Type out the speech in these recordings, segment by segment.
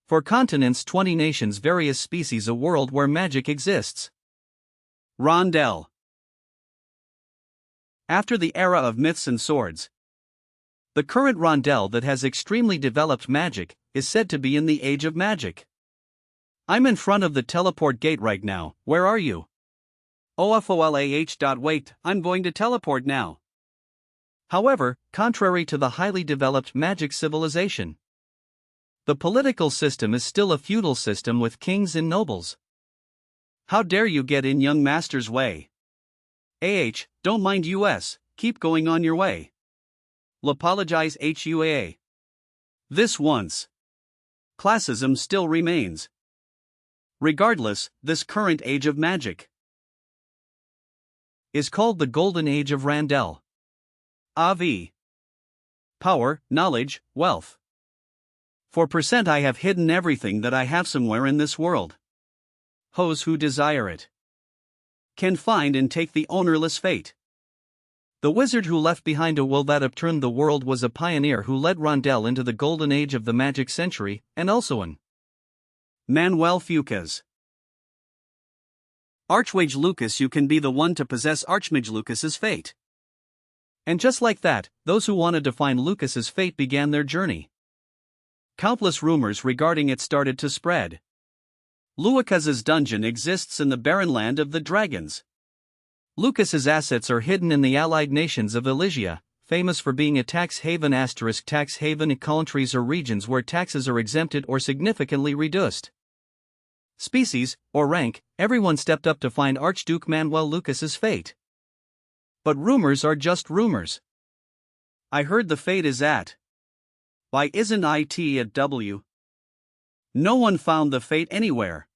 For continents, 20 nations, various species, a world where magic exists. Rondel. After the era of myths and swords, the current Rondel that has extremely developed magic is said to be in the age of magic. I'm in front of the teleport gate right now. Where are you? OFOLAH. Wait, I'm going to teleport now. However, contrary to the highly developed magic civilization, the political system is still a feudal system with kings and nobles. How dare you get in young master's way? Don't mind US, keep going on your way. L'apologize HUAA. This once. Classism still remains. Regardless, this current age of magic is called the Golden Age of Rondel. AV. Power, knowledge, wealth. 4% I have hidden everything that I have somewhere in this world. Those who desire it can find and take the ownerless fate. The wizard who left behind a will that upturned the world was a pioneer who led Rondel into the golden age of the magic century, and also an Manuel Lucas. Archmage Lucas, you can be the one to possess Archmage Lucas's fate. And just like that, those who wanted to find Lucas's fate began their journey. Countless rumors regarding it started to spread. Lucas's dungeon exists in the barren land of the dragons. Lucas's assets are hidden in the allied nations of Elysia, famous for being a tax haven. Tax haven countries or regions where taxes are exempted or significantly reduced. Species, or rank, everyone stepped up to find Archduke Manuel Lucas's fate. But rumors are just rumors. I heard the fate is at. Why isn't it at W? No one found the fate anywhere.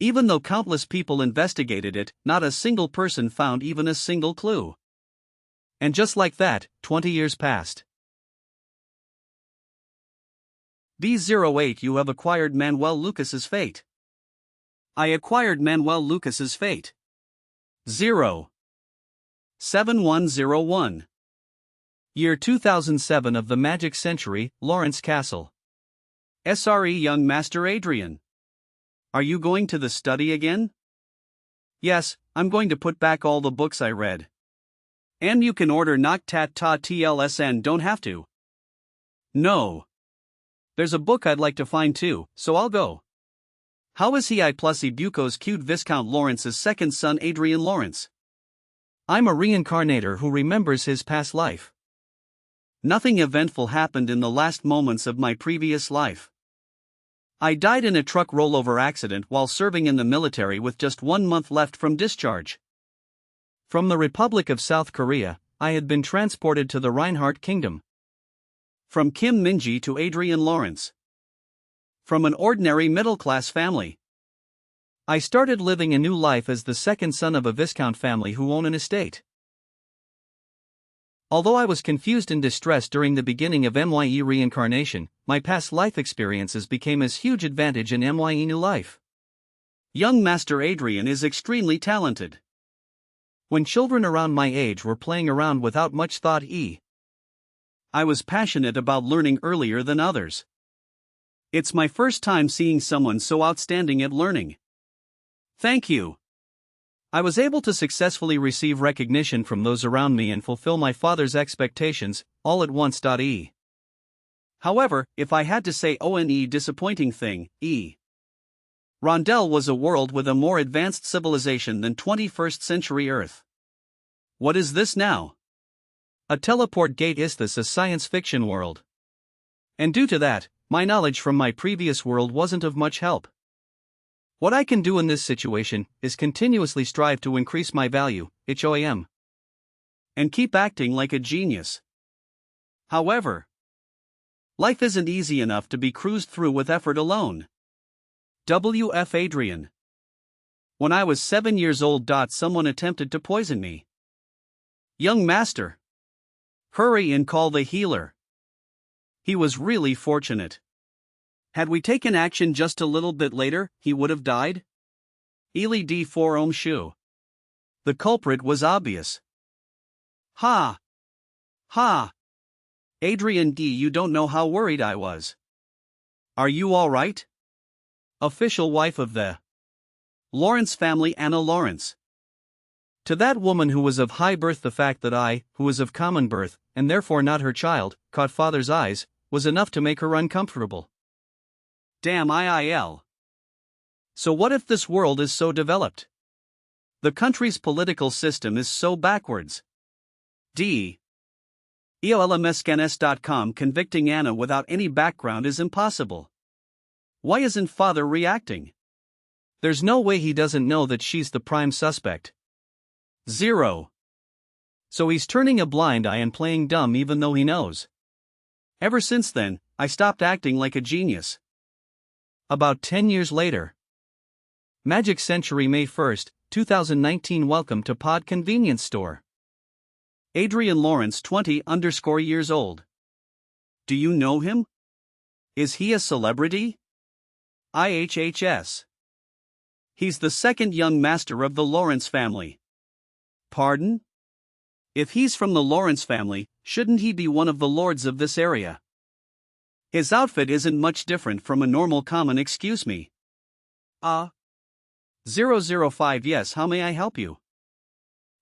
Even though countless people investigated it, not a single person found even a single clue. And just like that, 20 years passed. D08 You have acquired Manuel Lucas's fate. I acquired Manuel Lucas's fate. 07101. Year 2007 of the Magic Century, Lawrence Castle. SRE Young Master Adrien. Are you going to the study again? Yes, I'm going to put back all the books I read. And you can order Noctat Ta TLSN, don't have to. No. There's a book I'd like to find too, so I'll go. How is he? I plus Buco's cute Viscount Lawrence's second son Adrian Lawrence. I'm a reincarnator who remembers his past life. Nothing eventful happened in the last moments of my previous life. I died in a truck rollover accident while serving in the military with just 1 month left from discharge. From the Republic of South Korea, I had been transported to the Reinhardt Kingdom. From Kim Minji to Adrian Lawrence. From an ordinary middle-class family, I started living a new life as the second son of a Viscount family who own an estate. Although I was confused and distressed during the beginning of MYE reincarnation, my past life experiences became a huge advantage in MYE new life. Young Master Adrien is extremely talented. When children around my age were playing around without much thought, I was passionate about learning earlier than others. It's my first time seeing someone so outstanding at learning. Thank you. I was able to successfully receive recognition from those around me and fulfill my father's expectations, all at once. However, if I had to say one disappointing thing, Rondel was a world with a more advanced civilization than 21st century Earth. What is this now? A teleport gate? Is this a science fiction world? And due to that, my knowledge from my previous world wasn't of much help. What I can do in this situation is continuously strive to increase my value, HOAM, and keep acting like a genius. However, life isn't easy enough to be cruised through with effort alone. WF Adrien. When I was 7 years old, someone attempted to poison me. Young master, hurry and call the healer. He was really fortunate. Had we taken action just a little bit later, he would have died. Ely D4 Ohm Shu. The culprit was obvious. Ha! Ha! Adrien D, you don't know how worried I was. Are you alright? Official wife of the Lawrence family, Anna Lawrence. To that woman who was of high birth, the fact that I, who was of common birth, and therefore not her child, caught father's eyes, was enough to make her uncomfortable. Damn IIL. So what if this world is so developed? The country's political system is so backwards. EOLMSCANS.com convicting Anna without any background is impossible. Why isn't father reacting? There's no way he doesn't know that she's the prime suspect. 0. So he's turning a blind eye and playing dumb even though he knows. Ever since then, I stopped acting like a genius. About 10 years later. Magic Century, May 1st, 2019. Welcome to Pod Convenience Store. Adrian Lawrence, 20_years old. Do you know him? Is he a celebrity? IHHS. He's the second young master of the Lawrence family. Pardon? If he's from the Lawrence family, shouldn't he be one of the lords of this area? His outfit isn't much different from a normal common excuse me. 005. Yes, how may I help you?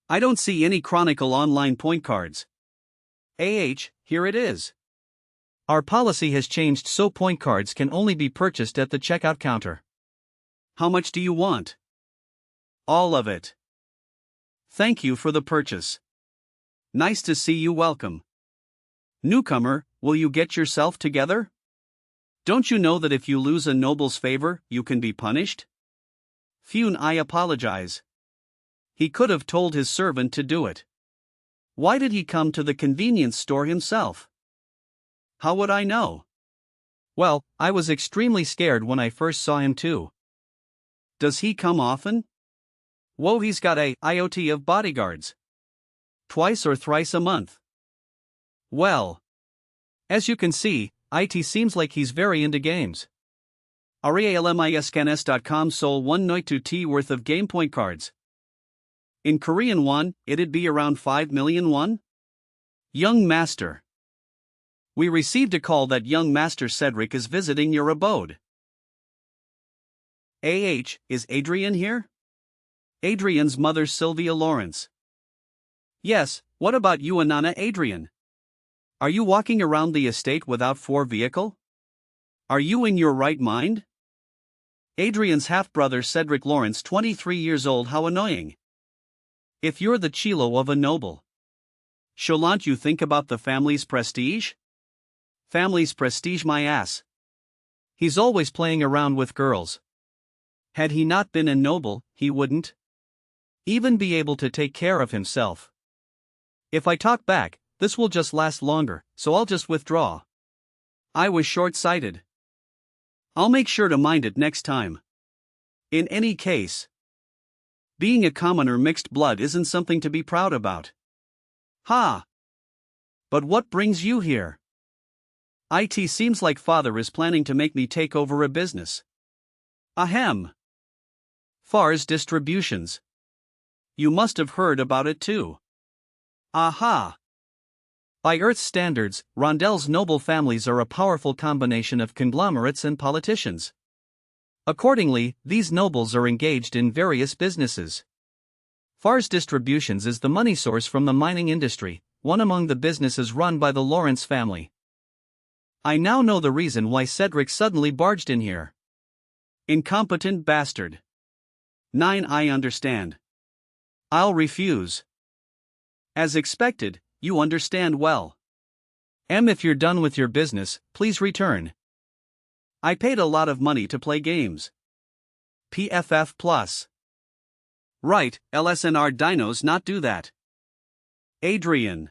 I don't see any Chronicle online point cards. Here it is. Our policy has changed, so point cards can only be purchased at the checkout counter. How much do you want? All of it. Thank you for the purchase. Nice to see you. Welcome. Newcomer, will you get yourself together? Don't you know that if you lose a noble's favor, you can be punished? Fune, I apologize. He could have told his servant to do it. Why did he come to the convenience store himself? How would I know? Well, I was extremely scared when I first saw him too. Does he come often? Whoa, he's got a IoT of bodyguards. Twice or thrice a month. Well, as you can see, IT seems like he's very into games. RealMISCANS.com sold 1 Noitu T worth of game point cards. In Korean won, it'd be around 5 million won? Young Master. We received a call that young Master Cedric is visiting your abode. Is Adrien here? Adrien's mother Sylvia Lawrence. Yes, what about you and Nana Adrien? Are you walking around the estate without 4 vehicle? Are you in your right mind? Adrien's half-brother Cedric Lawrence, 23 years old. How annoying. If you're the Chilo of a noble, shouldn't you think about the family's prestige? Family's prestige, my ass. He's always playing around with girls. Had he not been a noble, he wouldn't even be able to take care of himself. If I talk back, this will just last longer, so I'll just withdraw. I was short-sighted. I'll make sure to mind it next time. In any case, being a commoner mixed blood isn't something to be proud about. Ha! But what brings you here? It seems like father is planning to make me take over a business. Ahem. Far's Distributions. You must have heard about it too. Aha! By Earth's standards, Rondel's noble families are a powerful combination of conglomerates and politicians. Accordingly, these nobles are engaged in various businesses. Far's Distributions is the money source from the mining industry, one among the businesses run by the Lawrence family. I now know the reason why Cedric suddenly barged in here. Incompetent bastard. 9. I understand. I'll refuse. As expected, you understand well. If you're done with your business, please return. I paid a lot of money to play games. PFF Plus. Right, LSNR dinos not do that. Adrien.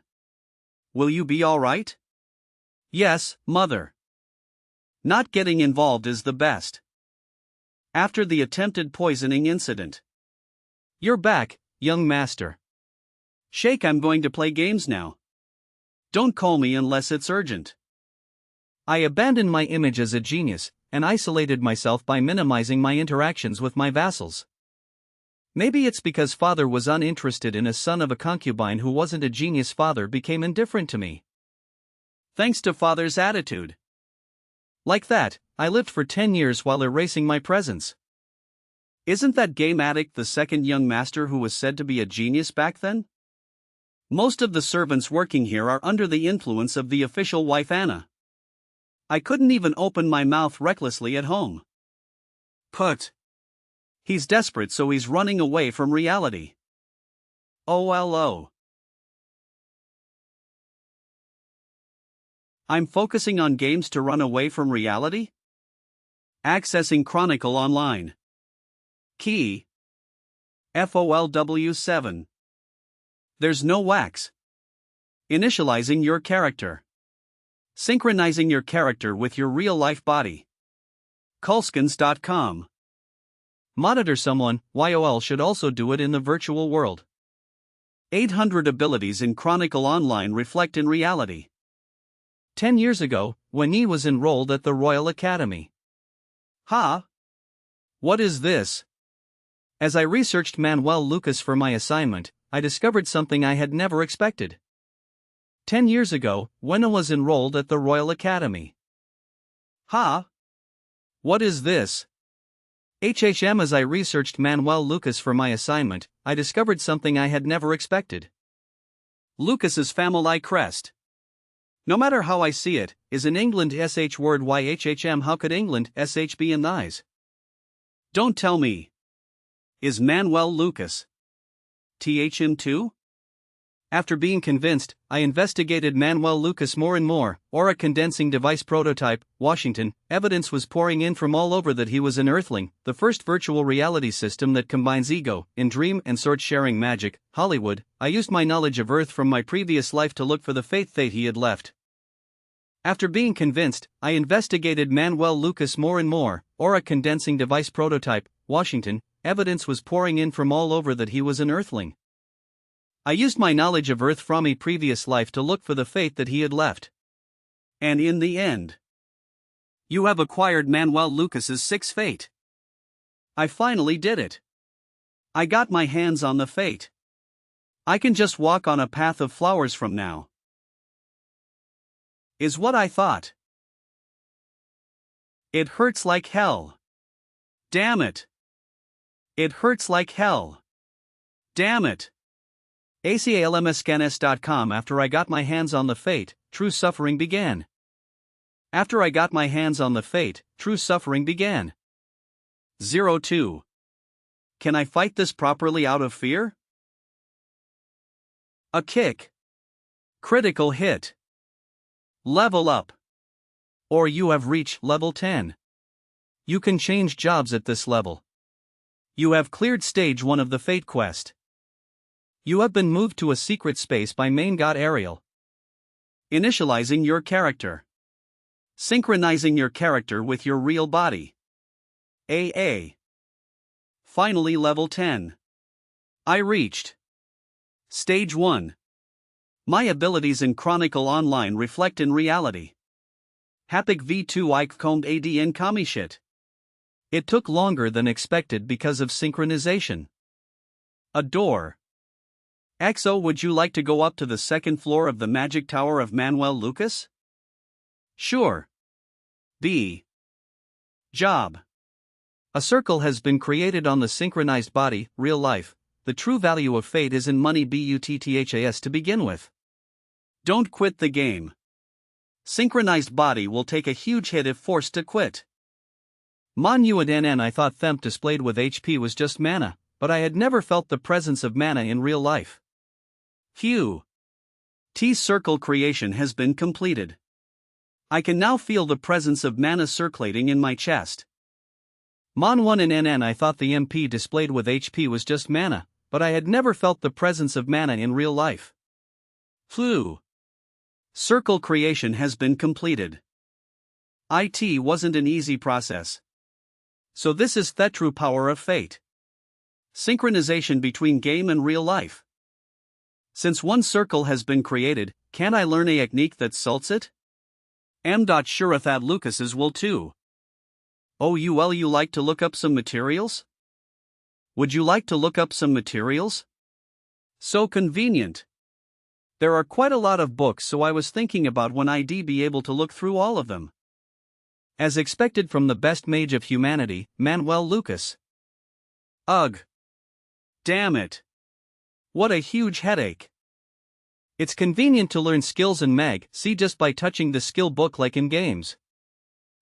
Will you be alright? Yes, mother. Not getting involved is the best. After the attempted poisoning incident. You're back, young master. Shake, I'm going to play games now. Don't call me unless it's urgent. I abandoned my image as a genius, and isolated myself by minimizing my interactions with my vassals. Maybe it's because father was uninterested in a son of a concubine who wasn't a genius. Father became indifferent to me. Thanks to father's attitude. Like that, I lived for 10 years while erasing my presence. Isn't that game addict the second young master who was said to be a genius back then? Most of the servants working here are under the influence of the official wife Anna. I couldn't even open my mouth recklessly at home. He's desperate, so he's running away from reality. OLO. I'm focusing on games to run away from reality? Accessing Chronicle Online. Key FOLW7. There's no wax. Initializing your character. Synchronizing your character with your real-life body. Kulskins.com. Monitor someone, YOL should also do it in the virtual world. 800 abilities in Chronicle Online reflect in reality. 10 years ago, when he was enrolled at the Royal Academy. What is this? As I researched Manuel Lucas for my assignment, I discovered something I had never expected. 10 years ago, when I was enrolled at the Royal Academy. What is this? As I researched Manuel Lucas for my assignment, I discovered something I had never expected. Lucas's family crest. No matter how I see it, is in England sh word yhhm. How could England sh be in thys? Don't tell me. Is Manuel Lucas him too? After being convinced, I investigated Manuel Lucas more and more. Aura condensing device prototype, Washington. Evidence was pouring in from all over that he was an Earthling, the first virtual reality system that combines ego, in dream and sort sharing magic. Hollywood. I used my knowledge of Earth from my previous life to look for the fate he had left. After being convinced, I investigated Manuel Lucas more and more. Aura condensing device prototype, Washington. Evidence was pouring in from all over that he was an Earthling. I used my knowledge of Earth from a previous life to look for the fate that he had left. And in the end, you have acquired Manuel Lucas's sixth fate. I finally did it. I got my hands on the fate. I can just walk on a path of flowers from now. Is what I thought. It hurts like hell. Damn it. It hurts like hell. Damn it. ACALMSCANS.com. After I got my hands on the fate, true suffering began. After I got my hands on the fate, true suffering began. 02. Can I fight this properly out of fear? A kick. Critical hit. Level up. Or you have reached level 10. You can change jobs at this level. You have cleared stage 1 of the Fate quest. You have been moved to a secret space by main god Ariel. Initializing your character. Synchronizing your character with your real body. AA. Finally level 10. I reached Stage 1. My abilities in Chronicle Online reflect in reality. Hapik V2 Ike combed Adn Kami shit. It took longer than expected because of synchronization. A door. XO, would you like to go up to the second floor of the magic tower of Manuel Lucas? Sure. B. Job. A circle has been created on the synchronized body, real life. The true value of fate is in money BUTTHAS to begin with. Don't quit the game. Synchronized body will take a huge hit if forced to quit. Manhwa NN. I thought Themp displayed with HP was just mana, but I had never felt the presence of mana in real life. Phew. T circle creation has been completed. I can now feel the presence of mana circulating in my chest. Mon1 and NN. I thought the MP displayed with HP was just mana, but I had never felt the presence of mana in real life. Flew. Circle creation has been completed. IT wasn't an easy process. So this is the true power of fate. Synchronization between game and real life. Since one circle has been created, can I learn a technique that suits it? Sure that Lucas's will too. Oh, you like to look up some materials? Would you like to look up some materials? So convenient. There are quite a lot of books, so I was thinking about when I'd be able to look through all of them. As expected from the best mage of humanity, Manuel Lucas. Ugh. Damn it. What a huge headache. It's convenient to learn skills in Mage, see just by touching the skill book like in games.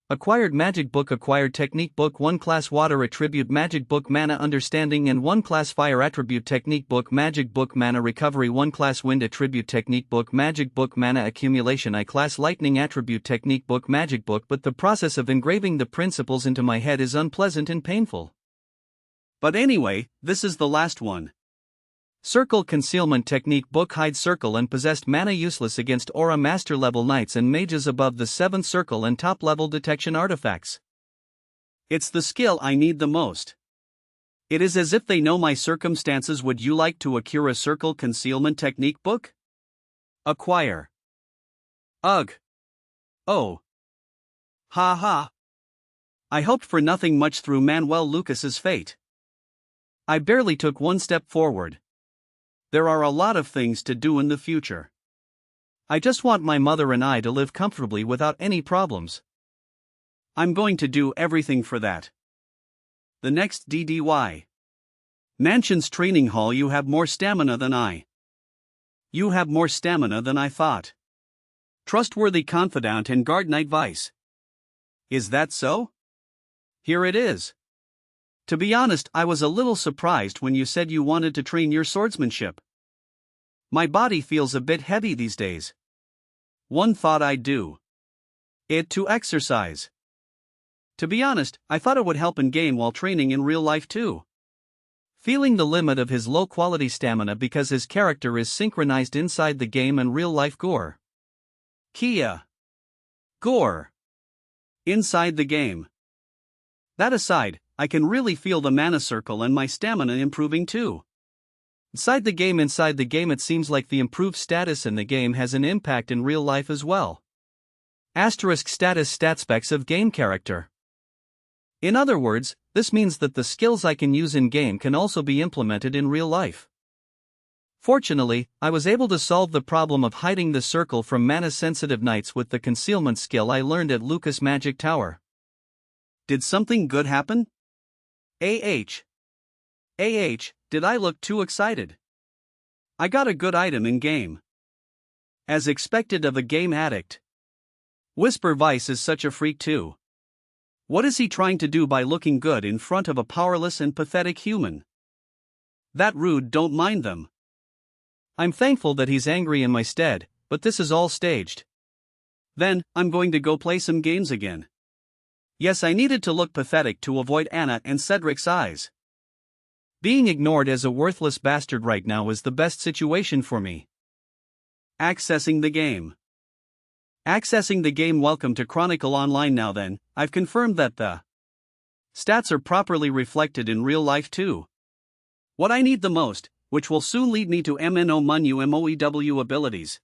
Acquired Magic Book, Acquired Technique Book, 1 class Water Attribute Magic Book, Mana Understanding, and 1 class Fire Attribute Technique Book, Magic Book, Mana Recovery, 1 class Wind Attribute Technique Book, Magic Book, Mana Accumulation, I class Lightning Attribute Technique Book, Magic Book. But the process of engraving the principles into my head is unpleasant and painful. But anyway, this is the last one. Circle Concealment Technique Book, Hide Circle and Possessed Mana, useless against Aura Master level Knights and Mages above the 7th circle and top level detection artifacts. It's the skill I need the most. It is as if they know my circumstances. Would you like to acquire a Circle Concealment Technique Book? Acquire. Ugh. Oh. Ha ha. I hoped for nothing much through Manuel Lucas's fate. I barely took one step forward. There are a lot of things to do in the future. I just want my mother and I to live comfortably without any problems. I'm going to do everything for that. The next DDY. Mansion's Training Hall. You have more stamina than I. You have more stamina than I thought. Trustworthy confidant and guard knight vice. Is that so? Here it is. To be honest, I was a little surprised when you said you wanted to train your swordsmanship. My body feels a bit heavy these days. One thought I'd do it to exercise. To be honest, I thought it would help in game while training in real life too. Feeling the limit of his low quality stamina because his character is synchronized inside the game and real life gore. Kia. Gore. Inside the game. That aside, I can really feel the mana circle and my stamina improving too. Inside the game, it seems like the improved status in the game has an impact in real life as well. Asterisk status stat specs of game character. In other words, this means that the skills I can use in game can also be implemented in real life. Fortunately, I was able to solve the problem of hiding the circle from mana-sensitive knights with the concealment skill I learned at Lucas Magic Tower. Did something good happen? Did I look too excited? I got a good item in game. As expected of a game addict. Whisper Vice is such a freak too. What is he trying to do by looking good in front of a powerless and pathetic human? That rude, don't mind them. I'm thankful that he's angry in my stead, but this is all staged. Then, I'm going to go play some games again. Yes, I needed to look pathetic to avoid Anna and Cedric's eyes. Being ignored as a worthless bastard right now is the best situation for me. Accessing the game. Accessing the game. Welcome to Chronicle Online. Now then, I've confirmed that the stats are properly reflected in real life too. What I need the most, which will soon lead me to MNO abilities.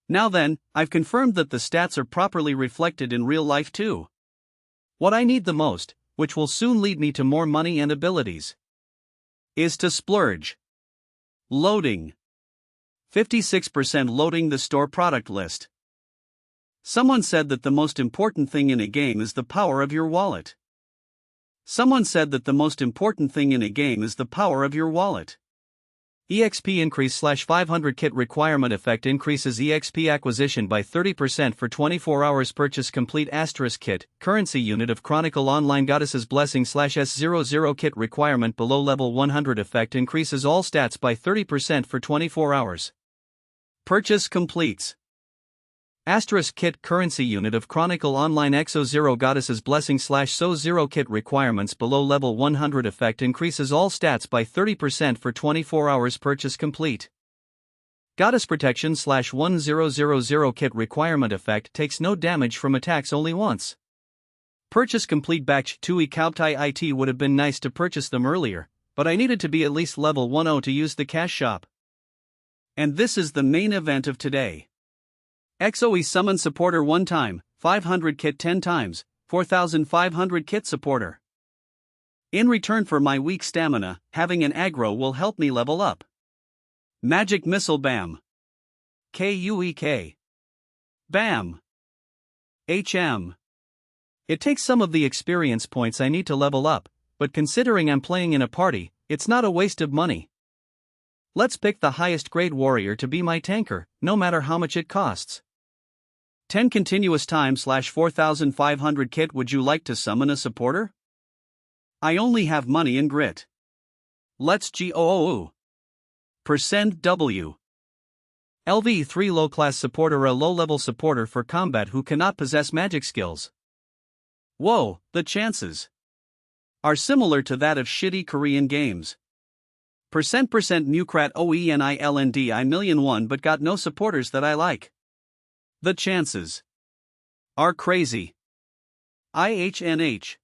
Now then, I've confirmed that the stats are properly reflected in real life too. What I need the most, which will soon lead me to more money and abilities, is to splurge. Loading. 56% loading the store product list. Someone said that the most important thing in a game is the power of your wallet. Someone said that the most important thing in a game is the power of your wallet. EXP increase /500 kit requirement effect increases EXP acquisition by 30% for 24 hours. Purchase complete asterisk kit, currency unit of Chronicle Online Goddess's Blessing /S00 kit requirement below level 100 effect increases all stats by 30% for 24 hours. Purchase completes. Asterisk kit currency unit of Chronicle Online XO0 Goddess's Blessing /So0 kit requirements below level 100 effect increases all stats by 30% for 24 hours. Purchase complete. Goddess Protection /1000 kit requirement effect takes no damage from attacks only once. Purchase complete. Batch 2 Ikauptai IT would have been nice to purchase them earlier, but I needed to be at least level 10 to use the cash shop. And this is the main event of today. XOE summon supporter 1 time, 500 kit 10 times, 4500 kit supporter. In return for my weak stamina, having an aggro will help me level up. Magic Missile Bam. KUEK. Bam. HM. It takes some of the experience points I need to level up, but considering I'm playing in a party, it's not a waste of money. Let's pick the highest grade warrior to be my tanker, no matter how much it costs. 10 continuous time /4500 kit. Would you like to summon a supporter? I only have money and grit. Let's go. Percent W. LV3 low class supporter, a low level supporter for combat who cannot possess magic skills. Whoa, the chances are similar to that of shitty Korean games. Percent Newcrat OENILND I million one but got no supporters that I like. The chances are crazy. IHNH.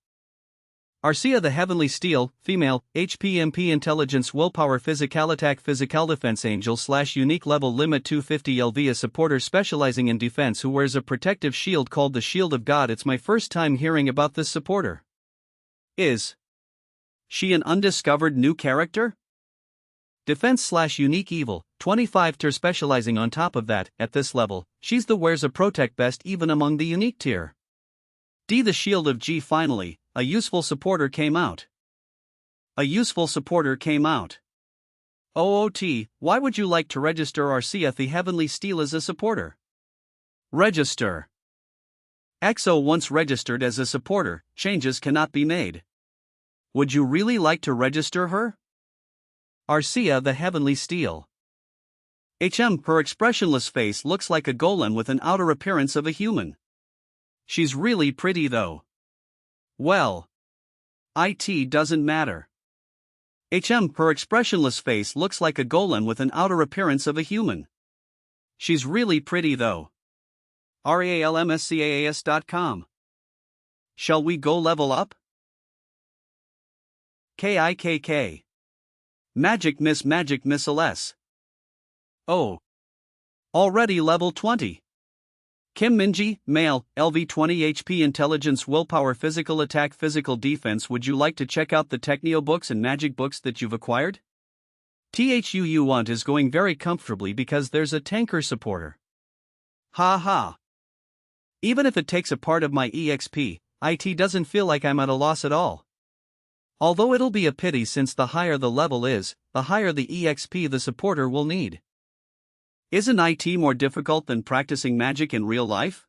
Arcia the Heavenly Steel, female, HPMP Intelligence Willpower Physical Attack Physical Defense Angel / Unique Level Limit 250 LV, a supporter specializing in defense who wears a protective shield called the Shield of God. It's my first time hearing about this supporter. Is she an undiscovered new character? Defense / Unique Evil, 25 tier specializing on top of that. At this level, she's the wears a protect best even among the unique tier. D. The Shield of G. Finally, a useful supporter came out. OOT, why would you like to register Arcia the Heavenly Steel as a supporter? Register. XO once registered as a supporter, changes cannot be made. Would you really like to register her? Arcia the Heavenly Steel. HM, her expressionless face looks like a golem with an outer appearance of a human. She's really pretty though. Well, IT doesn't matter. HM, her expressionless face looks like a golem with an outer appearance of a human. She's really pretty though. RALMSCAAS.com. Shall we go level up? KIKK. Magic Miss LS. Oh. Already level 20. Kim Minji, male, LV20 HP Intelligence Willpower Physical Attack Physical Defense. Would you like to check out the Techneo books and magic books that you've acquired? THUU want is going very comfortably because there's a tanker supporter. Ha ha. Even if it takes a part of my EXP, IT doesn't feel like I'm at a loss at all. Although it'll be a pity since the higher the level is, the higher the EXP the supporter will need. Isn't IT more difficult than practicing magic in real life?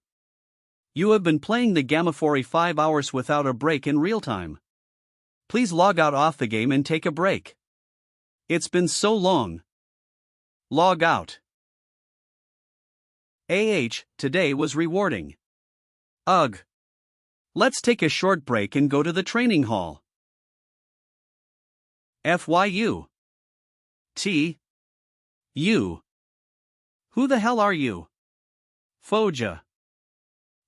You have been playing the game for 5 hours without a break in real time. Please log out off the game and take a break. It's been so long. Log out. Today was rewarding. Ugh. Let's take a short break and go to the training hall. FYU. You. Who the hell are you? Foja.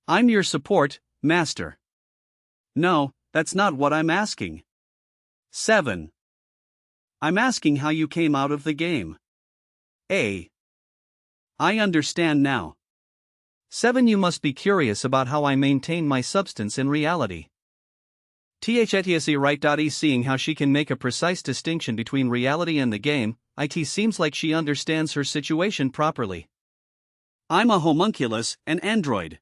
I'm your support, master. No, that's not what I'm asking. 7. I'm asking how you came out of the game. I understand now. 7. You must be curious about how I maintain my substance in reality. THETSE right. Seeing how she can make a precise distinction between reality and the game, it seems like she understands her situation properly. I'm a homunculus, an android.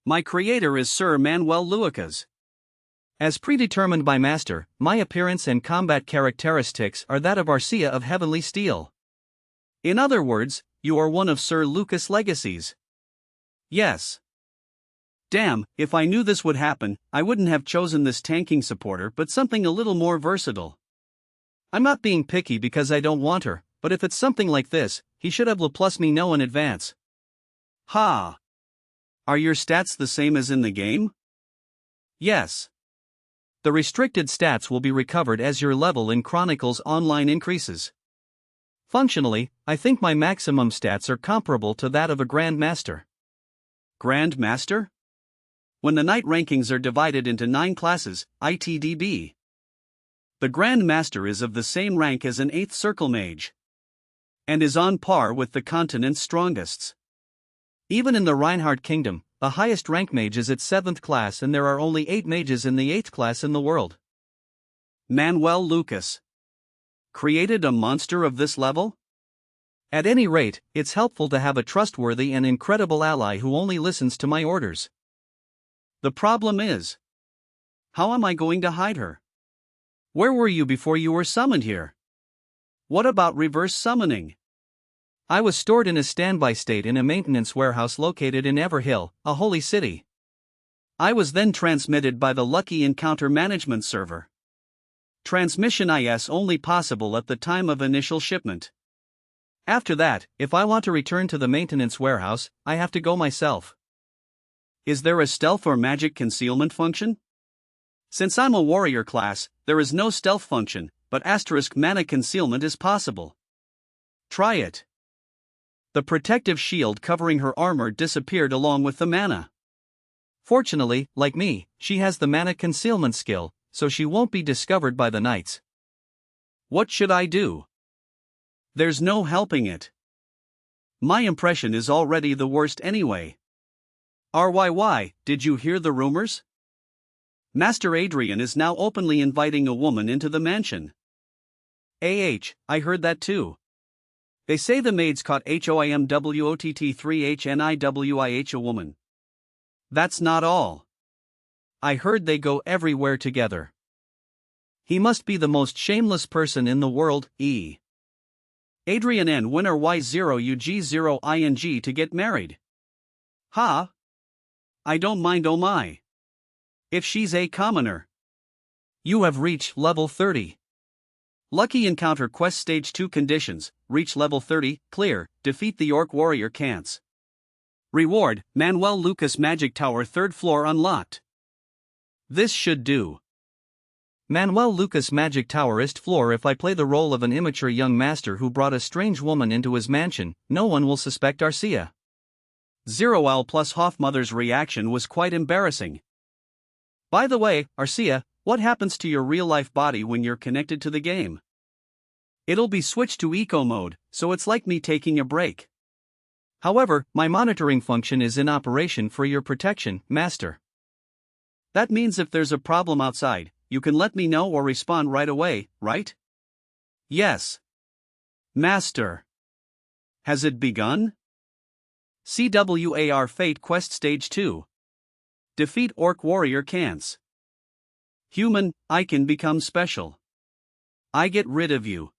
My creator is Sir Manuel Lucas. As predetermined by Master, my appearance and combat characteristics are that of Arcia of Heavenly Steel. In other words, you are one of Sir Lucas' legacies. Yes. Damn, if I knew this would happen, I wouldn't have chosen this tanking supporter but something a little more versatile. I'm not being picky because I don't want her, but if it's something like this, he should have let me know in advance. Ha! Are your stats the same as in the game? Yes. The restricted stats will be recovered as your level in Chronicles Online increases. Functionally, I think my maximum stats are comparable to that of a Grand Master. Grand Master? When the knight rankings are divided into 9 classes, ITDB. The Grand Master is of the same rank as an 8th Circle Mage. And is on par with the continent's strongest. Even in the Reinhardt Kingdom, the highest rank mage is its 7th class and there are only 8 mages in the 8th class in the world. Manuel Lucas. Created a monster of this level? At any rate, it's helpful to have a trustworthy and incredible ally who only listens to my orders. The problem is, how am I going to hide her? Where were you before you were summoned here? What about reverse summoning? I was stored in a standby state in a maintenance warehouse located in Everhill, a holy city. I was then transmitted by the Lucky Encounter management server. Transmission is only possible at the time of initial shipment. After that, if I want to return to the maintenance warehouse, I have to go myself. Is there a stealth or magic concealment function? Since I'm a warrior class, there is no stealth function, but mana concealment is possible. Try it. The protective shield covering her armor disappeared along with the mana. Fortunately, like me, she has the mana concealment skill, so she won't be discovered by the knights. What should I do? There's no helping it. My impression is already the worst anyway. RYY, did you hear the rumors? Master Adrien is now openly inviting a woman into the mansion. I heard that too. They say the maids caught HOIMWOTT3HNIWIH a woman. That's not all. I heard they go everywhere together. He must be the most shameless person in the world, Adrien N. winner Y0UG0ING to get married. Ha! I don't mind, oh my. If she's a commoner. You have reached level 30. Lucky Encounter Quest Stage 2 conditions: reach level 30, clear, defeat the Orc Warrior Cants. Reward: Manuel Lucas Magic Tower 3rd floor unlocked. This should do. Manuel Lucas Magic Tower 1st floor. If I play the role of an immature young master who brought a strange woman into his mansion, no one will suspect Arcia. 0L plus Hoffmother's reaction was quite embarrassing. By the way, Arcia, what happens to your real-life body when you're connected to the game? It'll be switched to eco mode, so it's like me taking a break. However, my monitoring function is in operation for your protection, Master. That means if there's a problem outside, you can let me know or respond right away, right? Yes. Master. Has it begun? CWAR Fate Quest Stage 2. Defeat Orc Warrior Cants. Human, I can become special. I get rid of you.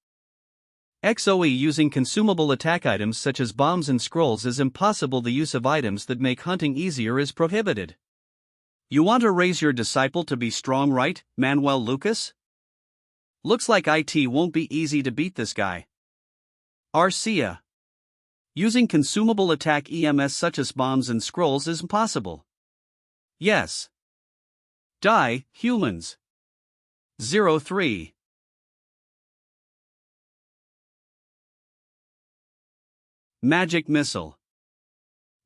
XOE using consumable attack items such as bombs and scrolls is impossible. The use of items that make hunting easier is prohibited. You want to raise your disciple to be strong, right, Manuel Lucas? Looks like it won't be easy to beat this guy. Arcia. Using consumable attack EMS such as bombs and scrolls is impossible. Yes. Die, humans. 03. Magic Missile.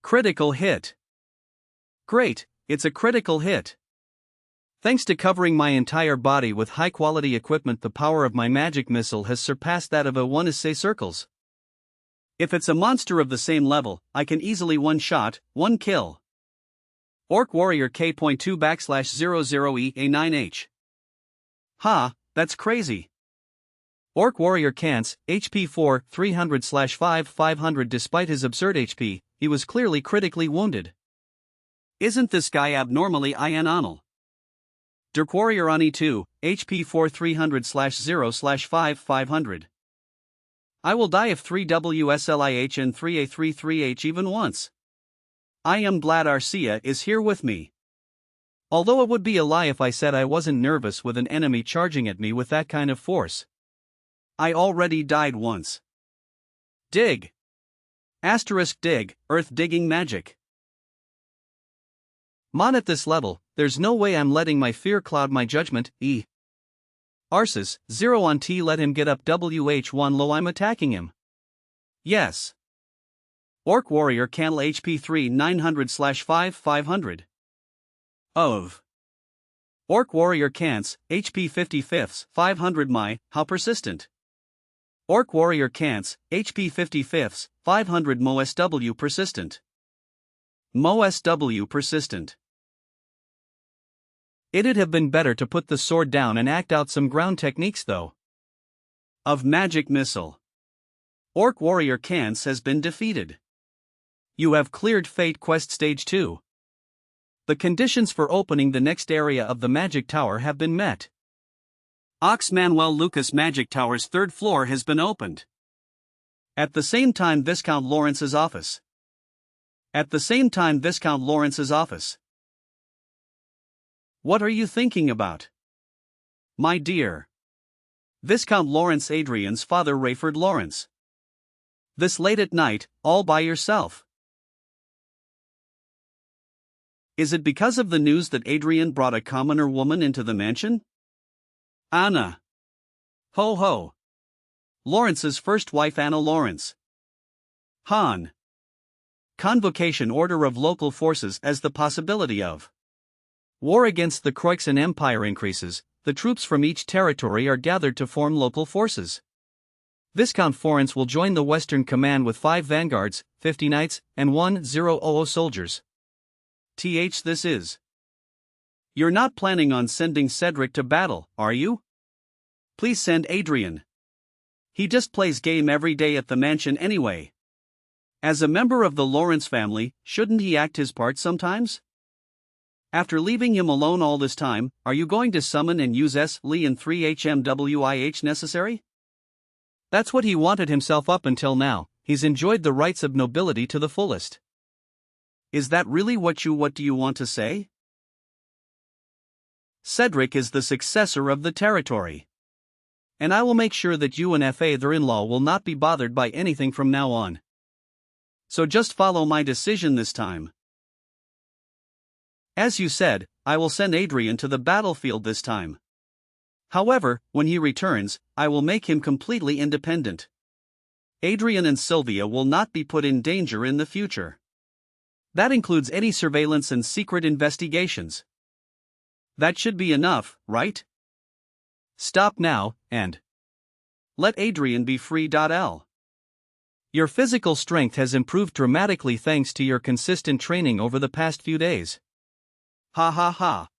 Critical hit. Great, it's a critical hit. Thanks to covering my entire body with high-quality equipment, the power of my magic missile has surpassed that of a one-essay circles. If it's a monster of the same level, I can easily one-shot, one kill. Orc Warrior K.2/00EA9H. Ha, that's crazy. Orc Warrior Cants, HP 4, 300/5 Despite his absurd HP, he was clearly critically wounded. Isn't this guy abnormally anal? Dirk Warrior Ani 2, HP 4 300/0/5 I will die if 3WSLIH and 3A33H even once. I am glad Arcia is here with me. Although it would be a lie if I said I wasn't nervous with an enemy charging at me with that kind of force. I already died once. Dig. Dig, earth digging magic. Mon at this level, there's no way I'm letting my fear cloud my judgment, Arceus, 0 on T, let him get up WH1 low, I'm attacking him. Yes. Orc Warrior Candle HP 3 900/5 Of. Orc Warrior Cants, HP 55 500 how persistent. Orc Warrior Cants, HP 55 500 MoSW persistent. MoSW persistent. It'd have been better to put the sword down and act out some ground techniques though. Of Magic Missile. Orc Warrior Cants has been defeated. You have cleared Fate Quest Stage 2. The conditions for opening the next area of the Magic Tower have been met. Manuel Lucas Magic Tower's third floor has been opened. At the same time, Viscount Lawrence's office. What are you thinking about? My dear. Viscount Lawrence, Adrian's father, Rayford Lawrence. This late at night, all by yourself. Is it because of the news that Adrien brought a commoner woman into the mansion? Anna. Ho ho. Lawrence's first wife, Anna Lawrence. Han. Convocation order of local forces as the possibility of war against the Croixan Empire increases. The troops from each territory are gathered to form local forces. Viscount Florence will join the Western Command with 5 vanguards, 50 knights, and 1,000 soldiers. This is. You're not planning on sending Cedric to battle, are you? Please send Adrien. He just plays game every day at the mansion anyway. As a member of the Lawrence family, shouldn't he act his part sometimes? After leaving him alone all this time, are you going to summon and use Lee and 3HMWIH necessary? That's what he wanted himself up until now. He's enjoyed the rights of nobility to the fullest. Is that really what do you want to say? Cedric is the successor of the territory. And I will make sure that you and father-in-law will not be bothered by anything from now on. So just follow my decision this time. As you said, I will send Adrien to the battlefield this time. However, when he returns, I will make him completely independent. Adrien and Sylvia will not be put in danger in the future. That includes any surveillance and secret investigations. That should be enough, right? Stop now, and let Adrien be free. Your physical strength has improved dramatically thanks to your consistent training over the past few days. Ha ha ha.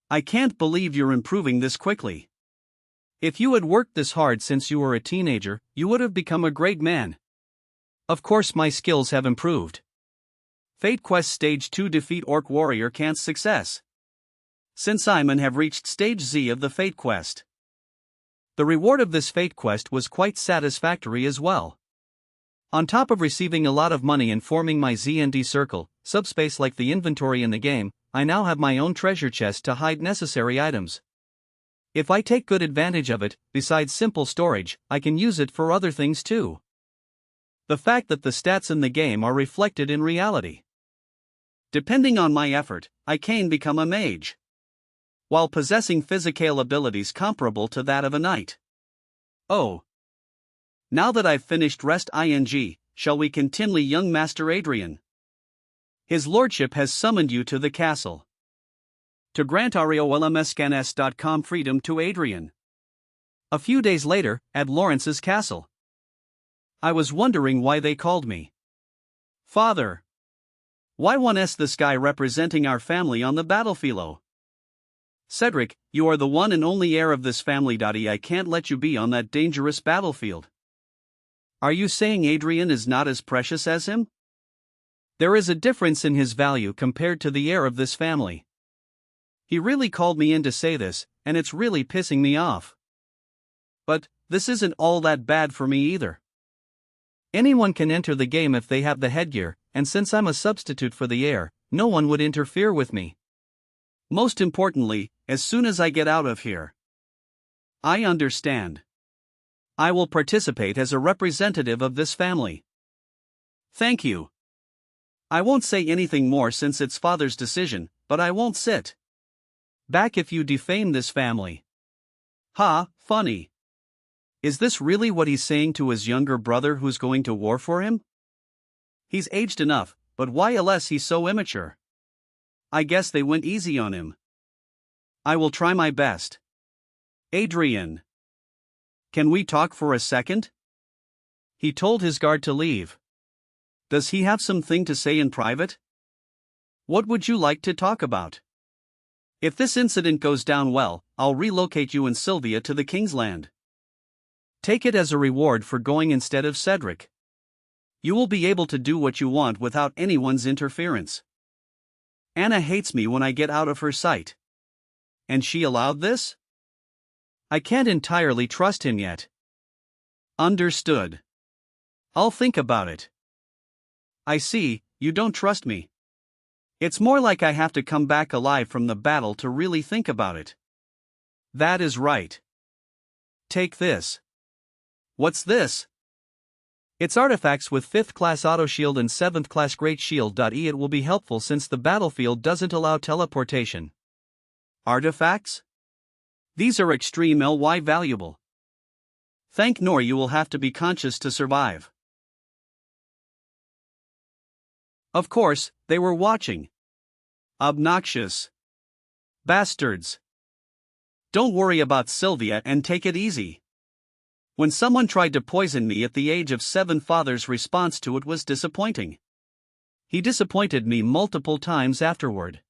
I can't believe you're improving this quickly. If you had worked this hard since you were a teenager, you would have become a great man. Of course, my skills have improved. Fate Quest Stage 2 Defeat Orc Warrior Can't Success. Since Simon have reached Stage Z of the Fate Quest. The reward of this Fate Quest was quite satisfactory as well. On top of receiving a lot of money and forming my Z&D circle, subspace like the inventory in the game, I now have my own treasure chest to hide necessary items. If I take good advantage of it, besides simple storage, I can use it for other things too. The fact that the stats in the game are reflected in reality. Depending on my effort, I can become a mage, while possessing physical abilities comparable to that of a knight. Oh. Now that I've finished rest shall we continue, young Master Adrien? His lordship has summoned you to the castle to grant REOLMSCANS.com freedom to Adrien. A few days later, at Lawrence's castle. I was wondering why they called me Father. Why one's this guy representing our family on the battlefield? Cedric, you are the one and only heir of this family. I can't let you be on that dangerous battlefield. Are you saying Adrien is not as precious as him? There is a difference in his value compared to the heir of this family. He really called me in to say this, and it's really pissing me off. But this isn't all that bad for me either. Anyone can enter the game if they have the headgear, and since I'm a substitute for the heir, no one would interfere with me. Most importantly, as soon as I get out of here. I understand. I will participate as a representative of this family. Thank you. I won't say anything more since it's father's decision, but I won't sit back if you defame this family. Ha, funny. Is this really what he's saying to his younger brother who's going to war for him? He's aged enough, but why else he's so immature? I guess they went easy on him. I will try my best. Adrien. Can we talk for a second? He told his guard to leave. Does he have something to say in private? What would you like to talk about? If this incident goes down well, I'll relocate you and Sylvia to the King's Land. Take it as a reward for going instead of Cedric. You will be able to do what you want without anyone's interference. Anna hates me when I get out of her sight. And she allowed this? I can't entirely trust him yet. Understood. I'll think about it. I see, you don't trust me. It's more like I have to come back alive from the battle to really think about it. That is right. Take this. What's this? It's artifacts with 5th class auto shield and 7th class great shield. It will be helpful since the battlefield doesn't allow teleportation. Artifacts? These are extreme ly valuable. Thank nor you will have to be conscious to survive. Of course, they were watching. Obnoxious bastards. Don't worry about Sylvia and take it easy. When someone tried to poison me at the age of 7, father's response to it was disappointing. He disappointed me multiple times afterward.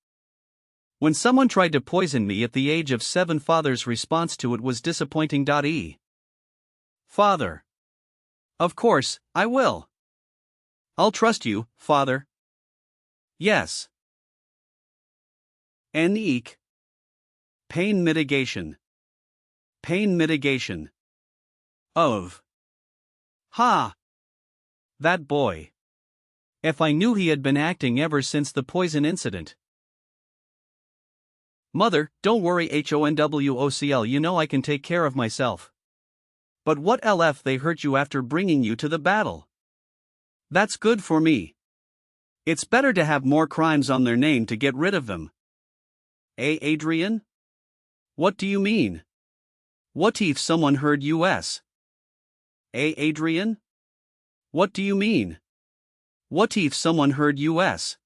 When someone tried to poison me at the age of 7, father's response to it was disappointing. Father. Of course, I will. I'll trust you, father. Yes. Eek. Pain mitigation. Pain mitigation. Of. Ha! That boy. If I knew he had been acting ever since the poison incident. Mother, don't worry HONWOCL, you know I can take care of myself. But what LF they hurt you after bringing you to the battle? That's good for me. It's better to have more crimes on their name to get rid of them. Adrien? What do you mean? What if someone heard US? Adrien? What do you mean? What if someone heard US?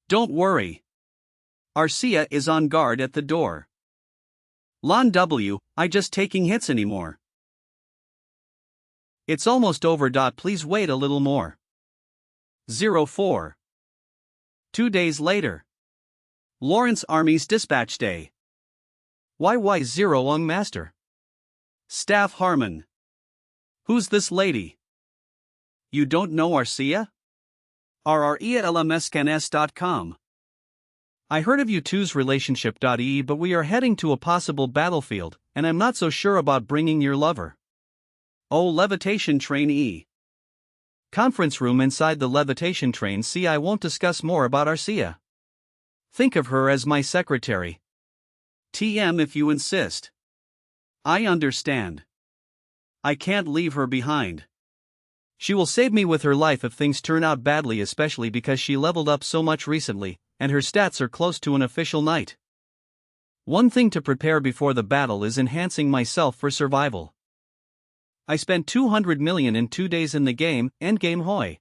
Don't worry. Arcia is on guard at the door. Lon W, I just taking hits anymore. It's almost over. Please wait a little more. 04. 2 days later. Lawrence Army's dispatch day. YY0 Ung Master. Staff Harmon. Who's this lady? You don't know Arcia? RRELMSCANS.com. I heard of you two's relationship. But we are heading to a possible battlefield, and I'm not so sure about bringing your lover. Oh, levitation train Conference room inside the levitation train. See, I won't discuss more about Arcia. Think of her as my secretary. TM if you insist. I understand. I can't leave her behind. She will save me with her life if things turn out badly, especially because she leveled up so much recently, and her stats are close to an official knight. One thing to prepare before the battle is enhancing myself for survival. I spent 200 million in 2 days in the game, endgame hoi.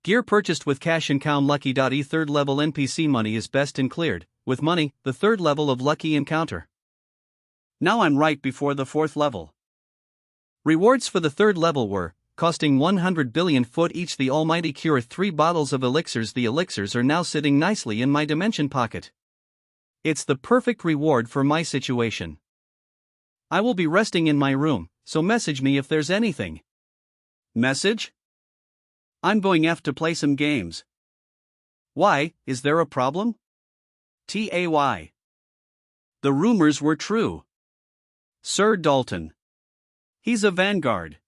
Gear purchased with cash in Count Lucky. 3rd level NPC money is best and cleared, with money, the 3rd level of Lucky Encounter. Now I'm right before the 4th level. Rewards for the 3rd level were, costing 100 billion foot each. The almighty cure 3 bottles of elixirs. The elixirs are now sitting nicely in my dimension pocket. It's the perfect reward for my situation. I will be resting in my room, so message me if there's anything. Message? I'm going to play some games. Why, is there a problem? TAY. The rumors were true. Sir Dalton. He's a vanguard.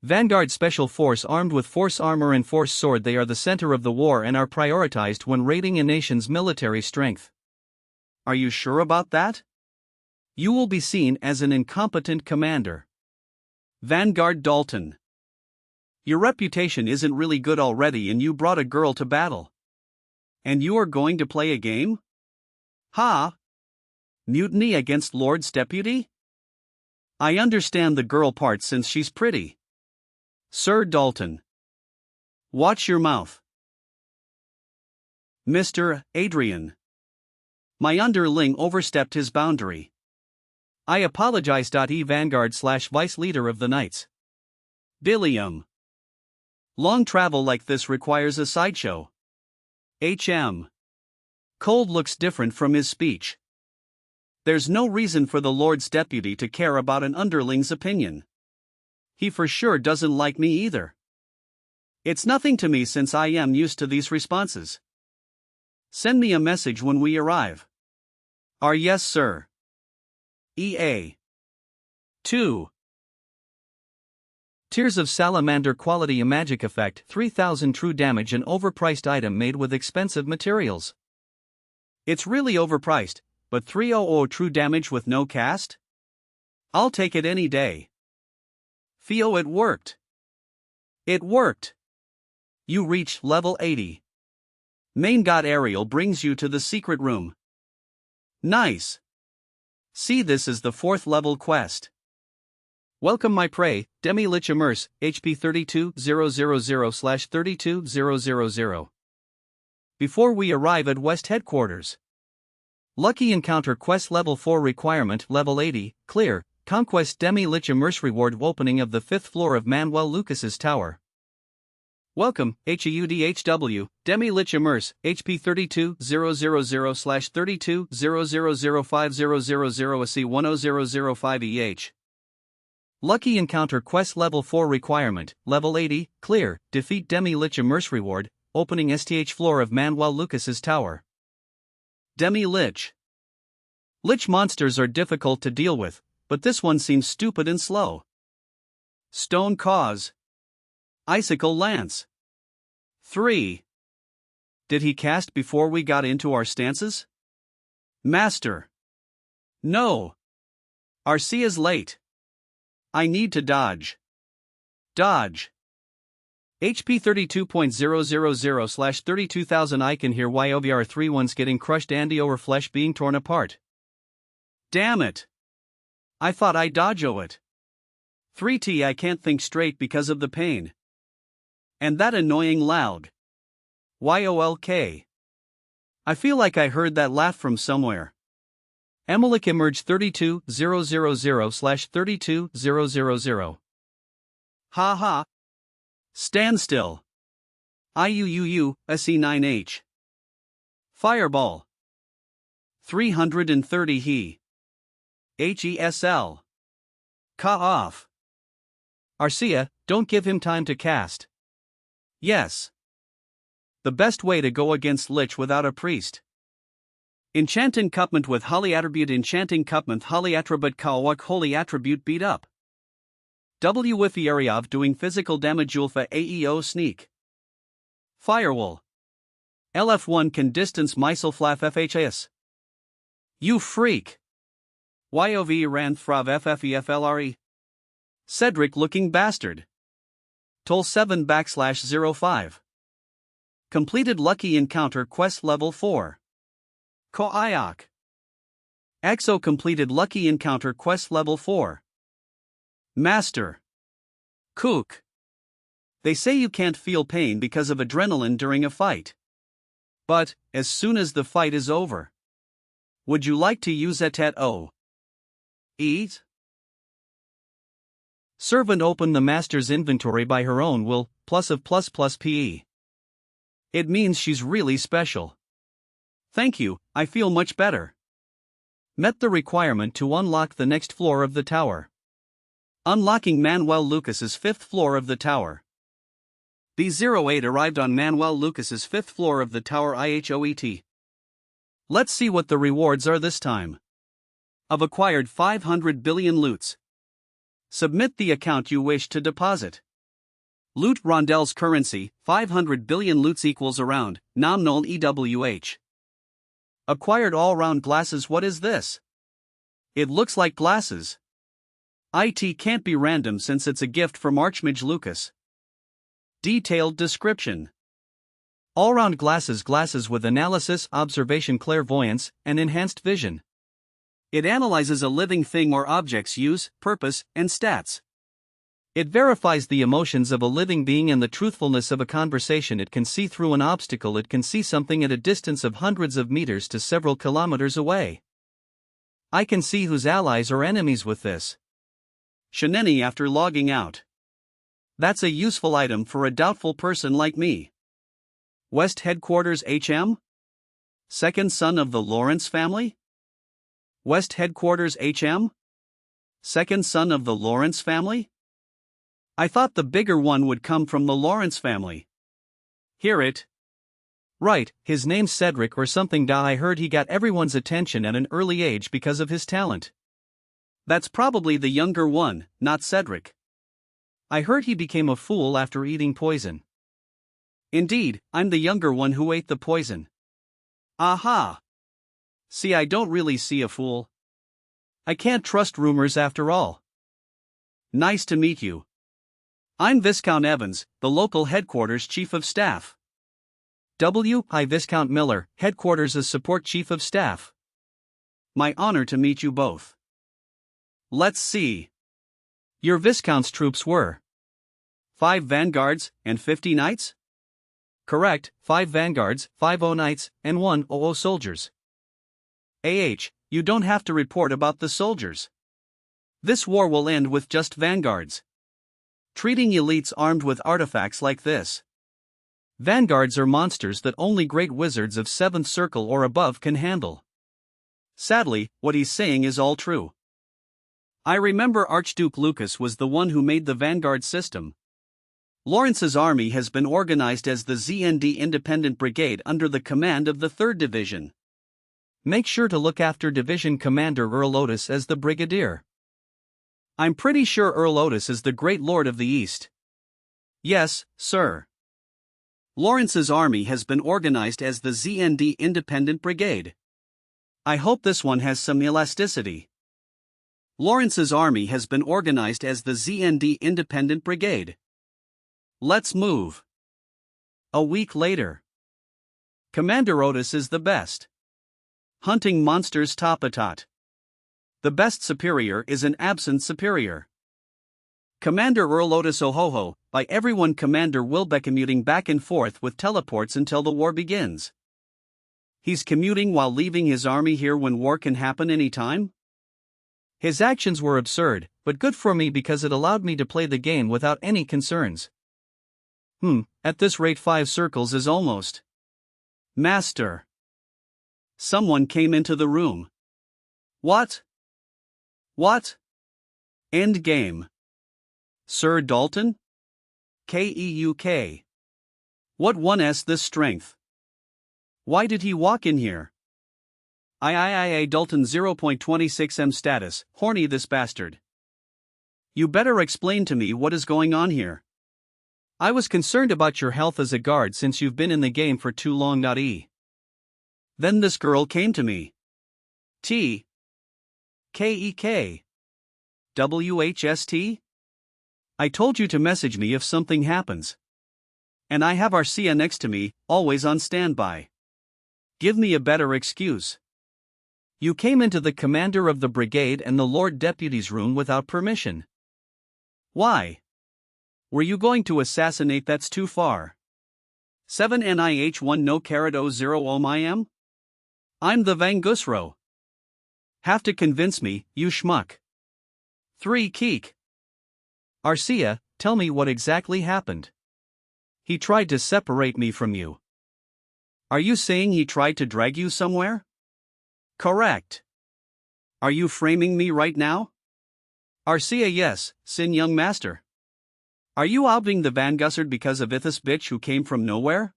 Vanguard Special Force armed with force armor and force sword. They are the center of the war and are prioritized when raiding a nation's military strength. Are you sure about that? You will be seen as an incompetent commander. Vanguard Dalton. Your reputation isn't really good already and you brought a girl to battle. And you are going to play a game? Ha! Mutiny against Lord's deputy? I understand the girl part since she's pretty. Sir Dalton. Watch your mouth. Mr. Adrien. My underling overstepped his boundary. I apologize. Vanguard/vice leader of the Knights. Billiam. Long travel like this requires a sideshow. HM. Cold looks different from his speech. There's no reason for the Lord's deputy to care about an underling's opinion. He for sure doesn't like me either. It's nothing to me since I am used to these responses. Send me a message when we arrive. Yes, sir. EA. 2. Tears of Salamander quality magic effect 3000 true damage an overpriced item made with expensive materials. It's really overpriced, but 300 true damage with no cast? I'll take it any day. Theo, it worked. It worked. You reached level 80. Main god Ariel brings you to the secret room. Nice. See, this is the 4th level quest. Welcome my prey, Demi-Lich Immerse, HP 32000/32000. Before we arrive at West Headquarters. Lucky Encounter Quest Level 4 Requirement Level 80, Clear, Conquest Demi-Lich Immerse Reward Opening of the 5th floor of Manuel Lucas's tower. Welcome, HEUDHW, Demi-Lich Immerse, HP 32000/320005000AC10005EH. Lucky Encounter Quest Level 4 Requirement, Level 80, Clear, Defeat Demi-Lich Immerse Reward, Opening STH floor of Manuel Lucas's tower. Demi-Lich. Lich monsters are difficult to deal with, but this one seems stupid and slow. Stone Cause. Icicle Lance. 3. Did he cast before we got into our stances? Master. No. Arcea's late. I need to dodge. Dodge. HP 32.000/32000 I can hear YOVR 3-1's getting crushed and our flesh being torn apart. Damn it. I thought I dodged it. 3T I can't think straight because of the pain. And that annoying loud. YOLK. I feel like I heard that laugh from somewhere. Emelik Emerge 32000/32000. Ha ha. Stand still. IUUU, SE9H. Fireball. 330 he. HESL. Ka off. Arcea, don't give him time to cast. Yes. The best way to go against Lich without a priest. Enchant Encuppment with Holy Attribute. Enchanting Encuppment Holy Attribute Kawak Holy Attribute beat up. Wifi Ariav doing physical damage. Ulfa AEO Sneak. Firewall. LF1 can distance Myselflaf FHS. You freak. YOV Ranthrav FFEFLRE. Cedric looking bastard. Toll 7/05. Completed Lucky Encounter Quest Level 4. Koayak. Exo completed Lucky Encounter Quest Level 4. Master. Kook. They say you can't feel pain because of adrenaline during a fight. But, as soon as the fight is over, would you like to use it at O? Eat? Servant open the master's inventory by her own will, plus PE. It means she's really special. Thank you, I feel much better. Met the requirement to unlock the next floor of the tower. Unlocking Manuel Lucas's 5th floor of the tower. B08 arrived on Manuel Lucas's 5th floor of the tower IHOET. Let's see what the rewards are this time. I've acquired 500 billion loots. Submit the account you wish to deposit. Loot Rondel's currency, 500 billion loots equals around, nominal EWH. Acquired all-round glasses. What is this? It looks like glasses. IT can't be random since it's a gift from Archmage Lucas. Detailed description. All-round glasses. Glasses with analysis, observation, clairvoyance, and enhanced vision. It analyzes a living thing or object's use, purpose, and stats. It verifies the emotions of a living being and the truthfulness of a conversation. It can see through an obstacle. It can see something at a distance of hundreds of meters to several kilometers away. I can see who's allies or enemies with this. Sheneni after logging out. That's a useful item for a doubtful person like me. West Headquarters HM? Second son of the Lawrence family? West Headquarters HM? Second son of the Lawrence family? I thought the bigger one would come from the Lawrence family. Hear it. Right, his name's Cedric or something. I heard he got everyone's attention at an early age because of his talent. That's probably the younger one, not Cedric. I heard he became a fool after eating poison. Indeed, I'm the younger one who ate the poison. Aha! See, I don't really see a fool. I can't trust rumors after all. Nice to meet you. I'm Viscount Evans, the local headquarters chief of staff. I Viscount Miller, headquarters as support chief of staff. My honor to meet you both. Let's see. Your Viscount's troops were 5 vanguards and 50 knights? Correct, 5 vanguards, 50 knights, and 100 soldiers. You don't have to report about the soldiers. This war will end with just vanguards. Treating elites armed with artifacts like this. Vanguards are monsters that only great wizards of 7th circle or above can handle. Sadly, what he's saying is all true. I remember Archduke Lucas was the one who made the vanguard system. Lawrence's army has been organized as the ZND Independent Brigade under the command of the 3rd Division. Make sure to look after Division Commander Earl Otis as the Brigadier. I'm pretty sure Earl Otis is the Great Lord of the East. Yes, sir. Lawrence's army has been organized as the ZND Independent Brigade. I hope this one has some elasticity. Lawrence's army has been organized as the ZND Independent Brigade. Let's move. A week later. Commander Otis is the best. Hunting monsters top-a-tot. The best superior is an absent superior. Commander Earl Otis Ohoho, by everyone Commander will be commuting back and forth with teleports until the war begins. He's commuting while leaving his army here when war can happen anytime? His actions were absurd, but good for me because it allowed me to play the game without any concerns. At this rate 5 circles is almost. Master. Someone came into the room. What? End game. Sir Dalton? Keuk. What 1s this strength? Why did he walk in here? Dalton 0.26m status, horny this bastard. You better explain to me what is going on here. I was concerned about your health as a guard since you've been in the game for too long. Then this girl came to me. Kek. WHST? I told you to message me if something happens. And I have Arcia next to me, always on standby. Give me a better excuse. You came into the commander of the brigade and the Lord Deputy's room without permission. Why? Were you going to assassinate? That's too far. 7 nih1 no carado 0 omayam? I'm the Vangusro. Have to convince me, you schmuck. 3 Keek. Arcia, tell me what exactly happened. He tried to separate me from you. Are you saying he tried to drag you somewhere? Correct. Are you framing me right now? Arcia, yes, sin young master. Are you obbing the Vangussard because of Ithis bitch who came from nowhere?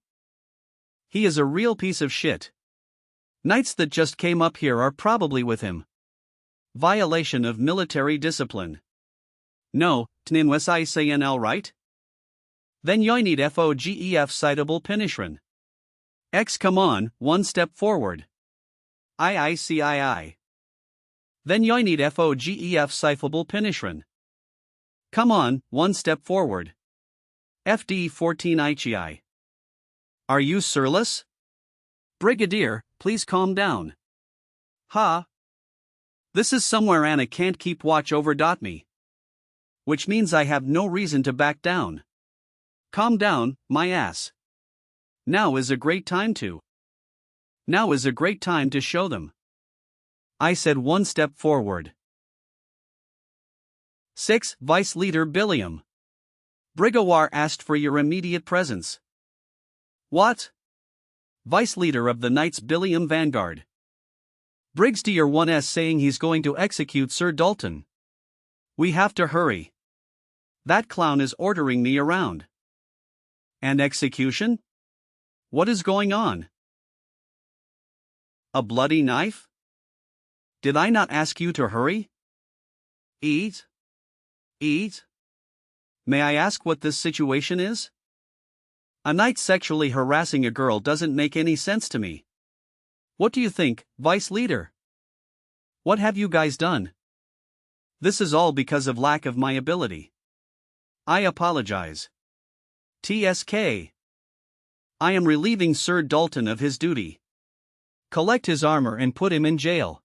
He is a real piece of shit. Knights that just came up here are probably with him. Violation of military discipline. No, Tninwesicenl right? Then you need FOGEF citable punishment. Come on, 1 step forward. IICII. Then you need FOGEF cifable punishment. Come on, 1 step forward. FD 14 ICI. Are you surless? Brigadier, please calm down. This is somewhere Anna can't keep watch over me. Which means I have no reason to back down. Calm down, my ass. Now is a great time to show them. I said 1 step forward. 6. Vice Leader Billiam. Brigawar asked for your immediate presence. What? Vice Leader of the Knights Billiam Vanguard. Briggs Tier 1s saying he's going to execute Sir Dalton. We have to hurry. That clown is ordering me around. An execution? What is going on? A bloody knife? Did I not ask you to hurry? Eat? Eat? May I ask what this situation is? A knight sexually harassing a girl doesn't make any sense to me. What do you think, Vice Leader? What have you guys done? This is all because of lack of my ability. I apologize. TSK. I am relieving Sir Dalton of his duty. Collect his armor and put him in jail.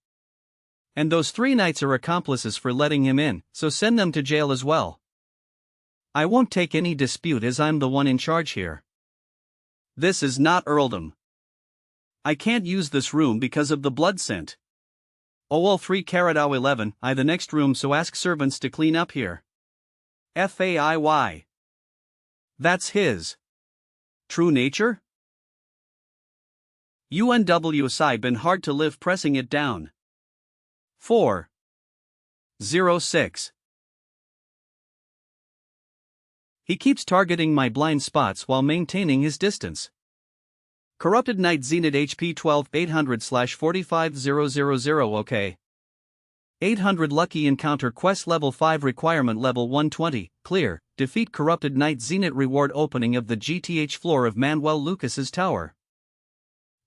And those 3 knights are accomplices for letting him in, so send them to jail as well. I won't take any dispute as I'm the one in charge here. This is not earldom. I can't use this room because of the blood scent. OL 3-11, I the next room, so ask servants to clean up here. FAIY. That's his true nature? UNWSI been hard to live pressing it down. 4:06. He keeps targeting my blind spots while maintaining his distance. Corrupted Knight Zenit HP 12 800/45000 OK. 800 Lucky Encounter Quest Level 5 Requirement Level 120, Clear, Defeat Corrupted Knight Zenit Reward Opening of the GTH floor of Manuel Lucas's tower.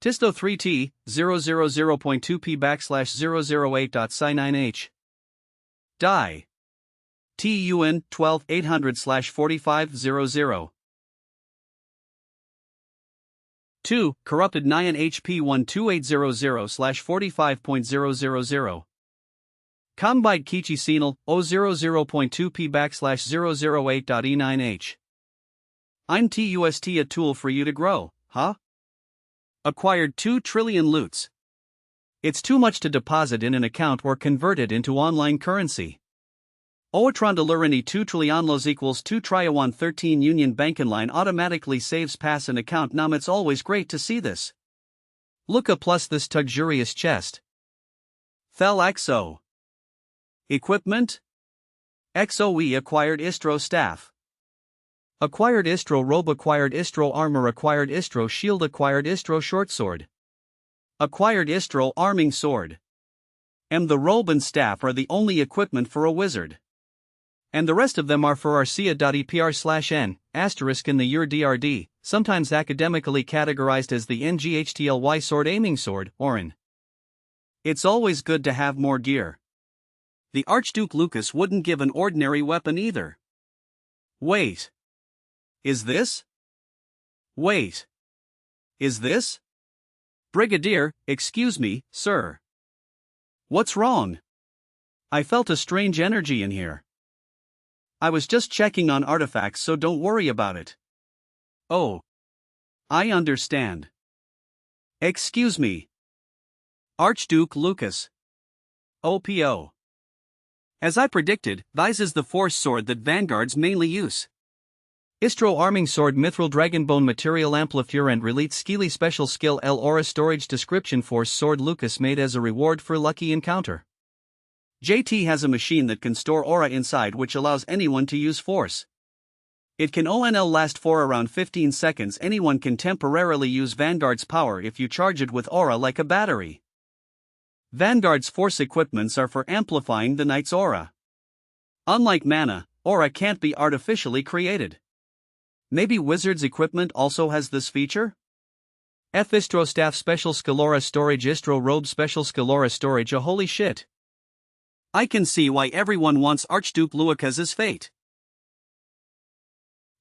Tisto 3T, 000.2p/008.Sci9H. Die. TUN 12 800/4500. 2. Corrupted Nyan HP 12800/45.000. Combide Kichi Senal 0.2p/008.E9H. I'm TUST, a tool for you to grow, huh? Acquired 2 trillion loots. It's too much to deposit in an account or convert it into online currency. Oatron de Lurini 2 trillion equals 2 Triawan 13 Union Bankenline automatically saves pass an account. Nam, it's always great to see this. Look a plus this luxurious chest. Thel XO. Equipment? XOE acquired Istro staff. Acquired Istro robe, acquired Istro armor, acquired Istro shield, acquired Istro short sword. Acquired Istro arming sword. And the robe and staff are the only equipment for a wizard. And the rest of them are for Arcia.epr/n, asterisk in the year DRD, sometimes academically categorized as the NGHTLY sword aiming sword, Orin. It's always good to have more gear. The Archduke Lucas wouldn't give an ordinary weapon either. Wait. Is this? Wait. Is this? Brigadier, excuse me, sir. What's wrong? I felt a strange energy in here. I was just checking on artifacts, so don't worry about it. Oh. I understand. Excuse me. Archduke Lucas. OPO. As I predicted, this is the force sword that vanguards mainly use. Istro arming sword, mithril dragonbone material, amplifier and relate skilly special skill L aura storage description. Force sword Lucas made as a reward for lucky encounter. JT has a machine that can store aura inside, which allows anyone to use force. It can ONL last for around 15 seconds. Anyone can temporarily use Vanguard's power if you charge it with aura like a battery. Vanguard's force equipments are for amplifying the knight's aura. Unlike mana, aura can't be artificially created. Maybe Wizard's equipment also has this feature? F Istro staff special Scalora storage, Istro robe special Scalora storage. Holy shit. I can see why everyone wants Archduke Lucas's fate.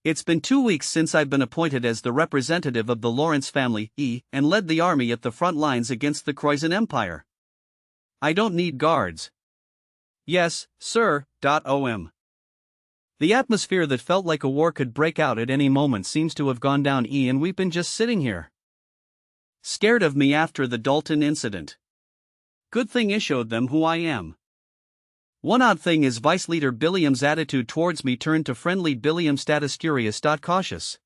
It's been 2 weeks since I've been appointed as the representative of the Lawrence family, and led the army at the front lines against the Croizon Empire. I don't need guards. Yes, sir. OM. The atmosphere that felt like a war could break out at any moment seems to have gone down, and we've been just sitting here. Scared of me after the Dalton incident. Good thing I showed them who I am. One odd thing is Vice Leader Billiam's attitude towards me turned to friendly. Billiam status curious. Cautious.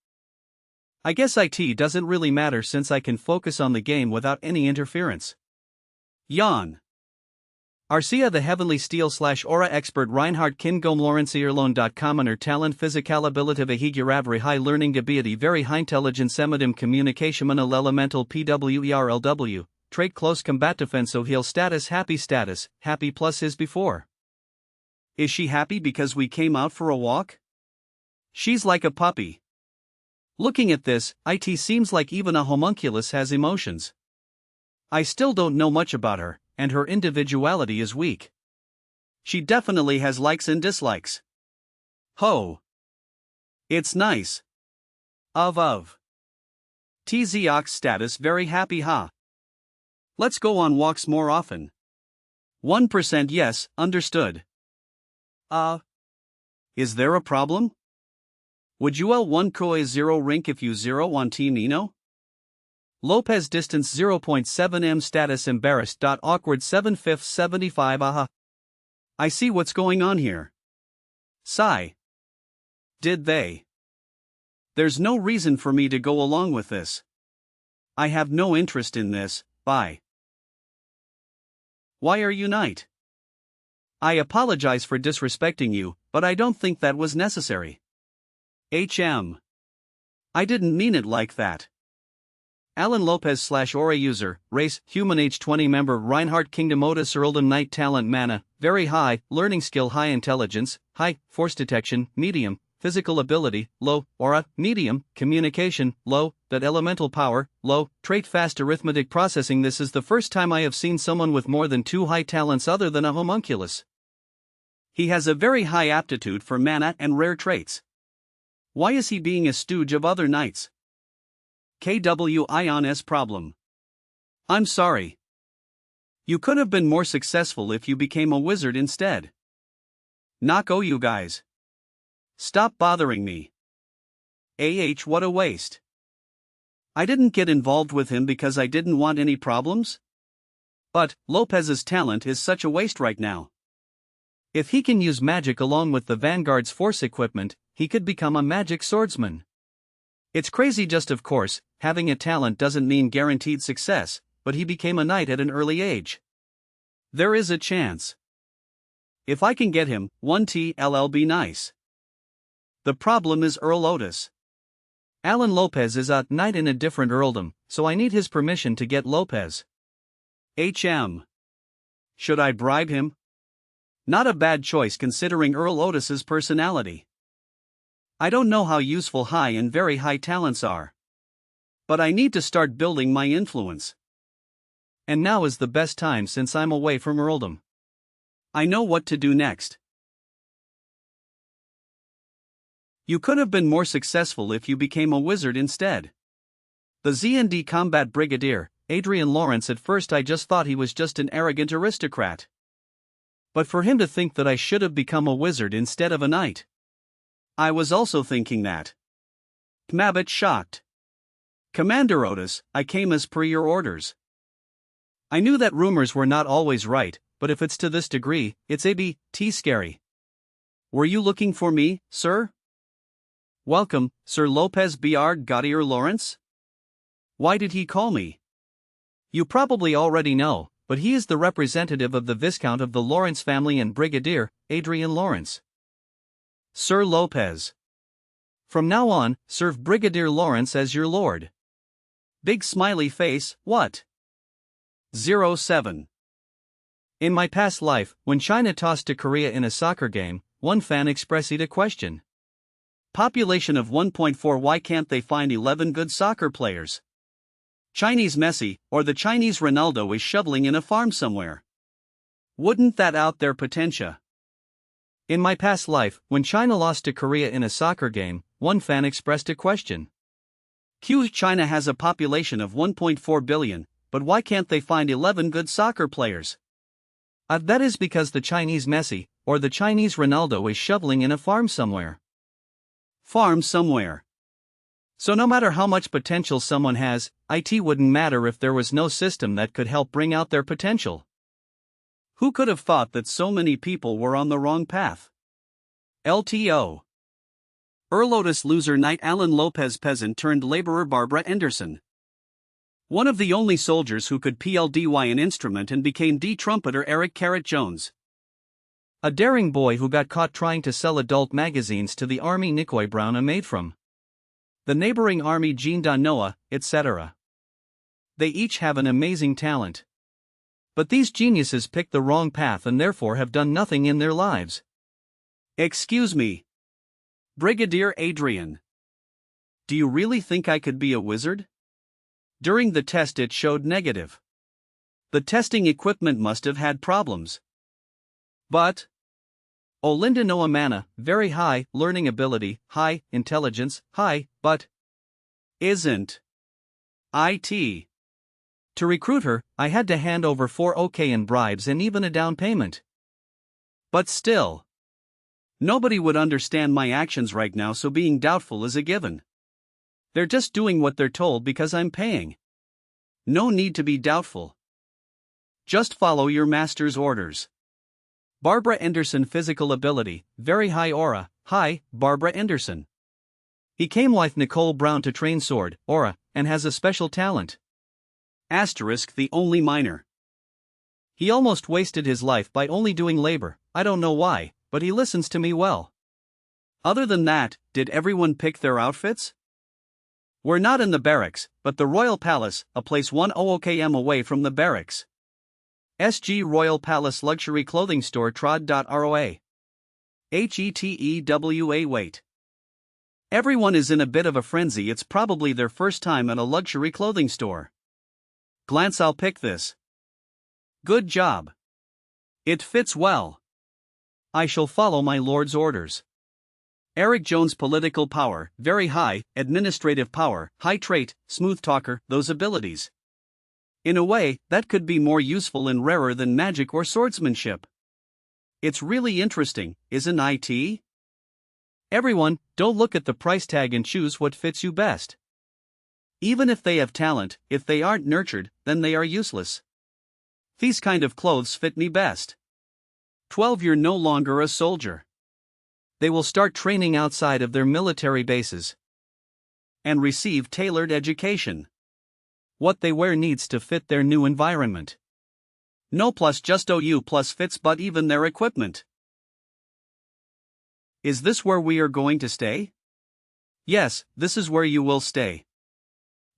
I guess IT doesn't really matter since I can focus on the game without any interference. Yawn. Arcia the Heavenly Steel / Aura Expert Reinhard Kingom Lawrence Earlone.com Talent Physical Ability Higuravri High Learning Ability Very High Intelligence Emidim Communication Manal Elemental PWERLW Trait Close Combat Defense Heal Status Happy plus his before. Is she happy because we came out for a walk? She's like a puppy. Looking at this, it seems like even a homunculus has emotions. I still don't know much about her, and her individuality is weak. She definitely has likes and dislikes. Ho! It's nice. Of. TZOX status very happy ha. Let's go on walks more often. 1% yes, understood. Is there a problem? Would you L1 Koi 0 rink if you 0 on Team Nino? Lopez distance 0.7 m status embarrassed. Awkward 7/5 75 aha. I see what's going on here. Sigh. Did they? There's no reason for me to go along with this. I have no interest in this, bye. Why are you knight? I apologize for disrespecting you, but I don't think that was necessary. I didn't mean it like that. Alan Lopez / Aura user, race, human age 20 member Reinhardt Kingdom Otis Earldom Knight talent mana, very high, learning skill high intelligence, high, force detection, medium, physical ability, low, aura, medium, communication, low, that elemental power, low, trait fast arithmetic processing. This is the first time I have seen someone with more than 2 high talents other than a homunculus. He has a very high aptitude for mana and rare traits. Why is he being a stooge of other knights? KW Ion's problem. I'm sorry. You could have been more successful if you became a wizard instead. You guys. Stop bothering me. What a waste. I didn't get involved with him because I didn't want any problems? But Lopez's talent is such a waste right now. If he can use magic along with the Vanguard's force equipment, he could become a magic swordsman. It's crazy just of course, having a talent doesn't mean guaranteed success, but he became a knight at an early age. There is a chance. If I can get him, 1TLL be nice. The problem is Earl Otis. Alan Lopez is a knight in a different earldom, so I need his permission to get Lopez. Should I bribe him? Not a bad choice considering Earl Otis's personality. I don't know how useful high and very high talents are. But I need to start building my influence. And now is the best time since I'm away from earldom. I know what to do next. You could have been more successful if you became a wizard instead. The ZND Combat Brigadier, Adrian Lawrence. At first I just thought he was just an arrogant aristocrat. But for him to think that I should have become a wizard instead of a knight. I was also thinking that. Kmabit shocked. Commander Otis, I came as per your orders. I knew that rumors were not always right, but if it's to this degree, it's a-bit scary. Were you looking for me, sir? Welcome, Sir Lopez Br Gaudier Lawrence? Why did he call me? You probably already know, but he is the representative of the Viscount of the Lawrence family and Brigadier, Adrian Lawrence. Sir Lopez. From now on, serve Brigadier Lawrence as your lord. Big smiley face, what? 07. In my past life, when China tossed to Korea in a soccer game, one fan expressed a question. Population of 1.4. Why can't they find 11 good soccer players? Chinese Messi, or the Chinese Ronaldo is shoveling in a farm somewhere. Wouldn't that out their potential? In my past life, when China lost to Korea in a soccer game, one fan expressed a question. China has a population of 1.4 billion, but why can't they find 11 good soccer players? That is because the Chinese Messi, or the Chinese Ronaldo is shoveling in a farm somewhere. Farm somewhere. So no matter how much potential someone has, it wouldn't matter if there was no system that could help bring out their potential. Who could have thought that so many people were on the wrong path? LTO. Earl Otis loser knight Alan Lopez peasant turned laborer Barbara Anderson. One of the only soldiers who could PLDY an instrument and became D-trumpeter Eric Carrot Jones. A daring boy who got caught trying to sell adult magazines to the army Nikoi Brown made from the neighboring army Jean Da Noah, etc. They each have an amazing talent. But these geniuses picked the wrong path and therefore have done nothing in their lives. Excuse me. Brigadier Adrien. Do you really think I could be a wizard? During the test it showed negative. The testing equipment must have had problems. But Olinda Noah Mana, very high learning ability, high intelligence, high, but isn't IT. To recruit her, I had to hand over 4 OK in bribes and even a down payment. But still, nobody would understand my actions right now, so being doubtful is a given. They're just doing what they're told because I'm paying. No need to be doubtful. Just follow your master's orders. Barbara Anderson physical ability, very high aura, high, Barbara Anderson. He came with Nicole Brown to train sword, aura, and has a special talent. Asterisk the only minor. He almost wasted his life by only doing labor, I don't know why, but he listens to me well. Other than that, did everyone pick their outfits? We're not in the barracks, but the Royal Palace, a place 10 km away from the barracks. SG Royal Palace Luxury Clothing Store trod.roa. HETEWA wait. Everyone is in a bit of a frenzy, it's probably their first time at a luxury clothing store. Glance, I'll pick this. Good job. It fits well. I shall follow my lord's orders. Eric Jones political power, very high, administrative power, high trait, smooth talker, those abilities. In a way, that could be more useful and rarer than magic or swordsmanship. It's really interesting, isn't it? Everyone, don't look at the price tag and choose what fits you best. Even if they have talent, if they aren't nurtured, then they are useless. These kind of clothes fit me best. 12 You're no longer a soldier. They will start training outside of their military bases and receive tailored education. What they wear needs to fit their new environment. No plus just OU plus fits but even their equipment. Is this where we are going to stay? Yes, this is where you will stay.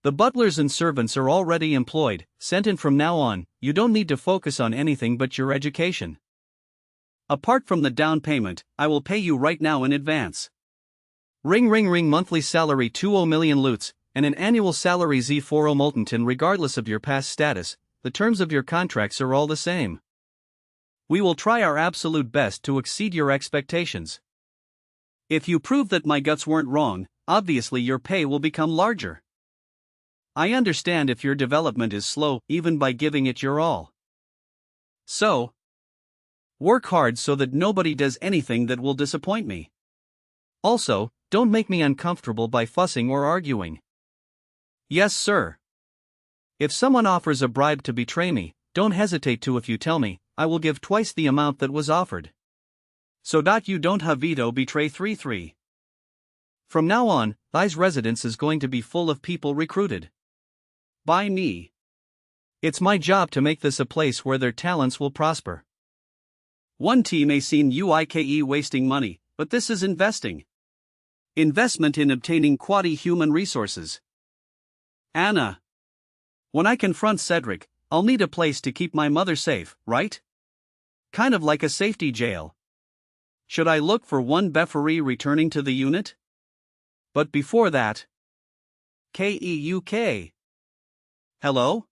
The butlers and servants are already employed, sent in from now on, you don't need to focus on anything but your education. Apart from the down payment, I will pay you right now in advance. Ring ring ring monthly salary 20 million loots, and an annual salary Z40 Moltenton regardless of your past status, the terms of your contracts are all the same. We will try our absolute best to exceed your expectations. If you prove that my guts weren't wrong, obviously your pay will become larger. I understand if your development is slow, even by giving it your all. So, work hard so that nobody does anything that will disappoint me. Also, don't make me uncomfortable by fussing or arguing. Yes, sir. If someone offers a bribe to betray me, don't hesitate to. If you tell me, I will give twice the amount that was offered. So that you don't have veto betray 3-3. From now on, thy's residence is going to be full of people recruited by me. It's my job to make this a place where their talents will prosper. One team may seem UIKE wasting money, but this is investing. Investment in obtaining quality human resources. Anna. When I confront Cedric, I'll need a place to keep my mother safe, right? Kind of like a safety jail. Should I look for one Beffery returning to the unit? But before that... KEUK. Hello?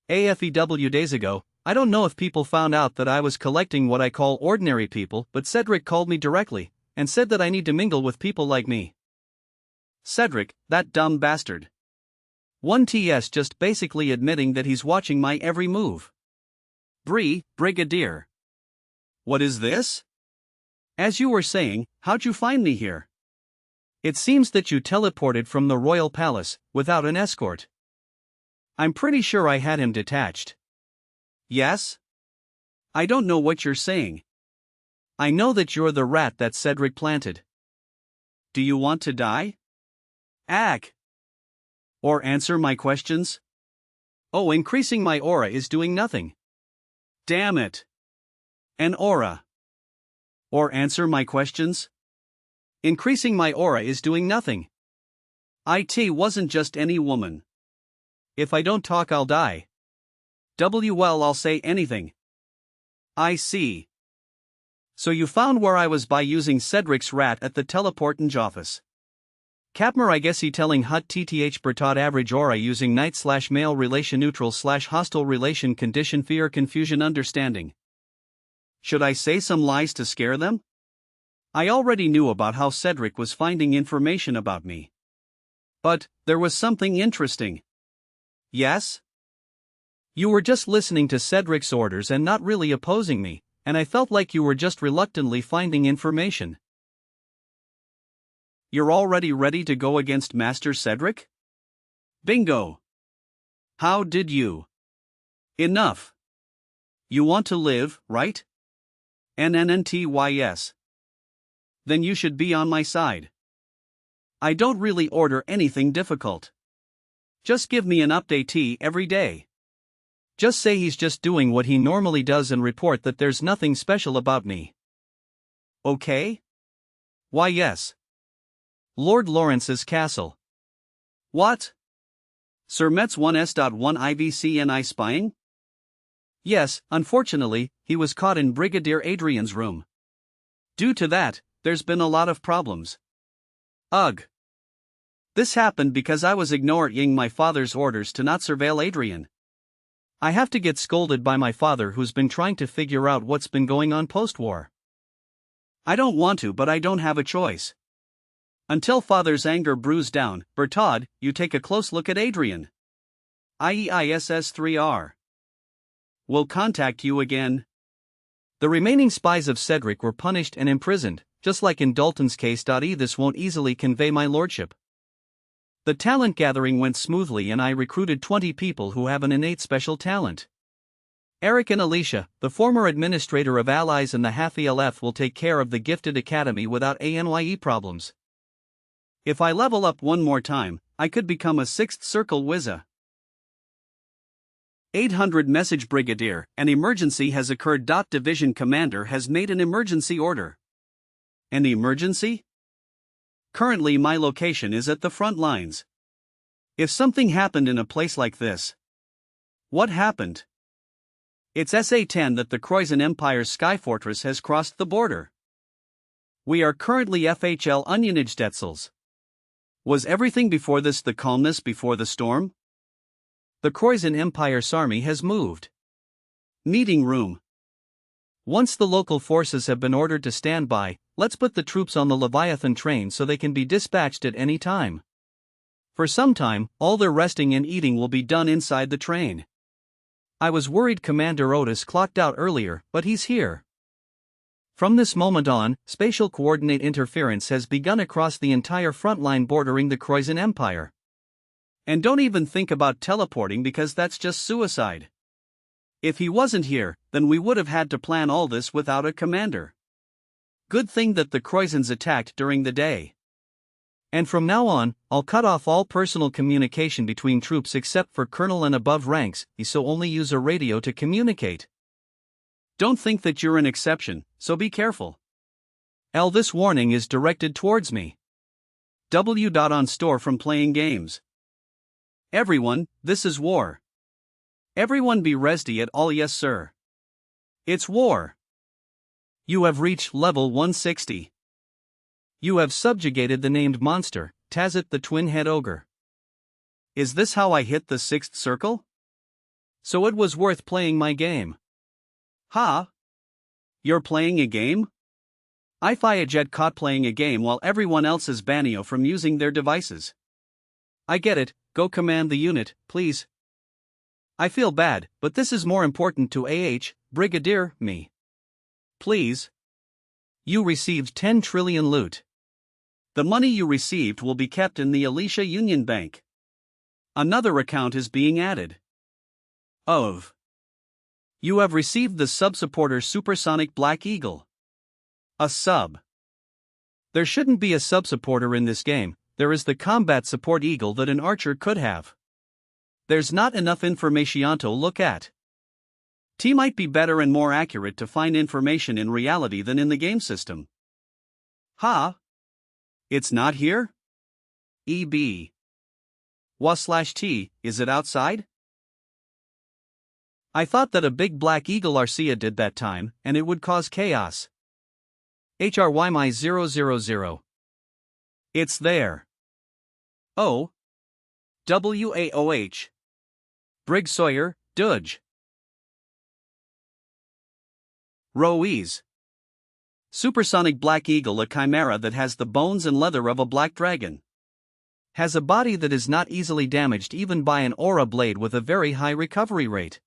AFEW days ago, I don't know if people found out that I was collecting what I call ordinary people, but Cedric called me directly, and said that I need to mingle with people like me. Cedric, that dumb bastard. 1TS just basically admitting that he's watching my every move. Brigadier. What is this? As you were saying, how'd you find me here? It seems that you teleported from the Royal Palace, without an escort. I'm pretty sure I had him detached. Yes? I don't know what you're saying. I know that you're the rat that Cedric planted. Do you want to die? Ack. Or answer my questions? Oh, increasing my aura is doing nothing. Damn it. An aura. Or answer my questions? Increasing my aura is doing nothing. It wasn't just any woman. If I don't talk, I'll die. Well, I'll say anything. I see. So you found where I was by using Cedric's rat at the teleportange office. Capmer, I guess he telling hut tth bertod average aura using night/male relation neutral/hostile relation condition fear confusion understanding. Should I say some lies to scare them? I already knew about how Cedric was finding information about me. But there was something interesting. Yes? You were just listening to Cedric's orders and not really opposing me, and I felt like you were just reluctantly finding information. You're already ready to go against Master Cedric? Bingo! How did you? Enough. You want to live, right? NNNTYS. Then you should be on my side. I don't really order anything difficult. Just give me an update every day. Just say he's just doing what he normally does and report that there's nothing special about me. Okay? Why, yes. Lord Lawrence's castle. What? Sir Metz 1S.1 IVCNI spying? Yes, unfortunately, he was caught in Brigadier Adrian's room. Due to that, there's been a lot of problems. Ugh. This happened because I was ignoring my father's orders to not surveil Adrien. I have to get scolded by my father, who's been trying to figure out what's been going on post-war. I don't want to, but I don't have a choice. Until father's anger brews down, Bertod, you take a close look at Adrien. IEISS3R. We'll contact you again. The remaining spies of Cedric were punished and imprisoned, just like in Dalton's case. This won't easily convey my lordship. The talent gathering went smoothly and I recruited 20 people who have an innate special talent. Eric and Alicia, the former administrator of Allies and the half ELF, will take care of the Gifted Academy without ANYE problems. If I level up one more time, I could become a 6th circle wizza. 800 message Brigadier, an emergency has occurred. Division commander has made an emergency order. An emergency? Currently my location is at the front lines. If something happened in a place like this. What happened? It's SA-10 that the Croizon Empire's Sky Fortress has crossed the border. We are currently FHL Onionage. Was everything before this the calmness before the storm? The Croizon Empire's army has moved. Meeting room. Once the local forces have been ordered to stand by, let's put the troops on the Leviathan train so they can be dispatched at any time. For some time, all their resting and eating will be done inside the train. I was worried Commander Otis clocked out earlier, but he's here. From this moment on, spatial coordinate interference has begun across the entire front line bordering the Croizon Empire. And don't even think about teleporting, because that's just suicide. If he wasn't here, then we would have had to plan all this without a commander. Good thing that the Croizons attacked during the day. And from now on, I'll cut off all personal communication between troops except for colonel and above ranks, so only use a radio to communicate. Don't think that you're an exception, so be careful. This warning is directed towards me. On store from playing games. Everyone, this is war. Everyone be ready at all. Yes sir. It's war. You have reached level 160. You have subjugated the named monster, Tazit the twin-head ogre. Is this how I hit the 6th circle? So it was worth playing my game. Ha? You're playing a game? I jet caught playing a game while everyone else is banned from using their devices. I get it, go command the unit, please. I feel bad, but this is more important to Brigadier, me. Please. You received 10 trillion loot. The money you received will be kept in the Alicia Union Bank. Another account is being added. You have received the sub-supporter Supersonic Black Eagle. A sub. There shouldn't be a sub-supporter in this game, there is the combat support eagle that an archer could have. There's not enough information to look at. T might be better and more accurate to find information in reality than in the game system. Ha! It's not here? EB. Wa/T, is it outside? I thought that a big black eagle Arcia did that time, and it would cause chaos. HRYMI 000. It's there. Oh. WAOH. Brig Sawyer, Dudge. Roe's. Supersonic black eagle, a chimera that has the bones and leather of a black dragon. Has a body that is not easily damaged even by an aura blade with a very high recovery rate.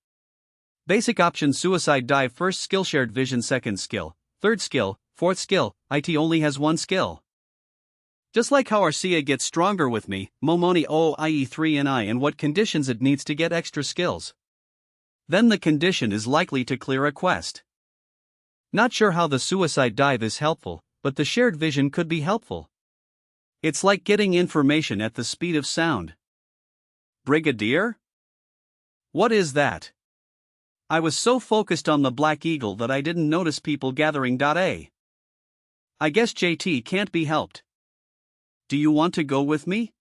Basic option: suicide dive, first skill, shared vision, second skill, third skill, fourth skill. IT only has one skill. Just like how Arcia gets stronger with me, Momoni OIE3 and I, and what conditions it needs to get extra skills. Then the condition is likely to clear a quest. Not sure how the suicide dive is helpful, but the shared vision could be helpful. It's like getting information at the speed of sound. Brigadier? What is that? I was so focused on the black eagle that I didn't notice people gathering. I guess JT can't be helped. Do you want to go with me?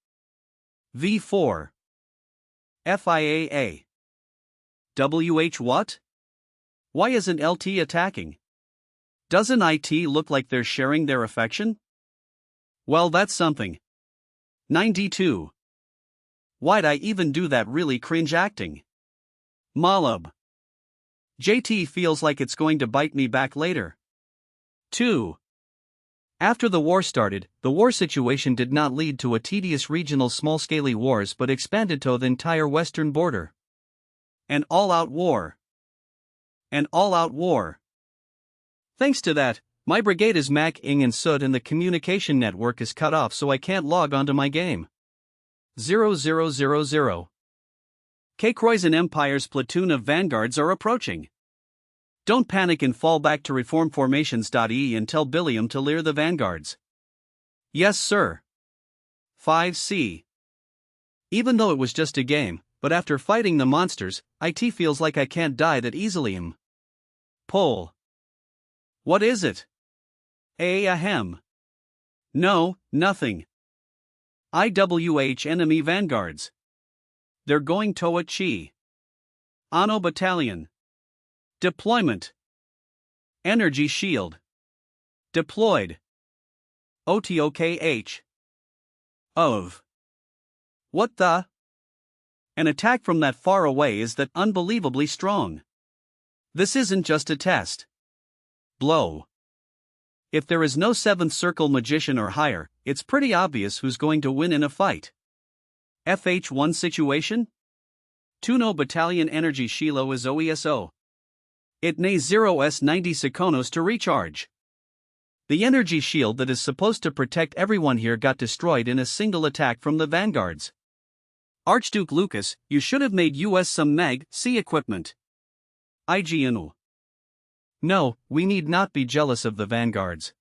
V4. FIAA. WH what? Why isn't LT attacking? Doesn't IT look like they're sharing their affection? Well, that's something. 92. Why'd I even do that really cringe acting? Malab. JT feels like it's going to bite me back later. 2. After the war started, the war situation did not lead to a tedious regional small-scale wars but expanded to the entire western border. An all-out war. An all-out war. Thanks to that, my brigade is Mac Ing and Sud and the communication network is cut off, so I can't log onto my game. 0000. K-Croizen Empire's platoon of vanguards are approaching. Don't panic and fall back to reform formations. And tell Billiam to leer the vanguards. Yes, sir. 5C. Even though it was just a game, but after fighting the monsters, IT feels like I can't die that easily. Pole. What is it? Ahem. No, nothing. IWH enemy vanguards. They're going Toa Chi. Ano Battalion. Deployment. Energy shield. Deployed. OTOKH. Of. What the? An attack from that far away is that unbelievably strong. This isn't just a test. Blow. If there is no 7th circle magician or higher, it's pretty obvious who's going to win in a fight. FH1 situation? Tuno Battalion Energy Shilo is OESO. It needs 0s90 seconds to recharge. The energy shield that is supposed to protect everyone here got destroyed in a single attack from the vanguards. Archduke Lucas, you should have made us some Mag C equipment. IGNU. No, we need not be jealous of the vanguards.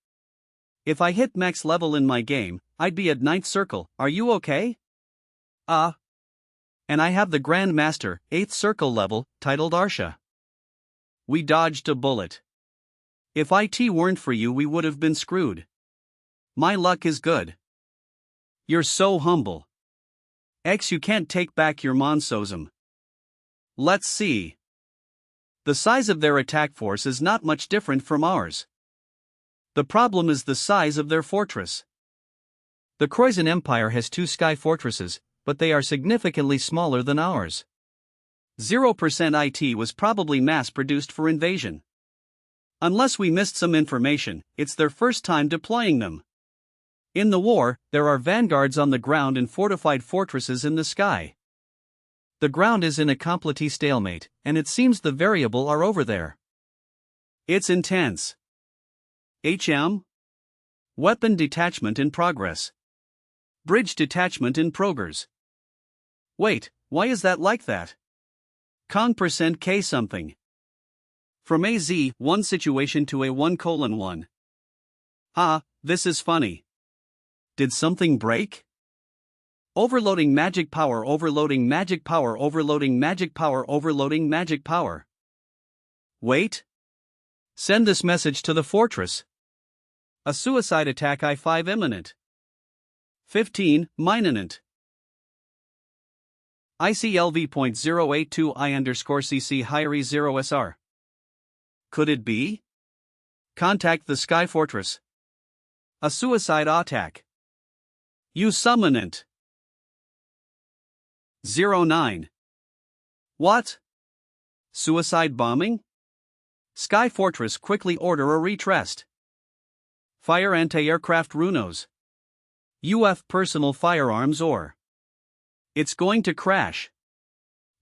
If I hit max level in my game, I'd be at 9th circle. Are you okay? And I have the Grand Master, 8th circle level, titled Arsha. We dodged a bullet. If IT weren't for you, we would have been screwed. My luck is good. You're so humble. X, you can't take back your monsosm. Let's see. The size of their attack force is not much different from ours. The problem is the size of their fortress. The Croizen Empire has 2 sky fortresses, but they are significantly smaller than ours. 0% IT was probably mass-produced for invasion. Unless we missed some information, it's their first time deploying them. In the war, there are vanguards on the ground and fortified fortresses in the sky. The ground is in a complete stalemate, and it seems the variable are over there. It's intense. HM? Weapon detachment in progress. Bridge detachment in progress. Wait, why is that like that? Con%K something. From AZ1 situation to A1:1. This is funny. Did something break? Overloading magic power, overloading magic power, overloading magic power, overloading magic power. Wait. Send this message to the fortress. A suicide attack I5 imminent. 15, imminent. ICLV.082I_CC Hyrie 0SR. Could it be? Contact the Sky Fortress. A suicide attack. Use summonant. 09. What? Suicide bombing? Sky Fortress quickly order a retreat. Fire anti-aircraft runos. UF personal firearms or. It's going to crash.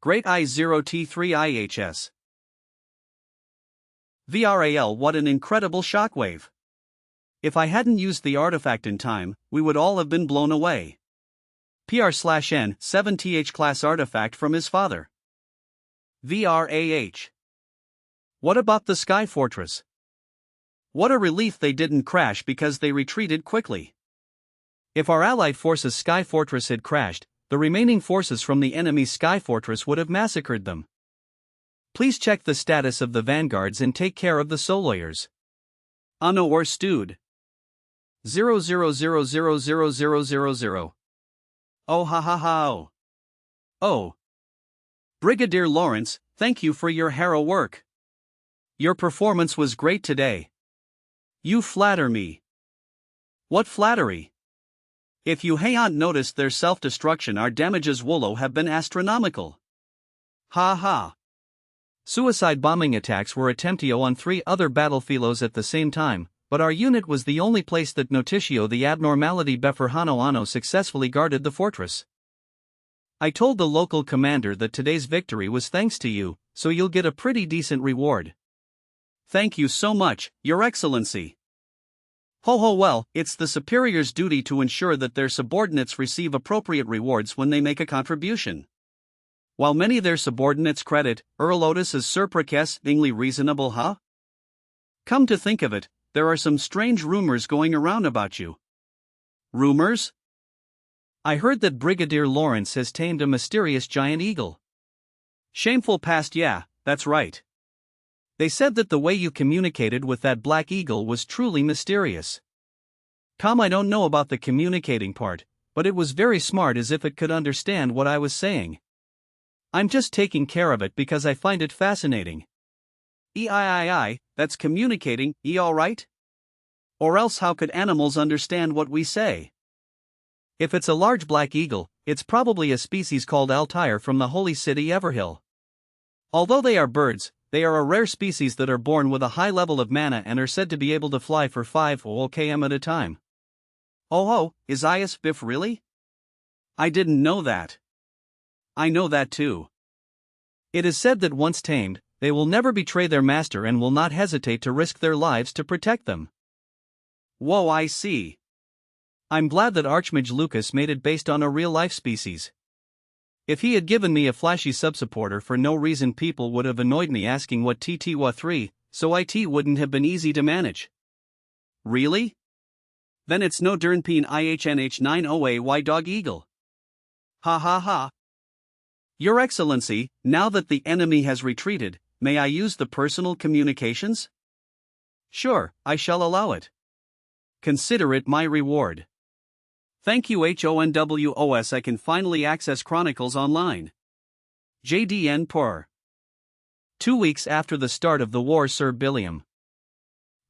Great I0T3IHS. VRAL, what an incredible shockwave. If I hadn't used the artifact in time, we would all have been blown away. PR/N 7th class artifact from his father. VRAH. What about the Sky Fortress? What a relief they didn't crash because they retreated quickly. If our allied forces' Sky Fortress had crashed, the remaining forces from the enemy's Sky Fortress would have massacred them. Please check the status of the vanguards and take care of the soloyers. Anno or stewed. 000000000. Oh ha ha ha oh. Oh. Brigadier Lawrence, thank you for your hero work. Your performance was great today. You flatter me. What flattery? If you haven't noticed their self-destruction, our damages Wollo have been astronomical. Ha ha. Suicide bombing attacks were attempted on 3 other battlefields at the same time, but our unit was the only place that Noticio the abnormality Beferhano Ano successfully guarded the fortress. I told the local commander that today's victory was thanks to you, so you'll get a pretty decent reward. Thank you so much, Your Excellency. Ho ho, well, it's the superior's duty to ensure that their subordinates receive appropriate rewards when they make a contribution. While many of their subordinates credit Earl Otis as surprisingly reasonable, huh? Come to think of it, there are some strange rumors going around about you. Rumors? I heard that Brigadier Lawrence has tamed a mysterious giant eagle. Shameful past, yeah, that's right. They said that the way you communicated with that black eagle was truly mysterious. I don't know about the communicating part, but it was very smart, as if it could understand what I was saying. I'm just taking care of it because I find it fascinating. That's communicating, alright? Or else how could animals understand what we say? If it's a large black eagle, it's probably a species called Altair from the holy city Everhill. Although they are birds, they are a rare species that are born with a high level of mana and are said to be able to fly for 5 km at a time. Oh, is Ias Biff really? I didn't know that. I know that too. It is said that once tamed, they will never betray their master and will not hesitate to risk their lives to protect them. Whoa, I see. I'm glad that Archmage Lucas made it based on a real-life species. If he had given me a flashy sub-supporter for no reason, people would have annoyed me asking what TTWA3, so IT wouldn't have been easy to manage. Really? Then it's no Dernpeen IHNH90AY Dog Eagle. Ha ha ha. Your Excellency, now that the enemy has retreated, may I use the personal communications? Sure, I shall allow it. Consider it my reward. Thank you HONWOS, I can finally access Chronicles online. JDN Per. 2 weeks after the start of the war, Sir Billiam.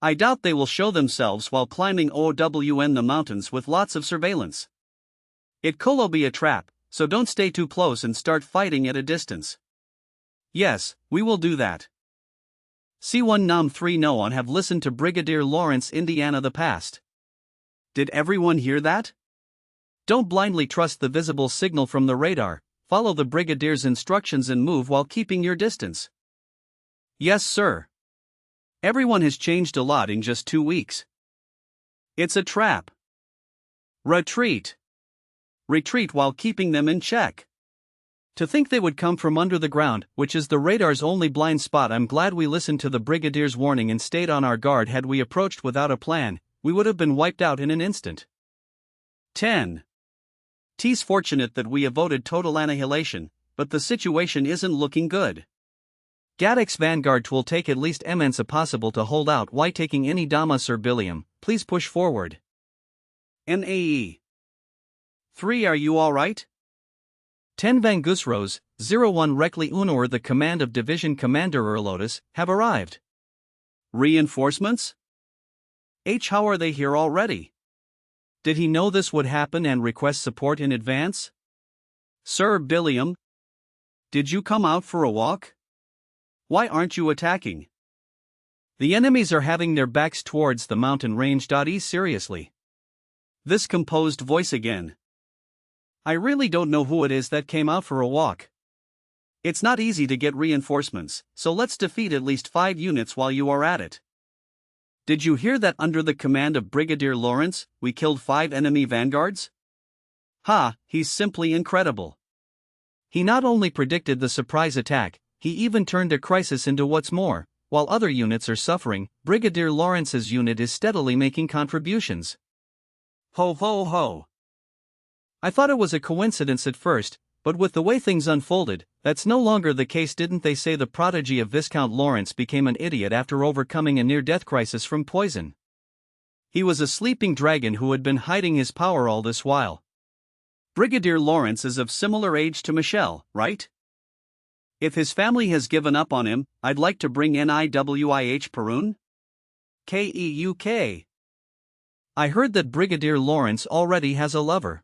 I doubt they will show themselves while climbing OWN the mountains with lots of surveillance. It could be a trap, so don't stay too close and start fighting at a distance. Yes, we will do that. C1 Nam 3 No one have listened to Brigadier Lawrence Indiana the past. Did everyone hear that? Don't blindly trust the visible signal from the radar, follow the Brigadier's instructions and move while keeping your distance. Yes, sir. Everyone has changed a lot in just 2 weeks. It's a trap. Retreat. Retreat while keeping them in check. To think they would come from under the ground, which is the radar's only blind spot. I'm glad we listened to the Brigadier's warning and stayed on our guard. Had we approached without a plan, we would have been wiped out in an instant. 10. 'Tis fortunate that we avoided total annihilation, but the situation isn't looking good. Gadek's vanguard will take at least immense possible to hold out. Why taking any Dama Sir Billiam, please push forward. NAE 3. Are you alright? 10 Van Gusros, 01 Reckley Unor. The command of Division Commander Erlotus have arrived. Reinforcements? How are they here already? Did he know this would happen and request support in advance? Sir Billiam? Did you come out for a walk? Why aren't you attacking? The enemies are having their backs towards the mountain range. Seriously. This composed voice again. I really don't know who it is that came out for a walk. It's not easy to get reinforcements, so let's defeat at least 5 units while you are at it. Did you hear that under the command of Brigadier Lawrence, we killed 5 enemy vanguards? Ha, he's simply incredible. He not only predicted the surprise attack, he even turned a crisis into what's more. While other units are suffering, Brigadier Lawrence's unit is steadily making contributions. Ho ho ho. I thought it was a coincidence at first, but with the way things unfolded, that's no longer the case. Didn't they say the prodigy of Viscount Lawrence became an idiot after overcoming a near-death crisis from poison? He was a sleeping dragon who had been hiding his power all this while. Brigadier Lawrence is of similar age to Michelle, right? If his family has given up on him, I'd like to bring Niwih Perun? Keuk. I heard that Brigadier Lawrence already has a lover.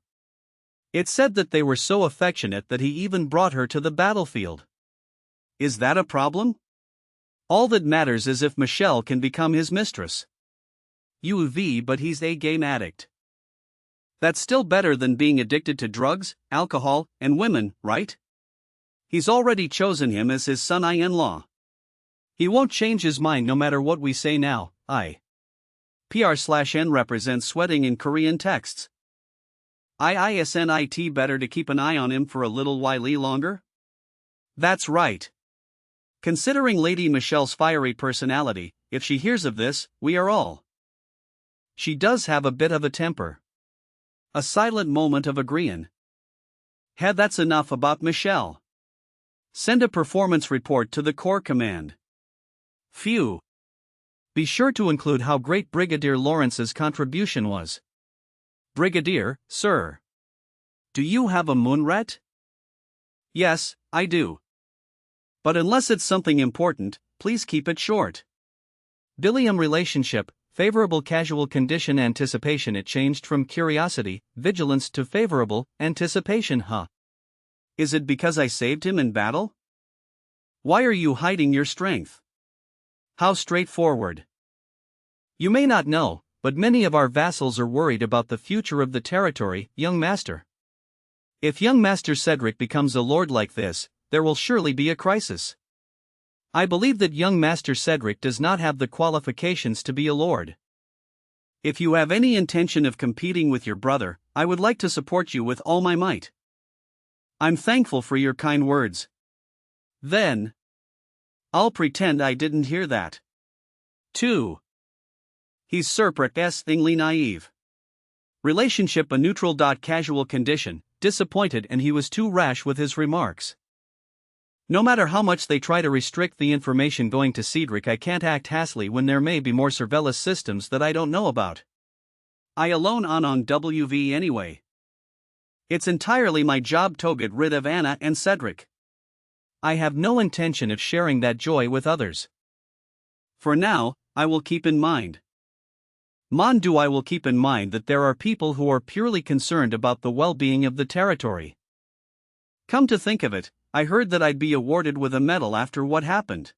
It said that they were so affectionate that he even brought her to the battlefield. Is that a problem? All that matters is if Michelle can become his mistress. But he's a game addict. That's still better than being addicted to drugs, alcohol, and women, right? He's already chosen him as his son-in-law. He won't change his mind no matter what we say now. PR/N represents sweating in Korean texts. Isn't better to keep an eye on him for a little while longer? That's right. Considering Lady Michelle's fiery personality, if she hears of this, we are all. She does have a bit of a temper. A silent moment of Adrien. That's enough about Michelle. Send a performance report to the Corps Command. Phew. Be sure to include how great Brigadier Lawrence's contribution was. Brigadier, sir. Do you have a moonrat? Yes, I do. But unless it's something important, please keep it short. Billiam relationship, favorable casual condition anticipation. It changed from curiosity, vigilance to favorable anticipation. Is it because I saved him in battle? Why are you hiding your strength? How straightforward. You may not know, but many of our vassals are worried about the future of the territory, young master. If young Master Cedric becomes a lord like this, there will surely be a crisis. I believe that young Master Cedric does not have the qualifications to be a lord. If you have any intention of competing with your brother, I would like to support you with all my might. I'm thankful for your kind words. Then, I'll pretend I didn't hear that. 2. He's surprisingly naive. Relationship a neutral. Casual condition, disappointed, and he was too rash with his remarks. No matter how much they try to restrict the information going to Cedric, I can't act hastily when there may be more surveillance systems that I don't know about. I alone on WV anyway. It's entirely my job to get rid of Anna and Cedric. I have no intention of sharing that joy with others. For now, I will keep in mind. I will keep in mind that there are people who are purely concerned about the well-being of the territory. Come to think of it, I heard that I'd be awarded with a medal after what happened.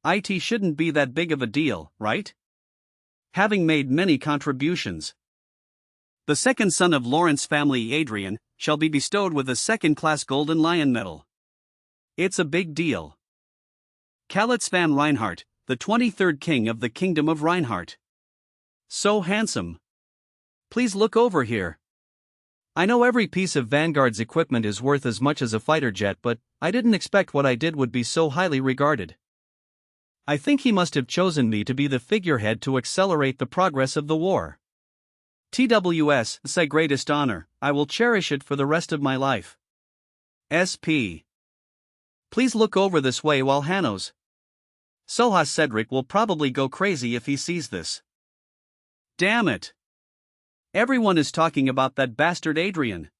It shouldn't be that big of a deal, right? Having made many contributions. The second son of Lawrence family, Adrien, shall be bestowed with a second-class Golden Lion Medal. It's a big deal. Kalitz van Reinhardt, the 23rd king of the Kingdom of Reinhardt. So handsome. Please look over here. I know every piece of Vanguard's equipment is worth as much as a fighter jet, but I didn't expect what I did would be so highly regarded. I think he must have chosen me to be the figurehead to accelerate the progress of the war. TWS, say greatest honor, I will cherish it for the rest of my life. SP. Please look over this way while Hanos. Soha Cedric will probably go crazy if he sees this. Damn it. Everyone is talking about that bastard Adrien.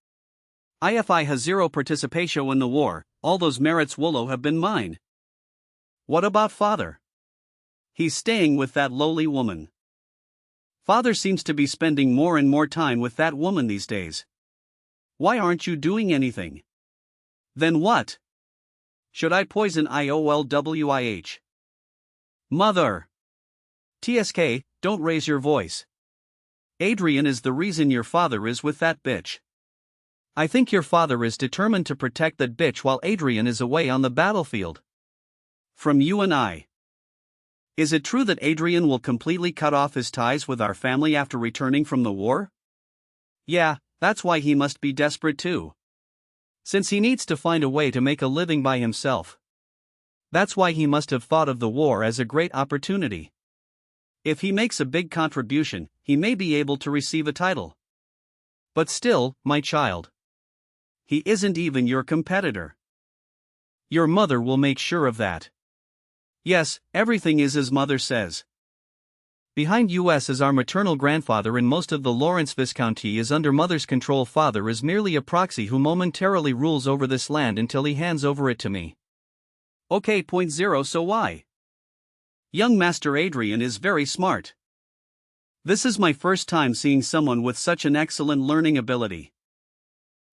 IFI has zero participation in the war, all those merits Wollo have been mine. What about father? He's staying with that lowly woman. Father seems to be spending more and more time with that woman these days. Why aren't you doing anything? Then what? Should I poison IOLWIH? Mother! TSK, don't raise your voice. Adrien is the reason your father is with that bitch. I think your father is determined to protect that bitch while Adrien is away on the battlefield. From you and I. Is it true that Adrien will completely cut off his ties with our family after returning from the war? Yeah, that's why he must be desperate too. Since he needs to find a way to make a living by himself. That's why he must have thought of the war as a great opportunity. If he makes a big contribution, he may be able to receive a title. But still, my child. He isn't even your competitor. Your mother will make sure of that. Yes, everything is as mother says. Behind us is our maternal grandfather and most of the Lawrence Viscounty is under mother's control. Father is merely a proxy who momentarily rules over this land until he hands over it to me. Okay, point zero. So why? Young Master Adrien is very smart. This is my first time seeing someone with such an excellent learning ability.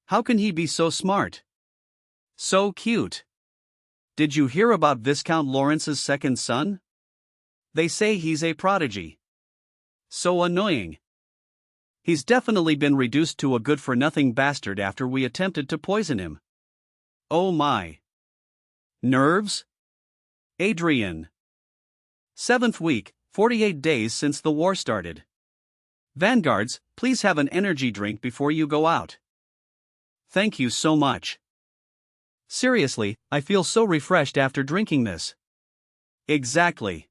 How can he be so smart? So cute. Did you hear about Viscount Lawrence's second son? They say he's a prodigy. So annoying. He's definitely been reduced to a good-for-nothing bastard after we attempted to poison him. Oh my. Nerves? Adrien. 7th week, 48 days since the war started. Vanguards, please have an energy drink before you go out. Thank you so much. Seriously, I feel so refreshed after drinking this. Exactly.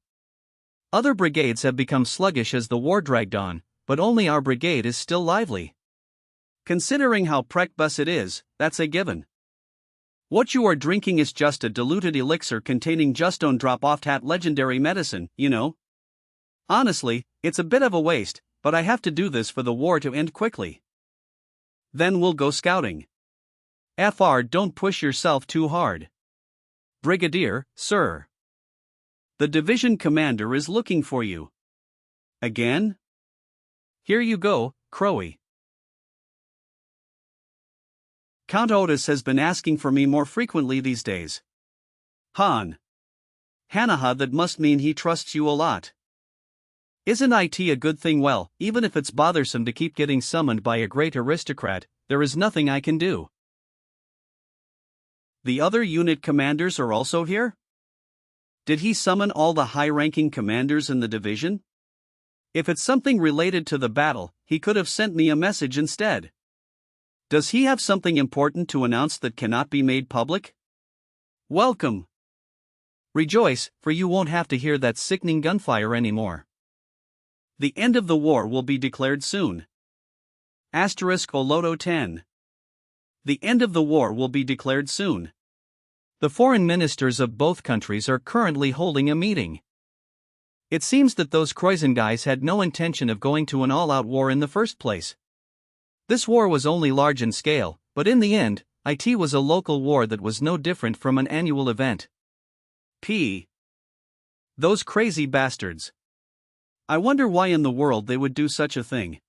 Other brigades have become sluggish as the war dragged on, but only our brigade is still lively. Considering how prekbus it is, that's a given. What you are drinking is just a diluted elixir containing just on drop-off that legendary medicine, you know. Honestly, it's a bit of a waste, but I have to do this for the war to end quickly. Then we'll go scouting. FR, don't push yourself too hard. Brigadier, sir. The division commander is looking for you. Again? Here you go, Crowy. Count Otis has been asking for me more frequently these days. Han. Hanaha, that must mean he trusts you a lot. Isn't it a good thing? Well, even if it's bothersome to keep getting summoned by a great aristocrat, there is nothing I can do. The other unit commanders are also here? Did he summon all the high-ranking commanders in the division? If it's something related to the battle, he could have sent me a message instead. Does he have something important to announce that cannot be made public? Welcome. Rejoice, for you won't have to hear that sickening gunfire anymore. The end of the war will be declared soon. Asterisk Oloto 10. The end of the war will be declared soon. The foreign ministers of both countries are currently holding a meeting. It seems that those Croizon guys had no intention of going to an all-out war in the first place. This war was only large in scale, but in the end, it was a local war that was no different from an annual event. Those crazy bastards. I wonder why in the world they would do such a thing.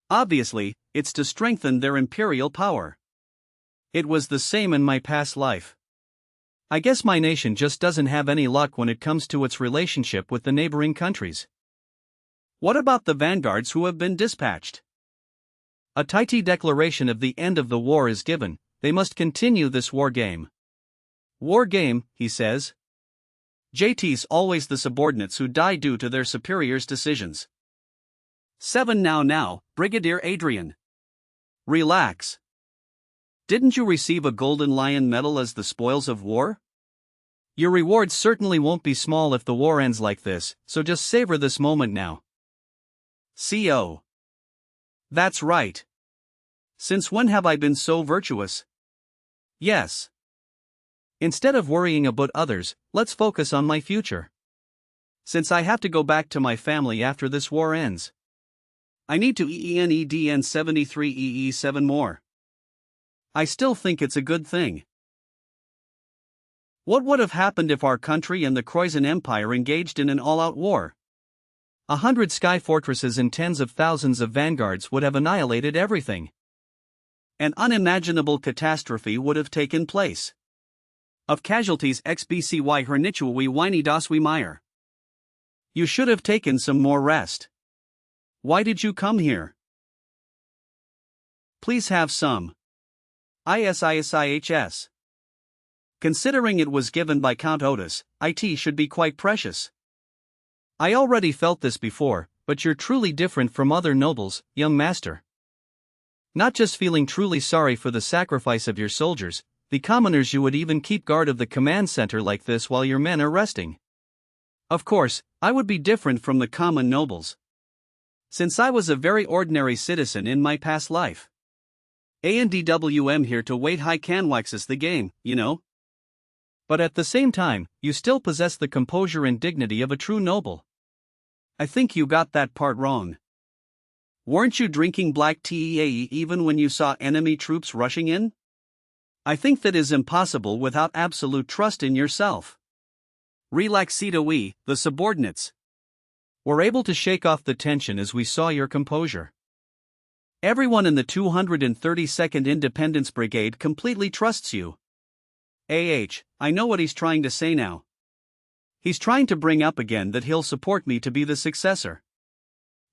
Obviously, it's to strengthen their imperial power. It was the same in my past life. I guess my nation just doesn't have any luck when it comes to its relationship with the neighboring countries. What about the vanguards who have been dispatched? A tighty declaration of the end of the war is given. They must continue this war game. War game, he says. JT's always the subordinates who die due to their superiors' decisions. 7 Now, Brigadier Adrien. Relax. Didn't you receive a Golden Lion medal as the spoils of war? Your reward certainly won't be small if the war ends like this, so just savor this moment now. CO. That's right. Since when have I been so virtuous? Yes. Instead of worrying about others, let's focus on my future. Since I have to go back to my family after this war ends, I need to EENEDN 73 EE7 more. I still think it's a good thing. What would have happened if our country and the Croatian Empire engaged in an all-out war? 100 sky fortresses and tens of thousands of vanguards would have annihilated everything. An unimaginable catastrophe would have taken place. Of casualties XBCY hernitua whiny das we mire. You should have taken some more rest. Why did you come here? Please have some. ISISIHS. Considering it was given by Count Otis, IT should be quite precious. I already felt this before, but you're truly different from other nobles, young master. Not just feeling truly sorry for the sacrifice of your soldiers, the commoners, you would even keep guard of the command center like this while your men are resting. Of course, I would be different from the common nobles, since I was a very ordinary citizen in my past life. ANDWM here to wait high canwaxes the game, you know. But at the same time, you still possess the composure and dignity of a true noble. I think you got that part wrong. Weren't you drinking black tea even when you saw enemy troops rushing in? I think that is impossible without absolute trust in yourself. Relaxita, we, the subordinates, were able to shake off the tension as we saw your composure. Everyone in the 232nd Independence Brigade completely trusts you. I know what he's trying to say now. He's trying to bring up again that he'll support me to be the successor.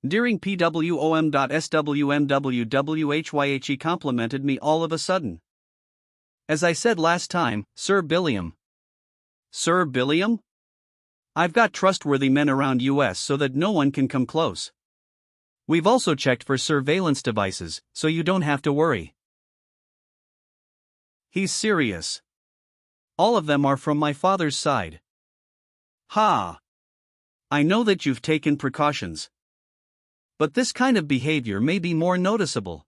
During PWOM.SWMWWHYHE complimented me all of a sudden. As I said last time, Sir Billiam. Sir Billiam? I've got trustworthy men around US so that no one can come close. We've also checked for surveillance devices, so you don't have to worry. He's serious. All of them are from my father's side. Ha! I know that you've taken precautions. But this kind of behavior may be more noticeable.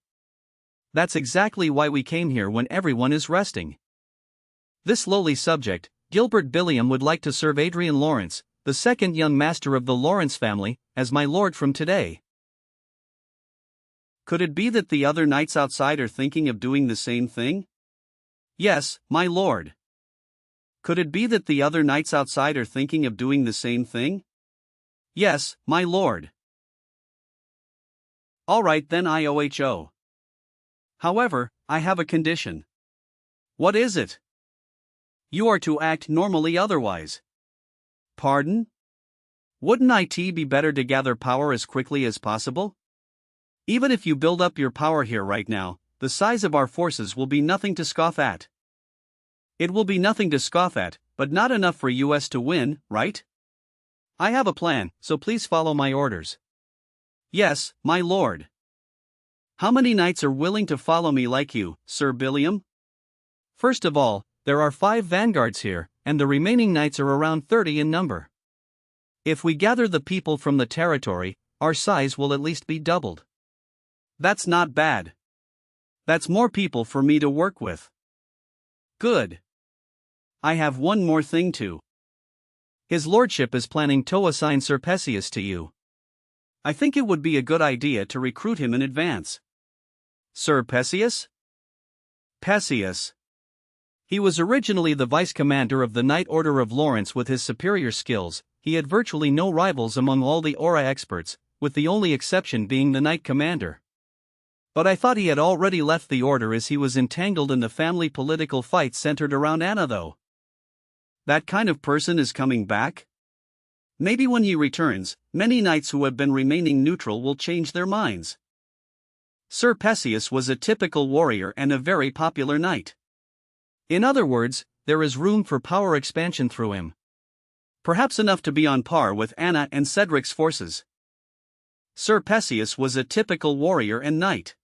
That's exactly why we came here when everyone is resting. This lowly subject, Gilbert Billiam, would like to serve Adrian Lawrence, the second young master of the Lawrence family, as my lord from today. Could it be that the other knights outside are thinking of doing the same thing? Yes, my lord. Could it be that the other knights outside are thinking of doing the same thing? Yes, my lord. All right then, IOHO. However, I have a condition. What is it? You are to act normally otherwise. Pardon? Wouldn't it be better to gather power as quickly as possible? Even if you build up your power here right now, the size of our forces will be nothing to scoff at. It will be nothing to scoff at, but not enough for US to win, right? I have a plan, so please follow my orders. Yes, my lord. How many knights are willing to follow me like you, Sir Billiam? First of all, there are 5 vanguards here, and the remaining knights are around 30 in number. If we gather the people from the territory, our size will at least be doubled. That's not bad. That's more people for me to work with. Good. I have one more thing too. His lordship is planning to assign Sir Perseus to you. I think it would be a good idea to recruit him in advance. Sir Perseus? Perseus. He was originally the vice commander of the Knight Order of Lawrence. With his superior skills, he had virtually no rivals among all the aura experts, with the only exception being the Knight Commander. But I thought he had already left the order as he was entangled in the family political fight centered around Anna though. That kind of person is coming back? Maybe when he returns, many knights who have been remaining neutral will change their minds. Sir Perseus was a typical warrior and a very popular knight. In other words, there is room for power expansion through him. Perhaps enough to be on par with Anna and Cedric's forces. Sir Perseus was a typical warrior and knight.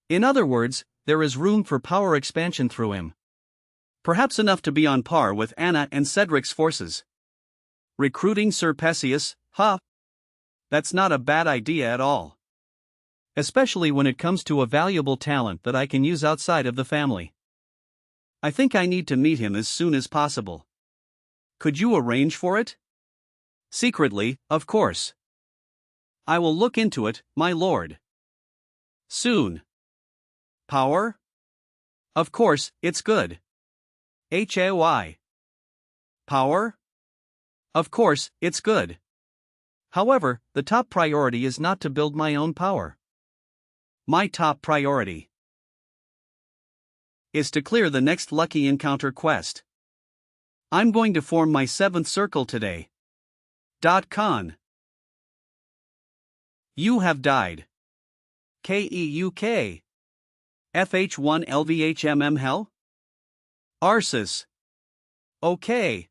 In other words, there is room for power expansion through him. Perhaps enough to be on par with Anna and Cedric's forces. Recruiting Sir Perseus, huh? That's not a bad idea at all. especially when it comes to a valuable talent that I can use outside of the family. I think I need to meet him as soon as possible. Could you arrange for it? Secretly, of course. I will look into it, my lord. Soon. Power? Of course, it's good. HAY. Power? Of course, it's good. However, the top priority is not to build my own power. My top priority is to clear the next lucky encounter quest. I'm going to form my 7th circle today. Con. You have died. KEUK. FH1 hell? Arsis. Okay.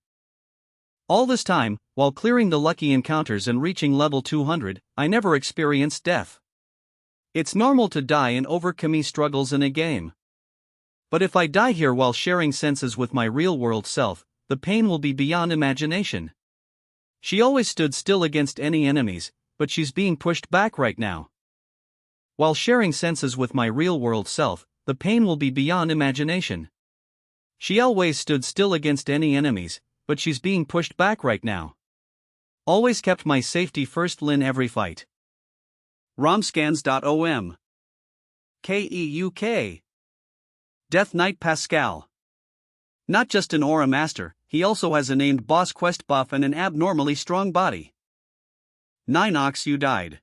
All this time, while clearing the lucky encounters and reaching level 200, I never experienced death. It's normal to die in overcoming struggles in a game. But if I die here while sharing senses with my real-world self, the pain will be beyond imagination. She always stood still against any enemies, but she's being pushed back right now. While sharing senses with my real-world self, the pain will be beyond imagination. She always stood still against any enemies, but she's being pushed back right now. Always kept my safety first in every fight. Romscans.om. KEUK. Death Knight Pascal. Not just an aura master, he also has a named boss quest buff and an abnormally strong body. 9 Ox, you died.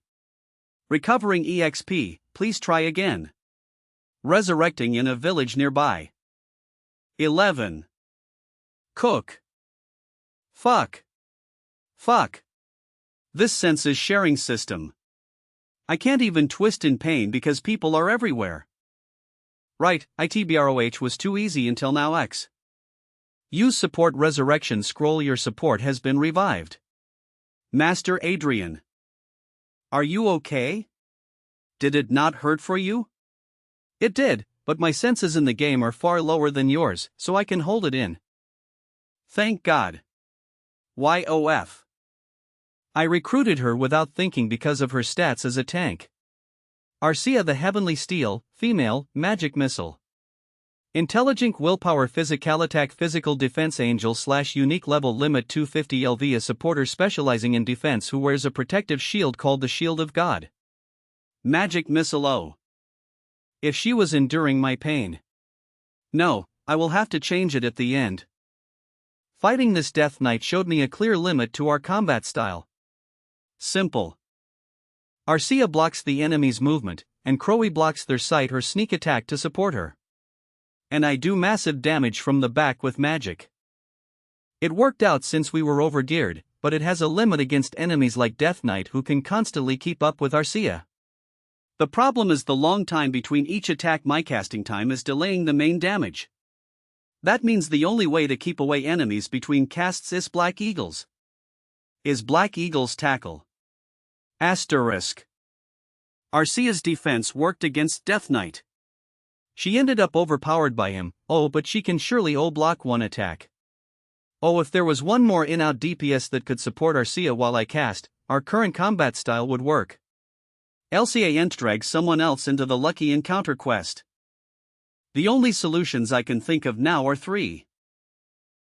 Recovering EXP, please try again. Resurrecting in a village nearby. 11. Cook. Fuck. This senses sharing system. I can't even twist in pain because people are everywhere. Right, ITBROH was too easy until now X. Use support resurrection scroll, your support has been revived. Master Adrien. Are you okay? Did it not hurt for you? It did, but my senses in the game are far lower than yours, so I can hold it in. Thank God. YOF. I recruited her without thinking because of her stats as a tank. Arcia the Heavenly Steel, female, magic missile. Intelligent willpower physical attack physical defense angel / unique level limit 250 LV, a supporter specializing in defense who wears a protective shield called the Shield of God. Magic missile O. If she was enduring my pain. No, I will have to change it at the end. Fighting this Death Knight showed me a clear limit to our combat style. Simple. Arcia blocks the enemy's movement, and Crowy blocks their sight or sneak attack to support her. And I do massive damage from the back with magic. It worked out since we were overgeared, but it has a limit against enemies like Death Knight who can constantly keep up with Arcia. The problem is the long time between each attack. My casting time is delaying the main damage. That means the only way to keep away enemies between casts is Black Eagles. Is Black Eagle's tackle. Asterisk. Arcia's defense worked against Death Knight. She ended up overpowered by him, but she can surely block one attack. If there was one more in-out DPS that could support Arcia while I cast, our current combat style would work. LCA drag someone else into the lucky encounter quest. The only solutions I can think of now are 3.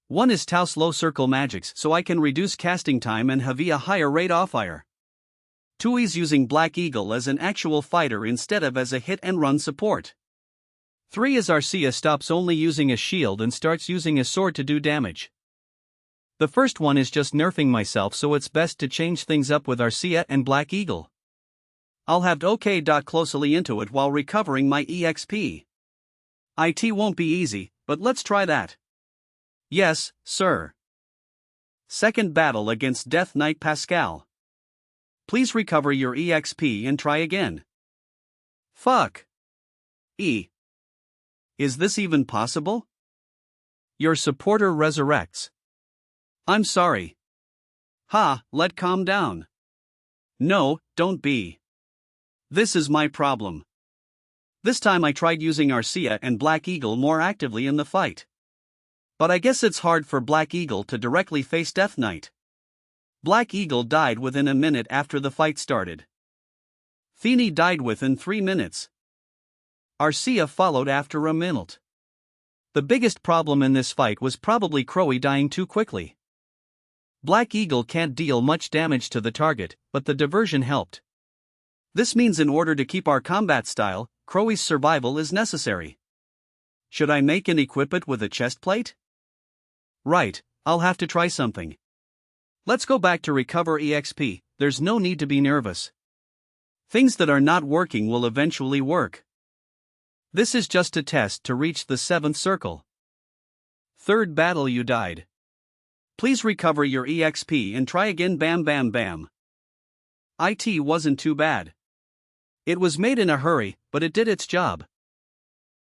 One is Taos low circle magics so I can reduce casting time and have a higher rate off fire. 2 is using Black Eagle as an actual fighter instead of as a hit and run support. 3 is Arcia stops only using a shield and starts using a sword to do damage. The first one is just nerfing myself, so it's best to change things up with Arcia and Black Eagle. I'll have to closely into it while recovering my EXP. It won't be easy, but let's try that. Yes, sir. Second battle against Death Knight Pascal. Please recover your EXP and try again. Fuck. Is this even possible? Your supporter resurrects. I'm sorry. Let calm down. No, don't be. This is my problem. This time I tried using Arcia and Black Eagle more actively in the fight. But I guess it's hard for Black Eagle to directly face Death Knight. Black Eagle died within a minute after the fight started. Thini died within 3 minutes. Arcia followed after a minute. The biggest problem in this fight was probably Crowy dying too quickly. Black Eagle can't deal much damage to the target, but the diversion helped. This means in order to keep our combat style, Crowy's survival is necessary. Should I make and equip it with a chest plate? Right, I'll have to try something. Let's go back to recover EXP, there's no need to be nervous. Things that are not working will eventually work. This is just a test to reach the 7th circle. Third battle you died. Please recover your EXP and try again. Bam bam bam. IT wasn't too bad. It was made in a hurry, but it did its job.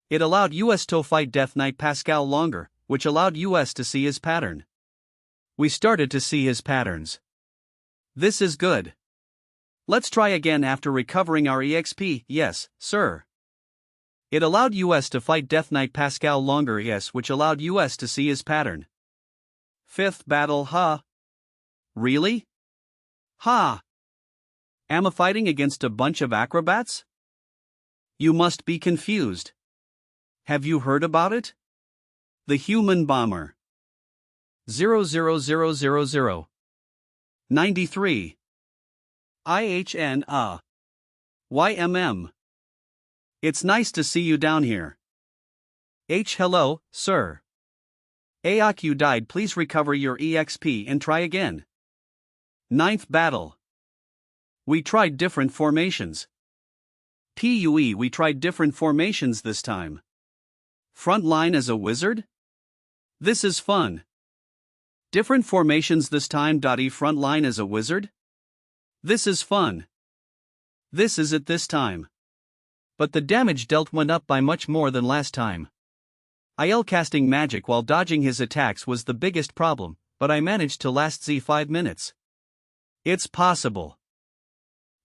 It allowed US to fight Death Knight Pascal longer, which allowed US to see his pattern. We started to see his patterns. This is good. Let's try again after recovering our EXP. Yes, sir. It allowed US to fight Death Knight Pascal longer. Yes, which allowed US to see his pattern. 5th battle. Huh? Really? Ha! Am I fighting against a bunch of acrobats? You must be confused. Have you heard about it? The human bomber. 00000. 93. IHN YMM. It's nice to see you down here. Hello, sir. Aok, you died. Please recover your EXP and try again. 9th battle. We tried different formations. PUE, we tried different formations this time. Front line as a wizard? This is fun. Different formations this time. Front line as a wizard? This is fun. This is it this time. But the damage dealt went up by much more than last time. IL casting magic while dodging his attacks was the biggest problem, but I managed to last 5 minutes. It's possible.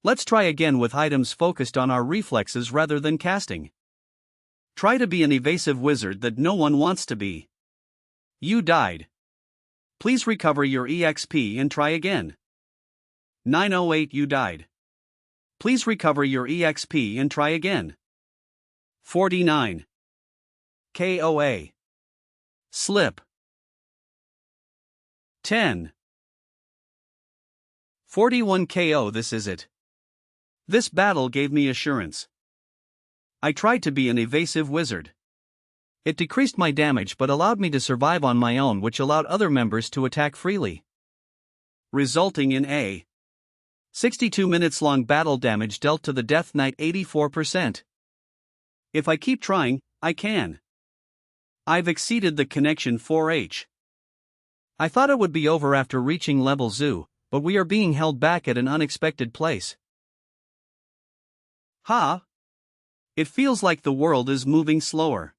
Let's try again with items focused on our reflexes rather than casting. Try to be an evasive wizard that no one wants to be. You died. Please recover your EXP and try again. 908, you died. Please recover your EXP and try again. 49. KOA. Slip. 10. 41 KO. This is it. This battle gave me assurance. I tried to be an evasive wizard. It decreased my damage but allowed me to survive on my own, which allowed other members to attack freely, resulting in a 62 minutes long battle. Damage dealt to the Death Knight 84%. If I keep trying, I can. I've exceeded the connection 4H. I thought it would be over after reaching level Zoo, but we are being held back at an unexpected place. Ha! It feels like the world is moving slower.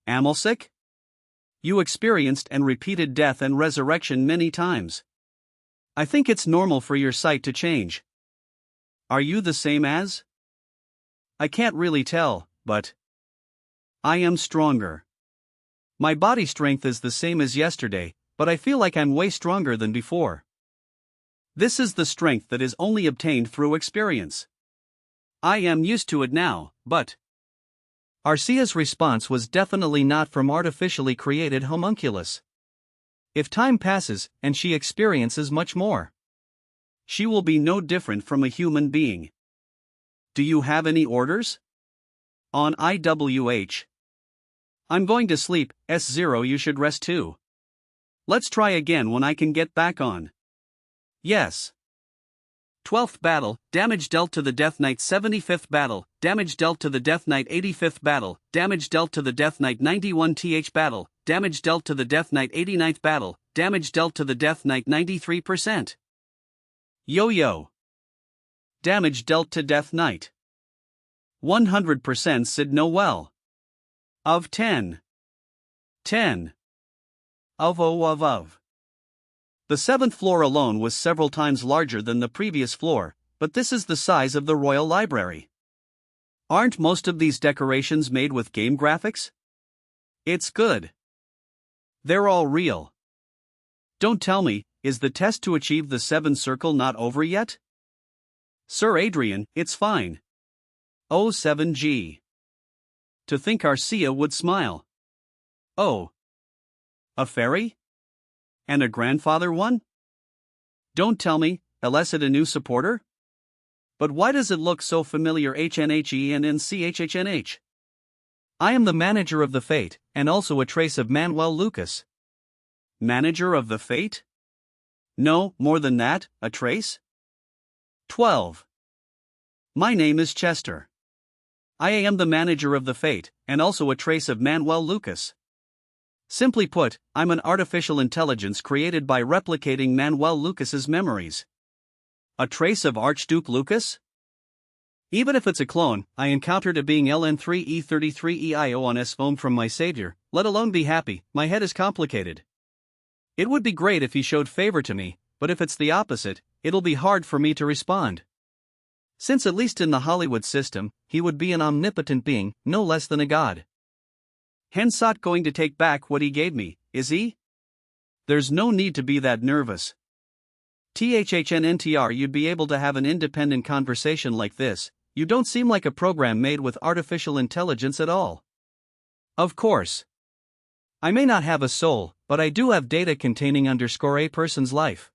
Amalsic? You experienced and repeated death and resurrection many times. I think it's normal for your sight to change. Are you the same as? I can't really tell, but I am stronger. My body strength is the same as yesterday, but I feel like I'm way stronger than before. This is the strength that is only obtained through experience. I am used to it now, but Arcia's response was definitely not from artificially created homunculus. If time passes, and she experiences much more, she will be no different from a human being. Do you have any orders? On IWH. I'm going to sleep. S0, you should rest too. Let's try again when I can get back on. Yes. 12th battle, damage dealt to the Death Knight. 75th battle, damage dealt to the Death Knight. 85th battle, damage dealt to the Death Knight. 91th battle, damage dealt to the Death Knight. 89th battle, damage dealt to the Death Knight. 93%. Yo-yo. Damage dealt to Death Knight. 100% Sid Noel. Of 10. 10. Of. The 7th floor alone was several times larger than the previous floor, but this is the size of the Royal Library. Aren't most of these decorations made with game graphics? It's good. They're all real. Don't tell me, is the test to achieve the 7th circle not over yet? Sir Adrien, it's fine. Oh 7G. To think Arcia would smile. Oh. A fairy? And a grandfather one? Don't tell me, elicit a new supporter? But why does it look so familiar? HNHENNCHHNH? I am the manager of the fate, and also a trace of Manuel Lucas. Manager of the fate? No, more than that, a trace? 12. My name is Chester. I am the manager of the fate, and also a trace of Manuel Lucas. Simply put, I'm an artificial intelligence created by replicating Manuel Lucas's memories. A trace of Archduke Lucas? Even if it's a clone, I encountered a being LN3E33EIO on S phone from my savior, let alone be happy. My head is complicated. It would be great if he showed favor to me, but if it's the opposite, it'll be hard for me to respond. Since at least in the Hollywood system, he would be an omnipotent being, no less than a god. Hence not going to take back what he gave me, is he? There's no need to be that nervous. THHNNTR, you'd be able to have an independent conversation like this. You don't seem like a program made with artificial intelligence at all. Of course. I may not have a soul, but I do have data containing _a person's life.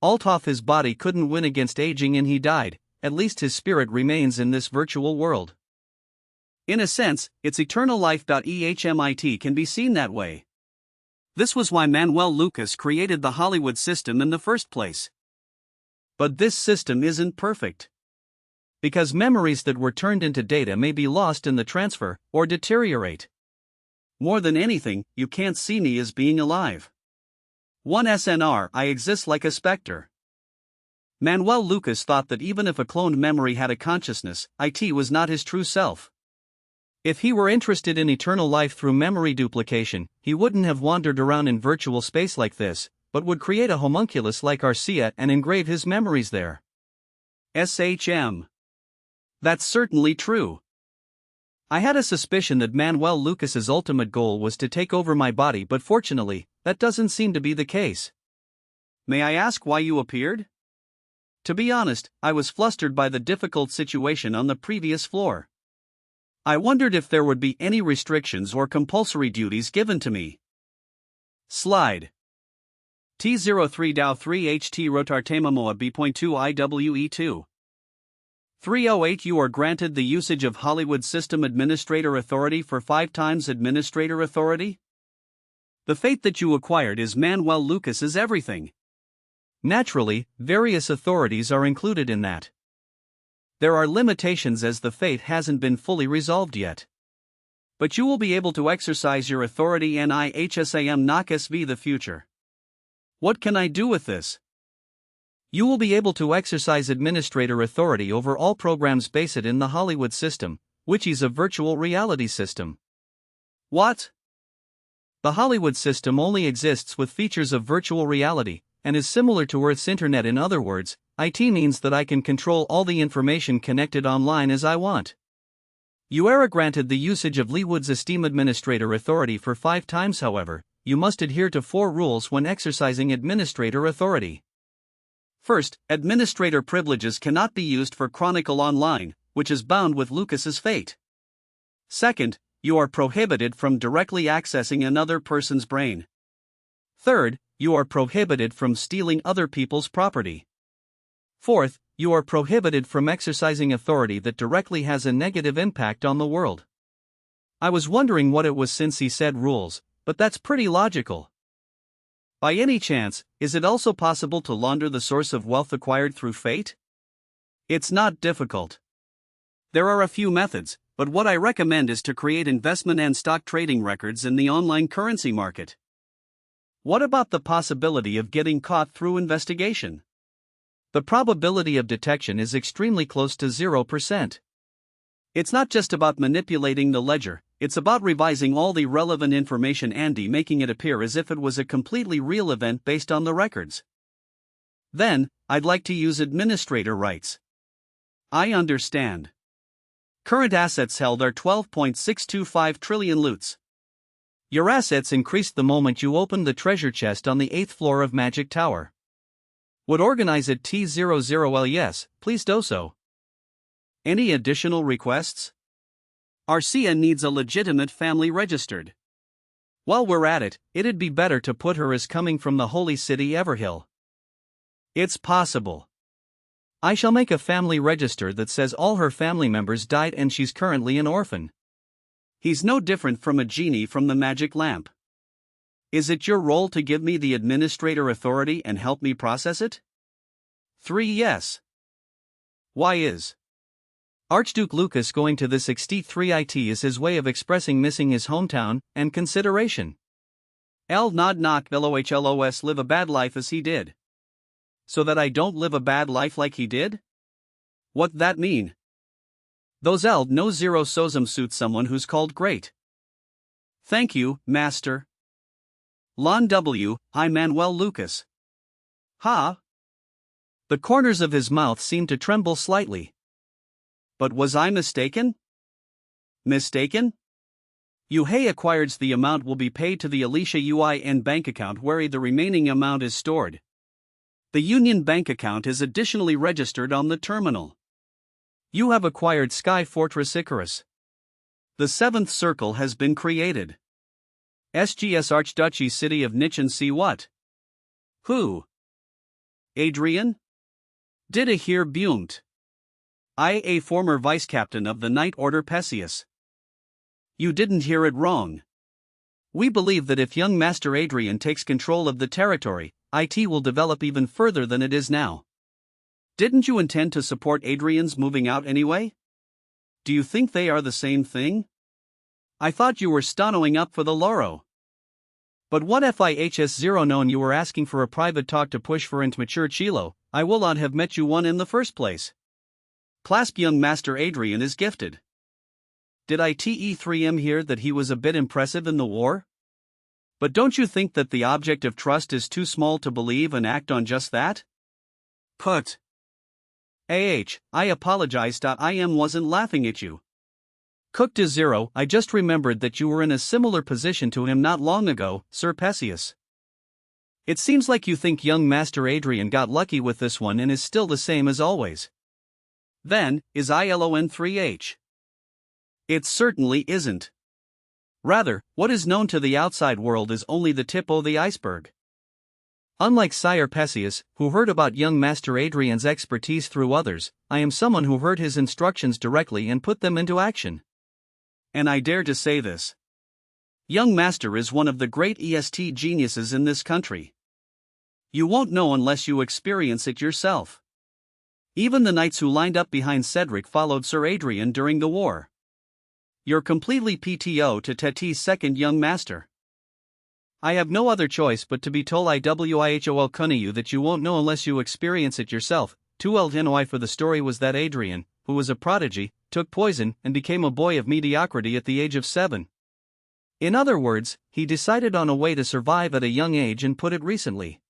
Alt his body couldn't win against aging and he died, at least his spirit remains in this virtual world. In a sense, it's eternal life. EHMIT can be seen that way. This was why Manuel Lucas created the Hollywood system in the first place. But this system isn't perfect. Because memories that were turned into data may be lost in the transfer, or deteriorate. More than anything, you can't see me as being alive. 1 SNR, I exist like a specter. Manuel Lucas thought that even if a cloned memory had a consciousness, it was not his true self. If he were interested in eternal life through memory duplication, he wouldn't have wandered around in virtual space like this, but would create a homunculus like Arcia and engrave his memories there. SHM. That's certainly true. I had a suspicion that Manuel Lucas's ultimate goal was to take over my body, but fortunately, that doesn't seem to be the case. May I ask why you appeared? To be honest, I was flustered by the difficult situation on the previous floor. I wondered if there would be any restrictions or compulsory duties given to me. Slide. T03 DAO 3 HT Rotartemamoa B.2 IWE2. 308 You are granted the usage of Hollywood System Administrator Authority for 5 times Administrator Authority? The fate that you acquired is Manuel Lucas's everything. Naturally, various authorities are included in that. There are limitations as the fate hasn't been fully resolved yet. But you will be able to exercise your authority NIHSAM NOC SV the future. What can I do with this? You will be able to exercise administrator authority over all programs based in the Hollywood system, which is a virtual reality system. What? The Hollywood system only exists with features of virtual reality, and is similar to Earth's internet. In other words, IT means that I can control all the information connected online as I want. You are granted the usage of Leewood's Esteem Administrator Authority for 5 times. However, you must adhere to 4 rules when exercising administrator authority. First, administrator privileges cannot be used for Chronicle Online, which is bound with Lucas's fate. Second, you are prohibited from directly accessing another person's brain. Third, you are prohibited from stealing other people's property. Fourth, you are prohibited from exercising authority that directly has a negative impact on the world. I was wondering what it was since he said rules, but that's pretty logical. By any chance, is it also possible to launder the source of wealth acquired through fate? It's not difficult. There are a few methods, but what I recommend is to create investment and stock trading records in the online currency market. What about the possibility of getting caught through investigation? The probability of detection is extremely close to 0%. It's not just about manipulating the ledger, it's about revising all the relevant information and making it appear as if it was a completely real event based on the records. Then, I'd like to use administrator rights. I understand. Current assets held are 12.625 trillion loots. Your assets increased the moment you opened the treasure chest on the 8th floor of Magic Tower. Would organize it T00L. Yes, please do so. Any additional requests? Arcia needs a legitimate family registered. While we're at it, it'd be better to put her as coming from the holy city Everhill. It's possible. I shall make a family register that says all her family members died and she's currently an orphan. He's no different from a genie from the magic lamp. Is it your role to give me the administrator authority and help me process it? 3. Yes. Why is Archduke Lucas going to this 63 it is his way of expressing missing his hometown and consideration. L nod knock LOHLOS live a bad life as he did. So that I don't live a bad life like he did? What that mean? Those Eld no zero sozum suits someone who's called great. Thank you, master. Lon W, I Manuel Lucas. Ha! The corners of his mouth seemed to tremble slightly. But was I mistaken? Mistaken? UHA acquires the amount will be paid to the Alicia UIN bank account where the remaining amount is stored. The Union bank account is additionally registered on the terminal. You have acquired Sky Fortress Icarus. The 7th circle has been created. SGS Archduchy City of Nichen see what? Who? Adrien? Did a hear Bumt. I a former vice-captain of the Knight Order Perseus. You didn't hear it wrong. We believe that if young Master Adrien takes control of the territory, IT will develop even further than it is now. Didn't you intend to support Adrien's moving out anyway? Do you think they are the same thing? I thought you were stonoing up for the Loro. But what if IHS0 known you were asking for a private talk to push for into mature Chilo, I will not have met you one in the first place. Clasp young Master Adrien is gifted. Did ITE3M hear that he was a bit impressive in the war? But don't you think that the object of trust is too small to believe and act on just that? Put. I apologize. I wasn't laughing at you. Cook to Zero, I just remembered that you were in a similar position to him not long ago, Sir Perseus. It seems like you think young Master Adrien got lucky with this one and is still the same as always. Then, is ILON3H? It certainly isn't. Rather, what is known to the outside world is only the tip o' the iceberg. Unlike Sire Perseus, who heard about young Master Adrien's expertise through others, I am someone who heard his instructions directly and put them into action. And I dare to say this. Young Master is one of the great EST geniuses in this country. You won't know unless you experience it yourself. Even the knights who lined up behind Cedric followed Sir Adrien during the war. You're completely PTO to Teti's second young master. I have no other choice but to be told IWIHOL Cunning you that you won't know unless you experience it yourself. 2LNOI for the story was that Adrien, who was a prodigy, took poison and became a boy of mediocrity at the age of 7. In other words, he decided on a way to survive at a young age and put it recently.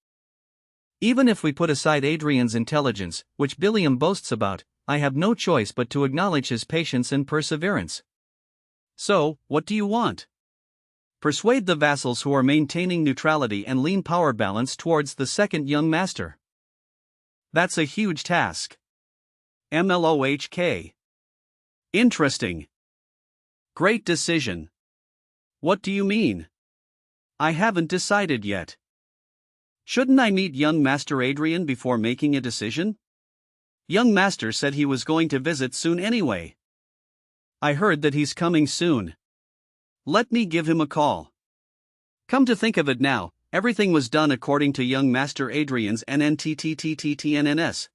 Even if we put aside Adrien's intelligence, which Billiam boasts about, I have no choice but to acknowledge his patience and perseverance. So, what do you want? Persuade the vassals who are maintaining neutrality and lean power balance towards the second young master. That's a huge task. MLOHK. Interesting. Great decision. What do you mean? I haven't decided yet. Shouldn't I meet young Master Adrien before making a decision? Young Master said he was going to visit soon anyway. I heard that he's coming soon. Let me give him a call. Come to think of it now, everything was done according to young Master Adrien's NNTTTTTNNS.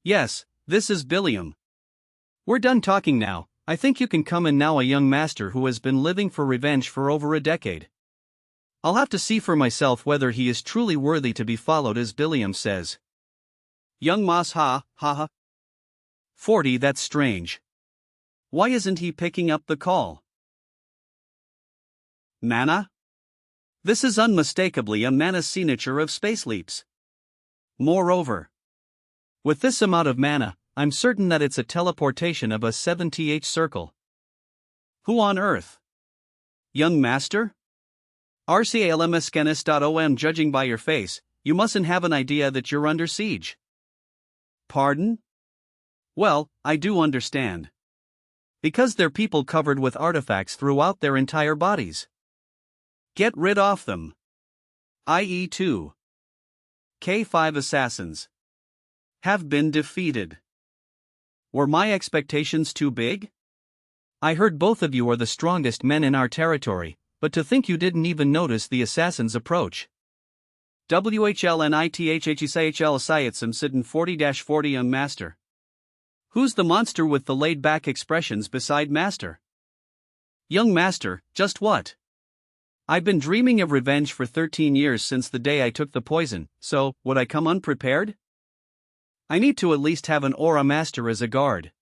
Yes, this is Billiam. We're done talking now. I think you can come in now, a young master who has been living for revenge for over a decade. I'll have to see for myself whether he is truly worthy to be followed as Billiam says. Young Mas ha. 40 That's strange. Why isn't he picking up the call? Mana? This is unmistakably a mana signature of Space Leaps. Moreover, with this amount of mana, I'm certain that it's a teleportation of a 7th circle. Who on earth? Young Master? RCALMSCANIS.OM. Judging by your face, You mustn't have an idea that you're under siege. Pardon? Well, I do understand. Because they're people covered with artifacts throughout their entire bodies. Get rid of them. I.e. 2. K5 assassins. Have been defeated. Were my expectations too big? I heard both of you are the strongest men in our territory, but to think you didn't even notice the assassin's approach. WHLNITHHESIHL Sayetsum Sidden 40-40 Young Master. Who's the monster with the laid-back expressions beside Master? Young Master, just what? I've been dreaming of revenge for 13 years since the day I took the poison, so, would I come unprepared? I need to at least have an aura master as a guard.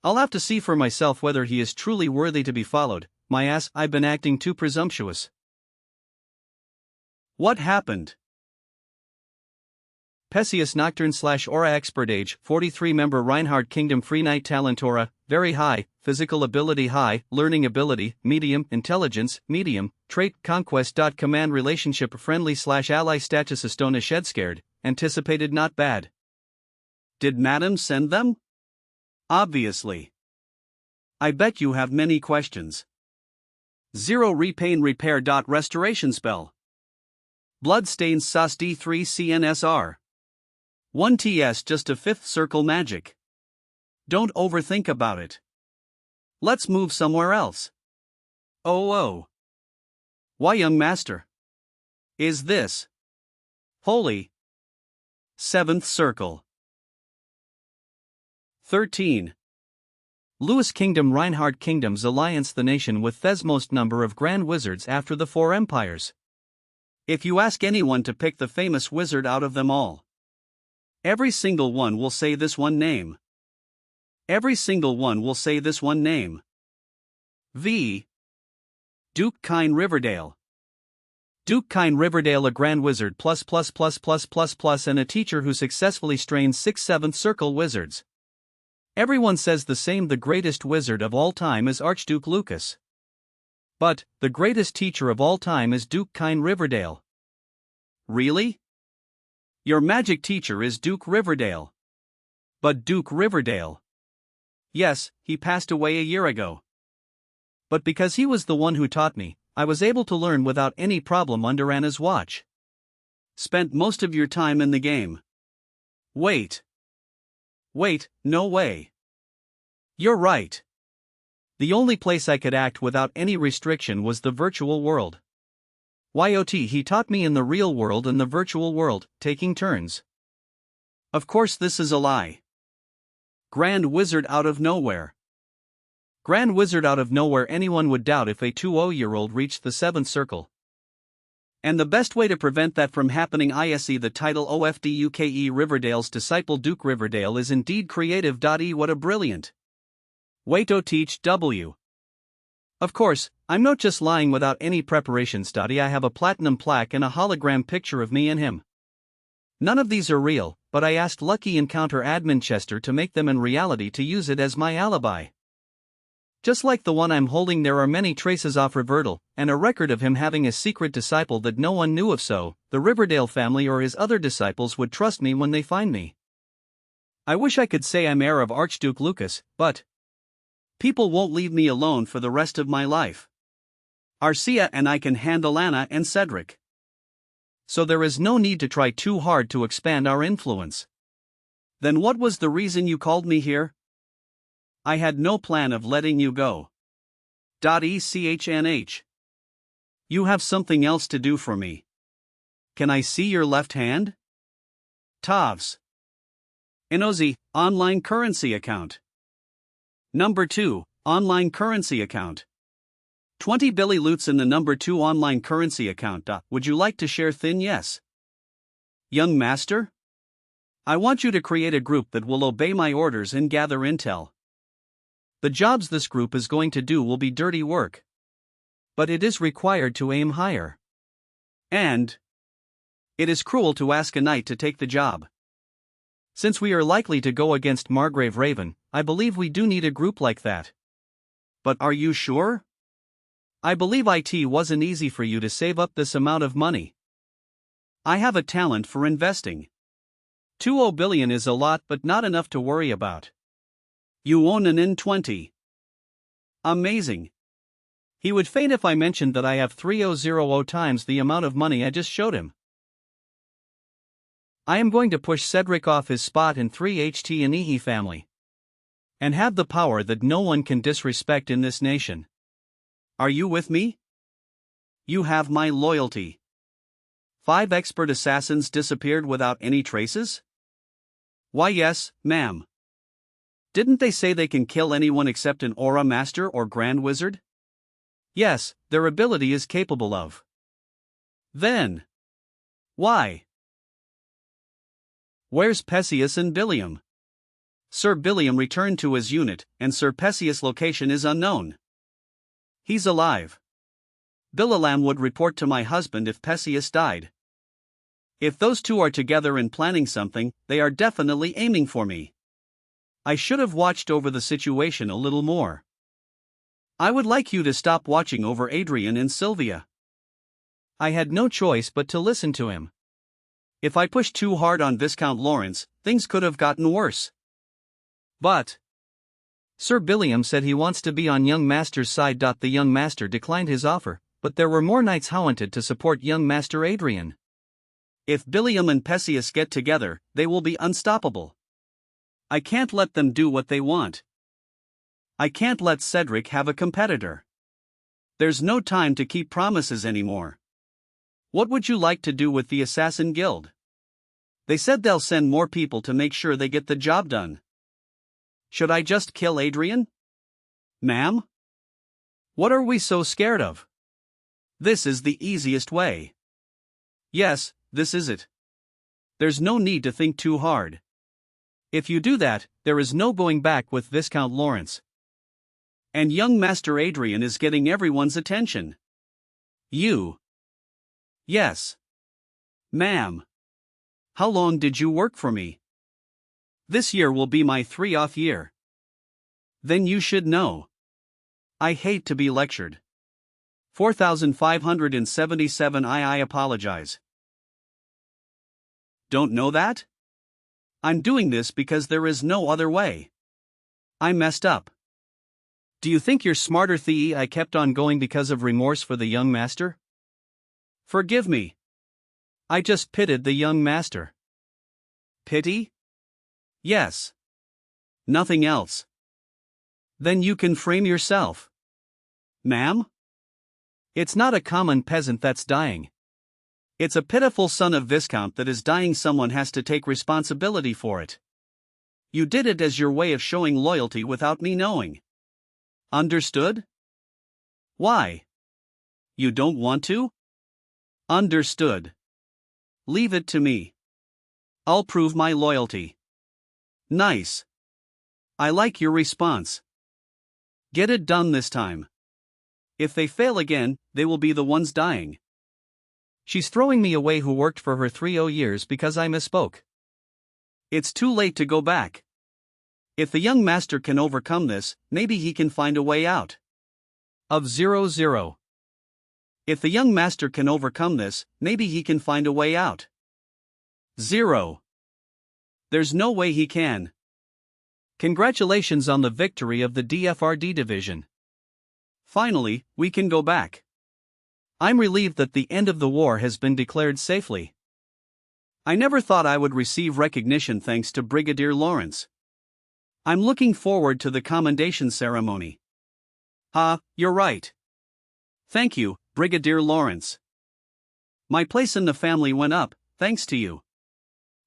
I'll have to see for myself whether he is truly worthy to be followed. My ass, I've been acting too presumptuous. What happened? Pesius Nocturne / Aura Expert Age 43 Member Reinhardt Kingdom Free Night Talent Aura, very high, physical ability high, learning ability, medium, intelligence, medium, trait, conquest. Command relationship friendly / ally status Estona Shed Scared, anticipated not bad. Did Madam send them? Obviously. I bet you have many questions. 0 Repain Repair. Restoration spell. Bloodstains Sauce D3 CNSR. 1 TS just a 5th circle magic. Don't overthink about it. Let's move somewhere else. Oh. Why, young master? Is this holy 7th circle? 13. Lewis Kingdom Reinhardt Kingdoms Alliance, the nation with Thesmost number of grand wizards after the 4 empires. If you ask anyone to pick the famous wizard out of them all, every single one will say this one name. Every single one will say this one name. V. Duke Kine Riverdale. Duke Kine Riverdale, a grand wizard ++++++ and a teacher who successfully strained 6 7th circle wizards. Everyone says the same. The greatest wizard of all time is Archduke Lucas. But, the greatest teacher of all time is Duke Kine Riverdale. Really? Your magic teacher is Duke Riverdale. But Duke Riverdale? Yes, he passed away a year ago. But because he was the one who taught me, I was able to learn without any problem under Anna's watch. Spent most of your time in the game. Wait, no way. You're right. The only place I could act without any restriction was the virtual world. YOT, he taught me in the real world and the virtual world, taking turns. Of course, this is a lie. Grand Wizard out of nowhere. Grand Wizard out of nowhere. Anyone would doubt if a 20-year-old reached the 7th circle. And the best way to prevent that from happening, ISE the title OFDUKE Riverdale's disciple Duke Riverdale is indeed creative. What a brilliant way to teach W. Of course, I'm not just lying without any preparations. I have a platinum plaque and a hologram picture of me and him. None of these are real, but I asked Lucky Encounter admin Chester to make them in reality to use it as my alibi. Just like the one I'm holding, there are many traces of Riverdale, and a record of him having a secret disciple that no one knew of, so the Riverdale family or his other disciples would trust me when they find me. I wish I could say I'm heir of Archduke Lucas, but people won't leave me alone for the rest of my life. Arcia and I can handle Anna and Cedric. So there is no need to try too hard to expand our influence. Then what was the reason you called me here? I had no plan of letting you go. ECHNH. You have something else to do for me. Can I see your left hand? Tavs. Inozi, online currency account. Number 2, online currency account. 20 Billy Loots in the number 2 online currency account. Would you like to share thin? Yes. Young master? I want you to create a group that will obey my orders and gather intel. The jobs this group is going to do will be dirty work. But it is required to aim higher. And it is cruel to ask a knight to take the job. Since we are likely to go against Margrave Raven, I believe we do need a group like that. But are you sure? I believe it wasn't easy for you to save up this amount of money. I have a talent for investing. 20 billion is a lot but not enough to worry about. You own an N20. Amazing. He would faint if I mentioned that I have 3000 times the amount of money I just showed him. I am going to push Cedric off his spot in 3HT and EE family. And have the power that no one can disrespect in this nation. Are you with me? You have my loyalty. 5 expert assassins disappeared without any traces? Why yes, ma'am. Didn't they say they can kill anyone except an aura master or grand wizard? Yes, their ability is capable of. Then. Why? Where's Perseus and Billiam? Sir Billiam returned to his unit, and Sir Perseus' location is unknown. He's alive. Billalam would report to my husband if Perseus died. If those two are together and planning something, they are definitely aiming for me. I should have watched over the situation a little more. I would like you to stop watching over Adrien and Sylvia. I had no choice but to listen to him. If I pushed too hard on Viscount Lawrence, things could have gotten worse. But Sir Billiam said he wants to be on young master's side. The young master declined his offer, but there were more knights haunted to support young master Adrien. If Billiam and Perseus get together, they will be unstoppable. I can't let them do what they want. I can't let Cedric have a competitor. There's no time to keep promises anymore. What would you like to do with the Assassin Guild? They said they'll send more people to make sure they get the job done. Should I just kill Adrien? Ma'am? What are we so scared of? This is the easiest way. Yes, this is it. There's no need to think too hard. If you do that, there is no going back with Viscount Lawrence. And young Master Adrien is getting everyone's attention. You. Yes. Ma'am. How long did you work for me? This year will be my 3-off year. Then you should know. I hate to be lectured. 4577 I apologize. Don't know that? I'm doing this because there is no other way. I messed up. Do you think you're smarter? I kept on going because of remorse for the young master? Forgive me. I just pitied the young master. Pity? Yes. Nothing else. Then you can frame yourself. Ma'am? It's not a common peasant that's dying. It's a pitiful son of Viscount that is dying. Someone has to take responsibility for it. You did it as your way of showing loyalty without me knowing. Understood? Why? You don't want to? Understood. Leave it to me. I'll prove my loyalty. Nice. I like your response. Get it done this time. If they fail again, they will be the ones dying. She's throwing me away who worked for her 30 years because I misspoke. It's too late to go back. If the young master can overcome this, maybe he can find a way out. Of 00. If the young master can overcome this, maybe he can find a way out. 0. There's no way he can. Congratulations on the victory of the DFRD division. Finally, we can go back. I'm relieved that the end of the war has been declared safely. I never thought I would receive recognition thanks to Brigadier Lawrence. I'm looking forward to the commendation ceremony. You're right. Thank you, Brigadier Lawrence. My place in the family went up, thanks to you.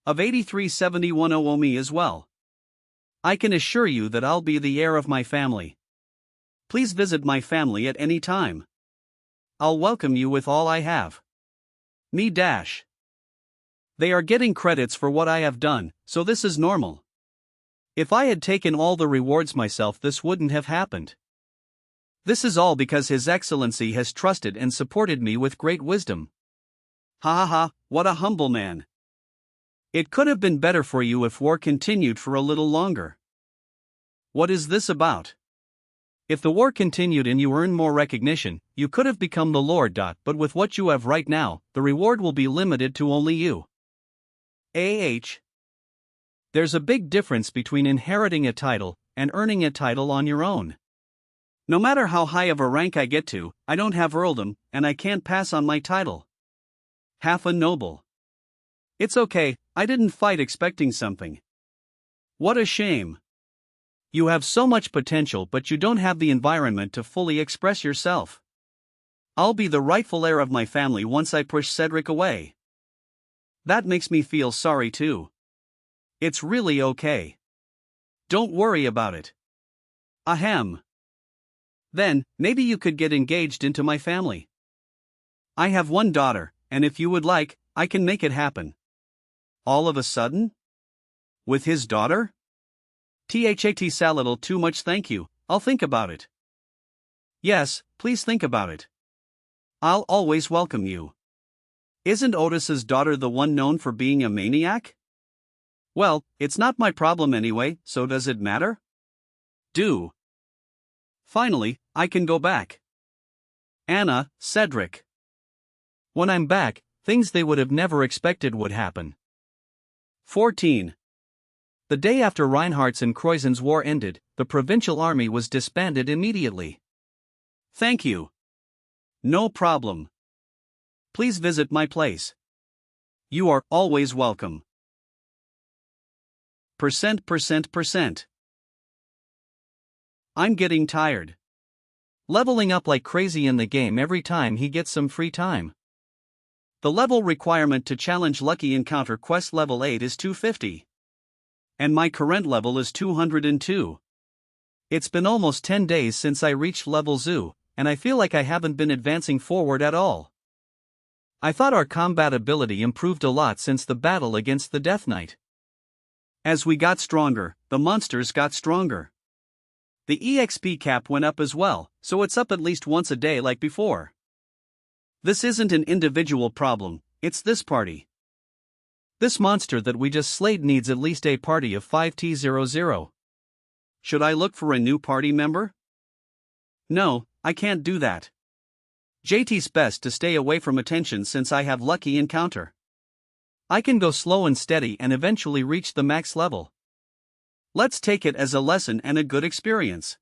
Of 8371 owe me as well. I can assure you that I'll be the heir of my family. Please visit my family at any time. I'll welcome you with all I have. Me dash. They are getting credits for what I have done, so this is normal. If I had taken all the rewards myself, this wouldn't have happened. This is all because His Excellency has trusted and supported me with great wisdom. What a humble man. It could have been better for you if war continued for a little longer. What is this about? If the war continued and you earn more recognition, you could have become the Lord. But with what you have right now, the reward will be limited to only you. There's a big difference between inheriting a title and earning a title on your own. No matter how high of a rank I get to, I don't have earldom, and I can't pass on my title. Half a noble. It's okay, I didn't fight expecting something. What a shame. You have so much potential, but you don't have the environment to fully express yourself. I'll be the rightful heir of my family once I push Cedric away. That makes me feel sorry too. It's really okay. Don't worry about it. Ahem. Then, maybe you could get engaged into my family. I have one daughter, and if you would like, I can make it happen. All of a sudden? With his daughter? That's a little too much, thank you, I'll think about it. Yes, please think about it. I'll always welcome you. Isn't Otis's daughter the one known for being a maniac? Well, it's not my problem anyway, so does it matter? Finally, I can go back. Anna, Cedric. When I'm back, things they would have never expected would happen. 14. The day after Reinhardt's and Croisen's war ended, the provincial army was disbanded immediately. Thank you. No problem. Please visit my place. You are always welcome. %%%. I'm getting tired. Leveling up like crazy in the game every time he gets some free time. The level requirement to challenge Lucky Encounter Quest level 8 is 250. And my current level is 202. It's been almost 10 days since I reached level Zoo, and I feel like I haven't been advancing forward at all. I thought our combat ability improved a lot since the battle against the Death Knight. As we got stronger, the monsters got stronger. The EXP cap went up as well, so it's up at least once a day like before. This isn't an individual problem, it's this party. This monster that we just slayed needs at least a party of 5T00. Should I look for a new party member? No, I can't do that. JT's best to stay away from attention since I have Lucky Encounter. I can go slow and steady and eventually reach the max level. Let's take it as a lesson and a good experience.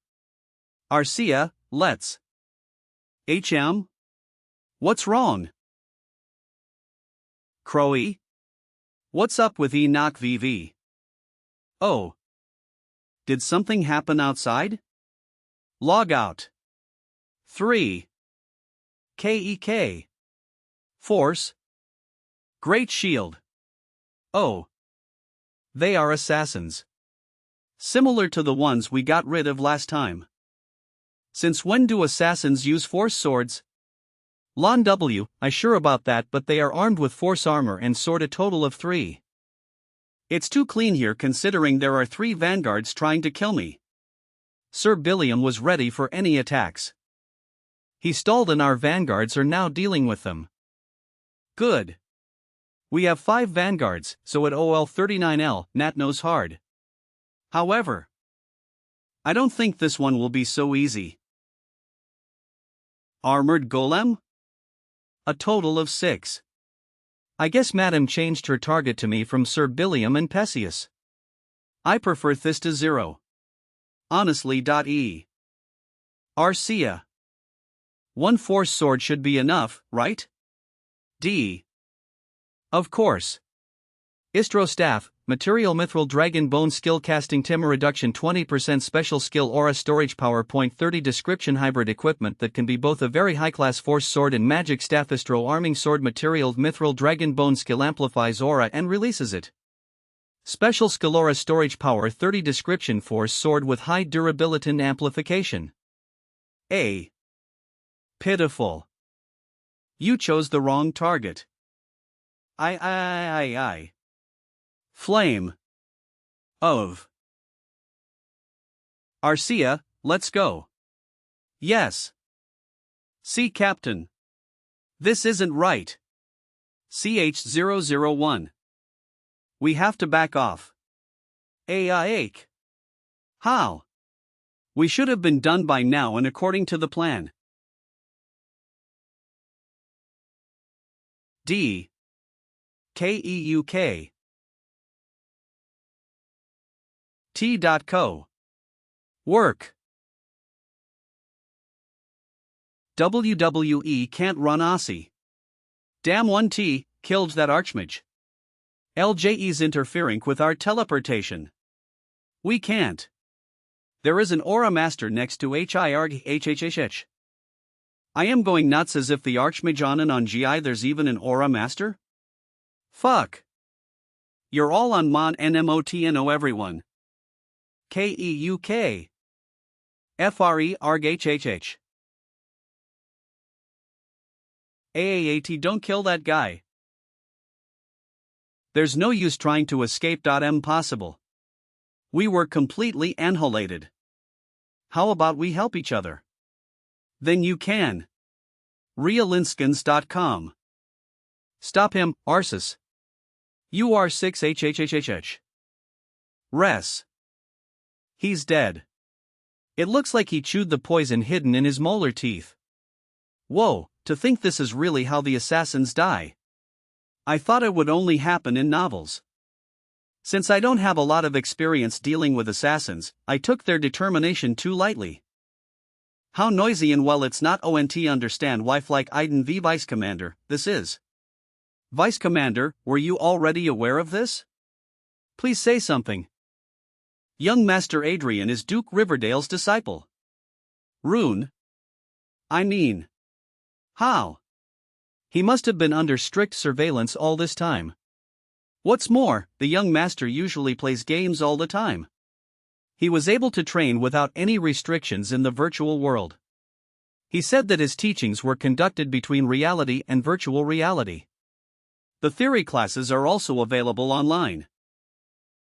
Arcia, let's. HM? What's wrong? Crowy? What's up with Enoch VV? Oh. Did something happen outside? Log out. 3. KEK. Force. Great Shield. Oh. They are assassins. Similar to the ones we got rid of last time. Since when do assassins use force swords? Lon W, I sure about that, but they are armed with force armor and sword, a total of 3. It's too clean here considering there are 3 vanguards trying to kill me. Sir Billiam was ready for any attacks. He stalled and our vanguards are now dealing with them. Good. We have 5 vanguards, so at OL39L, Nat knows hard. However, I don't think this one will be so easy. Armored Golem? A total of 6. I guess Madam changed her target to me from Sir Billiam and Perseus. I prefer Thista 0. Honestly. Arcia. 1 force sword should be enough, right? D. Of course. Istro Staff, Material Mithril Dragon Bone Skill Casting Timber Reduction 20% Special Skill Aura Storage Power Point 30 Description Hybrid Equipment that can be both a very high-class Force Sword and Magic Staff. Istro Arming Sword Material Mithril Dragon Bone Skill amplifies aura and releases it. Special Skill Aura Storage Power 30 Description Force Sword with high durability and amplification. A. Pitiful. You chose the wrong target. Flame. Of. Arcia, let's go. Yes. See, Captain. This isn't right. CH001. We have to back off. Aik. How? We should have been done by now and according to the plan. D. Keuk. T.co. Work. WWE can't run Aussie. Damn 1T, killed that archmage. LJE's interfering with our teleportation. We can't. There is an aura master next to HIRGHHHH. I am going nuts as if the archmage on GI there's even an aura master? Fuck. You're all on Mon NMOTNO everyone. KEUK. FRE ARGHHH. AAAT don't kill that guy. There's no use trying to escape. Impossible. We were completely annihilated. How about we help each other? Then you can. Realinskins.com. Stop him, Arsus. UR6HHHHH. Res. He's dead. It looks like he chewed the poison hidden in his molar teeth. Whoa, to think this is really how the assassins die. I thought it would only happen in novels. Since I don't have a lot of experience dealing with assassins, I took their determination too lightly. How noisy and well it's not ONT understand wife like Iden v Vice Commander, this is. Vice Commander, were you already aware of this? Please say something. Young Master Adrien is Duke Riverdale's disciple. Rune? I mean. How? He must have been under strict surveillance all this time. What's more, the young master usually plays games all the time. He was able to train without any restrictions in the virtual world. He said that his teachings were conducted between reality and virtual reality. The theory classes are also available online.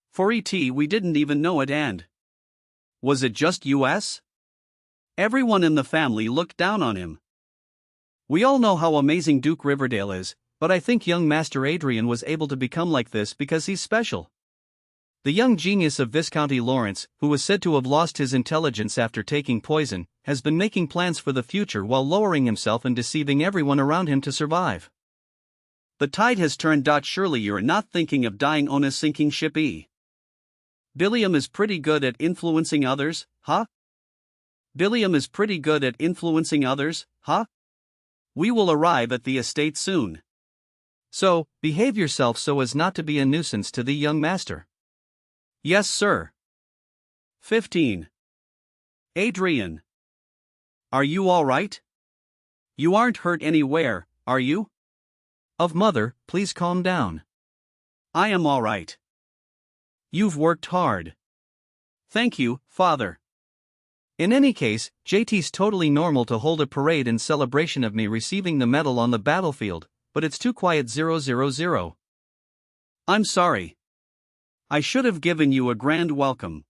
For ET we didn't even know it and. Was it just US? Everyone in the family looked down on him. We all know how amazing Duke Riverdale is, but I think young Master Adrien was able to become like this because he's special. The young genius of Viscounty Lawrence, who was said to have lost his intelligence after taking poison, has been making plans for the future while lowering himself and deceiving everyone around him to survive. The tide has turned. Surely you're not thinking of dying on a sinking ship E. Billiam is pretty good at influencing others, huh? Billiam is pretty good at influencing others, huh? We will arrive at the estate soon. So, behave yourself so as not to be a nuisance to the young master. Yes, sir. 15. Adrien. Are you all right? You aren't hurt anywhere, are you? Of mother, please calm down. I am all right. You've worked hard. Thank you, father. In any case, JT's totally normal to hold a parade in celebration of me receiving the medal on the battlefield, but it's too quiet. 000. I'm sorry. I should have given you a grand welcome.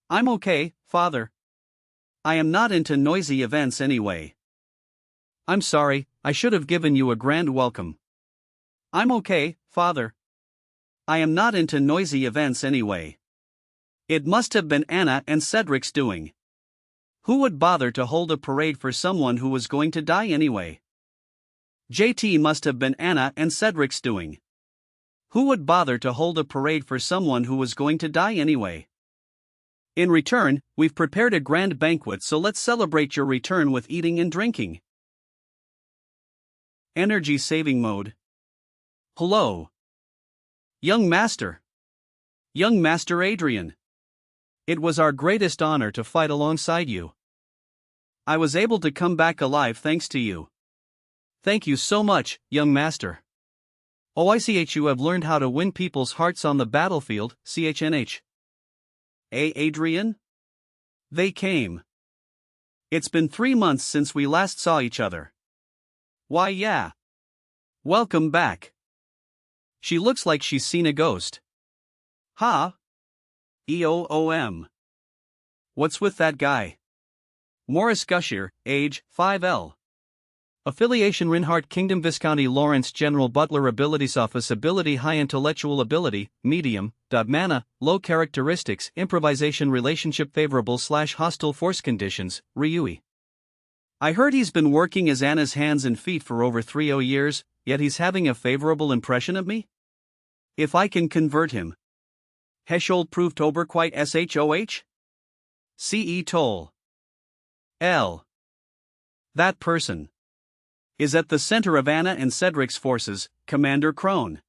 I'm okay, father. I am not into noisy events anyway. I'm sorry, I should have given you a grand welcome. I'm okay, father. I am not into noisy events anyway. It must have been Anna and Cedric's doing. Who would bother to hold a parade for someone who was going to die anyway? JT must have been Anna and Cedric's doing. Who would bother to hold a parade for someone who was going to die anyway? In return, we've prepared a grand banquet, so let's celebrate your return with eating and drinking. Energy saving mode. Hello. Young Master. Young Master Adrien. It was our greatest honor to fight alongside you. I was able to come back alive thanks to you. Thank you so much, young master. OICH, you have learned how to win people's hearts on the battlefield, CHNH. Adrien? They came. It's been 3 months since we last saw each other. Why, yeah. Welcome back. She looks like she's seen a ghost. Ha? EOOM. What's with that guy? Morris Gushier, age 5L. Affiliation Reinhardt Kingdom Viscounty Lawrence General Butler Abilities Office Ability High Intellectual Ability, Medium, Mana, Low Characteristics Improvisation Relationship Favorable / Hostile Force Conditions, Ryui. I heard he's been working as Anna's hands and feet for over 30 years, yet he's having a favorable impression of me? If I can convert him. Heshold proved Oberquite SHOH? CE Toll. L. That person is at the center of Anna and Cedric's forces, Commander Crone.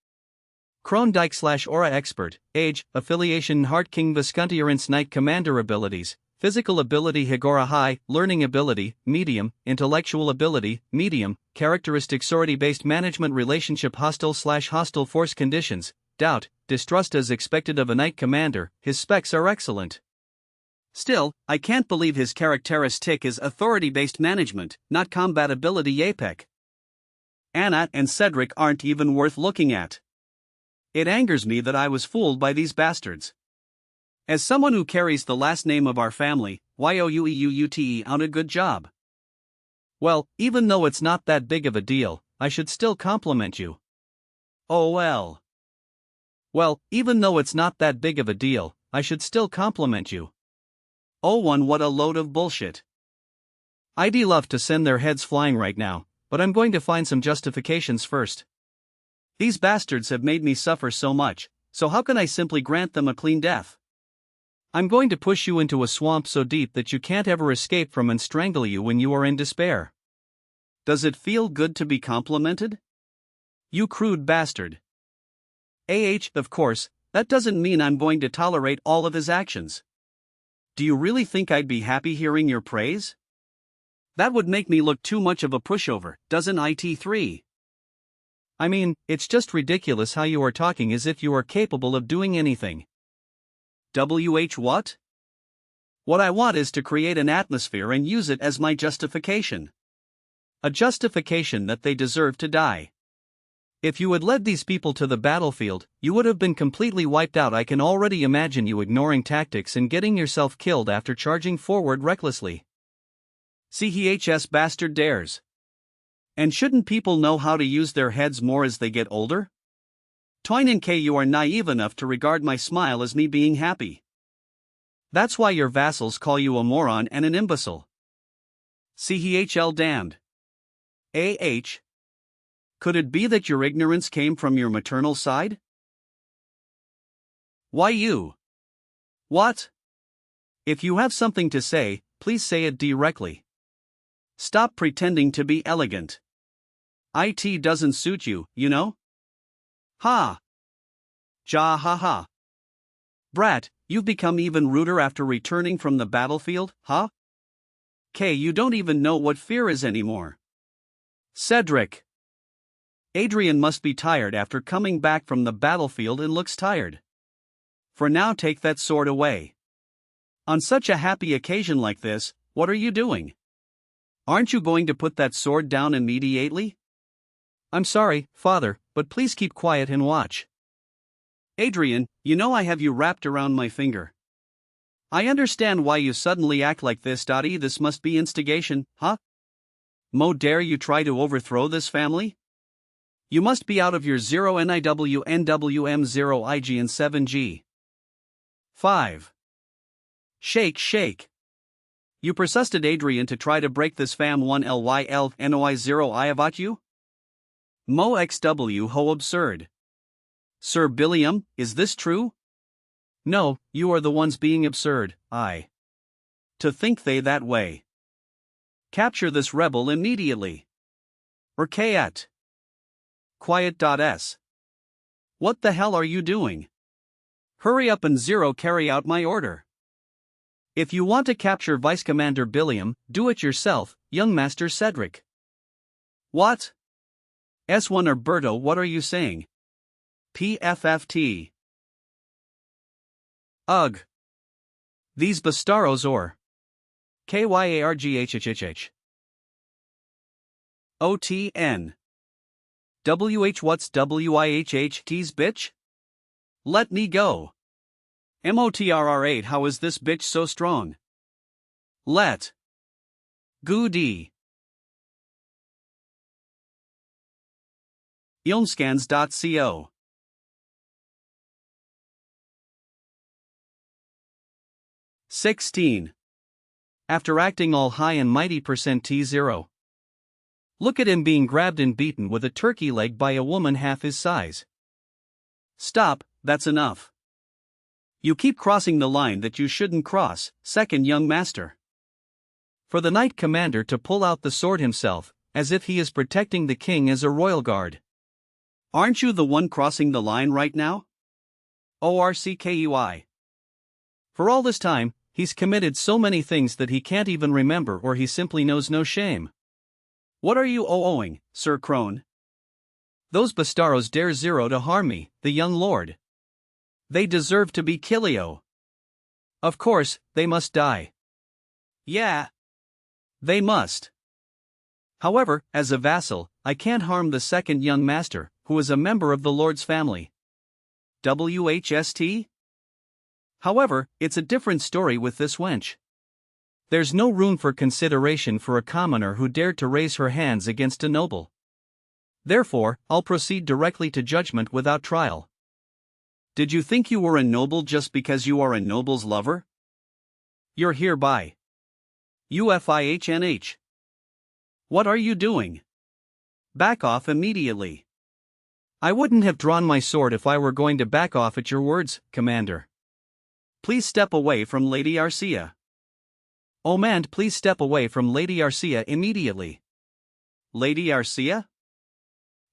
Dyke / Aura Expert, Age, Affiliation Heart King Visconti Erince Knight Commander Abilities, Physical Ability Higora High, Learning Ability, Medium, Intellectual Ability, Medium, Characteristic Sorority-Based Management Relationship Hostile / Hostile Force Conditions, Doubt, Distrust as expected of a Knight Commander, his specs are excellent. Still, I can't believe his characteristic is authority-based management, not combat ability APEC. Anna and Cedric aren't even worth looking at. It angers me that I was fooled by these bastards. As someone who carries the last name of our family, Youeute out a good job. Well, even though it's not that big of a deal, I should still compliment you. Oh well. Well, even though it's not that big of a deal, I should still compliment you. Oh one, what a load of bullshit. I'd love to send their heads flying right now, but I'm going to find some justifications first. These bastards have made me suffer so much, so how can I simply grant them a clean death? I'm going to push you into a swamp so deep that you can't ever escape from and strangle you when you are in despair. Does it feel good to be complimented? You crude bastard. Of course, that doesn't mean I'm going to tolerate all of his actions. Do you really think I'd be happy hearing your praise? That would make me look too much of a pushover, doesn't it? 3. I mean, it's just ridiculous how you are talking as if you are capable of doing anything. What? What I want is to create an atmosphere and use it as my justification. A justification that they deserve to die. If you had led these people to the battlefield, you would have been completely wiped out. I can already imagine you ignoring tactics and getting yourself killed after charging forward recklessly. CHS bastard dares. And shouldn't people know how to use their heads more as they get older? Toinen K, you are naive enough to regard my smile as me being happy. That's why your vassals call you a moron and an imbecile. CHL damned. Could it be that your ignorance came from your maternal side? Why you? What? If you have something to say, please say it directly. Stop pretending to be elegant. It doesn't suit you, you know? Ha! Ja ha ha. Brat, you've become even ruder after returning from the battlefield, huh? K, you don't even know what fear is anymore. Cedric. Adrien must be tired after coming back from the battlefield and looks tired. For now, take that sword away. On such a happy occasion like this, what are you doing? Aren't you going to put that sword down immediately? I'm sorry, father, but please keep quiet and watch. Adrien, you know I have you wrapped around my finger. I understand why you suddenly act like this. This must be instigation, huh? Dare you try to overthrow this family? You must be out of your 0 NIW NWM 0 IG and 7G. 5. Shake. You persuaded Adrien to try to break this fam 1 LYL NOI 0 I about you? Mo XW ho absurd. Sir Billiam, is this true? No, you are the ones being absurd, I. To think they that way. Capture this rebel immediately. Or Kayat. Quiet.s. What the hell are you doing? Hurry up and carry out my order. If you want to capture Vice Commander Billiam, do it yourself, young Master Cedric. What? S1 Alberto, what are you saying? PFFT. Ugh. These bastardos or KYARGHHHH. OTN. WH what's WIHHT's bitch? Let me go. MOTRR8 how is this bitch so strong? Let. Goody. Ilmscans.co. (16) After acting all high and mighty %T0. Look at him being grabbed and beaten with a turkey leg by a woman half his size. Stop, that's enough. You keep crossing the line that you shouldn't cross, second young master. For the knight commander to pull out the sword himself, as if he is protecting the king as a royal guard. Aren't you the one crossing the line right now? ORCKUI. For all this time, he's committed so many things that he can't even remember, or he simply knows no shame. What are you owing, Sir Crone? Those bastardos dare zero to harm me, the young lord. They deserve to be killio. Of course, they must die. Yeah. They must. However, as a vassal, I can't harm the second young master, who is a member of the lord's family. WHST? However, it's a different story with this wench. There's no room for consideration for a commoner who dared to raise her hands against a noble. Therefore, I'll proceed directly to judgment without trial. Did you think you were a noble just because you are a noble's lover? You're hereby. UFIHNH. What are you doing? Back off immediately. I wouldn't have drawn my sword if I were going to back off at your words, Commander. Please step away from Lady Arcia. Oh man, please step away from Lady Arcia immediately. Lady Arcia?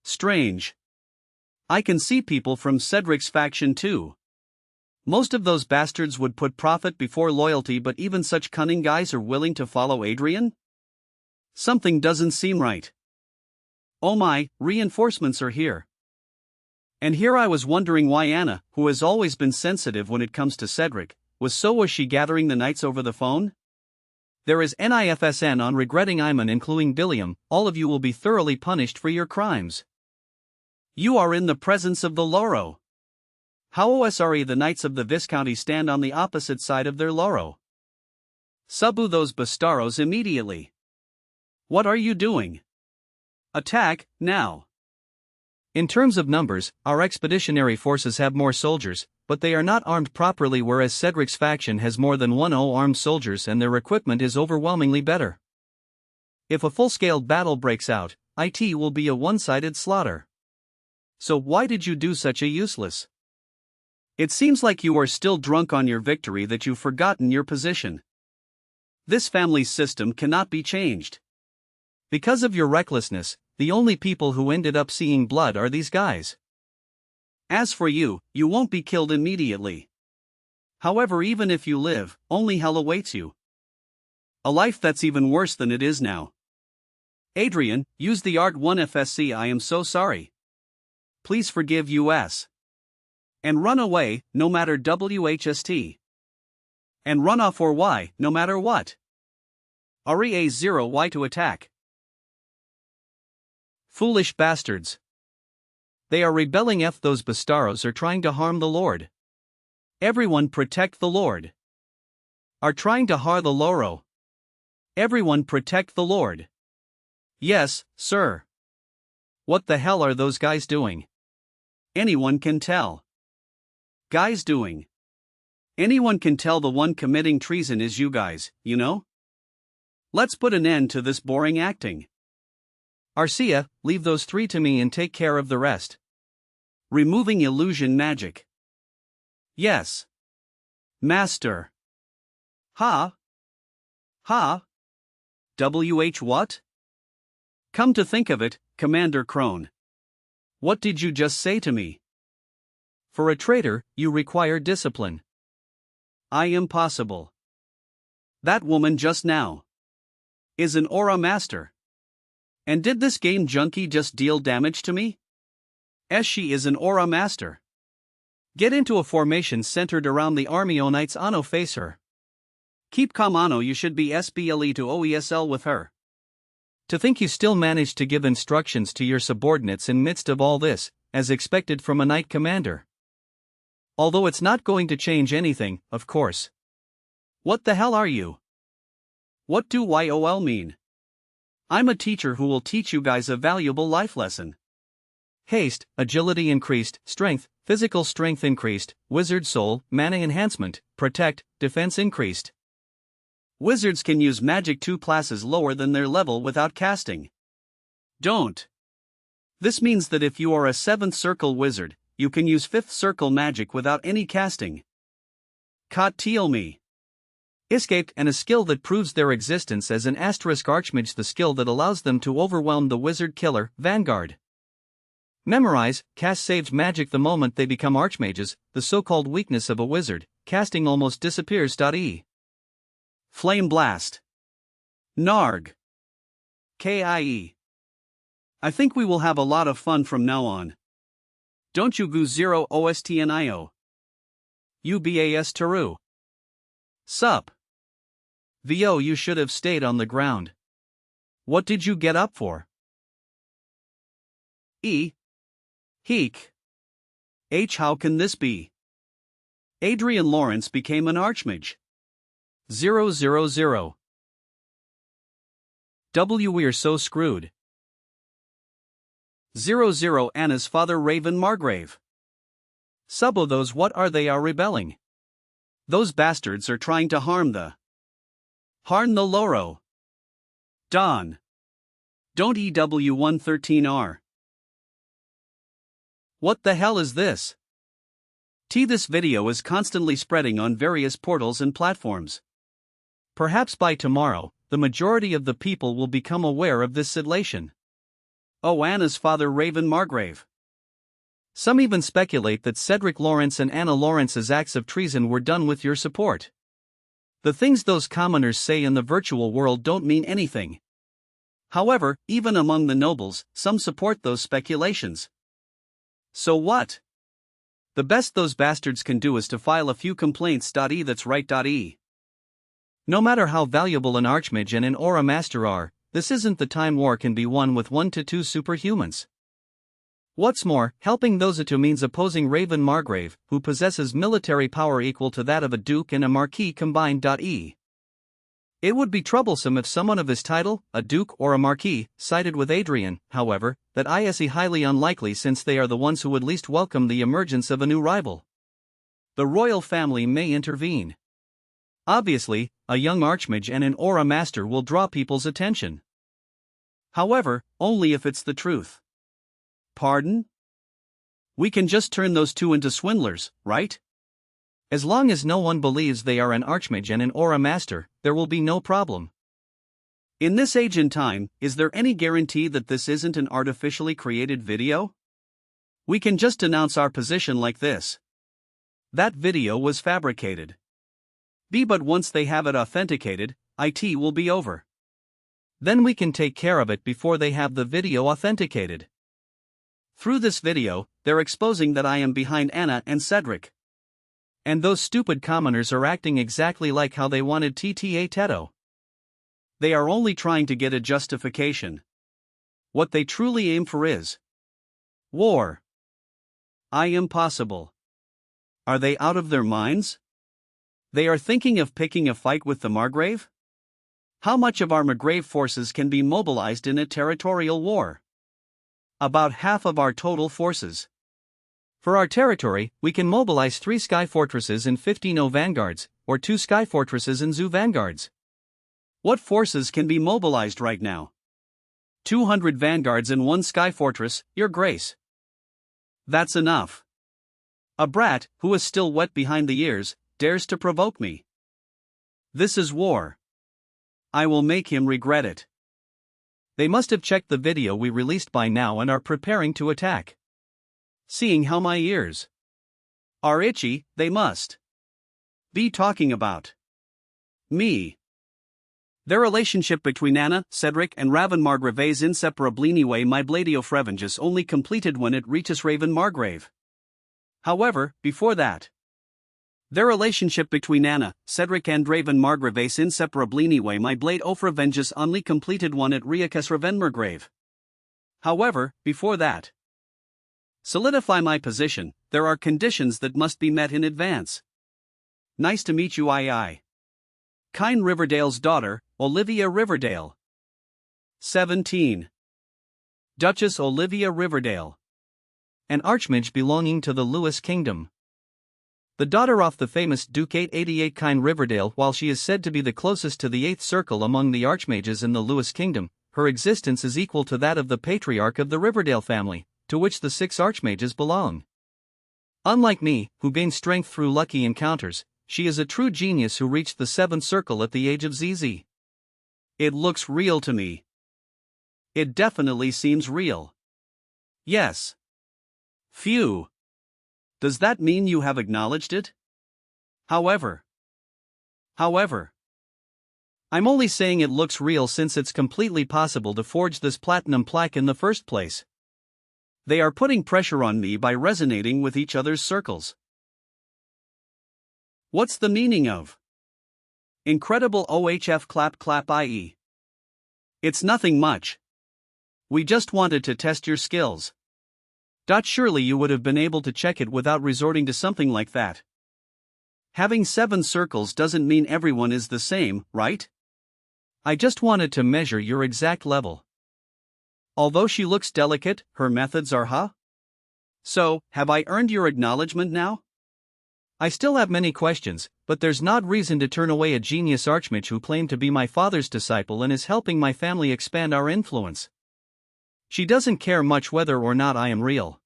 Strange. I can see people from Cedric's faction too. Most of those bastards would put profit before loyalty, but even such cunning guys are willing to follow Adrien? Something doesn't seem right. Oh my, reinforcements are here. And here I was wondering why Anna, who has always been sensitive when it comes to Cedric, was she gathering the knights over the phone? There is NIFSN on regretting Iman including Billiam, all of you will be thoroughly punished for your crimes. You are in the presence of the Loro. How OSRE the knights of the Viscounty stand on the opposite side of their Loro. Subu those bastardos immediately. What are you doing? Attack, now. In terms of numbers, our expeditionary forces have more soldiers, but they are not armed properly, whereas Cedric's faction has more than 10 armed soldiers and their equipment is overwhelmingly better. If a full-scale battle breaks out, it will be a one-sided slaughter. So why did you do such a useless? It seems like you are still drunk on your victory that you've forgotten your position. This family system cannot be changed. Because of your recklessness, the only people who ended up seeing blood are these guys. As for you, you won't be killed immediately. However, even if you live, only hell awaits you. A life that's even worse than it is now. Adrien, use the Art 1 FSC. I am so sorry. Please forgive us. And run away, no matter WHST. And run off or Y, no matter what. REA0Y to attack. Foolish bastards. They are rebelling. Those bastardos are trying to harm the Lord. Everyone protect the Lord. Are trying to harm the Loro. Everyone protect the Lord. Yes, sir. What the hell are those guys doing? Anyone can tell. Guys doing. Anyone can tell the one committing treason is you guys, you know? Let's put an end to this boring acting. Arcia, leave those 3 to me and take care of the rest. Removing illusion magic. Yes. Master. Ha? Ha? WH what? Come to think of it, Commander Crone. What did you just say to me? For a traitor, you require discipline. Impossible. That woman just now is an aura master. And did this game junkie just deal damage to me? She is an aura master. Get into a formation centered around the army. O knights Anno face her. Keep calm Anno, you should be SBLE to OESL with her. To think you still managed to give instructions to your subordinates in midst of all this, as expected from a knight commander. Although it's not going to change anything, of course. What the hell are you? What do YOL mean? I'm a teacher who will teach you guys a valuable life lesson. haste, agility increased, strength, physical strength increased, wizard soul, mana enhancement, protect, defense increased. Wizards can use magic 2 classes lower than their level without casting. Don't. This means that if you are a 7th circle wizard, you can use 5th circle magic without any casting. Kat Tielmi. Escaped, and a skill that proves their existence as an asterisk archmage, the skill that allows them to overwhelm the wizard killer, Vanguard. Memorize, cast saved magic the moment they become archmages, the so-called weakness of a wizard, casting almost disappears. Flame Blast. Narg. KIE. I think we will have a lot of fun from now on. Don't you go 0 OSTNIO. UBAS Taru. Sup. VO, you should have stayed on the ground. What did you get up for? E. Heek. H. How can this be? Adrian Lawrence became an archmage. 000. W. We're so screwed. 00 Anna's father Raven Margrave. Subo, those what are they are rebelling? Those bastards are trying to harm the Loro. Don. Don't EW113R. What the hell is this? This video is constantly spreading on various portals and platforms. Perhaps by tomorrow, the majority of the people will become aware of this sidlation. Oh, Anna's father Raven Margrave. Some even speculate that Cedric Lawrence and Anna Lawrence's acts of treason were done with your support. The things those commoners say in the virtual world don't mean anything. However, even among the nobles, some support those speculations. So what? The best those bastards can do is to file a few complaints. That's right. No matter how valuable an archmage and an aura master are, this isn't the time war can be won with 1 to 2 superhumans. What's more, helping those two means opposing Raven Margrave, who possesses military power equal to that of a duke and a marquis combined. It would be troublesome if someone of his title, a duke or a marquis, sided with Adrien, however, that I see highly unlikely since they are the ones who would least welcome the emergence of a new rival. The royal family may intervene. Obviously, a young archmage and an aura master will draw people's attention. However, only if it's the truth. Pardon? We can just turn those two into swindlers, right? As long as no one believes they are an archmage and an aura master, there will be no problem. In this age and time, is there any guarantee that this isn't an artificially created video? We can just announce our position like this. That video was fabricated. But once they have it authenticated, IT will be over. Then we can take care of it before they have the video authenticated. Through this video, they're exposing that I am behind Anna and Cedric. And those stupid commoners are acting exactly like how they wanted TTA Teto. They are only trying to get a justification. What they truly aim for is war. Impossible. Are they out of their minds? They are thinking of picking a fight with the Margrave? How much of our Margrave forces can be mobilized in a territorial war? About half of our total forces. For our territory, we can mobilize 3 sky fortresses and 15 O vanguards, or 2 sky fortresses and Zoo vanguards. What forces can be mobilized right now? 200 vanguards and 1 sky fortress, Your Grace. That's enough. A brat, who is still wet behind the ears, dares to provoke me. This is war. I will make him regret it. They must have checked the video we released by now and are preparing to attack. Seeing how my ears are itchy, they must be talking about me. Their relationship between Anna, Cedric, and Raven Margrave is inseparable anyway. My Bladio Frevenges only completed when it reaches Raven Margrave. However, before that, their relationship between Anna, Cedric, and Raven Margrave is inseparable anyway. My Blade of Revenges only completed one at Riacus Raven Margrave. However, before that, solidify my position, there are conditions that must be met in advance. Nice to meet you, II. Kind Riverdale's daughter, Olivia Riverdale. 17. Duchess Olivia Riverdale. an archmage belonging to the Lewis kingdom. The daughter of the famous Duke 888 Kine Riverdale. While she is said to be the closest to the 8th circle among the archmages in the Lewis kingdom, her existence is equal to that of the patriarch of the Riverdale family, to which the 6 archmages belong. Unlike me, who gained strength through lucky encounters, she is a true genius who reached the 7th circle at the age of ZZ. It looks real to me. It definitely seems real. Yes. Phew. Does that mean you have acknowledged it? However, I'm only saying it looks real since it's completely possible to forge this platinum plaque in the first place. They are putting pressure on me by resonating with each other's circles. What's the meaning of incredible OHF clap clap IE? It's nothing much. We just wanted to test your skills. Surely you would have been able to check it without resorting to something like that. Having 7 circles doesn't mean everyone is the same, right? I just wanted to measure your exact level. Although she looks delicate, her methods are huh? So, have I earned your acknowledgement now? I still have many questions, but there's not reason to turn away a genius archmage who claimed to be my father's disciple and is helping my family expand our influence. She doesn't care much whether or not I am real.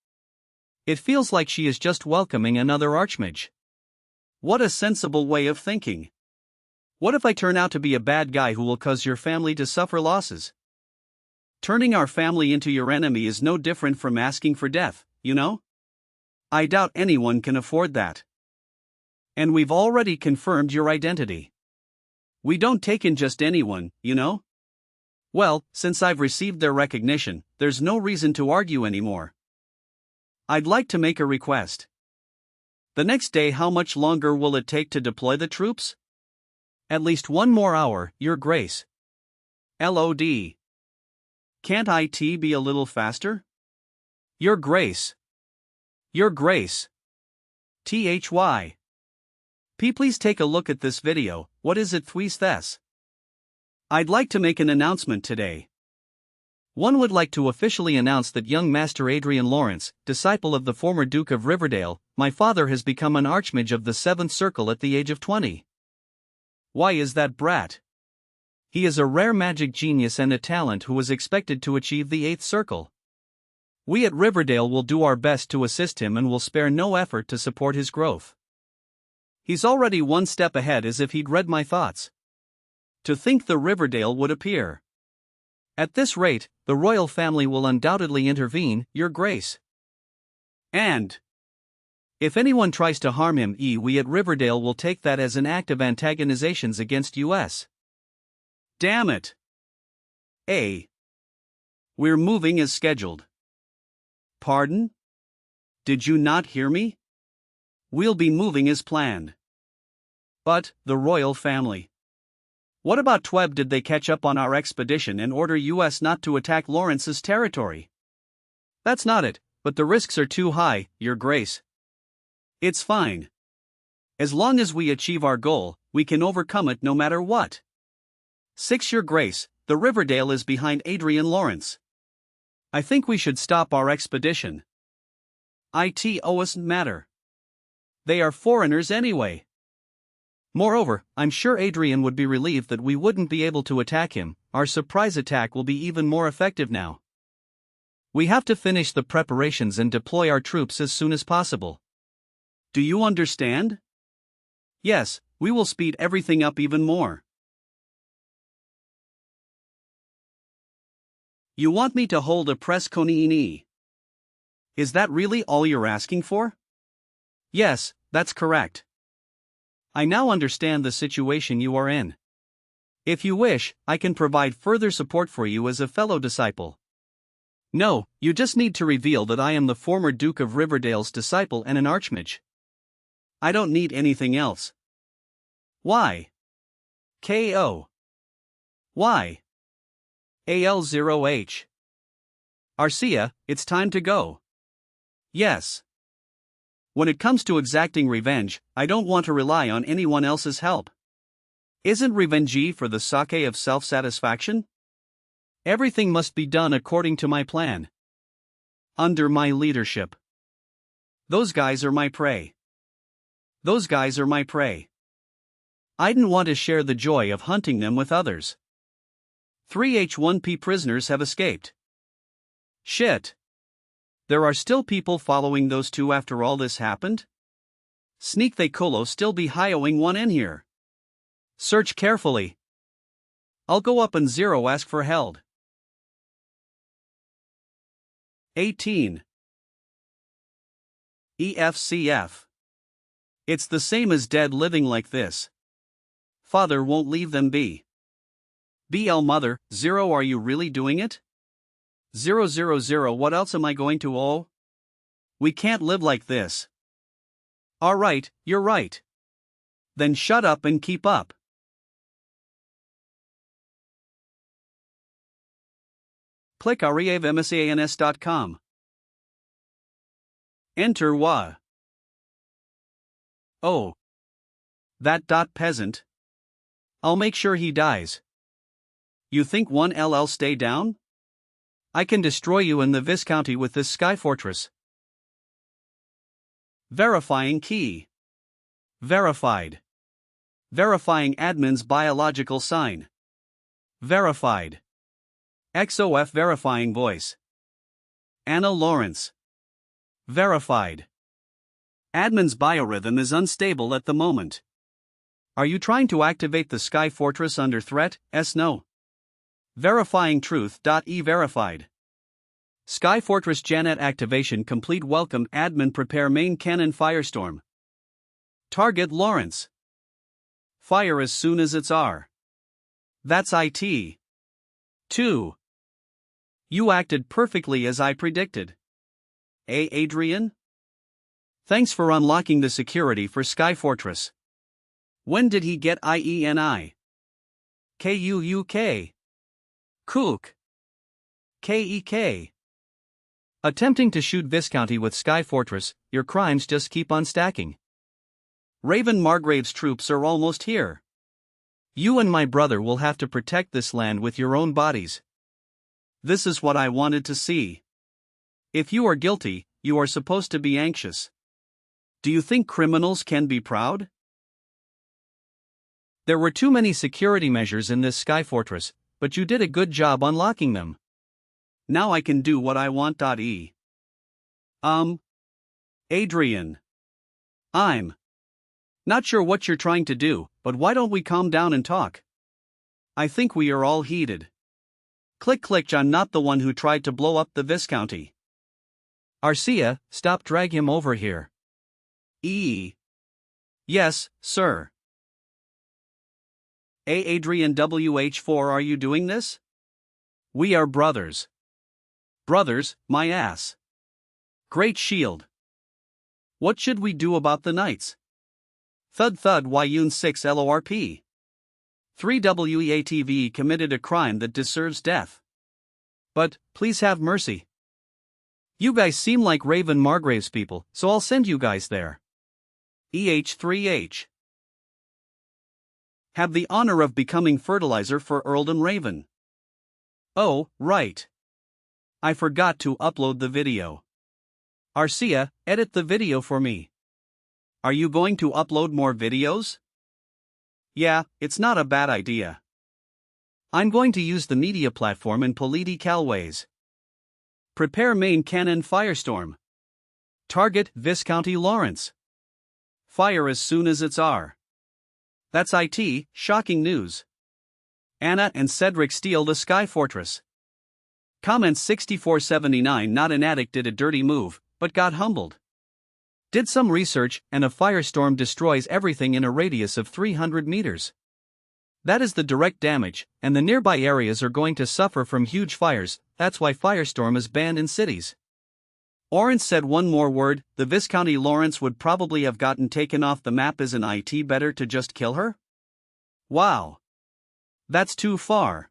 It feels like she is just welcoming another archmage. What a sensible way of thinking. What if I turn out to be a bad guy who will cause your family to suffer losses? Turning our family into your enemy is no different from asking for death, you know? I doubt anyone can afford that. And we've already confirmed your identity. We don't take in just anyone, you know? Well, since I've received their recognition, there's no reason to argue anymore. I'd like to make a request. The next day, how much longer will it take to deploy the troops? At least 1 more hour, Your Grace. LOD. Can't IT be a little faster? Your Grace. Your Grace. THY. Please take a look at this video. What is it, Thwes? I'd like to make an announcement today. One would like to officially announce that young Master Adrian Lawrence, disciple of the former Duke of Riverdale, my father, has become an archmage of the 7th circle at the age of 20. Why is that brat? He is a rare magic genius and a talent who is expected to achieve the 8th circle. We at Riverdale will do our best to assist him and will spare no effort to support his growth. He's already 1 step ahead, as if he'd read my thoughts. To think the Riverdale would appear. At this rate, the royal family will undoubtedly intervene, Your Grace. And if anyone tries to harm him, we at Riverdale will take that as an act of antagonizations against us. Damn it. We're moving as scheduled. Pardon? Did you not hear me? We'll be moving as planned. But, the royal family. What about Tweb? Did they catch up on our expedition and order us not to attack Lawrence's territory? That's not it, but the risks are too high, Your Grace. It's fine. As long as we achieve our goal, we can overcome it no matter what. 6 Your Grace, the Riverdale is behind Adrian Lawrence. I think we should stop our expedition. It doesn't matter. They are foreigners anyway. Moreover, I'm sure Adrien would be relieved that we wouldn't be able to attack him. Our surprise attack will be even more effective now. We have to finish the preparations and deploy our troops as soon as possible. Do you understand? Yes, we will speed everything up even more. You want me to hold a press conference? Is that really all you're asking for? Yes, that's correct. I now understand the situation you are in. If you wish, I can provide further support for you as a fellow disciple. No, you just need to reveal that I am the former Duke of Riverdale's disciple and an archmage. I don't need anything else. Why? KO. Why? AL0H. Arcia, it's time to go. Yes. When it comes to exacting revenge, I don't want to rely on anyone else's help. Isn't revenge for the sake of self-satisfaction? Everything must be done according to my plan. Under my leadership. Those guys are my prey. Those guys are my prey. I didn't want to share the joy of hunting them with others. 3H1P prisoners have escaped. Shit. There are still people following those two after all this happened? Sneak they colo still be hioing one in here. Search carefully. I'll go up and zero ask for held. 18. EFCF. It's the same as dead living like this. Father won't leave them be. BL mother, 0 are you really doing it? 000 what else am I going to owe? We can't live like this. Alright, you're right. Then shut up and keep up. Click ariavmsans.com. Enter WA. Oh. That peasant. I'll make sure he dies. You think 1LL stay down? I can destroy you in the Viscounty with this sky fortress. Verifying key. Verified. Verifying admin's biological sign. Verified. XOF verifying voice. Anna Lawrence. Verified. Admin's biorhythm is unstable at the moment. Are you trying to activate the Sky Fortress under threat? No. Verifying truth. Verified. Sky Fortress Janet activation complete. Welcome admin prepare main cannon firestorm. Target Lawrence. Fire as soon as it's R. That's IT. 2. You acted perfectly as I predicted. Adrien? Thanks for unlocking the security for Sky Fortress. When did he get IENI? KUUK. Kook. KEK. Attempting to shoot Viscounty with Sky Fortress, your crimes just keep on stacking. Raven Margrave's troops are almost here. You and my brother will have to protect this land with your own bodies. This is what I wanted to see. If you are guilty, you are supposed to be anxious. Do you think criminals can be proud? There were too many security measures in this Sky Fortress, but you did a good job unlocking them. Now I can do what I want. Adrian. I'm not sure what you're trying to do, but why don't we calm down and talk? I think we are all heated. Click, I'm not the one who tried to blow up the Viscounty. Arcia, stop, drag him over here. Yes, sir. Adrian WH4 are you doing this? We are brothers. Brothers, my ass. Great shield. What should we do about the knights? Thud Yun 6 LORP. 3WEATV committed a crime that deserves death. But, please have mercy. You guys seem like Raven Margrave's people, so I'll send you guys there. EH3H. Have the honor of becoming fertilizer for Earldom Raven. Oh, right. I forgot to upload the video. Arcia, edit the video for me. Are you going to upload more videos? Yeah, it's not a bad idea. I'm going to use the media platform in political ways. Prepare main cannon firestorm. Target Viscounty Lawrence. Fire as soon as it's R. That's IT, shocking news. Anna and Cedric steal the Sky Fortress. Comments 6479 not an addict did a dirty move, but got humbled. Did some research and a firestorm destroys everything in a radius of 300 meters. That is the direct damage, and the nearby areas are going to suffer from huge fires, that's why firestorm is banned in cities. Orange said one more word, the Viscounty Lawrence would probably have gotten taken off the map. Is an IT better to just kill her? Wow. That's too far.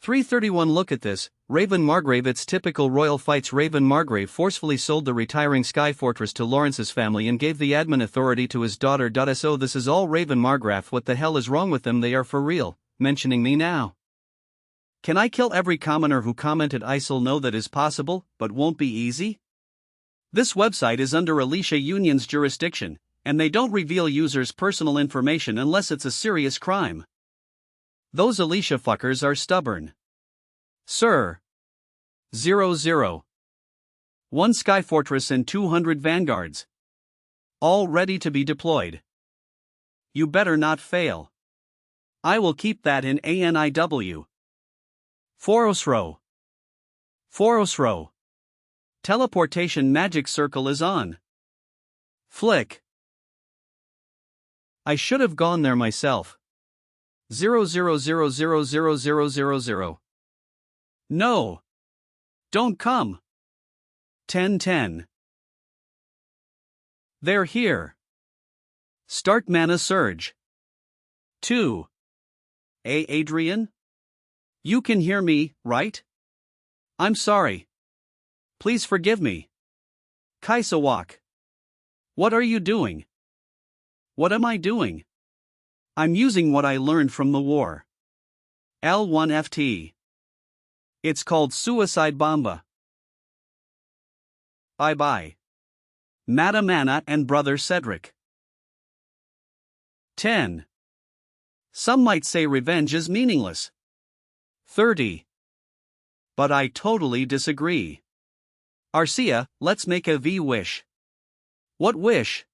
331 Look at this, Raven Margrave. It's typical royal fights. Raven Margrave forcefully sold the retiring Sky Fortress to Lawrence's family and gave the admin authority to his daughter. So this is all Raven Margrave. What the hell is wrong with them? They are for real, mentioning me now. Can I kill every commoner who commented? ISIL know that is possible, but won't be easy? This website is under Alicia Union's jurisdiction, and they don't reveal users' personal information unless it's a serious crime. Those Alicia fuckers are stubborn. Sir. 00. 1 Sky Fortress and 200 Vanguards. All ready to be deployed. You better not fail. I will keep that in ANIW. Forosro. Forosro. Teleportation magic circle is on. Flick. I should have gone there myself. 00000000. No. Don't come. 1010. They're here. Start mana surge. 2. Adrien? You can hear me, right? I'm sorry. Please forgive me. Kaisawak. What are you doing? What am I doing? I'm using what I learned from the war. L1FT. It's called Suicide Bomba. Bye bye. Madam Anna and Brother Cedric. 10. Some might say revenge is meaningless. 30. But I totally disagree. Arcia, let's make a wish. What wish?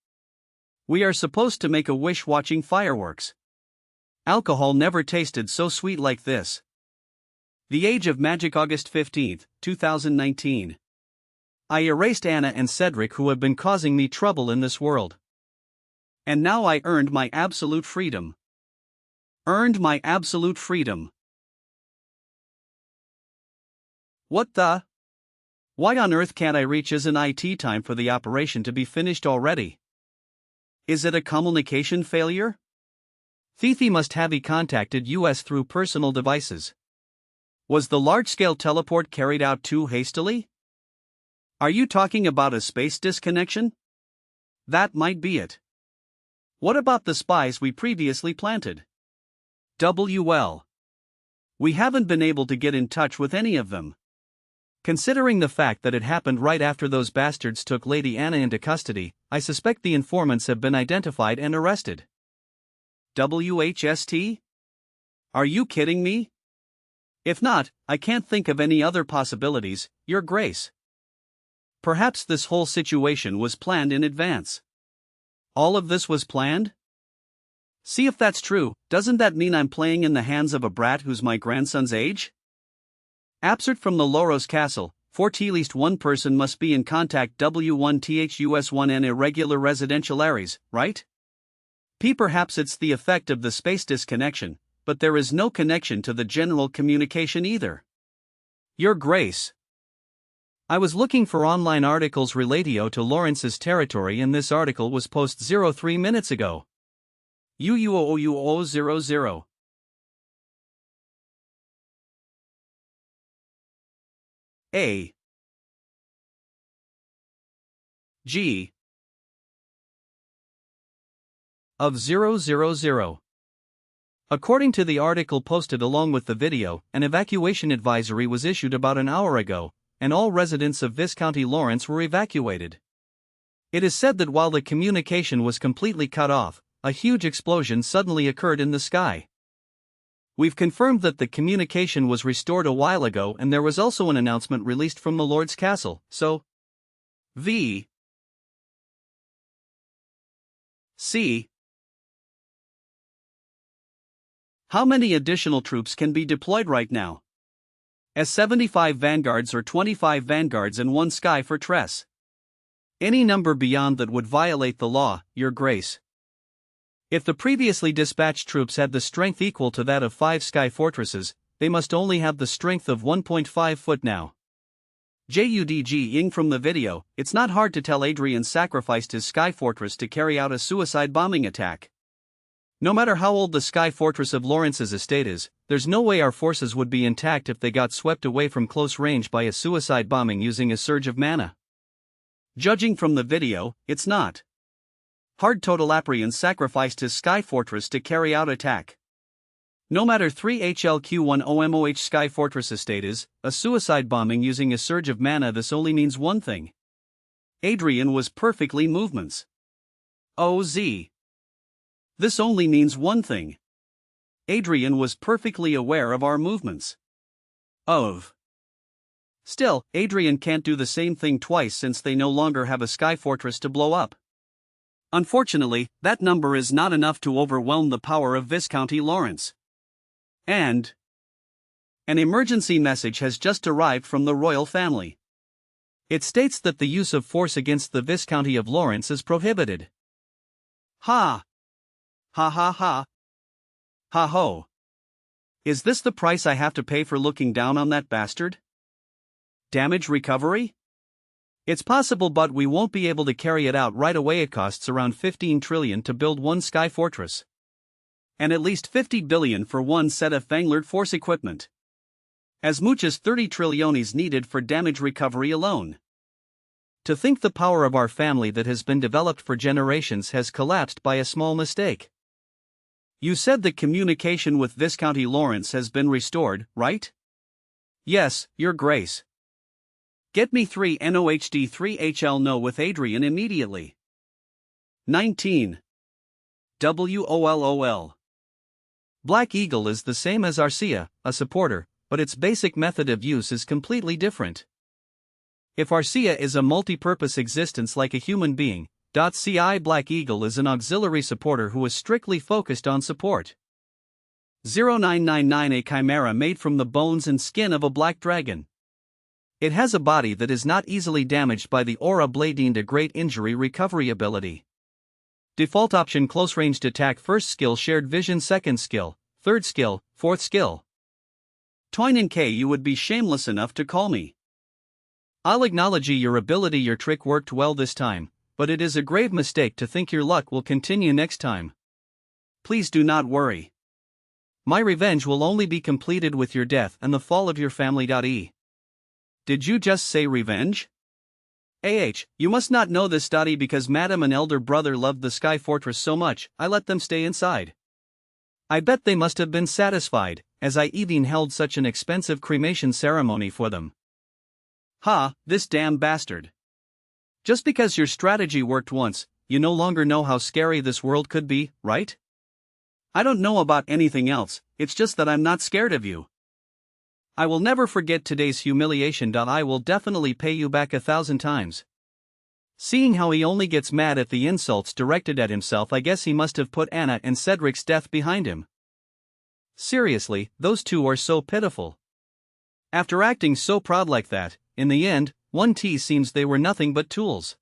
We are supposed to make a wish watching fireworks. Alcohol never tasted so sweet like this. The Age of Magic, August 15, 2019. I erased Anna and Cedric, who have been causing me trouble in this world. And now I earned my absolute freedom. Earned my absolute freedom. What the? Why on earth can't I reach as an IT time for the operation to be finished already? Is it a communication failure? Fifi must have contacted US through personal devices. Was the large-scale teleport carried out too hastily? Are you talking about a space disconnection? That might be it. What about the spies we previously planted? WL. We haven't been able to get in touch with any of them. Considering the fact that it happened right after those bastards took Lady Anna into custody, I suspect the informants have been identified and arrested. WHST? Are you kidding me? If not, I can't think of any other possibilities, Your Grace. Perhaps this whole situation was planned in advance. All of this was planned? See if that's true. Doesn't that mean I'm playing in the hands of a brat who's my grandson's age? Absert from the Loros Castle, for at least one person must be in contact W1THUS1N irregular residential areas, right? Perhaps it's the effect of the space disconnection, but there is no connection to the general communication either. Your Grace. I was looking for online articles relatio to Lawrence's territory, and this article was posted 03 minutes ago. UUOUO00. A G of 000. According to the article posted along with the video, an evacuation advisory was issued about an hour ago, and all residents of Viscounty Lawrence were evacuated. It is said that while the communication was completely cut off, a huge explosion suddenly occurred in the sky. We've confirmed that the communication was restored a while ago, and there was also an announcement released from the Lord's Castle, so V C. How many additional troops can be deployed right now? As 75 vanguards or 25 vanguards and 1 Sky Fortress. Any number beyond that would violate the law, Your Grace. If the previously dispatched troops had the strength equal to that of 5 Sky Fortresses, they must only have the strength of 1.5 foot now. JUDG-ing from the video, it's not hard to tell Adrien sacrificed his Sky Fortress to carry out a suicide bombing attack. No matter how old the Sky Fortress of Lawrence's estate is, there's no way our forces would be intact if they got swept away from close range by a suicide bombing using a surge of mana. Judging from the video, it's not hard. Total Adrien sacrificed his Sky Fortress to carry out attack. No matter 3 HLQ1 OMOH Sky Fortress estate is, a suicide bombing using a surge of mana, this only means one thing. Adrien was perfectly movements. OZ. This only means one thing. Adrien was perfectly aware of our movements. Still, Adrien can't do the same thing twice since they no longer have a sky fortress to blow up. Unfortunately, that number is not enough to overwhelm the power of Viscounty Lawrence. And an emergency message has just arrived from the royal family. It states that the use of force against the Viscounty of Lawrence is prohibited. Ha! Ha ha ha! Ha ho! Is this the price I have to pay for looking down on that bastard? Damage recovery? It's possible, but we won't be able to carry it out right away. It costs around 15 trillion to build one sky fortress. And at least 50 billion for one set of Fanglord force equipment. As much as 30 trilliones needed for damage recovery alone. To think the power of our family that has been developed for generations has collapsed by a small mistake. You said that communication with Viscounty Lawrence has been restored, right? Yes, Your Grace. Get me 3 NOHD 3HL no with Adrien immediately. 19. WOLOL. Black Eagle is the same as Arcia, a supporter, but its basic method of use is completely different. If Arcia is a multi-purpose existence like a human being, CI Black Eagle is an auxiliary supporter who is strictly focused on support. 0999 A chimera made from the bones and skin of a black dragon. It has a body that is not easily damaged by the aura blade and a great injury recovery ability. Default option: close ranged attack, first skill, shared vision, second skill, third skill, fourth skill. Toinen K, you would be shameless enough to call me. I'll acknowledge your ability. Your trick worked well this time, but it is a grave mistake to think your luck will continue next time. Please do not worry. My revenge will only be completed with your death and the fall of your family. Did you just say revenge? You must not know this, because Madam and elder brother loved the Sky Fortress so much, I let them stay inside. I bet they must have been satisfied, as I even held such an expensive cremation ceremony for them. Ha, this damn bastard. Just because your strategy worked once, you no longer know how scary this world could be, right? I don't know about anything else, it's just that I'm not scared of you. I will never forget today's humiliation. I will definitely pay you back 1,000 times. Seeing how he only gets mad at the insults directed at himself, I guess he must have put Anna and Cedric's death behind him. Seriously, those two are so pitiful. After acting so proud like that, in the end, 1T seems they were nothing but tools.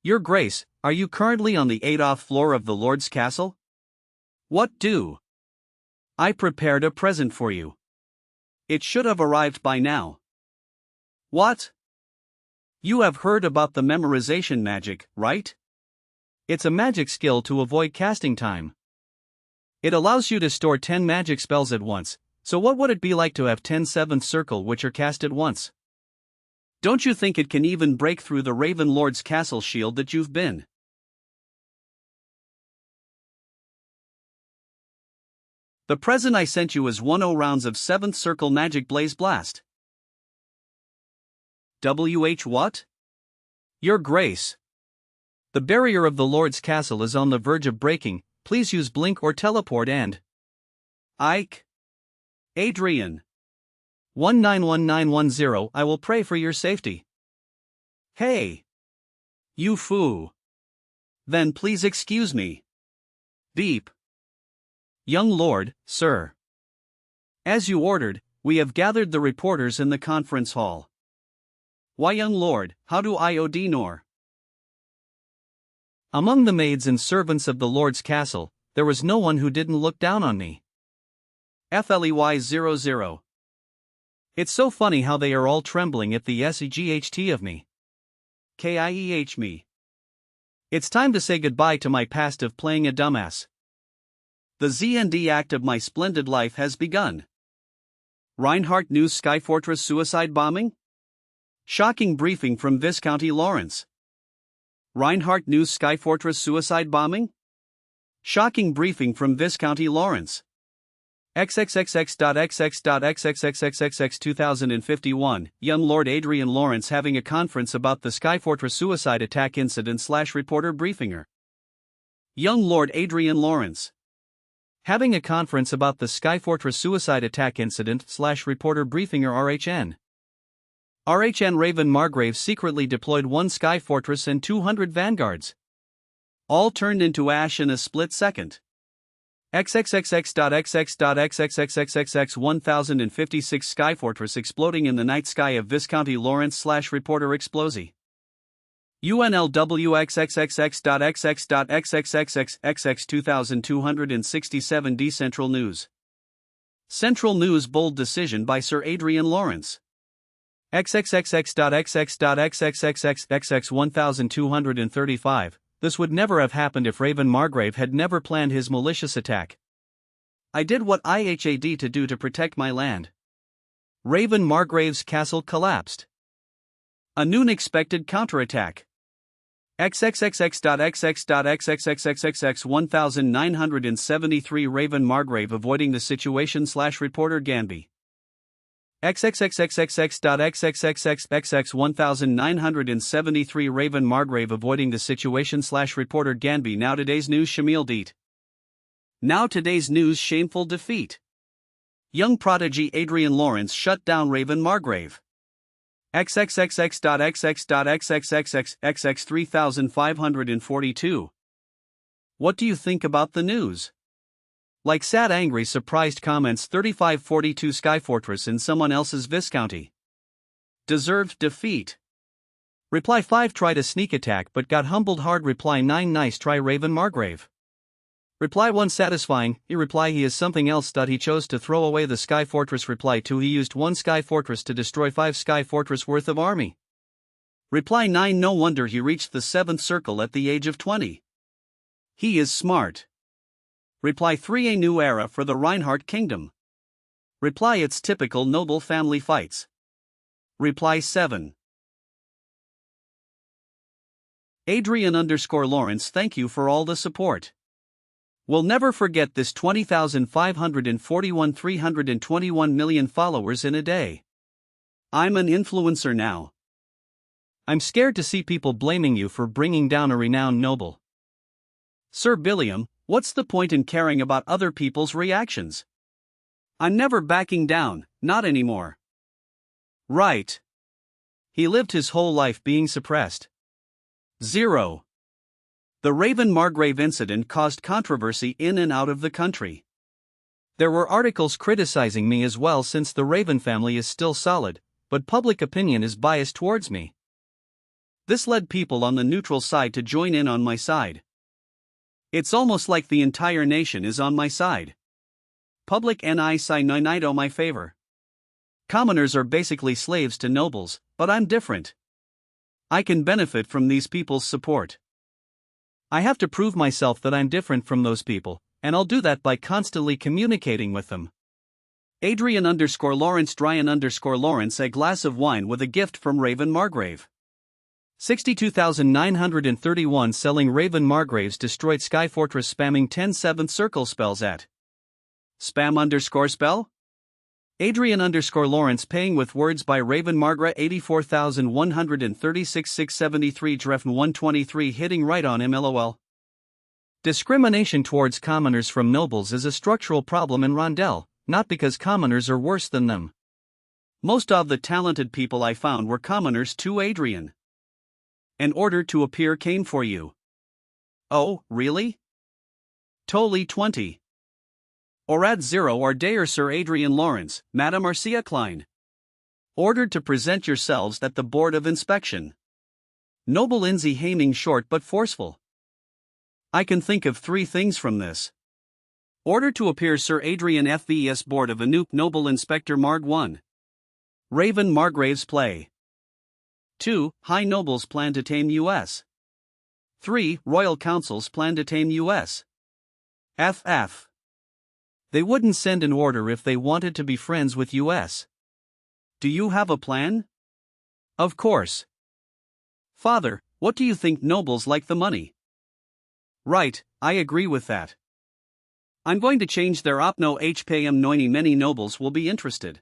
Your Grace, are you currently on the 8th floor of the Lord's castle? What do? I prepared a present for you. It should have arrived by now. What? You have heard about the memorization magic, right? It's a magic skill to avoid casting time. It allows you to store 10 magic spells at once, so what would it be like to have 10 7th circle which are cast at once? Don't you think it can even break through the Raven Lord's castle shield that you've been? The present I sent you is 10 rounds of 7th circle magic blaze blast. What? Your Grace. The barrier of the Lord's castle is on the verge of breaking, please use blink or teleport and... Adrien. 191910, I will pray for your safety. Hey. You foo. Then please excuse me. Beep. Young Lord, sir. As you ordered, we have gathered the reporters in the conference hall. Why, young lord, how do I nor? Among the maids and servants of the Lord's castle, there was no one who didn't look down on me. FLEY00. It's so funny how they are all trembling at the SEGHT of me. KIEH me. It's time to say goodbye to my past of playing a dumbass. The ZND act of my splendid life has begun. Reinhardt News Skyfortress suicide bombing? Shocking briefing from Viscounty Lawrence. Reinhardt News Skyfortress suicide bombing? Shocking briefing from Viscounty Lawrence. XXXX.XX.XXXXXX 2051, young Lord Adrian Lawrence having a conference about the Skyfortress suicide attack incident / reporter briefinger. Young Lord Adrian Lawrence having a conference about the Skyfortress suicide attack incident / reporter briefinger RHN. RHN Raven Margrave secretly deployed 1 Skyfortress and 200 vanguards. All turned into ash in a split second. XXXX.XX.XXXXXX 1056 Skyfortress exploding in the night sky of Viscounty Lawrence / reporter Explosi. UNLWXXXX.XX.XX XX 2267 D Central News. Central News bold decision by Sir Adrian Lawrence. XXXX.XX.XXXXX 1235. This would never have happened if Raven Margrave had never planned his malicious attack. I did what I had to do to protect my land. Raven Margrave's castle collapsed. A noon expected counterattack. XXXX.XX.XXXXX 1973 Raven Margrave avoiding the situation / reporter Ganby. XXXXXX.XXXXX 1973 Raven Margrave avoiding the situation / reporter Ganby. Now today's news Shamil Deet. Now today's news shameful defeat. Young prodigy Adrian Lawrence shut down Raven Margrave. XXXX.XX.XXXXX 3542. What do you think about the news? Like sad angry surprised comments 3542 Skyfortress in someone else's Viscounty. Deserved defeat. Reply 5 tried a sneak attack but got humbled hard. Reply 9 nice try Raven Margrave. Reply 1 satisfying. Reply he is something else. He chose to throw away the Skyfortress. Reply 2 he used 1 Skyfortress to destroy 5 Skyfortress worth of army. Reply 9 no wonder he reached the 7th circle at the age of 20. He is smart. Reply 3 a new era for the Reinhardt kingdom. Reply it's typical noble family fights. Reply 7. Adrian _Lawrence thank you for all the support. We'll never forget this 20,541 321 million followers in a day. I'm an influencer now. I'm scared to see people blaming you for bringing down a renowned noble. Sir Billiam, what's the point in caring about other people's reactions? I'm never backing down, not anymore. Right. He lived his whole life being suppressed. 0. The Raven Margrave incident caused controversy in and out of the country. There were articles criticizing me as well since the Raven family is still solid, but public opinion is biased towards me. This led people on the neutral side to join in on my side. It's almost like the entire nation is on my side. Public ni side on my favor. Commoners are basically slaves to nobles, but I'm different. I can benefit from these people's support. I have to prove myself that I'm different from those people, and I'll do that by constantly communicating with them. Adrian _Lawrence Dryan _Lawrence a glass of wine with a gift from Raven Margrave. 62,931 selling Raven Margraves destroyed Skyfortress spamming 10 7th circle spells at spam _spell? Adrian _Lawrence paying with words by Raven Margra 84,136 673 Drefn 123 hitting right on him lol. Discrimination towards commoners from nobles is a structural problem in Rondel, not because commoners are worse than them. Most of the talented people I found were commoners too Adrian. An order to appear came for you. Oh, really? Totally 20. Orad 0 or Dayer Sir Adrian Lawrence, Madam Arcia Klein. Ordered to present yourselves at the Board of Inspection. Noble Inzi Haming short but forceful. I can think of 3 things from this. Order to appear Sir Adrian FVS Board of Anoop Noble Inspector Marg 1. Raven Margrave's play. 2. High Nobles plan to tame U.S. 3. Royal Councils plan to tame U.S. FF. They wouldn't send an order if they wanted to be friends with U.S. Do you have a plan? Of course. Father, what do you think nobles like the money? Right, I agree with that. I'm going to change their opno hpm noini many nobles will be interested.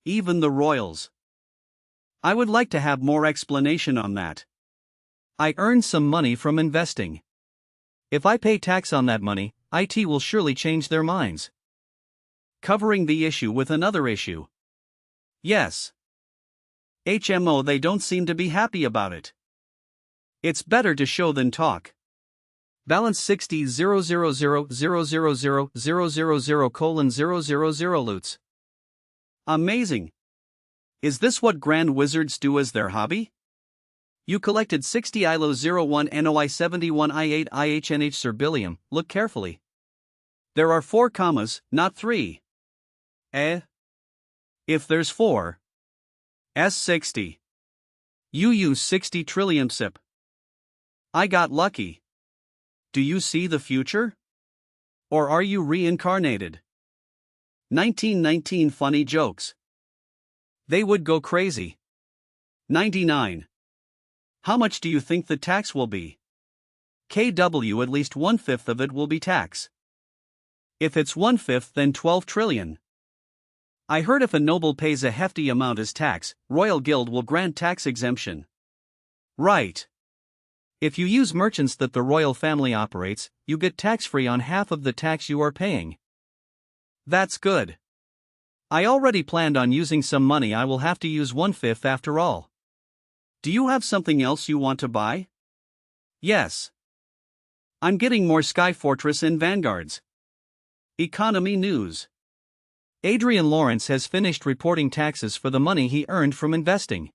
Even the royals. I would like to have more explanation on that. I earn some money from investing. If I pay tax on that money, IT will surely change their minds. Covering the issue with another issue. Yes. HMO, they don't seem to be happy about it. It's better to show than talk. Balance 60 000 000 000 000 loots. Amazing. Is this what Grand Wizards do as their hobby? You collected 60 ILO 01 NOI 71 I8 IHNH Serbilium, look carefully. There are 4 commas, not 3. If there's 4. S60. You use 60 trillium SIP. I got lucky. Do you see the future? Or are you reincarnated? 1919 funny jokes. They would go crazy. 99. How much do you think the tax will be? KW, at least 1/5 of it will be tax. If it's 1/5, then 12 trillion. I heard if a noble pays a hefty amount as tax, Royal Guild will grant tax exemption. Right. If you use merchants that the royal family operates, you get tax-free on half of the tax you are paying. That's good. I already planned on using some money. I will have to use 1/5 after all. Do you have something else you want to buy? Yes. I'm getting more Sky Fortress and Vanguards. Economy news. Adrian Lawrence has finished reporting taxes for the money he earned from investing.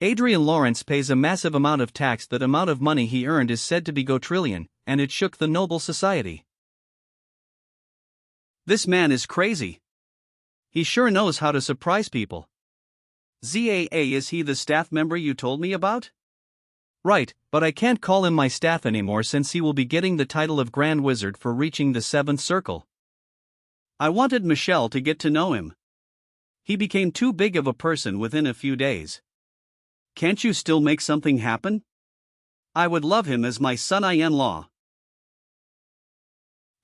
Adrian Lawrence pays a massive amount of tax. That amount of money he earned is said to be go trillion, and it shook the noble society. This man is crazy. He sure knows how to surprise people. ZAA, is he the staff member you told me about? Right, but I can't call him my staff anymore since he will be getting the title of Grand Wizard for reaching the 7th circle. I wanted Michelle to get to know him. He became too big of a person within a few days. Can't you still make something happen? I would love him as my son-in-law.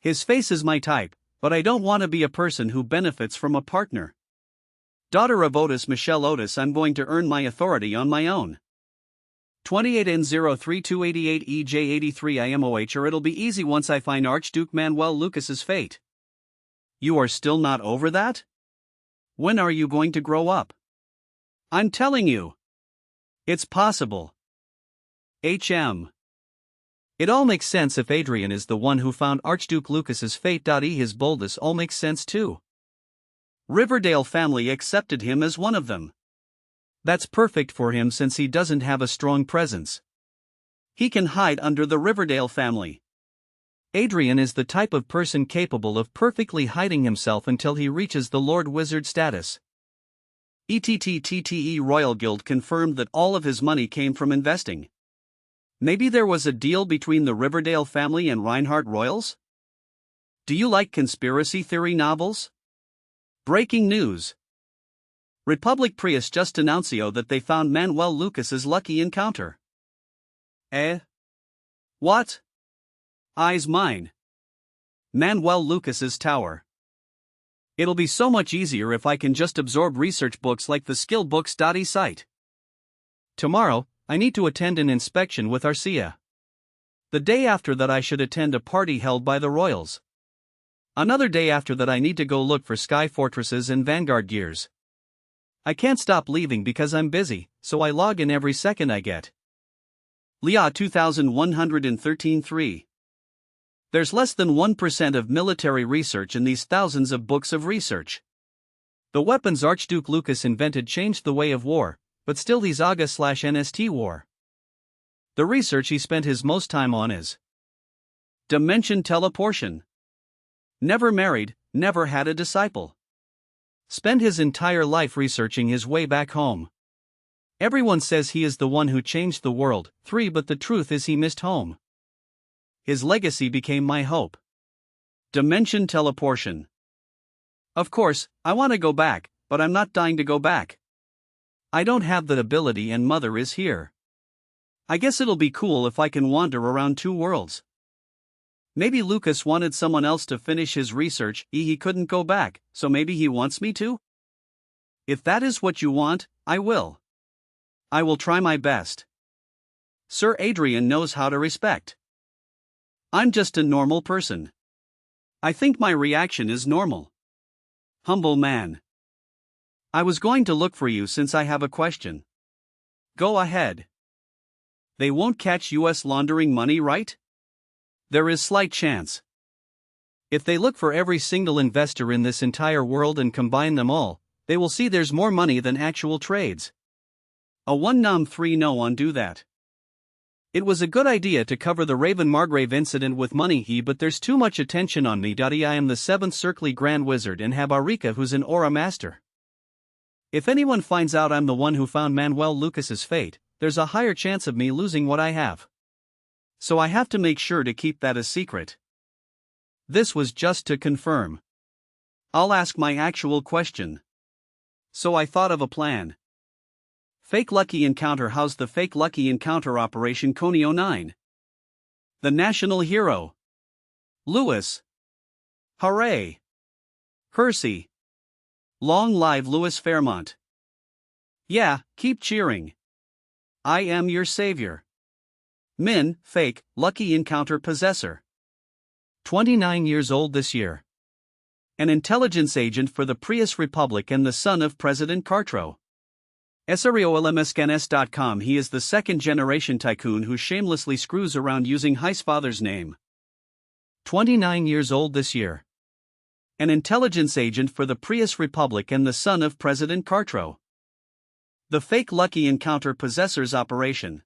His face is my type, but I don't want to be a person who benefits from a partner. Daughter of Otis, Michelle Otis, I'm going to earn my authority on my own. 28N03288 EJ83 IMOH, or it'll be easy once I find Archduke Manuel Lucas's fate. You are still not over that? When are you going to grow up? I'm telling you. It's possible. HM. It all makes sense if Adrien is the one who found Archduke Lucas's fate. His boldness all makes sense too. Riverdale family accepted him as one of them. That's perfect for him since he doesn't have a strong presence. He can hide under the Riverdale family. Adrien is the type of person capable of perfectly hiding himself until he reaches the Lord Wizard status. ETTTTE Royal Guild confirmed that all of his money came from investing. Maybe there was a deal between the Riverdale family and Reinhardt royals? Do you like conspiracy theory novels? Breaking news. Republic Prius just announced that they found Manuel Lucas's lucky encounter. What? Eyes mine. Manuel Lucas's tower. It'll be so much easier if I can just absorb research books like the skillbooks.e site. Tomorrow, I need to attend an inspection with Arcia. The day after that I should attend a party held by the royals. Another day after that I need to go look for Sky Fortresses and Vanguard gears. I can't stop leaving because I'm busy, so I log in every second I get. Leah 2113-3. There's less than 1% of military research in these thousands of books of research. The weapons Archduke Lucas invented changed the way of war, but still he's AGA/NST war. The research he spent his most time on is dimension teleportation. Never married, never had a disciple. Spent his entire life researching his way back home. Everyone says he is the one who changed the world, 3, but the truth is he missed home. His legacy became my hope. Dimension teleportation. Of course, I want to go back, but I'm not dying to go back. I don't have that ability and Mother is here. I guess it'll be cool if I can wander around 2 worlds. Maybe Lucas wanted someone else to finish his research, he couldn't go back, so maybe he wants me to? If that is what you want, I will. I will try my best. Sir Adrien knows how to respect. I'm just a normal person. I think my reaction is normal. Humble man. I was going to look for you since I have a question. Go ahead. They won't catch US laundering money, right? There is slight chance. If they look for every single investor in this entire world and combine them all, they will see there's more money than actual trades. A 1 nom 3 no on do that. It was a good idea to cover the Raven Margrave incident with money but there's too much attention on me. I am the 7th Circly Grand Wizard and have Arika who's an Aura Master. If anyone finds out I'm the one who found Manuel Lucas's fate, there's a higher chance of me losing what I have. So I have to make sure to keep that a secret. This was just to confirm. I'll ask my actual question. So I thought of a plan. Fake Lucky Encounter. How's the Fake Lucky Encounter Operation Coney 09? The national hero. Lewis. Hooray. Percy. Long live Louis Fairmont. Yeah, keep cheering. I am your savior. Min, Fake, Lucky Encounter Possessor. 29 years old this year. An intelligence agent for the Prius Republic and the son of President Cartro. SREOLMSCANS.com. He is the second-generation tycoon who shamelessly screws around using his father's name. 29 years old this year. An intelligence agent for the Prius Republic and the son of President Cartro. The Fake Lucky Encounter Possessor's operation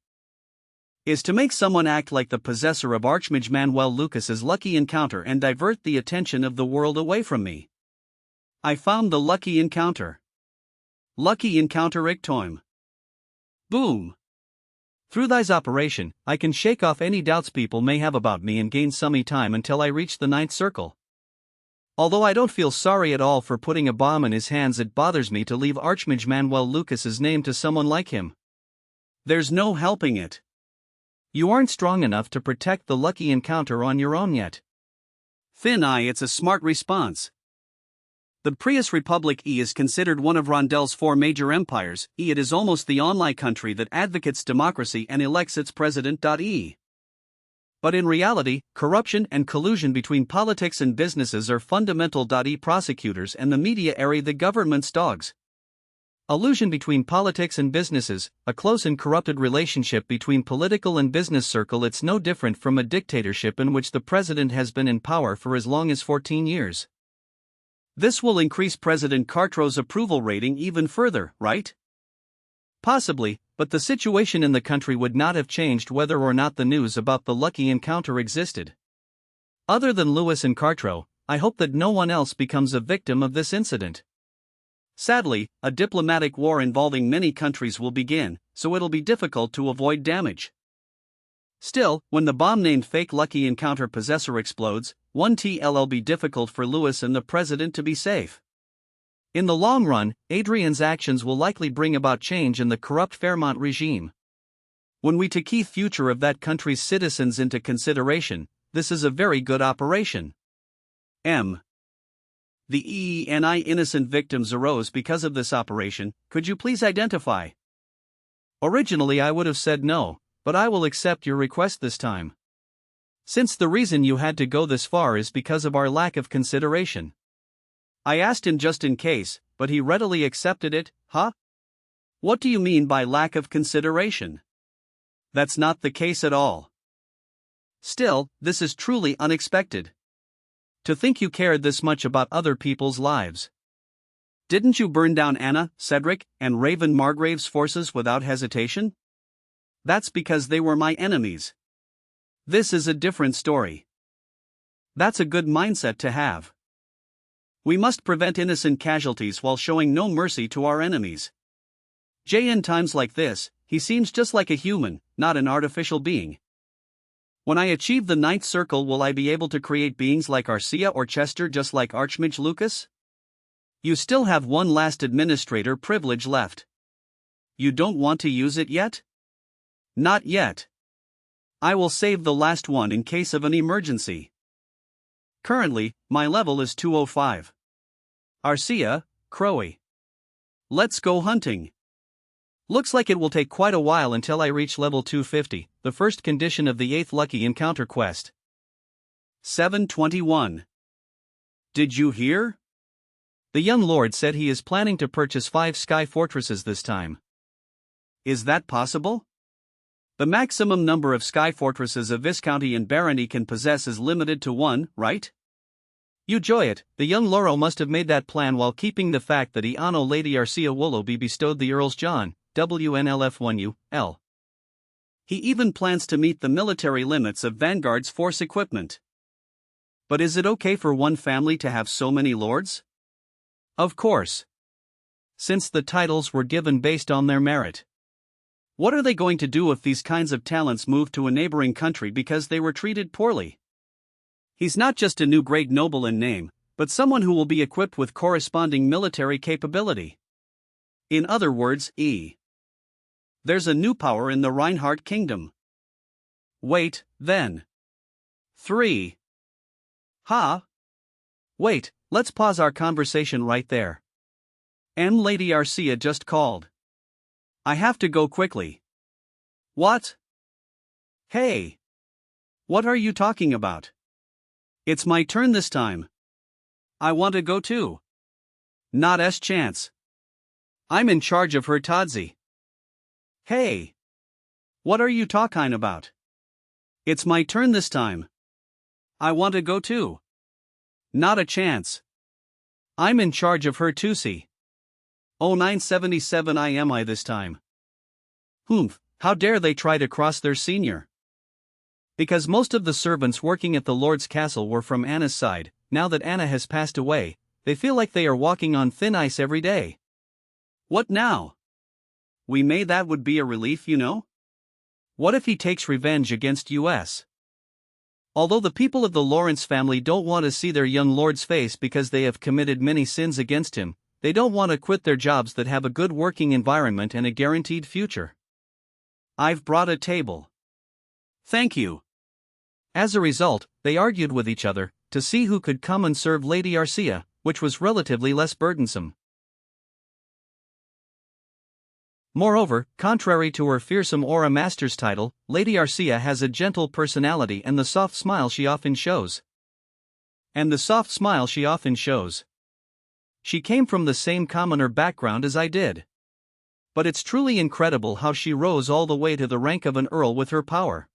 is to make someone act like the possessor of Archmage Manuel Lucas's Lucky Encounter and divert the attention of the world away from me. I found the Lucky Encounter. Lucky Encounter Ictoim. Boom. Through this operation, I can shake off any doubts people may have about me and gain some time until I reach the 9th circle. Although I don't feel sorry at all for putting a bomb in his hands, it bothers me to leave Archmage Manuel Lucas's name to someone like him. There's no helping it. You aren't strong enough to protect the Lucky Encounter on your own yet. Thin eye. It's a smart response. The Prius Republic is considered one of Rondel's 4 major empires. It is almost the only country that advocates democracy and elects its president. But in reality, corruption and collusion between politics and businesses are fundamental. Prosecutors and the media are the government's dogs. Illusion between politics and businesses, a close and corrupted relationship between political and business circle. It's no different from a dictatorship in which the president has been in power for as long as 14 years. This will increase President Cartro's approval rating even further, right? Possibly, but the situation in the country would not have changed whether or not the news about the Lucky Encounter existed. Other than Lewis and Cartro, I hope that no one else becomes a victim of this incident. Sadly, a diplomatic war involving many countries will begin, so it'll be difficult to avoid damage. Still, when the bomb named Fake Lucky Encounter Possessor explodes, it'll be difficult for Lewis and the president to be safe. In the long run, Adrian's actions will likely bring about change in the corrupt Fairmont regime. When we take the future of that country's citizens into consideration, this is a very good operation. The innocent victims arose because of this operation. Could you please identify? Originally I would have said no, but I will accept your request this time. Since the reason you had to go this far is because of our lack of consideration. I asked him just in case, but he readily accepted it. Huh? What do you mean by lack of consideration? That's not the case at all. Still, this is truly unexpected. To think you cared this much about other people's lives. Didn't you burn down Anna, Cedric, and Raven Margrave's forces without hesitation? That's because they were my enemies. This is a different story. That's a good mindset to have. We must prevent innocent casualties while showing no mercy to our enemies. In times like this, he seems just like a human, not an artificial being. When I achieve the 9th circle, will I be able to create beings like Arcia or Chester just like Archmage Lucas? You still have one last administrator privilege left. You don't want to use it yet? Not yet. I will save the last one in case of an emergency. Currently, my level is 205. Arcia, Crowy. Let's go hunting. Looks like it will take quite a while until I reach level 250, the first condition of the 8th Lucky Encounter quest. 721. Did you hear? The young lord said he is planning to purchase 5 sky fortresses this time. Is that possible? The maximum number of sky fortresses a viscounty and barony can possess is limited to 1, right? You joy it, the young Loro must have made that plan while keeping the fact that Iano Lady Arcia Wollo be bestowed the Earl's John, WNLF1U, L. He even plans to meet the military limits of Vanguard's force equipment. But is it okay for one family to have so many lords? Of course. Since the titles were given based on their merit. What are they going to do if these kinds of talents move to a neighboring country because they were treated poorly? He's not just a new great noble in name, but someone who will be equipped with corresponding military capability. In other words, there's a new power in the Reinhardt kingdom. Wait, then. 3. Wait, let's pause our conversation right there. Lady Arcia just called. I have to go quickly. What? Hey! What are you talking about? It's my turn this time. I want to go too. Not s chance. I'm in charge of her Tadzi. Hey! What are you talking about? It's my turn this time. I want to go too. Not a chance. I'm in charge of her Tusi. 0977 I this time. Humph, how dare they try to cross their senior? Because most of the servants working at the Lord's castle were from Anna's side, now that Anna has passed away, they feel like they are walking on thin ice every day. What now? We may that would be a relief, you know? What if he takes revenge against us? Although the people of the Lawrence family don't want to see their young lord's face because they have committed many sins against him, they don't want to quit their jobs that have a good working environment and a guaranteed future. I've brought a table. Thank you. As a result, they argued with each other to see who could come and serve Lady Arcia, which was relatively less burdensome. Moreover, contrary to her fearsome aura master's title, Lady Arcia has a gentle personality and the soft smile she often shows. She came from the same commoner background as I did. But it's truly incredible how she rose all the way to the rank of an earl with her power.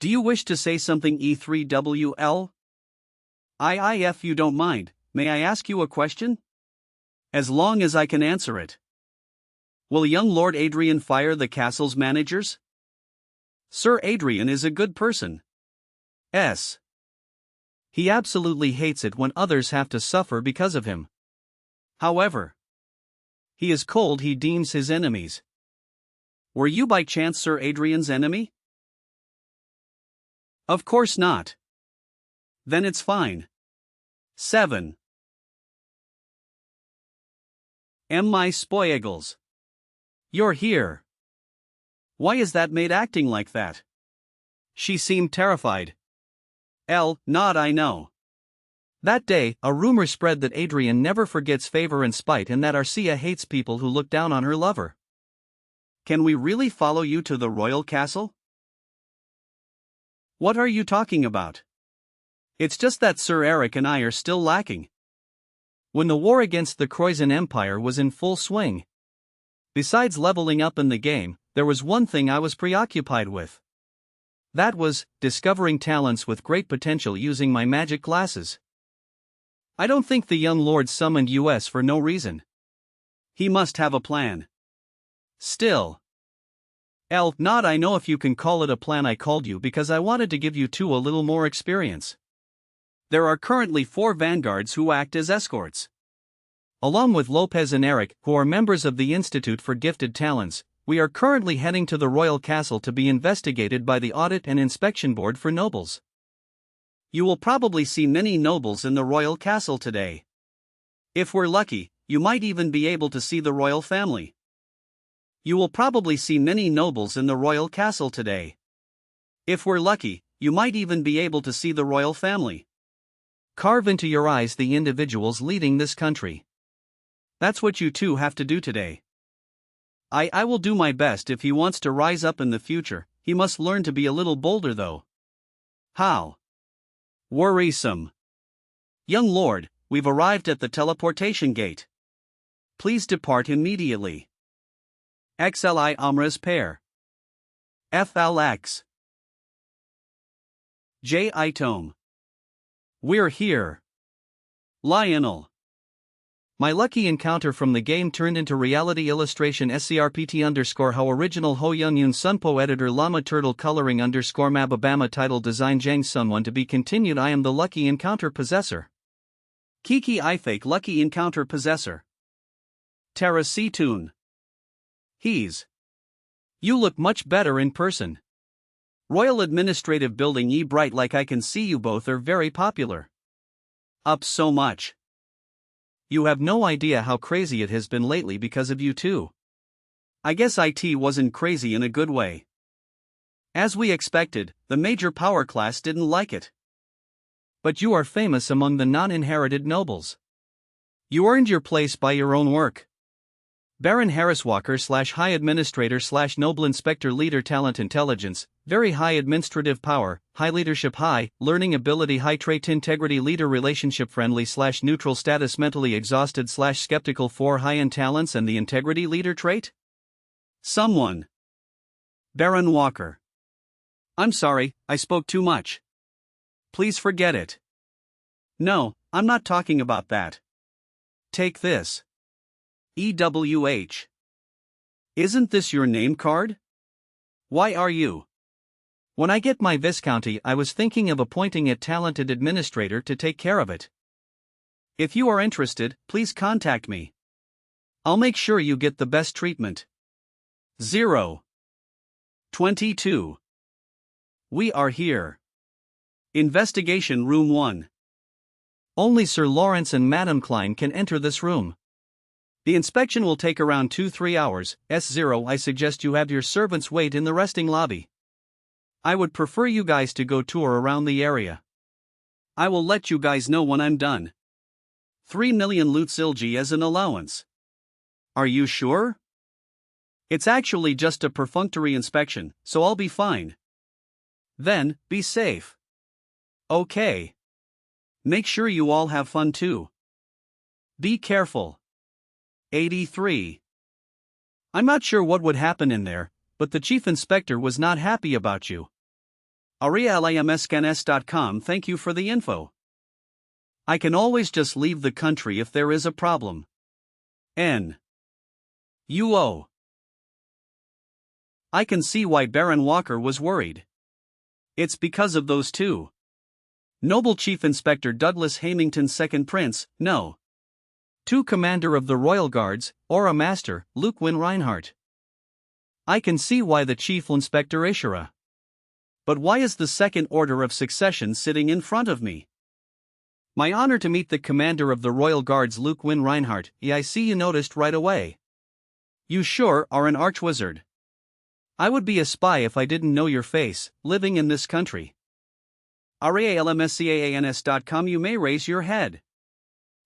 Do you wish to say something, E3WL? If you don't mind, may I ask you a question? As long as I can answer it. Will young Lord Adrien fire the castle's managers? Sir Adrien is a good person. He absolutely hates it when others have to suffer because of him. However, he is cold, he deems his enemies. Were you by chance Sir Adrien's enemy? Of course not. Then it's fine. 7. My spoiegles. You're here. Why is that maid acting like that? She seemed terrified. Not I know. That day, a rumor spread that Adrien never forgets favor and spite and that Arcia hates people who look down on her lover. Can we really follow you to the royal castle? What are you talking about? It's just that Sir Eric and I are still lacking. When the war against the Croizon Empire was in full swing. Besides leveling up in the game, there was one thing I was preoccupied with. That was, discovering talents with great potential using my magic glasses. I don't think the young lord summoned us for no reason. He must have a plan. Still. Not I know if you can call it a plan. I called you because I wanted to give you two a little more experience. There are currently 4 vanguards who act as escorts. Along with Lopez and Eric, who are members of the Institute for Gifted Talents, we are currently heading to the royal castle to be investigated by the Audit and Inspection Board for nobles. You will probably see many nobles in the royal castle today. If we're lucky, you might even be able to see the royal family. You will probably see many nobles in the royal castle today. If we're lucky, you might even be able to see the royal family. Carve into your eyes the individuals leading this country. That's what you two have to do today. I will do my best. If he wants to rise up in the future, he must learn to be a little bolder though. How? Worrisome. Young lord, we've arrived at the teleportation gate. Please depart immediately. XLI Amras pair. FLX. J. Itome. We're here. Lionel. My lucky encounter from the game turned into reality. Illustration SCRPT_ how original Ho Young Yun Sunpo editor Llama Turtle coloring _ Mababama title design Jang Sunwon to be continued. I am the lucky encounter possessor. Kiki I fake lucky encounter possessor. Terra C-Tune. He's. You look much better in person. Royal Administrative Building E bright like I can see you both are very popular. Up so much. You have no idea how crazy it has been lately because of you two. I guess IT wasn't crazy in a good way. As we expected, the major power class didn't like it. But you are famous among the non-inherited nobles. You earned your place by your own work. Baron Harriswalker / High Administrator / Noble Inspector Leader Talent Intelligence, very high administrative power, high leadership high, learning ability high trait integrity leader relationship friendly / neutral status mentally exhausted / skeptical 4 high-end talents and the integrity leader trait? Someone. Baron Walker. I'm sorry, I spoke too much. Please forget it. No, I'm not talking about that. Take this. EWH. Isn't this your name card? Why are you? When I get my Viscounty, I was thinking of appointing a talented administrator to take care of it. If you are interested, please contact me. I'll make sure you get the best treatment. 0. 22. We are here. Investigation Room 1. Only Sir Lawrence and Madame Klein can enter this room. The inspection will take around 2-3 hours. S0. I suggest you have your servants wait in the resting lobby. I would prefer you guys to go tour around the area. I will let you guys know when I'm done. 3 million Lutsilgi as an allowance. Are you sure? It's actually just a perfunctory inspection, so I'll be fine. Then, be safe. Okay. Make sure you all have fun too. Be careful. 83. I'm not sure what would happen in there, but the chief inspector was not happy about you. arialimscans.com. Thank you for the info. I can always just leave the country if there is a problem. N. UO. I can see why Baron Walker was worried. It's because of those two. Noble Chief Inspector Douglas Hamington, Second Prince, no. 2 Commander of the Royal Guards, Aura Master, Luke Win Reinhardt. I can see why the Chief Inspector Ishura. But why is the second order of succession sitting in front of me? My honor to meet the Commander of the Royal Guards, Luke Win Reinhardt. Yeah, I see you noticed right away. You sure are an archwizard. I would be a spy if I didn't know your face, living in this country. arialimscans.com. You may raise your head.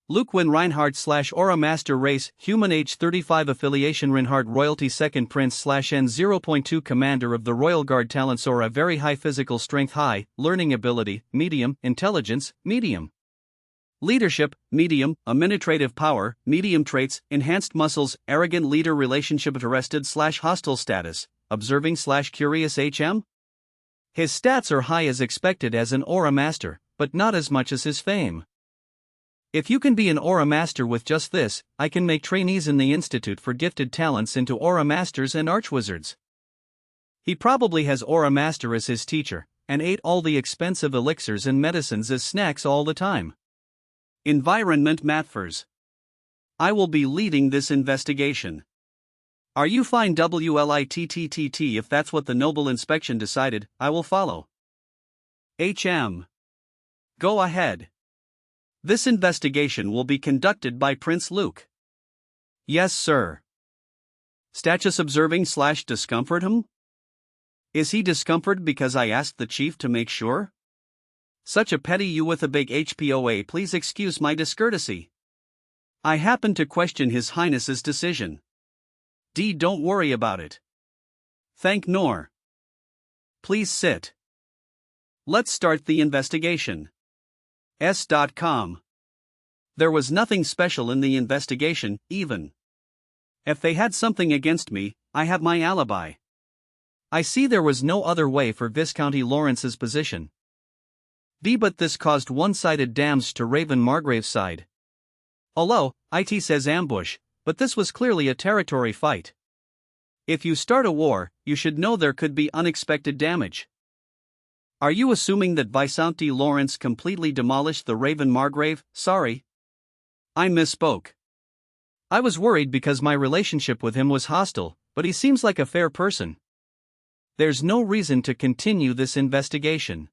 Luke Win Reinhardt / Aura Master Race, Human Age 35 Affiliation Reinhardt Royalty Second Prince / N0.2 Commander of the Royal Guard Talents Aura Very high physical strength high, learning ability, medium, intelligence, medium. Leadership, medium, administrative power, medium traits, enhanced muscles, arrogant leader relationship arrested / hostile status, observing / curious HM? His stats are high as expected as an Aura Master, but not as much as his fame. If you can be an Aura Master with just this, I can make trainees in the Institute for Gifted Talents into Aura Masters and Archwizards. He probably has Aura Master as his teacher, and ate all the expensive elixirs and medicines as snacks all the time. Environment Matfers. I will be leading this investigation. Are you fine? WLITTTT. If that's what the Noble Inspection decided, I will follow. HM. Go ahead. This investigation will be conducted by Prince Luke. Yes, sir. Status observing / discomfort him? Is he discomforted because I asked the chief to make sure? Such a petty you with a big HPOA, please excuse my discourtesy. I happen to question His Highness's decision. Don't worry about it. Thank Nor. Please sit. Let's start the investigation. S.com. There was nothing special in the investigation, even. If they had something against me, I have my alibi. I see there was no other way for Viscounty Lawrence's position. But this caused one-sided damage to Raven Margrave's side. Although, it says ambush, but this was clearly a territory fight. If you start a war, you should know there could be unexpected damage. Are you assuming that Viscounty Lawrence completely demolished the Raven Margrave? Sorry. I misspoke. I was worried because my relationship with him was hostile, but he seems like a fair person. There's no reason to continue this investigation.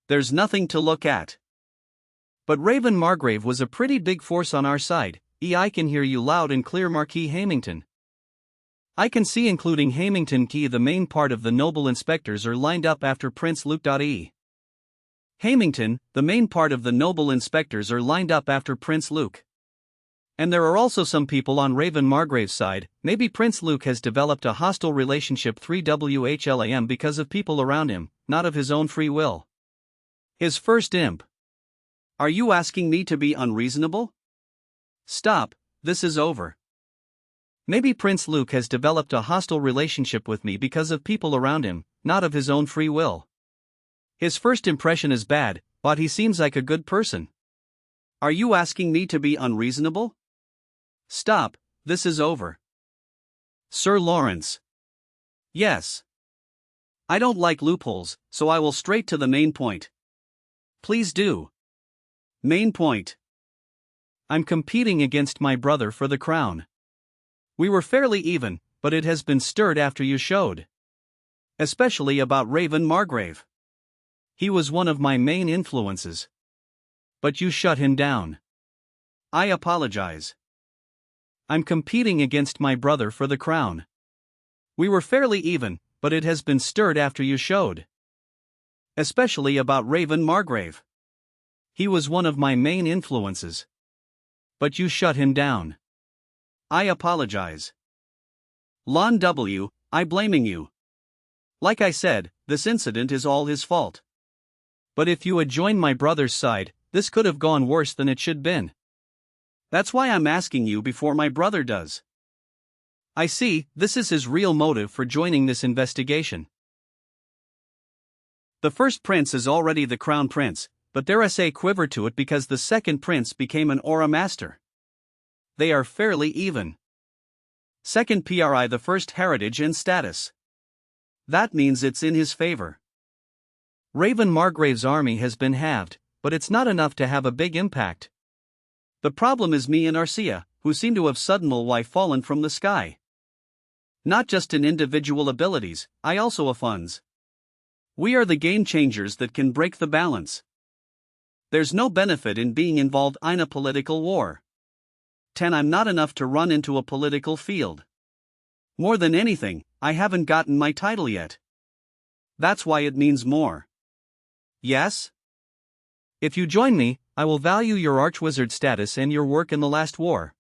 There's nothing to look at. But Raven Margrave was a pretty big force on our side. I can hear you loud and clear, Marquis Hamington. I can see, including Hamington Key, the main part of the noble inspectors are lined up after Prince Luke. Hamington, the main part of the noble inspectors are lined up after Prince Luke. And there are also some people on Raven Margrave's side. Maybe Prince Luke has developed a hostile relationship 3WHLAM because of people around him, not of his own free will. His first imp. Are you asking me to be unreasonable? Stop, this is over. Maybe Prince Luke has developed a hostile relationship with me because of people around him, not of his own free will. His first impression is bad, but he seems like a good person. Are you asking me to be unreasonable? Stop, this is over. Sir Lawrence. Yes. I don't like loopholes, so I will straight to the main point. Please do. Main point. I'm competing against my brother for the crown. We were fairly even, but it has been stirred after you showed. Especially about Raven Margrave. He was one of my main influences. But you shut him down. I apologize. I'm competing against my brother for the crown. We were fairly even, but it has been stirred after you showed. Especially about Raven Margrave. He was one of my main influences. But you shut him down. I apologize. Lon W., I blaming you. Like I said, this incident is all his fault. But if you had joined my brother's side, this could have gone worse than it should been. That's why I'm asking you before my brother does. I see, this is his real motive for joining this investigation. The first prince is already the crown prince, but there is a quiver to it because the second prince became an aura master. They are fairly even. Second PRI the first heritage and status. That means it's in his favor. Raven Margrave's army has been halved, but it's not enough to have a big impact. The problem is me and Arcia, who seem to have suddenly fallen from the sky. Not just in individual abilities, I also have funds. We are the game changers that can break the balance. There's no benefit in being involved in a political war. 10 I'm not enough to run into a political field. More than anything, I haven't gotten my title yet. That's why it means more. Yes? If you join me, I will value your archwizard status and your work in the last war.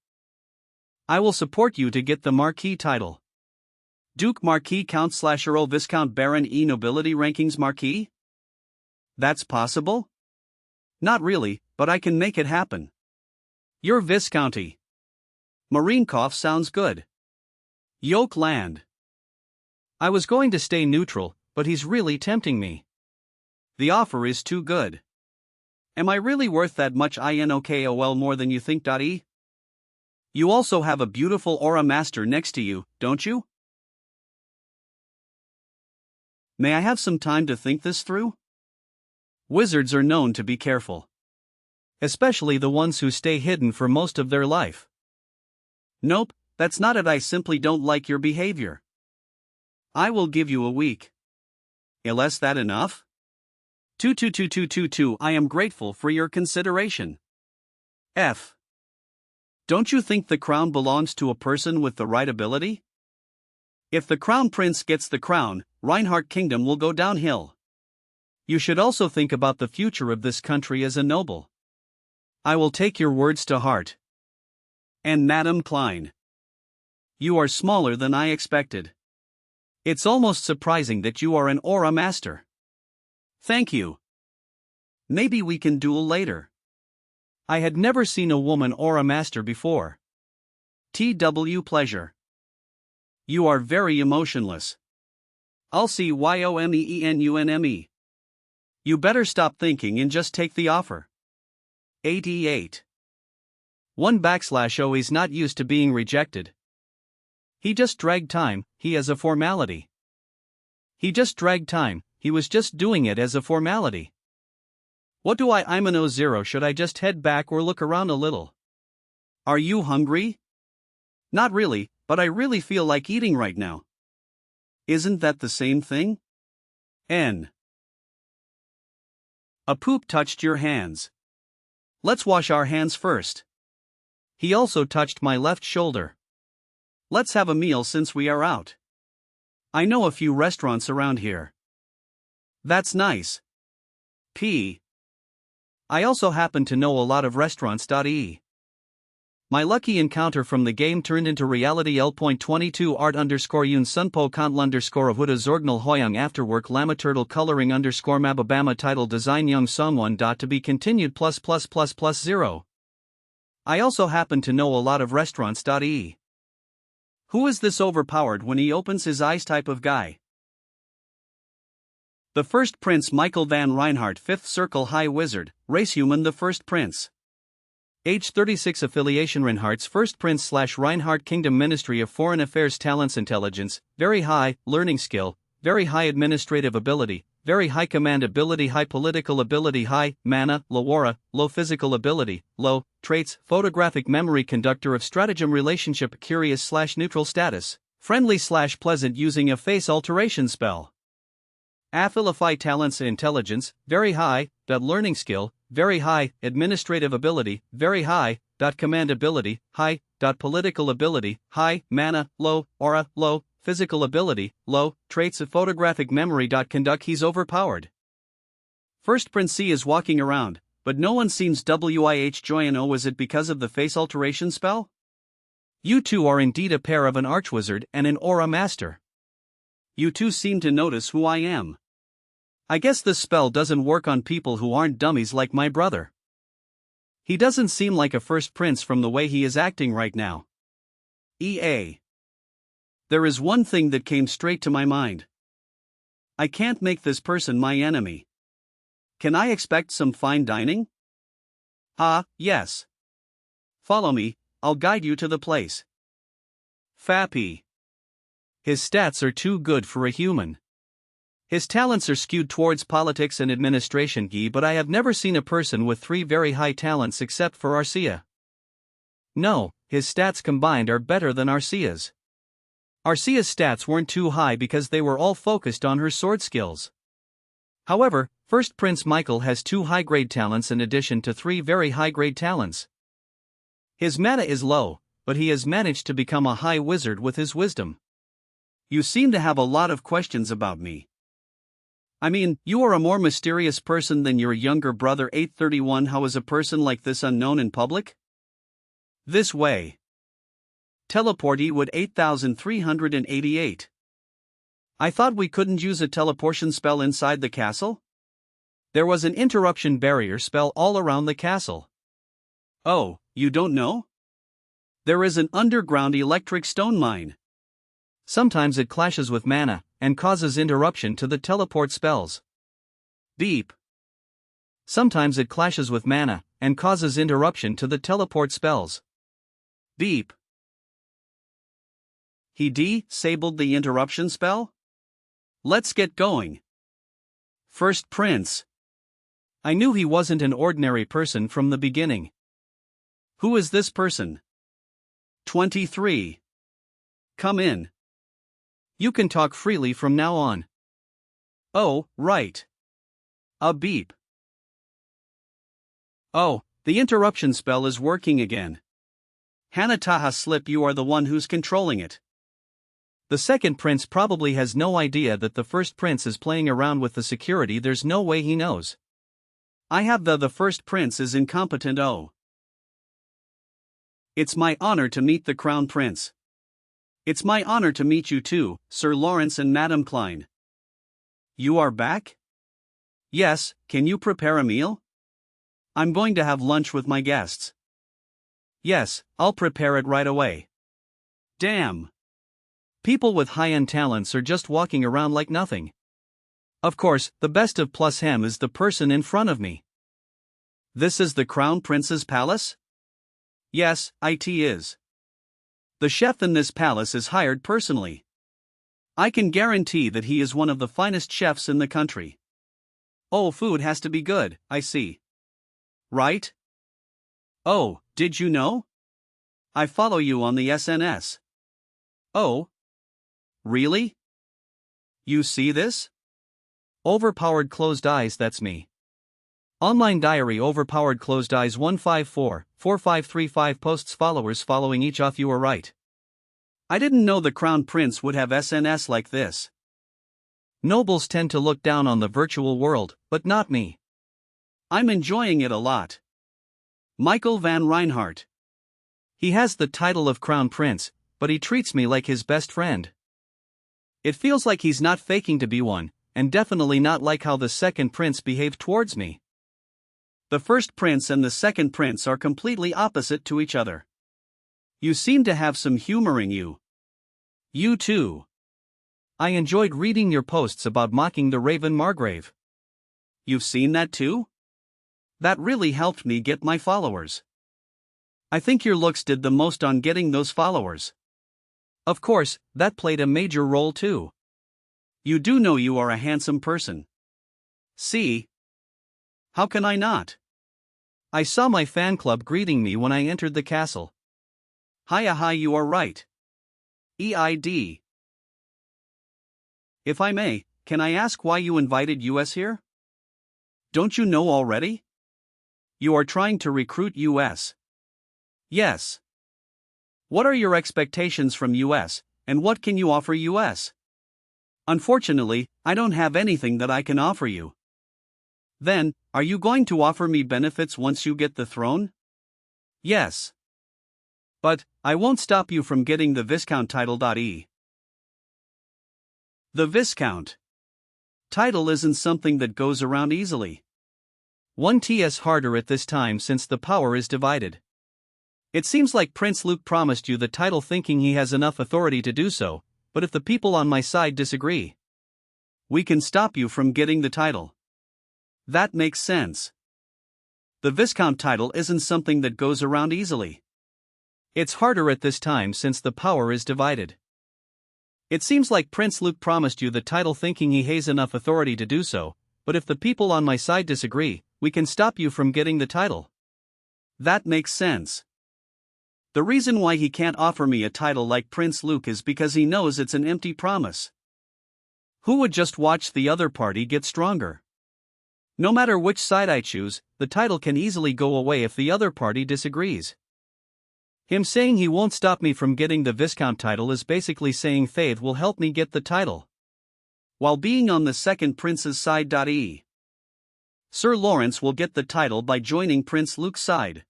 I will support you to get the Marquis title. Duke Marquis Count / Earl Viscount Baron E Nobility Rankings Marquis? That's possible? Not really, but I can make it happen. Your Viscounty. Marinekoff sounds good. Yoke Land. I was going to stay neutral, but he's really tempting me. The offer is too good. Am I really worth that much INOKOL more than you think? You also have a beautiful aura master next to you, don't you? May I have some time to think this through? Wizards are known to be careful. Especially the ones who stay hidden for most of their life. Nope, that's not it. I simply don't like your behavior. I will give you a week. Is that enough? 22222. I am grateful for your consideration. F. Don't you think the crown belongs to a person with the right ability? If the crown prince gets the crown, Reinhardt Kingdom will go downhill. You should also think about the future of this country as a noble. I will take your words to heart. And Madam Klein. You are smaller than I expected. It's almost surprising that you are an aura master. Thank you. Maybe we can duel later. I had never seen a woman aura master before. TW pleasure. You are very emotionless. I'll see YOMEENUNME. You better stop thinking and just take the offer. 88. 1 / is not used to being rejected. He just dragged time, he as a formality. He just dragged time, he was just doing it as a formality. What do I'm an 0? Should I just head back or look around a little? Are you hungry? Not really, but I really feel like eating right now. Isn't that the same thing? N. A poop touched your hands. Let's wash our hands first. He also touched my left shoulder. Let's have a meal since we are out. I know a few restaurants around here. That's nice. P. I also happen to know a lot of restaurants. My lucky encounter from the game turned into reality. L.22 art _yun sunpo kant _ huda zorgnal hoyang afterwork lama turtle coloring _mababama title design young songwon. To be continued +++++ 0. I also happen to know a lot of restaurants. Who is this overpowered when he opens his eyes type of guy? The First Prince Michael van Reinhardt 5th Circle High Wizard, Race Human the First Prince. Age 36 Affiliation Reinhardt's First Prince / Reinhardt Kingdom Ministry of Foreign Affairs Talents Intelligence, very high, learning skill, very high administrative ability, very high command ability, high political ability, high, mana, low low physical ability, low, traits, photographic memory, conductor of stratagem, relationship, curious / neutral status, friendly / pleasant, using a face alteration spell. Affilify talents intelligence, very high, learning skill, very high, administrative ability, very high, command ability, high, political ability, high, mana, low, aura, low, physical ability, low, traits of photographic memory. Conduct. He's overpowered. First Prince C is walking around, but no one seems wih joying. Oh, is it because of the face alteration spell? You two are indeed a pair of an archwizard and an aura master. You two seem to notice who I am. I guess this spell doesn't work on people who aren't dummies like my brother. He doesn't seem like a first prince from the way he is acting right now. EA. There is one thing that came straight to my mind. I can't make this person my enemy. Can I expect some fine dining? Yes. Follow me, I'll guide you to the place. Fappy. His stats are too good for a human. His talents are skewed towards politics and administration, but I have never seen a person with 3 very high talents except for Arcia. No, his stats combined are better than Arcia's. Arcia's stats weren't too high because they were all focused on her sword skills. However, First Prince Michael has 2 high-grade talents in addition to 3 very high-grade talents. His mana is low, but he has managed to become a high wizard with his wisdom. You seem to have a lot of questions about me. I mean, you are a more mysterious person than your younger brother 831. How is a person like this unknown in public? This way. Teleport Ewood 8388. I thought we couldn't use a teleportation spell inside the castle? There was an interruption barrier spell all around the castle. Oh, you don't know? There is an underground electric stone mine. Sometimes it clashes with mana and causes interruption to the teleport spells. Beep. Sometimes it clashes with mana and causes interruption to the teleport spells. Beep. He disabled the interruption spell? Let's get going. First Prince. I knew he wasn't an ordinary person from the beginning. Who is this person? 23. Come in. You can talk freely from now on. Oh, right. A beep. Oh, the interruption spell is working again. Hanataha Slip, you are the one who's controlling it. The second prince probably has no idea that the first prince is playing around with the security. There's no way he knows. I have the first prince is incompetent. Oh. It's my honor to meet the crown prince. It's my honor to meet you too, Sir Lawrence and Madame Klein. You are back? Yes, can you prepare a meal? I'm going to have lunch with my guests. Yes, I'll prepare it right away. Damn. People with high-end talents are just walking around like nothing. Of course, the best of plus him is the person in front of me. This is the Crown Prince's palace? Yes, it is. The chef in this palace is hired personally. I can guarantee that he is one of the finest chefs in the country. Oh, food has to be good, I see. Right? Oh, did you know? I follow you on the SNS. Oh? Really? You see this? Overpowered closed eyes, that's me. Online diary Overpowered closed eyes 154-4535 posts followers following each off. You are right. I didn't know the Crown Prince would have SNS like this. Nobles tend to look down on the virtual world, but not me. I'm enjoying it a lot. Michael van Reinhardt. He has the title of Crown Prince, but he treats me like his best friend. It feels like he's not faking to be one, and definitely not like how the second prince behaved towards me. The first prince and the second prince are completely opposite to each other. You seem to have some humor in you. You too. I enjoyed reading your posts about mocking the Raven Margrave. You've seen that too? That really helped me get my followers. I think your looks did the most on getting those followers. Of course, that played a major role too. You do know you are a handsome person. See? How can I not? I saw my fan club greeting me when I entered the castle. Hi, you are right. EID. If I may, can I ask why you invited US here? Don't you know already? You are trying to recruit US. Yes. What are your expectations from US, and what can you offer US? Unfortunately, I don't have anything that I can offer you. Then, are you going to offer me benefits once you get the throne? Yes. But, I won't stop you from getting the Viscount title. The Viscount title isn't something that goes around easily. 1ts harder at this time since the power is divided. It seems like Prince Luke promised you the title thinking he has enough authority to do so, but if the people on my side disagree, we can stop you from getting the title. That makes sense. The Viscount title isn't something that goes around easily. It's harder at this time since the power is divided. It seems like Prince Luke promised you the title thinking he has enough authority to do so, but if the people on my side disagree, we can stop you from getting the title. That makes sense. The reason why he can't offer me a title like Prince Luke is because he knows it's an empty promise. Who would just watch the other party get stronger? No matter which side I choose, the title can easily go away if the other party disagrees. Him saying he won't stop me from getting the Viscount title is basically saying Faith will help me get the title, while being on the second prince's side. Sir Lawrence will get the title by joining Prince Luke's side.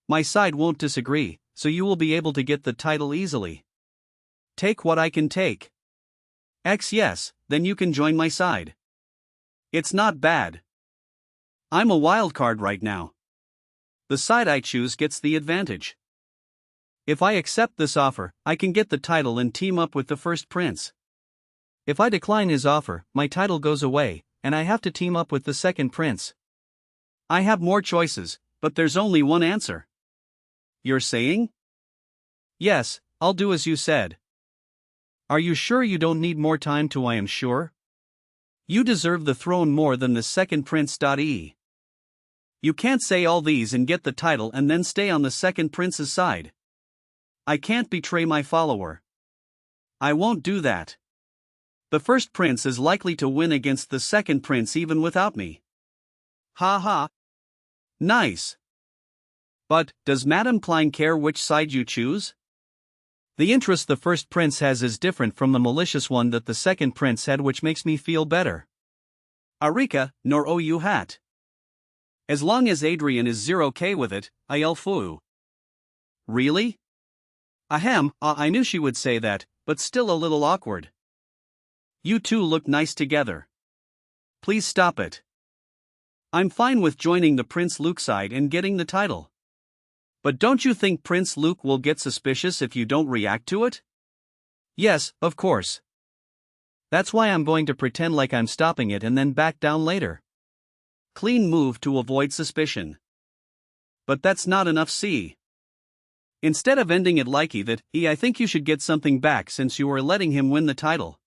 My side won't disagree, so you will be able to get the title easily. Take what I can take. Yes, then you can join my side. It's not bad. I'm a wild card right now. The side I choose gets the advantage. If I accept this offer, I can get the title and team up with the first prince. If I decline his offer, my title goes away, and I have to team up with the second prince. I have more choices, but there's only one answer. You're saying? Yes, I'll do as you said. Are you sure you don't need more time to? I am sure. You deserve the throne more than the second prince. You can't say all these and get the title and then stay on the second prince's side. I can't betray my follower. I won't do that. The first prince is likely to win against the second prince even without me. Ha. Nice. But, does Madame Klein care which side you choose? The interest the first prince has is different from the malicious one that the second prince had, which makes me feel better. Arika, nor OU hat. As long as Adrien is 0k with it, I'll foo. Really? Ahem, I knew she would say that, but still a little awkward. You two look nice together. Please stop it. I'm fine with joining the Prince Luke side and getting the title. But don't you think Prince Luke will get suspicious if you don't react to it? Yes, of course. That's why I'm going to pretend like I'm stopping it and then back down later. Clean move to avoid suspicion. But that's not enough, see. Instead of ending it likey that, I think you should get something back since you are letting him win the title.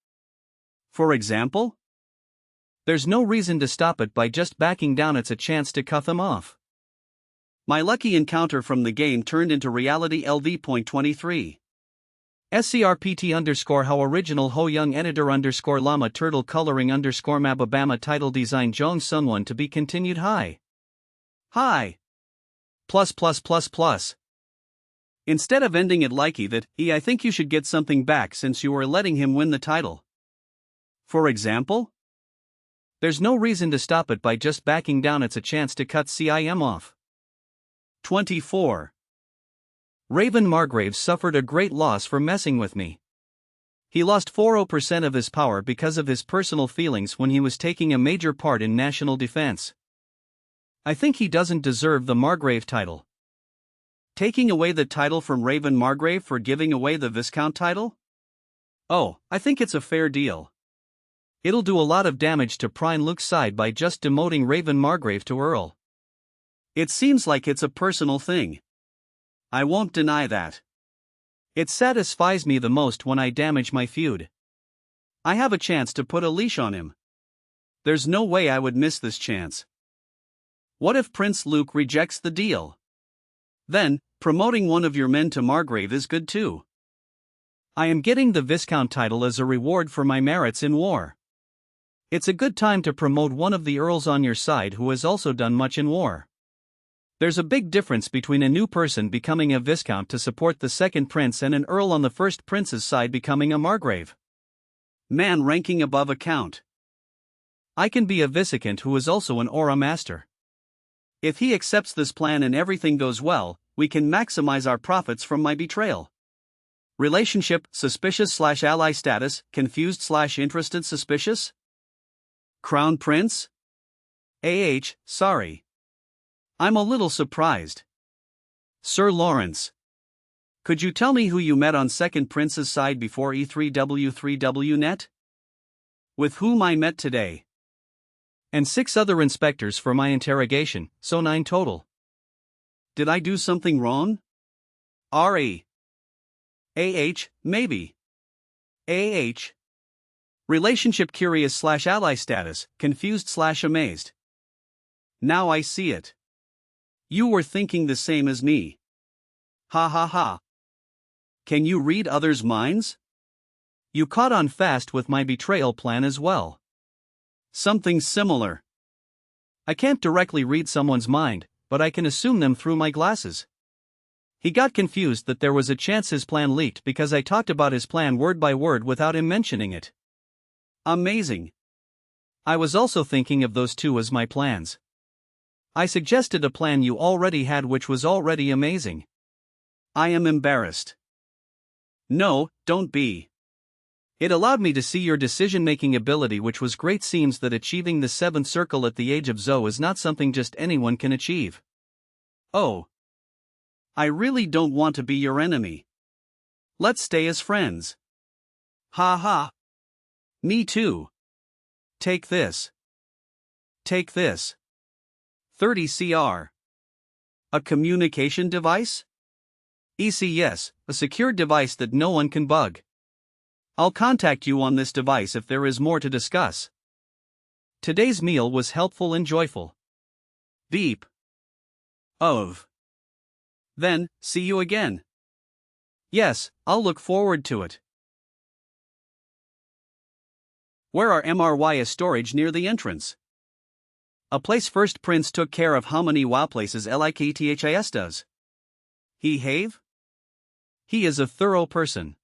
For example? There's no reason to stop it by just backing down, it's a chance to cut them off. My lucky encounter from the game turned into reality LV.23. SCRPT _ how original Ho Young editor _ llama turtle coloring _ mababama title design Jong Sunwon to be continued hi. Hi. ++++. Instead of ending it likey that, I think you should get something back since you are letting him win the title. For example? There's no reason to stop it by just backing down, it's a chance to cut CIM off. 24. Raven Margrave suffered a great loss for messing with me. He lost 40% of his power because of his personal feelings when he was taking a major part in national defense. I think he doesn't deserve the Margrave title. Taking away the title from Raven Margrave for giving away the Viscount title? Oh, I think it's a fair deal. It'll do a lot of damage to Prince Luke's side by just demoting Raven Margrave to Earl. It seems like it's a personal thing. I won't deny that. It satisfies me the most when I damage my feud. I have a chance to put a leash on him. There's no way I would miss this chance. What if Prince Luke rejects the deal? Then, promoting one of your men to Margrave is good too. I am getting the Viscount title as a reward for my merits in war. It's a good time to promote one of the earls on your side who has also done much in war. There's a big difference between a new person becoming a Viscount to support the second prince and an earl on the first prince's side becoming a Margrave. Man ranking above a count. I can be a Viscount who is also an aura master. If he accepts this plan and everything goes well, we can maximize our profits from my betrayal. Relationship, suspicious/ally status, confused/interested suspicious? Crown Prince? Sorry. I'm a little surprised. Sir Lawrence. Could you tell me who you met on second prince's side before E3W3W net? With whom I met today. And 6 other inspectors for my interrogation, so 9 total. Did I do something wrong? RE. Maybe. Relationship curious/ally status, confused/amazed. Now I see it. You were thinking the same as me. Ha ha ha. Can you read others' minds? You caught on fast with my betrayal plan as well. Something similar. I can't directly read someone's mind, but I can assume them through my glasses. He got confused that there was a chance his plan leaked because I talked about his plan word by word without him mentioning it. Amazing. I was also thinking of those two as my plans. I suggested a plan you already had which was already amazing. I am embarrassed. No, don't be. It allowed me to see your decision-making ability, which was great. Seems that achieving the 7th circle at the age of Zoe is not something just anyone can achieve. Oh. I really don't want to be your enemy. Let's stay as friends. Ha ha. Me too. Take this. Take this. 30 CR. A communication device? Yes, a secure device that no one can bug. I'll contact you on this device if there is more to discuss. Today's meal was helpful and joyful. Beep. Of. Then, see you again. Yes, I'll look forward to it. Where are MRY storage near the entrance? A place first prince took care of how many WoW places LIKETHIS does. He have? He is a thorough person.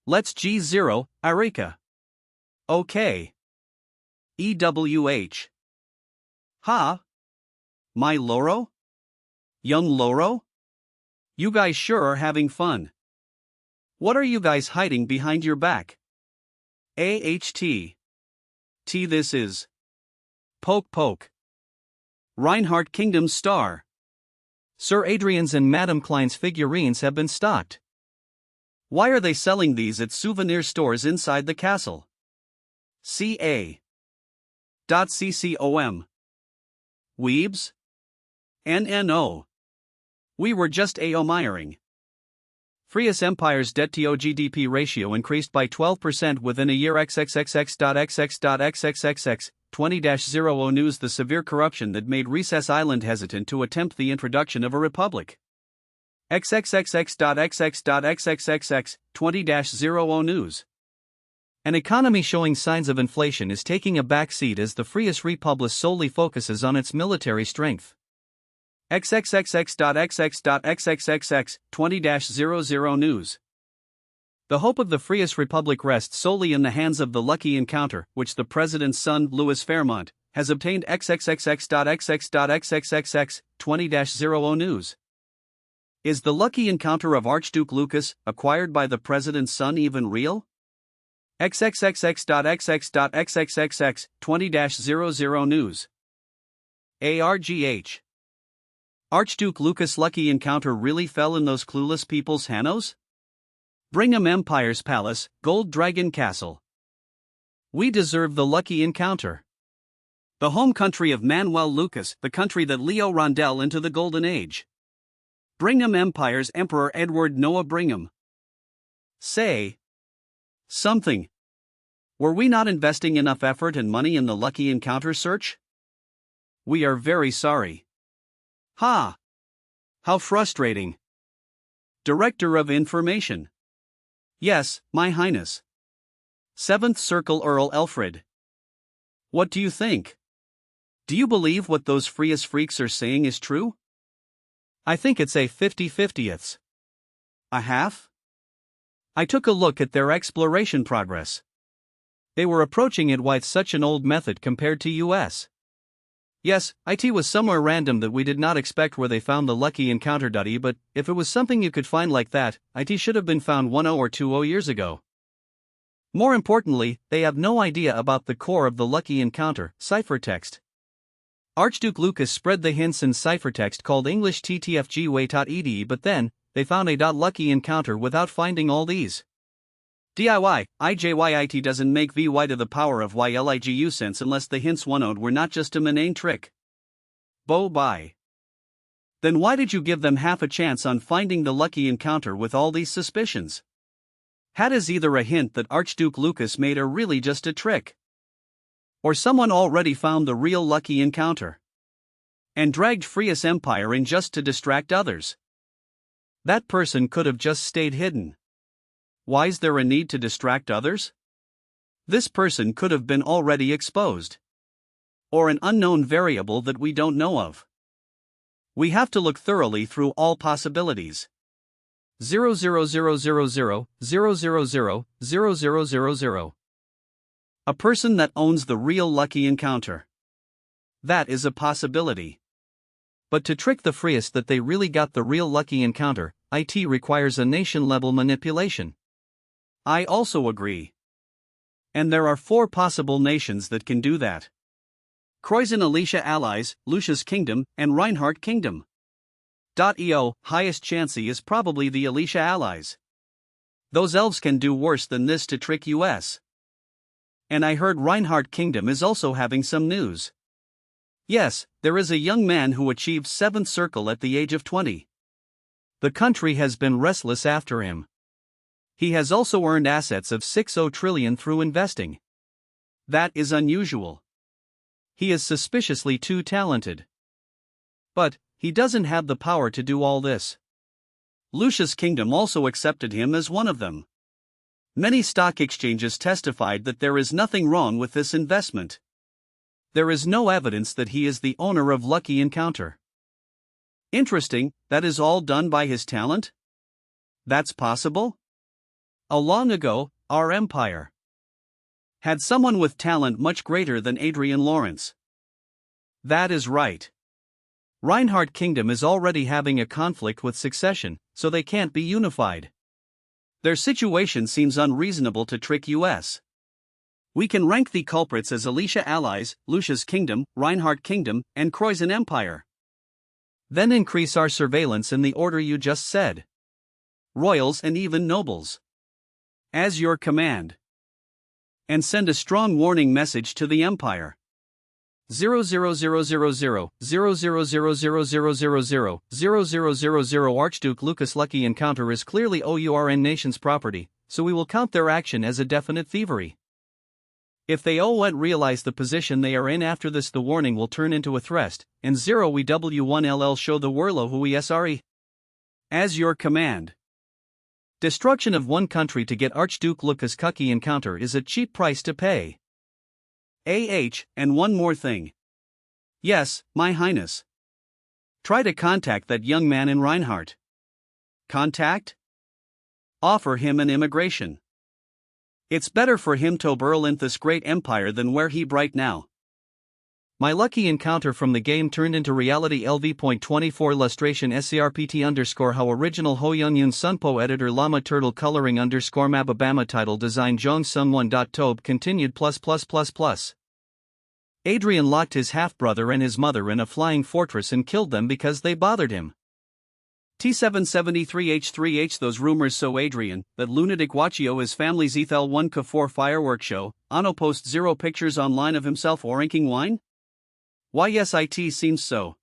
Let's G0, Arika. Okay. EWH. Ha? My Loro? Young Loro? You guys sure are having fun. What are you guys hiding behind your back? AHT. T this is. Poke poke. Reinhardt Kingdom's star. Sir Adrian's and Madame Klein's figurines have been stocked. Why are they selling these at souvenir stores inside the castle? CA. .CCOM. Weebs? NNO. We were just AOMIring. Freest Empire's debt-to-GDP ratio increased by 12% within a year. XXXX.XX.XXXX 20-00 News. The severe corruption that made Recess Island hesitant to attempt the introduction of a republic. XXXX.XX.XXXX 20-00 News. An economy showing signs of inflation is taking a back seat as the Freest Republic solely focuses on its military strength. XXXX.XX.XXXX 20-00 News. The hope of the Freest Republic rests solely in the hands of the lucky encounter, which the president's son, Louis Fairmont, has obtained. XXXX.XX.XXXX 20-00 News. Is the lucky encounter of Archduke Lucas, acquired by the president's son, even real? XXXX.XX.XXXX 20-00 News. ARGH. Archduke Lucas' lucky encounter really fell in those clueless people's hands? Brigham Empire's palace, Gold Dragon Castle. We deserve the lucky encounter. The home country of Manuel Lucas, the country that Leo Rondel into the Golden Age. Brigham Empire's Emperor Edward Noah Brigham. Say something. Were we not investing enough effort and money in the lucky encounter search? We are very sorry. Ha! How frustrating. Director of Information. Yes, My Highness. 7th Circle Earl Alfred. What do you think? Do you believe what those Freest freaks are saying is true? I think it's a 50/50ths. A half? I took a look at their exploration progress. They were approaching it with such an old method compared to US. Yes, it was somewhere random that we did not expect where they found the lucky encounter. But if it was something you could find like that, it should have been found 10 or 20 years ago. More importantly, they have no idea about the core of the lucky encounter, ciphertext. Archduke Lucas spread the hints in ciphertext called English TTFG but then, they found a lucky encounter without finding all these. DIY, IJYIT doesn't make VY to the power of YLIGU sense unless the hints one were not just a main trick. Bye. Then why did you give them half a chance on finding the lucky encounter with all these suspicions? Had is either a hint that Archduke Lucas made or really just a trick. Or someone already found the real lucky encounter and dragged Freest Empire in just to distract others. That person could have just stayed hidden. Why is there a need to distract others? This person could have been already exposed. Or an unknown variable that we don't know of. We have to look thoroughly through all possibilities. 00000000000. A person that owns the real lucky encounter. That is a possibility. But to trick the Freest that they really got the real lucky encounter, it requires a nation-level manipulation. I also agree. And there are 4 possible nations that can do that. Croizon Alicia Allies, Lucia's Kingdom, and Reinhardt Kingdom. Highest chancey is probably the Alicia Allies. Those elves can do worse than this to trick US. And I heard Reinhardt Kingdom is also having some news. Yes, there is a young man who achieved 7th Circle at the age of 20. The country has been restless after him. He has also earned assets of 60 trillion through investing. That is unusual. He is suspiciously too talented. But he doesn't have the power to do all this. Lucia's Kingdom also accepted him as one of them. Many stock exchanges testified that there is nothing wrong with this investment. There is no evidence that he is the owner of Lucky Encounter. Interesting, that is all done by his talent? That's possible? Long ago, our empire had someone with talent much greater than Adrian Lawrence. That is right. Reinhardt Kingdom is already having a conflict with succession, so they can't be unified. Their situation seems unreasonable to trick us. We can rank the culprits as Alicia allies, Lucia's kingdom, Reinhardt Kingdom, and Croyson Empire. Then increase our surveillance in the order you just said. Royals and even nobles. As your command. And send a strong warning message to the Empire. 000000000000000 Archduke Lucas' lucky encounter is clearly OURN nation's property, so we will count their action as a definite thievery. If they won't realize the position they are in after this, the warning will turn into a threat, and 0 we W1LL show the Werlo who we SRE. As your command. Destruction of one country to get Archduke Lucas' cucky encounter is a cheap price to pay. And one more thing. Yes, my highness. Try to contact that young man in Reinhardt. Contact? Offer him an immigration. It's better for him to burl in this great empire than where he right now. My lucky encounter from the game turned into reality. LV.24 illustration SCRPT_ how original Hoyunyun Sunpo editor Llama Turtle coloring _ Mababama title design Jong Sung1. Tobe continued ++++. Adrien locked his half-brother and his mother in a flying fortress and killed them because they bothered him. T773H3H those rumors so Adrien, that lunatic Wachio his family's Ethel 1 K4 firework show, Ano post 0 pictures online of himself orinking wine? Why yes it seems so.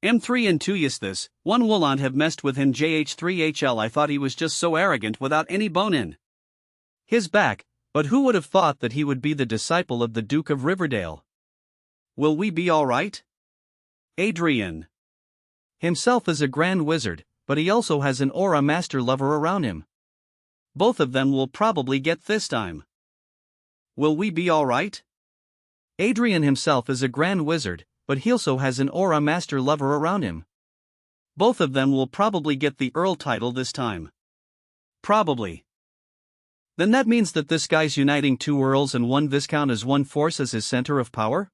M3 and 2 yes this, one Wooland have messed with him JH3HL I thought he was just so arrogant without any bone in his back, but who would have thought that he would be the disciple of the Duke of Riverdale? Will we be alright? Adrien himself is a grand wizard, but he also has an aura master lover around him. Both of them will probably get this time. Will we be alright? Adrien himself is a grand wizard, but he also has an aura master lover around him. Both of them will probably get the Earl title this time. Probably. Then that means that this guy's uniting 2 Earls and 1 Viscount as one force as his center of power?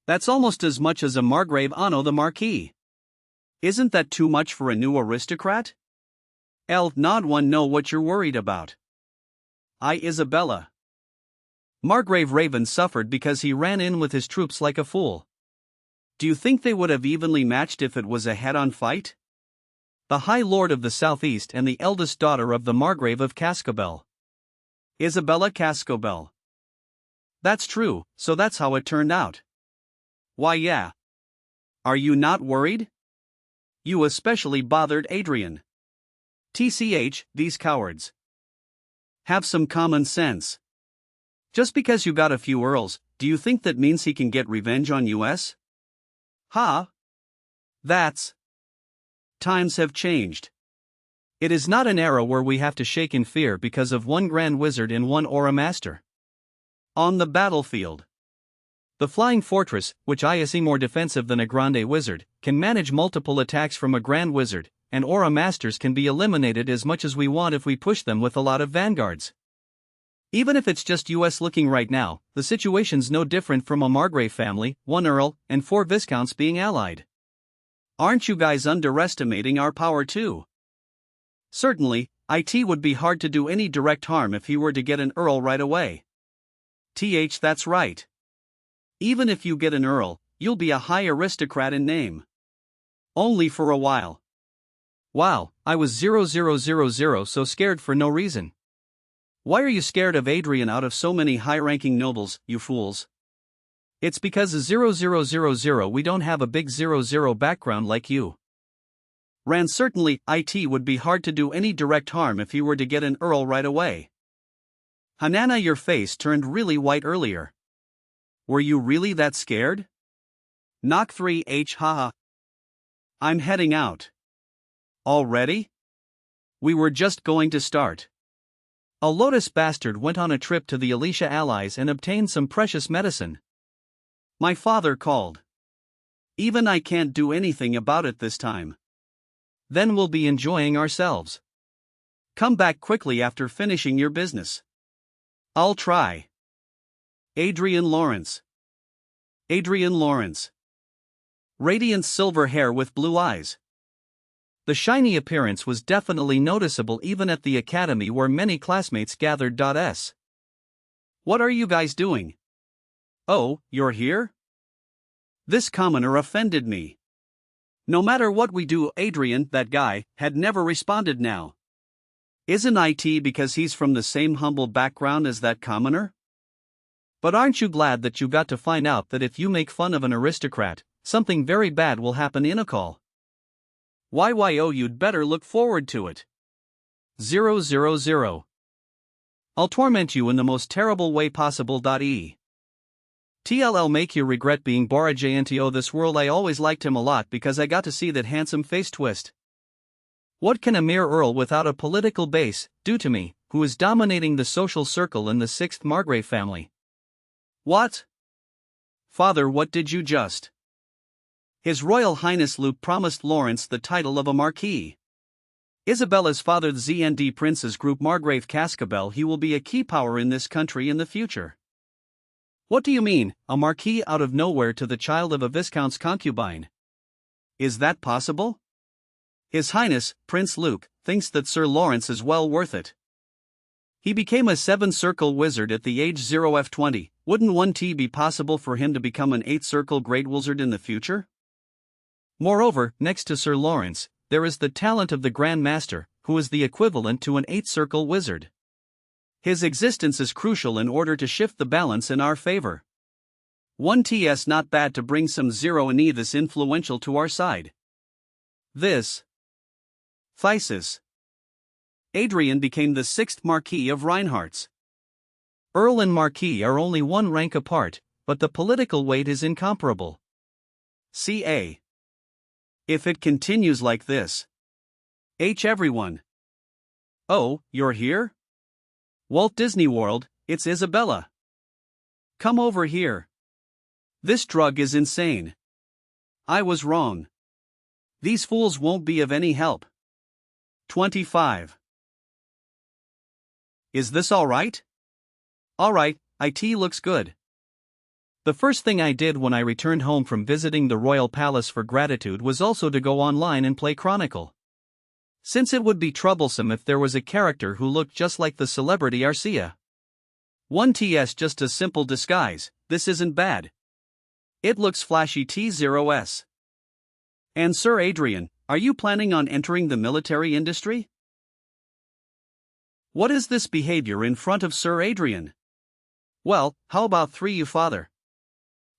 That's almost as much as a Margrave Anno the Marquis. Isn't that too much for a new aristocrat? Nod one know what you're worried about. Isabella. Margrave Raven suffered because he ran in with his troops like a fool. Do you think they would have evenly matched if it was a head-on fight? The High Lord of the Southeast and the eldest daughter of the Margrave of Cascabel. Isabella Cascabel. That's true, so that's how it turned out. Why yeah. Are you not worried? You especially bothered Adrien. TCH, these cowards. Have some common sense. Just because you got a few Earls, do you think that means he can get revenge on us? Ha! That's. Times have changed. It is not an era where we have to shake in fear because of 1 Grand Wizard and 1 Aura Master. On the battlefield. The Flying Fortress, which is more defensive than a Grande Wizard, can manage multiple attacks from a Grand Wizard, and Aura Masters can be eliminated as much as we want if we push them with a lot of vanguards. Even if it's just US looking right now, the situation's no different from a Margrave family, 1 Earl, and 4 Viscounts being allied. Aren't you guys underestimating our power too? Certainly, it would be hard to do any direct harm if he were to get an Earl right away. That's right. Even if you get an Earl, you'll be a high aristocrat in name. Only for a while. Wow, I was 0000 so scared for no reason. Why are you scared of Adrien out of so many high-ranking nobles, you fools? It's because of 0000 we don't have a big 00 background like you. Ran certainly, it would be hard to do any direct harm if he were to get an Earl right away. Hanana your face turned really white earlier. Were you really that scared? Knock 3H haha. I'm heading out. Already? We were just going to start. A Lotus bastard went on a trip to the Alicia allies and obtained some precious medicine. My father called. Even I can't do anything about it this time. Then we'll be enjoying ourselves. Come back quickly after finishing your business. I'll try. Adrian Lawrence. Adrian Lawrence. Radiant silver hair with blue eyes. The shiny appearance was definitely noticeable even at the academy where many classmates gathered. What are you guys doing? Oh, you're here? This commoner offended me. No matter what we do, Adrien, that guy, had never responded now. Isn't it because he's from the same humble background as that commoner? But aren't you glad that you got to find out that if you make fun of an aristocrat, something very bad will happen in a call? YYO, you'd better look forward to it. 000. I'll torment you in the most terrible way possible. TLL make you regret being Borajnto this world. I always liked him a lot because I got to see that handsome face twist. What can a mere earl without a political base do to me, who is dominating the social circle in the 6th Margrave family? What? Father, what did you just? His Royal Highness Luke promised Lawrence the title of a marquis. Isabella's father, the ZND Princes Group Margrave Cascabel, he will be a key power in this country in the future. What do you mean, a marquis out of nowhere to the child of a viscount's concubine? Is that possible? His Highness, Prince Luke, thinks that Sir Lawrence is well worth it. He became a 7-circle wizard at the age 0f20, wouldn't 1t be possible for him to become an 8-circle great wizard in the future? Moreover, next to Sir Lawrence, there is the talent of the Grand Master, who is the equivalent to an 8-circle wizard. His existence is crucial in order to shift the balance in our favor. 1t's not bad to bring some 0 and this influential to our side. This thesis. Adrien became the 6th Marquis of Reinhardt. Earl and Marquis are only one rank apart, but the political weight is incomparable. CA. If it continues like this. Everyone. Oh, you're here? Walt Disney World, it's Isabella. Come over here. This drug is insane. I was wrong. These fools won't be of any help. 25. Is this alright? Alright, it looks good. The first thing I did when I returned home from visiting the Royal Palace for gratitude was also to go online and play Chronicle. Since it would be troublesome if there was a character who looked just like the celebrity Arcia. 1t's just a simple disguise, this isn't bad. It looks flashy. T0s. And Sir Adrien, are you planning on entering the military industry? What is this behavior in front of Sir Adrien? Well, how about 3 you father?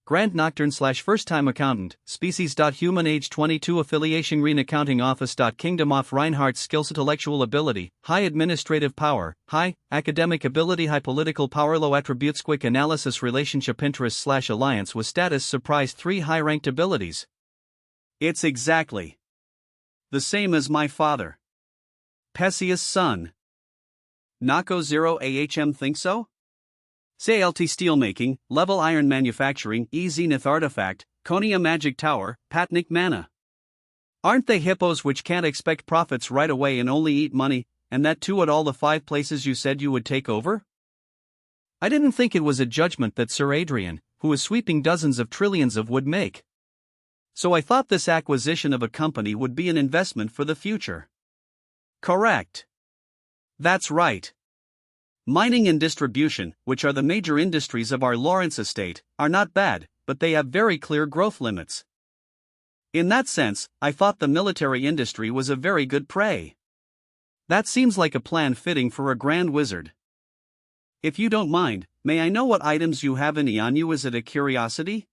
Grand Nocturne / first time accountant, species. Human age 22 affiliation Green accounting office. Kingdom of Reinhardt skills intellectual ability, high administrative power, high academic ability, high political power, low attributes, quick analysis, relationship interest / alliance with status, surprise, 3 high ranked abilities. It's exactly the same as my father. Pesius' son. Nako 0 AHM think so? CLT steelmaking, level iron manufacturing, Zenith artifact, Konia magic tower, Patnik mana. Aren't they hippos which can't expect profits right away and only eat money, and that too at all the 5 places you said you would take over? I didn't think it was a judgment that Sir Adrien, who is sweeping dozens of trillions of, would make. So I thought this acquisition of a company would be an investment for the future. Correct. That's right. Mining and distribution, which are the major industries of our Lawrence estate, are not bad, but they have very clear growth limits. In that sense, I thought the military industry was a very good prey. That seems like a plan fitting for a grand wizard. If you don't mind, may I know what items you have in on you? Is it a curiosity?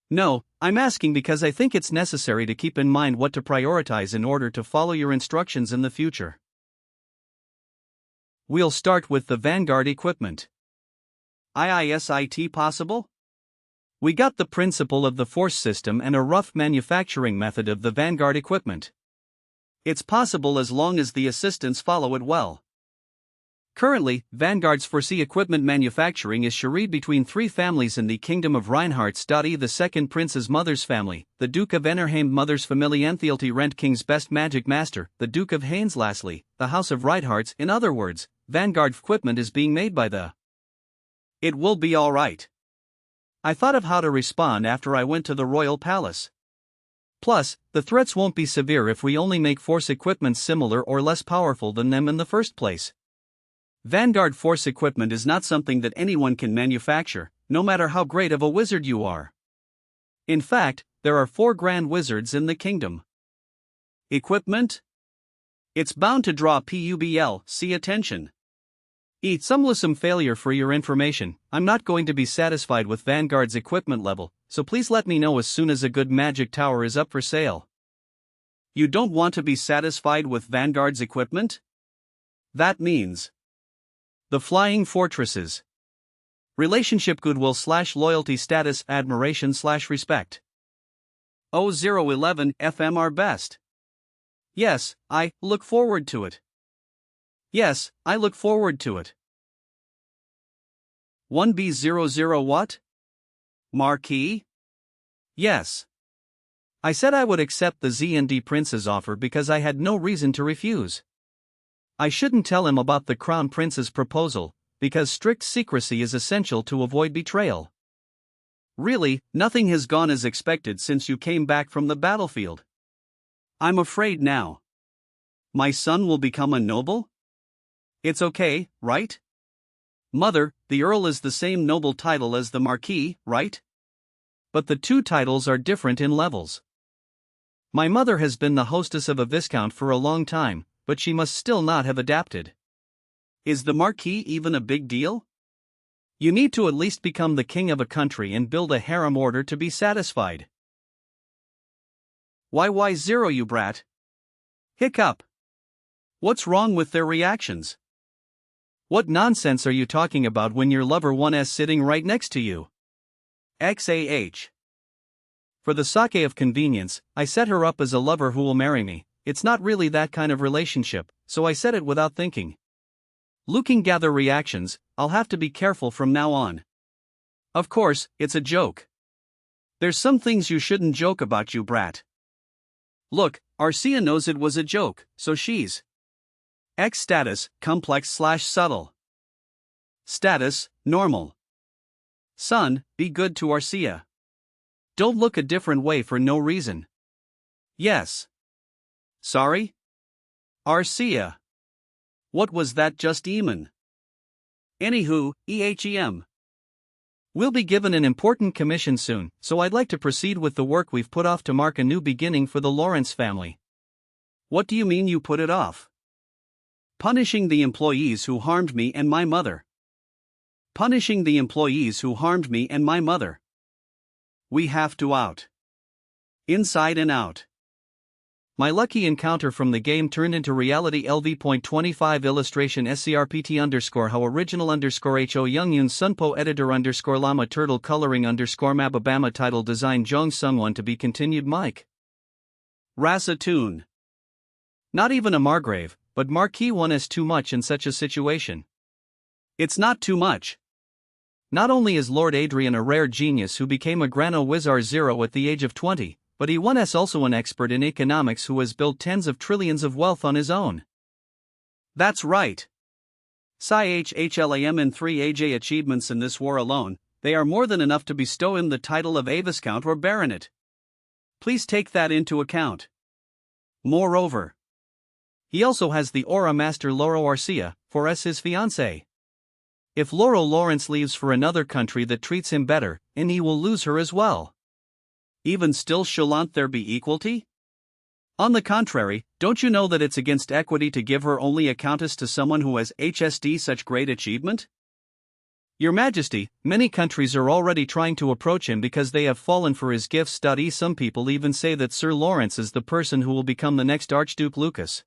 No, I'm asking because I think it's necessary to keep in mind what to prioritize in order to follow your instructions in the future. We'll start with the Vanguard equipment. IISIT possible? We got the principle of the force system and a rough manufacturing method of the Vanguard equipment. It's possible as long as the assistants follow it well. Currently, Vanguard's foresee equipment manufacturing is shared between three families in the Kingdom of Reinhardt's. The second prince's mother's family, the Duke of Enerheim mother's family Anthielty Rent King's best magic master, the Duke of Haines lastly, the House of Reinhardts. In other words, Vanguard equipment is being made by the. It will be alright. I thought of how to respond after I went to the royal palace. Plus, the threats won't be severe if we only make force equipment similar or less powerful than them in the first place. Vanguard force equipment is not something that anyone can manufacture, no matter how great of a wizard you are. In fact, there are 4 grand wizards in the kingdom. Equipment? It's bound to draw PUBL, see attention. Some failure. For your information, I'm not going to be satisfied with Vanguard's equipment level, so please let me know as soon as a good magic tower is up for sale. You don't want to be satisfied with Vanguard's equipment? That means the Flying Fortresses. Relationship goodwill / loyalty status admiration / respect. 0011 FM are best. Yes, I look forward to it. Yes, I look forward to it. 1B00 what? Marquis? Yes. I said I would accept the Z&D Prince's offer because I had no reason to refuse. I shouldn't tell him about the Crown Prince's proposal, because strict secrecy is essential to avoid betrayal. Really, nothing has gone as expected since you came back from the battlefield. I'm afraid now. My son will become a noble? It's okay, right? Mother, the Earl is the same noble title as the Marquis, right? But the 2 titles are different in levels. My mother has been the hostess of a Viscount for a long time, but she must still not have adapted. Is the Marquis even a big deal? You need to at least become the king of a country and build a harem order to be satisfied. YY0 you brat. Hiccup. What's wrong with their reactions? What nonsense are you talking about when your lover 1's sitting right next to you? XAH. For the sake of convenience, I set her up as a lover who will marry me. It's not really that kind of relationship, so I said it without thinking. Looking gather reactions, I'll have to be careful from now on. Of course, it's a joke. There's some things you shouldn't joke about, you brat. Look, Arcia knows it was a joke, so she's X status, complex / subtle. Status, normal. Son, be good to Arcia. Don't look a different way for no reason. Yes. Sorry? Arcia. What was that just even? Anywho, EHEM. We'll be given an important commission soon, so I'd like to proceed with the work we've put off to mark a new beginning for the Lawrence family. What do you mean you put it off? Punishing the employees who harmed me and my mother. Punishing the employees who harmed me and my mother. We have to out. Inside and out. My lucky encounter from the game turned into reality. LV.25 illustration SCRPT _ how original _ HO Youngyun Sunpo editor _ llama turtle coloring _ Mababama title design Jong Sungwon to be continued Mike. Rasa Tune. Not even a Margrave, but Marquis 1's too much in such a situation. It's not too much. Not only is Lord Adrien a rare genius who became a Grano Wizard Zero at the age of 20, but he 1's also an expert in economics who has built tens of trillions of wealth on his own. That's right. HHLAM and 3 AJ achievements in this war alone, they are more than enough to bestow him the title of Viscount or Baronet. Please take that into account. Moreover, he also has the aura master Lauro Arcia, for as his fiancée. If Lauro Lawrence leaves for another country that treats him better, and he will lose her as well. Even still, shouldn't there be equality? On the contrary, don't you know that it's against equity to give her only a countess to someone who has HSD such great achievement? Your Majesty, many countries are already trying to approach him because they have fallen for his gifts. Some people even say that Sir Lawrence is the person who will become the next Archduke Lucas.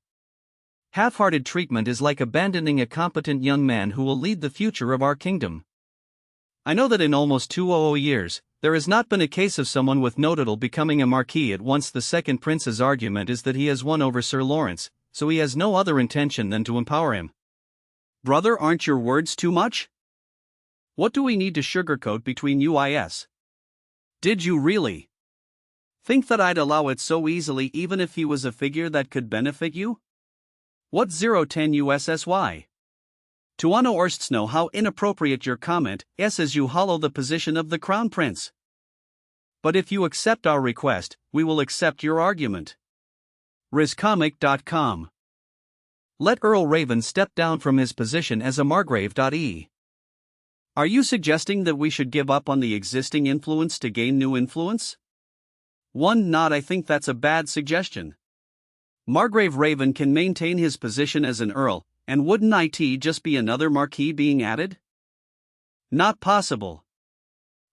Half-hearted treatment is like abandoning a competent young man who will lead the future of our kingdom. I know that in almost 200 years, there has not been a case of someone with no title becoming a marquis at once. The second prince's argument is that he has won over Sir Lawrence, so he has no other intention than to empower him. Brother, aren't your words too much? What do we need to sugarcoat between UIS? Did you really think that I'd allow it so easily even if he was a figure that could benefit you? What 010 USSY? Tuano Orsts know how inappropriate your comment is as you hollow the position of the Crown Prince. But if you accept our request, we will accept your argument. RizComic.com. Let Earl Raven step down from his position as a Margrave. Are you suggesting that we should give up on the existing influence to gain new influence? One nod. I think that's a bad suggestion. Margrave Raven can maintain his position as an Earl, and wouldn't it just be another Marquis being added? Not possible.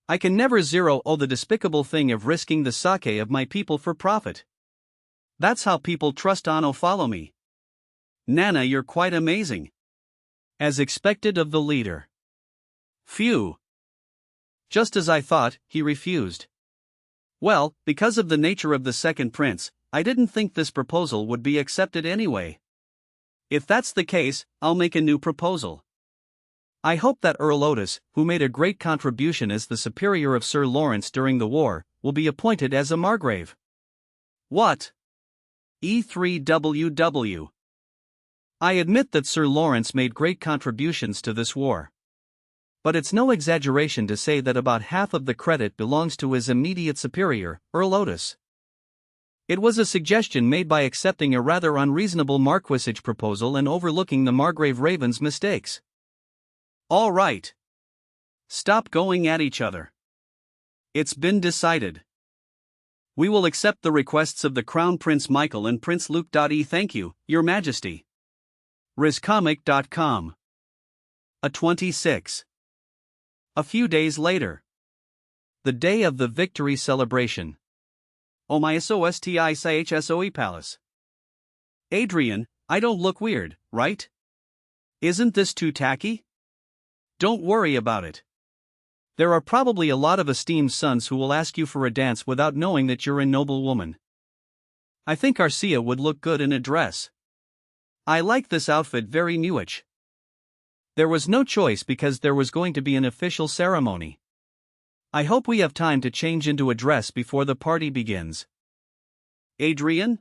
I can never the despicable thing of risking the sake of my people for profit. That's how people trust Anno follow me. Nana, you're quite amazing. As expected of the leader. Phew. Just as I thought, he refused. Well, because of the nature of the second prince, I didn't think this proposal would be accepted anyway. If that's the case, I'll make a new proposal. I hope that Earl Otis, who made a great contribution as the superior of Sir Lawrence during the war, will be appointed as a Margrave. What? E3WW. I admit that Sir Lawrence made great contributions to this war. But it's no exaggeration to say that about half of the credit belongs to his immediate superior, Earl Otis. It was a suggestion made by accepting a rather unreasonable marquisage proposal and overlooking the Margrave Raven's mistakes. All right. Stop going at each other. It's been decided. We will accept the requests of the Crown Prince Michael and Prince Luke. Thank you, Your Majesty. RizComic.com. A 26. A few days later. The day of the victory celebration. Omiasosti Palace. Adrien, I don't look weird, right? Isn't this too tacky? Don't worry about it. There are probably a lot of esteemed sons who will ask you for a dance without knowing that you're a noble woman. I think Arcia would look good in a dress. I like this outfit very much. There was no choice because there was going to be an official ceremony. I hope we have time to change into a dress before the party begins. Adrien?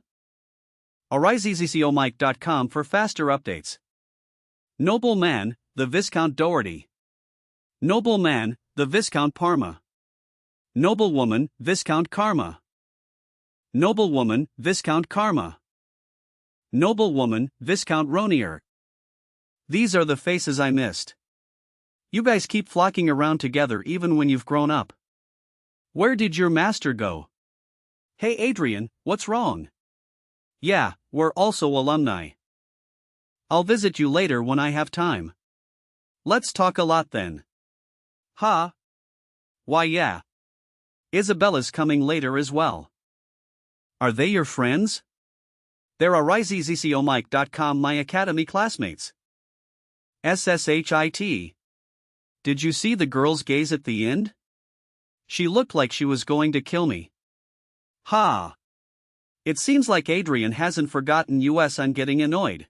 AriseEasyComike.com for faster updates. Noble man, the Viscount Doherty. Noble man, the Viscount Parma. Noblewoman, Viscount Karma. Noblewoman, Viscount Karma. Noblewoman, Viscount Ronier. These are the faces I missed. You guys keep flocking around together even when you've grown up. Where did your master go? Hey Adrien, what's wrong? Yeah, we're also alumni. I'll visit you later when I have time. Let's talk a lot then. Ha? Why yeah. Isabella's coming later as well. Are they your friends? They're AriseEasyComike.com my academy classmates. SSHIT. Did you see the girl's gaze at the end? She looked like she was going to kill me. Ha! It seems like Adrien hasn't forgotten us. I'm getting annoyed.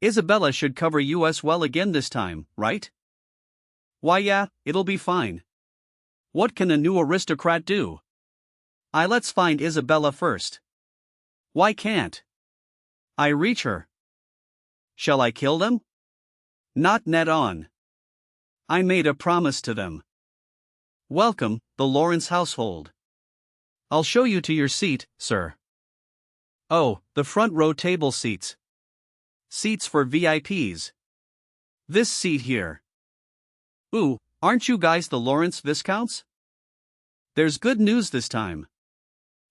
Isabella should cover us well again this time, right? Why yeah, it'll be fine. What can a new aristocrat do? Let's find Isabella first. Why can't I reach her? Shall I kill them? Not net on. I made a promise to them. Welcome, the Lawrence household. I'll show you to your seat, sir. Oh, the front row table seats. Seats for VIPs. This seat here. Ooh, aren't you guys the Lawrence Viscounts? There's good news this time.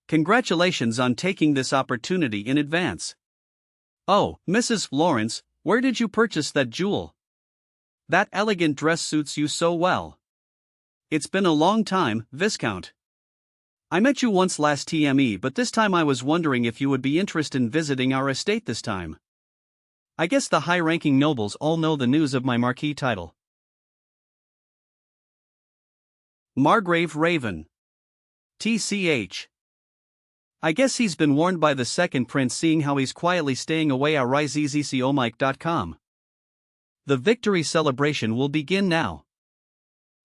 Congratulations on taking this opportunity in advance. Oh, Mrs. Lawrence, where did you purchase that jewel? That elegant dress suits you so well. It's been a long time, Viscount. I met you once last TME, but this time I was wondering if you would be interested in visiting our estate this time. I guess the high-ranking nobles all know the news of my marquis title. Margrave Raven. TCH. I guess he's been warned by the second prince, seeing how he's quietly staying away at RiseEasyComike.com. The victory celebration will begin now.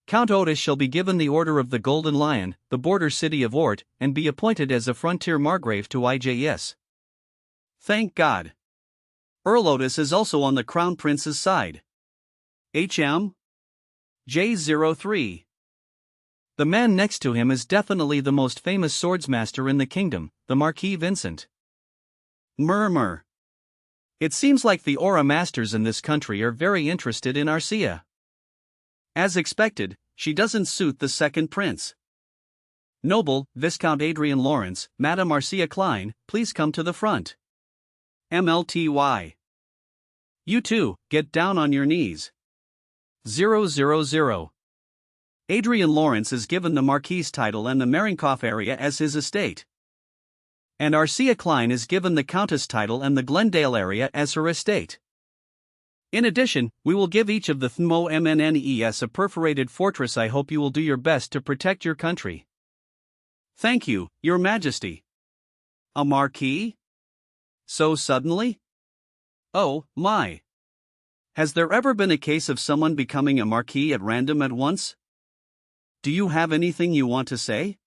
Count Otis shall be given the Order of the Golden Lion, the border city of Ort, and be appointed as a frontier margrave to IJS. Thank God. Earl Otis is also on the Crown Prince's side. HM? J03. The man next to him is definitely the most famous swordsmaster in the kingdom, the Marquis Vincent. Murmur. It seems like the aura masters in this country are very interested in Arcia. As expected, she doesn't suit the second prince. Noble, Viscount Adrian Lawrence, Madame Arcia Klein, please come to the front. MLTY. You two, get down on your knees. 000. Adrian Lawrence is given the Marquis title and the Marienkoff area as his estate. And Arcia Klein is given the Countess title and the Glendale area as her estate. In addition, we will give each of the Thmo MNNES a perforated fortress. I hope you will do your best to protect your country. Thank you, Your Majesty. A Marquis? So suddenly? Oh, my. Has there ever been a case of someone becoming a Marquis at random at once? Do you have anything you want to say?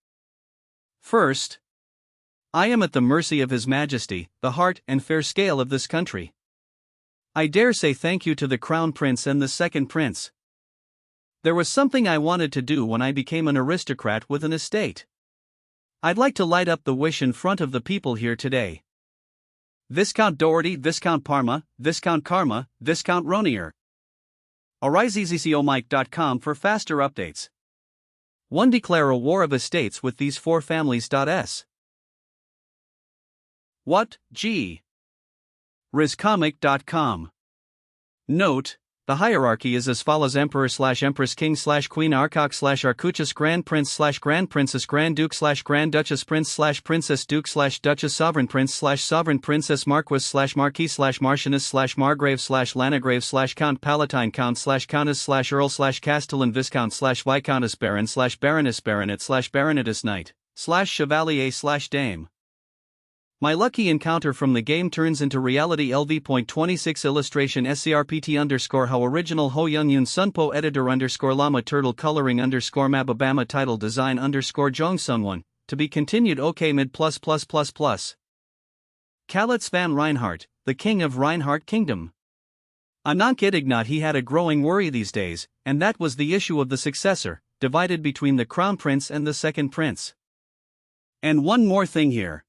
First, I am at the mercy of His Majesty, the heart and fair scale of this country. I dare say thank you to the Crown Prince and the second prince. There was something I wanted to do when I became an aristocrat with an estate. I'd like to light up the wish in front of the people here today. Viscount Doherty, Viscount Parma, Viscount Karma, Viscount Ronier. AriseEasyComike.com for faster updates. 1. Declare a war of estates with these four families. S. What, G. RisComic.com. Note: the hierarchy is as follows: Emperor/Empress, King/Queen, Archok/Arkuchus, Grand Prince/Grand Princess, Grand Duke/Grand Duchess, Prince/Princess, Duke/Duchess, Sovereign Prince/Sovereign Princess, Marquis/Marquise/Margrave/Landgrave/Count Palatine, Count/Countess/Earl/Castellan, Viscount/Viscountess, Baron/Baroness, Baronet/Baronetess, Knight/Chevalier/Dame. My lucky encounter from the game turns into reality. LV.26 illustration SCRPT _ how original Ho Young Yun Sunpo editor _ llama turtle coloring _ Mababama title design _ Jong Sunwon, to be continued. OK mid ++++. Kalitz van Reinhardt, the king of Reinhardt Kingdom. I'm not kidding, not. He had a growing worry these days, and that was the issue of the successor, divided between the Crown Prince and the second prince. And one more thing here.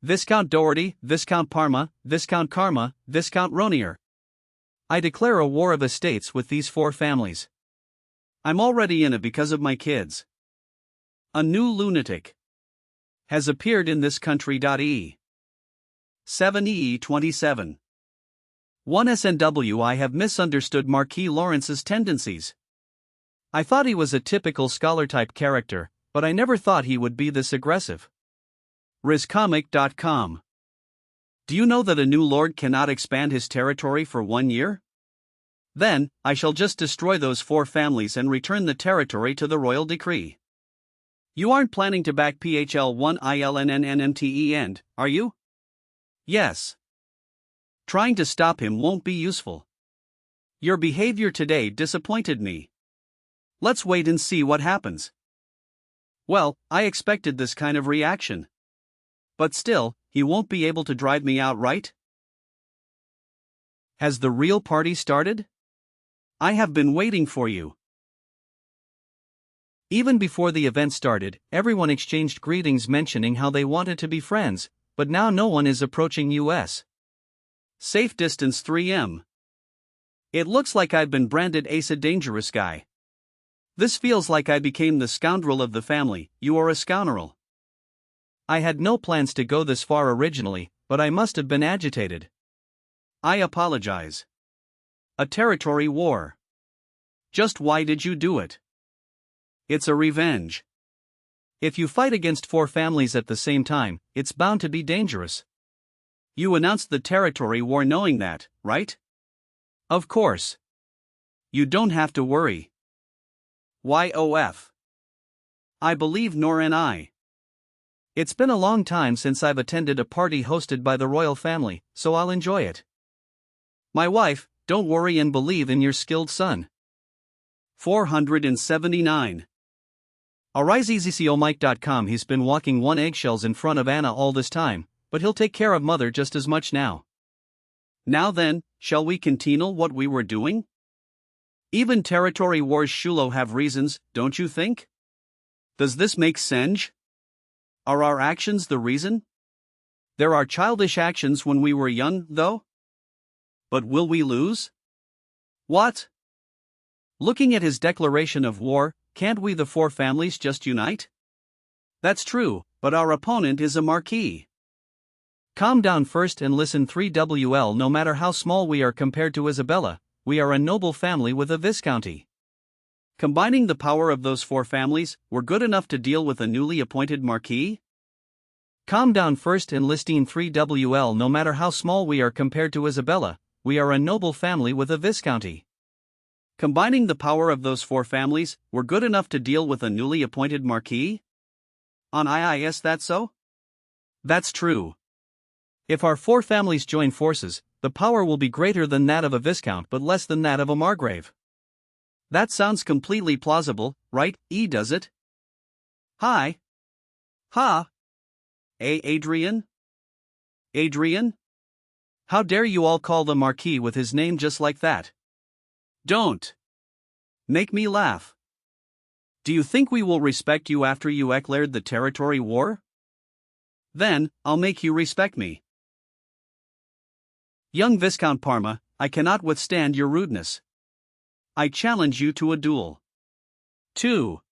Viscount Doherty, Viscount Parma, Viscount Karma, Viscount Ronier. I declare a war of estates with these four families. I'm already in it because of my kids. A new lunatic has appeared in this country. E. 7EE27. 1 SNW. I have misunderstood Marquis Lawrence's tendencies. I thought he was a typical scholar-type character, but I never thought he would be this aggressive. RisComic.com. Do you know that a new lord cannot expand his territory for 1 year? Then, I shall just destroy those four families and return the territory to the royal decree. You aren't planning to back PHL1ILNNNMTE, are you? Yes. Trying to stop him won't be useful. Your behavior today disappointed me. Let's wait and see what happens. Well, I expected this kind of reaction. But still, he won't be able to drive me out, right? Has the real party started? I have been waiting for you. Even before the event started, everyone exchanged greetings mentioning how they wanted to be friends, but now no one is approaching us. Safe distance 3M. It looks like I've been branded Ace, a dangerous guy. This feels like I became the scoundrel of the family. You are a scoundrel. I had no plans to go this far originally, but I must have been agitated. I apologize. A territory war. Just why did you do it? It's a revenge. If you fight against four families at the same time, it's bound to be dangerous. You announced the territory war knowing that, right? Of course. You don't have to worry. YOF. I believe nor and I. It's been a long time since I've attended a party hosted by the royal family, so I'll enjoy it. My wife, don't worry and believe in your skilled son. 479. AriseEasyCOMike.com. He's been walking one eggshells in front of Anna all this time, but he'll take care of mother just as much now. Now then, shall we continue what we were doing? Even territory wars Shulo have reasons, don't you think? Does this make sense? Are our actions the reason? There are childish actions when we were young, though? But will we lose? What? Looking at his declaration of war, can't we the four families just unite? That's true, but our opponent is a marquis. Calm down first and listen 3WL. No matter how small we are compared to Isabella, we are a noble family with a viscounty. Combining the power of those four families, we're good enough to deal with a newly appointed marquis? Calm down first and listen 3WL. No matter how small we are compared to Isabella, we are a noble family with a viscounty. Combining the power of those four families, we're good enough to deal with a newly appointed marquis? On IIS, that's so? That's true. If our four families join forces, the power will be greater than that of a viscount but less than that of a margrave. That sounds completely plausible, right, does it? Hi. Ha. Adrien? Adrien? How dare you all call the Marquis with his name just like that? Don't make me laugh. Do you think we will respect you after you declared the territory war? Then, I'll make you respect me. Young Viscount Parma, I cannot withstand your rudeness. I challenge you to a duel. 2.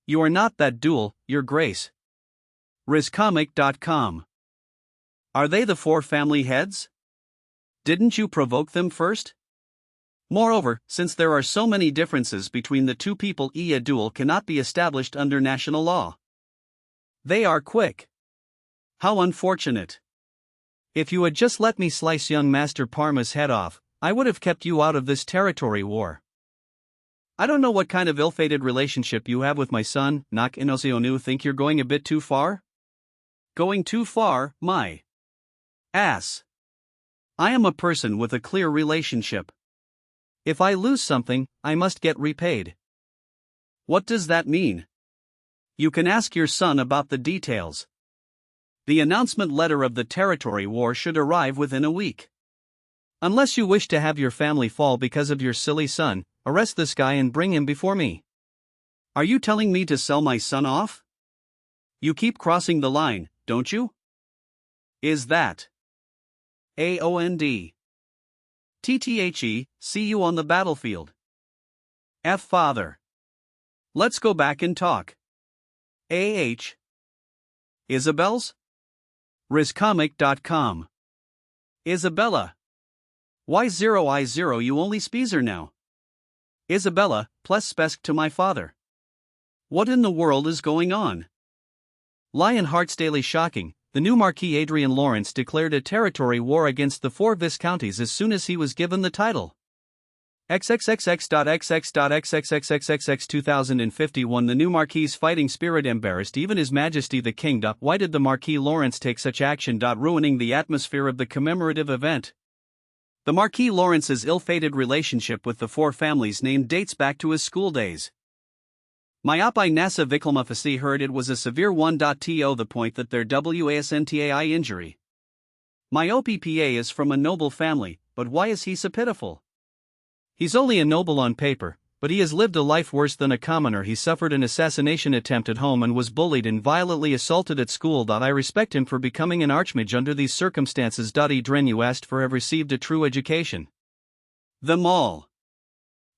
You are not that duel, Your Grace. RisComic.com. Are they the four family heads? Didn't you provoke them first? Moreover, since there are so many differences between the two people, a duel cannot be established under national law. They are quick. How unfortunate. If you had just let me slice young Master Parma's head off, I would have kept you out of this territory war. I don't know what kind of ill-fated relationship you have with my son, Nak Inoseonu. Think you're going a bit too far? Going too far, my ass. I am a person with a clear relationship. If I lose something, I must get repaid. What does that mean? You can ask your son about the details. The announcement letter of the territory war should arrive within a week. Unless you wish to have your family fall because of your silly son, arrest this guy and bring him before me. Are you telling me to sell my son off? You keep crossing the line, don't you? Is that AOND? TTHE, see you on the battlefield. F father. Let's go back and talk. AH. Isabel's? RisComic.com. Isabella. Y0I0 you only speezer now. Isabella, plus spesk to my father. What in the world is going on? Lionheart's Daily Shocking. The new Marquis Adrian Lawrence declared a territory war against the four viscounties as soon as he was given the title. XXXX.XX.XXXXXX 2051 The new Marquis's fighting spirit embarrassed even His Majesty the King. Why did the Marquis Lawrence take such action? Ruining the atmosphere of the commemorative event. The Marquis Lawrence's ill-fated relationship with the four families named dates back to his school days. Myopi Nasa Viklmafasi heard it was a severe one. To the point that their wasntai injury. Myopi PA is from a noble family, but why is he so pitiful? He's only a noble on paper, but he has lived a life worse than a commoner. He suffered an assassination attempt at home and was bullied and violently assaulted at school. I respect him for becoming an archmage under these circumstances. Adrien, you asked for have received a true education. Them all.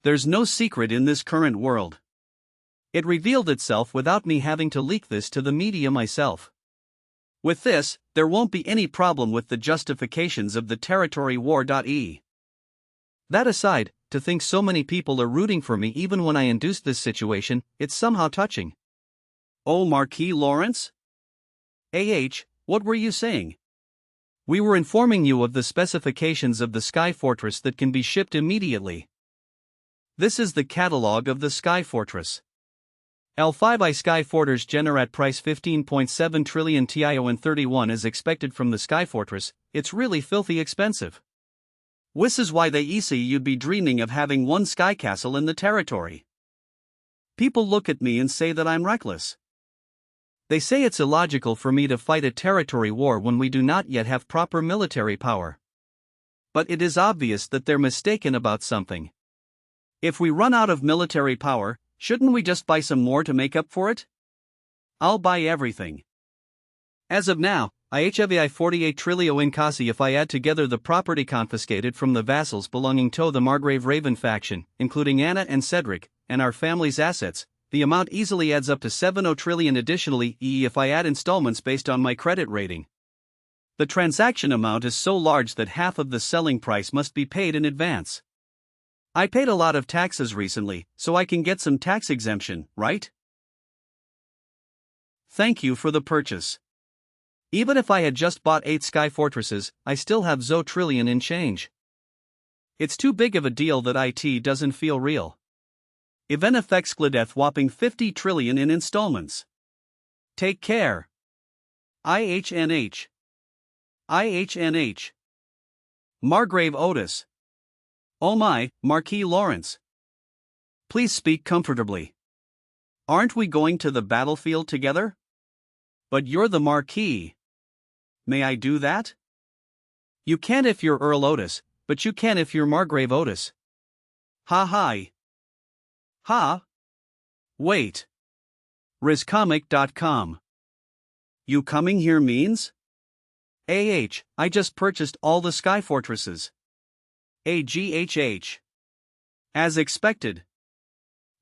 There's no secret in this current world. It revealed itself without me having to leak this to the media myself. With this, there won't be any problem with the justifications of the territory war. That aside, to think so many people are rooting for me even when I induced this situation, it's somehow touching. Oh, Marquis Lawrence? What were you saying? We were informing you of the specifications of the Sky Fortress that can be shipped immediately. This is the catalog of the Sky Fortress. L5I Sky Fortress generate price 15.7 trillion TIO and 31 is expected from the Sky Fortress. It's really filthy expensive. This is why they say you'd be dreaming of having one sky castle in the territory. People look at me and say that I'm reckless. They say it's illogical for me to fight a territory war when we do not yet have proper military power. But it is obvious that they're mistaken about something. If we run out of military power, shouldn't we just buy some more to make up for it? I'll buy everything. As of now, I have 48 trillion in kasi if I add together the property confiscated from the vassals belonging to the Margrave Raven faction, including Anna and Cedric, and our family's assets. The amount easily adds up to 70 trillion additionally if I add installments based on my credit rating. The transaction amount is so large that half of the selling price must be paid in advance. I paid a lot of taxes recently, so I can get some tax exemption, right? Thank you for the purchase. Even if I had just bought 8 sky fortresses, I still have zo trillion in change. It's too big of a deal that it doesn't feel real. Event effects Gladeth whopping 50 trillion in installments. Take care. IHNH. IHNH. Margrave Otis. Oh my, Marquis Lawrence. Please speak comfortably. Aren't we going to the battlefield together? But you're the Marquis. May I do that? You can't if you're Earl Otis, but you can if you're Margrave Otis. Ha hi. Ha? Wait. RizComic.com. You coming here means? I just purchased all the sky fortresses. AGHH. As expected.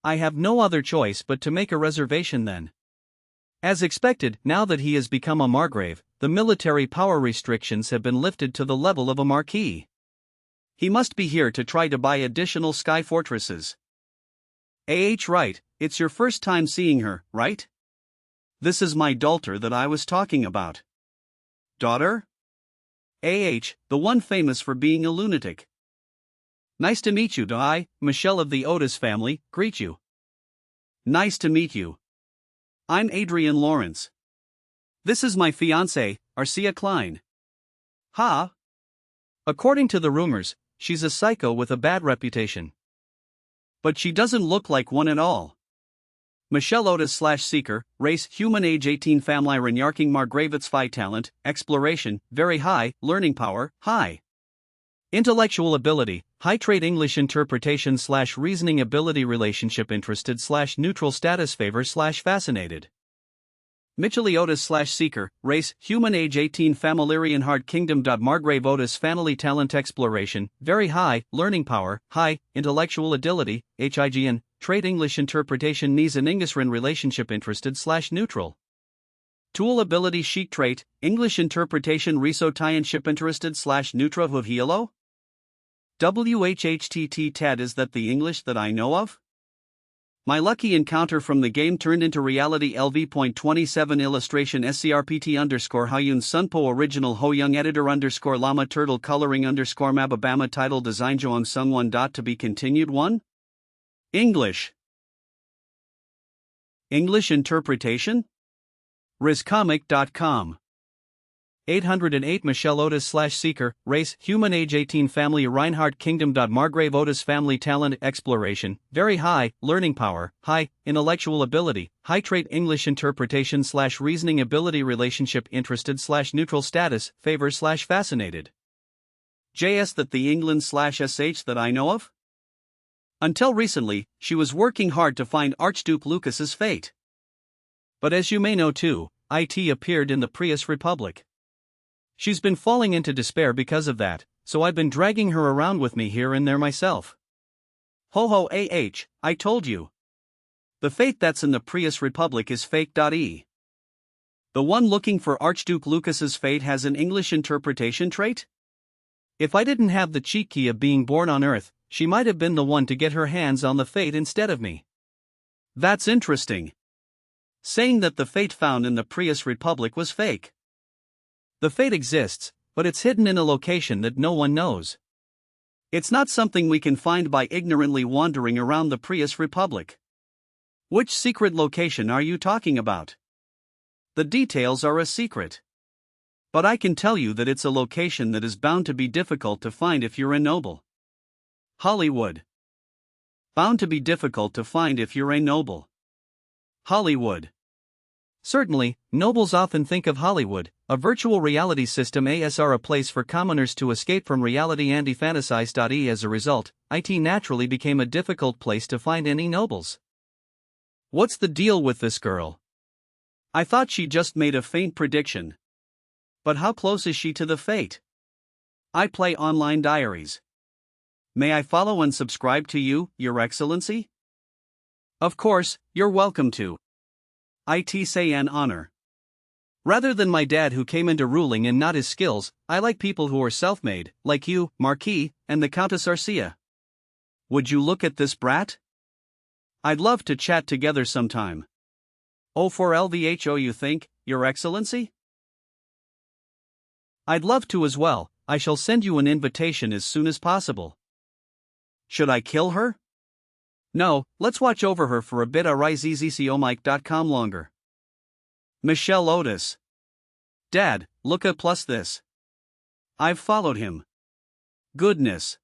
I have no other choice but to make a reservation then. As expected, now that he has become a Margrave, the military power restrictions have been lifted to the level of a Marquis. He must be here to try to buy additional sky fortresses. Right, it's your first time seeing her, right? This is my daughter that I was talking about. Daughter? The one famous for being a lunatic. Nice to meet you, Michelle of the Otis family, greet you. Nice to meet you. I'm Adrian Lawrence. This is my fiancée, Arcia Klein. Ha? According to the rumors, she's a psycho with a bad reputation. But she doesn't look like one at all. Michelle Otis / Seeker, race human age 18 family Renyarking Margravets Phi talent, exploration, very high, learning power, high. Intellectual ability, high trait English interpretation / reasoning ability relationship interested / neutral status favor / fascinated. Mitchell Otis / Seeker, race, human age 18 familiarian hard kingdom. Margrave Otis family talent exploration, very high, learning power, high, intellectual ability, HIGN, trait English interpretation needs an Ingisrin relationship interested / neutral. Tool ability chic trait, English interpretation resotianship interested / neutra hilo? WHHTT Ted is that the English that I know of? My lucky encounter from the game turned into reality LV.27 illustration SCRPT _Hayun Sunpo original Ho Young editor _ Llama turtle coloring _ Mababama title design Joam Sungwon. To be continued 1. English. English interpretation? RizComic.com. 808 Michelle Otis / Seeker, race, human age 18 family Reinhardt Kingdom. Margrave Otis family talent exploration, very high, learning power, high, intellectual ability, high trait English interpretation / reasoning ability relationship interested / neutral status, favor / fascinated. JS that the England / SH that I know of? Until recently, she was working hard to find Archduke Lucas's fate. But as you may know too, IT appeared in the Prius Republic. She's been falling into despair because of that, so I've been dragging her around with me here and there myself. Ho ho I told you. The fate that's in the Prius Republic is fake.e. The one looking for Archduke Lucas's fate has an English interpretation trait? If I didn't have the cheat key of being born on Earth, she might have been the one to get her hands on the fate instead of me. That's interesting. Saying that the fate found in the Prius Republic was fake. The fate exists, but it's hidden in a location that no one knows. It's not something we can find by ignorantly wandering around the Prius Republic. Which secret location are you talking about? The details are a secret. But I can tell you that it's a location that is bound to be difficult to find if you're a noble. Hollywood. Bound to be difficult to find if you're a noble. Hollywood. Certainly, nobles often think of Hollywood, a virtual reality system as a place for commoners to escape from reality and fantasize. As a result, it naturally became a difficult place to find any nobles. What's the deal with this girl? I thought she just made a faint prediction. But how close is she to the fate? I play online diaries. May I follow and subscribe to you, Your Excellency? Of course, you're welcome to. It say an honor. Rather than my dad who came into ruling and not his skills, I like people who are self-made, like you, Marquis, and the Countess Arcia. Would you look at this brat? I'd love to chat together sometime. Oh, for LVHO you think, Your Excellency? I'd love to as well. I shall send you an invitation as soon as possible. Should I kill her? No, let's watch over her for a bit. RIZZCOMike.com longer. Michelle Otis. Dad, look at plus this. I've followed him. Goodness.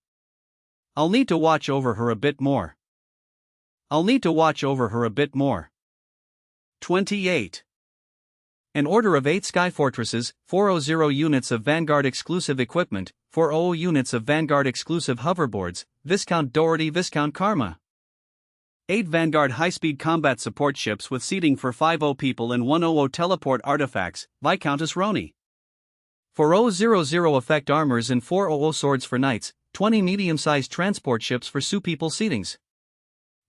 I'll need to watch over her a bit more. 28. An order of 8 sky fortresses, 400 units of Vanguard exclusive equipment, 400 units of Vanguard exclusive hoverboards, Viscount Doherty, Viscount Karma. 8 Vanguard high-speed combat support ships with seating for 50 people and 100 teleport artifacts, Viscountess Roni. 4000 effect armors and 400 swords for knights, 20 medium-sized transport ships for 2 people seatings.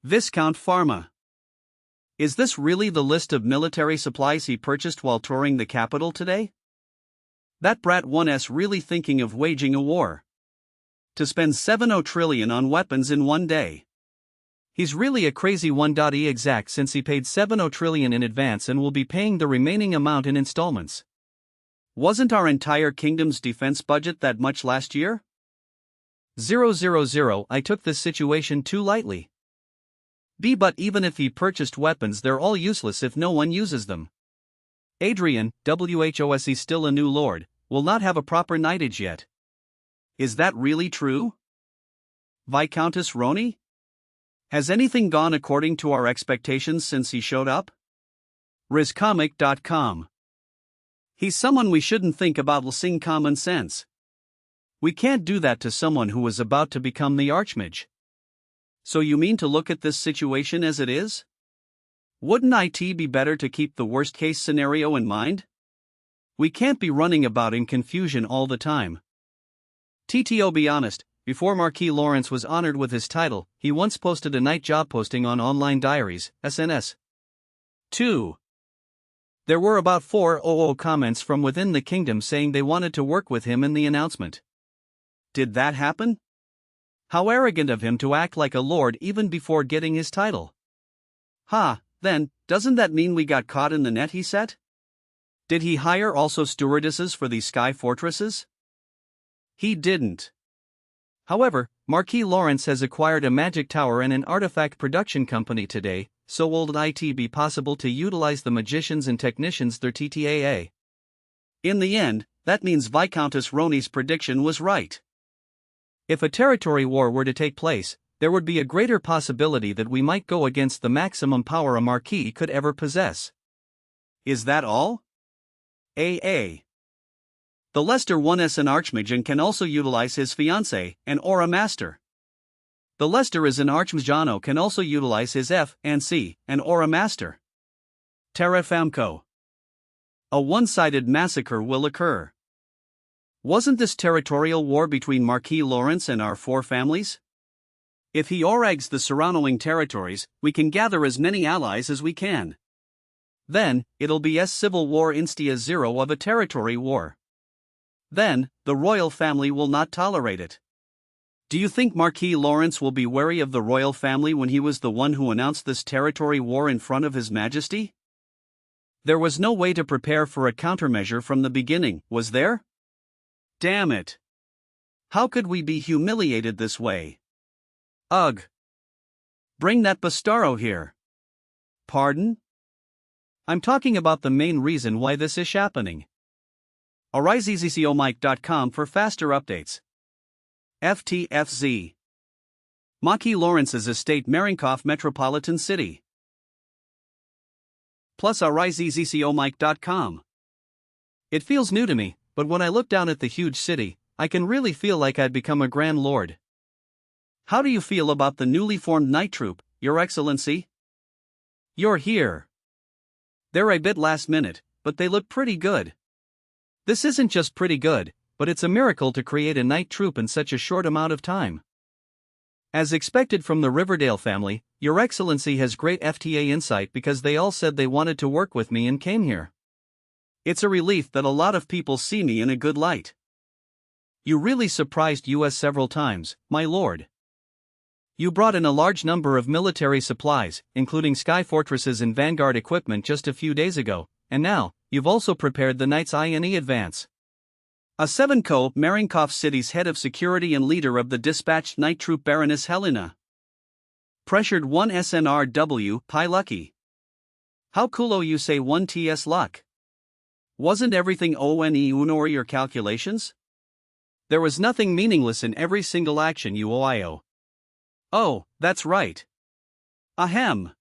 Viscount Pharma. Is this really the list of military supplies he purchased while touring the capital today? That brat 1's really thinking of waging a war. To spend 70 trillion on weapons in one day. He's really a crazy one. Exact since he paid 70 trillion in advance and will be paying the remaining amount in installments. Wasn't our entire kingdom's defense budget that much last year? 000 I took this situation too lightly. But even if he purchased weapons, they're all useless if no one uses them. Adrien, WHOSE still a new lord, will not have a proper knightage yet. Is that really true? Viscountess Roni? Has anything gone according to our expectations since he showed up? RizComic.com. He's someone we shouldn't think about losing common sense. We can't do that to someone who is about to become the Archmage. So you mean to look at this situation as it is? Wouldn't it be better to keep the worst-case scenario in mind? We can't be running about in confusion all the time. TTO, be honest, before Marquis Lawrence was honored with his title, he once posted a night job posting on Online Diaries, SNS. 2. There were about 400 comments from within the kingdom saying they wanted to work with him in the announcement. Did that happen? How arrogant of him to act like a lord even before getting his title. Then, doesn't that mean we got caught in the net he set? Did he hire also stewardesses for these sky fortresses? He didn't. However, Marquis Lawrence has acquired a magic tower and an artifact production company today, so will it be possible to utilize the magicians and technicians through TTAA. In the end, that means Viscountess Roni's prediction was right. If a territory war were to take place, there would be a greater possibility that we might go against the maximum power a marquis could ever possess. Is that all? AA. The Leicester 1's an Archmage and can also utilize his fiancée, an Aura Master. The Leicester is an Archmage can also utilize his F and C, an Aura Master. Terra Famco. A one-sided massacre will occur. Wasn't this territorial war between Marquis Lawrence and our 4 families? If he orags the surrounding territories, we can gather as many allies as we can. Then, it'll be a civil war instia 0 of a territory war. Then, the royal family will not tolerate it. Do you think Marquis Lawrence will be wary of the royal family when he was the one who announced this territory war in front of His Majesty? There was no way to prepare for a countermeasure from the beginning, was there? Damn it. How could we be humiliated this way? Ugh. Bring that Bastaro here. Pardon? I'm talking about the main reason why this is happening. AriseEasyComike.com for faster updates. FTFZ. Mage Lawrence's estate Marienhof Metropolitan City. Plus AriseEasyComike.com. It feels new to me, but when I look down at the huge city, I can really feel like I'd become a Grand Lord. How do you feel about the newly formed Knight Troop, Your Excellency? You're here. They're a bit last minute, but they look pretty good. This isn't just pretty good, but it's a miracle to create a Knight Troop in such a short amount of time. As expected from the Riverdale family, Your Excellency has great FTA insight because they all said they wanted to work with me and came here. It's a relief that a lot of people see me in a good light. You really surprised us several times, my lord. You brought in a large number of military supplies, including sky fortresses and vanguard equipment just a few days ago, and now, you've also prepared the Knight's INE advance. A 7-co Marienhof City's head of security and leader of the dispatched Knight Troop Baroness Helena. Pressured 1 SNRW, Pi Lucky. How coolo you say 1 TS luck? Wasn't everything ONE unor your calculations? There was nothing meaningless in every single action you OIO. Oh, that's right. Ahem.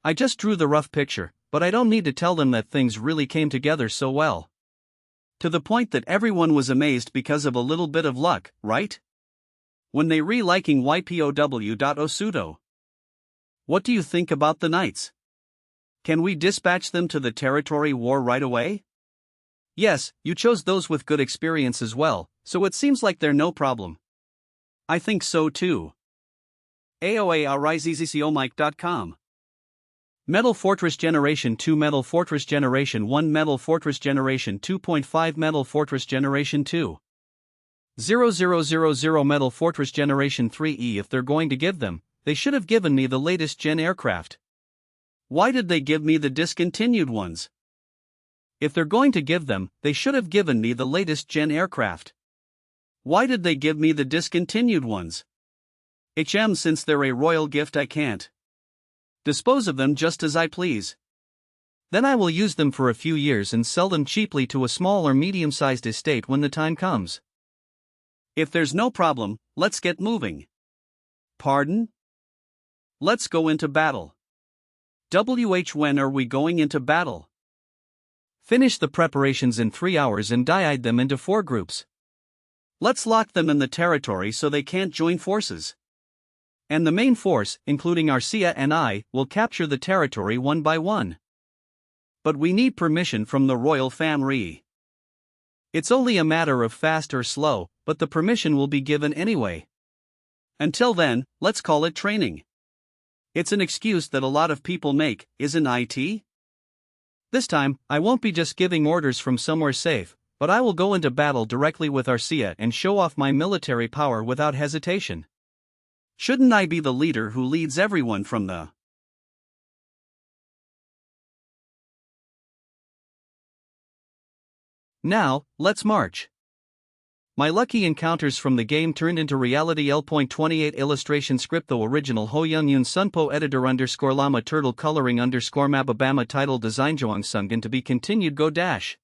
I just drew the rough picture, but I don't need to tell them that things really came together so well. To the point that everyone was amazed because of a little bit of luck, right? When they re-liking YPOW.Osudo. What do you think about the Knights? Can we dispatch them to the territory war right away? Yes, you chose those with good experience as well, so it seems like they're no problem. I think so too. AOA AriseEasyComike.com. Metal Fortress Generation 2 Metal Fortress Generation 1 Metal Fortress Generation 2.5 Metal Fortress Generation 2 0000 Metal Fortress Generation 3E. If they're going to give them, they should have given me the latest gen aircraft. Why did they give me the discontinued ones? If they're going to give them, they should have given me the latest gen aircraft. Why did they give me the discontinued ones? Since they're a royal gift I can't dispose of them just as I please. Then I will use them for a few years and sell them cheaply to a small or medium-sized estate when the time comes. If there's no problem, let's get moving. Pardon? Let's go into battle. When are we going into battle? Finish the preparations in 3 hours and divide them into 4 groups. Let's lock them in the territory so they can't join forces. And the main force, including Arcia and I, will capture the territory one by one. But we need permission from the royal family. It's only a matter of fast or slow, but the permission will be given anyway. Until then, let's call it training. It's an excuse that a lot of people make, isn't it? This time, I won't be just giving orders from somewhere safe, but I will go into battle directly with Arcia and show off my military power without hesitation. Shouldn't I be the leader who leads everyone from the... Now, let's march. My lucky encounters from the game turned into reality. L.28 illustration script. The original Hoyoung Yun Sunpo editor _llama turtle coloring _mababama title design Joang Sungen to be continued. Go dash.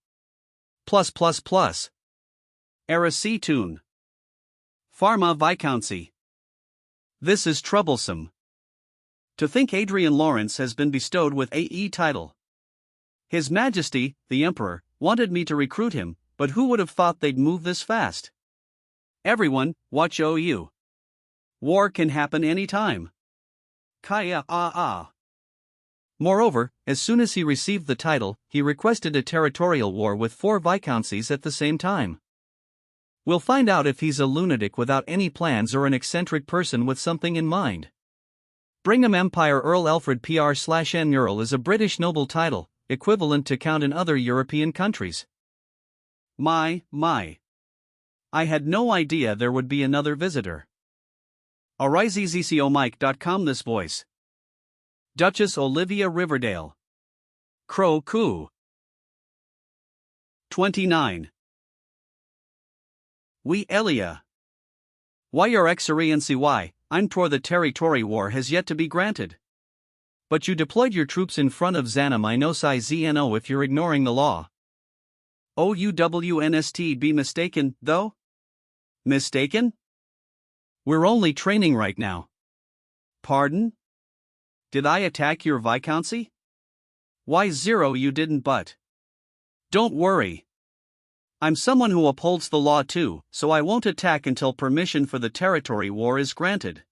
+++. Era C tune. Pharma Viscountcy. This is troublesome. To think Adrian Lawrence has been bestowed with AE title. His Majesty, the Emperor, wanted me to recruit him, but who would have thought they'd move this fast? Everyone, watch OU. War can happen anytime. Kaya Moreover, as soon as he received the title, he requested a territorial war with 4 viscounties at the same time. We'll find out if he's a lunatic without any plans or an eccentric person with something in mind. Brigham Empire Earl Alfred PR/N Earl is a British noble title, equivalent to count in other European countries. My. I had no idea there would be another visitor. AriseEasyComike.com. This voice. Duchess Olivia Riverdale. Crow Coo. 29. We Elia. Why your excellency? Why, I'm for the territory war has yet to be granted. But you deployed your troops in front of Zanam. I know Zno if you're ignoring the law. OUWNST be mistaken, though? Mistaken? We're only training right now. Pardon? Did I attack your viscountcy? Why zero you didn't but. Don't worry. I'm someone who upholds the law too, so I won't attack until permission for the territory war is granted.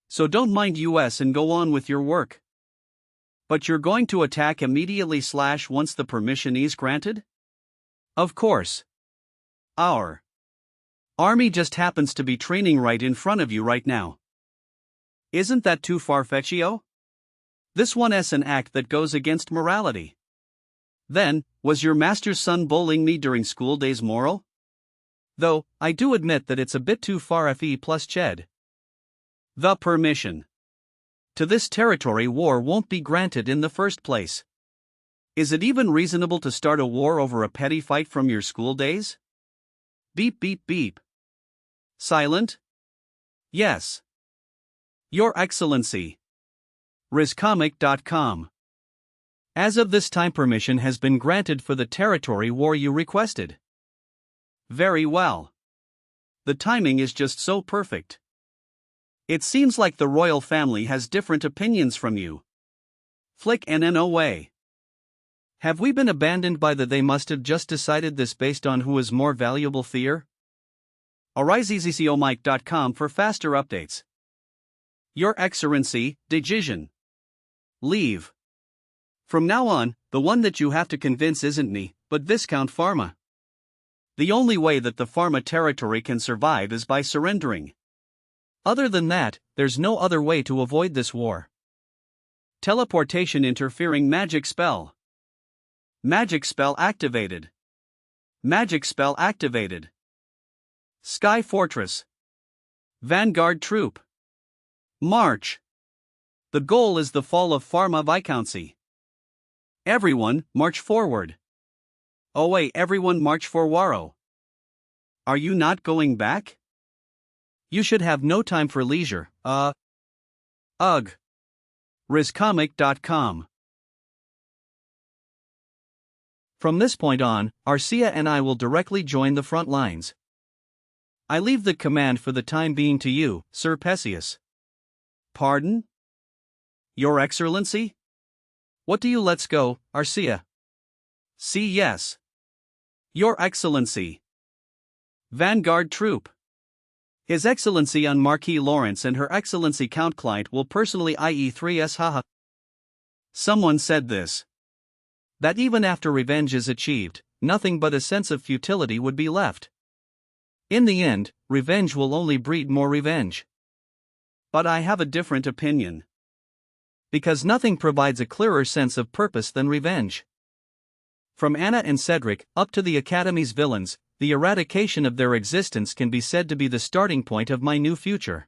So don't mind US and go on with your work. But you're going to attack immediately / once the permission is granted? Of course. Our army just happens to be training right in front of you right now. Isn't that too far-fetchio? This one's an act that goes against morality. Then, was your master's son bullying me during school days moral? Though, I do admit that it's a bit too far fe plus ched. The permission to this territory war won't be granted in the first place. Is it even reasonable to start a war over a petty fight from your school days? Beep beep beep. Silent? Yes. Your Excellency. RisComic.com. As of this time, permission has been granted for the territory war you requested. Very well. The timing is just so perfect. It seems like the royal family has different opinions from you. Flick NNO way. Have we been abandoned by the they must have just decided this based on who is more valuable fear? AriseZCOMike.com for faster updates. Your Excellency, decision. Leave. From now on, the one that you have to convince isn't me, but Viscount Pharma. The only way that the Pharma territory can survive is by surrendering. Other than that, there's no other way to avoid this war. Teleportation interfering magic spell. Magic spell activated. Magic spell activated. Sky Fortress. Vanguard Troop. March. The goal is the fall of Pharma Viscountcy. Everyone, march forward. Oh wait, everyone march for Waro. Are you not going back? You should have no time for leisure, Ugh. RisComic.com. From this point on, Arcia and I will directly join the front lines. I leave the command for the time being to you, Sir Perseus. Pardon? Your Excellency? What do you let's go, Arcia? See yes. Your Excellency. Vanguard Troop. His Excellency on Marquis Lawrence and Her Excellency Count Clyde will personally IE3S haha. Someone said this. That even after revenge is achieved, nothing but a sense of futility would be left. In the end, revenge will only breed more revenge. But I have a different opinion. Because nothing provides a clearer sense of purpose than revenge. From Anna and Cedric up to the Academy's villains, the eradication of their existence can be said to be the starting point of my new future.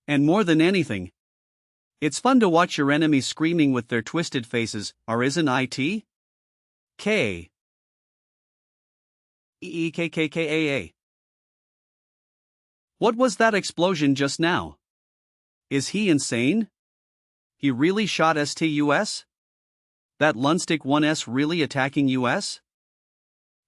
And more than anything, it's fun to watch your enemies screaming with their twisted faces, isn't it? K. EEKKKAA. What was that explosion just now? Is he insane? He really shot STUS? That Lundstick 1S really attacking US?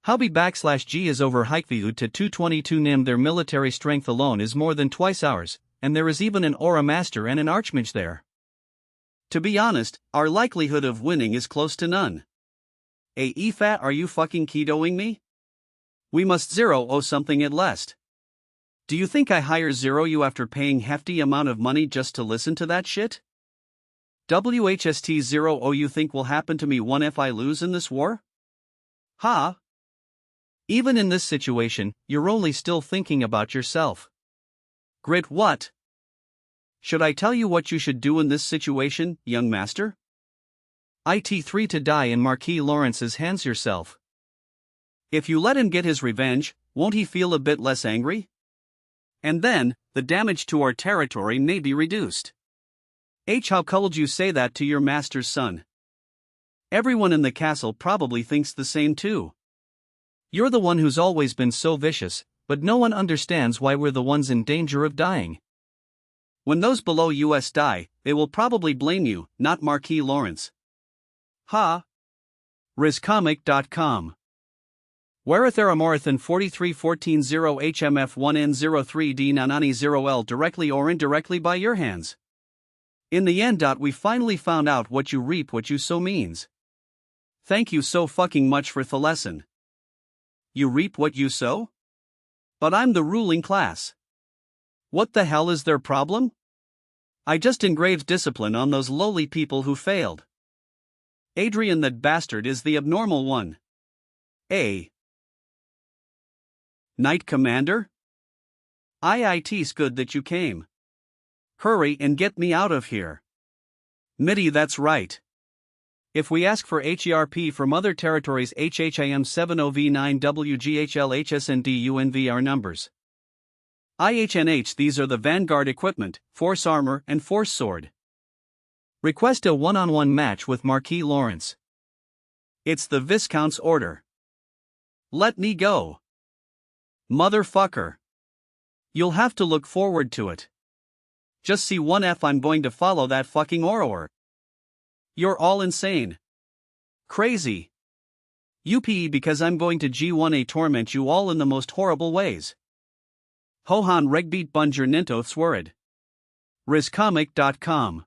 Hobby /G is over Hikviud to 222 nim. Their military strength alone is more than twice ours, and there is even an Aura Master and an Archmage there. To be honest, our likelihood of winning is close to none. EFAT, are you fucking ketoing me? We must zero something at least. Do you think I hire zero you after paying hefty amount of money just to listen to that shit? WHST 0 you think will happen to me one if I lose in this war? Ha! Even in this situation, you're only still thinking about yourself. Grit what? Should I tell you what you should do in this situation, young master? IT3 to die in Marquis Lawrence's hands yourself. If you let him get his revenge, won't he feel a bit less angry? And then, the damage to our territory may be reduced. How could you say that to your master's son? Everyone in the castle probably thinks the same too. You're the one who's always been so vicious, but no one understands why we're the ones in danger of dying. When those below US die, they will probably blame you, not Marquis Lawrence. Ha! RisComic.com. Waratharamarathon 43140 HMF1N03D Nanani 0L directly or indirectly by your hands. In the end. We finally found out what you reap what you sow means. Thank you so fucking much for the lesson. You reap what you sow? But I'm the ruling class. What the hell is their problem? I just engraved discipline on those lowly people who failed. Adrien, that bastard, is the abnormal one. A. Knight Commander? It's good that you came. Hurry and get me out of here. Midi, that's right. If we ask for HERP from other territories, HHIM 70V9 WGHL HSND UNV are numbers. IHNH, these are the Vanguard equipment, Force Armor and Force Sword. Request a one-on-one match with Marquis Lawrence. It's the Viscount's order. Let me go. Motherfucker. You'll have to look forward to it. Just see one F, I'm going to follow that fucking order. You're all insane. Crazy. UPE, because I'm going to G1A torment you all in the most horrible ways. Hohan Regbeat Bunger Ninto Thswarid. RizComic.com.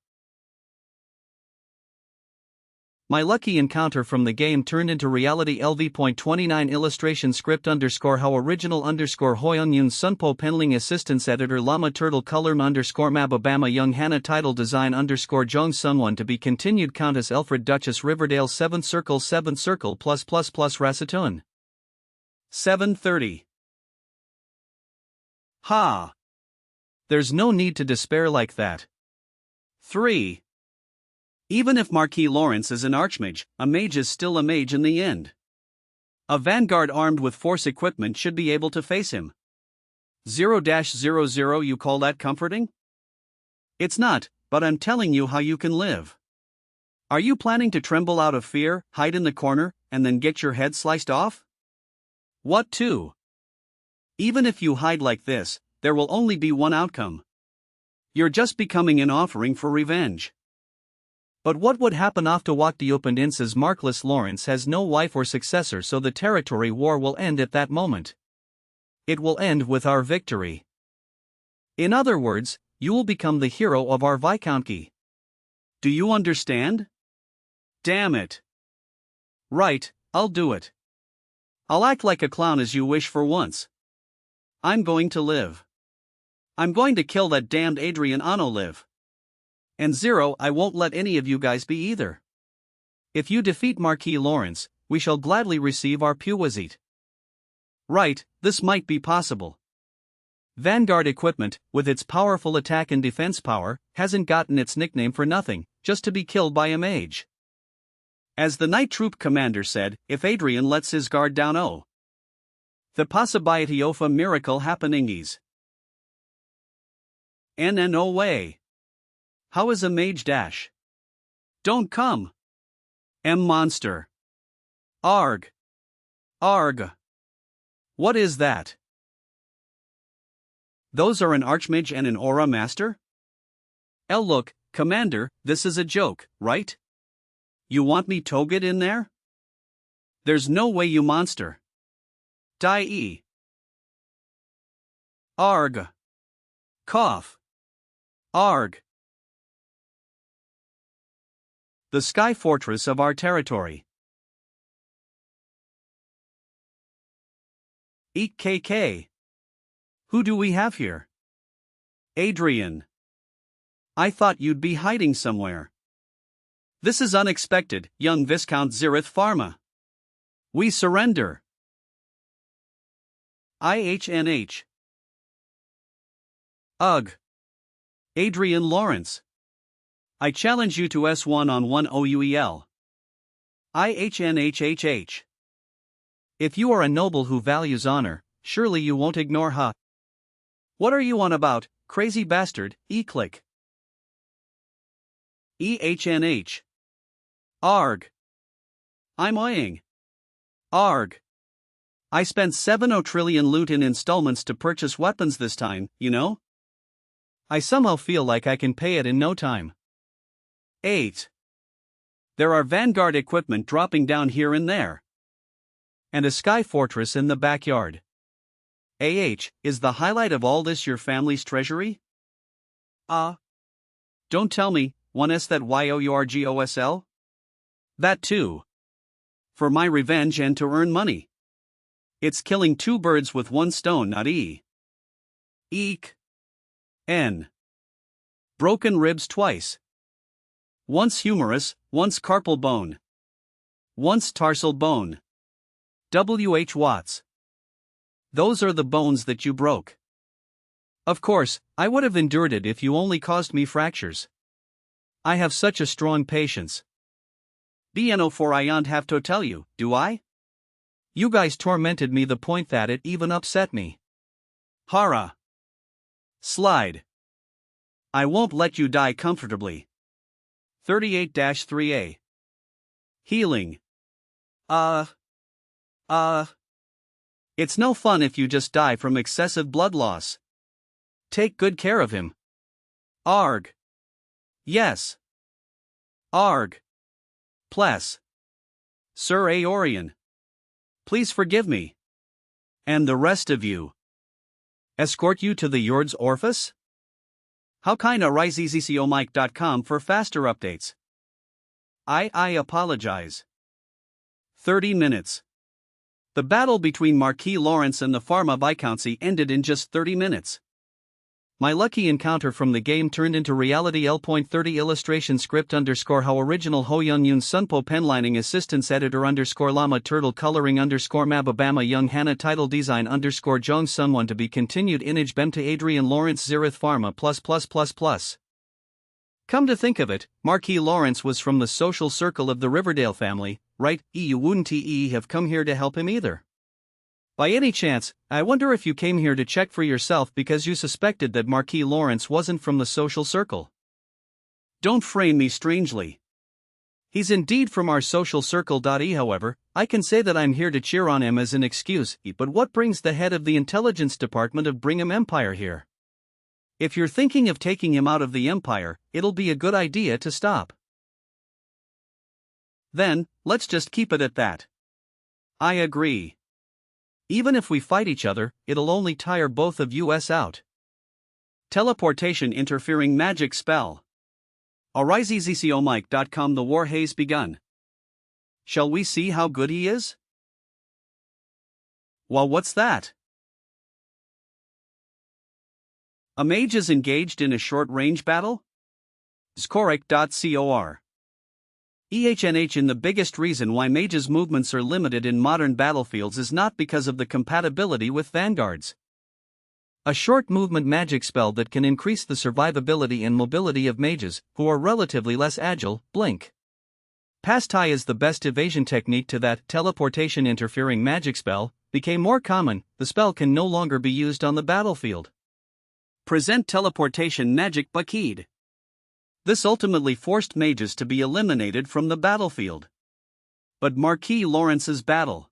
My lucky encounter from the game turned into reality. LV.29 illustration script _ how original _ Hoyunyun Sunpo penling assistance editor Llama Turtle color _ Mababama Young Hannah title design _ Jong Sunwon to be continued Countess Elfred Duchess Riverdale 7th circle plus Rasatun 730. Ha! There's no need to despair like that. 3. Even if Marquis Lawrence is an archmage, a mage is still a mage in the end. A vanguard armed with force equipment should be able to face him. 0-00, you call that comforting? It's not, but I'm telling you how you can live. Are you planning to tremble out of fear, hide in the corner, and then get your head sliced off? What to? Even if you hide like this, there will only be one outcome. You're just becoming an offering for revenge. But what would happen after Wakti opened in says Markless Lawrence has no wife or successor, so the territory war will end at that moment. It will end with our victory. In other words, you will become the hero of our Viscountcy. Do you understand? Damn it. Right, I'll do it. I'll act like a clown as you wish for once. I'm going to live. I'm going to kill that damned Adrian live. And 0, I won't let any of you guys be either. If you defeat Marquis Lawrence, we shall gladly receive our Puwazit. Right, this might be possible. Vanguard equipment, with its powerful attack and defense power, hasn't gotten its nickname for nothing, just to be killed by a mage. As the Night Troop commander said, if Adrien lets his guard down, the possibility of a miracle happening is. No way. How is a mage dash? Don't come. Monster. Arg. Arg. What is that? Those are an archmage and an aura master? Look, commander, this is a joke, right? You want me to get in there? There's no way, you monster. Die. Arg. Cough. Arg. The sky fortress of our territory. Eek KK. Who do we have here? Adrien. I thought you'd be hiding somewhere. This is unexpected, young Viscount Zirith Pharma. We surrender. IHNH. Ugh. Adrian Lawrence. I challenge you to S1-on-1 OUEL. IHNHHH. If you are a noble who values honor, surely you won't ignore her. What are you on about, crazy bastard? E-click. EHNH. Arg. I'm oying. Arg. I spent 7 trillion loot in installments to purchase weapons this time, you know? I somehow feel like I can pay it in no time. 8. There are Vanguard equipment dropping down here and there. and a sky fortress in the backyard. Is the highlight of all this your family's treasury? Don't tell me, one's that yourgosl? That too. For my revenge and to earn money. It's killing two birds with one stone, not Eek. N. Broken ribs twice. Once humerus, once carpal bone. Once tarsal bone. W.H. Watts. Those are the bones that you broke. Of course, I would have endured it if you only caused me fractures. I have such a strong patience. For I don't have to tell you, do I? You guys tormented me the point that it even upset me. Hara. Slide. I won't let you die comfortably. 38-3A. Healing. It's no fun if you just die from excessive blood loss. Take good care of him. Arg. Yes. Arg. Pless. Sir Aorian. Please forgive me. And the rest of you. Escort you to the Yord's orifice? How kinda riseezycomike.com for faster updates. I apologize. 30 minutes. The battle between Marquis Lawrence and the Pharma Viscountcy ended in just 30 minutes. My lucky encounter from the game turned into reality. L.30 illustration script _ how original Ho Young Yoon Sunpo penlining assistance editor _ llama turtle coloring _ mababama young Hana title design _ Jong Sunwon to be continued image bem to Adrian Lawrence Zirith Pharma ++++. Come to think of it, Marquis Lawrence was from the social circle of the Riverdale family, right? You wouldn't have come here to help him either. By any chance, I wonder if you came here to check for yourself because you suspected that Marquis Lawrence wasn't from the social circle. Don't frame me strangely. He's indeed from our social circle. However, I can say that I'm here to cheer on him as an excuse. But what brings the head of the intelligence department of Brigham Empire here? If you're thinking of taking him out of the Empire, it'll be a good idea to stop. Then, let's just keep it at that. I agree. Even if we fight each other, it'll only tire both of us out. Teleportation interfering magic spell. riseezycomike.com. The war has begun. Shall we see how good he is? Well, what's that? A mage is engaged in a short-range battle? Scorec.cor. EHNH in the biggest reason why mages' movements are limited in modern battlefields is not because of the compatibility with vanguards. A short movement magic spell that can increase the survivability and mobility of mages, who are relatively less agile, blink. Past tie is the best evasion technique to that teleportation interfering magic spell, became more common, the spell can no longer be used on the battlefield. Present teleportation magic Bakid. This ultimately forced mages to be eliminated from the battlefield. But Marquis Lawrence's battle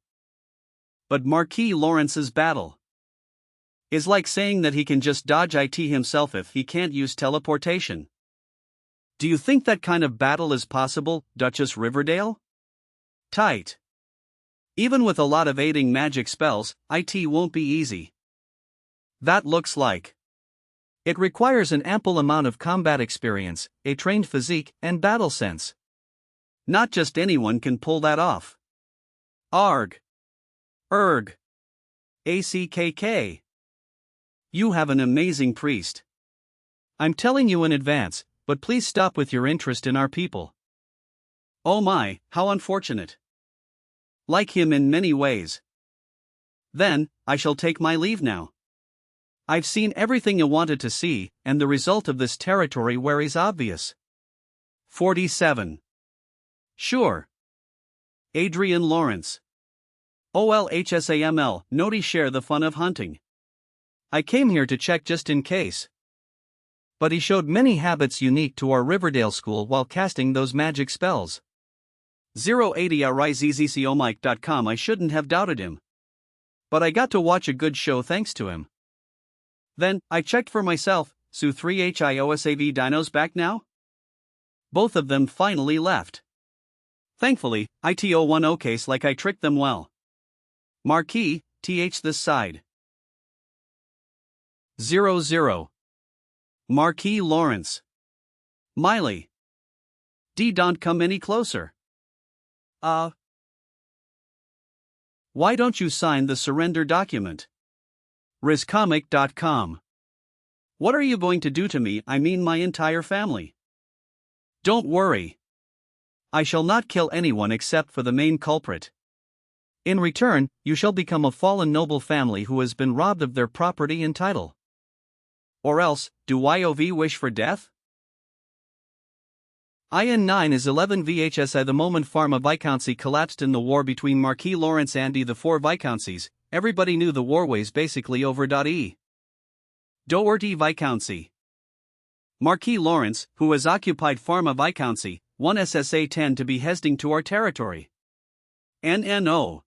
is like saying that he can just dodge it himself if he can't use teleportation. Do you think that kind of battle is possible, Duchess Riverdale? Tight. Even with a lot of aiding magic spells, it won't be easy. That looks like. It requires an ample amount of combat experience, a trained physique, and battle sense. Not just anyone can pull that off. Arg. Erg. ACKK. You have an amazing priest. I'm telling you in advance, but please stop with your interest in our people. Oh my, how unfortunate. Like him in many ways. Then, I shall take my leave now. I've seen everything you wanted to see, and the result of this territory is obvious. 47. Sure. Adrian Lawrence. OLHSAML, noti share the fun of hunting. I came here to check just in case. But he showed many habits unique to our Riverdale school while casting those magic spells. 080 riseezycomike.com. I shouldn't have doubted him. But I got to watch a good show thanks to him. Then, I checked for myself, Su 3HIOSAV dinos back now? Both of them finally left. Thankfully, ITO1 case like I tricked them well. Marquis, th this side. 00. Marquis Lawrence. Miley. D. Don't come any closer. Why don't you sign the surrender document? RizComic.com. What are you going to do to me? I mean my entire family. Don't worry. I shall not kill anyone except for the main culprit. In return, you shall become a fallen noble family who has been robbed of their property and title. Or else, do YOV wish for death? IN9 is 11 VHS. At the moment Pharma Viscountcy collapsed in the war between Marquis Lawrence and the four Viscountcies, everybody knew the war was basically over. Doherty Viscountcy. Marquis Lawrence, who has occupied Pharma Viscountcy, 1 SSA 10 to be heading to our territory. NNO.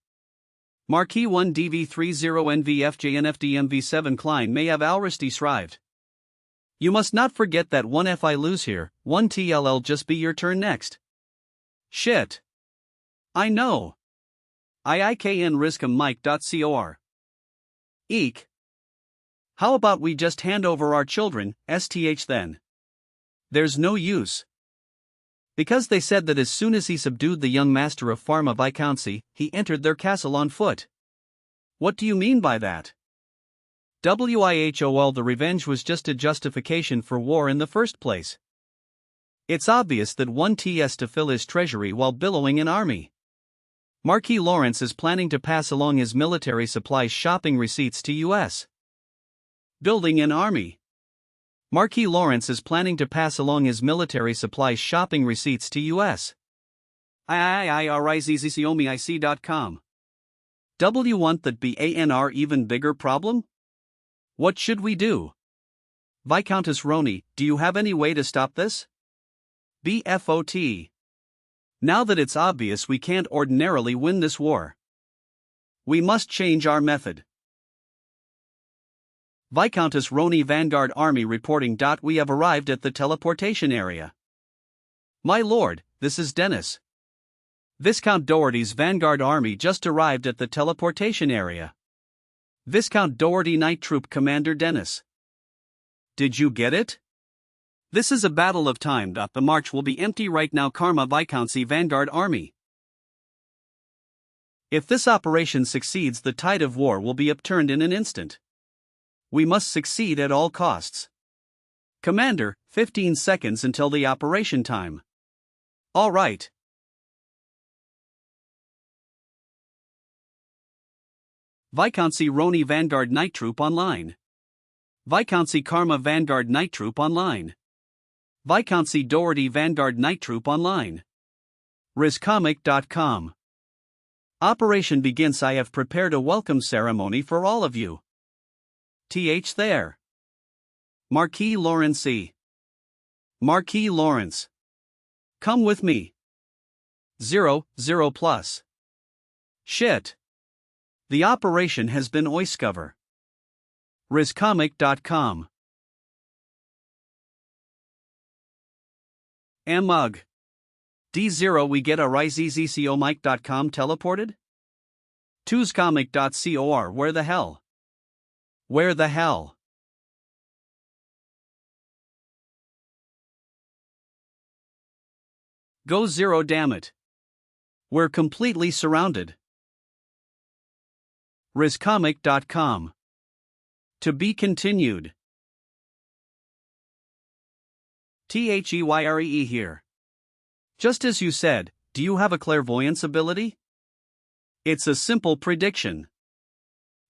Marquis 1 DV30 NVFJNFDMV7 Klein may have already shrived. You must not forget that 1 if I lose here, 1 TLL just be your turn next. Shit. I know. IIKN Riscom Mike.cor. Eek. How about we just hand over our children, STH then? There's no use. Because they said that as soon as he subdued the young master of Pharma Viscountcy, he entered their castle on foot. What do you mean by that? WIHOL. The revenge was just a justification for war in the first place. It's obvious that 1 TS to fill his treasury while billowing an army. Marquis Lawrence is planning to pass along his military supplies shopping receipts to US. Building an army. Marquis Lawrence is planning to pass along his military supplies shopping receipts to US. IIIRIZZCOMIC.com. W want that BANR even bigger problem? What should we do? Viscountess Roni, do you have any way to stop this? BFOT. Now that it's obvious we can't ordinarily win this war, we must change our method. Viscountess Roni Vanguard Army reporting. We have arrived at the teleportation area. My lord, this is Dennis. Viscount Doherty's Vanguard Army just arrived at the teleportation area. Viscount Doherty Night Troop Commander Dennis. Did you get it? This is a battle of time. The march will be empty right now. Karma Viscountcy Vanguard Army. If this operation succeeds, the tide of war will be upturned in an instant. We must succeed at all costs. Commander, 15 seconds until the operation time. All right. Viscountcy Roni Vanguard Night Troop online. Viscountcy Karma Vanguard Night Troop online. Viscountcy Doherty Vanguard Night Troop online. RizComic.com. Operation begins. I have prepared a welcome ceremony for all of you. TH there. Marquis Lawrence. Marquis Lawrence. Come with me. 0, 0 plus. Shit. The operation has been oiscover. RizComic.com. Mug. D0 we get a RizZZCOMike.com teleported? 2scomic.cor. Where the hell? Where the hell? Go 0 damn it. We're completely surrounded. RizComic.com. To be continued. THEYREE here. Just as you said, do you have a clairvoyance ability? It's a simple prediction.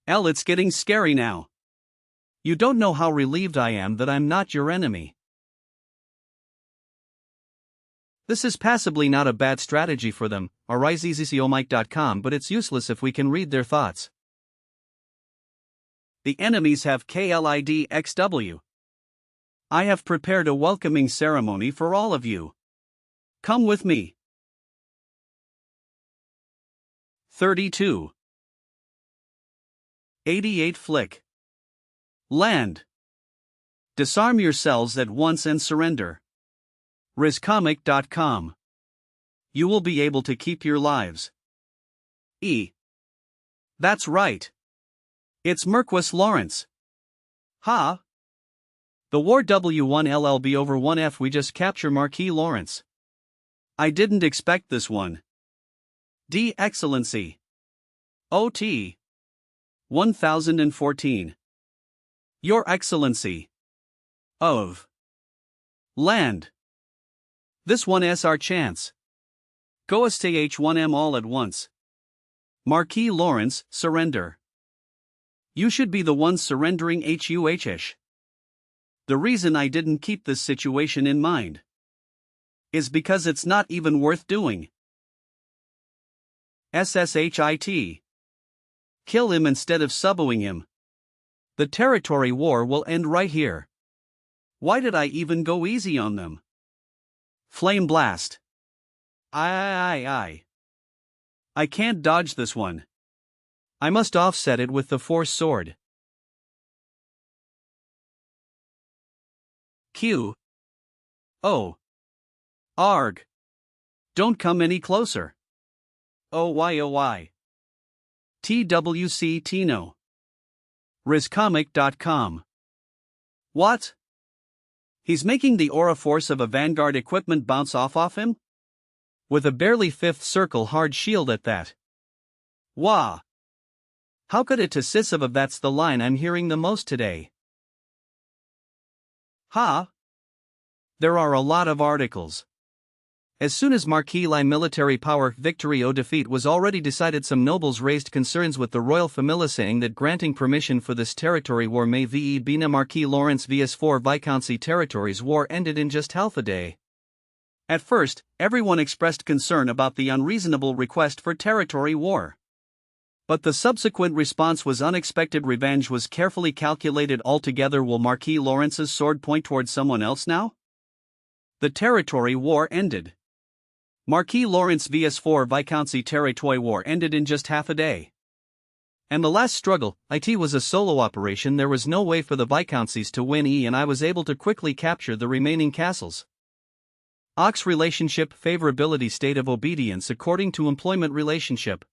It's getting scary now. You don't know how relieved I am that I'm not your enemy. This is passably not a bad strategy for them, RizZZCOMike.com, but it's useless if we can read their thoughts. The enemies have KLIDXW. I have prepared a welcoming ceremony for all of you. Come with me. 32. 88 Flick. Land. Disarm yourselves at once and surrender. RizComic.com. You will be able to keep your lives. E. That's right. It's Marquis Lawrence. Ha! The war W1LLB over 1F, we just capture Marquis Lawrence. I didn't expect this one. D. Excellency. OT. 1014. Your Excellency. Of. Land. This one is our chance. Go us to H1M all at once. Marquis Lawrence, surrender. You should be the ones surrendering HUH. The reason I didn't keep this situation in mind is because it's not even worth doing. SSHIT. Kill him instead of suboing him. The territory war will end right here. Why did I even go easy on them? Flame blast. I can't dodge this one. I must offset it with the force sword. Q. O. Arg. Don't come any closer. OY. TWC Tino. RizComic.com. What? He's making the aura force of a Vanguard equipment bounce off him? With a barely fifth circle hard shield at that. Wah! How could it assist of that's the line I'm hearing the most today. Ha! There are a lot of articles. As soon as Marquis Lai military power victory or defeat was already decided, some nobles raised concerns with the royal family, saying that granting permission for this territory war may ve bina Marquis Lawrence vs4 Viscountcy territories war ended in just half a day. At first, everyone expressed concern about the unreasonable request for territory war. But the subsequent response was unexpected. Revenge was carefully calculated altogether. Will Marquis Lawrence's sword point towards someone else now? The territory war ended. Marquis Lawrence vs4 Viscountcy territory war ended in just half a day. And the last struggle, it was a solo operation. There was no way for the Viscountcies to win and I was able to quickly capture the remaining castles. Ox relationship favorability state of obedience according to employment relationship.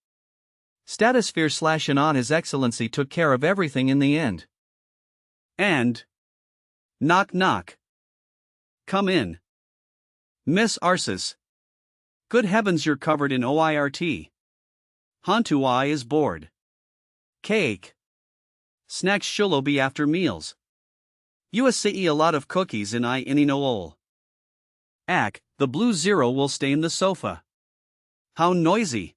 Statosphere / and on His Excellency took care of everything in the end. And. Knock knock. Come in. Miss Arsis. Good heavens, you're covered in OIRT. Hantuai is bored. Cake. Snacks shulo be after meals. USCE a lot of cookies and I any no ol. Ack, the blue zero will stain the sofa. How noisy.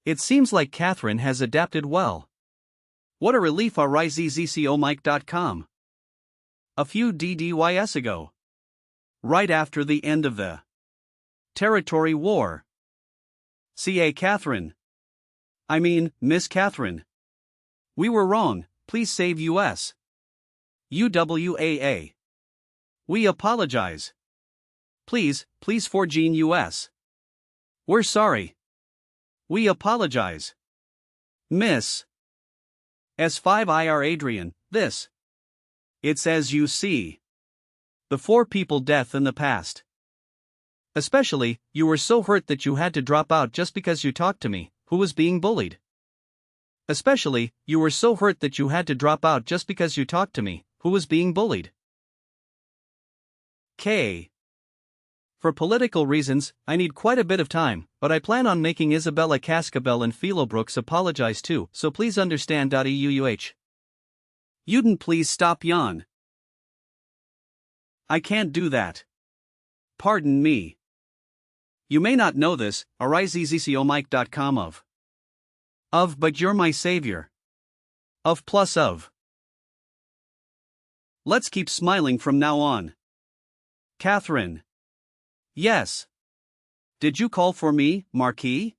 It seems like Catherine has adapted well. What a relief. RIZZCOMike.com. A few DDYS ago. Right after the end of the territory war. CA Catherine. I mean, Miss Catherine. We were wrong, please save US. UWAA. We apologize. Please for Gene US. We're sorry. We apologize. Miss. S5IR Adrien, this. It's as you see. The 4 people death in the past. Especially, you were so hurt that you had to drop out just because you talked to me, who was being bullied. Especially, you were so hurt that you had to drop out just because you talked to me, who was being bullied. K. For political reasons, I need quite a bit of time, but I plan on making Isabella Cascabel and Philo Brooks apologize too, so please understand. EUUH. You'dn't please stop yawn. I can't do that. Pardon me. You may not know this, RIZZCOMike.com of but you're my savior. Of plus of. Let's keep smiling from now on. Catherine. Yes. Did you call for me, Marquis?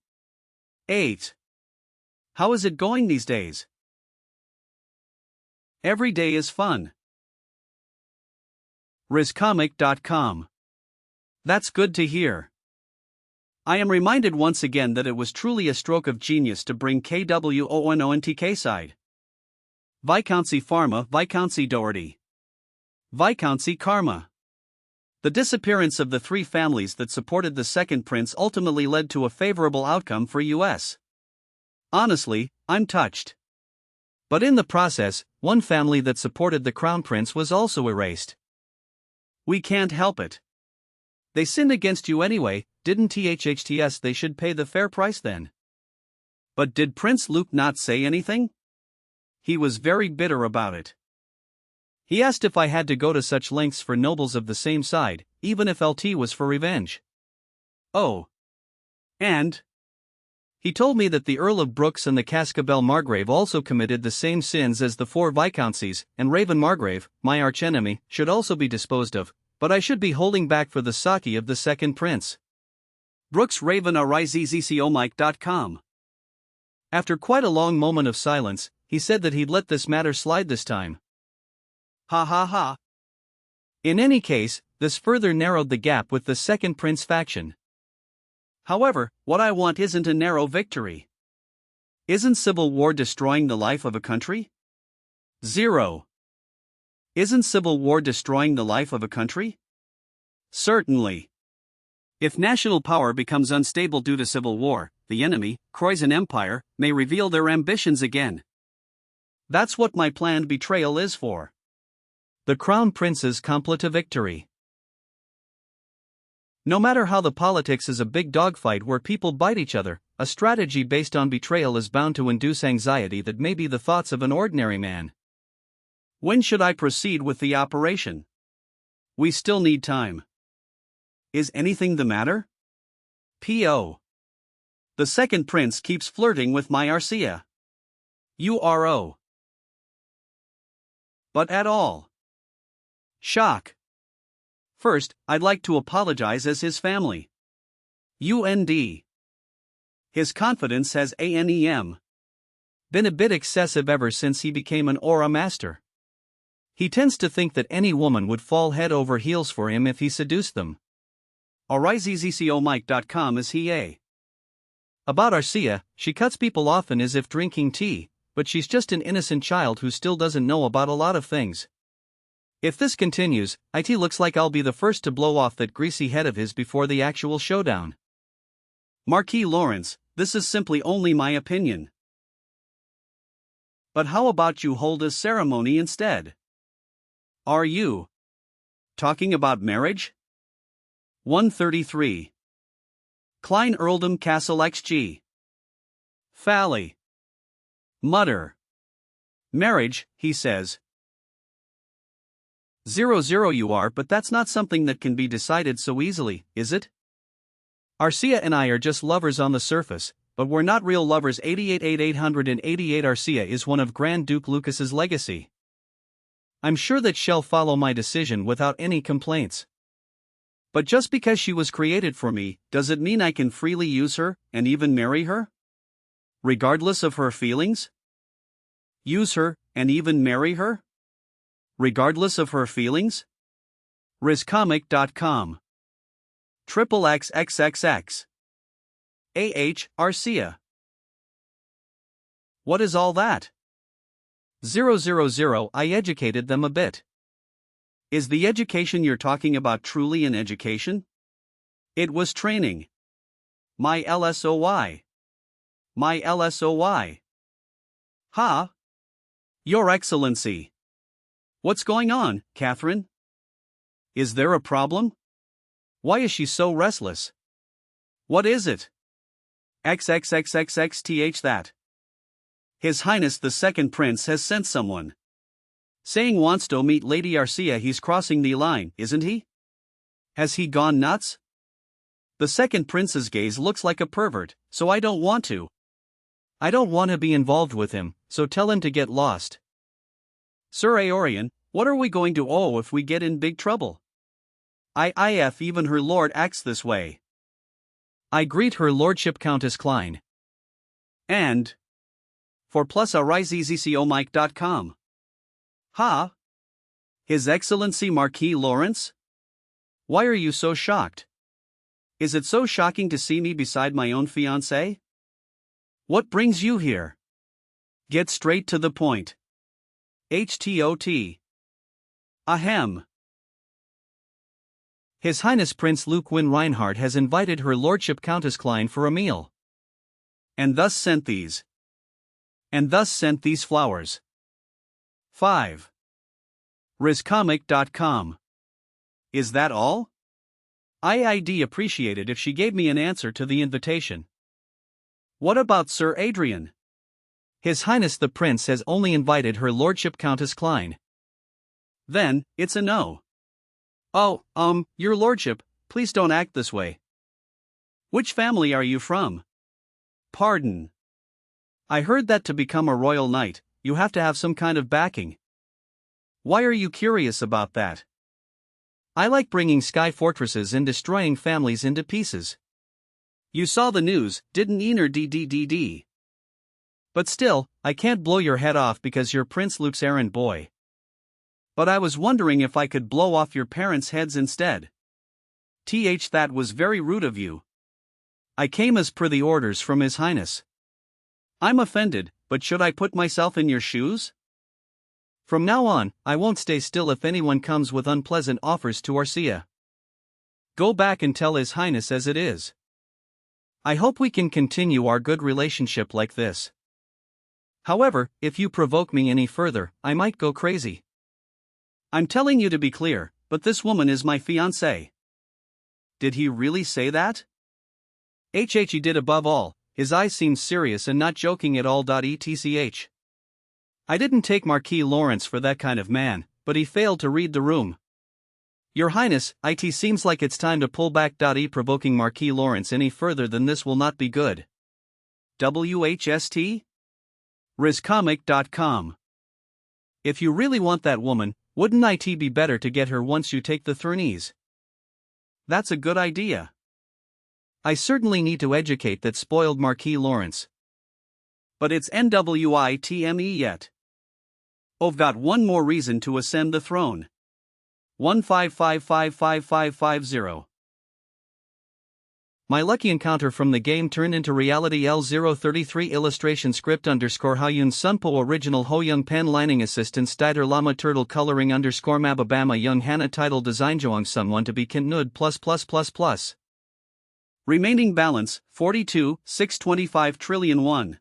8. How is it going these days? Every day is fun. RizComic.com. That's good to hear. I am reminded once again that it was truly a stroke of genius to bring KWONONTK side. Viscountcy Pharma, Viscountcy Doherty. Viscountcy Karma. The disappearance of the 3 families that supported the second prince ultimately led to a favorable outcome for US. Honestly, I'm touched. But in the process, one family that supported the crown prince was also erased. We can't help it. They sinned against you anyway, didn't thhts they should pay the fair price then. But did Prince Luke not say anything? He was very bitter about it. He asked if I had to go to such lengths for nobles of the same side, even if LT was for revenge. Oh. And? He told me that the Earl of Brooks and the Cascabel Margrave also committed the same sins as the 4 Viscounties, and Raven Margrave, my archenemy, should also be disposed of, but I should be holding back for the sake of the second prince. Brooks Raven RIZZCOMike.com. After quite a long moment of silence, he said that he'd let this matter slide this time. Ha ha ha. In any case, this further narrowed the gap with the second prince faction. However, what I want isn't a narrow victory. Isn't civil war destroying the life of a country? 0. Isn't civil war destroying the life of a country? Certainly. If national power becomes unstable due to civil war, the enemy, Croizon Empire, may reveal their ambitions again. That's what my planned betrayal is for. The Crown Prince's complete victory. No matter how the politics is a big dogfight where people bite each other, a strategy based on betrayal is bound to induce anxiety that may be the thoughts of an ordinary man. When should I proceed with the operation? We still need time. Is anything the matter? P.O. The second prince keeps flirting with my Arcia. URO. But at all. Shock. First, I'd like to apologize as his family. UND. His confidence has ANEM. Been a bit excessive ever since he became an aura master. He tends to think that any woman would fall head over heels for him if he seduced them. RIZZCOMike.com is he a. About Arcia, she cuts people often as if drinking tea, but she's just an innocent child who still doesn't know about a lot of things. If this continues, it looks like I'll be the first to blow off that greasy head of his before the actual showdown. Marquis Lawrence, this is simply only my opinion. But how about you hold a ceremony instead? Are you talking about marriage? 133. Klein Earldom Castle XG. Fally. Mutter. Marriage, he says. 00 you are, but that's not something that can be decided so easily, is it? Arcia and I are just lovers on the surface, but we're not real lovers. 888 Arcia is one of Grand Duke Lucas's legacy. I'm sure that she'll follow my decision without any complaints. But just because she was created for me, does it mean I can freely use her, and even marry her? Regardless of her feelings? Use her, and even marry her? Regardless of her feelings? RizComic.com. XXXXXX. Arcia. What is all that? 000 I educated them a bit. Is the education you're talking about truly an education? It was training. My LSOY. My LSOY. Ha! Your Excellency. What's going on, Catherine? Is there a problem? Why is she so restless? What is it? XXXXXTH that. His Highness the Second Prince has sent someone. Saying wants to meet Lady Arcia. He's crossing the line, isn't he? Has he gone nuts? The Second Prince's gaze looks like a pervert, so I don't want to. I don't want to be involved with him, so tell him to get lost. Sir Aorian, what are we going to owe if we get in big trouble? If even her lord acts this way. I greet her lordship Countess Klein. And for plus RIZZCOMike.com. Ha! His Excellency Marquis Lawrence? Why are you so shocked? Is it so shocking to see me beside my own fiancée? What brings you here? Get straight to the point. HTOT. Ahem. His Highness Prince Luke Wynne Reinhardt has invited her lordship Countess Klein for a meal. And thus sent these. and thus sent these flowers. 5. RizComic.com. Is that all? I'd appreciate it if she gave me an answer to the invitation. What about Sir Adrien? His Highness the Prince has only invited Her Lordship Countess Klein. Then, it's a no. Oh, Your Lordship, please don't act this way. Which family are you from? Pardon. I heard that to become a royal knight, you have to have some kind of backing. Why are you curious about that? I like bringing sky fortresses and destroying families into pieces. You saw the news, didn't you? But still, I can't blow your head off because you're Prince Luke's errand boy. But I was wondering if I could blow off your parents' heads instead. That was very rude of you. I came as per the orders from His Highness. I'm offended, but should I put myself in your shoes? From now on, I won't stay still if anyone comes with unpleasant offers to Arcia. Go back and tell His Highness as it is. I hope we can continue our good relationship like this. However, if you provoke me any further, I might go crazy. I'm telling you to be clear, but this woman is my fiancée. Did he really say that? He did above all, his eyes seemed serious and not joking at all. Etc. I didn't take Marquis Lawrence for that kind of man, but he failed to read the room. Your Highness, it seems like it's time to pull back. Provoking Marquis Lawrence any further than this will not be good. WHST? RizComic.com. If you really want that woman, wouldn't it be better to get her once you take the Thronies? That's a good idea. I certainly need to educate that spoiled Marquis Lawrence. But it's NWITME yet. I've got one more reason to ascend the throne. 155555550. My lucky encounter from the game turned into reality. L033 illustration script _Hayun Sunpo original Hoyoung pen lining assistant Stider Llama turtle coloring _Mababama Young Hana title design Joang someone to be Kintnud ++++. Remaining balance 42,625 trillion 1.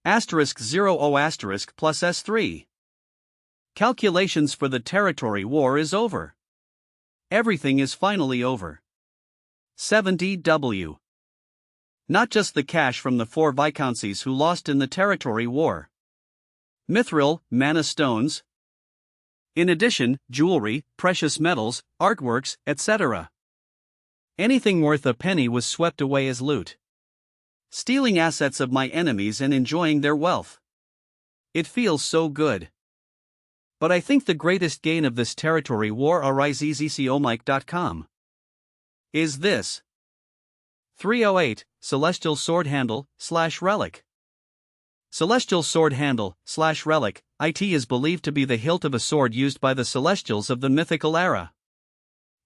*0 plus S3. Calculations for the territory war is over. Everything is finally over. 70W. Not just the cash from the 4 viscounties who lost in the territory war. Mithril, mana stones. In addition, jewelry, precious metals, artworks, etc. Anything worth a penny was swept away as loot. Stealing assets of my enemies and enjoying their wealth. It feels so good. But I think the greatest gain of this territory war arises.com. Is this 308 Celestial Sword Handle / Relic. Celestial Sword Handle / Relic, it is believed to be the hilt of a sword used by the Celestials of the mythical era.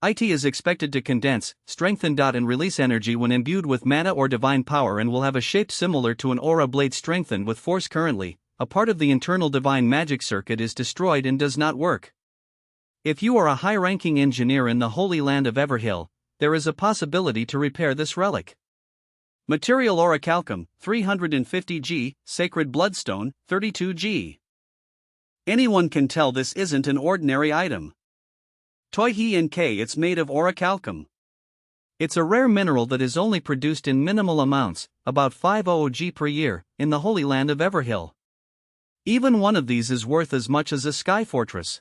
It is expected to condense, strengthen. And release energy when imbued with mana or divine power and will have a shape similar to an aura blade strengthened with force. Currently, a part of the internal divine magic circuit is destroyed and does not work. If you are a high-ranking engineer in the Holy Land of Everhill, there is a possibility to repair this relic. Material Orichalcum, 350G, Sacred Bloodstone, 32G. Anyone can tell this isn't an ordinary item. Toihi and K, it's made of orichalcum. It's a rare mineral that is only produced in minimal amounts, about 500G per year, in the Holy Land of Everhill. Even one of these is worth as much as a sky fortress.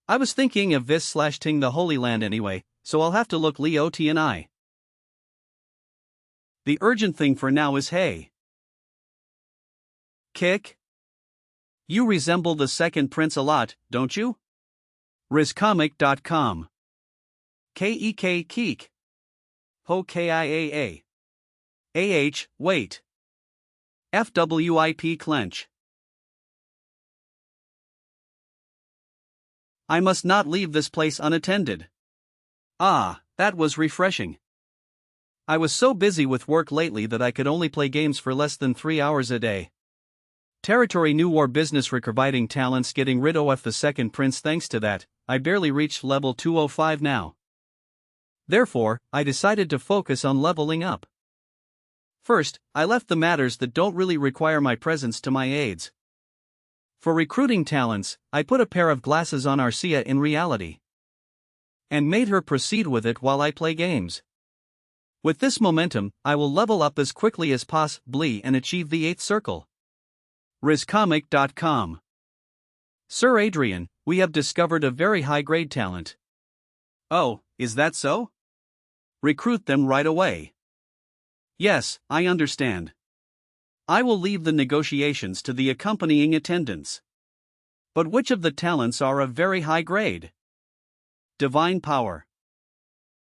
I was thinking of vis/ting the Holy Land anyway, so I'll have to look Leo T and I. The urgent thing for now is hey. Kick? You resemble the second prince a lot, don't you? RizComic.com. KEK Keek. Ho KIAA. Wait. FWIP Clench. I must not leave this place unattended. Ah, that was refreshing. I was so busy with work lately that I could only play games for less than 3 hours a day. Territory New War business reproviding talents getting rid of the second prince. Thanks to that, I barely reached level 205 now. Therefore, I decided to focus on leveling up. First, I left the matters that don't really require my presence to my aides. For recruiting talents, I put a pair of glasses on Arcia in reality and made her proceed with it while I play games. With this momentum, I will level up as quickly as possibly and achieve the 8th circle. RizComic.com. Sir Adrien, we have discovered a very high-grade talent. Oh, is that so? Recruit them right away. Yes, I understand. I will leave the negotiations to the accompanying attendants. But which of the talents are of very high grade? Divine power.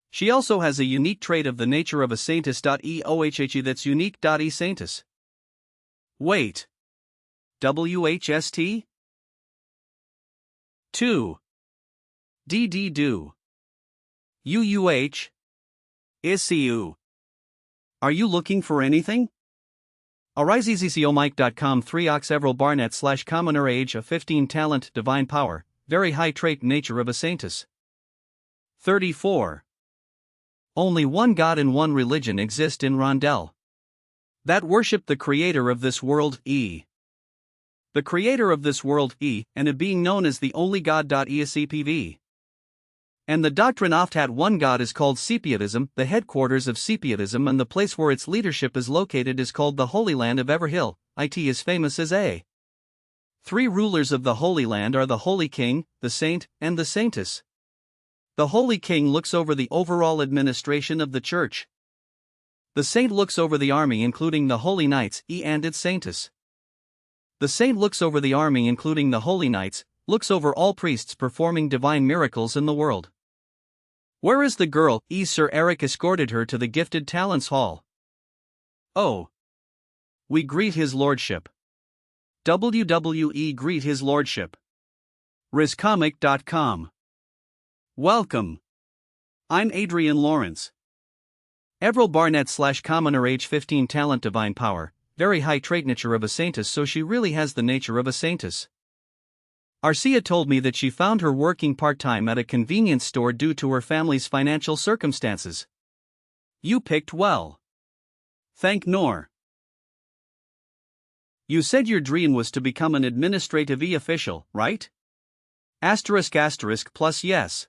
She also has a unique trait of the nature of a saintest. Eohhe that's unique. E saintest. Wait. WHST? 2. DD do. UUH. ISCU. Are you looking for anything? AriseCCOMike.com 3 Several Barnett / commoner age of 15 talent divine power, very high trait nature of a saintess. 34. Only one God and one religion exist in Rondel. That worship the creator of this world, E. The creator of this world, E, and a being known as the only God. ESCPV. And the doctrine oft had one God is called Sepietism, the headquarters of Sepietism and the place where its leadership is located is called the Holy Land of Everhill, it is famous as a. 3 rulers of the Holy Land are the Holy King, the Saint, and the Saintess. The Holy King looks over the overall administration of the Church. The Saint looks over the army including the Holy Knights, and its Saintess. The Saint looks over the army including the Holy Knights, looks over all priests performing divine miracles in the world. Where is the girl? Sir Eric escorted her to the Gifted Talents Hall. Oh. We greet his lordship. WWE greet his lordship. RizComic.com. Welcome. I'm Adrian Lawrence. Everil Barnett / commoner age 15 talent divine power, very high trait nature of a saintess so she really has the nature of a saintess. Arcia told me that she found her working part-time at a convenience store due to her family's financial circumstances. You picked well. Thank Nor. You said your dream was to become an administrative official, right? *** plus yes.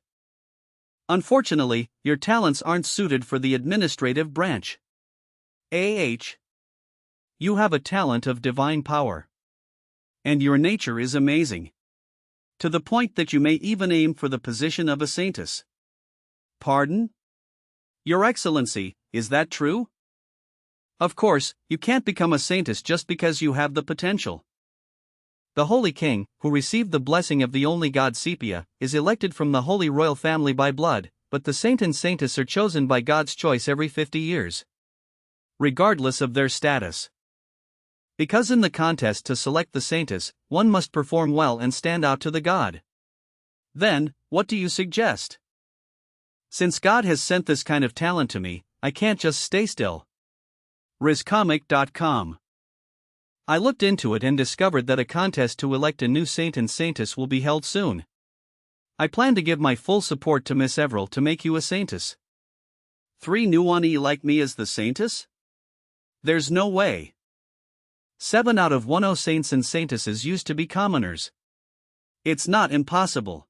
Unfortunately, your talents aren't suited for the administrative branch. You have a talent of divine power. And your nature is amazing. To the point that you may even aim for the position of a saintess. Pardon? Your Excellency, is that true? Of course, you can't become a saintess just because you have the potential. The Holy King, who received the blessing of the only God Sepia, is elected from the Holy Royal Family by blood, but the Saint and Saintess are chosen by God's choice every 50 years. Regardless of their status. Because in the contest to select the Saintess, one must perform well and stand out to the God. Then, what do you suggest? Since God has sent this kind of talent to me, I can't just stay still. RizComic.com. I looked into it and discovered that a contest to elect a new Saint and Saintess will be held soon. I plan to give my full support to Miss Everil to make you a Saintess. 3 new one like me as the Saintess? There's no way. 7 out of 10 saints and saintesses used to be commoners. It's not impossible.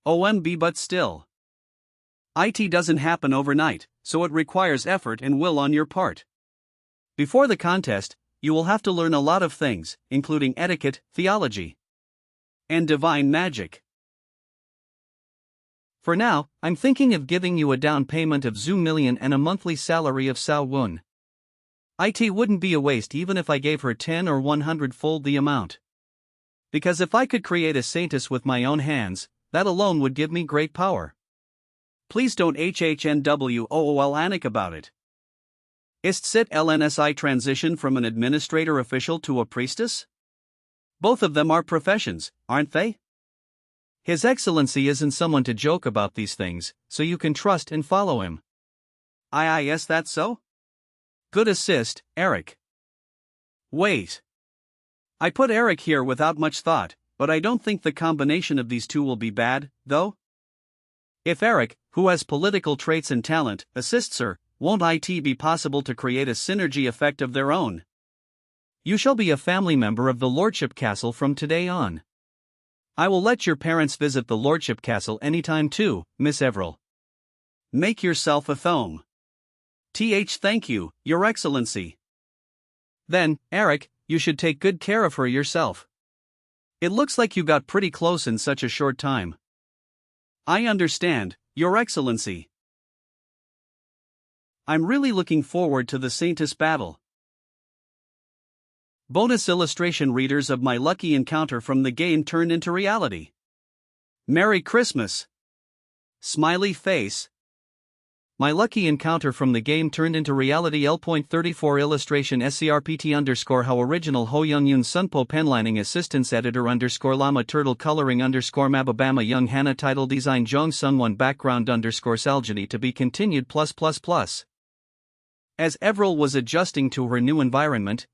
OMB but still. It doesn't happen overnight, so it requires effort and will on your part. Before the contest, you will have to learn a lot of things, including etiquette, theology, and divine magic. For now, I'm thinking of giving you a down payment of Zoo million and a monthly salary of Sao Wun. It wouldn't be a waste even if I gave her 10 or 100-fold the amount. Because if I could create a saintess with my own hands, that alone would give me great power. Please don't HHNWOOLanic about it. Ist sit LNSI transition from an administrator official to a priestess? Both of them are professions, aren't they? His Excellency isn't someone to joke about these things, so you can trust and follow him. Yes, that's so? Good assist, Eric. Wait. I put Eric here without much thought, but I don't think the combination of these two will be bad, though. If Eric, who has political traits and talent, assists her, won't it be possible to create a synergy effect of their own? You shall be a family member of the Lordship Castle from today on. I will let your parents visit the Lordship Castle anytime too, Miss Everell. Make yourself a thome. Thank you, Your Excellency. Then, Eric, you should take good care of her yourself. It looks like you got pretty close in such a short time. I understand, Your Excellency. I'm really looking forward to the saintest battle. Bonus illustration readers of my lucky encounter from the game turned into reality. Merry Christmas! Smiley face. My lucky encounter from the game turned into reality. L.34 illustration SCRPT _ how original Ho Young Yun Sunpo penlining assistance editor _ llama turtle coloring _ Mababama Young Hana title design Jong Sungwon background _ Saljani to be continued +++. As Everell was adjusting to her new environment,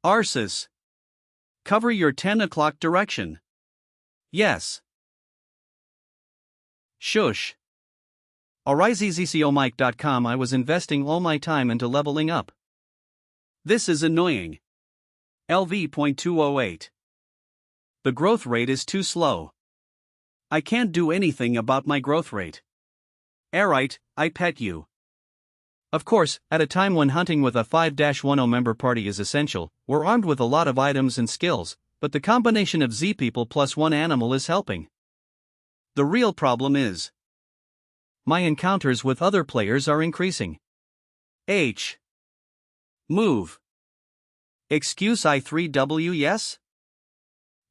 Arsis. Cover your 10 o'clock direction. Yes. Shush. AriseZCOMike.com. I was investing all my time into leveling up. This is annoying. LV.208. The growth rate is too slow. I can't do anything about my growth rate. Alright, I pet you. Of course, at a time when hunting with a 5-10 member party is essential, we're armed with a lot of items and skills, but the combination of Z people plus one animal is helping. The real problem is my encounters with other players are increasing. Move. Excuse I3W yes?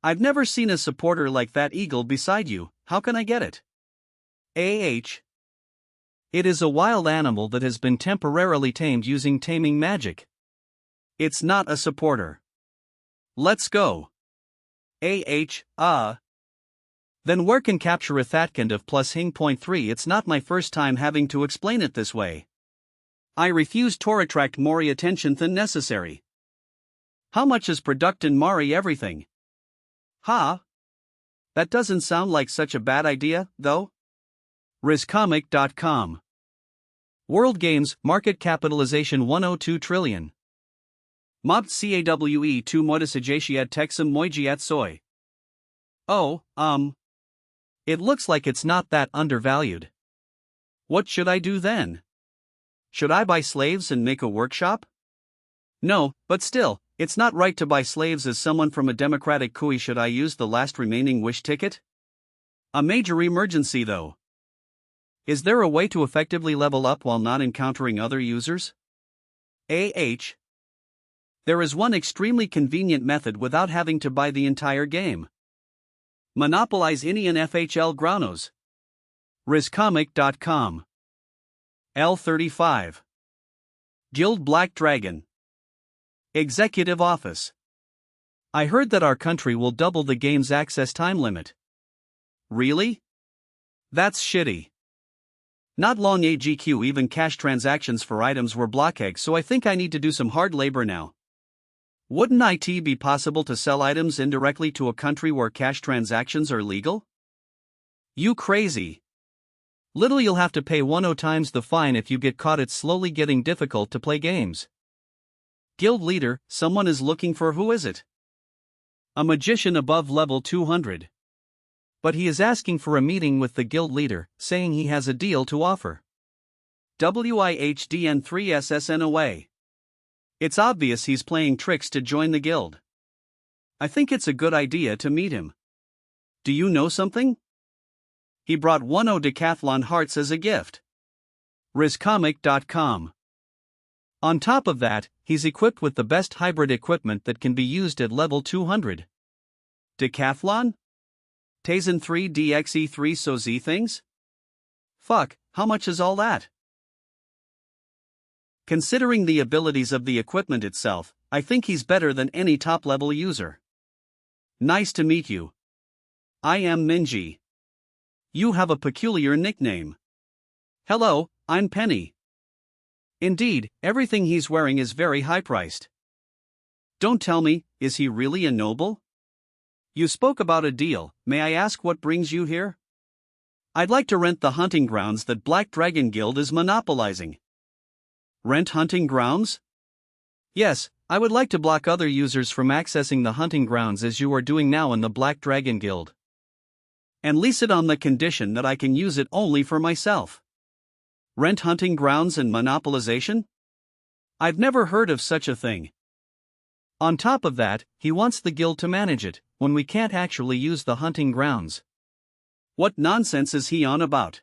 I've never seen a supporter like that eagle beside you, how can I get it? It is a wild animal that has been temporarily tamed using taming magic. It's not a supporter. Let's go. Then where can capture a Thatkind of plus Hing.3? It's not my first time having to explain it this way. I refuse to attract more attention than necessary. How much is Productin Mari everything? That doesn't sound like such a bad idea, though. RizComic.com. World Games, market capitalization 102 trillion. Mobt CAWE 2 Modisajatiat Texum Moigiat Soy. It looks like it's not that undervalued. What should I do then? Should I buy slaves and make a workshop? No, but still, it's not right to buy slaves as someone from a democratic country. Should I use the last remaining wish ticket? A major emergency though. Is there a way to effectively level up while not encountering other users? There is one extremely convenient method without having to buy the entire game. Monopolize Indian FHL Graunos. RizComic.com. L35. Guild Black Dragon. Executive Office. I heard that our country will double the game's access time limit. Really? That's shitty. Not long AGQ, even cash transactions for items were blocked, so I think I need to do some hard labor now. Wouldn't it be possible to sell items indirectly to a country where cash transactions are legal? You crazy. Little you'll have to pay 10 times the fine if you get caught. It's slowly getting difficult to play games. Guild leader, someone is looking for. Who is it? A magician above level 200. But he is asking for a meeting with the guild leader, saying he has a deal to offer. WIHDN3SSNOA. It's obvious he's playing tricks to join the guild. I think it's a good idea to meet him. Do you know something? He brought 10 decathlon hearts as a gift. RizComic.com. On top of that, he's equipped with the best hybrid equipment that can be used at level 200. Decathlon? Tazen 3 DXE3 so Z things? Fuck, how much is all that? Considering the abilities of the equipment itself, I think he's better than any top-level user. Nice to meet you. I am Minji. You have a peculiar nickname. Hello, I'm Penny. Indeed, everything he's wearing is very high-priced. Don't tell me, is he really a noble? You spoke about a deal, may I ask what brings you here? I'd like to rent the hunting grounds that Black Dragon Guild is monopolizing. Rent hunting grounds? Yes, I would like to block other users from accessing the hunting grounds as you are doing now in the Black Dragon Guild. And lease it on the condition that I can use it only for myself. Rent hunting grounds and monopolization? I've never heard of such a thing. On top of that, he wants the guild to manage it, when we can't actually use the hunting grounds. What nonsense is he on about?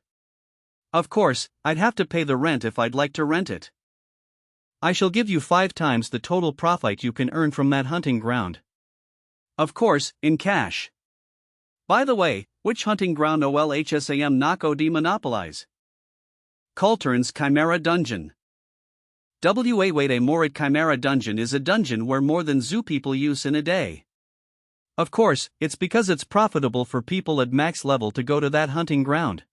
Of course, I'd have to pay the rent if I'd like to rent it. I shall give you 5 times the total profit you can earn from that hunting ground. Of course, in cash. By the way, which hunting ground OLHSAM Nako demonopolize? Culturn's Chimera Dungeon. Wait, Morid Chimera Dungeon is a dungeon where more than zoo people use in a day. Of course, it's because it's profitable for people at max level to go to that hunting ground.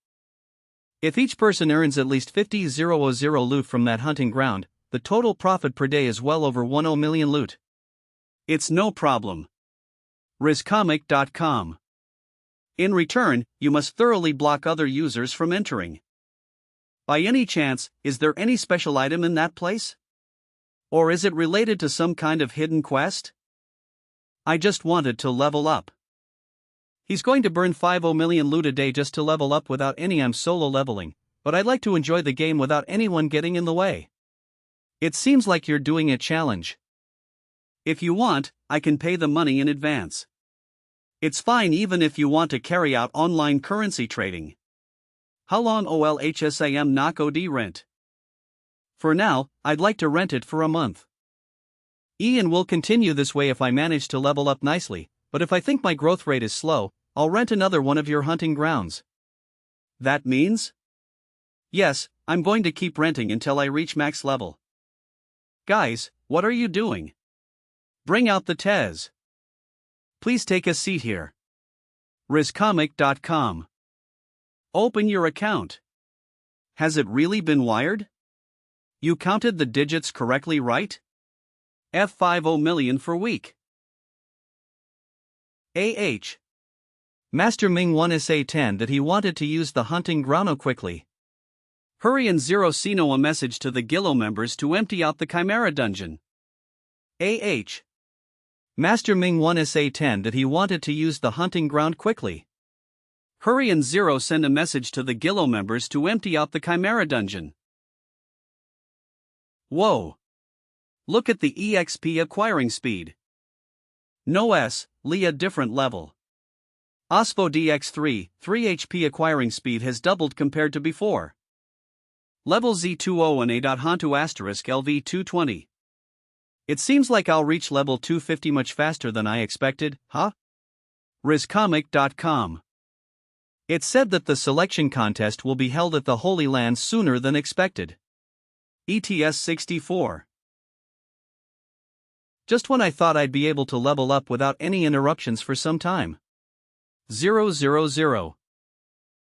If each person earns at least 50,000 loot from that hunting ground, the total profit per day is well over 10 million loot. It's no problem. RizComic.com. In return, you must thoroughly block other users from entering. By any chance, is there any special item in that place? Or is it related to some kind of hidden quest? I just wanted to level up. He's going to burn 50 million loot a day just to level up without any solo leveling, but I'd like to enjoy the game without anyone getting in the way. It seems like you're doing a challenge. If you want, I can pay the money in advance. It's fine even if you want to carry out online currency trading. How long OLHSAM Nako D rent? For now, I'd like to rent it for a month. Ian will continue this way if I manage to level up nicely, but if I think my growth rate is slow, I'll rent another one of your hunting grounds. That means? Yes, I'm going to keep renting until I reach max level. Guys, what are you doing? Bring out the Tez. Please take a seat here. RizComic.com. Open your account. Has it really been wired? You counted the digits correctly, right? F50 million for week. AH. Master Ming 1 SA10 that he wanted to use the hunting ground quickly. Hurry and Zero Sino a message to the Gillo members to empty out the Chimera dungeon. AH. Master Ming 1 SA10 that he wanted to use the hunting ground quickly. Hurry and Zero send a message to the Gillo members to empty out the Chimera dungeon. Whoa. Look at the EXP acquiring speed. No S, Leah different level. OSFO DX3, 3 HP acquiring speed has doubled compared to before. Level Z20 and A. Hantu asterisk LV220. It seems like I'll reach level 250 much faster than I expected, huh? RizComic.com. It's said that the selection contest will be held at the Holy Land sooner than expected. ETS 64. Just when I thought I'd be able to level up without any interruptions for some time. 000.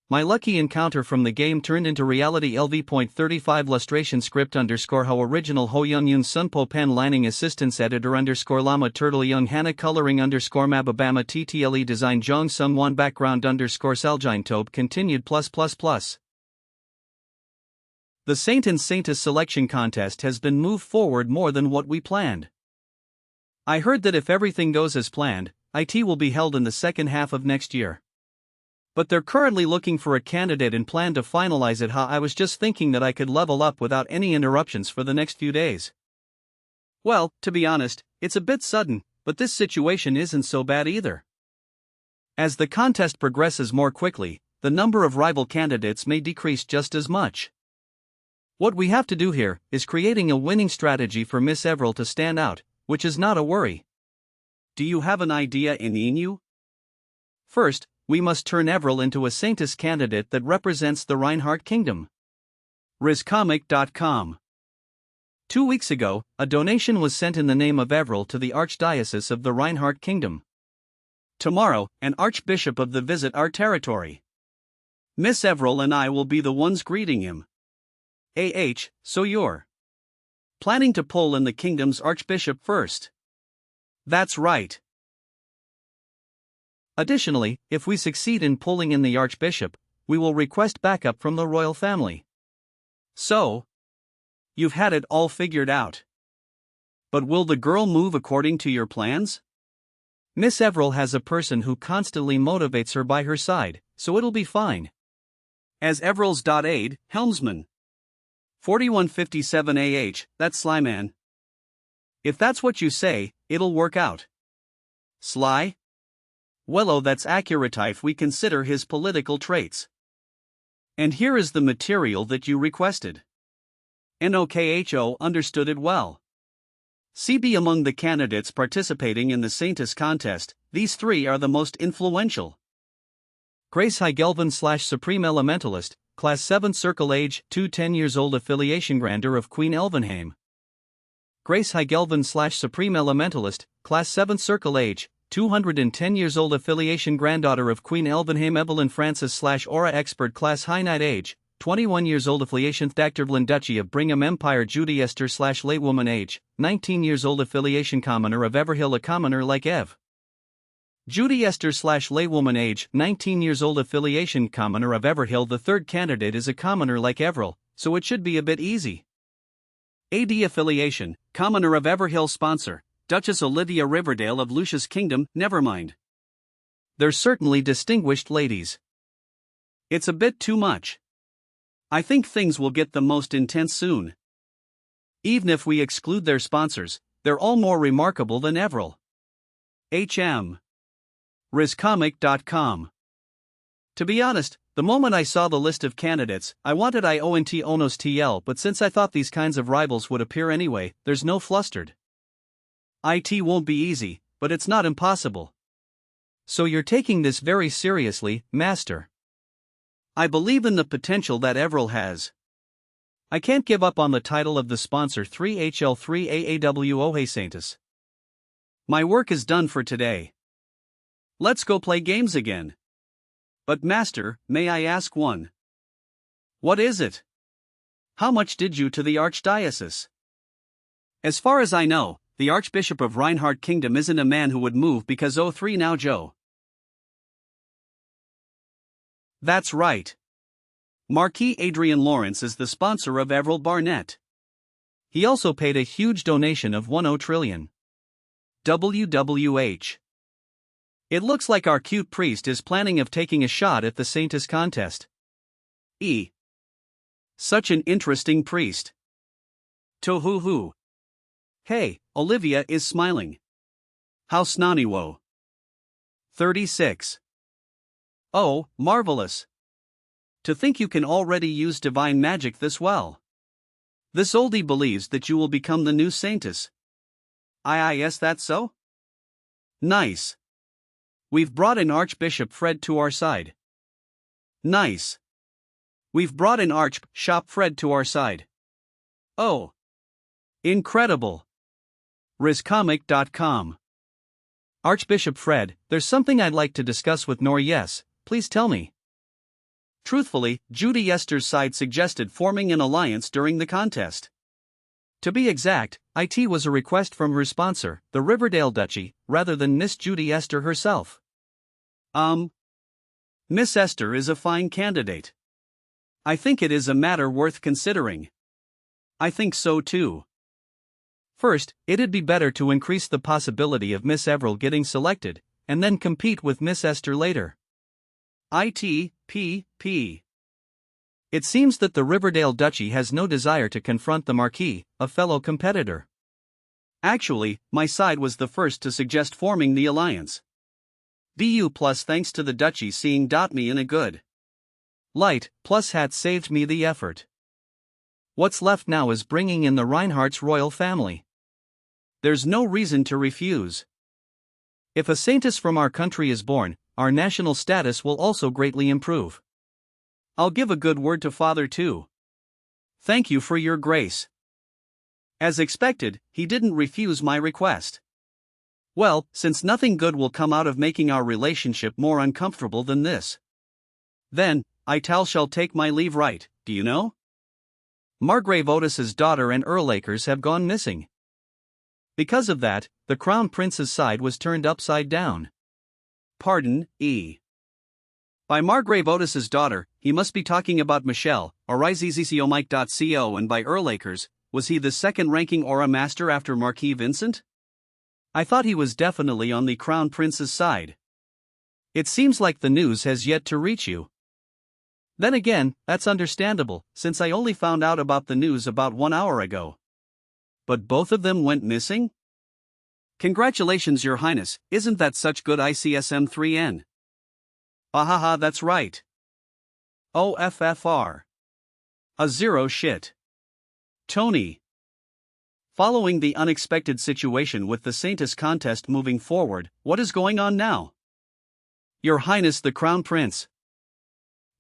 My lucky encounter from the game turned into reality. LV.35 Lustration script _ how original Ho Young Yun Sunpo pen lining assistance editor _ Lama Turtle Young Hana coloring _ Mababama TTLE design Jong Sung Wan background _ Salgine Tobe continued +++. The saintest selection contest has been moved forward more than what we planned. I heard that if everything goes as planned, IT will be held in the second half of next year. But they're currently looking for a candidate and plan to finalize it. I was just thinking that I could level up without any interruptions for the next few days. Well, to be honest, it's a bit sudden, but this situation isn't so bad either. As the contest progresses more quickly, the number of rival candidates may decrease just as much. What we have to do here is creating a winning strategy for Miss Everil to stand out, which is not a worry. Do you have an idea in Inu? First, we must turn Everil into a saintest candidate that represents the Reinhardt Kingdom. RizComic.com. 2 weeks ago, a donation was sent in the name of Everil to the Archdiocese of the Reinhardt Kingdom. Tomorrow, an Archbishop of the visit our territory. Miss Everil and I will be the ones greeting him. So you're planning to pull in the kingdom's Archbishop first? That's right. Additionally, if we succeed in pulling in the Archbishop, we will request backup from the royal family. So, you've had it all figured out. But will the girl move according to your plans? Miss Everil has a person who constantly motivates her by her side, so it'll be fine. As Everil's aide, helmsman. 4157 AH, that's Slyman. If that's what you say, it'll work out. Sly? Well, that's accurate if we consider his political traits. And here is the material that you requested. NOKHO understood it well. CB among the candidates participating in the saintest contest, these three are the most influential. Grace Higelvin / Supreme Elementalist, Class 7 Circle Age, 10 years old affiliation Grandeur of Queen Elvenheim. Grace Higelvin / Supreme Elementalist, Class 7 Circle Age, 210 years old affiliation Granddaughter of Queen Elvenheim Evelyn Francis / Aura Expert Class High Knight Age, 21 years old affiliation Dactervlin Duchy of Brigham Empire Judy Esther / Laywoman Age, 19 years old affiliation Commoner of Everhill a commoner like Ev. Judy Esther / Laywoman Age, 19 years old affiliation Commoner of Everhill. The third candidate is a commoner like Everil, so it should be a bit easy. AD affiliation, Commoner of Everhill sponsor, Duchess Olivia Riverdale of Lucius Kingdom, nevermind. They're certainly distinguished ladies. It's a bit too much. I think things will get the most intense soon. Even if we exclude their sponsors, they're all more remarkable than Everil. HM. RizComic.com. To be honest, the moment I saw the list of candidates, I wanted IONT Onos TL, but since I thought these kinds of rivals would appear anyway, there's no flustered. IT won't be easy, but it's not impossible. So you're taking this very seriously, Master. I believe in the potential that Everil has. I can't give up on the title of the sponsor 3HL3AAWO. Hey saintest. My work is done for today. Let's go play games again. But Master, may I ask one? What is it? How much did you to the Archdiocese? As far as I know, the Archbishop of Reinhardt Kingdom isn't a man who would move because 03 now Joe. That's right. Marquis Adrian Lawrence is the sponsor of Everil Barnett. He also paid a huge donation of 10 trillion. WWH. It looks like our cute priest is planning of taking a shot at the saintest contest. Such an interesting priest. Tohuhu. Hey, Olivia is smiling. How snotty-wo. 36. Oh, marvelous. To think you can already use divine magic this well. This oldie believes that you will become the new saintess. Yes, that's so? Nice. We've brought in Archbishop Fred to our side. Nice. We've brought in Archbishop Fred to our side. Oh. Incredible. RizComic.com. Archbishop Fred, there's something I'd like to discuss with Nor. Yes, please tell me. Truthfully, Judy Esther's side suggested forming an alliance during the contest. To be exact, IT was a request from her sponsor, the Riverdale Duchy, rather than Miss Judy Esther herself. Miss Esther is a fine candidate. I think it is a matter worth considering. I think so too. First, it'd be better to increase the possibility of Miss Everil getting selected, and then compete with Miss Esther later. ITPP. It seems that the Riverdale Duchy has no desire to confront the Marquis, a fellow competitor. Actually, my side was the first to suggest forming the alliance. DU plus thanks to the Duchy seeing me in a good light, plus had saved me the effort. What's left now is bringing in the Reinhardt's royal family. There's no reason to refuse. If a saintess from our country is born, our national status will also greatly improve. I'll give a good word to Father too. Thank you for your grace. As expected, he didn't refuse my request. Well, since nothing good will come out of making our relationship more uncomfortable than this, then, shall take my leave right, do you know? Margrave Otis's daughter and Earl Acres have gone missing. Because of that, the Crown Prince's side was turned upside down. Pardon, By Margrave Otis's daughter, he must be talking about Michelle, orizzcomike.co, and by Earlacres, was he the second-ranking Aura Master after Marquis Vincent? I thought he was definitely on the Crown Prince's side. It seems like the news has yet to reach you. Then again, that's understandable, since I only found out about the news about 1 hour ago. But both of them went missing? Congratulations, Your Highness, isn't that such good ICSM-3N? Ahaha, that's right. OFFR. A zero shit. Tony. Following the unexpected situation with the saintest contest moving forward, what is going on now? Your Highness the Crown Prince.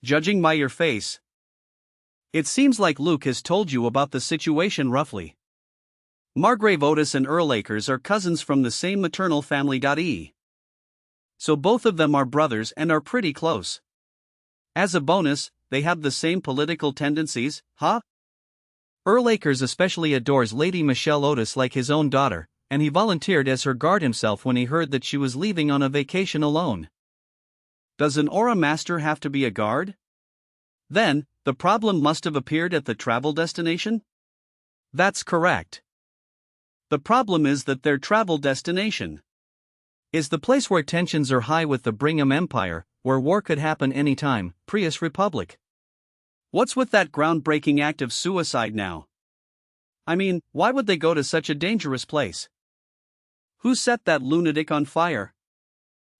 Judging by your face, it seems like Luke has told you about the situation roughly. Margrave Otis and Earlacres are cousins from the same maternal family. So both of them are brothers and are pretty close. As a bonus, they have the same political tendencies, huh? Earlacres especially adores Lady Michelle Otis like his own daughter, and he volunteered as her guard himself when he heard that she was leaving on a vacation alone. Does an Aura Master have to be a guard? Then, the problem must have appeared at the travel destination? That's correct. The problem is that their travel destination is the place where tensions are high with the Brigham Empire, where war could happen anytime, Prius Republic. What's with that groundbreaking act of suicide now? I mean, why would they go to such a dangerous place? Who set that lunatic on fire?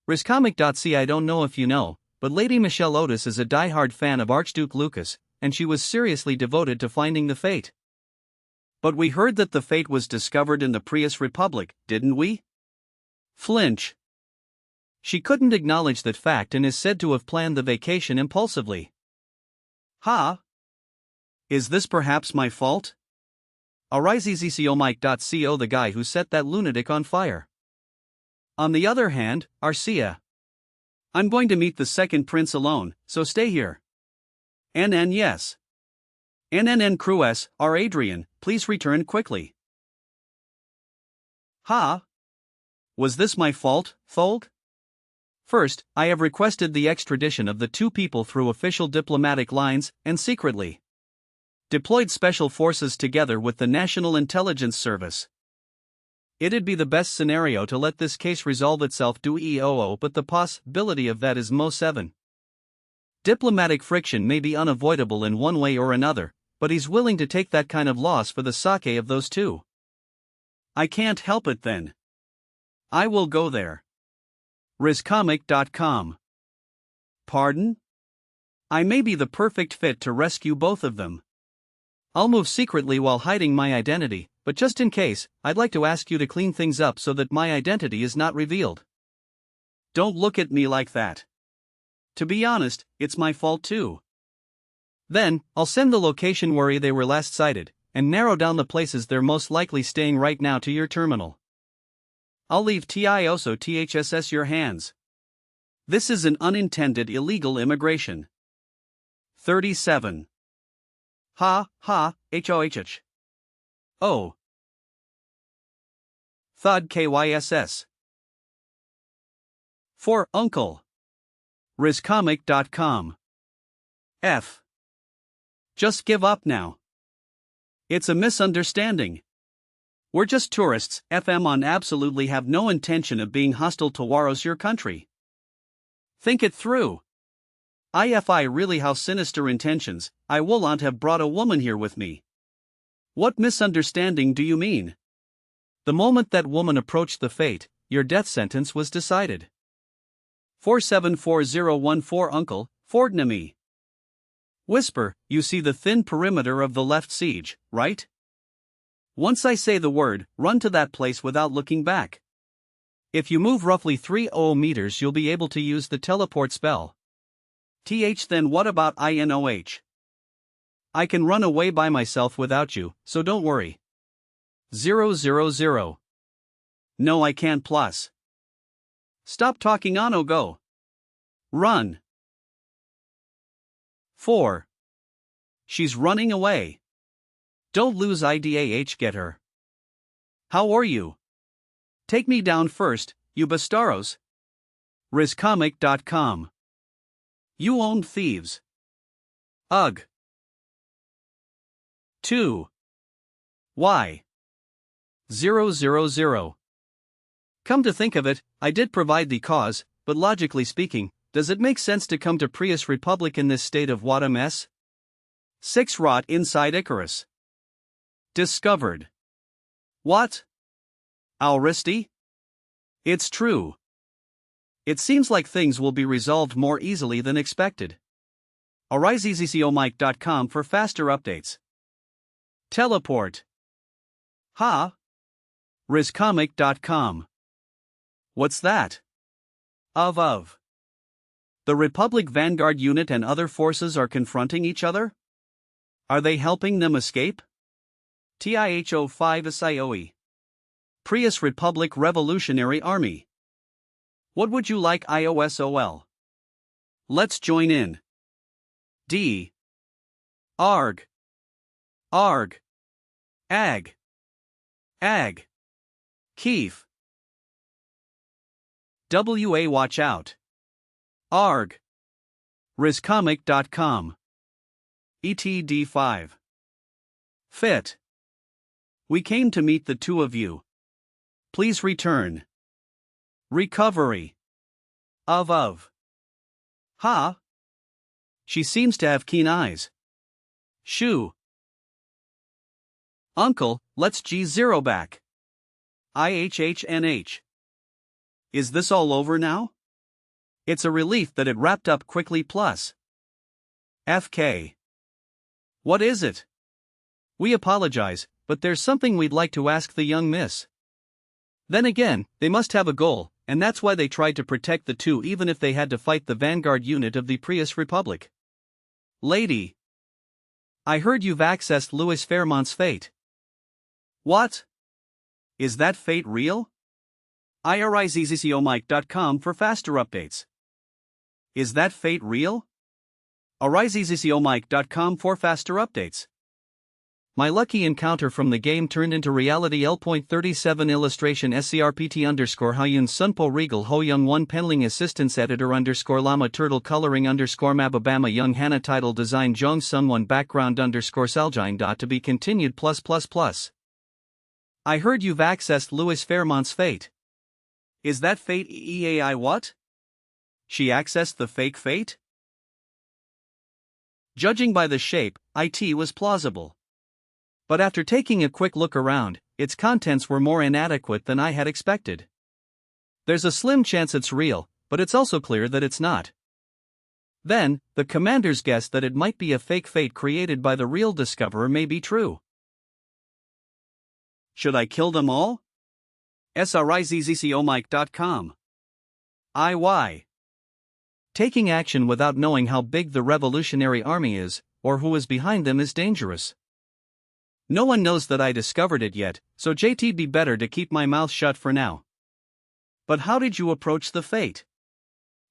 RisComic.c I don't know if you know, but Lady Michelle Otis is a diehard fan of Archduke Lucas, and she was seriously devoted to finding the fate. But we heard that the fate was discovered in the Prius Republic, didn't we? Flinch. She couldn't acknowledge that fact and is said to have planned the vacation impulsively. Ha! Is this perhaps my fault? RIZZCOMike.co the guy who set that lunatic on fire. On the other hand, Arcia. I'm going to meet the second prince alone, so stay here. NN yes. NNN crew S, R Adrien, please return quickly. Ha! Was this my fault, Tholg? First, I have requested the extradition of the two people through official diplomatic lines, and secretly deployed special forces together with the National Intelligence Service. It'd be the best scenario to let this case resolve itself due EOO, but the possibility of that is Mo7. Diplomatic friction may be unavoidable in one way or another, but he's willing to take that kind of loss for the sake of those two. I can't help it then. I will go there. RisComic.com. Pardon? I may be the perfect fit to rescue both of them. I'll move secretly while hiding my identity, but just in case, I'd like to ask you to clean things up so that my identity is not revealed. Don't look at me like that. To be honest, it's my fault too. Then, I'll send the location where they were last sighted, and narrow down the places they're most likely staying right now to your terminal. I'll leave TIOSO THSS your hands. This is an unintended illegal immigration. 37. Ha, ha, HOHH. Oh. Thud KYSS. 4. Uncle. RisComic.com. F. Just give up now. It's a misunderstanding. We're just tourists, FM on absolutely have no intention of being hostile towards your country. Think it through. IFI really how sinister intentions, I wouldn't have brought a woman here with me. What misunderstanding do you mean? The moment that woman approached the fate, your death sentence was decided. 474014 Uncle, Fordnamy. Whisper, you see the thin perimeter of the left siege, right? Once I say the word, run to that place without looking back. If you move roughly 30 meters you'll be able to use the teleport spell. Then what about INOH? I can run away by myself without you, so don't worry. 000. No I can't plus. Stop talking Ano go. Run. 4. She's running away. Don't lose IDAH get her. How are you? Take me down first, you bastaros. RisComic.com. You own thieves. Ugh. 2. Y. 000. Come to think of it, I did provide the cause, but logically speaking, does it make sense to come to Prius Republic in this state of what a mess? 6. Rot inside Icarus. Discovered. What? Auristi? It's true. It seems like things will be resolved more easily than expected. AriseEasyComike.com for faster updates. Teleport. Ha? RisComic.com. What's that? Of. The Republic Vanguard unit and other forces are confronting each other? Are they helping them escape? TIHO5 SIOE. Prius Republic Revolutionary Army. What would you like IOSOL? Let's join in. D. Arg. Arg. Ag. Ag. Keef. WA watch out. Arg. RisComic.com. ETD5. Fit. We came to meet the two of you. Please return. Recovery. Of. Ha? She seems to have keen eyes. Shoo. Uncle, let's G0 back. IHHNH. Is this all over now? It's a relief that it wrapped up quickly plus. FK. What is it? We apologize, but there's something we'd like to ask the young miss. Then again, they must have a goal, and that's why they tried to protect the two even if they had to fight the vanguard unit of the Prius Republic. Lady. I heard you've accessed Louis Fairmont's fate. What? Is that fate real? IRISEasyComike.com for faster updates. Is that fate real? IRISEasyComike.com for faster updates. My lucky encounter from the game turned into reality. L.37 illustration SCRPT_Hyun Sunpo Regal Ho Young 1 Penling Assistance Editor _Llama Turtle Coloring _Mababama Young Hana Title Design Jong Sun 1 Background _Seljine. To be continued +++. I heard you've accessed Louis Fairmont's fate. Is that fate EAI what? She accessed the fake fate? Judging by the shape, IT was plausible. But after taking a quick look around, its contents were more inadequate than I had expected. There's a slim chance it's real, but it's also clear that it's not. Then, the commanders guessed that it might be a fake fate created by the real discoverer may be true. Should I kill them all? SRIZZCOMike.com. IY. Taking action without knowing how big the Revolutionary Army is, or who is behind them is dangerous. No one knows that I discovered it yet, so JT be better to keep my mouth shut for now. But how did you approach the fate?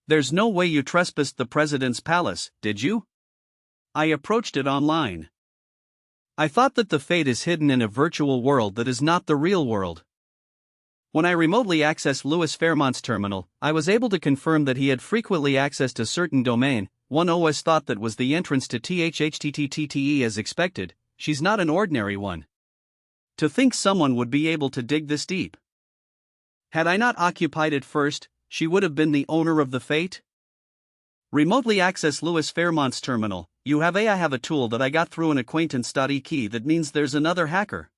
There's no way you trespassed the president's palace, did you? I approached it online. I thought that the fate is hidden in a virtual world that is not the real world. When I remotely accessed Louis Fairmont's terminal, I was able to confirm that he had frequently accessed a certain domain. One OS thought that was the entrance to THHTTTTE as expected. She's not an ordinary one. To think someone would be able to dig this deep. Had I not occupied it first, she would have been the owner of the fate. Remotely access Louis Fairmont's terminal. I have a tool that I got through an acquaintance. Key that means there's another hacker.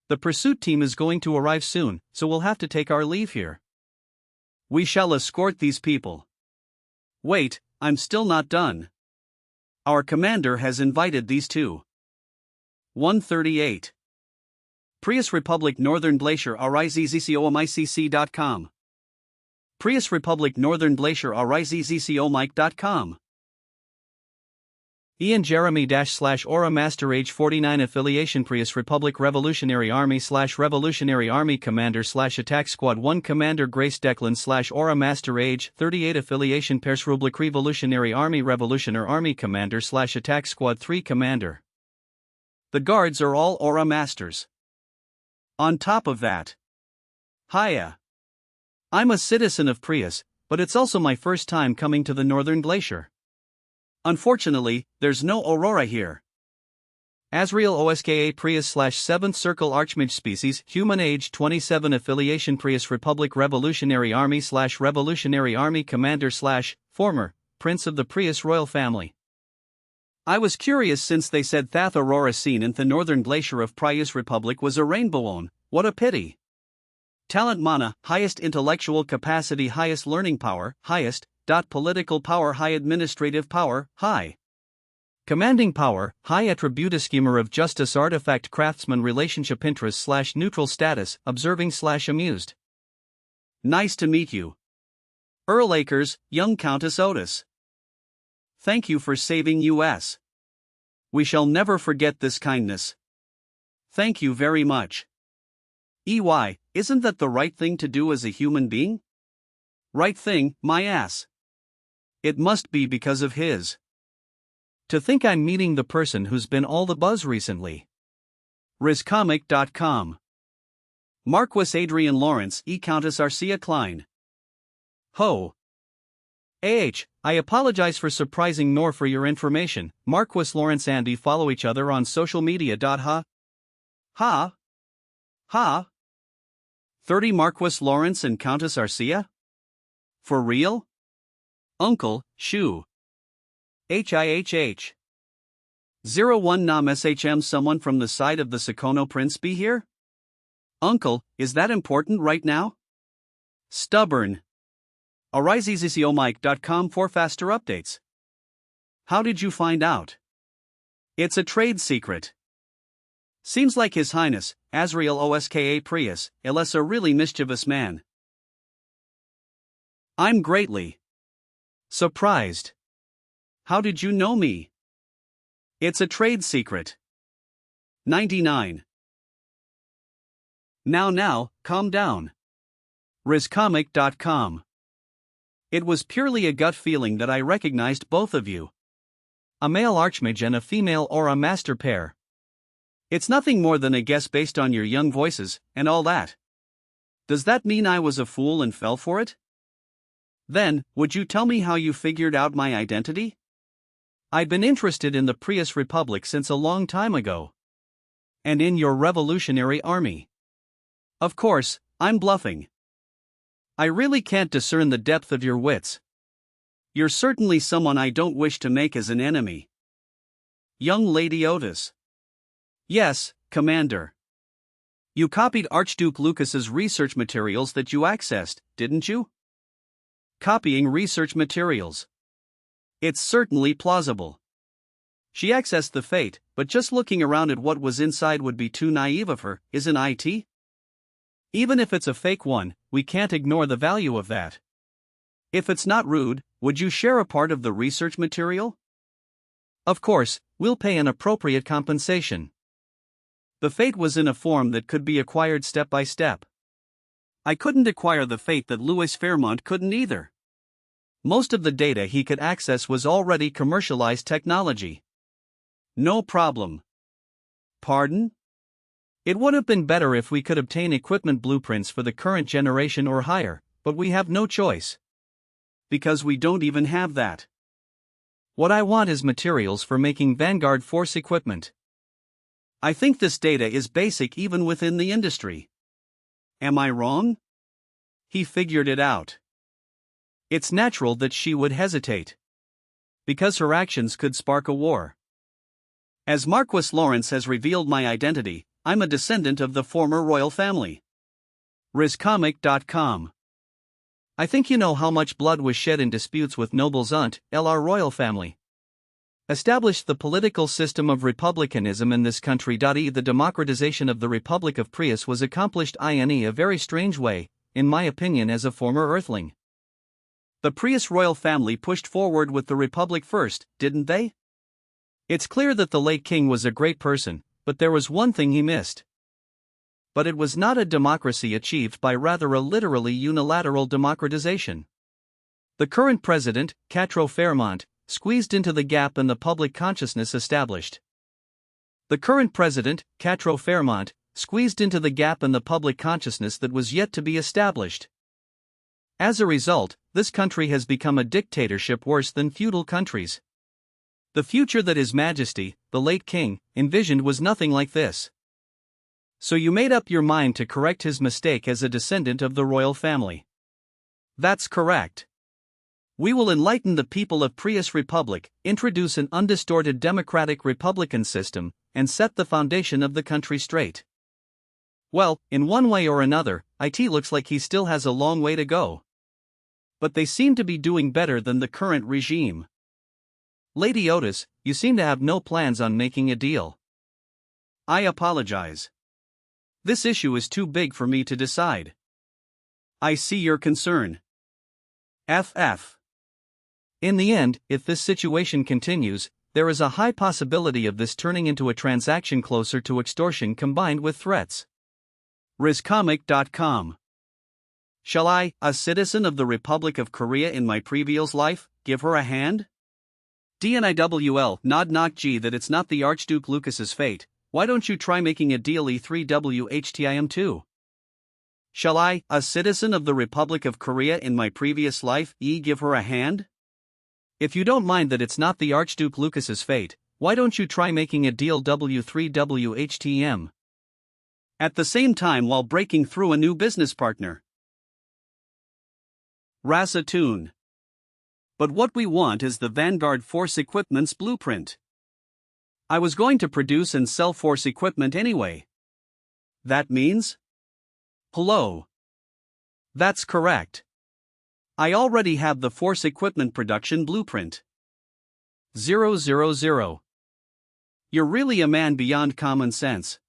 The pursuit team is going to arrive soon, so we'll have to take our leave here. We shall escort these people. Wait, I'm still not done. Our commander has invited these two. 138. Prius Republic Northern Glacier RIZZCOMICC.com. Prius Republic Northern Glacier RIZZCOMike.com. Ian Jeremy / Aura Master Age 49 Affiliation Prius Republic Revolutionary Army / Revolutionary Army Commander / Attack Squad 1 Commander Grace Declan / Aura Master Age 38 Affiliation Pers Republic Revolutionary Army Revolutionary Army Commander / Attack Squad 3 Commander. The guards are all Aura Masters. On top of that, hiya. I'm a citizen of Prius, but it's also my first time coming to the Northern Glacier. Unfortunately, there's no Aurora here. Azrael Oska Prius / 7th Circle Archmage species, human age 27, affiliation Prius Republic Revolutionary Army / Revolutionary Army commander / former Prince of the Prius royal family. I was curious since they said that Aurora seen in the northern glacier of Prius Republic was a rainbow one. What a pity. Talent mana, highest intellectual capacity, highest learning power, highest, political power, high administrative power, high. Commanding power, high attribute, schemer of justice, artifact, craftsman, relationship, interest / neutral status, observing / amused. Nice to meet you. Earl Acres, young Countess Otis. Thank you for saving us. We shall never forget this kindness. Thank you very much. EY, isn't that the right thing to do as a human being? Right thing, my ass. It must be because of his. To think I'm meeting the person who's been all the buzz recently. RizComic.com. Marquis Adrian Lawrence, Countess Arcia Klein. Ho. I apologize for surprising nor for your information. Marquis Lawrence and I follow each other on social media. Ha. 30 Marquis Lawrence and Countess Arcia? For real? Uncle, shoo. HIHH. 01 Nam SHM. Someone from the side of the Sakono Prince be here? Uncle, is that important right now? Stubborn. AriseZCOMike.com for faster updates. How did you find out? It's a trade secret. Seems like His Highness, Azrael Oska Prius, is a really mischievous man. I'm greatly surprised. How did you know me? It's a trade secret. 99. Now, calm down. RizComic.com. It was purely a gut feeling that I recognized both of you. A male archmage and a female aura master pair. It's nothing more than a guess based on your young voices, and all that. Does that mean I was a fool and fell for it? Then, would you tell me how you figured out my identity? I'd been interested in the Prius Republic since a long time ago. And in your revolutionary army. Of course, I'm bluffing. I really can't discern the depth of your wits. You're certainly someone I don't wish to make as an enemy. Young Lady Otis. Yes, Commander. You copied Archduke Lucas's research materials that you accessed, didn't you? Copying research materials. It's certainly plausible. She accessed the fate, but just looking around at what was inside would be too naive of her, isn't it? Even if it's a fake one, we can't ignore the value of that. If it's not rude, would you share a part of the research material? Of course, we'll pay an appropriate compensation. The fate was in a form that could be acquired step by step. I couldn't acquire the fate that Louis Fairmont couldn't either. Most of the data he could access was already commercialized technology. No problem. Pardon? It would have been better if we could obtain equipment blueprints for the current generation or higher, but we have no choice. Because we don't even have that. What I want is materials for making Vanguard Force equipment. I think this data is basic even within the industry. Am I wrong? He figured it out. It's natural that she would hesitate. Because her actions could spark a war. As Marquis Lawrence has revealed my identity, I'm a descendant of the former royal family. RizComic.com. I think you know how much blood was shed in disputes with nobles our royal family. Established the political system of republicanism in this country. The democratization of the Republic of Prius was accomplished in a very strange way, in my opinion as a former Earthling. The Prius royal family pushed forward with the Republic first, didn't they? It's clear that the late king was a great person, but there was one thing he missed. But it was not a democracy achieved by rather a literally unilateral democratization. The current president, Catro Fairmont, squeezed into the gap in the public consciousness established. The current president, Catro Fairmont, squeezed into the gap in the public consciousness that was yet to be established. As a result, this country has become a dictatorship worse than feudal countries. The future that His Majesty, the late king, envisioned was nothing like this. So you made up your mind to correct his mistake as a descendant of the royal family. That's correct. We will enlighten the people of Prius Republic, introduce an undistorted democratic republican system, and set the foundation of the country straight. Well, in one way or another, it looks like he still has a long way to go. But they seem to be doing better than the current regime. Lady Otis, you seem to have no plans on making a deal. I apologize. This issue is too big for me to decide. I see your concern. FF. In the end, if this situation continues, there is a high possibility of this turning into a transaction closer to extortion combined with threats. RizComic.com. Shall I, a citizen of the Republic of Korea in my previous life, give her a hand? DNIWL, nod knock G that it's not the Archduke Lucas's fate, why don't you try making a deal E3WHTIM2? Shall I, a citizen of the Republic of Korea in my previous life, give her a hand? If you don't mind that it's not the Archduke Lucas's fate, why don't you try making a deal W3WHTM? At the same time while breaking through a new business partner. Rasatoon. But what we want is the Vanguard Force Equipment's blueprint. I was going to produce and sell Force equipment anyway. That means? Hello. That's correct. I already have the Force equipment production blueprint. 000. You're really a man beyond common sense.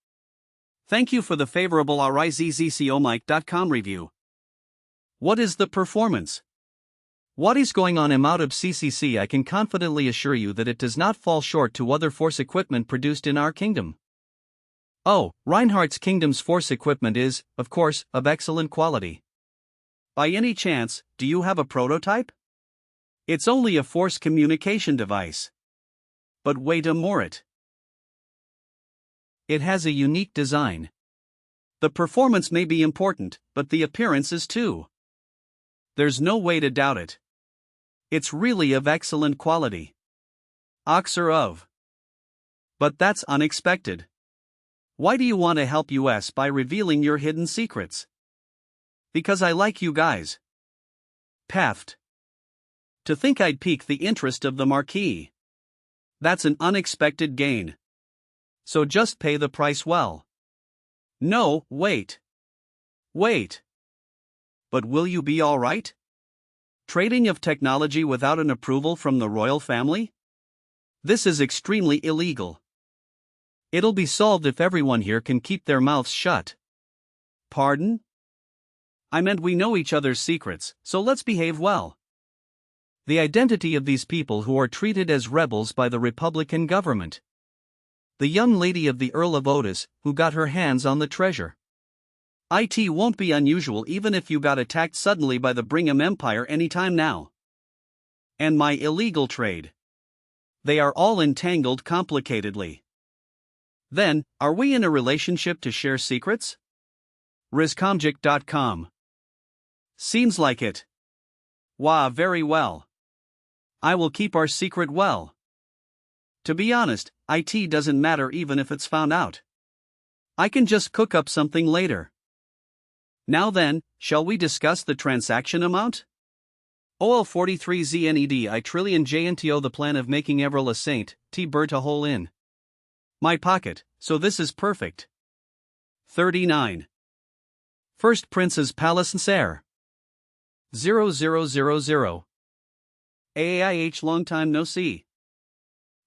Thank you for the favorable RIZZCOMIC.com review. What is the performance? What is going on out of CCC? I can confidently assure you that it does not fall short to other Force equipment produced in our kingdom. Oh, Reinhardt's kingdom's Force equipment is, of course, of excellent quality. By any chance, do you have a prototype? It's only a Force communication device. But wait a minute. It has a unique design. The performance may be important, but the appearance is too. There's no way to doubt it. It's really of excellent quality. Oxer of. But that's unexpected. Why do you want to help us by revealing your hidden secrets? Because I like you guys. Paft. To think I'd pique the interest of the Marquis. That's an unexpected gain. So just pay the price well. No, wait. Wait. But will you be alright? Trading of technology without an approval from the royal family? This is extremely illegal. It'll be solved if everyone here can keep their mouths shut. Pardon? I meant we know each other's secrets, so let's behave well. The identity of these people who are treated as rebels by the Republican government. The young lady of the Earl of Otis, who got her hands on the treasure. It won't be unusual even if you got attacked suddenly by the Brigham Empire anytime now. And my illegal trade. They are all entangled complicatedly. Then, are we in a relationship to share secrets? RizComjic.com. Seems like it. Wah, very well. I will keep our secret well. To be honest, it doesn't matter even if it's found out. I can just cook up something later. Now then, shall we discuss the transaction amount? OL43ZNED I trillion JNTO the plan of making Everil a saint, T Bert a hole in my pocket, so this is perfect. 39. First Prince's Palace and Serre. 0000. AAIH long time no see.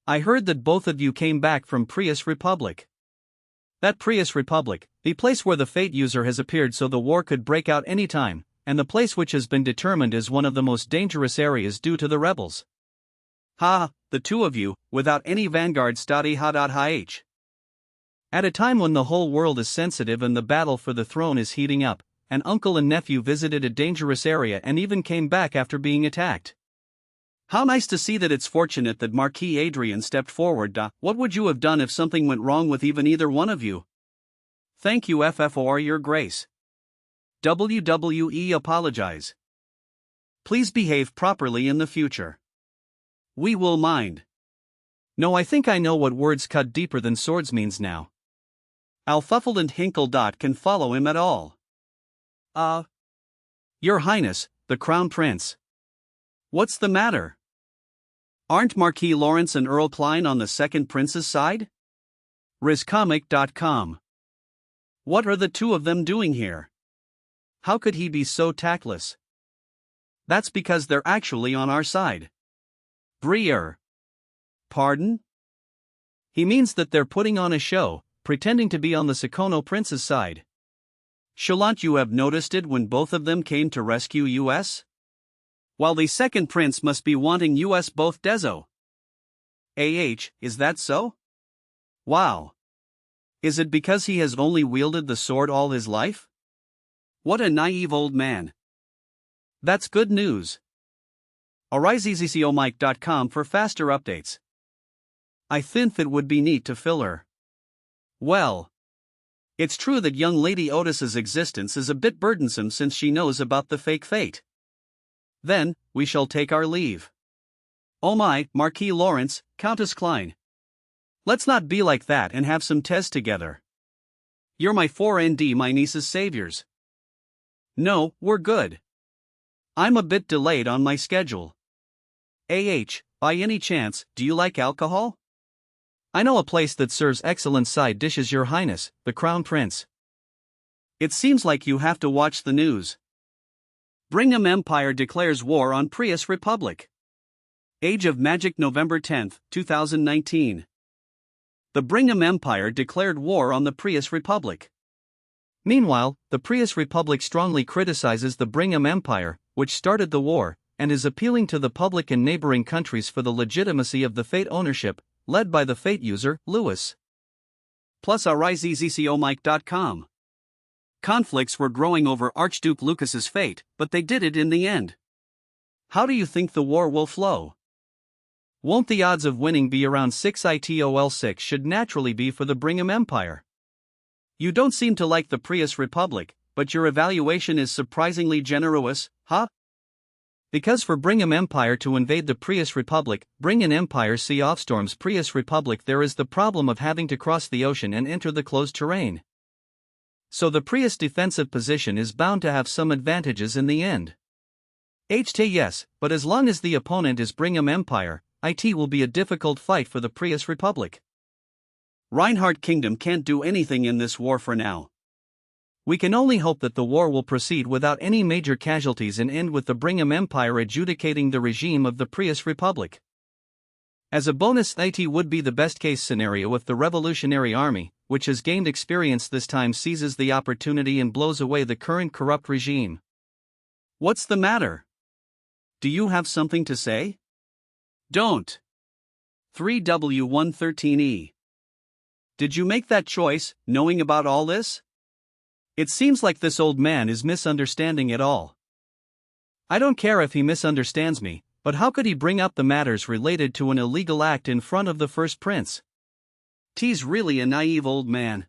I heard that both of you came back from Prius Republic. That Prius Republic, the place where the Fate user has appeared so the war could break out anytime, and the place which has been determined as one of the most dangerous areas due to the rebels. Ha, the two of you, without any vanguard study h. At a time when the whole world is sensitive and the battle for the throne is heating up, an uncle and nephew visited a dangerous area and even came back after being attacked. How nice to see that. It's fortunate that Marquis Adrien stepped forward. What would you have done if something went wrong with either one of you? Thank you FFOR your grace. WWE apologize. Please behave properly in the future. We will mind. No, I think I know what words cut deeper than swords means now. Alfuffled and Hinkle can follow him at all. Your Highness, the Crown Prince. What's the matter? Aren't Marquis Lawrence and Earl Klein on the second prince's side? RizComic.com. What are the two of them doing here? How could he be so tactless? That's because they're actually on our side. Breer. Pardon? He means that they're putting on a show, pretending to be on the Sekono prince's side. Shouldn't you have noticed it when both of them came to rescue us? While the second prince must be wanting us both dezo. Is that so? Wow. Is it because he has only wielded the sword all his life? What a naive old man. That's good news. ArisezComike.com for faster updates. I think it would be neat to fill her. Well, it's true that young Lady Otis's existence is a bit burdensome since she knows about the fake fate. Then, we shall take our leave. Oh my, Marquis Lawrence, Countess Klein. Let's not be like that and have some tes together. You're my 4ND my niece's saviors. No, we're good. I'm a bit delayed on my schedule. By any chance, do you like alcohol? I know a place that serves excellent side dishes, Your Highness, the Crown Prince. It seems like you have to watch the news. Brigham Empire declares war on Prius Republic. Age of Magic November 10, 2019. The Brigham Empire declared war on the Prius Republic. Meanwhile, the Prius Republic strongly criticizes the Brigham Empire, which started the war, and is appealing to the public and neighboring countries for the legitimacy of the Fate ownership, led by the Fate user, Lewis. Plus RIZZCOMike.com. Conflicts were growing over Archduke Lucas's fate, but they did it in the end. How do you think the war will flow? Won't the odds of winning be around 6-6 should naturally be for the Brigham Empire? You don't seem to like the Prius Republic, but your evaluation is surprisingly generous, huh? Because for Brigham Empire to invade the Prius Republic, bring an empire sea offstorms Prius Republic, there is the problem of having to cross the ocean and enter the closed terrain. So the Prius defensive position is bound to have some advantages in the end. Yes, but as long as the opponent is Brigham Empire, it will be a difficult fight for the Prius Republic. Reinhardt Kingdom can't do anything in this war for now. We can only hope that the war will proceed without any major casualties and end with the Brigham Empire adjudicating the regime of the Prius Republic. As a bonus, it would be the best case scenario if the Revolutionary Army, which has gained experience this time, seizes the opportunity and blows away the current corrupt regime. What's the matter? Do you have something to say? Don't. 3W113E. Did you make that choice, knowing about all this? It seems like this old man is misunderstanding it all. I don't care if he misunderstands me, but how could he bring up the matters related to an illegal act in front of the first prince? He's really a naive old man.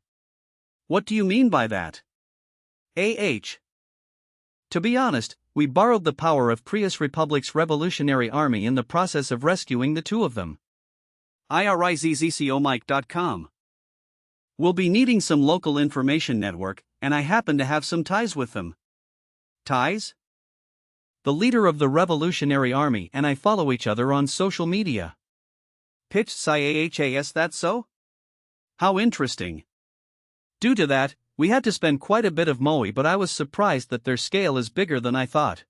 What do you mean by that? To be honest, we borrowed the power of Prius Republic's Revolutionary Army in the process of rescuing the two of them. IRIZZCOMike.com. We'll be needing some local information network, and I happen to have some ties with them. Ties? The leader of the Revolutionary Army and I follow each other on social media. Pitch SciAHAS, that so? How interesting. Due to that, we had to spend quite a bit of moe, but I was surprised that their scale is bigger than I thought.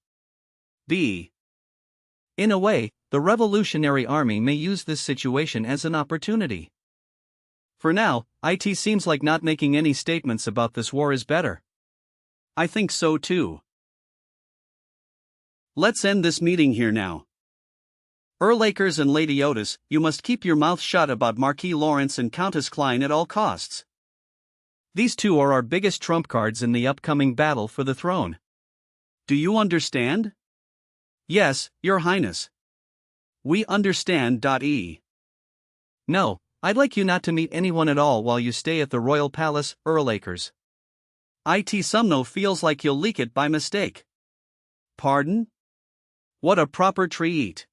In a way, the Revolutionary Army may use this situation as an opportunity. For now, it seems like not making any statements about this war is better. I think so too. Let's end this meeting here now. Earl Akers and Lady Otis, you must keep your mouth shut about Marquis Lawrence and Countess Klein at all costs. These two are our biggest trump cards in the upcoming battle for the throne. Do you understand? Yes, Your Highness. We understand. No, I'd like you not to meet anyone at all while you stay at the Royal Palace, Earl Akers. Sumno feels like you'll leak it by mistake. Pardon? What a proper treat.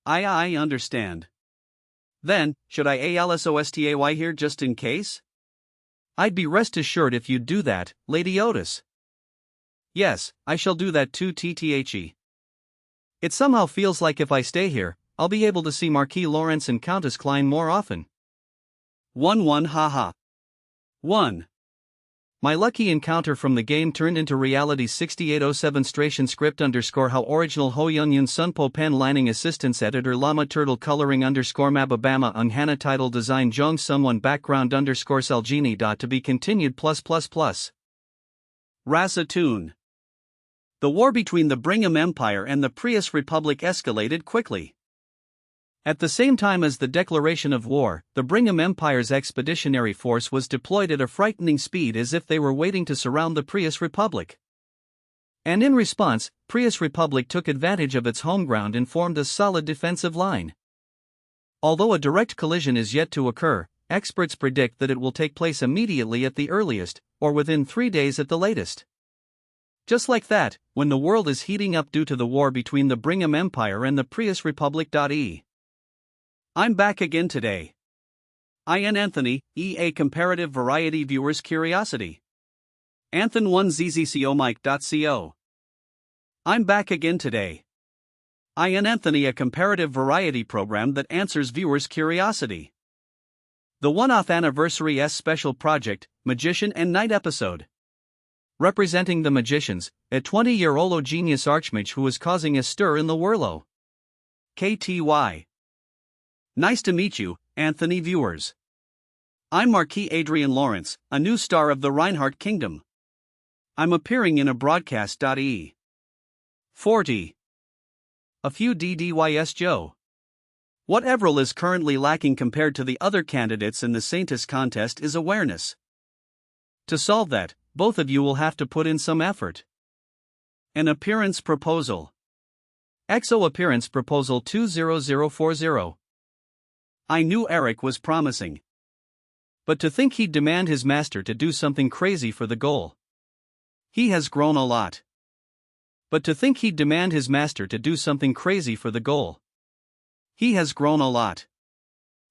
I understand. Then, should I ALSOSTAY here just in case? I'd be rest assured if you'd do that, Lady Otis. Yes, I shall do that too, TTHE. It somehow feels like if I stay here, I'll be able to see Marquis Lawrence and Countess Klein more often. 1-1 haha. 1. My lucky encounter from the game turned into reality 6807 station script _ how original Ho Yun Sunpo pen lining assistance editor Llama turtle coloring _ Mababama Unhana title design Jong someone background _ Salgini. To be continued +++. Rasa Tune. The war between the Brigham Empire and the Prius Republic escalated quickly. At the same time as the declaration of war, the Brigham Empire's expeditionary force was deployed at a frightening speed as if they were waiting to surround the Prius Republic. And in response, Prius Republic took advantage of its home ground and formed a solid defensive line. Although a direct collision is yet to occur, experts predict that it will take place immediately at the earliest, or within 3 days at the latest. Just like that, when the world is heating up due to the war between the Brigham Empire and the Prius Republic. I'm back again today. IN Anthony, EA Comparative Variety Viewers Curiosity. Anthon1zzcomike.co. I'm back again today. IN Anthony, a comparative variety program that answers viewers' curiosity. The one-off anniversary S special project, Magician and Knight episode. Representing the magicians, a 20-year-old genius archmage who is causing a stir in the Whirlo. KTY. Nice to meet you, Anthony viewers. I'm Marquis Adrian Lawrence, a new star of the Reinhardt Kingdom. I'm appearing in a broadcast.e. 40. A few DDYS Joe. What Everil is currently lacking compared to the other candidates in the saintest contest is awareness. To solve that, both of you will have to put in some effort. An appearance proposal. EXO appearance proposal 20040. I knew Eric was promising. But to think he'd demand his master to do something crazy for the goal. He has grown a lot. But to think he'd demand his master to do something crazy for the goal. He has grown a lot.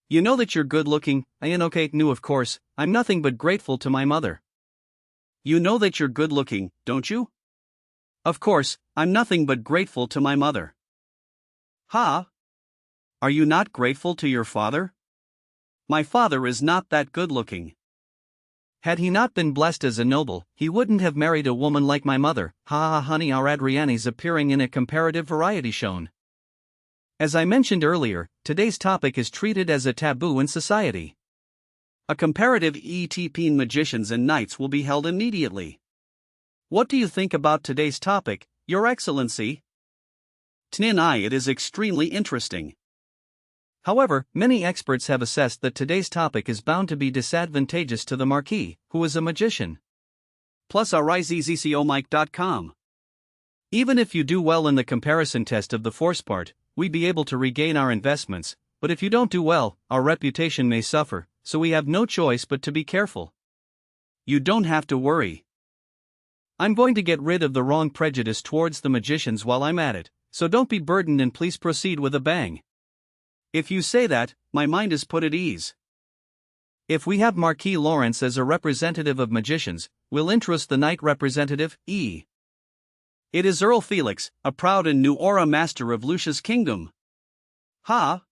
You know that you're good looking, okay, no of course, I'm nothing but grateful to my mother. You know that you're good looking, don't you? Of course, I'm nothing but grateful to my mother. Ha? Are you not grateful to your father? My father is not that good looking. Had he not been blessed as a noble, he wouldn't have married a woman like my mother. Ha ha honey, our Adriani's appearing in a comparative variety shown. As I mentioned earlier, today's topic is treated as a taboo in society. A comparative ETP magicians and knights will be held immediately. What do you think about today's topic, Your Excellency? It is extremely interesting. However, many experts have assessed that today's topic is bound to be disadvantageous to the Marquis, who is a magician. Plus RIZZCOMike.com. Even if you do well in the comparison test of the force part, we'd be able to regain our investments, but if you don't do well, our reputation may suffer, so we have no choice but to be careful. You don't have to worry. I'm going to get rid of the wrong prejudice towards the magicians while I'm at it, so don't be burdened and please proceed with a bang. If you say that, my mind is put at ease. If we have Marquis Lawrence as a representative of magicians, we'll interest the knight representative, E. It is Earl Felix, a proud and new aura master of Lucia's kingdom. Ha?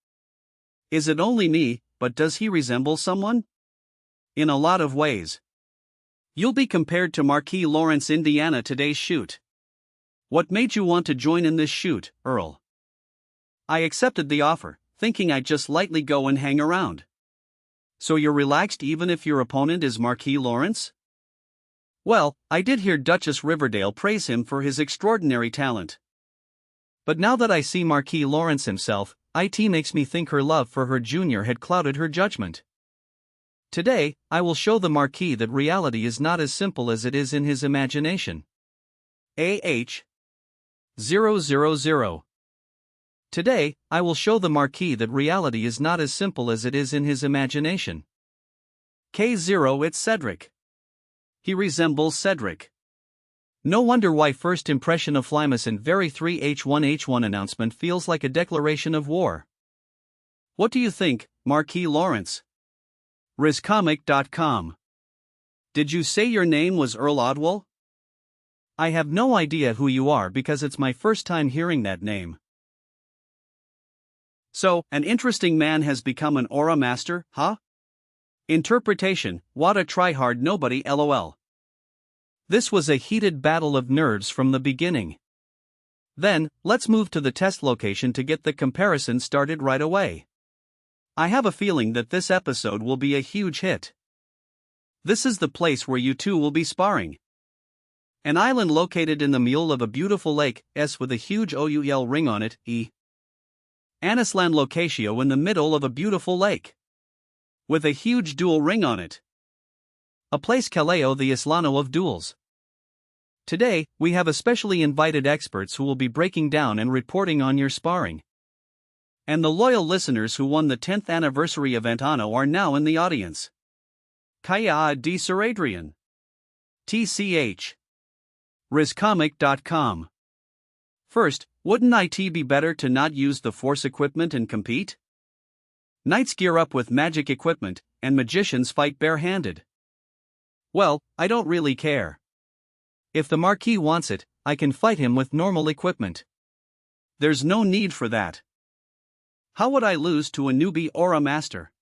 Is it only me, but does he resemble someone? In a lot of ways. You'll be compared to Marquis Lawrence Indiana today's shoot. What made you want to join in this shoot, Earl? I accepted the offer, thinking I'd just lightly go and hang around. So you're relaxed even if your opponent is Marquis Lawrence? Well, I did hear Duchess Riverdale praise him for his extraordinary talent. But now that I see Marquis Lawrence himself, it makes me think her love for her junior had clouded her judgment. Today, I will show the Marquis that reality is not as simple as it is in his imagination. AH 000. Today, I will show the Marquis that reality is not as simple as it is in his imagination. K0 It's Cedric. He resembles Cedric. No wonder why first impression of Flymas and very 3H1H1 announcement feels like a declaration of war. What do you think, Marquis Lawrence? RizComic.com. Did you say your name was Earl Odwell? I have no idea who you are because it's my first time hearing that name. So, an interesting man has become an aura master, huh? Interpretation, what a tryhard nobody lol. This was a heated battle of nerves from the beginning. Then, let's move to the test location to get the comparison started right away. I have a feeling that this episode will be a huge hit. This is the place where you two will be sparring. An island located in the middle of a beautiful lake, with a huge OUL ring on it, Anisland locatio in the middle of a beautiful lake. With a huge dual ring on it. A place Kaleo the Islano of duels. Today, we have especially invited experts who will be breaking down and reporting on your sparring. And the loyal listeners who won the 10th anniversary event Anno are now in the audience. Kaya di Sir Adrian. TCH. RizComic.com. First, wouldn't it be better to not use the Force equipment and compete? Knights gear up with magic equipment, and magicians fight barehanded. Well, I don't really care. If the Marquis wants it, I can fight him with normal equipment. There's no need for that. How would I lose to a newbie aura master?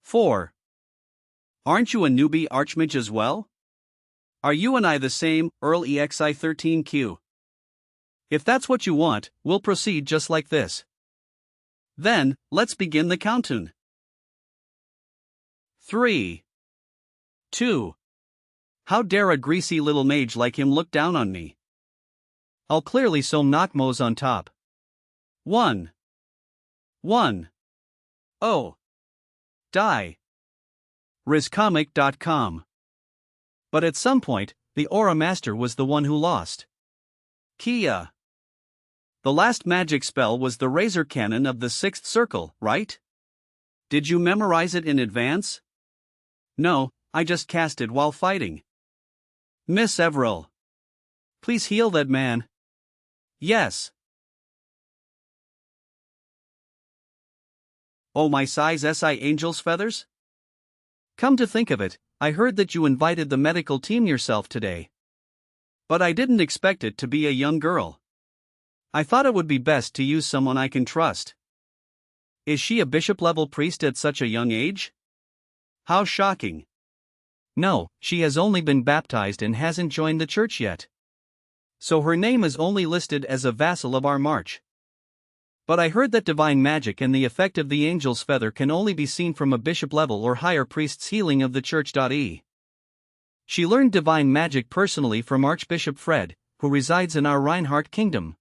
4. Aren't you a newbie archmage as well? Are you and I the same, Earl EXI13Q? If that's what you want, we'll proceed just like this. Then, let's begin the countdown. 3. 2. How dare a greasy little mage like him look down on me? I'll clearly so knock Mo's on top. 1. 1. Oh. Die. RizComic.com. But at some point, the Aura Master was the one who lost. Kia. The last magic spell was the Razor Cannon of the 6th Circle, right? Did you memorize it in advance? No, I just cast it while fighting. Miss Everill. Please heal that man. Yes. Oh my size SI angel's feathers? Come to think of it, I heard that you invited the medical team yourself today. But I didn't expect it to be a young girl. I thought it would be best to use someone I can trust. Is she a bishop-level priest at such a young age? How shocking. No, she has only been baptized and hasn't joined the church yet. So her name is only listed as a vassal of our march. But I heard that divine magic and the effect of the angel's feather can only be seen from a bishop-level or higher priest's healing of the church. She learned divine magic personally from Archbishop Fred, who resides in our Reinhardt kingdom.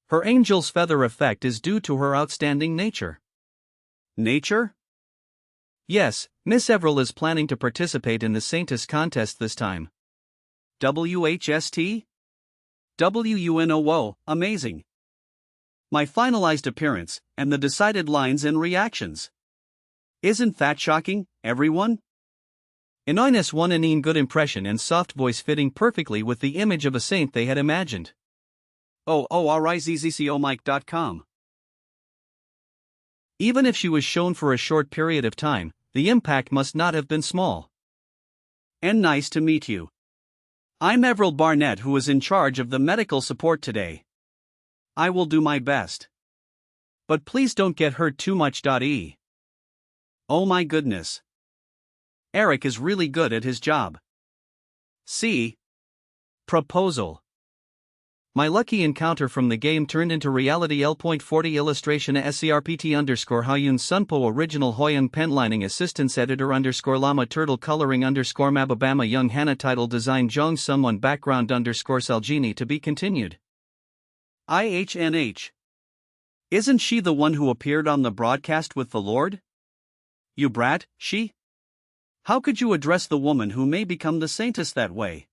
Her angel's feather effect is due to her outstanding nature. Nature? Yes, Miss Everill is planning to participate in the saintest contest this time. WHST? WUNO, amazing. My finalized appearance, and the decided lines and reactions. Isn't that shocking, everyone? Inoinus won an good impression and soft voice fitting perfectly with the image of a saint they had imagined. RIZZCOMike.com. Even if she was shown for a short period of time, the impact must not have been small. And nice to meet you. I'm Everill Barnett, who is in charge of the medical support today. I will do my best. But please don't get hurt too much. Oh my goodness. Eric is really good at his job. See? Proposal. My lucky encounter from the game turned into reality. L.40 illustration SCRPT _Hayun Sunpo original Hoyun penlining assistance editor _Llama turtle coloring _Mababama young Hana title design Jong someone background _Salgini to be continued. IHNH. Isn't she the one who appeared on the broadcast with the Lord? You brat, she? How could you address the woman who may become the saintess that way?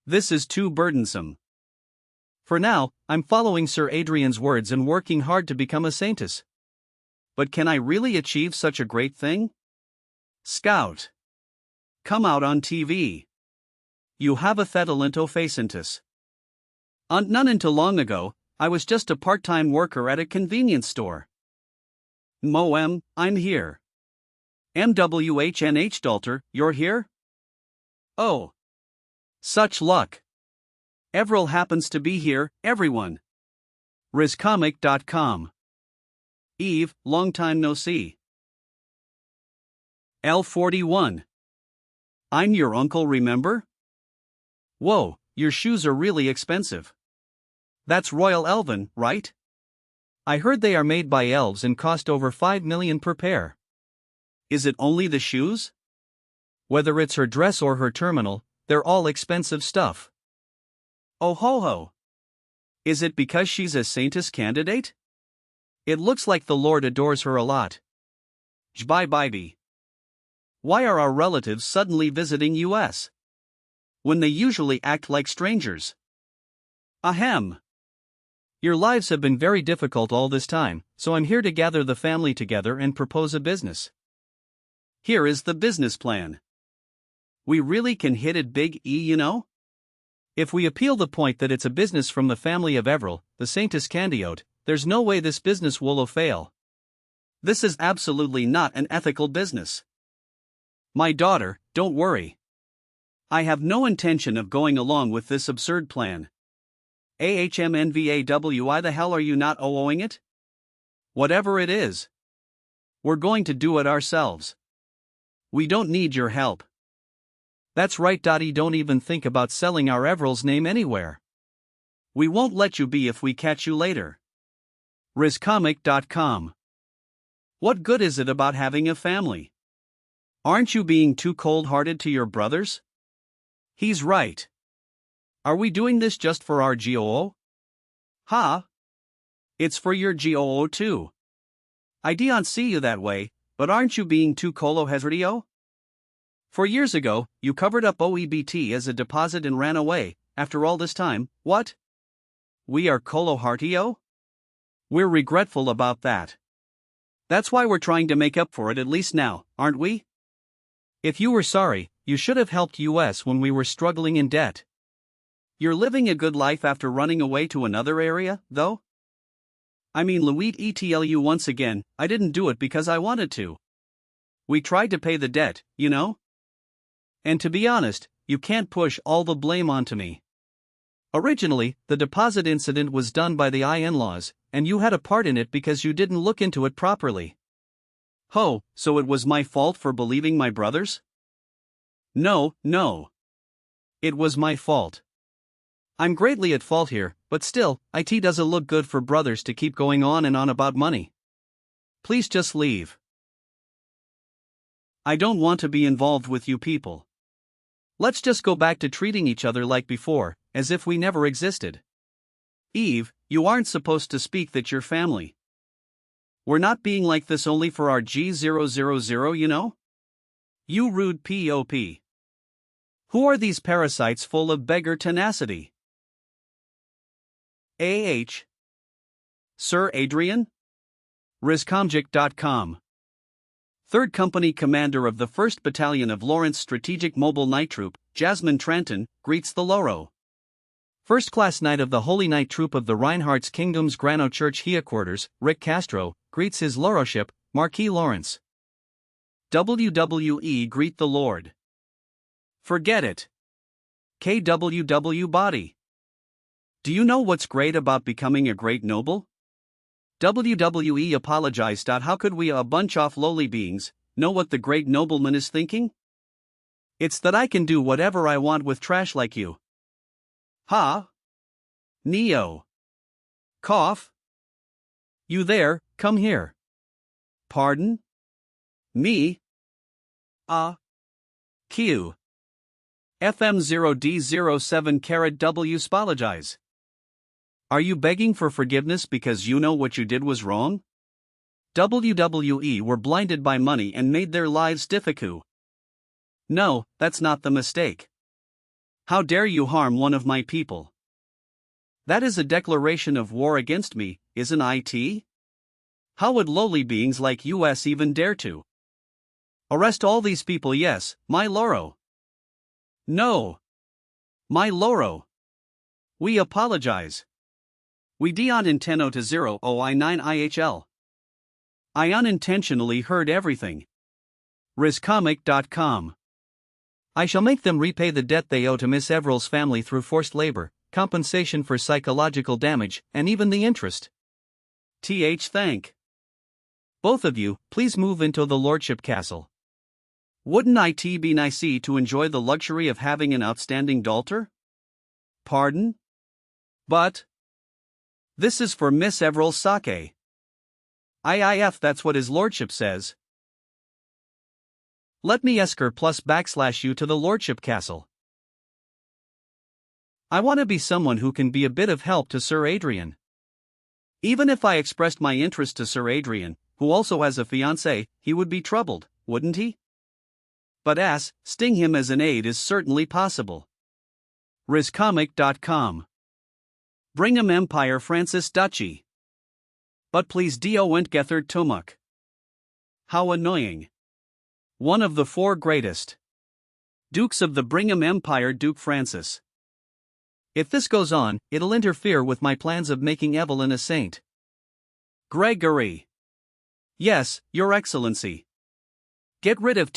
This is too burdensome. For now, I'm following Sir Adrian's words and working hard to become a saintess. But can I really achieve such a great thing? Scout. Come out on TV. You have a talent of facentus. None until long ago, I was just a part-time worker at a convenience store. Moem, I'm here. MWHNH Dalter, you're here? Oh. Such luck. Everil happens to be here, everyone. RizComic.com. Eve, long time no see. L41. I'm your uncle, remember? Whoa, your shoes are really expensive. That's Royal Elven, right? I heard they are made by elves and cost over 5 million per pair. Is it only the shoes? Whether it's her dress or her terminal, they're all expensive stuff. Oh ho ho. Is it because she's a saintest candidate? It looks like the Lord adores her a lot. Jbai. Why are our relatives suddenly visiting US? When they usually act like strangers? Ahem. Your lives have been very difficult all this time, so I'm here to gather the family together and propose a business. Here is the business plan. We really can hit it big, you know? If we appeal the point that it's a business from the family of Everil, the saintest candiote, there's no way this business will fail. This is absolutely not an ethical business. My daughter, don't worry. I have no intention of going along with this absurd plan. AHMNVAW, why the hell are you not owing it? Whatever it is. We're going to do it ourselves. We don't need your help. That's right. Don't even think about selling our Everil's name anywhere. We won't let you be if we catch you later. RizComic.com. What good is it about having a family? Aren't you being too cold-hearted to your brothers? He's right. Are we doing this just for our GOO? Ha! It's for your GOO too. I don't see you that way, but aren't you being too colo-hezredio? For years ago, you covered up OEBT as a deposit and ran away. After all this time, what? We are colo-heartio? We're regretful about that. That's why we're trying to make up for it at least now, aren't we? If you were sorry, you should have helped US when we were struggling in debt. You're living a good life after running away to another area, though? I mean, Louis ETLU once again, I didn't do it because I wanted to. We tried to pay the debt, you know? And to be honest, you can't push all the blame onto me. Originally, the deposit incident was done by the in-laws, and you had a part in it because you didn't look into it properly. Ho, so it was my fault for believing my brothers? No. It was my fault. I'm greatly at fault here, but still, it doesn't look good for brothers to keep going on and on about money. Please just leave. I don't want to be involved with you people. Let's just go back to treating each other like before, as if we never existed. Eve, you aren't supposed to speak that you're family. We're not being like this only for our G000, you know? You rude POP. Who are these parasites full of beggar tenacity? Sir Adrien? RizComjic.com. 3rd Company Commander of the 1st Battalion of Lawrence Strategic Mobile Night Troop, Jasmine Trenton, greets the Loro. 1st Class Knight of the Holy Knight Troop of the Reinhardt's Kingdom's Grano Church Headquarters, Rick Castro, greets his Loroship, Marquis Lawrence. WWE greet the Lord. Forget it. KWW body. Do you know what's great about becoming a great noble? WWE apologized. How could we, a bunch of lowly beings, know what the great nobleman is thinking? It's that I can do whatever I want with trash like you. Ha? Neo. Cough. You there, come here. Pardon? Me? Q. FM0D07 W. Are you begging for forgiveness because you know what you did was wrong? WWE were blinded by money and made their lives difficult. No, that's not the mistake. How dare you harm one of my people? That is a declaration of war against me, isn't it? How would lowly beings like us even dare to? Arrest all these people, yes, my Loro. No. My Loro. We apologize. We don't intend to 009 IHL. I unintentionally heard everything. RisComic.com. I shall make them repay the debt they owe to Miss Everill's family through forced labor, compensation for psychological damage, and even the interest. Thank. Both of you, please move into the lordship castle. Wouldn't it be nice to enjoy the luxury of having an outstanding daughter? Pardon? But this is for Miss Everill's sake. If that's what his lordship says. Let me escort plus / you to the lordship castle. I want to be someone who can be a bit of help to Sir Adrien. Even if I expressed my interest to Sir Adrien, who also has a fiancée, he would be troubled, wouldn't he? But sting him as an aide is certainly possible. RisComic.com. Brigham Empire Francis Duchy. But please do went Gethard Tomuk. How annoying. One of the 4 greatest Dukes of the Brigham Empire, Duke Francis. If this goes on, it'll interfere with my plans of making Evelyn a saint. Gregory. Yes, Your Excellency. Get rid of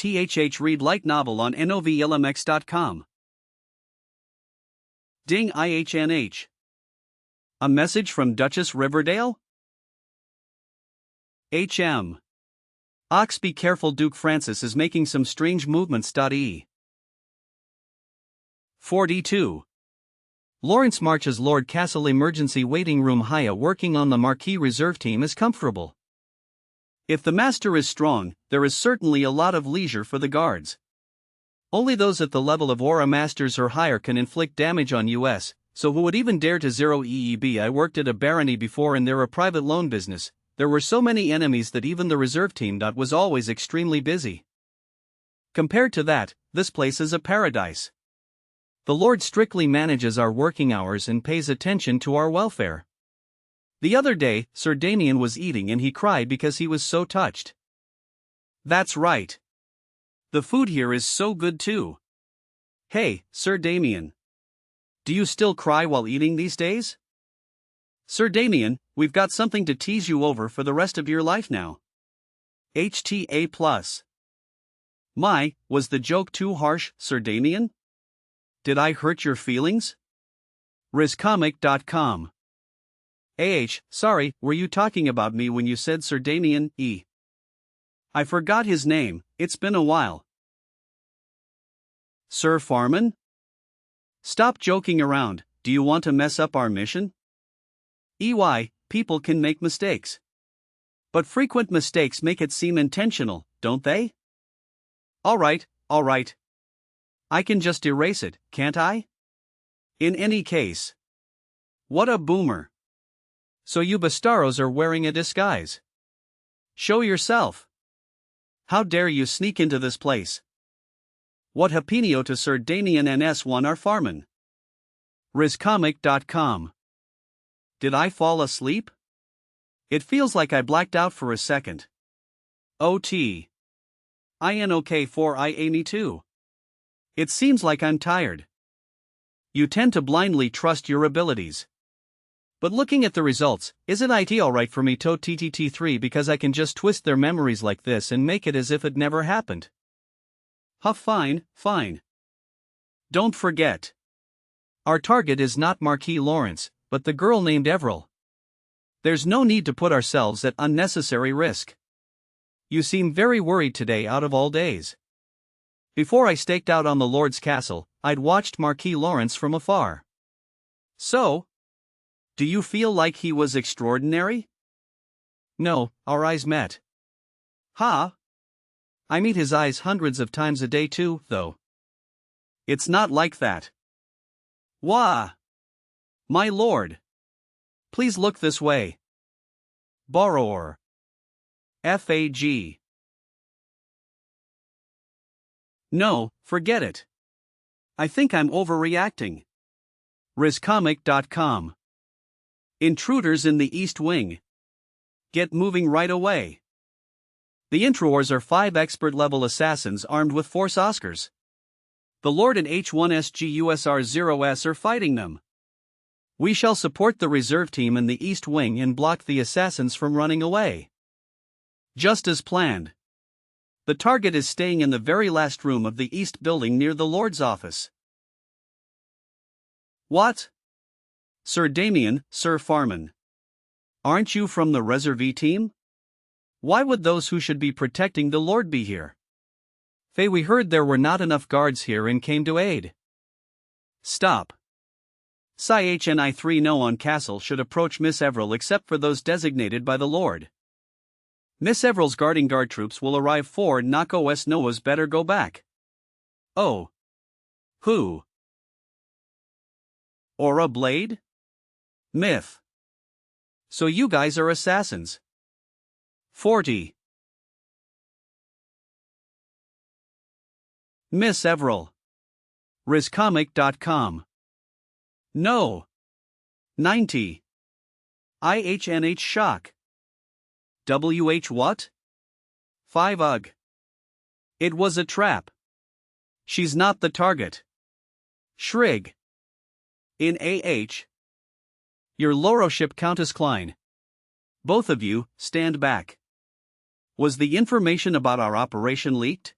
read light novel on novlmx.com. Ding IHNH. A message from Duchess Riverdale? HM. Ox, be careful, Duke Francis is making some strange movements. 42. Lawrence March's Lord Castle Emergency Waiting Room Haya working on the Marquis Reserve Team is comfortable. If the master is strong, there is certainly a lot of leisure for the guards. Only those at the level of Aura Masters or higher can inflict damage on US, so who would even dare to zero EEB? I worked at a barony before and they're a private loan business. There were so many enemies that even the reserve team was always extremely busy. Compared to that, this place is a paradise. The Lord strictly manages our working hours and pays attention to our welfare. The other day, Sir Damien was eating and he cried because he was so touched. That's right. The food here is so good too. Hey, Sir Damien. Do you still cry while eating these days? Sir Damien, we've got something to tease you over for the rest of your life now. HTA+. Was the joke too harsh, Sir Damien? Did I hurt your feelings? RisComic.com. Sorry, were you talking about me when you said Sir Damien E? I forgot his name, it's been a while. Sir Farman? Stop joking around, do you want to mess up our mission? People can make mistakes. But frequent mistakes make it seem intentional, don't they? Alright. I can just erase it, can't I? In any case. What a boomer. So you Bastaros are wearing a disguise. Show yourself. How dare you sneak into this place? What happenio to Sir Damien NS1 are Farman? RisComic.com. Did I fall asleep? It feels like I blacked out for a second. OT. INOK4I82. It seems like I'm tired. You tend to blindly trust your abilities. But looking at the results, isn't it alright for me to TTT3 because I can just twist their memories like this and make it as if it never happened? Fine. Don't forget. Our target is not Marquis Lawrence, but the girl named Everil. There's no need to put ourselves at unnecessary risk. You seem very worried today out of all days. Before I staked out on the Lord's castle, I'd watched Marquis Lawrence from afar. So? Do you feel like he was extraordinary? No, our eyes met. Ha? I meet his eyes hundreds of times a day too, though. It's not like that. Wah! My lord. Please look this way. Borrower. FAG. No, forget it. I think I'm overreacting. RisComic.com. Intruders in the East Wing. Get moving right away. The Intruders are 5 expert-level assassins armed with Force Oscars. The Lord and H1SGUSR-0S are fighting them. We shall support the reserve team in the East Wing and block the assassins from running away. Just as planned. The target is staying in the very last room of the east building near the Lord's office. What? Sir Damien, Sir Farman. Aren't you from the Reserve team? Why would those who should be protecting the Lord be here? Faye, we heard there were not enough guards here and came to aid. Stop. Hni 3 no on castle should approach Miss Everell except for those designated by the Lord. Miss Everell's guarding guard troops will arrive 4 knock os Noah's better go back. Oh. Who? Aura Blade? Myth. So you guys are assassins. 40. Miss Everell. RizComic.com. No. 90. IHNH shock. WH what? 5 ugh. It was a trap. She's not the target. Shrig. In AH. Your Loroship Countess Klein. Both of you, stand back. Was the information about our operation leaked?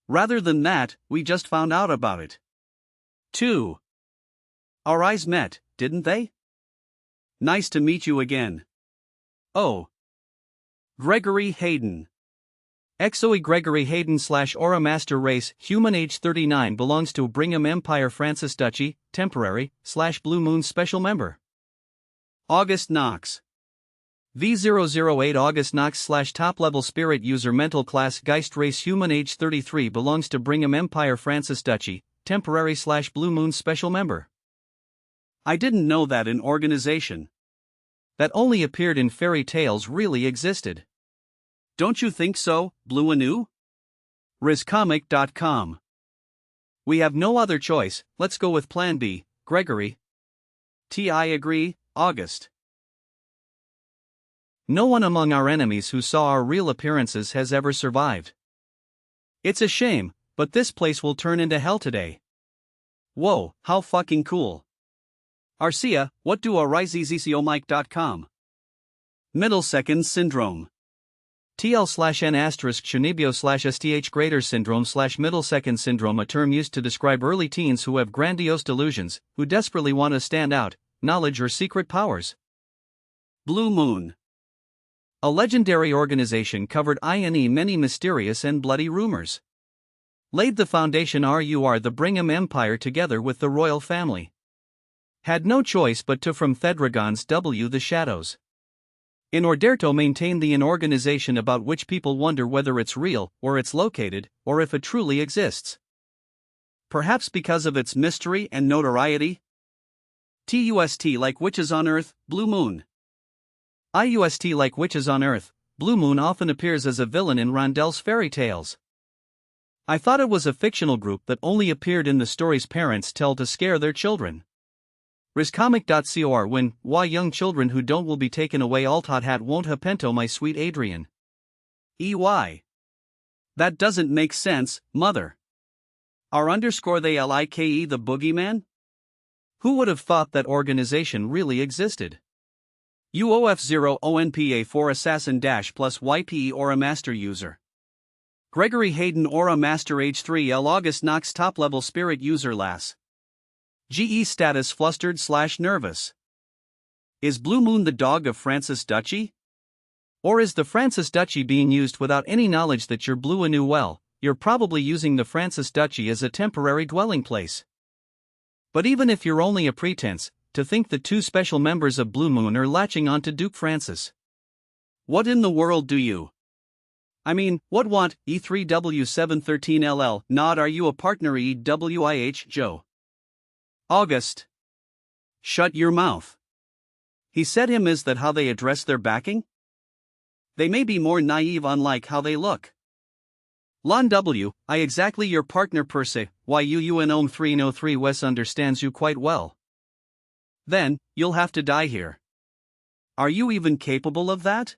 Rather than that, we just found out about it. 2. Our eyes met, didn't they? Nice to meet you again. Oh. Gregory Hayden. Exoe Gregory Hayden / Aura Master Race, human age 39, belongs to Brigham Empire Francis Duchy, temporary / Blue Moon special member. August Knox. V008 August Knox / top level spirit user mental class Geist race human age 33 belongs to Brigham Empire Francis Duchy, temporary / Blue Moon special member. I didn't know that an organization that only appeared in fairy tales really existed. Don't you think so, Blue Anu? RizComic.com. We have no other choice, let's go with Plan B, Gregory. I agree, August. No one among our enemies who saw our real appearances has ever survived. It's a shame, but this place will turn into hell today. Whoa, how fucking cool. Arcia, what do RizComIc.com? Middle-second syndrome. TL/N asterisk Shunibio /STH greater syndrome /middle-second syndrome, a term used to describe early teens who have grandiose delusions, who desperately want to stand out, knowledge or secret powers. Blue Moon. A legendary organization covered many mysterious and bloody rumors. Laid the foundation RUR the Brigham Empire together with the royal family. Had no choice but to from Thedragon's W the shadows. In order to maintain an organization about which people wonder whether it's real, or it's located, or if it truly exists. Perhaps because of its mystery and notoriety? TUST like witches on Earth, Blue Moon. IUST like witches on Earth, Blue Moon often appears as a villain in Rondel's fairy tales. I thought it was a fictional group that only appeared in the stories parents tell to scare their children. RizComic.cor when, why young children who don't will be taken away altot hat won't hapento my sweet Adrien. EY. That doesn't make sense, mother. Are underscore they like the boogeyman? Who would have thought that organization really existed? UOF0 ONPA 4 assassin dash plus YPE Aura master user. Gregory Hayden Aura master age 3 L August Knox top level spirit user las. GE status flustered / nervous. Is Blue Moon the dog of Francis Duchy? Or is the Francis Duchy being used without any knowledge that you're Blue Anu? Well, you're probably using the Francis Duchy as a temporary dwelling place. But even if you're only a pretense, to think the 2 special members of Blue Moon are latching onto Duke Francis. What in the world do you? I mean, what want, E3W713LL, nod are you a partner EWIH Joe? August. Shut your mouth. He said him is that how they address their backing? They may be more naive unlike how they look. Lon W, I exactly your partner per se, why you and Ohm 303 Wes understands you quite well. Then, you'll have to die here. Are you even capable of that?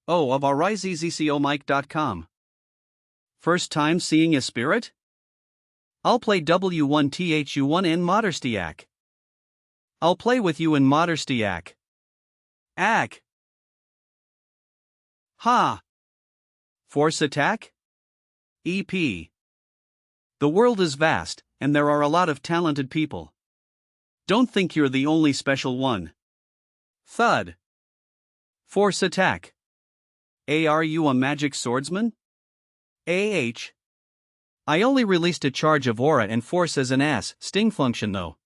Oh, of RizComIc.com. First time seeing a spirit? I'll play W1THU1N Modderstiak. I'll play with you in Modderstiak. Ack. Ha! Force attack? EP. The world is vast, and there are a lot of talented people. Don't think you're the only special one. Thud. Force attack. Are you a magic swordsman? I only released a charge of aura and force as an sting function though.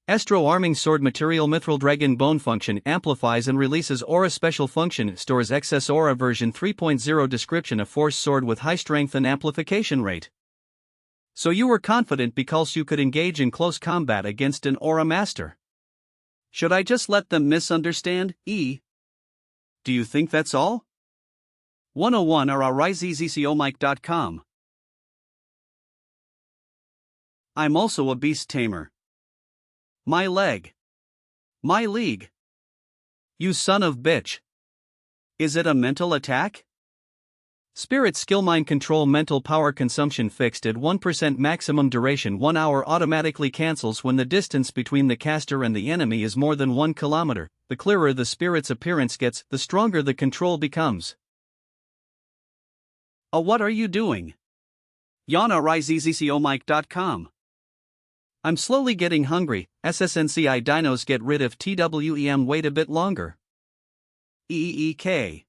Estro arming sword material mithril dragon bone function amplifies and releases aura special function stores excess aura version 3.0 description of force sword with high strength and amplification rate. So you were confident because you could engage in close combat against an aura master. Should I just let them misunderstand? Do you think that's all? 101 or riseezycomike.com. I'm also a beast tamer. My leg. My league. You son of bitch. Is it a mental attack? Spirit skill mind control mental power consumption fixed at 1% maximum duration 1 hour automatically cancels when the distance between the caster and the enemy is more than 1 kilometer. The clearer the spirit's appearance gets, the stronger the control becomes. What are you doing? Yana riseezycomike.com. I'm slowly getting hungry. SSNCI dinos get rid of TWEM wait a bit longer. EEK.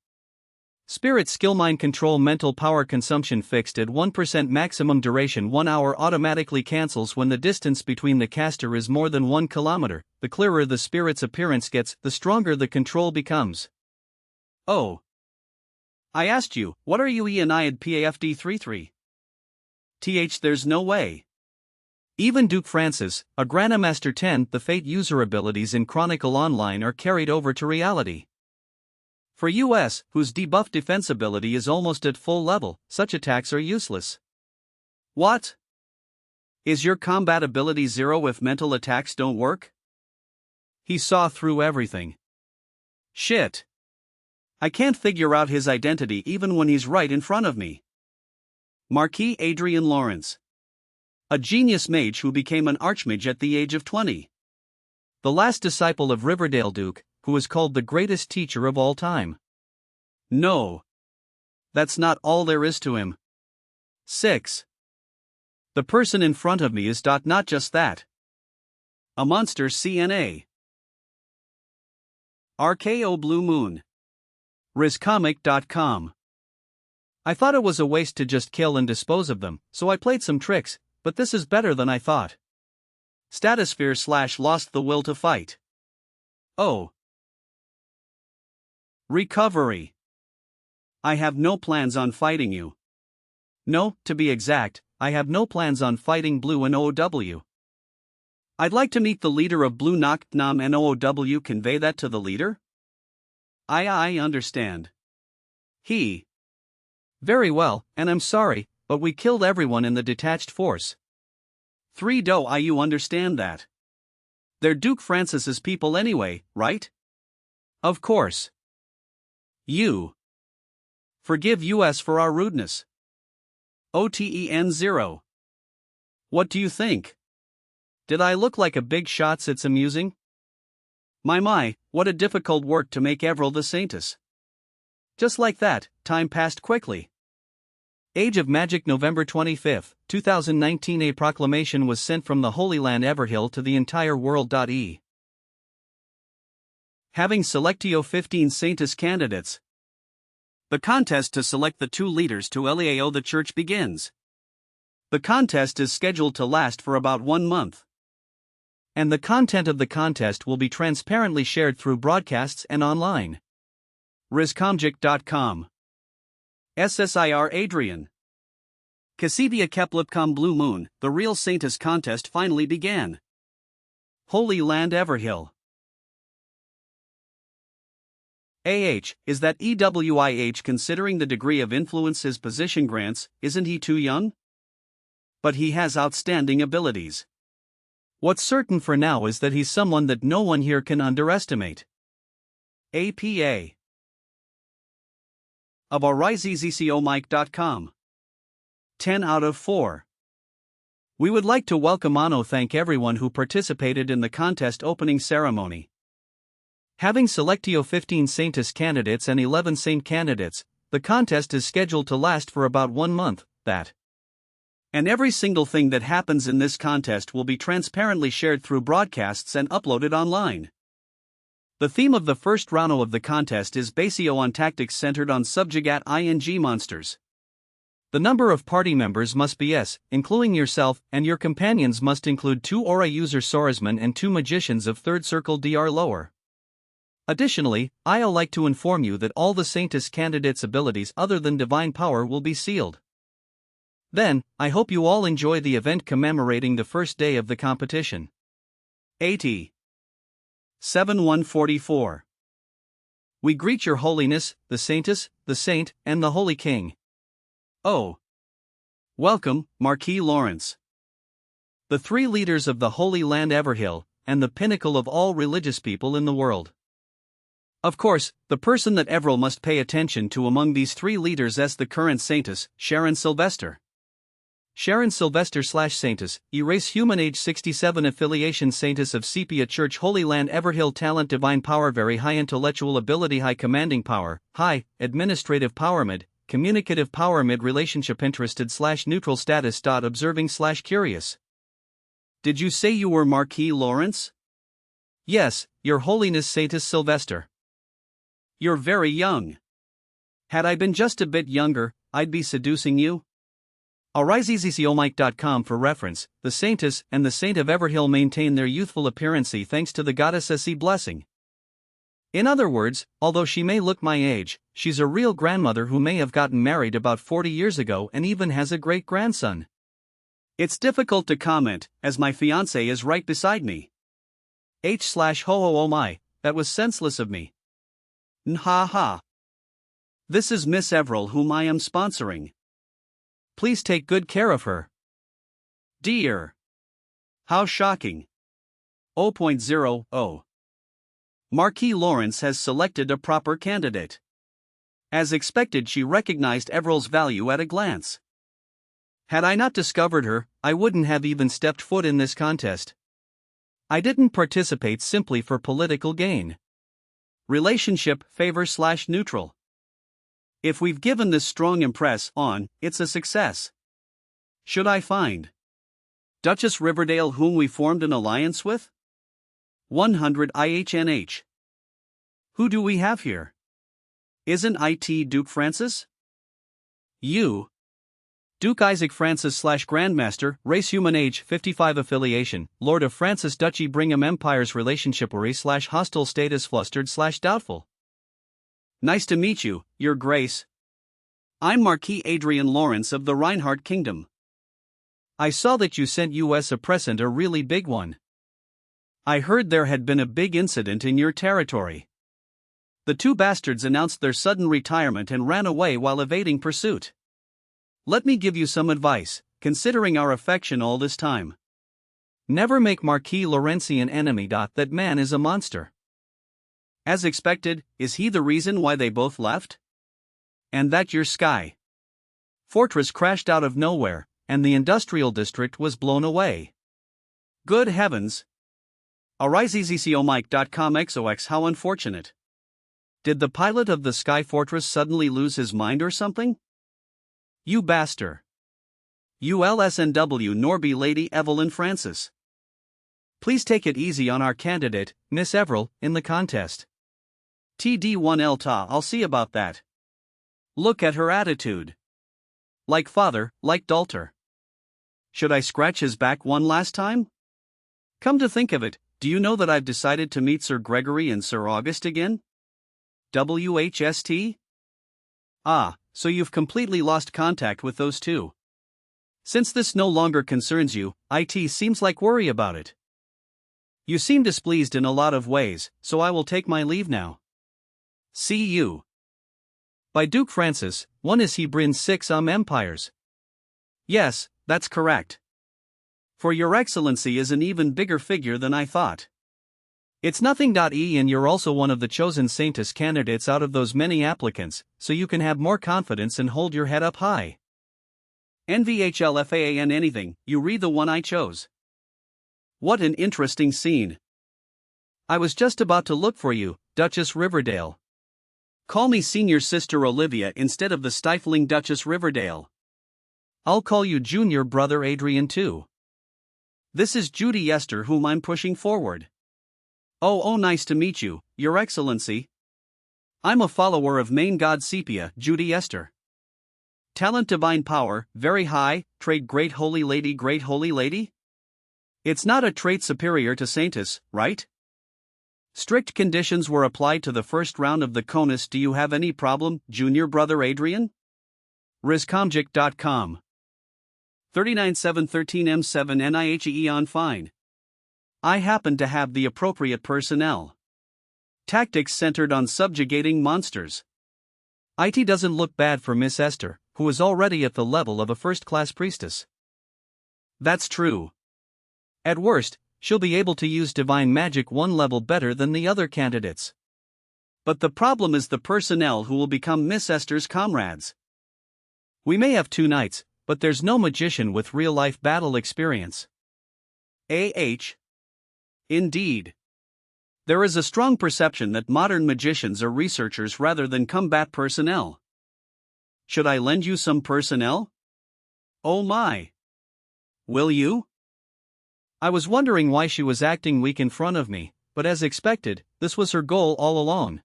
Spirit skill mind control mental power consumption fixed at 1% maximum duration 1 hour automatically cancels when the distance between the caster is more than 1 kilometer. The clearer the spirit's appearance gets, the stronger the control becomes. Oh. I asked you, what are you Eoniad PAFD33? There's no way. Even Duke Francis, a Grandmaster 10, the Fate user abilities in Chronicle Online are carried over to reality. For US, whose debuff defense ability is almost at full level, such attacks are useless. What? Is your combat ability 0 if mental attacks don't work? He saw through everything. Shit. I can't figure out his identity even when he's right in front of me. Marquis Adrian Lawrence. A genius mage who became an archmage at the age of 20. The last disciple of Riverdale Duke, who is called the greatest teacher of all time. No. That's not all there is to him. 6. The person in front of me is not just that. A monster CNA. RKO Blue Moon. RizComic.com. I thought it was a waste to just kill and dispose of them, so I played some tricks, but this is better than I thought. Statosphere / lost the will to fight. Oh. Recovery. I have no plans on fighting you. No, to be exact, I have no plans on fighting Blue and OOW. I'd like to meet the leader of Blue Nam and OOW. Convey that to the leader? I understand. He. Very well, and I'm sorry, but we killed everyone in the detached force. 3 you understand that. They're Duke Francis's people anyway, right? Of course. You. Forgive us for our rudeness. OTEN 0. What do you think? Did I look like a big shot? It's amusing. My, what a difficult work to make Everil the saintest. Just like that, time passed quickly. Age of Magic November 25, 2019. A proclamation was sent from the Holy Land Everhill to the entire world. Having selectio 15 saintest candidates. The contest to select the 2 leaders to LEAO the church begins. The contest is scheduled to last for about 1 month. And the content of the contest will be transparently shared through broadcasts and online. RizComjic.com. SSIR Adrien. Casibia Keplipcom Blue Moon, the real saintest contest finally began. Holy Land Everhill. Is that EWIH considering the degree of influence his position grants, isn't he too young? But he has outstanding abilities. What's certain for now is that he's someone that no one here can underestimate. APA. Of riseezycomike.com. 10 out of 4. We would like to thank everyone who participated in the contest opening ceremony. Having selectio 15 saintest candidates and 11 saint candidates, the contest is scheduled to last for about 1 month, and every single thing that happens in this contest will be transparently shared through broadcasts and uploaded online. The theme of the first round of the contest is basio on tactics centered on subjugat ing monsters. The number of party members must be S, including yourself, and your companions must include 2 aura user swordsmen and 2 magicians of 3rd circle DR lower. Additionally, I'll like to inform you that all the saintest candidates' abilities other than divine power will be sealed. Then, I hope you all enjoy the event commemorating the first day of the competition. AT 7144. We greet your holiness, the saintess, the saint, and the holy king. Oh. Welcome, Marquis Lawrence. The 3 leaders of the Holy Land Everhill, and the pinnacle of all religious people in the world. Of course, the person that Everil must pay attention to among these 3 leaders is the current saintess, Sharon Sylvester. Sharon Sylvester / Saintess, erase human age 67 affiliation Saintess of Sepia Church Holy Land Everhill talent divine power very high intellectual ability high commanding power, high, administrative power mid, communicative power mid relationship interested / neutral status. Observing / curious. Did you say you were Marquis Lawrence? Yes, Your Holiness Saintess Sylvester. You're very young. Had I been just a bit younger, I'd be seducing you. ArisezComike.com for reference, the Saintess and the Saint of Everhill maintain their youthful appearance thanks to the goddess's blessing. In other words, although she may look my age, she's a real grandmother who may have gotten married about 40 years ago and even has a great-grandson. It's difficult to comment, as my fiancé is right beside me. H/ho oh my, that was senseless of me. Nha. This is Miss Everil whom I am sponsoring. Please take good care of her. Dear. How shocking. 0.00. Marquis Lawrence has selected a proper candidate. As expected, she recognized Everil's value at a glance. Had I not discovered her, I wouldn't have even stepped foot in this contest. I didn't participate simply for political gain. Relationship favor / neutral. If we've given this strong impress on, it's a success. Should I find Duchess Riverdale whom we formed an alliance with? 100 IHNH. Who do we have here? Isn't it Duke Francis? You. Duke Isaac Francis / Grandmaster, race human age 55 affiliation, Lord of Francis Duchy Brigham Empire's relationship worry / hostile status flustered / doubtful. Nice to meet you, Your Grace. I'm Marquis Adrian Lawrence of the Reinhardt Kingdom. I saw that you sent us a present, a really big one. I heard there had been a big incident in your territory. The 2 bastards announced their sudden retirement and ran away while evading pursuit. Let me give you some advice, considering our affection all this time. Never make Marquis Lawrenci an enemy. That man is a monster. As expected, is he the reason why they both left? And that your sky fortress crashed out of nowhere, and the industrial district was blown away. Good heavens. ArisezComike.com XOX how unfortunate. Did the pilot of the Sky Fortress suddenly lose his mind or something? You bastard. ULSNW Norby Lady Evelyn Francis. Please take it easy on our candidate, Miss Everil, in the contest. TD1L Ta, I'll see about that. Look at her attitude. Like father, like daughter. Should I scratch his back one last time? Come to think of it, do you know that I've decided to meet Sir Gregory and Sir August again? WHST? Ah, so you've completely lost contact with those 2. Since this no longer concerns you, it seems like worry about it. You seem displeased in a lot of ways, so I will take my leave now. See you. By Duke Francis, one is Hebron 6 empires. Yes, that's correct. For your excellency is an even bigger figure than I thought. It's nothing. And you're also one of the chosen saintest candidates out of those many applicants, so you can have more confidence and hold your head up high. NVHLFAAN anything, you read the one I chose. What an interesting scene. I was just about to look for you. Duchess Riverdale. Call me Senior Sister Olivia instead of the stifling Duchess Riverdale. I'll call you Junior Brother Adrien too. This is Judy Esther, whom I'm pushing forward. Oh, nice to meet you, Your Excellency. I'm a follower of main god Sepia, Judy Esther. Talent divine power, very high, trait great holy lady, great holy lady? It's not a trait superior to saintest, right? Strict conditions were applied to the first round of the CONUS. Do you have any problem, Junior Brother Adrien? Rizcomjic.com 39713M7 NIHE on fine. I happen to have the appropriate personnel. Tactics centered on subjugating monsters. IT doesn't look bad for Miss Esther, who is already at the level of a first-class priestess. That's true. At worst, she'll be able to use divine magic one level better than the other candidates. But the problem is the personnel who will become Miss Esther's comrades. We may have 2 knights, but there's no magician with real-life battle experience. Indeed. There is a strong perception that modern magicians are researchers rather than combat personnel. Should I lend you some personnel? Oh my. Will you? I was wondering why she was acting weak in front of me, but as expected, this was her goal all along.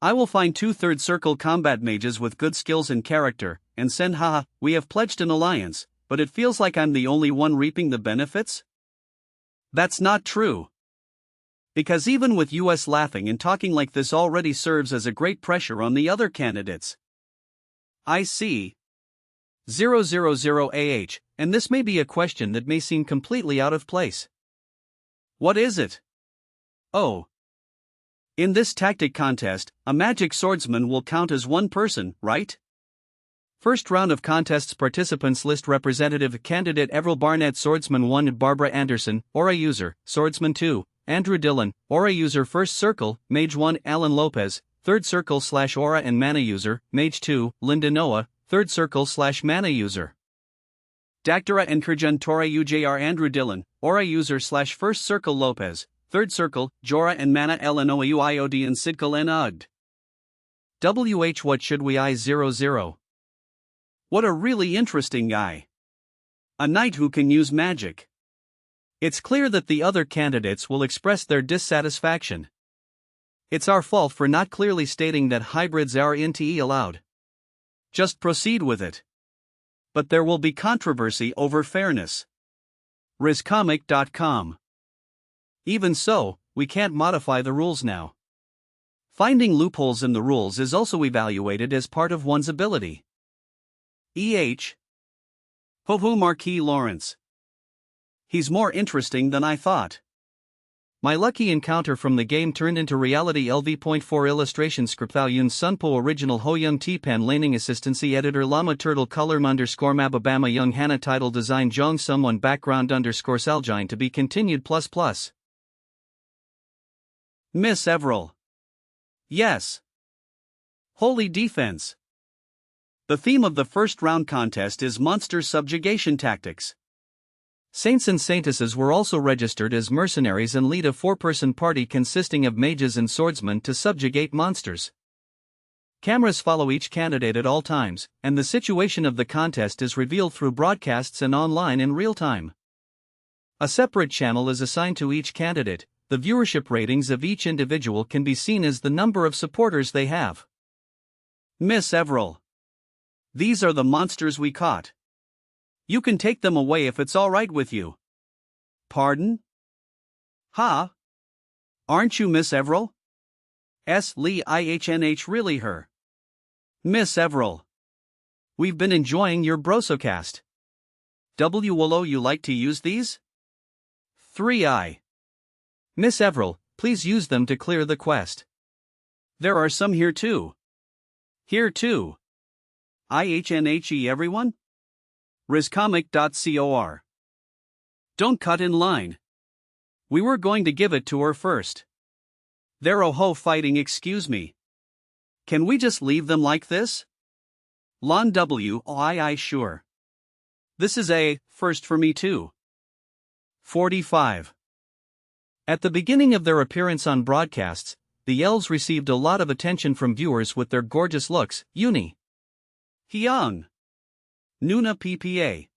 I will find 2 third circle combat mages with good skills and character, and send we have pledged an alliance, but it feels like I'm the only one reaping the benefits? That's not true. Because even with US laughing and talking like this already serves as a great pressure on the other candidates. I see. 000 and this may be a question that may seem completely out of place. What is it? Oh. In this tactic contest, a magic swordsman will count as 1 person, right? First round of contest's participants list: representative candidate Everil Barnett, swordsman 1, Barbara Anderson, aura user, swordsman 2, Andrew Dillon, aura user, first circle, mage 1, Alan Lopez, third circle / aura and mana user, mage 2, Linda Noah, third circle / mana user. Dactara and Kurjantora UJR, Andrew Dillon, aura user / first circle, Lopez, third circle, Jora and mana Elanoa UIOD and Sidkal and Ugd. What should we I00? What a really interesting guy. A knight who can use magic. It's clear that the other candidates will express their dissatisfaction. It's our fault for not clearly stating that hybrids are NTE allowed. Just proceed with it. But there will be controversy over fairness. Rizcomic.com. Even so, we can't modify the rules now. Finding loopholes in the rules is also evaluated as part of one's ability. Hohu Marquis Lawrence. He's more interesting than I thought. My lucky encounter from the game turned into reality. LV.4 illustration script Yun Sunpo original Ho Young T-Pan laning assistancy editor Llama Turtle color _Mababama Young Hana title design Jong someone background _Salgine to be continued ++. Miss Everil. Yes. Holy defense. The theme of the first round contest is monster subjugation tactics. Saints and saintesses were also registered as mercenaries and lead a 4-person party consisting of mages and swordsmen to subjugate monsters. Cameras follow each candidate at all times, and the situation of the contest is revealed through broadcasts and online in real time. A separate channel is assigned to each candidate. The viewership ratings of each individual can be seen as the number of supporters they have. Miss Everil. These are the monsters we caught. You can take them away if it's all right with you. Pardon? Aren't you Miss Everil? Lee IHNH really her. Miss Everil. We've been enjoying your brosocast. Wollo, you like to use these? 3i. Miss Everil, please use them to clear the quest. There are some here too. Here too. IHNHE everyone? Rizcomic.cor. Don't cut in line. We were going to give it to her first. They're fighting, excuse me. Can we just leave them like this? Lon WII sure. This is a first for me too. 45. At the beginning of their appearance on broadcasts, the elves received a lot of attention from viewers with their gorgeous looks, Uni, Hyung, Nuna PPA.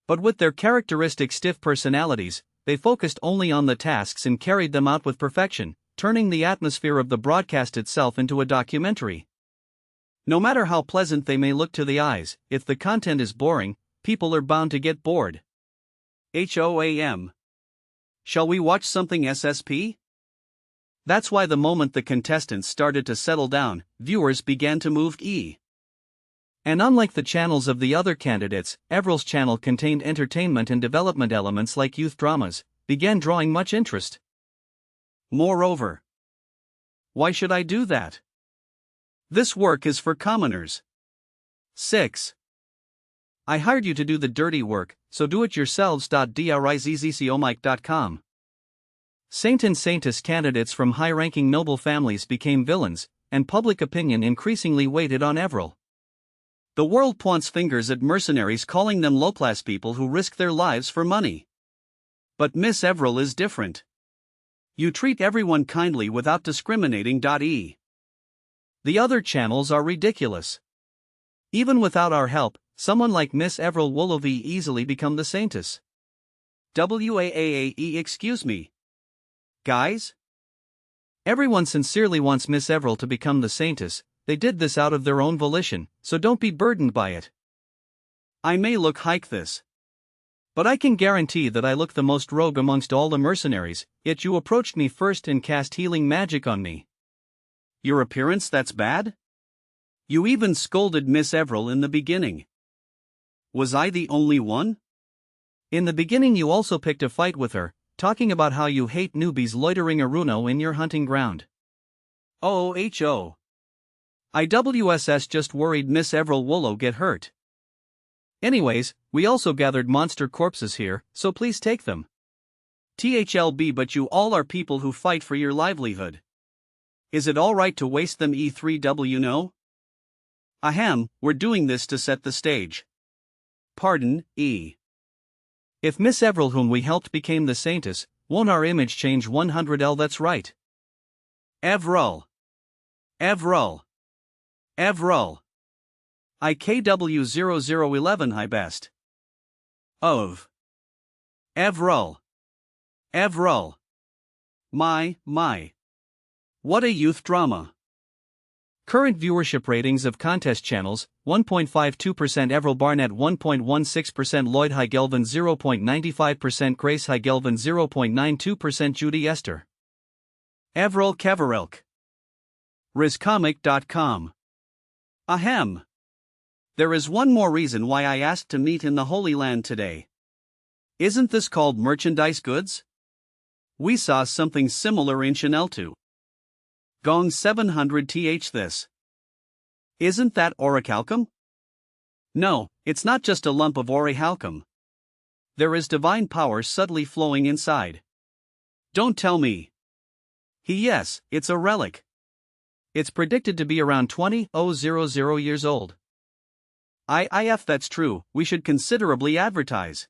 But with their characteristic stiff personalities, they focused only on the tasks and carried them out with perfection, turning the atmosphere of the broadcast itself into a documentary. No matter how pleasant they may look to the eyes, if the content is boring, people are bound to get bored. HOAM. Shall we watch something SSP? That's why the moment the contestants started to settle down, viewers began to move E. And unlike the channels of the other candidates, Evril's channel contained entertainment and development elements like youth dramas, began drawing much interest. Moreover, why should I do that? This work is for commoners. 6. I hired you to do the dirty work, so do it yourselves. Drizzcomike.com. Saint and saintest candidates from high-ranking noble families became villains, and public opinion increasingly weighted on Evril. The world points fingers at mercenaries, calling them low-class people who risk their lives for money. But Miss Evril is different. You treat everyone kindly without discriminating. The other channels are ridiculous. Even without our help, someone like Miss Evril Wolovi easily become the saintess. WAAAE, excuse me. Guys? Everyone sincerely wants Miss Evril to become the saintess. They did this out of their own volition, so don't be burdened by it. I may look hike this, but I can guarantee that I look the most rogue amongst all the mercenaries, yet you approached me first and cast healing magic on me. Your appearance, that's bad? You even scolded Miss Evril in the beginning. Was I the only one? In the beginning you also picked a fight with her, talking about how you hate newbies loitering Aruno in your hunting ground. OHO. IWSS just worried Miss Evril Wolo get hurt. Anyways, we also gathered monster corpses here, so please take them. THLB, but you all are people who fight for your livelihood. Is it alright to waste them? E3W? No? Ahem, we're doing this to set the stage. Pardon, E. If Miss Evril whom we helped became the saintess, won't our image change 100L? That's right. Evril. Evril. Evril. IKW0011 high best. Of. Evril. Evril. My. What a youth drama. Current viewership ratings of contest channels: 1.52% Evril Barnett, 1.16% Lloyd Heigelvin, 0.95% Grace Heigelvin, 0.92% Judy Esther. Evril Keverilk. Rizcomic.com. Ahem. There is one more reason why I asked to meet in the Holy Land today. Isn't this called merchandise goods? We saw something similar in Chanel 2. Gong 700th this. Isn't that orichalcum? No, it's not just a lump of orichalcum. There is divine power subtly flowing inside. Don't tell me. Yes, it's a relic. It's predicted to be around 20,000 years old. If that's true, we should considerably advertise.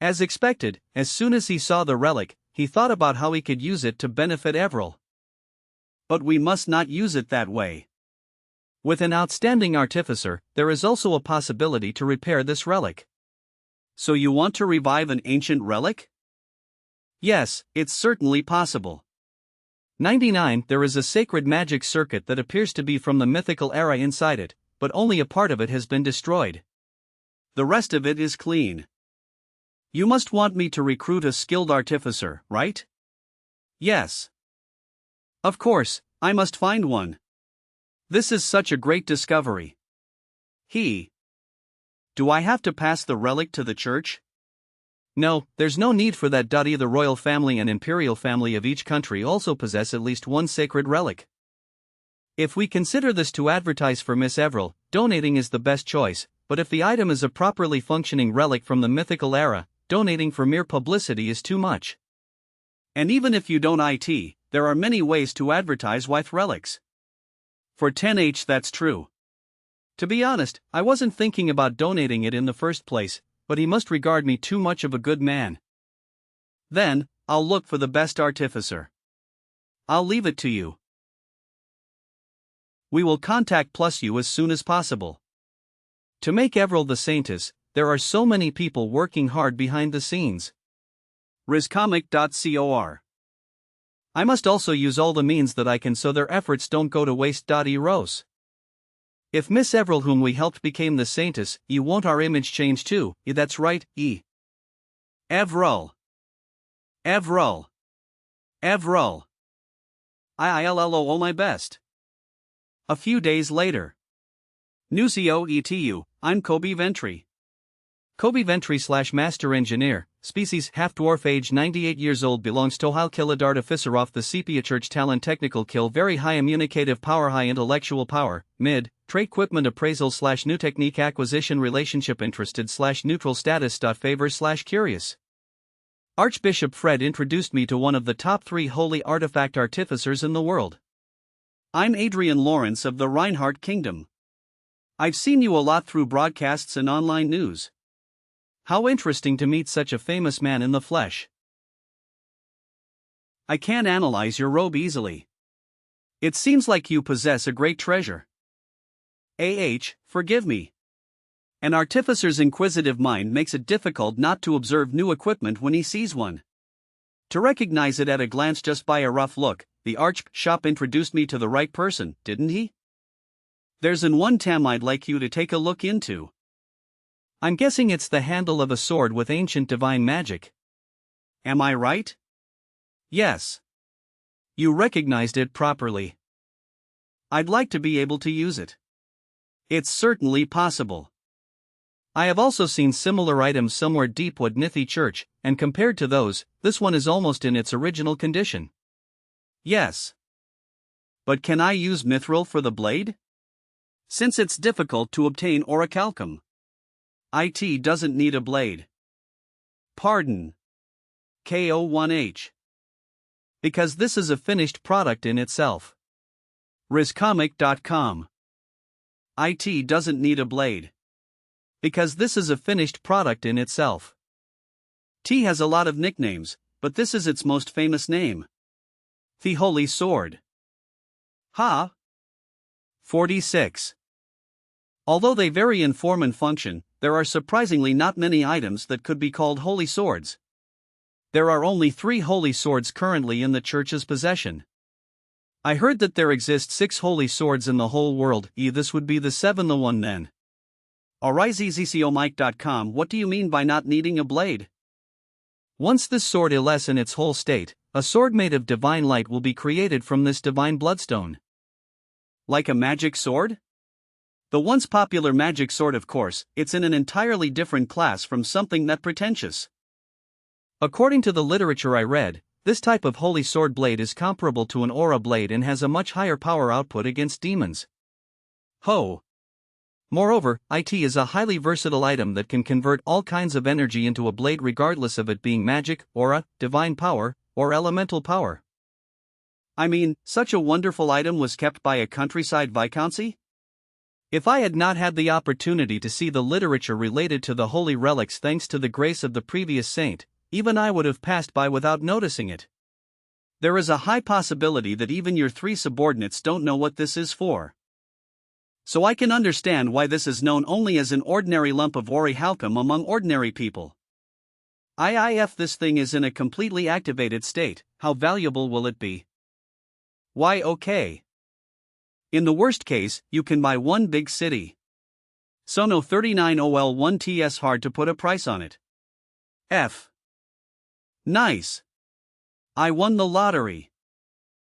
As expected, as soon as he saw the relic, he thought about how he could use it to benefit Evril. But we must not use it that way. With an outstanding artificer, there is also a possibility to repair this relic. So you want to revive an ancient relic? Yes, it's certainly possible. 99. There is a sacred magic circuit that appears to be from the mythical era inside it, but only a part of it has been destroyed. The rest of it is clean. You must want me to recruit a skilled artificer, right? Yes. Of course, I must find one. This is such a great discovery. Do I have to pass the relic to the church? No, there's no need for that. The royal family and imperial family of each country also possess at least one sacred relic. If we consider this to advertise for Miss Evril, donating is the best choice, but if the item is a properly functioning relic from the mythical era, donating for mere publicity is too much. And even if you don't there are many ways to advertise with relics. For 10H, that's true. To be honest, I wasn't thinking about donating it in the first place, but he must regard me too much of a good man. Then, I'll look for the best artificer. I'll leave it to you. We will contact plus you as soon as possible. To make Everil the saintest, there are so many people working hard behind the scenes. Rizcomic.cor. I must also use all the means that I can so their efforts don't go to waste. Eros. If Miss Everil whom we helped became the saintess, you won't our image change too? That's right, Everil. Everil. Everil. I'll my best. A few days later. Nusio etu, I'm Kobe Ventry. Kobe Ventry / Master Engineer, species half-dwarf age 98 years old belongs to Heil Killadart officer off the Sepia Church talent technical kill very high communicative power high intellectual power, mid, trait equipment appraisal / new technique acquisition relationship interested / neutral status. Favor / curious. Archbishop Fred introduced me to one of the top 3 holy artifact artificers in the world. I'm Adrian Lawrence of the Reinhardt Kingdom. I've seen you a lot through broadcasts and online news. How interesting to meet such a famous man in the flesh. I can't analyze your robe easily. It seems like you possess a great treasure. Forgive me. An artificer's inquisitive mind makes it difficult not to observe new equipment when he sees one. To recognize it at a glance just by a rough look, the Archbishop introduced me to the right person, didn't he? There's one tam I'd like you to take a look into. I'm guessing it's the handle of a sword with ancient divine magic. Am I right? Yes. You recognized it properly. I'd like to be able to use it. It's certainly possible. I have also seen similar items somewhere Deepwood Nithi Church, and compared to those, this one is almost in its original condition. Yes. But can I use mithril for the blade? Since it's difficult to obtain orichalcum. It doesn't need a blade. Pardon. KO1H. Because this is a finished product in itself. Rizcomic.com. It doesn't need a blade. Because this is a finished product in itself. T has a lot of nicknames, but this is its most famous name. The Holy Sword. Ha! 46. Although they vary in form and function, there are surprisingly not many items that could be called holy swords. There are only 3 holy swords currently in the Church's possession. I heard that there exist 6 holy swords in the whole world. This would be the 7th one then. ArizeZCOMike.com. What do you mean by not needing a blade? Once this sword is in its whole state, a sword made of divine light will be created from this divine bloodstone. Like a magic sword? The once popular magic sword, of course, it's in an entirely different class from something that pretentious. According to the literature I read, this type of holy sword blade is comparable to an aura blade and has a much higher power output against demons. Ho! Moreover, it is a highly versatile item that can convert all kinds of energy into a blade regardless of it being magic, aura, divine power, or elemental power. I mean, such a wonderful item was kept by a countryside viscountcy? If I had not had the opportunity to see the literature related to the holy relics thanks to the grace of the previous saint, even I would have passed by without noticing it. There is a high possibility that even your 3 subordinates don't know what this is for. So I can understand why this is known only as an ordinary lump of orichalcum among ordinary people. If this thing is in a completely activated state, how valuable will it be? Why, okay. In the worst case, you can buy one big city. Sono 39OL1 TS hard to put a price on it. F. Nice. I won the lottery.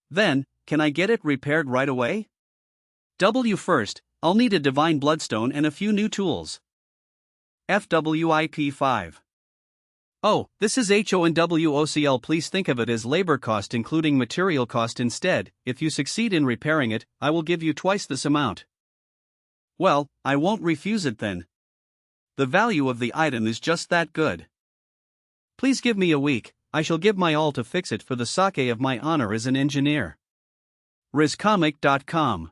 Then, can I get it repaired right away? W first, I'll need a divine bloodstone and a few new tools. FWIP 5. Oh, this is HONWOCL. Please think of it as labor cost including material cost instead. If you succeed in repairing it, I will give you twice this amount. Well, I won't refuse it then. The value of the item is just that good. Please give me a week, I shall give my all to fix it for the sake of my honor as an engineer. Rizcomic.com.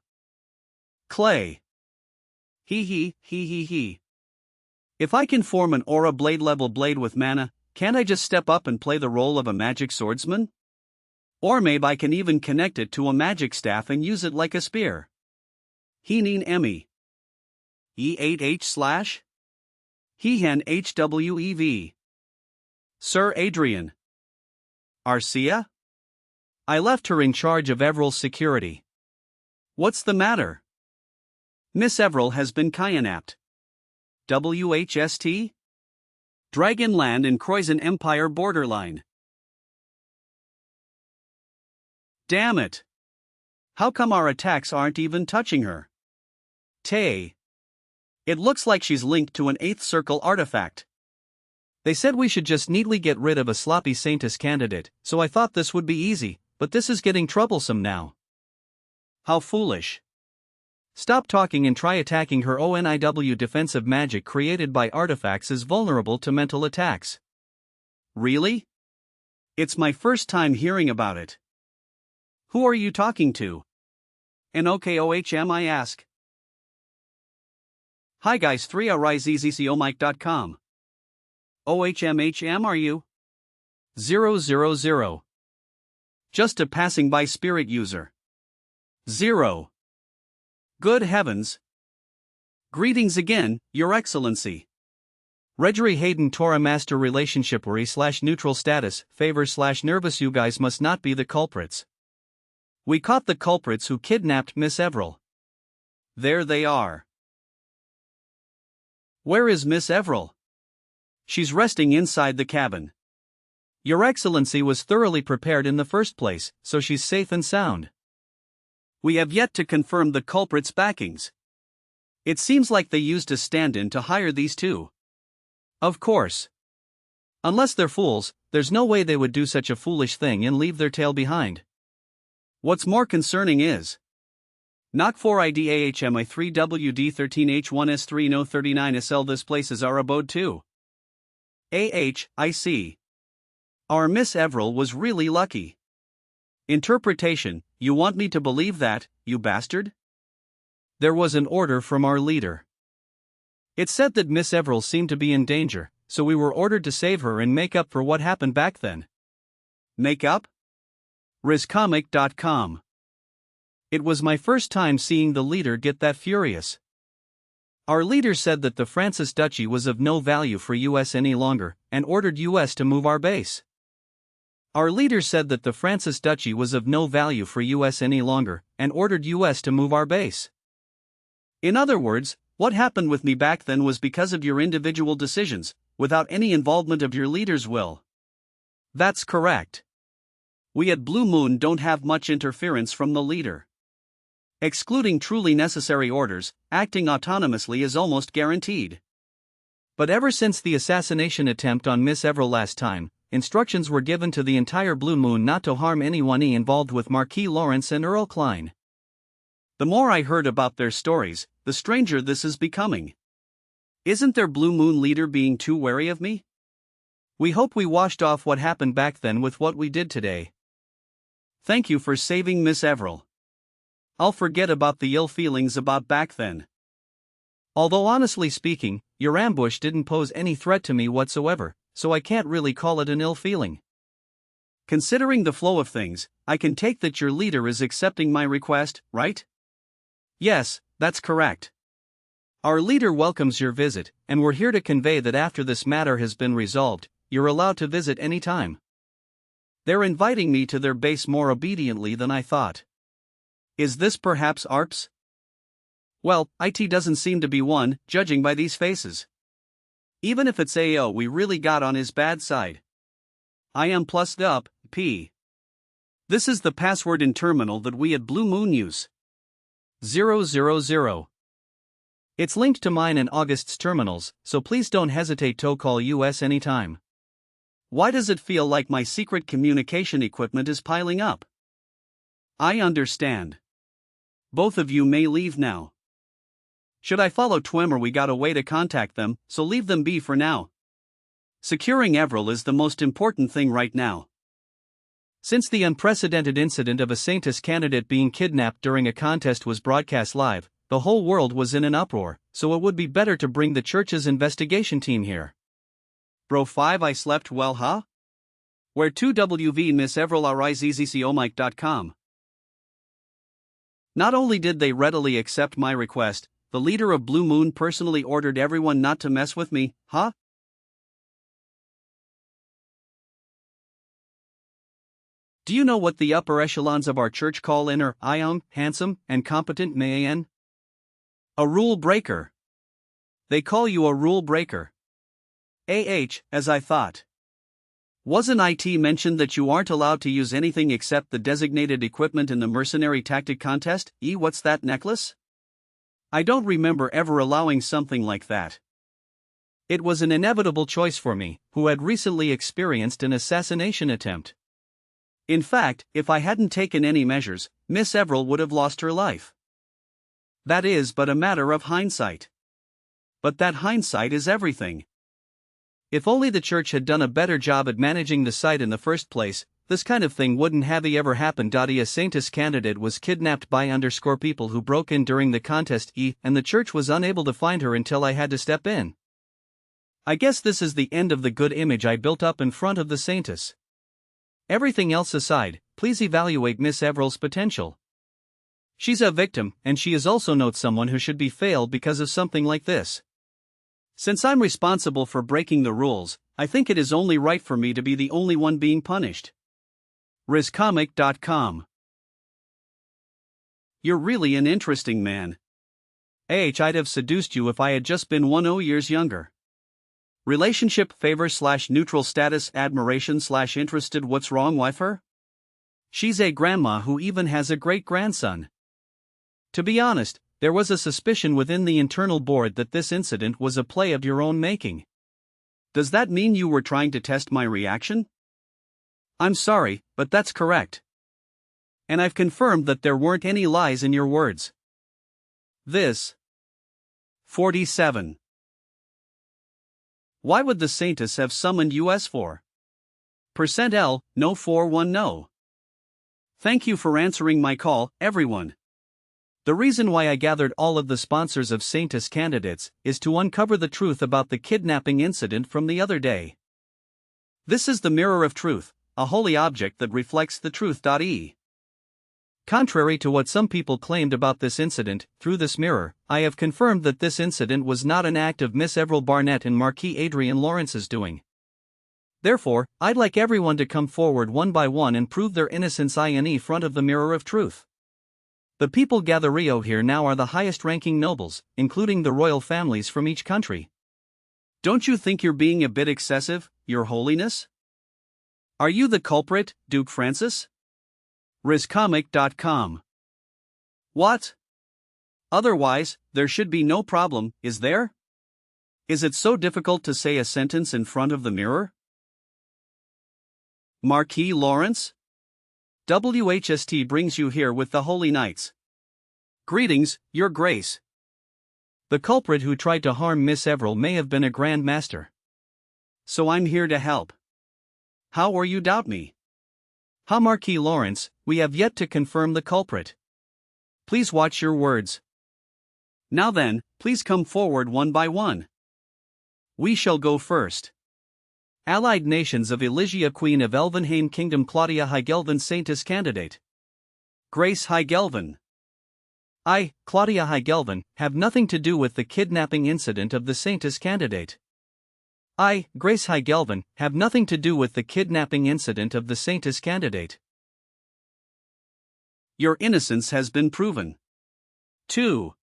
Clay. He. If I can form an aura blade level blade with mana, can't I just step up and play the role of a magic swordsman? Or maybe I can even connect it to a magic staff and use it like a spear. Heeneen Emmy. E8H/ Hehan HWEV. Sir Adrian. Arcia? I left her in charge of Everill's security. What's the matter? Miss Everil has been kidnapped. WHST? Dragonland and Croizen Empire borderline. Damn it! How come our attacks aren't even touching her? Tay. It looks like she's linked to an 8th circle artifact. They said we should just neatly get rid of a sloppy saintest candidate, so I thought this would be easy, but this is getting troublesome now. How foolish. Stop talking and try attacking her. ONIW defensive magic created by artifacts is vulnerable to mental attacks. Really? It's my first time hearing about it. Who are you talking to? An OKOHM, I ask. Hi guys, 3RIZZCOMike.com. OHMHM are you? 000. Just a passing by spirit user. 0. Good heavens. Greetings again, Your Excellency. Regri Hayden Torah Master Relationship /neutral status, favor /nervous. You guys must not be the culprits. We caught the culprits who kidnapped Miss Everil. There they are. Where is Miss Everil? She's resting inside the cabin. Your Excellency was thoroughly prepared in the first place, so she's safe and sound. We have yet to confirm the culprits' backings. It seems like they used a stand-in to hire these two. Of course. Unless they're fools, there's no way they would do such a foolish thing and leave their tail behind. What's more concerning is NOC 4IDAHMI 3WD13H1S3 No 39SL. This place is our abode too. I see. Our Miss Everil was really lucky. Interpretation: you want me to believe that, you bastard? There was an order from our leader. It said that Miss Everil seemed to be in danger, so we were ordered to save her and make up for what happened back then. Make up? RizComic.com. It was my first time seeing the leader get that furious. Our leader said that the Francis Duchy was of no value for US any longer, and ordered US to move our base. Our leader said that the Francis Duchy was of no value for US any longer, and ordered US to move our base. In other words, what happened with me back then was because of your individual decisions, without any involvement of your leader's will. That's correct. We at Blue Moon don't have much interference from the leader. Excluding truly necessary orders, acting autonomously is almost guaranteed. But ever since the assassination attempt on Miss Everil last time, instructions were given to the entire Blue Moon not to harm anyone involved with Marquis Lawrence and Earl Klein. The more I heard about their stories, the stranger this is becoming. Isn't their Blue Moon leader being too wary of me? We hope we washed off what happened back then with what we did today. Thank you for saving Miss Everil. I'll forget about the ill feelings about back then. Although honestly speaking, your ambush didn't pose any threat to me whatsoever, so I can't really call it an ill feeling. Considering the flow of things, I can take that your leader is accepting my request, right? Yes, that's correct. Our leader welcomes your visit, and we're here to convey that after this matter has been resolved, you're allowed to visit any time. They're inviting me to their base more obediently than I thought. Is this perhaps ARPS? Well, IT doesn't seem to be one, judging by these faces. Even if it's AO, we really got on his bad side. I am plussed up, P. This is the password in terminal that we at Blue Moon use. 000. It's linked to mine and August's terminals, so please don't hesitate to call US anytime. Why does it feel like my secret communication equipment is piling up? I understand. Both of you may leave now. Should I follow Twim or we got a way to contact them, so leave them be for now. Securing Everil is the most important thing right now. Since the unprecedented incident of a saintest candidate being kidnapped during a contest was broadcast live, the whole world was in an uproar, so it would be better to bring the church's investigation team here. Bro 5, I slept well, huh? Where 2WV Miss Everil RIZZCOMike.com. Not only did they readily accept my request, the leader of Blue Moon personally ordered everyone not to mess with me, huh? Do you know what the upper echelons of our church call inner, young, handsome, and competent man? A rule breaker. They call you a rule breaker. As I thought. Wasn't it mentioned that you aren't allowed to use anything except the designated equipment in the mercenary tactic contest? What's that necklace? I don't remember ever allowing something like that. It was an inevitable choice for me, who had recently experienced an assassination attempt. In fact, if I hadn't taken any measures, Miss Everil would have lost her life. That is but a matter of hindsight. But that hindsight is everything. If only the church had done a better job at managing the site in the first place, this kind of thing wouldn't have ever happened. A saintest candidate was kidnapped by people who broke in during the contest, and the church was unable to find her until I had to step in. I guess this is the end of the good image I built up in front of the saintess. Everything else aside, please evaluate Miss Everil's potential. She's a victim, and she is also not someone who should be failed because of something like this. Since I'm responsible for breaking the rules, I think it is only right for me to be the only one being punished. RizComic.com. You're really an interesting man. I'd have seduced you if I had just been 10 years younger. Relationship favor / neutral status admiration / interested. What's wrong with her? She's a grandma who even has a great-grandson. To be honest, there was a suspicion within the internal board that this incident was a play of your own making. Does that mean you were trying to test my reaction? I'm sorry, but that's correct. And I've confirmed that there weren't any lies in your words. This. 47. Why would the saintess have summoned us for? %L, no 41 no. Thank you for answering my call, everyone. The reason why I gathered all of the sponsors of saintess candidates is to uncover the truth about the kidnapping incident from the other day. This is the mirror of truth, a holy object that reflects the truth. Contrary to what some people claimed about this incident, through this mirror, I have confirmed that this incident was not an act of Miss Everil Barnett and Marquis Adrian Lawrence's doing. Therefore, I'd like everyone to come forward one by one and prove their innocence in front of the mirror of truth. The people gatherio here now are the highest-ranking nobles, including the royal families from each country. Don't you think you're being a bit excessive, Your Holiness? Are you the culprit, Duke Francis? RizComic.com. What? Otherwise, there should be no problem, is there? Is it so difficult to say a sentence in front of the mirror? Marquis Lawrence? WHST brings you here with the Holy Knights. Greetings, Your Grace. The culprit who tried to harm Miss Everil may have been a Grand Master. So I'm here to help. How or you doubt me? Marquis Lawrence, we have yet to confirm the culprit. Please watch your words. Now then, please come forward one by one. We shall go first. Allied Nations of Elysia, Queen of Elvenheim Kingdom, Claudia Heigelvin, saintess candidate. Grace Heigelvin. I, Claudia Heigelvin, have nothing to do with the kidnapping incident of the saintess candidate. I, Grace Heigelvin, have nothing to do with the kidnapping incident of the saintess candidate. Your innocence has been proven. 2.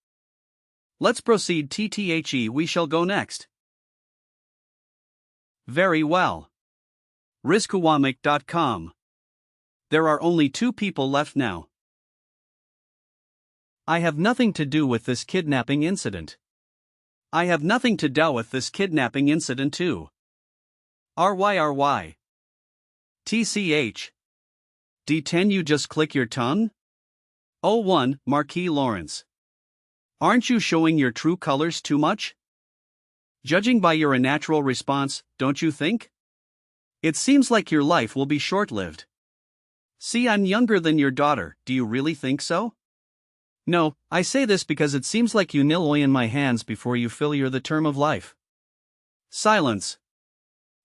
Let's proceed. We shall go next. Very well. RizComic.com. There are only 2 people left now. I have nothing to do with this kidnapping incident. I have nothing to do with this kidnapping incident too. RY. TCH. D10 you just click your tongue? 01 Marquis Lawrence. Aren't you showing your true colors too much? Judging by your unnatural response, don't you think? It seems like your life will be short-lived. See, I'm younger than your daughter, do you really think so? No, I say this because it seems like you nil oil in my hands before you fill the term of life. Silence.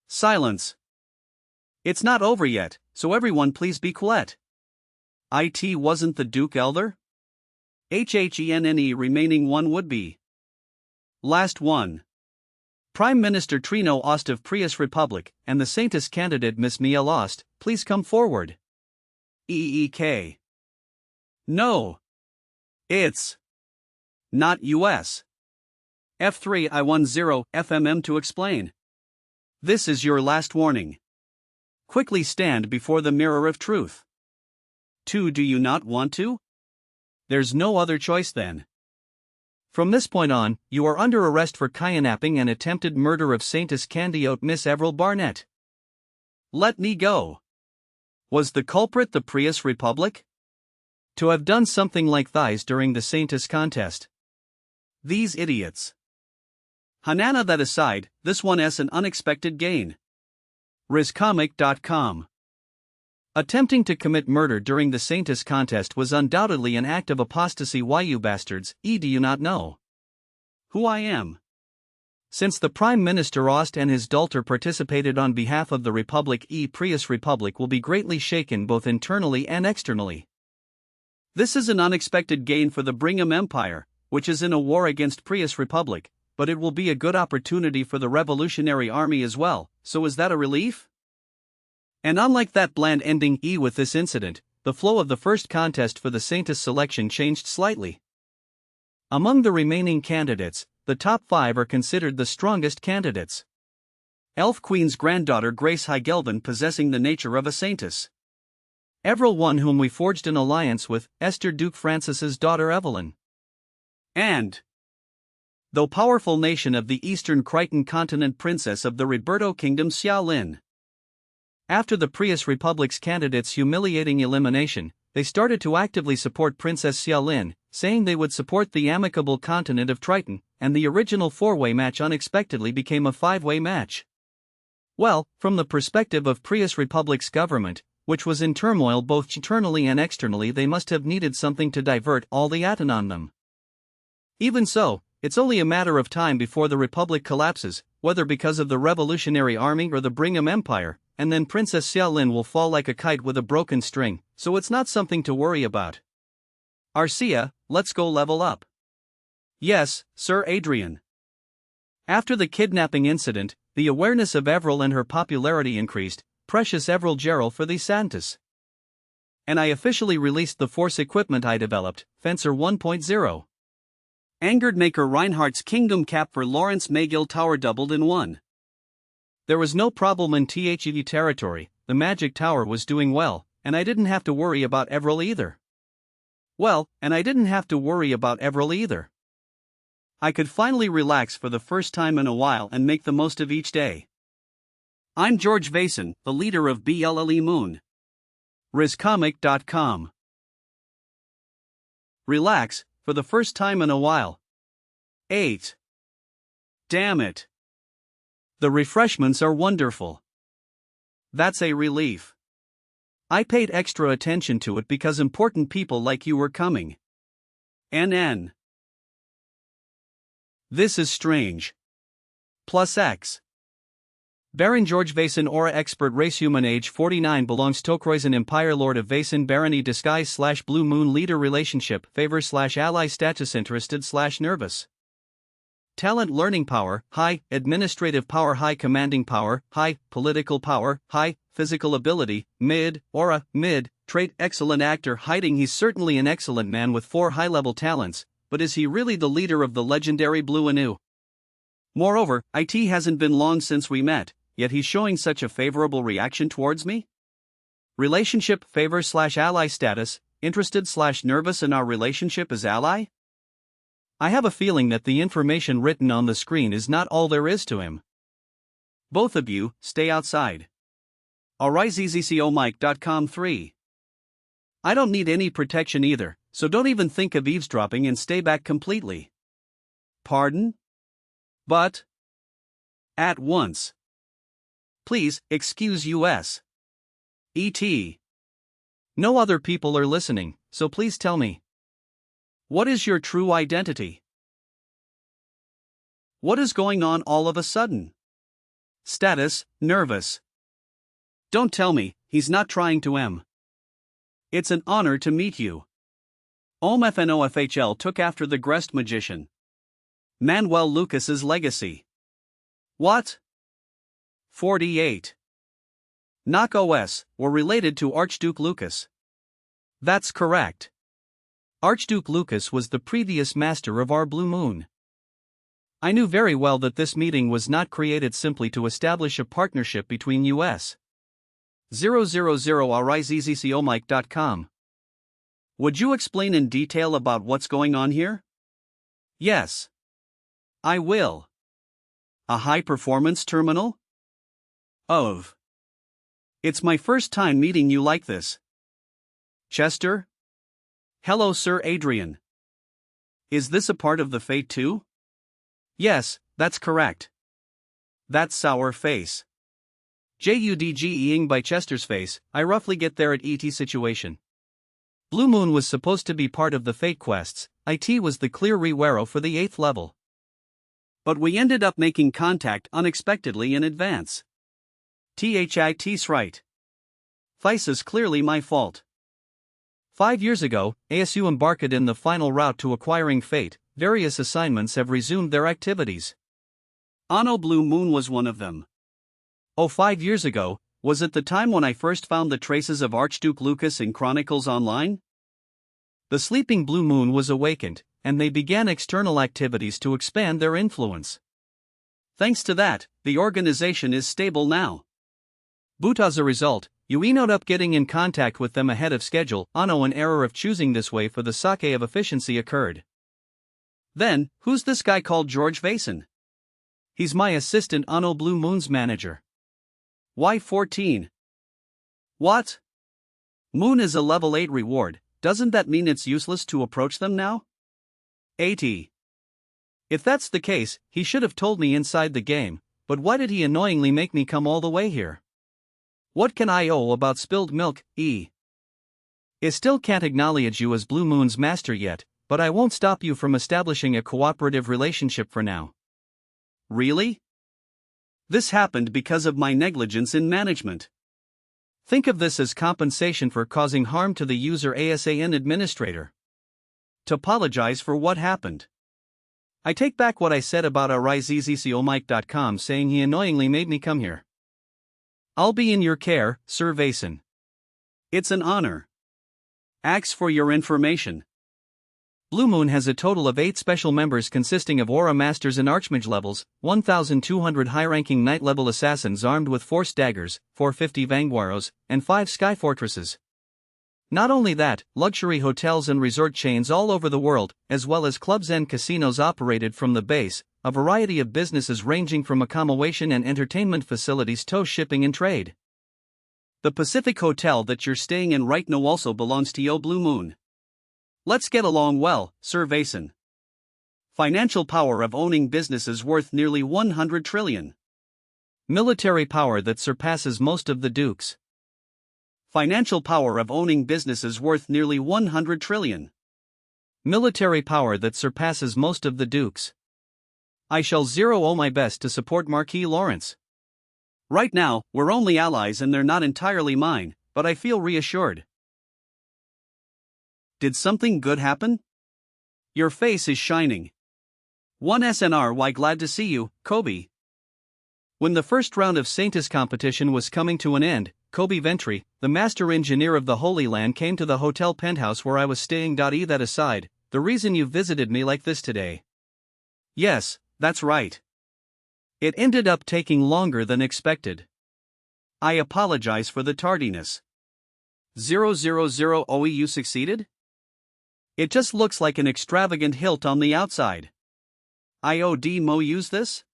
Silence. It's not over yet, so everyone please be quiet. It wasn't the Duke Elder? HHENNE remaining one would be. Last one. Prime Minister Trino Ost of Prius Republic, and the saintest candidate Miss Mia Lost, please come forward. EEK. No. It's not US. F3I10 FMM to explain. This is your last warning. Quickly stand before the mirror of truth. 2. Do you not want to? There's no other choice then. From this point on, you are under arrest for kidnapping and attempted murder of saintest candidate Miss Avril Barnett. Let me go. Was the culprit the Prius Republic? To have done something like this during the saintest contest. These idiots. Hanana, that aside, this one is an unexpected gain. RizComic.com. Attempting to commit murder during the saintest contest was undoubtedly an act of apostasy. Why, you bastards, do you not know who I am? Since the Prime Minister Ost and his daughter participated on behalf of the Republic, Prius Republic will be greatly shaken both internally and externally. This is an unexpected gain for the Brigham Empire, which is in a war against Prius Republic, but it will be a good opportunity for the Revolutionary Army as well, so is that a relief? And unlike that bland ending with this incident, the flow of the first contest for the saintest selection changed slightly. Among the remaining candidates, the top 5 are considered the strongest candidates. Elf Queen's granddaughter Grace Heigelvin, possessing the nature of a saintess. Avril, one whom we forged an alliance with, Esther Duke Francis's daughter Evelyn. And, though powerful nation of the Eastern Crichton continent, princess of the Roberto Kingdom Xiaolin. After the Prius Republic's candidates' humiliating elimination, they started to actively support Princess Xiaolin, saying they would support the amicable continent of Triton, and the original 4-way match unexpectedly became a 5-way match. Well, from the perspective of Prius Republic's government, which was in turmoil both internally and externally, they must have needed something to divert all the attention on them. Even so, it's only a matter of time before the Republic collapses, whether because of the Revolutionary Army or the Brigham Empire, and then Princess Xiaolin will fall like a kite with a broken string, so it's not something to worry about. Arcia, let's go level up. Yes, Sir Adrien. After the kidnapping incident, the awareness of Avril and her popularity increased. Precious Avril Gerald for the Santos. And I officially released the force equipment I developed, Fencer 1.0. Angered Maker Reinhardt's Kingdom Cap for Lawrence Magill Tower doubled in 1. There was no problem in THEV territory, the Magic Tower was doing well, and I didn't have to worry about Avril either. I could finally relax for the first time in a while and make the most of each day. I'm George Vason, the leader of BLLE Moon. RizComic.com. Relax, for the first time in a while. 8. Damn it. The refreshments are wonderful. That's a relief. I paid extra attention to it because important people like you were coming. NN. This is strange. Plus X. Baron George Vason, aura expert, race human, age 49, belongs to Croyson Empire, Lord of Vason, barony, disguise / blue moon, leader, relationship, favor / ally, status, interested / nervous. Talent, learning power, high, administrative power, high, commanding power, high, political power, high, physical ability, mid, aura, mid, trait, excellent actor, hiding. He's certainly an excellent man with 4 high-level talents, but is he really the leader of the legendary Blue Anu? Moreover, it hasn't been long since we met, yet he's showing such a favorable reaction towards me? Relationship, favor / ally, status, interested / nervous, in our relationship as ally? I have a feeling that the information written on the screen is not all there is to him. Both of you, stay outside. ArisezComike.com 3. I don't need any protection either, so don't even think of eavesdropping and stay back completely. Pardon? But? At once. Please, excuse us. E.T. No other people are listening, so please tell me. What is your true identity? What is going on all of a sudden? Status, nervous. Don't tell me, he's not trying to M. It's an honor to meet you. OMFNOFHL took after the Grest magician. Manuel Lucas's legacy. What? 48. Knock OS, were related to Archduke Lucas. That's correct. Archduke Lucas was the previous master of our Blue Moon. I knew very well that this meeting was not created simply to establish a partnership between US 000RIZZCOMIC.com. Would you explain in detail about what's going on here? Yes. I will. A high-performance terminal? Of. It's my first time meeting you like this. Chester? Hello, Sir Adrien. Is this a part of the fate too? Yes, that's correct. That sour face. JUDGEing by Chester's face, I roughly get there at ET situation. Blue Moon was supposed to be part of the Fate quests, IT was the clear rewaro for the 8th level. But we ended up making contact unexpectedly in advance. THIT's right. Vice is clearly my fault. 5 years ago, ASU embarked in the final route to acquiring Fate, various assignments have resumed their activities. Anno Blue Moon was one of them. 5 years ago, was it the time when I first found the traces of Archduke Lucas in Chronicles Online? The sleeping Blue Moon was awakened, and they began external activities to expand their influence. Thanks to that, the organization is stable now. But as a result, you ended up getting in contact with them ahead of schedule. An error of choosing this way for the sake of efficiency occurred. Then, who's this guy called George Vason? He's my assistant Anno Blue Moon's manager. Why 14? What? Moon is a level 8 reward, doesn't that mean it's useless to approach them now? 80. If that's the case, he should have told me inside the game, but why did he annoyingly make me come all the way here? What can I owe about spilled milk, I still can't acknowledge you as Blue Moon's master yet, but I won't stop you from establishing a cooperative relationship for now. Really? This happened because of my negligence in management. Think of this as compensation for causing harm to the user ASAN administrator. To apologize for what happened. I take back what I said about RIZZCOMIC.com saying he annoyingly made me come here. I'll be in your care, Sir Vason. It's an honor. Ask for your information. Blue Moon has a total of 8 special members consisting of Aura Masters and Archmage levels, 1,200 high-ranking Knight-level assassins armed with Force daggers, 450 Vanguaros, and 5 Sky Fortresses. Not only that, luxury hotels and resort chains all over the world, as well as clubs and casinos operated from the base, a variety of businesses ranging from accommodation and entertainment facilities to shipping and trade. The Pacific Hotel that you're staying in right now also belongs to Yo Blue Moon. Let's get along well, Sir Vason. Financial power of owning businesses worth nearly 100 trillion. Military power that surpasses most of the dukes. Financial power of owning businesses worth nearly 100 trillion. Military power that surpasses most of the dukes. I shall owe my best to support Marquis Lawrence. Right now, we're only allies and they're not entirely mine, but I feel reassured. Did something good happen? Your face is shining. 1 SNR, why glad to see you, Kobe. When the first round of saintest competition was coming to an end, Kobe Ventry, the master engineer of the Holy Land, came to the hotel penthouse where I was staying. That aside, the reason you visited me like this today. Yes, that's right. It ended up taking longer than expected. I apologize for the tardiness. 000 OE, you succeeded? It just looks like an extravagant hilt on the outside. IOD Mo use this?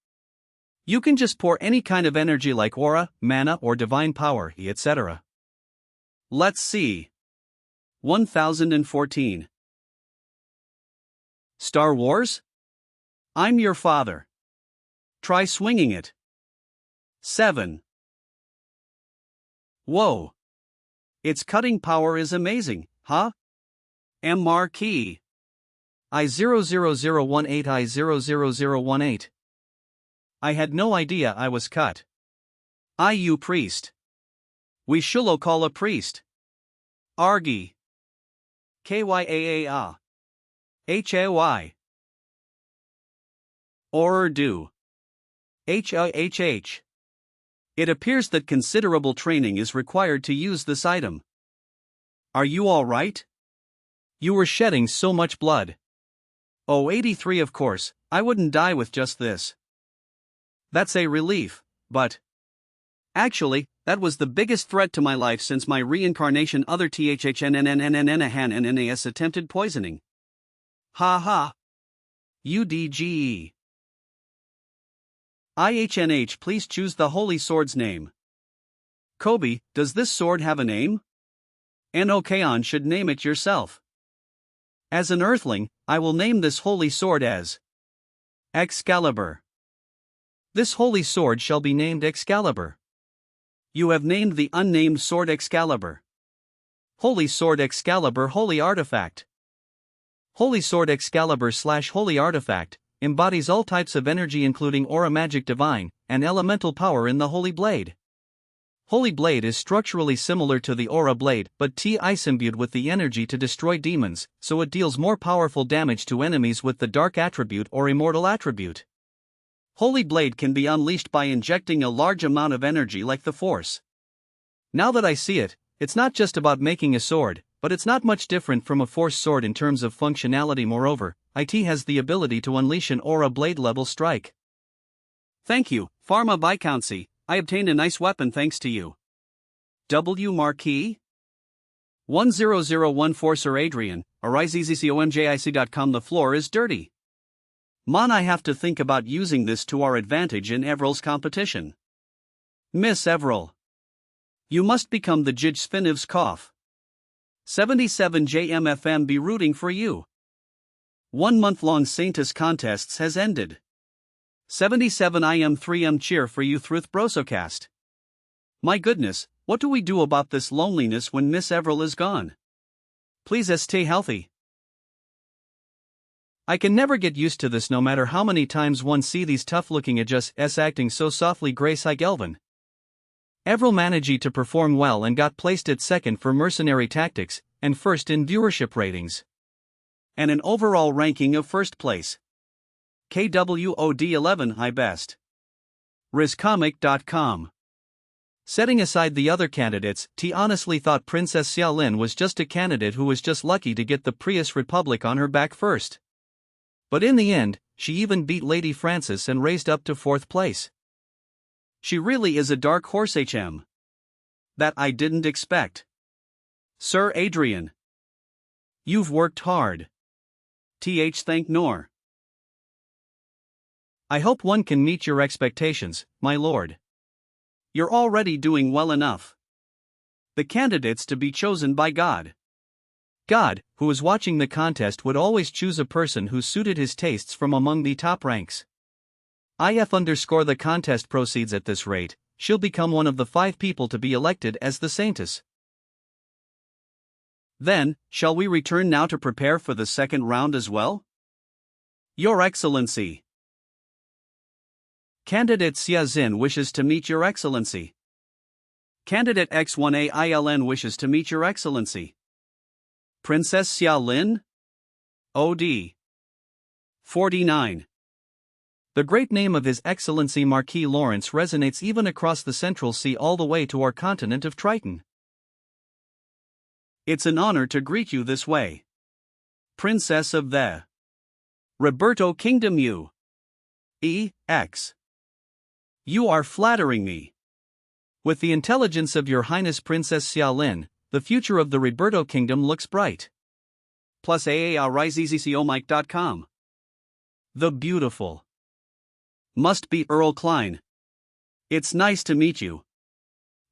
You can just pour any kind of energy like aura, mana or divine power, etc. Let's see. 1014. Star Wars? I'm your father. Try swinging it. 7. Whoa. Its cutting power is amazing, huh? MR key. I00018 I00018. I had no idea I was cut. IU priest. We shullo call a priest. Argi. Kyaa. Hay. Or do. Hhh. It appears that considerable training is required to use this item. Are you alright? You were shedding so much blood. Oh, 83, of course, I wouldn't die with just this. That's a relief, but. Actually, that was the biggest threat to my life since my reincarnation other THHNNNNNNAS attempted poisoning. Ha ha. UDGE. IHNH, please choose the holy sword's name. Kobe, does this sword have a name? Nokeon should name it yourself. As an earthling, I will name this holy sword as Excalibur. This holy sword shall be named Excalibur. You have named the unnamed sword Excalibur. Holy sword Excalibur, holy artifact. Holy sword Excalibur / holy artifact embodies all types of energy including aura, magic, divine, and elemental power in the holy blade. Holy blade is structurally similar to the aura blade, but is imbued with the energy to destroy demons, so it deals more powerful damage to enemies with the dark attribute or immortal attribute. Holy blade can be unleashed by injecting a large amount of energy like the Force. Now that I see it, it's not just about making a sword, but it's not much different from a Force sword in terms of functionality. Moreover, it has the ability to unleash an aura blade level strike. Thank you, Pharma Viscountcy, I obtained a nice weapon thanks to you. W. Marquis? 10014 Sir Adrien, ariseccomjic.com. The floor is dirty. I have to think about using this to our advantage in Everill's competition. Miss Everil. You must become the Jij Sviniv's cough. 77 JMFM be rooting for you. 1 month-long saintest contests has ended. 77 IM 3M cheer for you Thruth Brosocast. My goodness, what do we do about this loneliness when Miss Everil is gone? Please stay healthy. I can never get used to this no matter how many times one see these tough-looking adjusts acting so softly grace like Elvin. Everil managed to perform well and got placed at second for mercenary tactics, and first in viewership ratings. And an overall ranking of first place. KWOD 11 high best. RizComic.com. Setting aside the other candidates, T honestly thought Princess Xiaolin was just a candidate who was just lucky to get the Prius Republic on her back first. But in the end, she even beat Lady Francis and raised up to 4th place. She really is a dark horse HM. That I didn't expect. Sir Adrien. You've worked hard. Thank Nor. I hope one can meet your expectations, my lord. You're already doing well enough. The candidates to be chosen by God. God, who is watching the contest, would always choose a person who suited his tastes from among the top ranks. The contest proceeds at this rate, she'll become one of the 5 people to be elected as the saintess. Then, shall we return now to prepare for the second round as well? Your Excellency. Candidate Xia Xin wishes to meet Your Excellency. Candidate X1AILN wishes to meet Your Excellency. Princess Xiaolin? OD. 49. The great name of His Excellency Marquis Lawrence resonates even across the Central Sea all the way to our continent of Triton. It's an honor to greet you this way. Princess of the Roberto Kingdom U.E.X. You are flattering me. With the intelligence of Your Highness Princess Xiaolin, the future of the Roberto Kingdom looks bright. Plus AARIZZCOMIC.com. The beautiful. Must be Earl Klein. It's nice to meet you.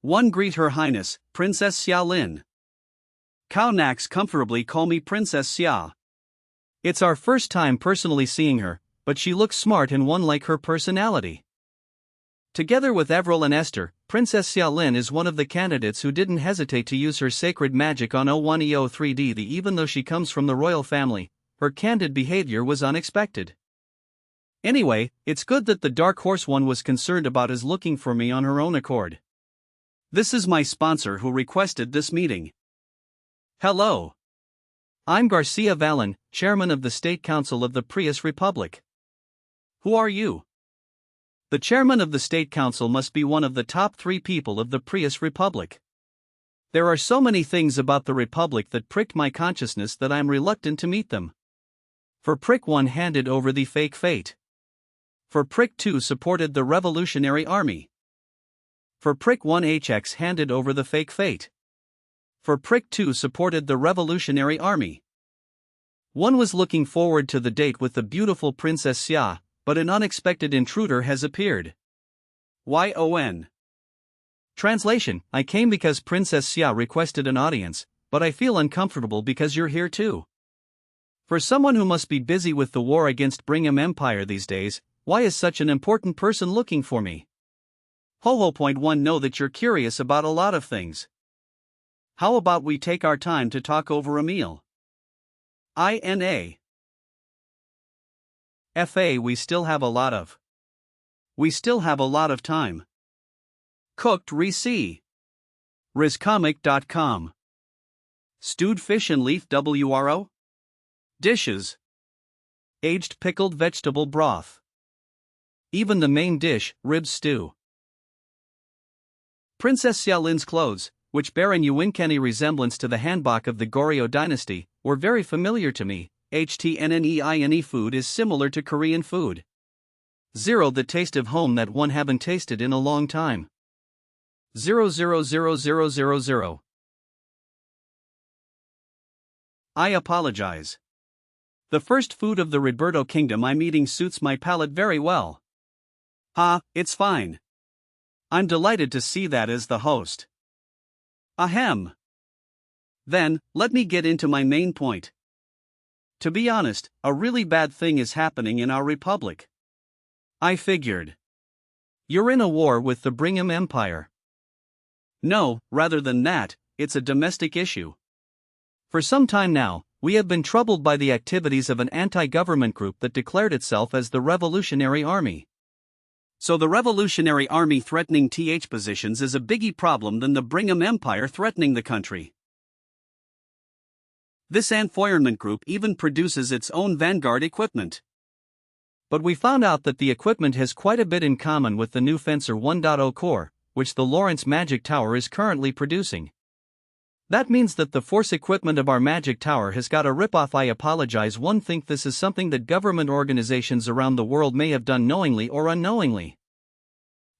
One greet Her Highness, Princess Xiaolin. Kaunax comfortably call me Princess Xia. It's our first time personally seeing her, but she looks smart and one like her personality. Together with Everil and Esther, Princess Xiaolin is one of the candidates who didn't hesitate to use her sacred magic on 01EO3D. Even though she comes from the royal family, her candid behavior was unexpected. Anyway, it's good that the Dark Horse one was concerned about is looking for me on her own accord. This is my sponsor who requested this meeting. Hello. I'm Garcia Vallon, Chairman of the State Council of the Prius Republic. Who are you? The Chairman of the State Council must be one of the top 3 people of the Prius Republic. There are so many things about the Republic that pricked my consciousness that I'm reluctant to meet them. For prick 1 handed over the fake fate. For prick 2 supported the Revolutionary Army. For prick 1 HX handed over the fake fate. For prick 2 supported the Revolutionary Army. 1 was looking forward to the date with the beautiful Princess Xia, but an unexpected intruder has appeared. YON. Translation: I came because Princess Xia requested an audience, but I feel uncomfortable because you're here too. For someone who must be busy with the war against Brigham Empire these days, why is such an important person looking for me? Ho-ho.1 Know that you're curious about a lot of things. How about we take our time to talk over a meal? INA. FA We still have a lot of. We still have a lot of time. Cooked Rec. RisComic.com. Stewed fish and leaf WRO? Dishes. Aged pickled vegetable broth. Even the main dish, rib stew. Princess Xia Lin's clothes, which bear an uncanny resemblance to the hanbok of the Goryeo dynasty, were very familiar to me. HTNNEINE food is similar to Korean food. 0 The taste of home that one haven't tasted in a long time. 000000. I apologize. The first food of the Roberto Kingdom I'm eating suits my palate very well. It's fine. I'm delighted to see that as the host. Ahem. Then, let me get into my main point. To be honest, a really bad thing is happening in our republic. I figured. You're in a war with the Brigham Empire. No, rather than that, it's a domestic issue. For some time now, we have been troubled by the activities of an anti-government group that declared itself as the Revolutionary Army. So the Revolutionary Army threatening TH positions is a biggie problem than the Brigham Empire threatening the country. This enfoirment group even produces its own vanguard equipment. But we found out that the equipment has quite a bit in common with the new Fencer 1.0 core, which the Lawrence Magic Tower is currently producing. That means that the force equipment of our Magic Tower has got a rip-off. I apologize. One think this is something that government organizations around the world may have done knowingly or unknowingly.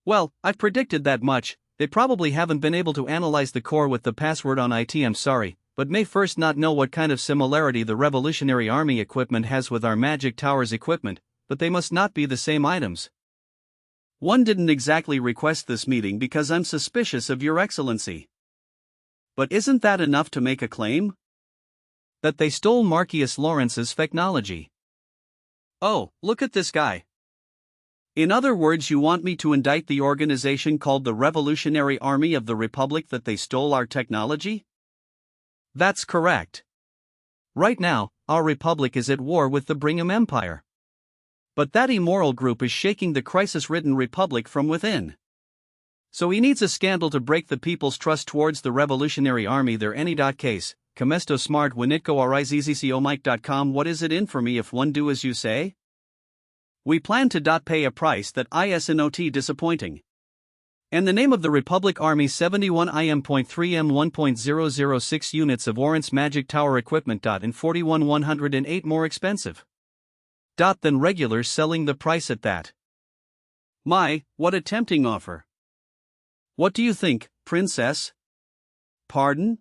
Well, I've predicted that much. They probably haven't been able to analyze the core with the password on IT. I'm sorry, but may first not know what kind of similarity the Revolutionary Army equipment has with our Magic Tower's equipment, but they must not be the same items. 1 didn't exactly request this meeting because I'm suspicious of Your Excellency. But isn't that enough to make a claim? That they stole Marquis Lawrence's technology. Oh, look at this guy. In other words, you want me to indict the organization called the Revolutionary Army of the Republic that they stole our technology? That's correct. Right now, our republic is at war with the Brigham Empire. But that immoral group is shaking the crisis-ridden republic from within. So he needs a scandal to break the people's trust towards the Revolutionary Army. There any case, Comesto smart winitko rizzcomike.com. What is it in for me if one do as you say? We plan to pay a price that isn't disappointing. And the name of the Republic Army 71 IM.3 M 1.006 units of Lawrence Magic Tower equipment. And 41,108 more expensive. Than regulars selling the price at that. My, what a tempting offer. What do you think, Princess? Pardon?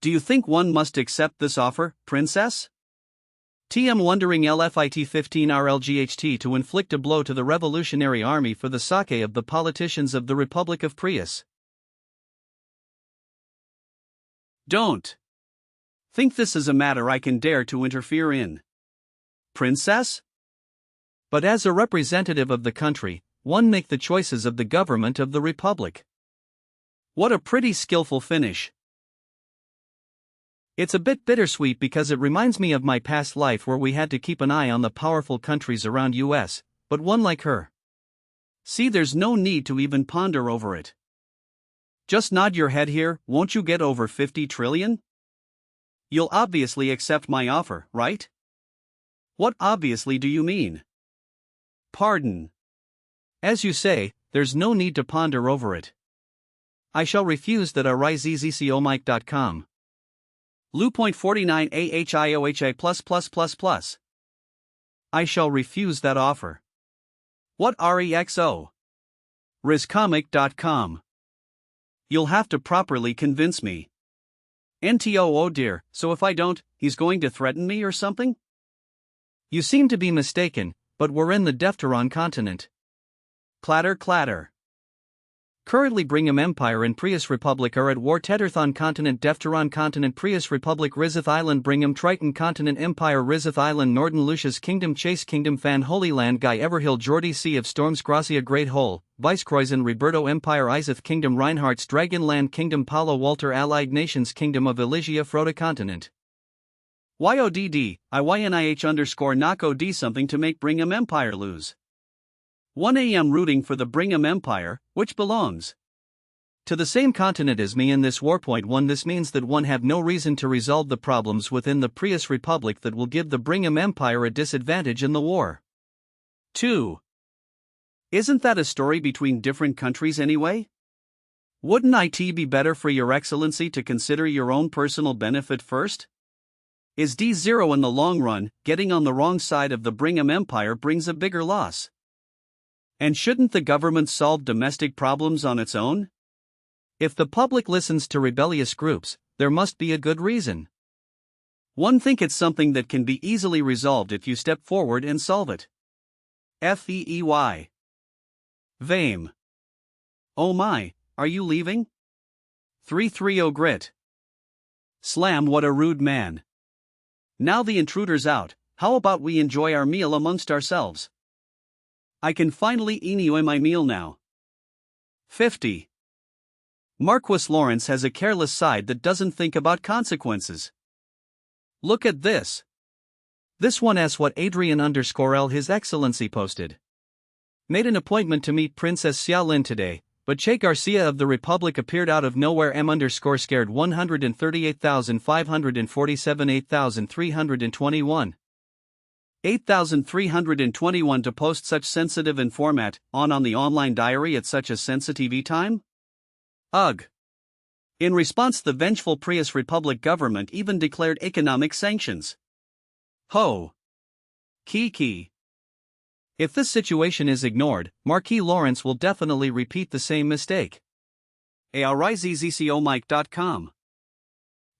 Do you think one must accept this offer, Princess? TM wondering LFIT 15 RLGHT to inflict a blow to the Revolutionary Army for the sake of the politicians of the Republic of Prius. Don't think this is a matter I can dare to interfere in. Princess? But as a representative of the country, one make the choices of the government of the Republic. What a pretty skillful finish. It's a bit bittersweet because it reminds me of my past life where we had to keep an eye on the powerful countries around US, but one like her. See, there's no need to even ponder over it. Just nod your head here, won't you get over 50 trillion? You'll obviously accept my offer, right? What obviously do you mean? Pardon. As you say, there's no need to ponder over it. I shall refuse that arisezzcomike.com. Lu.49 AHIOHA plus. I shall refuse that offer. What REXO? Rizcomic.com. You'll have to properly convince me. NTO, oh dear, so if I don't, he's going to threaten me or something? You seem to be mistaken, but we're in the Defteron continent. Clatter clatter. Currently Brigham Empire and Prius Republic are at war. Tetherthon continent, Defteron continent, Prius Republic, Rizith Island, Brigham, Triton continent, Empire, Rizith Island, Norden, Lucius Kingdom, Chase Kingdom, Fan Holy Land, Guy Everhill, Geordie, Sea of Storms, Gracia, Great Hole, Viceroyson, Roberto Empire, Iseth Kingdom, Reinhardt's Dragonland Kingdom, Palo Walter, Allied Nations Kingdom of Elysia, Froda continent. YODD, IYNIH underscore knock OD something to make Brigham Empire lose. 1 AM rooting for the Brigham Empire, which belongs to the same continent as me in this war. Point 1. This means that one have no reason to resolve the problems within the Prius Republic that will give the Brigham Empire a disadvantage in the war. 2. Isn't that a story between different countries anyway? Wouldn't it be better for Your Excellency to consider your own personal benefit first? Is D0 in the long run, getting on the wrong side of the Brigham Empire brings a bigger loss? And shouldn't the government solve domestic problems on its own? If the public listens to rebellious groups, there must be a good reason. One think it's something that can be easily resolved if you step forward and solve it. FEEY. Vame. Oh my, are you leaving? 330 Grit. Slam, what a rude man. Now the intruder's out, how about we enjoy our meal amongst ourselves? I can finally enjoy my meal now. 50. Marquis Lawrence has a careless side that doesn't think about consequences. Look at this. This one asks what Adrian _L His Excellency posted. Made an appointment to meet Princess Xiaolin today, but Che Garcia of the Republic appeared out of nowhere. M_scared 138,547 8,321. 8,321 to post such sensitive and format on the online diary at such a sensitive time? Ugh. In response, the vengeful Prius Republic government even declared economic sanctions. Ho. Kiki. If this situation is ignored, Marquis Lawrence will definitely repeat the same mistake. arisezzcomike.com.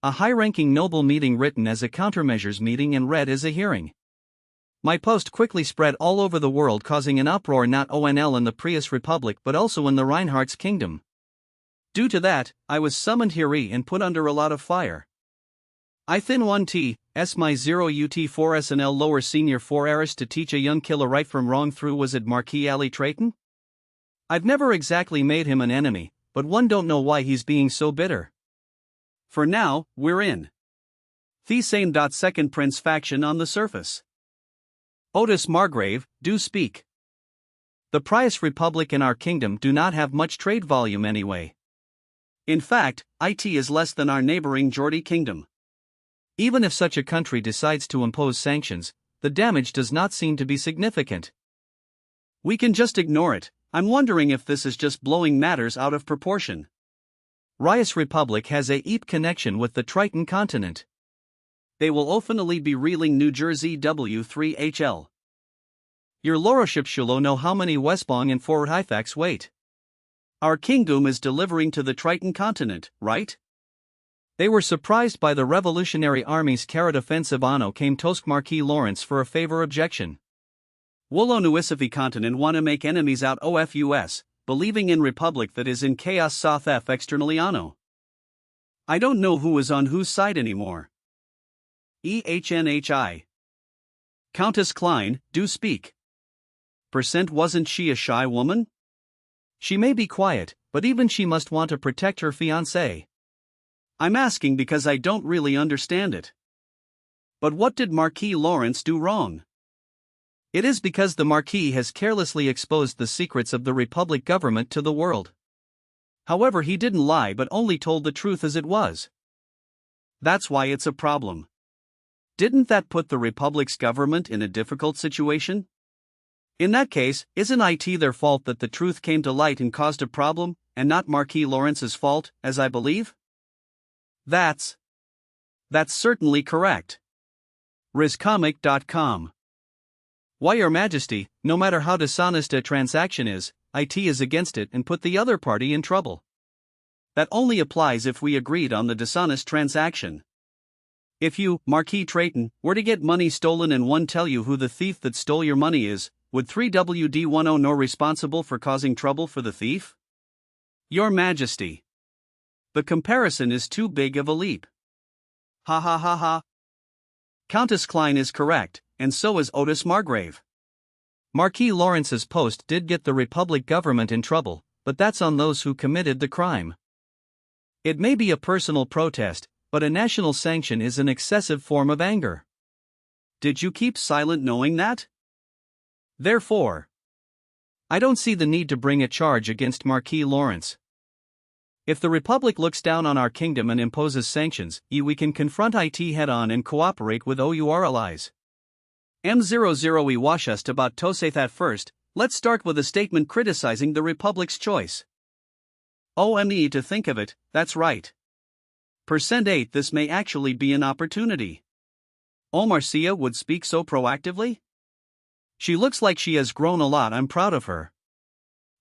A high-ranking noble meeting written as a countermeasures meeting and read as a hearing. My post quickly spread all over the world, causing an uproar not only in the Prius Republic but also in the Reinhardt's kingdom. Due to that, I was summoned here and put under a lot of fire. I thin 1T, S my 0 UT 4 SNL lower senior 4 Eris to teach a young killer right from wrong through was it Marquis Ali Trayton? I've never exactly made him an enemy, but one don't know why he's being so bitter. For now, we're in the same. Second Prince faction on the surface. Otis Margrave, do speak. The Prius Republic and our kingdom do not have much trade volume anyway. In fact, it is less than our neighboring Geordie kingdom. Even if such a country decides to impose sanctions, the damage does not seem to be significant. We can just ignore it. I'm wondering if this is just blowing matters out of proportion. Prius Republic has a deep connection with the Triton continent. They will openly be reeling New Jersey W3HL. Your lordship should know how many Westbong and forward Halifax wait. Our kingdom is delivering to the Triton continent, right? They were surprised by the Revolutionary Army's carrot offensive. Ano came Tosk Marquis Lawrence for a favor objection. Wolo Nuisifi continent wanna make enemies out of US, believing in Republic that is in chaos South F externally Ano. I don't know who is on whose side anymore. EHNHI. Countess Klein, do speak. Wasn't she a shy woman? She may be quiet, but even she must want to protect her fiancé. I'm asking because I don't really understand it. But what did Marquis Lawrence do wrong? It is because the Marquis has carelessly exposed the secrets of the Republic government to the world. However, he didn't lie but only told the truth as it was. That's why it's a problem. Didn't that put the Republic's government in a difficult situation? In that case, isn't it their fault that the truth came to light and caused a problem, and not Marquis Lawrence's fault, as I believe? That's certainly correct. RizComic.com. Why, Your Majesty, no matter how dishonest a transaction is, it is against it and put the other party in trouble. That only applies if we agreed on the dishonest transaction. If you, Marquis Trayton, were to get money stolen and one tell you who the thief that stole your money is, would 3WD10 know responsible for causing trouble for the thief? Your Majesty. The comparison is too big of a leap. Ha ha ha ha. Countess Klein is correct, and so is Otis Margrave. Marquis Lawrence's post did get the Republic government in trouble, but that's on those who committed the crime. It may be a personal protest, but a national sanction is an excessive form of anger. Did you keep silent knowing that? Therefore, I don't see the need to bring a charge against Marquis Lawrence. If the Republic looks down on our kingdom and imposes sanctions, we can confront it head-on and cooperate with our allies. M00 wash us about Tosathat first. Let's start with a statement criticizing the Republic's choice. OME to think of it, that's right. %8 This may actually be an opportunity. Marcia would speak so proactively? She looks like she has grown a lot, I'm proud of her.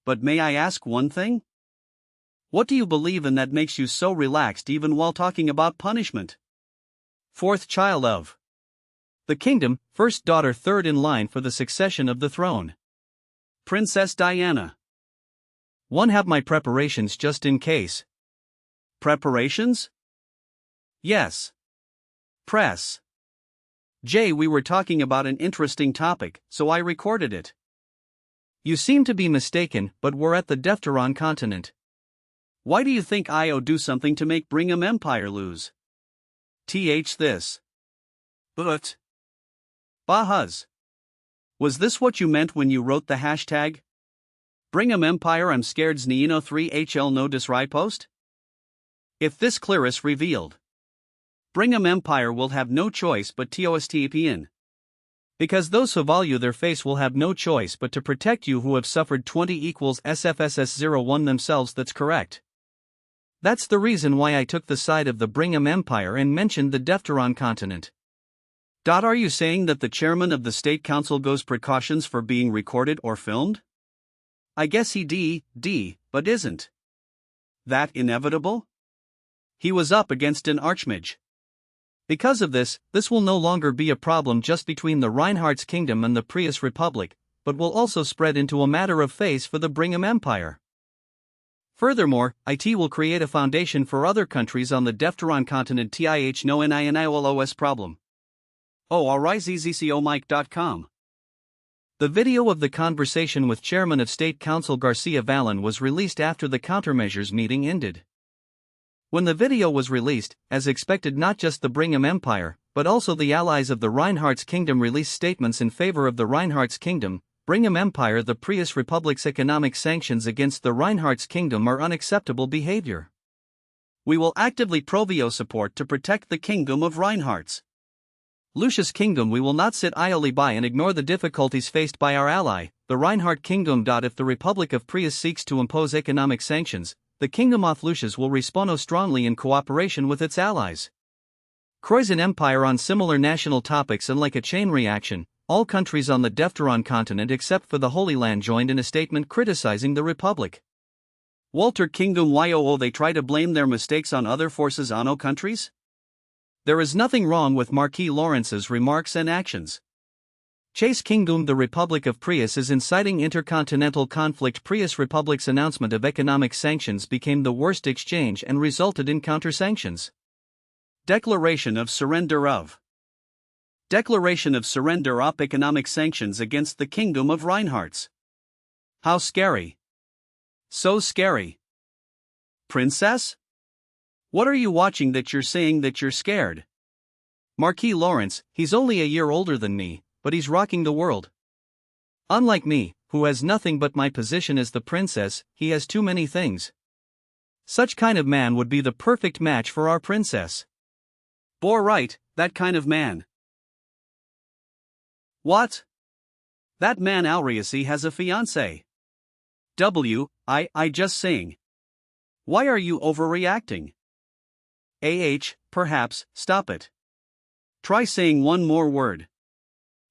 But may I ask one thing? What do you believe in that makes you so relaxed even while talking about punishment? Fourth child of the kingdom, first daughter, third in line for the succession of the throne. Princess Diana. One, have my preparations just in case. Preparations? Yes. Press. Jay, we were talking about an interesting topic, so I recorded it. You seem to be mistaken, but we're at the Defteron continent. Why do you think I'll do something to make Brigham Empire lose? This. But. Bahuz. Was this what you meant when you wrote the hashtag? Brigham Empire I'm scared Znino 3HL no disrai post? If this clearest revealed. Brigham Empire will have no choice but TOSTPN. Because those who value their face will have no choice but to protect you who have suffered 20 equals SFSS01 themselves. That's correct. That's the reason why I took the side of the Brigham Empire and mentioned the Defteron continent. Are you saying that the chairman of the State Council goes precautions for being recorded or filmed? I guess he but isn't that inevitable? He was up against an archmage. Because of this will no longer be a problem just between the Reinhardt's kingdom and the Prius Republic, but will also spread into a matter of face for the Brigham Empire. Furthermore, it will create a foundation for other countries on the Defteron continent no NINIOLOS problem. RIZZCOMike.com. The video of the conversation with Chairman of State Council Garcia Vallon was released after the countermeasures meeting ended. When the video was released, as expected, not just the Brigham Empire, but also the allies of the Reinhardt's kingdom released statements in favor of the Reinhardt's kingdom. Brigham Empire, the Prius Republic's economic sanctions against the Reinhardt's kingdom are unacceptable behavior. We will actively provide support to protect the kingdom of Reinhardt's Lucius kingdom. We will not sit idly by and ignore the difficulties faced by our ally, the Reinhardt kingdom. If the Republic of Prius seeks to impose economic sanctions, the kingdom of Lucius will respond strongly in cooperation with its allies. Croizon Empire on similar national topics, and like a chain reaction, all countries on the Defteron continent except for the Holy Land joined in a statement criticizing the Republic. Walter Kingdom YOO, they try to blame their mistakes on other forces on countries? There is nothing wrong with Marquis Lawrence's remarks and actions. Chase Kingdom, the Republic of Prius is inciting intercontinental conflict. Prius Republic's announcement of economic sanctions became the worst exchange and resulted in counter-sanctions. Declaration of surrender of economic sanctions against the kingdom of Reinhardt's. How scary. So scary. Princess? What are you watching that you're saying that you're scared? Marquis Lawrence, he's only a year older than me, but he's rocking the world. Unlike me, who has nothing but my position as the princess, he has too many things. Such kind of man would be the perfect match for our princess. Bore right, that kind of man. What? That man Alriasi has a fiancé. I just saying. Why are you overreacting? Perhaps, stop it. Try saying one more word.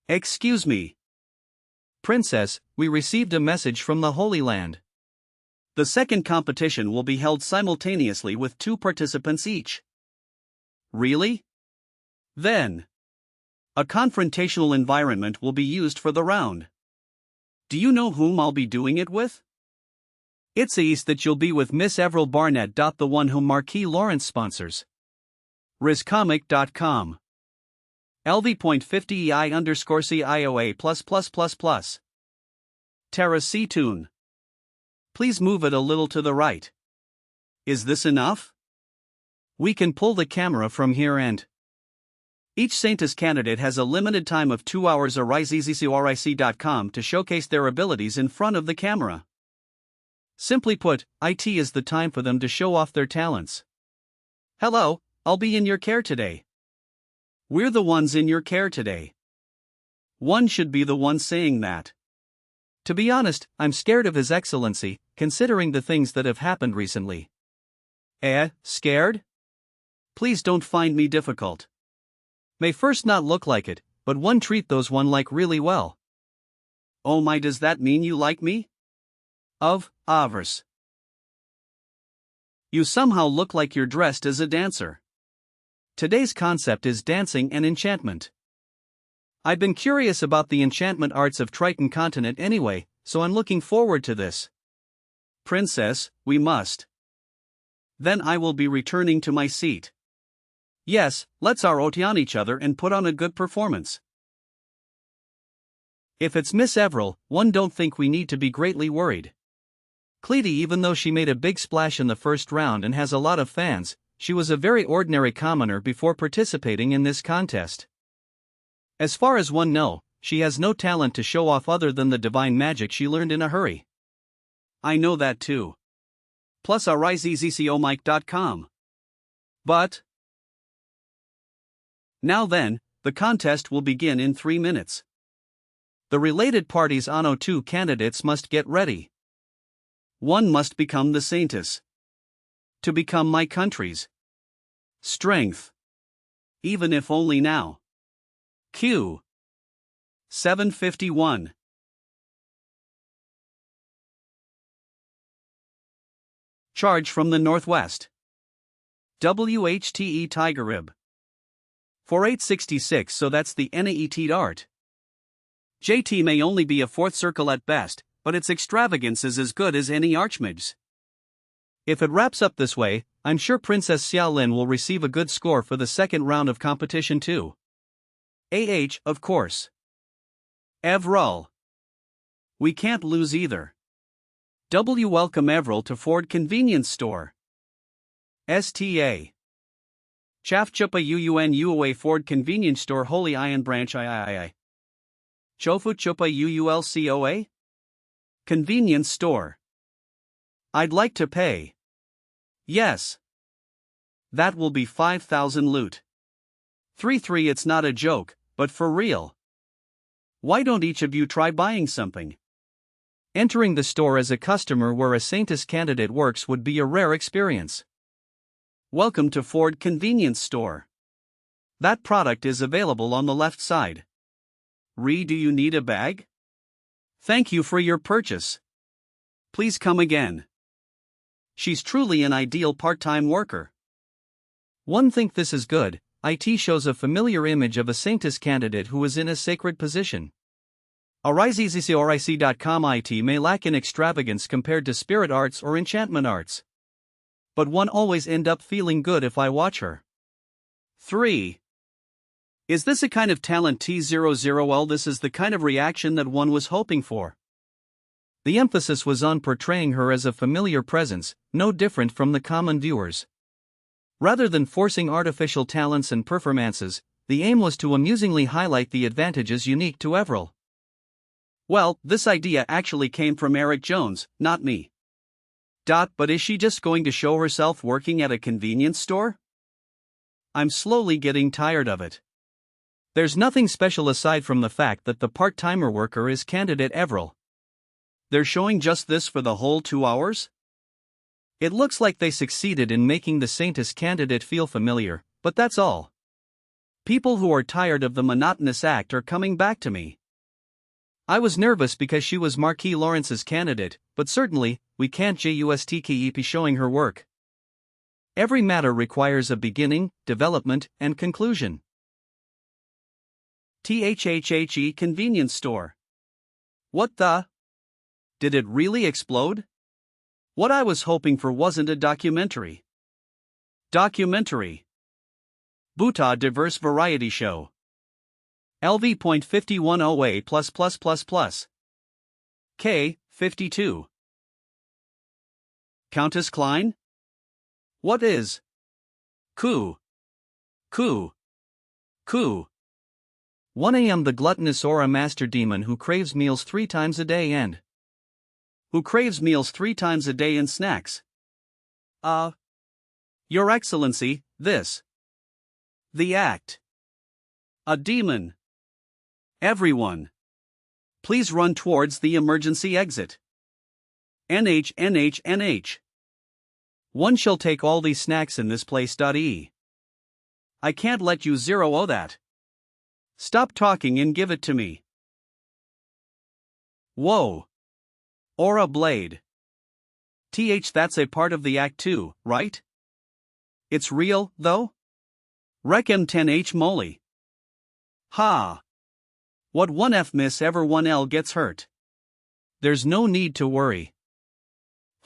Excuse me. Princess, we received a message from the Holy Land. The second competition will be held simultaneously with 2 participants each. Really? Then, a confrontational environment will be used for the round. Do you know whom I'll be doing it with? It's east that you'll be with Miss Avril Barnett. The one whom Marquis Lawrence sponsors. RizComic.com. LV.50EI_CIOA++++. Terra C Tune. Please move it a little to the right. Is this enough? We can pull the camera from here and. Each saintest candidate has a limited time of 2 hours at RizComic.com to showcase their abilities in front of the camera. Simply put, it is the time for them to show off their talents. Hello, I'll be in your care today. We're the ones in your care today. One should be the one saying that. To be honest, I'm scared of His Excellency, considering the things that have happened recently. Scared? Please don't find me difficult. May first not look like it, but one treat those one like really well. Oh my, does that mean you like me? Avers. You somehow look like you're dressed as a dancer. Today's concept is dancing and enchantment. I've been curious about the enchantment arts of Triton continent anyway, so I'm looking forward to this. Princess, we must. Then I will be returning to my seat. Yes, let's ROT on each other and put on a good performance. If it's Miss Avril, one don't think we need to be greatly worried. Cleety, even though she made a big splash in the first round and has a lot of fans, she was a very ordinary commoner before participating in this contest. As far as one knows, she has no talent to show off other than the divine magic she learned in a hurry. I know that too. Plus RizComic.com. But now then, the contest will begin in 3 minutes. The related parties' Anno 2 candidates must get ready. One must become the saintess. To become my country's strength. Even if only now. Q. 751. Charge from the northwest. WHTE Tigerib. 4866, so that's the NAET art. JT may only be a 4th circle at best, but its extravagance is as good as any archmage's. If it wraps up this way, I'm sure Princess Xiaolin will receive a good score for the second round of competition too. Of course. Avril. We can't lose either. Welcome Avril to Ford Convenience Store. STA. Chafchupa UUNUA Ford Convenience Store Holy Iron Branch III. Chofu Chupa UULCOA? Convenience Store. I'd like to pay. Yes. That will be 5,000 loot. 3 it's not a joke, but for real. Why don't each of you try buying something? Entering the store as a customer where a saintest candidate works would be a rare experience. Welcome to Ford Convenience Store. That product is available on the left side. Do you need a bag? Thank you for your purchase. Please come again. She's truly an ideal part-time worker. One think this is good. It shows a familiar image of a saintest candidate who is in a sacred position. RizComic.com it may lack in extravagance compared to spirit arts or enchantment arts. But one always end up feeling good if I watch her. 3. Is this a kind of talent T00L? This is the kind of reaction that one was hoping for. The emphasis was on portraying her as a familiar presence, no different from the common viewers. Rather than forcing artificial talents and performances, the aim was to amusingly highlight the advantages unique to Avril. Well, this idea actually came from Eric Jones, not me. But is she just going to show herself working at a convenience store? I'm slowly getting tired of it. There's nothing special aside from the fact that the part-timer worker is candidate Everil. They're showing just this for the whole 2 hours? It looks like they succeeded in making the saintest candidate feel familiar, but that's all. People who are tired of the monotonous act are coming back to me. I was nervous because she was Marquis Lawrence's candidate, but certainly, we can't just keep showing her work. Every matter requires a beginning, development, and conclusion. THHHE convenience store. What the? Did it really explode? What I was hoping for wasn't a documentary. Documentary. Bhuta diverse variety show. LV.5108++++. K, 52. Countess Klein? What is? Coup. 1 a.m. The gluttonous aura master demon who craves meals 3 times a day and who craves meals 3 times a day and snacks. Your Excellency, this. The act. A demon. Everyone. Please run towards the emergency exit. NH. One shall take all these snacks in this place. I can't let you 0 that. Stop talking and give it to me. Whoa. Aura blade. That's a part of the act too, right? It's real, though? Recem 10H moly. Ha. What 1F miss ever 1L gets hurt. There's no need to worry.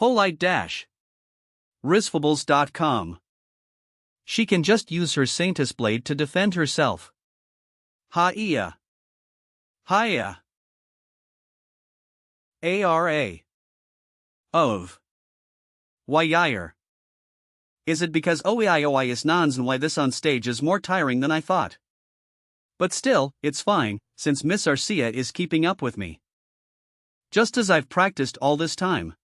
Holite dash. Risfables.com. She can just use her saintest blade to defend herself. Hiya. ARA. Of. Whyire. Is it because OEIOI is nons and why this on stage is more tiring than I thought? But still, it's fine, since Miss Arcia is keeping up with me. Just as I've practiced all this time.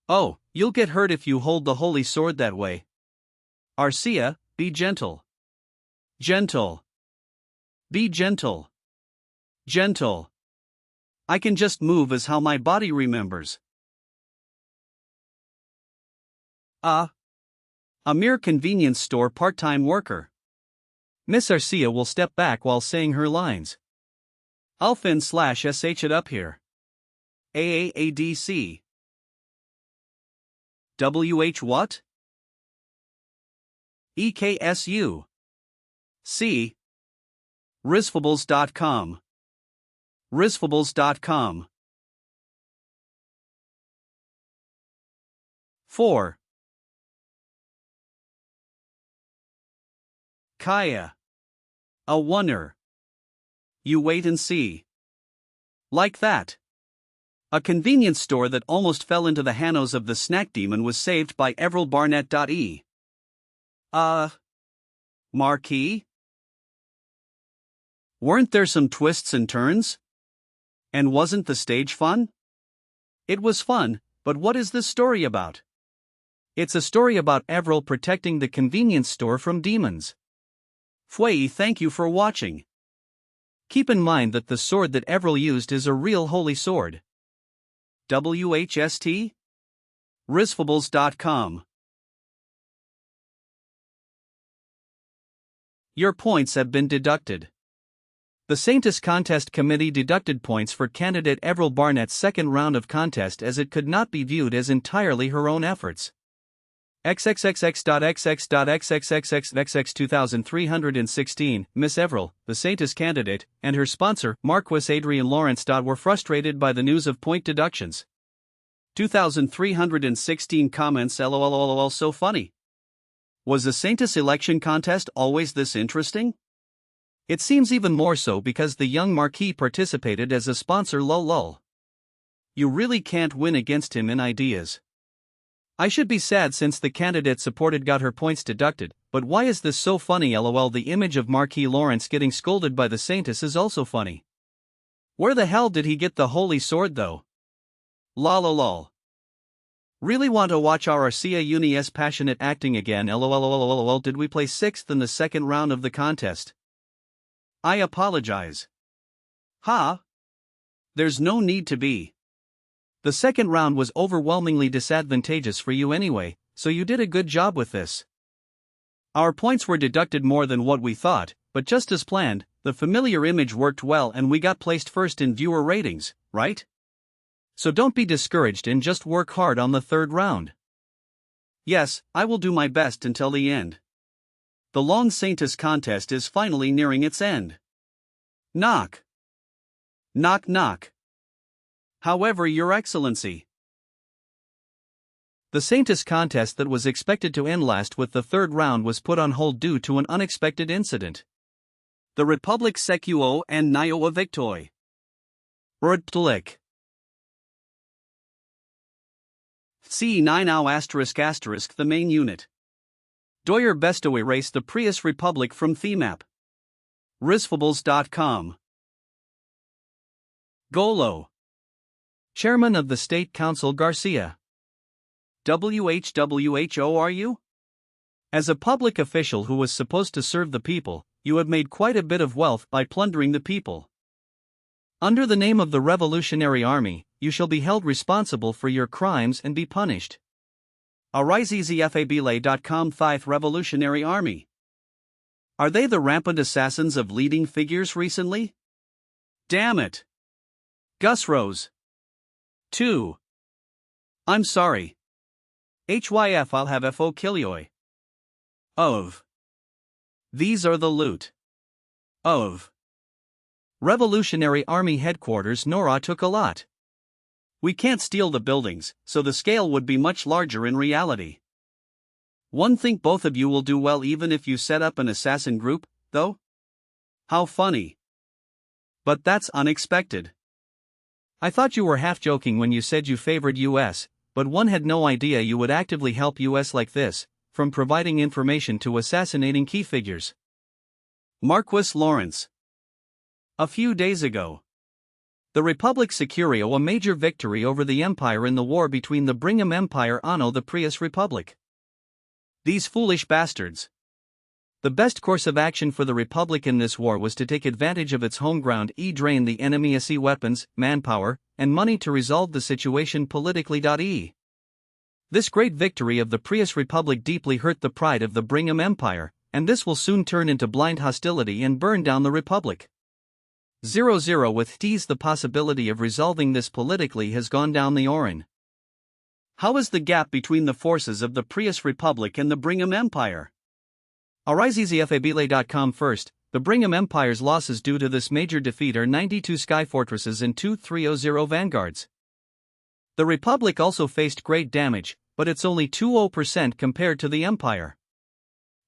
Oh, you'll get hurt if you hold the holy sword that way. Arcia, be gentle. Gentle. Be gentle. Gentle. I can just move as how my body remembers. A mere convenience store part-time worker. Miss Arcia will step back while saying her lines. Alfin/sh it up here. AAADC. WH what? EKSU. C. Risfables.com. Risfables.com. 4. Kaya. A wonder. You wait and see. Like that. A convenience store that almost fell into the hands of the snack demon was saved by Everil Barnett. Marquis? Weren't there some twists and turns? And wasn't the stage fun? It was fun, but what is this story about? It's a story about Everil protecting the convenience store from demons. Fwei, thank you for watching. Keep in mind that the sword that Everil used is a real holy sword. WHST? Risfables.com. Your points have been deducted. The saintest contest committee deducted points for candidate Everil Barnett's second round of contest as it could not be viewed as entirely her own efforts. XXXX.XX.XXXXXX 2316, Miss Everil, the saintest candidate, and her sponsor, Marquis Adrian Lawrence. Were frustrated by the news of point deductions. 2316 comments. LOL, so funny. Was the saintest election contest always this interesting? It seems even more so because the young Marquis participated as a sponsor. Lol. You really can't win against him in ideas. I should be sad since the candidate supported got her points deducted, but why is this so funny? LOL, the image of Marquis Lawrence getting scolded by the saintess is also funny. Where the hell did he get the holy sword though? Lol. Really want to watch our Arcia Uni's passionate acting again? LOL. Did we place 6th in the second round of the contest? I apologize. Ha! There's no need to be. The second round was overwhelmingly disadvantageous for you anyway, so you did a good job with this. Our points were deducted more than what we thought, but just as planned, the familiar image worked well and we got placed first in viewer ratings, right? So don't be discouraged and just work hard on the third round. Yes, I will do my best until the end. The long saintest contest is finally nearing its end. Knock. Knock knock. However, Your Excellency. The saintest contest that was expected to end last with the third round was put on hold due to an unexpected incident. The Republic Secuo and Nioa Victoy. Ruthless. C9 the main unit. Doyer Bestow erase the Prius Republic from themap. Risfables.com. Golo. Chairman of the State Council Garcia. WHWHO are you? As a public official who was supposed to serve the people, you have made quite a bit of wealth by plundering the people. Under the name of the Revolutionary Army, you shall be held responsible for your crimes and be punished. ArisezFabile.com 5th Revolutionary Army. Are they the rampant assassins of leading figures recently? Damn it. Gus Rose. 2. I'm sorry. HYF I'll have FO Killioy. Of. These are the loot. Of. Revolutionary Army Headquarters. Nora took a lot. We can't steal the buildings, so the scale would be much larger in reality. One think both of you will do well even if you set up an assassin group, though? How funny. But that's unexpected. I thought you were half joking when you said you favored US, but one had no idea you would actively help US like this, from providing information to assassinating key figures. Marquis Lawrence. A few days ago. The Republic secured a major victory over the Empire in the war between the Brigham Empire and the Prius Republic. These foolish bastards. The best course of action for the Republic in this war was to take advantage of its home ground, drain the enemy's weapons, manpower, and money to resolve the situation politically. This great victory of the Prius Republic deeply hurt the pride of the Brigham Empire, and this will soon turn into blind hostility and burn down the Republic. 00 with tease the possibility of resolving this politically has gone down the Orin. How is the gap between the forces of the Prius Republic and the Brigham Empire? ArisezFabile.com first, the Brigham Empire's losses due to this major defeat are 92 Sky Fortresses and 2300 Vanguards. The Republic also faced great damage, but it's only 20% compared to the Empire.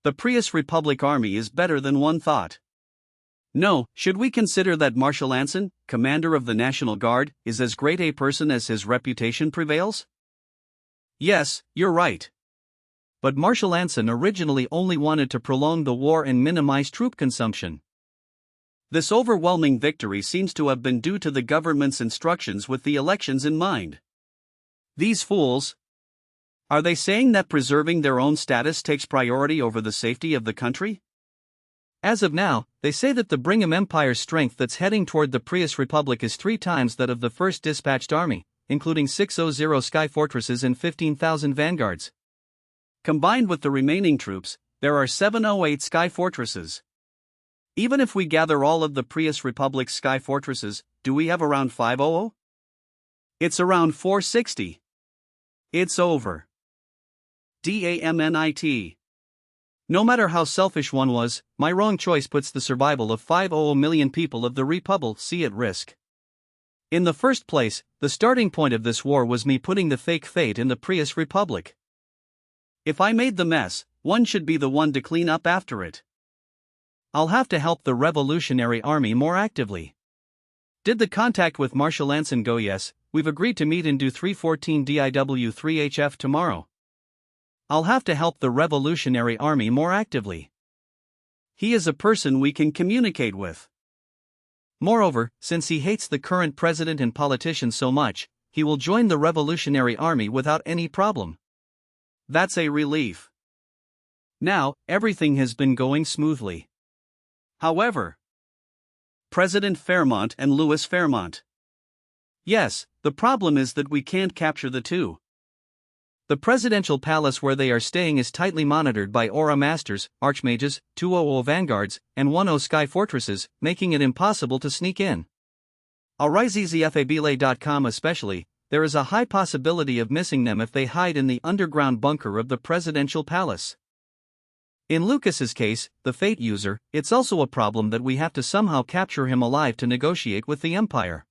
The Prius Republic army is better than one thought. No, should we consider that Marshal Anson, commander of the National Guard, is as great a person as his reputation prevails? Yes, you're right. But Marshal Anson originally only wanted to prolong the war and minimize troop consumption. This overwhelming victory seems to have been due to the government's instructions with the elections in mind. These fools. Are they saying that preserving their own status takes priority over the safety of the country? As of now, they say that the Brigham Empire's strength that's heading toward the Prius Republic is 3 times that of the first dispatched army, including 600 Sky Fortresses and 15,000 Vanguards. Combined with the remaining troops, there are 708 Sky Fortresses. Even if we gather all of the Prius Republic's Sky Fortresses, do we have around 500? It's around 460. It's over. Damnit. No matter how selfish one was, my wrong choice puts the survival of 500 million people of the Republic at risk. In the first place, the starting point of this war was me putting the fake fate in the Prius Republic. If I made the mess, one should be the one to clean up after it. I'll have to help the Revolutionary Army more actively. Did the contact with Marshal Anson go? Yes, we've agreed to meet and do 314 DIW 3HF tomorrow. I'll have to help the Revolutionary Army more actively. He is a person we can communicate with. Moreover, since he hates the current president and politicians so much, he will join the Revolutionary Army without any problem. That's a relief. Now, everything has been going smoothly. However, President Fairmont and Louis Fairmont. Yes, the problem is that we can't capture the two. The presidential palace where they are staying is tightly monitored by Aura Masters, Archmages, 200 Vanguards, and 10 Sky Fortresses, making it impossible to sneak in. RIZZFABLA.com especially, there is a high possibility of missing them if they hide in the underground bunker of the presidential palace. In Lucas's case, the Fate user, it's also a problem that we have to somehow capture him alive to negotiate with the Empire.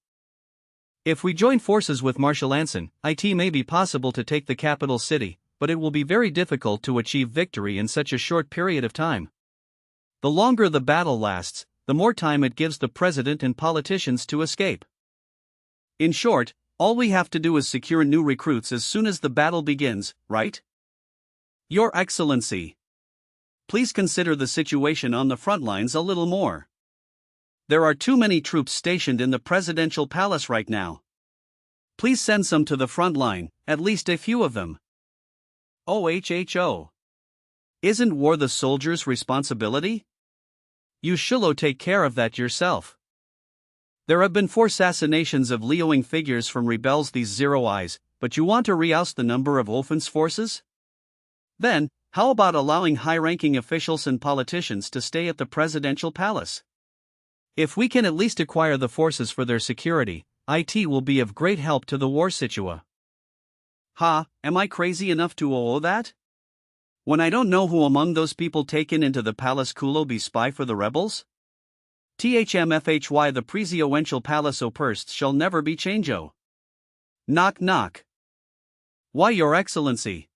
If we join forces with Marshal Anson, it may be possible to take the capital city, but it will be very difficult to achieve victory in such a short period of time. The longer the battle lasts, the more time it gives the president and politicians to escape. In short, all we have to do is secure new recruits as soon as the battle begins, right? Your Excellency, please consider the situation on the front lines a little more. There are too many troops stationed in the presidential palace right now. Please send some to the front line, at least a few of them. OHHO. Isn't war the soldiers' responsibility? You should take care of that yourself. There have been 4 assassinations of Leoing figures from rebels these 0 eyes, but you want to reoust the number of Olfen's forces? Then, how about allowing high-ranking officials and politicians to stay at the presidential palace? If we can at least acquire the forces for their security, it will be of great help to the war situa. Am I crazy enough to owe that? When I don't know who among those people taken into the palace Kulo be spy for the rebels? THMFHY the presidential palace opurst shall never be changeo. Knock knock. Why, Your Excellency?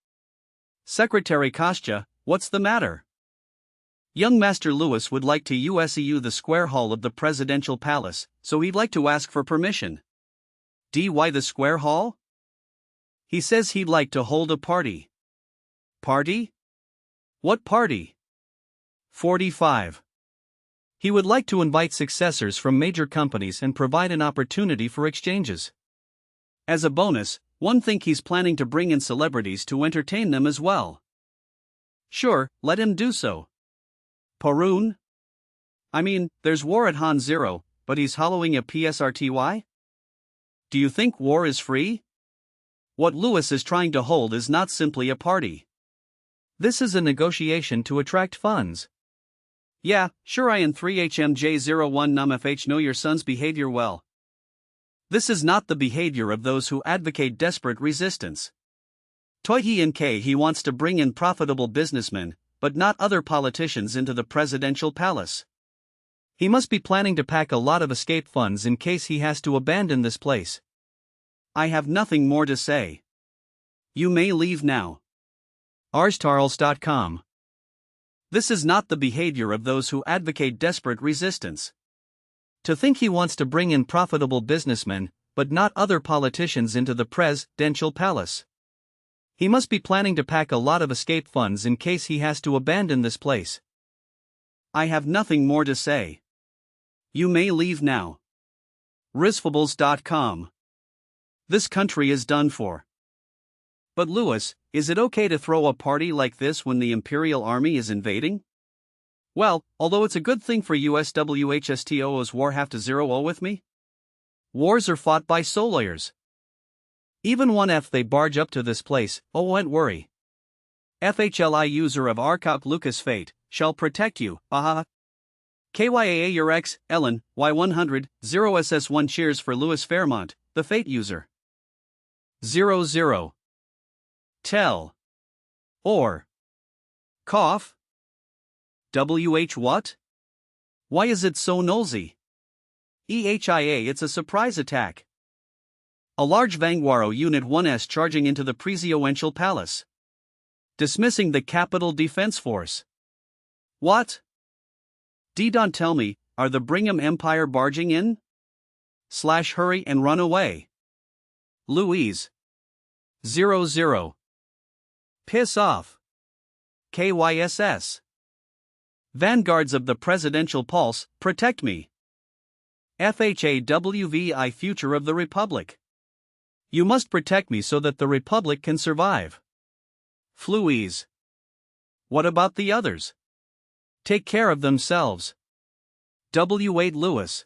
Secretary Kostya, what's the matter? Young Master Louis would like to USEU the square hall of the presidential palace, so he'd like to ask for permission. Why the square hall? He says he'd like to hold a party. Party? What party? 45. He would like to invite successors from major companies and provide an opportunity for exchanges. As a bonus, one think he's planning to bring in celebrities to entertain them as well. Sure, let him do so. Parun? I mean, there's war at Han Zero, but he's hollowing a PSRTY? Do you think war is free? What Louis is trying to hold is not simply a party. This is a negotiation to attract funds. Yeah, sure I and 3HMJ01 NumFH know your son's behavior well. This is not the behavior of those who advocate desperate resistance. Toihi and K he wants to bring in profitable businessmen, but not other politicians into the presidential palace. He must be planning to pack a lot of escape funds in case he has to abandon this place. I have nothing more to say. You may leave now. Arstarls.com. This is not the behavior of those who advocate desperate resistance. To think he wants to bring in profitable businessmen, but not other politicians into the presidential palace. He must be planning to pack a lot of escape funds in case he has to abandon this place. I have nothing more to say. You may leave now. Rizfables.com. This country is done for. But Louis, is it okay to throw a party like this when the Imperial Army is invading? Well, although it's a good thing for USWHSTO's war have to 0 with me. Wars are fought by soloyers. Even 1F they barge up to this place, won't worry. FHLI user of Arcop Lucas Fate, shall protect you, KYAA your ex, Ellen, Y100, 0SS1 cheers for Louis Fairmont, the Fate user. 00. Tell. Or. Cough. WH what? Why is it so nosy? EHIA it's a surprise attack. A large Vanguaro Unit 1S charging into the presidential palace. Dismissing the Capital Defense Force. What? Don't tell me, are the Brigham Empire barging in? / hurry and run away. Louise. 00. Piss off. KYSS. Vanguards of the Presidential Pulse, protect me. FHAWVI Future of the Republic. You must protect me so that the Republic can survive. Fluies. What about the others? Take care of themselves. W. Wade Lewis.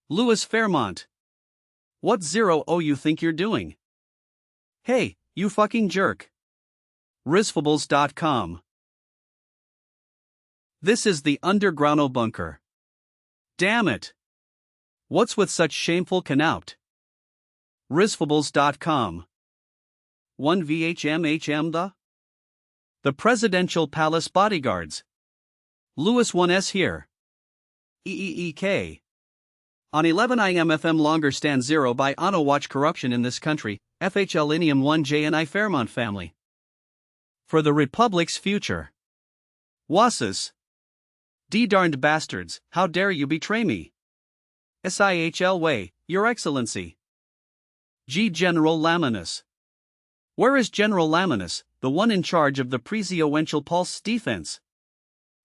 Lewis Fairmont. What you think you're doing? Hey, you fucking jerk. Risfables.com. This is the underground bunker. Damn it. What's with such shameful canoupt? Risfables.com. 1 VHMHM The Presidential Palace Bodyguards. Lewis 1S here. EEEK. On 11 IMFM longer stand 0 by Auto Watch Corruption in this country, FHL Linium 1J and I Fairmont family. For the Republic's future. Wasses. D-darned bastards, how dare you betray me? SIHL Way, Your Excellency. G. General Laminus. Where is General Laminus, the one in charge of the presidential pulse defense?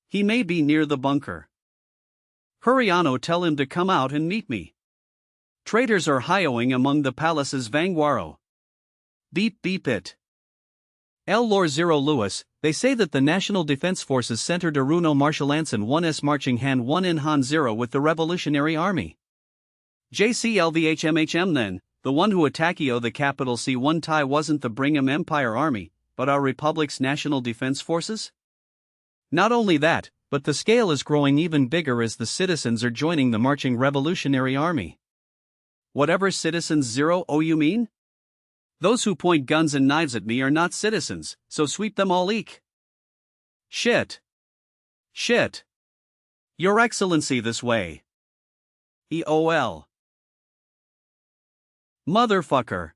He may be near the bunker. Hurriano, tell him to come out and meet me. Traitors are hioing among the palace's vanguaro. Beep beep it. L. Lor Zero Lewis, they say that the National Defense Forces centered Aruno Marshal Anson 1S marching hand 1 in Han 0 with the Revolutionary Army. JCLVHMHM then, the one who attacked the capital C1 Thai wasn't the Brigham Empire Army, but our Republic's National Defense Forces? Not only that, but the scale is growing even bigger as the citizens are joining the marching Revolutionary Army. Whatever citizens 0 you mean? Those who point guns and knives at me are not citizens, so sweep them all eek. Shit. Shit. Your Excellency this way. EOL. Motherfucker.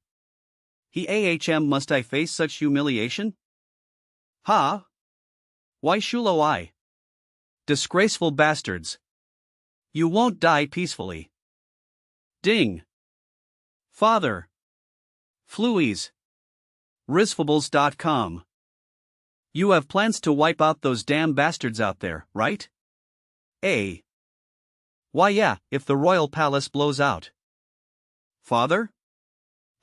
He must I face such humiliation? Ha? Why shulo I? Disgraceful bastards. You won't die peacefully. Ding. Father. Fluies. Risfables.com. You have plans to wipe out those damn bastards out there, right? A. Why yeah, if the royal palace blows out. Father?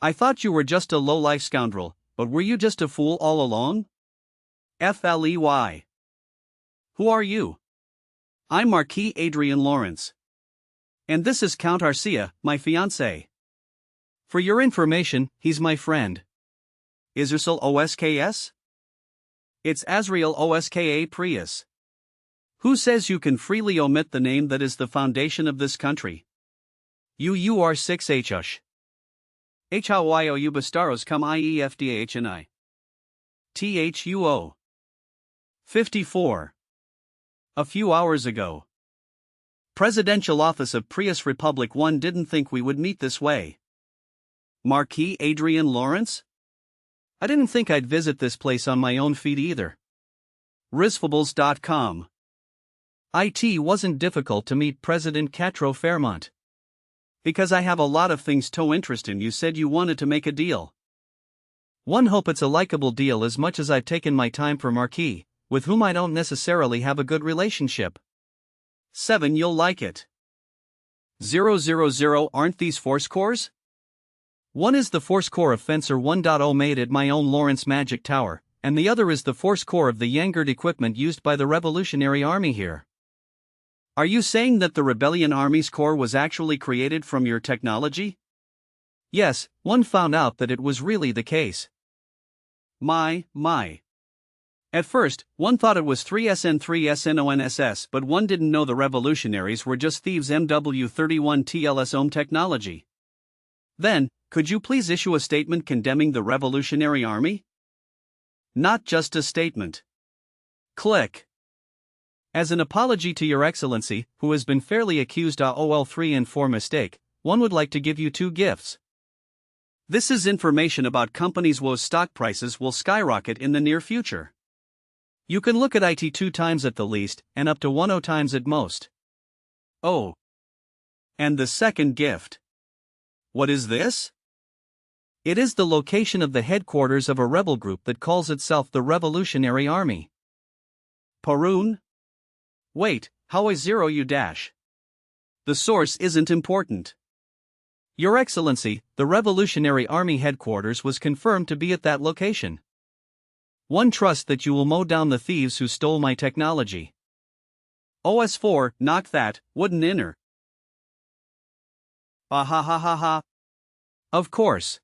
I thought you were just a low-life scoundrel, but were you just a fool all along? FLEY. Who are you? I'm Marquis Adrian Lawrence. And this is Count Arcia, my fiancé. For your information, he's my friend. Israel OSKS? It's Azrael OSKA Prius. Who says you can freely omit the name that is the foundation of this country? You are 6Hush. HYOU Bastaros come IEFDAHNI. THUO. 54. A few hours ago. Presidential Office of Prius Republic 1 didn't think we would meet this way. Marquis Adrian Lawrence? I didn't think I'd visit this place on my own feet either. Risfables.com. It wasn't difficult to meet President Catro Fairmont. Because I have a lot of things to interest in. You said you wanted to make a deal. One hope it's a likable deal as much as I've taken my time for Marquis, with whom I don't necessarily have a good relationship. 7 You'll like it. 000 Aren't these force cores? One is the force core of Fencer 1.0 made at my own Lawrence Magic Tower, and the other is the force core of the Yangard equipment used by the Revolutionary Army here. Are you saying that the Rebellion Army's core was actually created from your technology? Yes, one found out that it was really the case. My. At first, one thought it was 3SN3SNONSS, but one didn't know the revolutionaries were just thieves MW31 TLS ohm technology. Then, could you please issue a statement condemning the Revolutionary Army? Not just a statement. Click. As an apology to Your Excellency, who has been fairly accused of OL3 and 4 mistake, one would like to give you 2 gifts. This is information about companies whose stock prices will skyrocket in the near future. You can look at it 2 times at the least, and up to 10 times at most. Oh. And the second gift. What is this? It is the location of the headquarters of a rebel group that calls itself the Revolutionary Army. Parun? Wait, how I zero you dash? The source isn't important. Your Excellency, the Revolutionary Army headquarters was confirmed to be at that location. One trusts that you will mow down the thieves who stole my technology. OS4, knock that, wooden inner. Ah ha ha ha ha. Of course.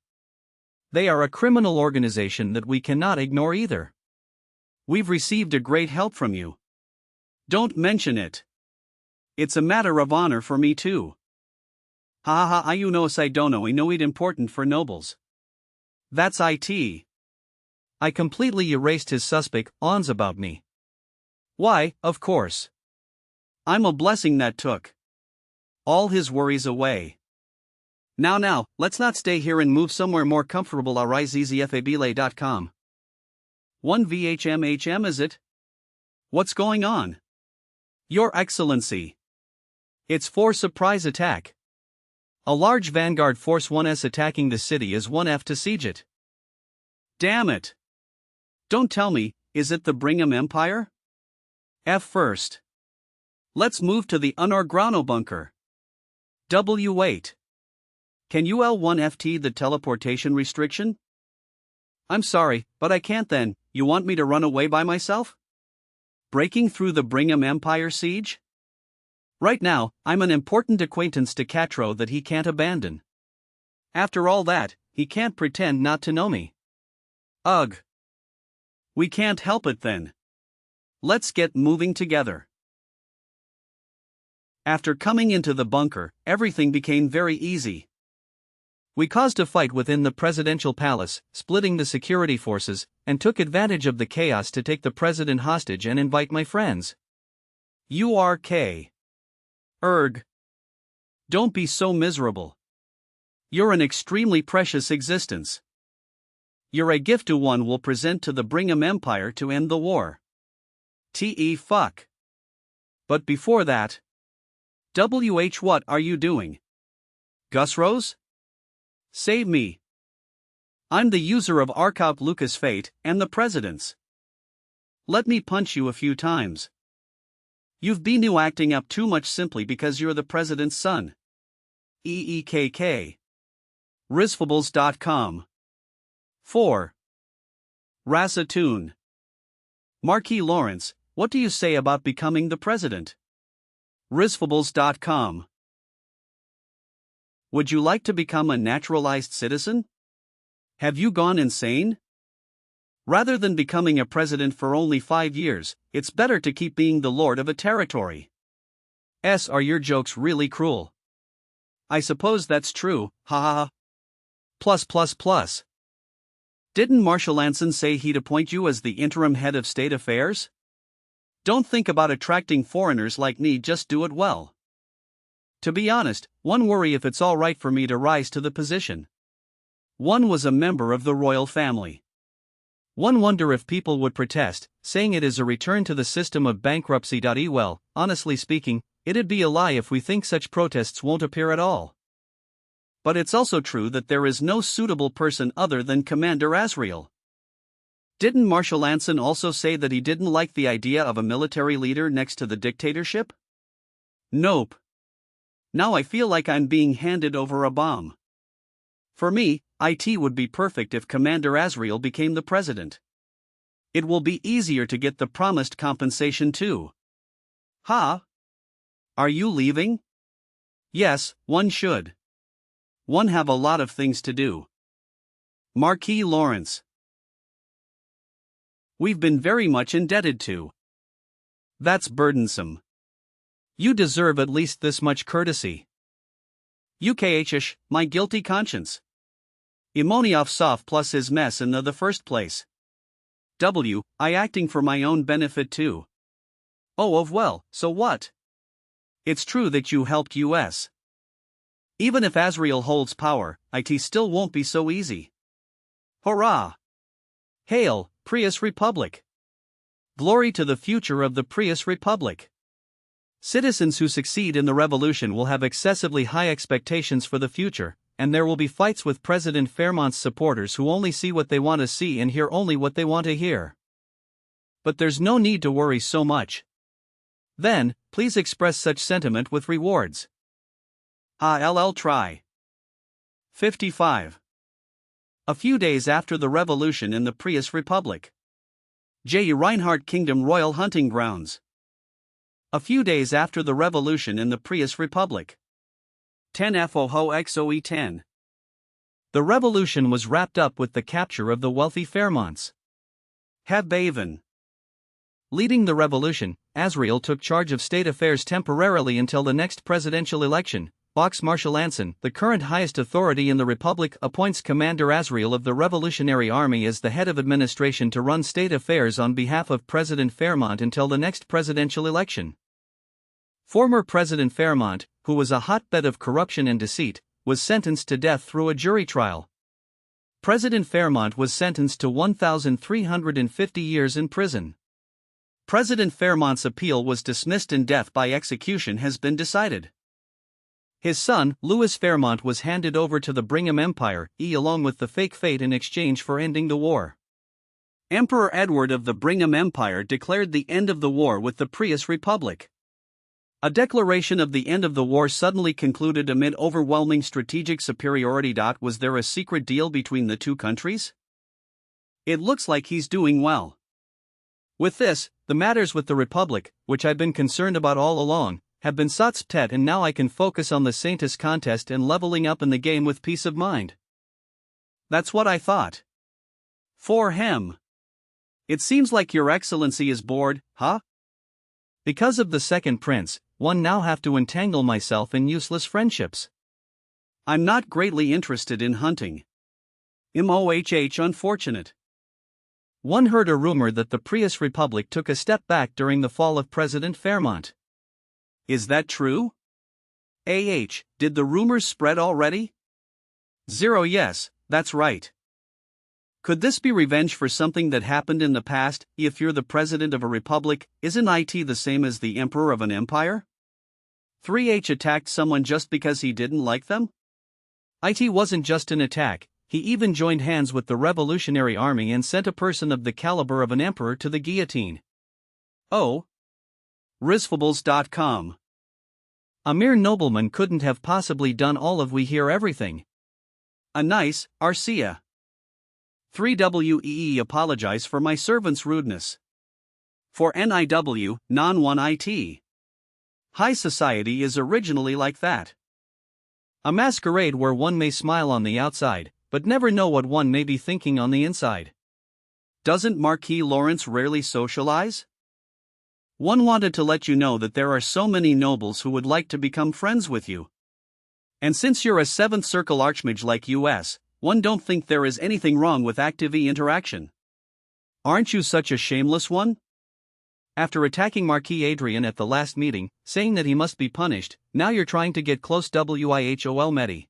They are a criminal organization that we cannot ignore either. We've received a great help from you. Don't mention it. It's a matter of honor for me too. Ha ha ha, you know I don't know it important for nobles. That's it. I completely erased his suspect ons about me. Why, of course. I'm a blessing that took all his worries away. Now, let's not stay here and move somewhere more comfortable. RISEZFABLA.com. 1 VHMHM is it? What's going on? Your Excellency. It's for surprise attack. A large vanguard force 1S attacking the city as 1F to siege it. Damn it. Don't tell me, is it the Brigham Empire? F first. Let's move to the Unorgrano bunker. W8. Can you L1FT the teleportation restriction? I'm sorry, but I can't then. You want me to run away by myself? Breaking through the Brigham Empire siege? Right now, I'm an important acquaintance to Catro that he can't abandon. After all that, he can't pretend not to know me. Ugh. We can't help it then. Let's get moving together. After coming into the bunker, everything became very easy. We caused a fight within the presidential palace, splitting the security forces, and took advantage of the chaos to take the president hostage and invite my friends. URK. Erg. Don't be so miserable. You're an extremely precious existence. You're a gift to one will present to the Brigham Empire to end the war. Fuck. But before that. WH, what are you doing? Gus Rose? Save me. I'm the user of Arcop Lucas Fate and the president's. Let me punch you a few times. You've been acting up too much simply because you're the president's son. EEKK. Risfables.com. 4. Rasatoon. Marquis Lawrence, what do you say about becoming the president? Risfables.com. Would you like to become a naturalized citizen? Have you gone insane? Rather than becoming a president for only 5 years, it's better to keep being the lord of a territory. Are your jokes really cruel? I suppose that's true, ha ha ha. Didn't Marshal Anson say he'd appoint you as the interim head of state affairs? Don't think about attracting foreigners like me, just do it well. To be honest, one worry if it's all right for me to rise to the position. One was a member of the royal family. One wonder if people would protest, saying it is a return to the system of bankruptcy. Well, honestly speaking, it'd be a lie if we think such protests won't appear at all. But it's also true that there is no suitable person other than Commander Azrael. Didn't Marshal Anson also say that he didn't like the idea of a military leader next to the dictatorship? Nope. Now I feel like I'm being handed over a bomb. For me, it would be perfect if Commander Azrael became the president. It will be easier to get the promised compensation too. Ha? Are you leaving? Yes, one should. One have a lot of things to do. Marquis Lawrence. We've been very much indebted to. That's burdensome. You deserve at least this much courtesy. UKHish, my guilty conscience. Imonioff soft plus his mess in the first place. I acting for my own benefit too. Well, so what? It's true that you helped us. Even if Azrael holds power, it still won't be so easy. Hurrah! Hail, Prius Republic! Glory to the future of the Prius Republic! Citizens who succeed in the revolution will have excessively high expectations for the future, and there will be fights with President Fairmont's supporters who only see what they want to see and hear only what they want to hear. But there's no need to worry so much. Then, please express such sentiment with rewards. LL try. 55. A few days after the revolution in the Prius Republic. J. Reinhardt Kingdom Royal Hunting Grounds. A few days after the revolution in the Prius Republic. 10 FOHOXOE 10. The revolution was wrapped up with the capture of the wealthy Fairmonts. Habaven. Leading the revolution, Azrael took charge of state affairs temporarily until the next presidential election. Box Marshal Anson, the current highest authority in the Republic, appoints Commander Azrael of the Revolutionary Army as the head of administration to run state affairs on behalf of President Fairmont until the next presidential election. Former President Fairmont, who was a hotbed of corruption and deceit, was sentenced to death through a jury trial. President Fairmont was sentenced to 1,350 years in prison. President Fairmont's appeal was dismissed and death by execution has been decided. His son, Louis Fairmont, was handed over to the Brigham Empire, along with the fake fate in exchange for ending the war. Emperor Edward of the Brigham Empire declared the end of the war with the Prius Republic. A declaration of the end of the war suddenly concluded amid overwhelming strategic superiority. Was there a secret deal between the two countries? It looks like he's doing well. With this, the matters with the Republic, which I've been concerned about all along, have been satspt, and now I can focus on the saintest contest and leveling up in the game with peace of mind. That's what I thought. For him. It seems like Your Excellency is bored, huh? Because of the second prince, one now have to entangle myself in useless friendships. I'm not greatly interested in hunting. Unfortunate. One heard a rumor that the Prius Republic took a step back during the fall of President Fairmont. Is that true? Did the rumors spread already? 0 Yes, that's right. Could this be revenge for something that happened in the past? If you're the president of a republic, isn't it the same as the emperor of an empire? 3H attacked someone just because he didn't like them? It wasn't just an attack, he even joined hands with the Revolutionary Army and sent a person of the caliber of an emperor to the guillotine. Oh. Risfables.com. A mere nobleman couldn't have possibly done all of we hear everything. A nice, Arcia. 3WEE apologize for my servant's rudeness. For NIW, non-1IT. High society is originally like that. A masquerade where one may smile on the outside, but never know what one may be thinking on the inside. Doesn't Marquis Lawrence rarely socialize? One wanted to let you know that there are so many nobles who would like to become friends with you. And since you're a 7th circle archmage like US, one don't think there is anything wrong with active interaction. Aren't you such a shameless one? After attacking Marquis Adrien at the last meeting, saying that he must be punished, now you're trying to get close WIHOL Medi.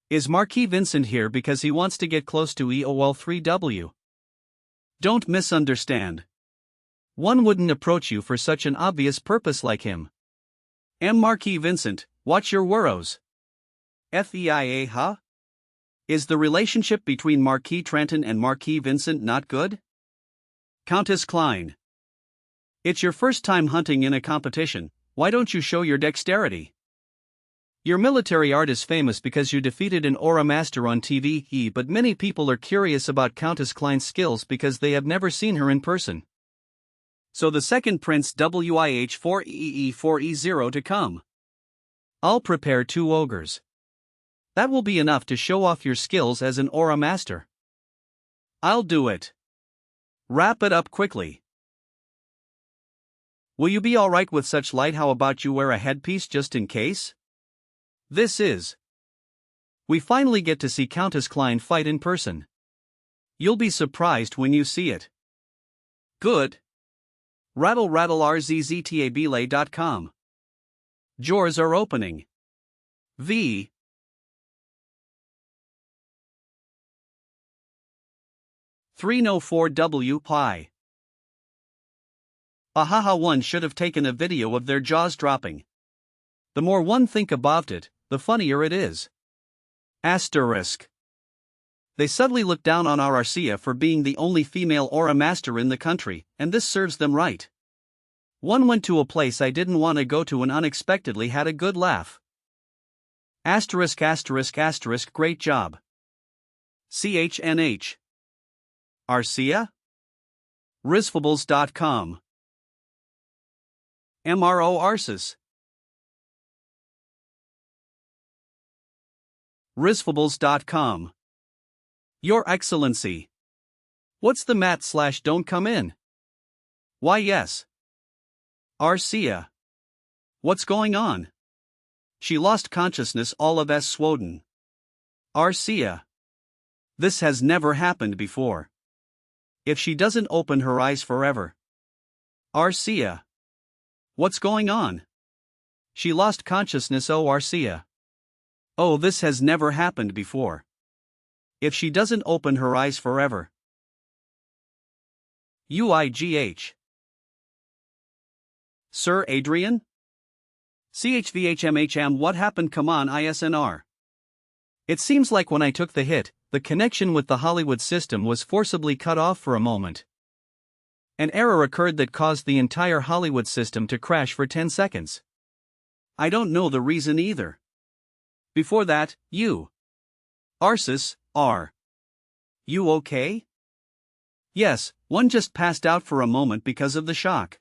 Is Marquis Vincent here because he wants to get close to EOL3W? Don't misunderstand. One wouldn't approach you for such an obvious purpose like him. Marquis Vincent, watch your worros. FEIA, huh? Is the relationship between Marquis Trenton and Marquis Vincent not good? Countess Klein. It's your first time hunting in a competition, why don't you show your dexterity? Your military art is famous because you defeated an Aura Master on TV, but many people are curious about Countess Klein's skills because they have never seen her in person. So the second prince WIH4EE4E0 to come. I'll prepare 2 ogres. That will be enough to show off your skills as an Aura Master. I'll do it. Wrap it up quickly. Will you be alright with such light? How about you wear a headpiece just in case? This is. We finally get to see Countess Klein fight in person. You'll be surprised when you see it. Good. Rattle RZZTABelay.com. Jaws are opening. V. $304W Pi. Ahaha, one should have taken a video of their jaws dropping. The more one think about it, the funnier it is. Asterisk. They subtly look down on our Arcia for being the only female Aura Master in the country, and this serves them right. One went to a place I didn't want to go to and unexpectedly had a good laugh. Asterisk asterisk asterisk great job. CHNH. Arcia? Risfables.com. MRO Arsis. Risfables.com. Your Excellency. What's the mat/don't come in? Why yes. Arcia. What's going on? She lost consciousness all of S. Swoden. Arcia. This has never happened before. If she doesn't open her eyes forever. Arcia. What's going on? She lost consciousness. Oh, Arcia. Oh, this has never happened before. If she doesn't open her eyes forever. UIGH. Sir Adrien? CHVHMHM. What happened? Come on, ISNR. It seems like when I took the hit, the connection with the Hollywood system was forcibly cut off for a moment. An error occurred that caused the entire Hollywood system to crash for 10 seconds. I don't know the reason either. Before that, you. Arsis, are you okay? Yes, one just passed out for a moment because of the shock.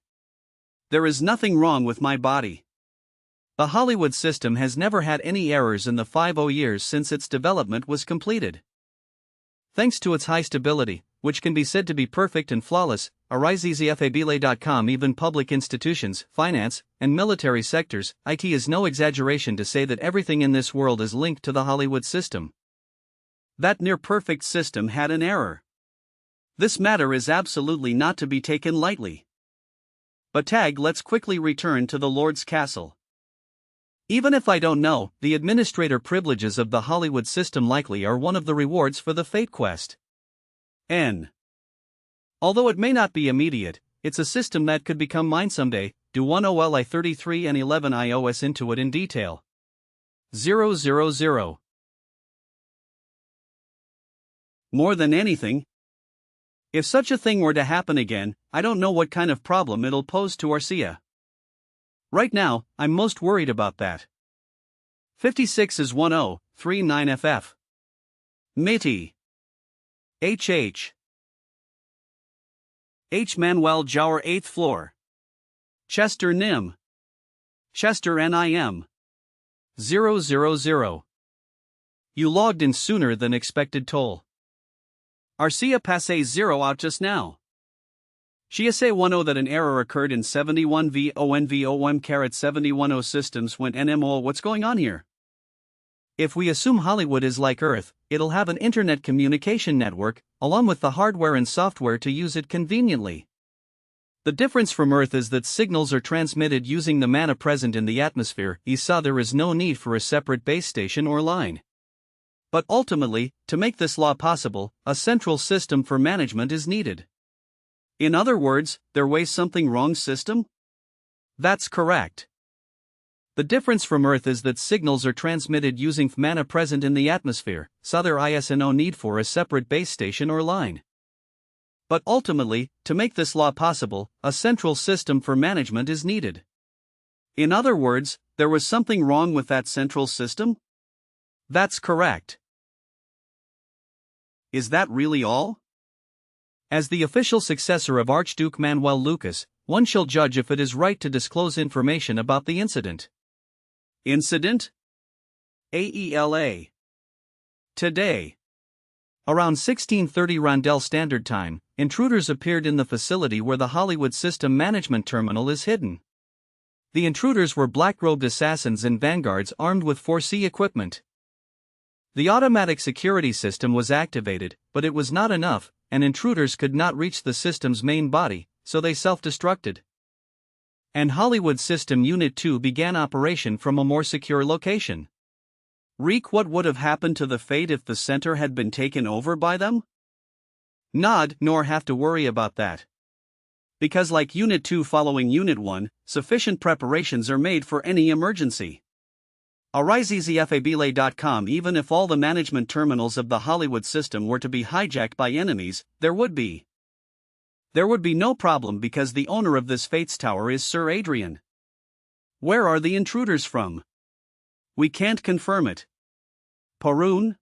There is nothing wrong with my body. The Hollywood system has never had any errors in the 50 years since its development was completed. Thanks to its high stability, which can be said to be perfect and flawless, arisezyfabile.com. Even public institutions, finance, and military sectors, IT is no exaggeration to say that everything in this world is linked to the Hollywood system. That near-perfect system had an error. This matter is absolutely not to be taken lightly. But let's quickly return to the Lord's castle. Even if I don't know, the administrator privileges of the Hollywood system likely are one of the rewards for the Fate Quest. N. Although it may not be immediate, it's a system that could become mine someday. Do 1 OLI 33 and 11 iOS into it in detail. 000. More than anything, if such a thing were to happen again, I don't know what kind of problem it'll pose to Arcia. Right now, I'm most worried about that. 56 is 1039FF. Mitty. HH. H. Manuel Jower 8th floor. Chester Nim. Chester NIM. 000. You logged in sooner than expected. Toll. Arcia passé 0 out just now. She say 10 that an error occurred in 71VONVOM-710 systems when NMO. What's going on here? If we assume Hollywood is like Earth, it'll have an internet communication network, along with the hardware and software to use it conveniently. The difference from Earth is that signals are transmitted using the mana present in the atmosphere. There is no need for a separate base station or line. But ultimately, to make this law possible, a central system for management is needed. In other words, there was something wrong system? That's correct. The difference from Earth is that signals are transmitted using mana present in the atmosphere, so there is no need for a separate base station or line. But ultimately, to make this law possible, a central system for management is needed. In other words, there was something wrong with that central system? That's correct. Is that really all? As the official successor of Archduke Manuel Lucas, one shall judge if it is right to disclose information about the incident. Incident? AELA. Today. Around 1630 Rondel Standard Time, intruders appeared in the facility where the Hollywood System Management Terminal is hidden. The intruders were black-robed assassins and vanguards armed with 4C equipment. The automatic security system was activated, but it was not enough, and intruders could not reach the system's main body, so they self-destructed. And Hollywood System Unit 2 began operation from a more secure location. Reek, what would have happened to the Fate if the center had been taken over by them? Nod, nor have to worry about that. Because like Unit 2 following Unit 1, sufficient preparations are made for any emergency. arisezyfabile.com. Even if all the management terminals of the Hollywood system were to be hijacked by enemies, there would be no problem because the owner of this Fates Tower is Sir Adrien. Where are the intruders from? We can't confirm it. Parun?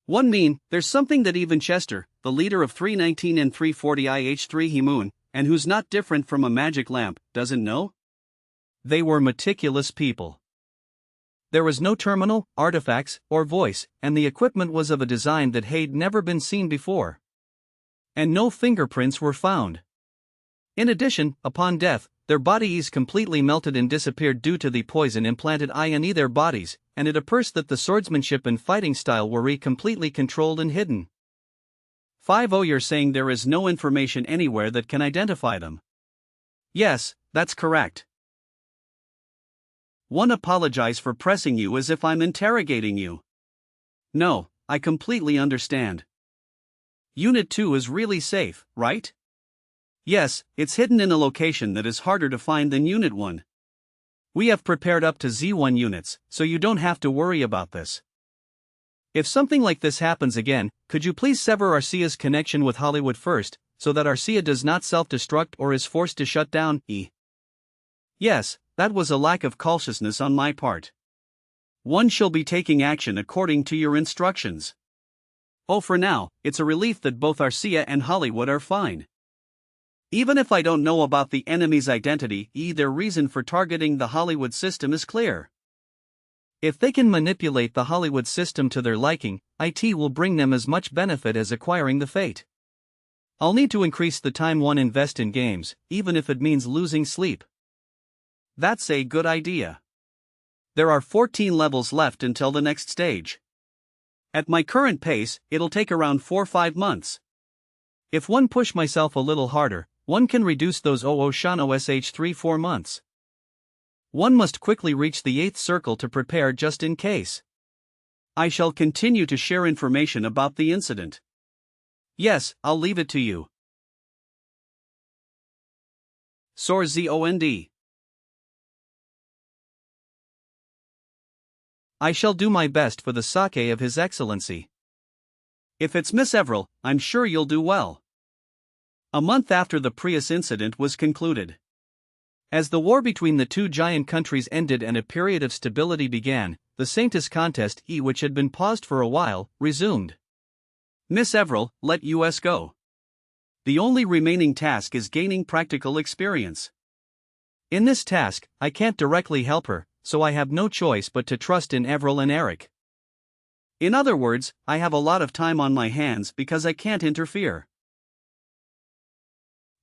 One mean, there's something that even Chester, the leader of 319 and 340 IH3 Himun, and who's not different from a magic lamp, doesn't know? They were meticulous people. There was no terminal, artifacts, or voice, and the equipment was of a design that had never been seen before. And no fingerprints were found. In addition, upon death, their bodies completely melted and disappeared due to the poison implanted in their bodies, and it appears that the swordsmanship and fighting style were completely controlled and hidden. 5-0 You're saying there is no information anywhere that can identify them? Yes, that's correct. 1 Apologize for pressing you as if I'm interrogating you. No, I completely understand. Unit 2 is really safe, right? Yes, it's hidden in a location that is harder to find than Unit 1. We have prepared up to Z1 units, so you don't have to worry about this. If something like this happens again, could you please sever Arcea's connection with Hollywood first, so that Arcea does not self-destruct or is forced to shut down? Yes, that was a lack of cautiousness on my part. 1 shall be taking action according to your instructions. Oh, for now, it's a relief that both Arcea and Hollywood are fine. Even if I don't know about the enemy's identity, their reason for targeting the Hollywood system is clear. If they can manipulate the Hollywood system to their liking, it will bring them as much benefit as acquiring the fate. I'll need to increase the time one invests in games, even if it means losing sleep. That's a good idea. There are 14 levels left until the next stage. At my current pace, it'll take around 4-5 months. If one push myself a little harder, one can reduce those Shano sh 3-4 months. One must quickly reach the 8th circle to prepare just in case. I shall continue to share information about the incident. Yes, I'll leave it to you. Zond. I shall do my best for the sake of His Excellency. If it's Miss Everell, I'm sure you'll do well. A month after the Prius incident was concluded. As the war between the two giant countries ended and a period of stability began, the saintest contest, which had been paused for a while, resumed. Miss Everell, let us go. The only remaining task is gaining practical experience. In this task, I can't directly help her, so I have no choice but to trust in Everell and Eric. In other words, I have a lot of time on my hands because I can't interfere.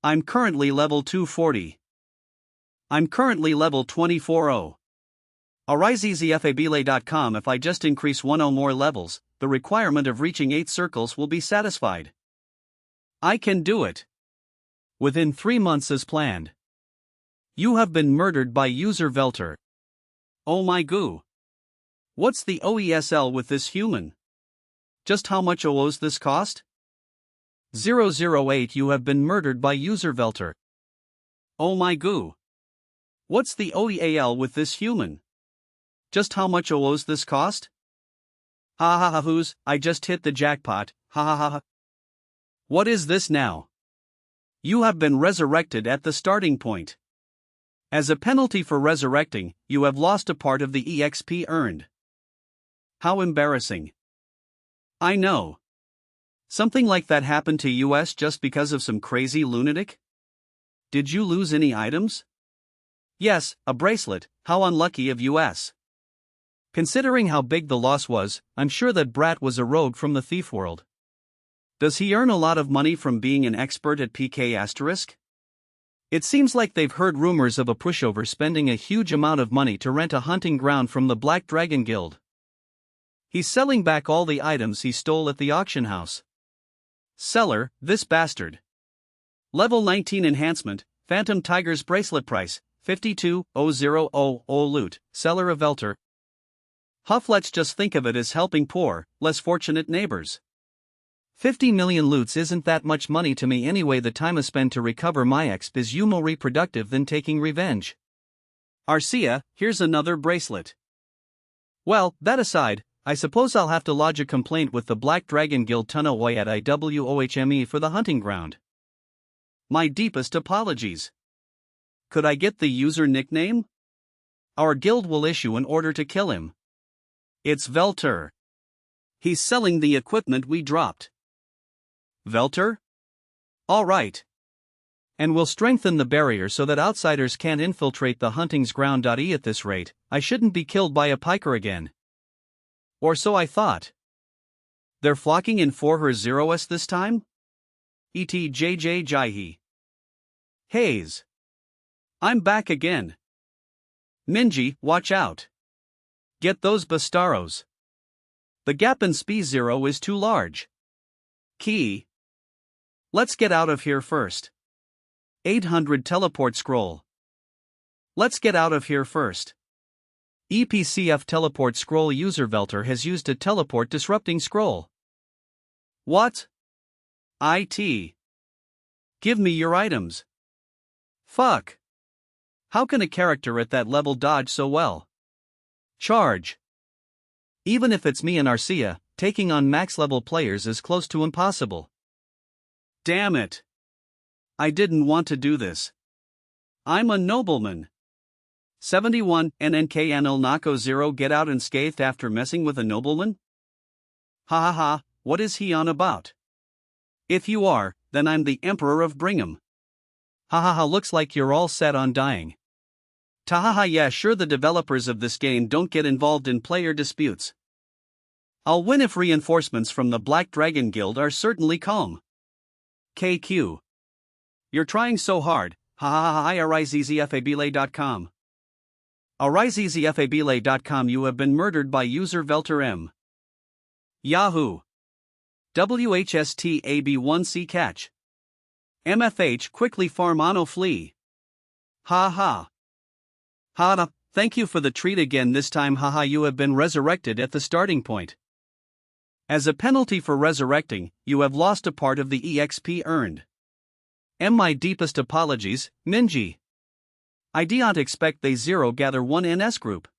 I'm currently level 240. I'm currently level 240. AriseEasyFabile.com. If I just increase 1 or more levels, the requirement of reaching 8 circles will be satisfied. I can do it. Within 3 months as planned. You have been murdered by user Velter. Oh my goo. What's the OESL with this human? Just how much owes this cost? 008 You have been murdered by user Velter. Oh my goo. What's the OEAL with this human? Just how much owes this cost? Ha ha ha who's, I just hit the jackpot, ha ha ha ha. What is this now? You have been resurrected at the starting point. As a penalty for resurrecting, you have lost a part of the EXP earned. How embarrassing. I know. Something like that happened to us just because of some crazy lunatic? Did you lose any items? Yes, a bracelet, how unlucky of us. Considering how big the loss was, I'm sure that Brat was a rogue from the thief world. Does he earn a lot of money from being an expert at PK*? It seems like they've heard rumors of a pushover spending a huge amount of money to rent a hunting ground from the Black Dragon Guild. He's selling back all the items he stole at the auction house. Seller, this bastard. Level 19 enhancement, Phantom Tiger's bracelet price, 52,000 loot, seller of Velter. Huff, let's just think of it as helping poor, less fortunate neighbors. 50 million loots isn't that much money to me anyway. The time I spend to recover my exp is more reproductive than taking revenge. Arcea, here's another bracelet. Well, that aside, I suppose I'll have to lodge a complaint with the Black Dragon Guild Tunnoway at IWOHME for the hunting ground. My deepest apologies. Could I get the user nickname? our guild will issue an order to kill him. It's Velter. He's selling the equipment we dropped. Velter? All right. And we'll strengthen the barrier so that outsiders can't infiltrate the hunting's ground. At this rate, I shouldn't be killed by a piker again. Or so I thought. They're flocking in for her 0s this time? ETJJ Jaihi. Hayes. I'm back again. Minji, watch out. Get those bastaros. The gap in Sp 0 is too large. Key. Let's get out of here first. 800 teleport scroll. Let's get out of here first. EPCF teleport scroll user Velter has used a teleport disrupting scroll. What? IT. Give me your items. Fuck. How can a character at that level dodge so well? Charge. Even if it's me and Arcia, taking on max level players is close to impossible. Damn it. I didn't want to do this. I'm a nobleman. 71 NNKNL Nako 0 get out unscathed after messing with a nobleman? Ha ha ha, what is he on about? If you are, then I'm the Emperor of Brigham. Ha ha ha, looks like you're all set on dying. Tahaha, yeah, sure, the developers of this game don't get involved in player disputes. I'll win if reinforcements from the Black Dragon Guild are certainly calm. KQ. You're trying so hard, ha ha ha ha, arizezzfabile.com. Arizezzfabile.com, you have been murdered by user Velter M. Yahoo. WHSTAB1C catch. MFH quickly farm ono flee. Ha ha. Hada, thank you for the treat again this time, haha, you have been resurrected at the starting point. As a penalty for resurrecting, you have lost a part of the EXP earned. My deepest apologies, Minji. I don't expect they 0 gather 1 NS group.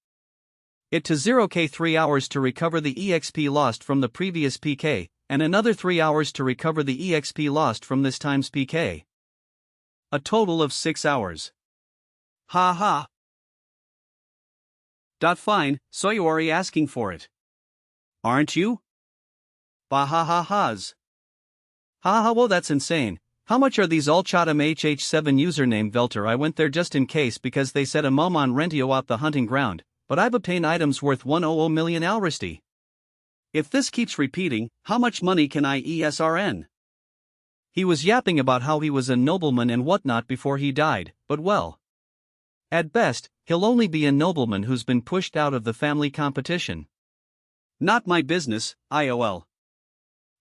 It to 0k 3 hours to recover the EXP lost from the previous PK, and another 3 hours to recover the EXP lost from this time's PK. A total of 6 hours. Ha ha. Fine, so you are asking for it. Aren't you? Bah ha ha ha's. Ha ha, well that's insane. How much are these all Chatham HH7 username Velter? I went there just in case because they said a momon rentio out the hunting ground, but I've obtained items worth 100 million alristi. If this keeps repeating, how much money can I ESRN? He was yapping about how he was a nobleman and whatnot before he died, but well. At best, he'll only be a nobleman who's been pushed out of the family competition. Not my business, IOL.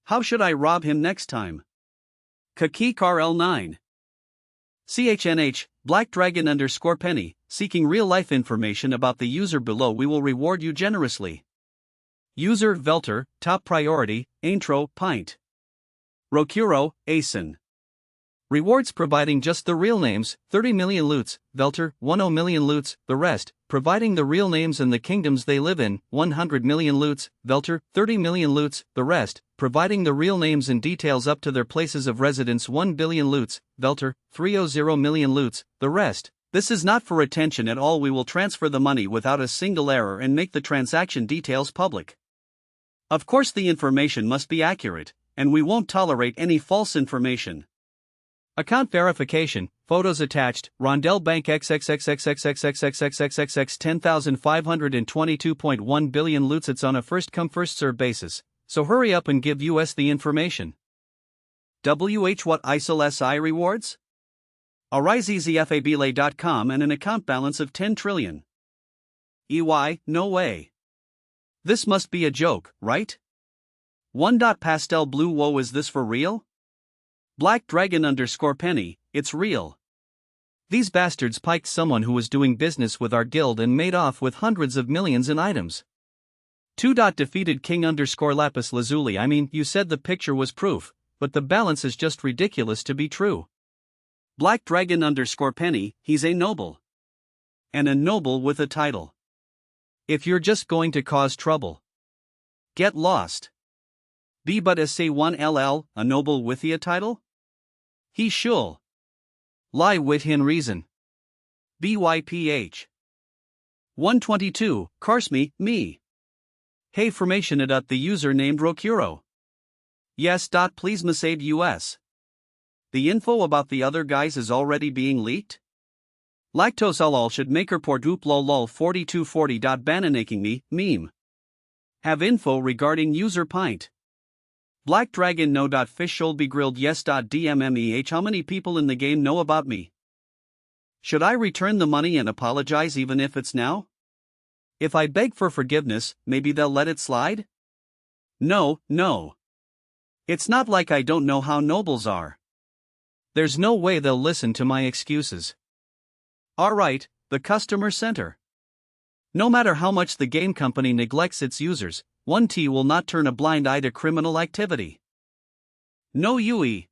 How should I rob him next time? Kakikar L9. CHNH, Black Dragon _ Penny, seeking real-life information about the user below. We will reward you generously. User Velter, top priority, Intro, Pint. Rokuro, Asen. Rewards providing just the real names, 30 million loots, Velter, 10 million loots, the rest, providing the real names and the kingdoms they live in, 100 million loots, Velter, 30 million loots, the rest, providing the real names and details up to their places of residence, 1 billion loots, Velter, 300 million loots, the rest. This is not for retention at all. We will transfer the money without a single error and make the transaction details public. Of course the information must be accurate, and we won't tolerate any false information. Account verification, photos attached, Rondel Bank XXXXXXXXXXXXX 10,522.1 billion loots. It's on a first-come first-serve basis, so hurry up and give us the information. WH what ISIL SI rewards? arizezzfabile.com and an account balance of 10 trillion. EY, no way. This must be a joke, right? 1. Pastel blue, whoa, is this for real? Black Dragon _ Penny, it's real. These bastards piked someone who was doing business with our guild and made off with hundreds of millions in items. 2. Defeated King _ Lapis Lazuli. I mean, you said the picture was proof, but the balance is just ridiculous to be true. Black Dragon _ Penny, he's a noble. And a noble with a title. If you're just going to cause trouble, get lost. B. But SA1LL, a noble with a title? He shul. Lie with hin reason. BYPH. 122, Karsme, me. Hey formation it at the user named Rokuro. Yes. Please message us. The info about the other guys is already being leaked? Lactose all should make report duplo lol 4240. Bananaking me, meme. Have info regarding user pint. Black Dragon no. Fish should be grilled yes. DMMEH how many people in the game know about me? Should I return the money and apologize even if it's now? If I beg for forgiveness, maybe they'll let it slide? No. It's not like I don't know how nobles are. There's no way they'll listen to my excuses. Alright, the customer center. No matter how much the game company neglects its users, 1T will not turn a blind eye to criminal activity. No UE.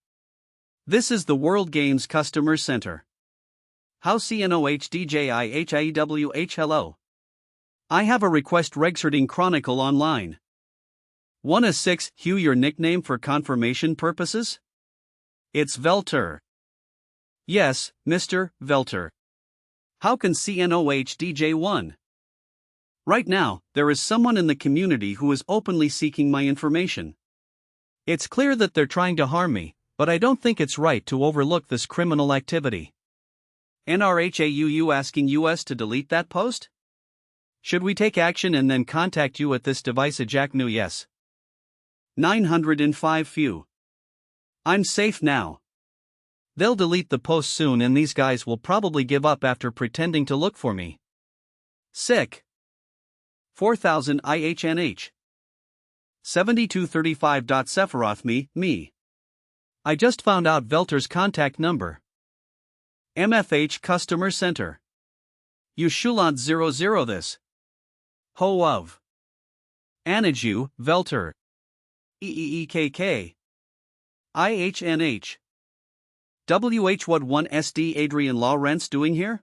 This is the World Games Customer Center. How CNOHDJIHIEWH hello. I have a request regarding Chronicle Online. 1A6 Hugh your nickname for confirmation purposes? It's Velter. Yes, Mr. Velter. How can CNOHDJ1? Right now, there is someone in the community who is openly seeking my information. It's clear that they're trying to harm me, but I don't think it's right to overlook this criminal activity. NRHAUU asking us to delete that post? Should we take action and then contact you at this device? Jack no yes. 905 few. I'm safe now. They'll delete the post soon and these guys will probably give up after pretending to look for me. Sick. 4000 IHNH. 7235. Sephiroth me. I just found out Velter's contact number. MFH Customer Center. You Shulant 00 this. Ho of. Anaju, Velter. EEEKK. IHNH. WH what 1SD Adrian Lawrence doing here?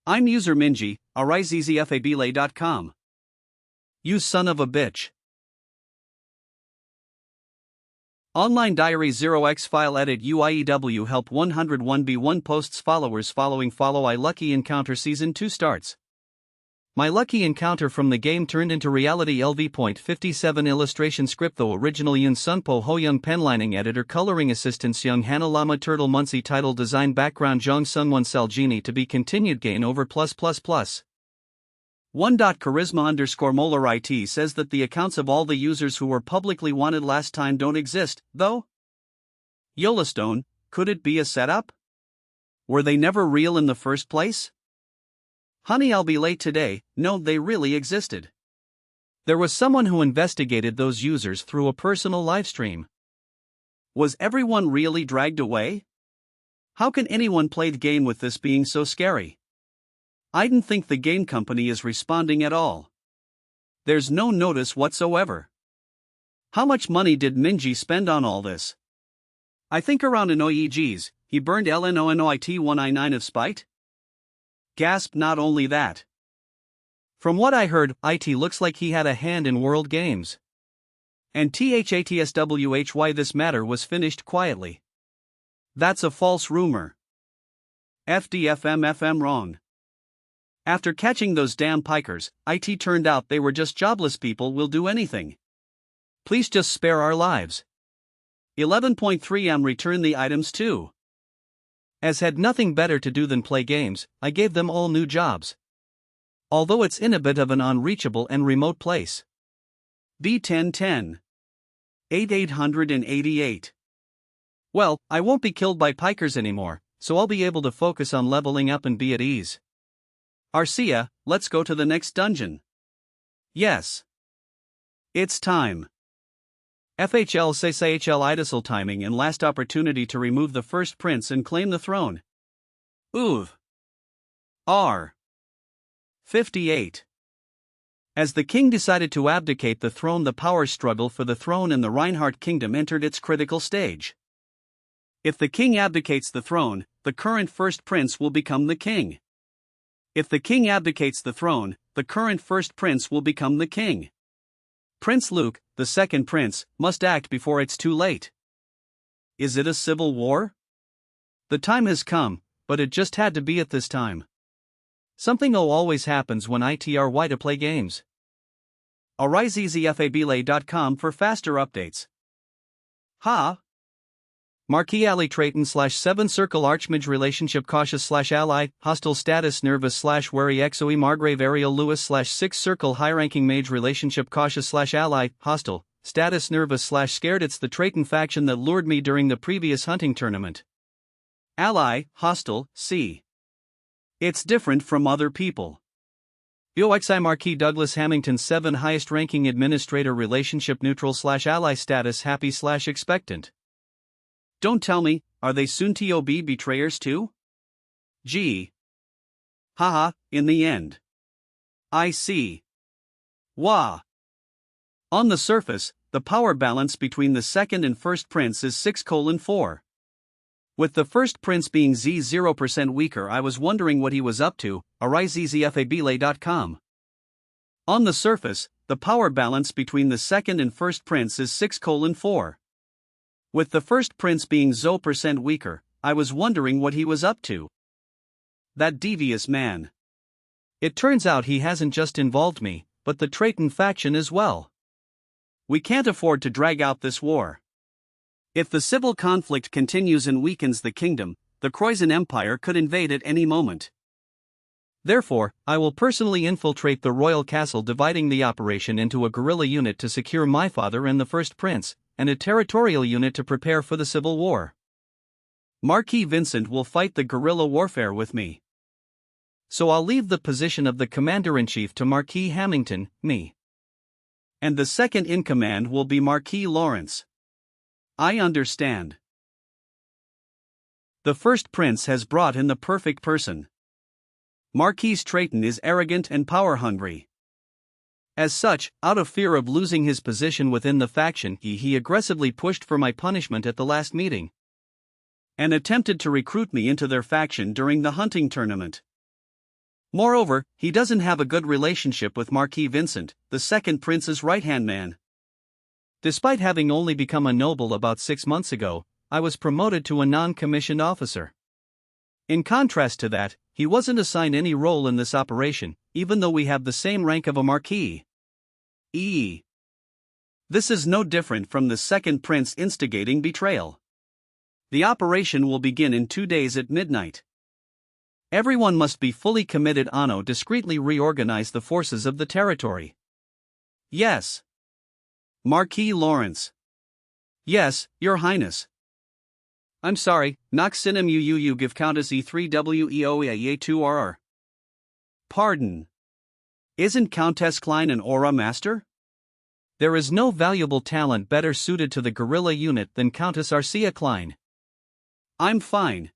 I'm user Minji, arizzfabile.com. You son of a bitch. Online Diary 0x file edit UIEW help 101b1 posts followers following follow I Lucky Encounter Season 2 starts. My lucky encounter from the game turned into reality LV.57 illustration script though original Yun Sunpo Ho Young penlining editor coloring assistants Young Hana Lama Turtle Muncie title design background Jong Sunwon Cell Genie to be continued gain over plus. 1. Charisma Molar IT says that the accounts of all the users who were publicly wanted last time don't exist, though? Yellowstone, could it be a setup? Were they never real in the first place? Honey, I'll be late today. No, they really existed. There was someone who investigated those users through a personal livestream. Was everyone really dragged away? How can anyone play the game with this being so scary? I don't think the game company is responding at all. There's no notice whatsoever. How much money did Minji spend on all this? I think around an OEGs, he burned LNONOIT 1I9 of spite? Gasp, not only that. From what I heard, IT looks like he had a hand in World Games. And THATSWHY this matter was finished quietly. That's a false rumor. FDFM wrong. After catching those damn pikers, IT turned out they were just jobless people will do anything. Please just spare our lives. 11.3 return the items too. As had nothing better to do than play games, I gave them all new jobs. Although it's in a bit of an unreachable and remote place. B1010. 8888. Well, I won't be killed by pikers anymore, so I'll be able to focus on leveling up and be at ease. Arcia, let's go to the next dungeon. Yes. It's time. FHL CCHL Idisal timing and last opportunity to remove the first prince and claim the throne. Ooh. R. 58. As the king decided to abdicate the throne, the power struggle for the throne in the Reinhardt kingdom entered its critical stage. If the king abdicates the throne, the current first prince will become the king. If the king abdicates the throne, the current first prince will become the king. Prince Luke, the second prince, must act before it's too late. Is it a civil war? The time has come, but it just had to be at this time. Something always happens when I try to play games. AriseZFABelay.com for faster updates. Ha! Marquis ally Trayton /7 circle archmage relationship cautious /ally, hostile status nervous /wary exoe margrave Ariel Lewis /6 circle high ranking mage relationship cautious /ally, hostile, status nervous /scared. It's the Trayton faction that lured me during the previous hunting tournament. Ally, hostile, C. It's different from other people. Yoxi Marquis Douglas Hamilton 7 highest ranking administrator relationship neutral /ally status happy /expectant. Don't tell me, are they soon to be betrayers too? Gee. Haha, in the end. I see. Wah. On the surface, the power balance between the second and first prince is 6:4. With the first prince being Z0% weaker, I was wondering what he was up to. AriseZFABelay.com. On the surface, the power balance between the second and first prince is 6:4. With the first prince being 0% weaker, I was wondering what he was up to. That devious man. It turns out he hasn't just involved me, but the Trayton faction as well. We can't afford to drag out this war. If the civil conflict continues and weakens the kingdom, the Croisan Empire could invade at any moment. Therefore, I will personally infiltrate the royal castle, dividing the operation into a guerrilla unit to secure my father and the first prince, and a territorial unit to prepare for the civil war. Marquis Vincent will fight the guerrilla warfare with me. So I'll leave the position of the commander-in-chief to Marquis Hamilton, me. And the second in command will be Marquis Lawrence. I understand. The first prince has brought in the perfect person. Marquis Trayton is arrogant and power-hungry. As such, out of fear of losing his position within the faction, he aggressively pushed for my punishment at the last meeting, and attempted to recruit me into their faction during the hunting tournament. Moreover, he doesn't have a good relationship with Marquis Vincent, the second prince's right-hand man. Despite having only become a noble about 6 months ago, I was promoted to a non-commissioned officer. In contrast to that, he wasn't assigned any role in this operation, even though we have the same rank of a marquis. This is no different from the second prince instigating betrayal. The operation will begin in 2 days at midnight. Everyone must be fully committed. Anno discreetly reorganize the forces of the territory. Yes. Marquis Lawrence. Yes, Your Highness. I'm sorry, Noxinem UUU give Countess E3WEOEA2RR. Pardon. Isn't Countess Klein an aura master? There is no valuable talent better suited to the guerrilla unit than Countess Arcia Klein. I'm fine.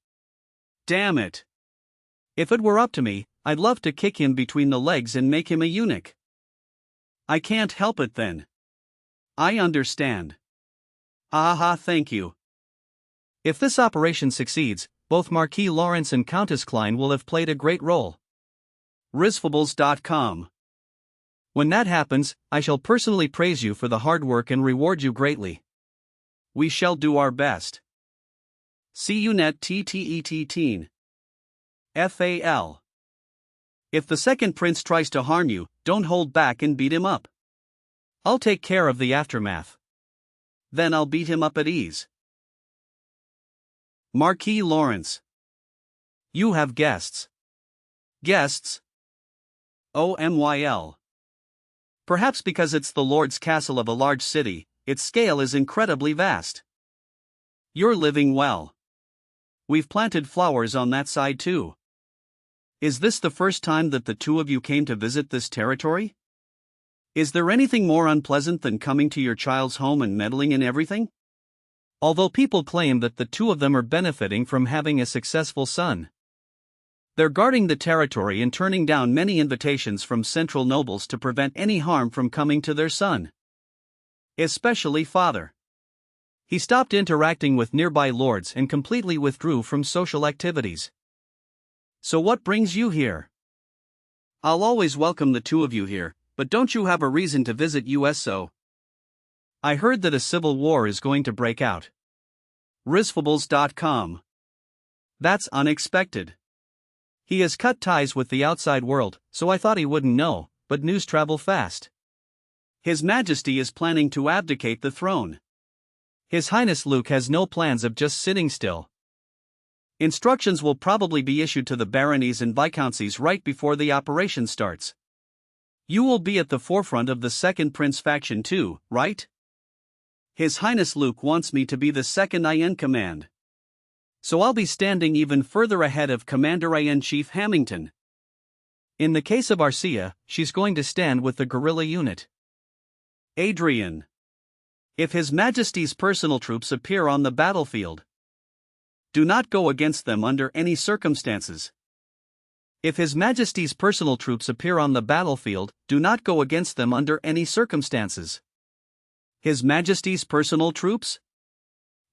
Damn it. If it were up to me, I'd love to kick him between the legs and make him a eunuch. I can't help it then. I understand. Aha, thank you. If this operation succeeds, both Marquis Lawrence and Countess Klein will have played a great role. Risfables.com. When that happens, I shall personally praise you for the hard work and reward you greatly. We shall do our best. See you net TTET. FAL. If the second prince tries to harm you, don't hold back and beat him up. I'll take care of the aftermath. Then I'll beat him up at ease. Marquis Lawrence. You have guests. Guests? OMYL. Perhaps because it's the Lord's castle of a large city, its scale is incredibly vast. You're living well. We've planted flowers on that side too. Is this the first time that the two of you came to visit this territory? Is there anything more unpleasant than coming to your child's home and meddling in everything? Although people claim that the two of them are benefiting from having a successful son, they're guarding the territory and turning down many invitations from central nobles to prevent any harm from coming to their son. Especially father. He stopped interacting with nearby lords and completely withdrew from social activities. So what brings you here? I'll always welcome the two of you here, but don't you have a reason to visit us so? I heard that a civil war is going to break out. Risfables.com. That's unexpected. He has cut ties with the outside world, so I thought he wouldn't know, but news travel fast. His Majesty is planning to abdicate the throne. His Highness Luke has no plans of just sitting still. Instructions will probably be issued to the baronies and viscounties right before the operation starts. You will be at the forefront of the second prince faction too, right? His Highness Luke wants me to be the second in command. So I'll be standing even further ahead of Commander-in-Chief Hamilton. In the case of Arcia, she's going to stand with the guerrilla unit. Adrien. If His Majesty's personal troops appear on the battlefield, do not go against them under any circumstances. If His Majesty's personal troops appear on the battlefield, do not go against them under any circumstances. His Majesty's personal troops?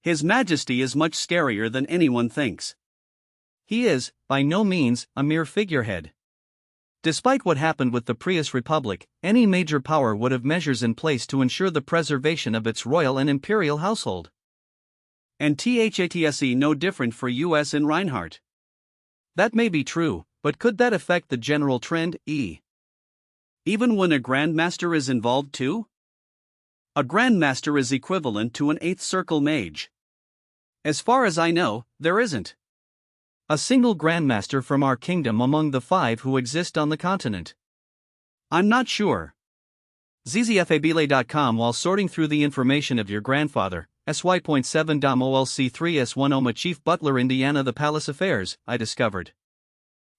His Majesty is much scarier than anyone thinks. He is, by no means, a mere figurehead. Despite what happened with the Prius Republic, any major power would have measures in place to ensure the preservation of its royal and imperial household. And THATSE no different for US and Reinhardt. That may be true, but could that affect the general trend, even when a Grandmaster is involved too? A Grandmaster is equivalent to an 8th Circle Mage. As far as I know, there isn't a single Grandmaster from our kingdom among the 5 who exist on the continent. I'm not sure. zzfabile.com. While sorting through the information of your grandfather, sy.7.olc3s10 Chief Butler Indiana the Palace Affairs, I discovered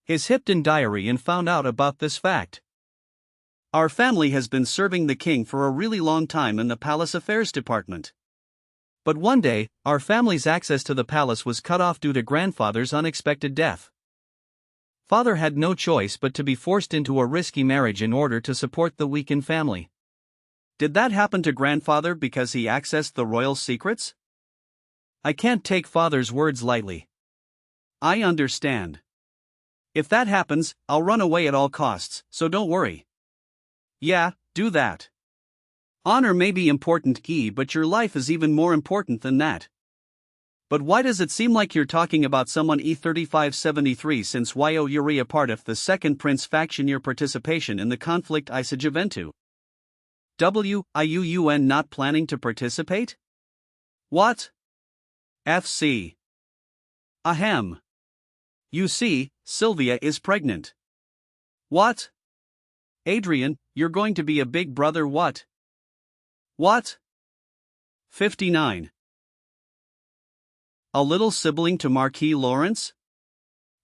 his Hipton diary and found out about this fact. Our family has been serving the king for a really long time in the Palace Affairs Department. But one day, our family's access to the palace was cut off due to grandfather's unexpected death. Father had no choice but to be forced into a risky marriage in order to support the weakened family. Did that happen to grandfather because he accessed the royal secrets? I can't take father's words lightly. I understand. If that happens, I'll run away at all costs, so don't worry. Yeah, do that. Honor may be important, but your life is even more important than that. But why does it seem like you're talking about someone E3573 since you're a part of the second prince faction? Your participation in the conflict Isajuventu? WIUUN not planning to participate? What? FC. Ahem. You see, Sylvia is pregnant. What? Adrien, you're going to be a big brother. What? 59. A little sibling to Marquis Lawrence?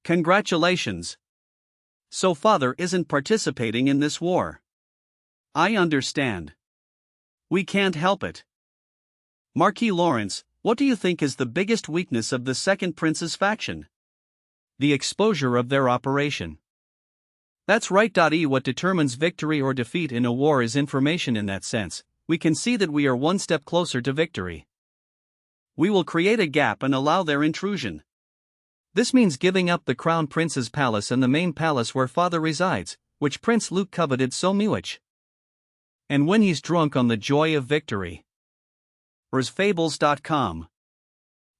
Congratulations. So father isn't participating in this war. I understand. We can't help it. Marquis Lawrence, what do you think is the biggest weakness of the second prince's faction? The exposure of their operation. That's right. What determines victory or defeat in a war is information. In that sense, we can see that we are one step closer to victory. We will create a gap and allow their intrusion. This means giving up the Crown Prince's palace and the main palace where father resides, which Prince Luke coveted so much. And when he's drunk on the joy of victory. Fables.com.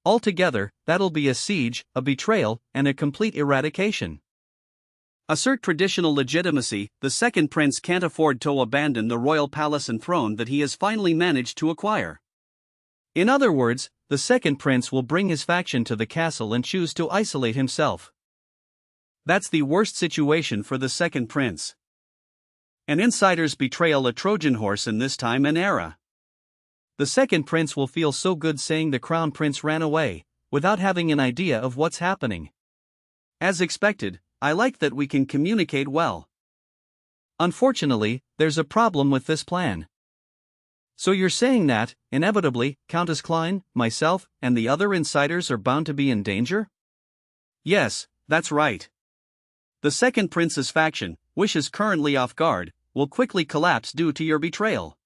Altogether, that'll be a siege, a betrayal, and a complete eradication. Assert traditional legitimacy, the second prince can't afford to abandon the royal palace and throne that he has finally managed to acquire. In other words, the second prince will bring his faction to the castle and choose to isolate himself. That's the worst situation for the second prince. An insider's betrayal, a Trojan horse in this time and era. The second prince will feel so good saying the crown prince ran away, without having an idea of what's happening. As expected, I like that we can communicate well. Unfortunately, there's a problem with this plan. So you're saying that, inevitably, Countess Klein, myself, and the other insiders are bound to be in danger? Yes, that's right. The second prince's faction, which is currently off guard, will quickly collapse due to your betrayal.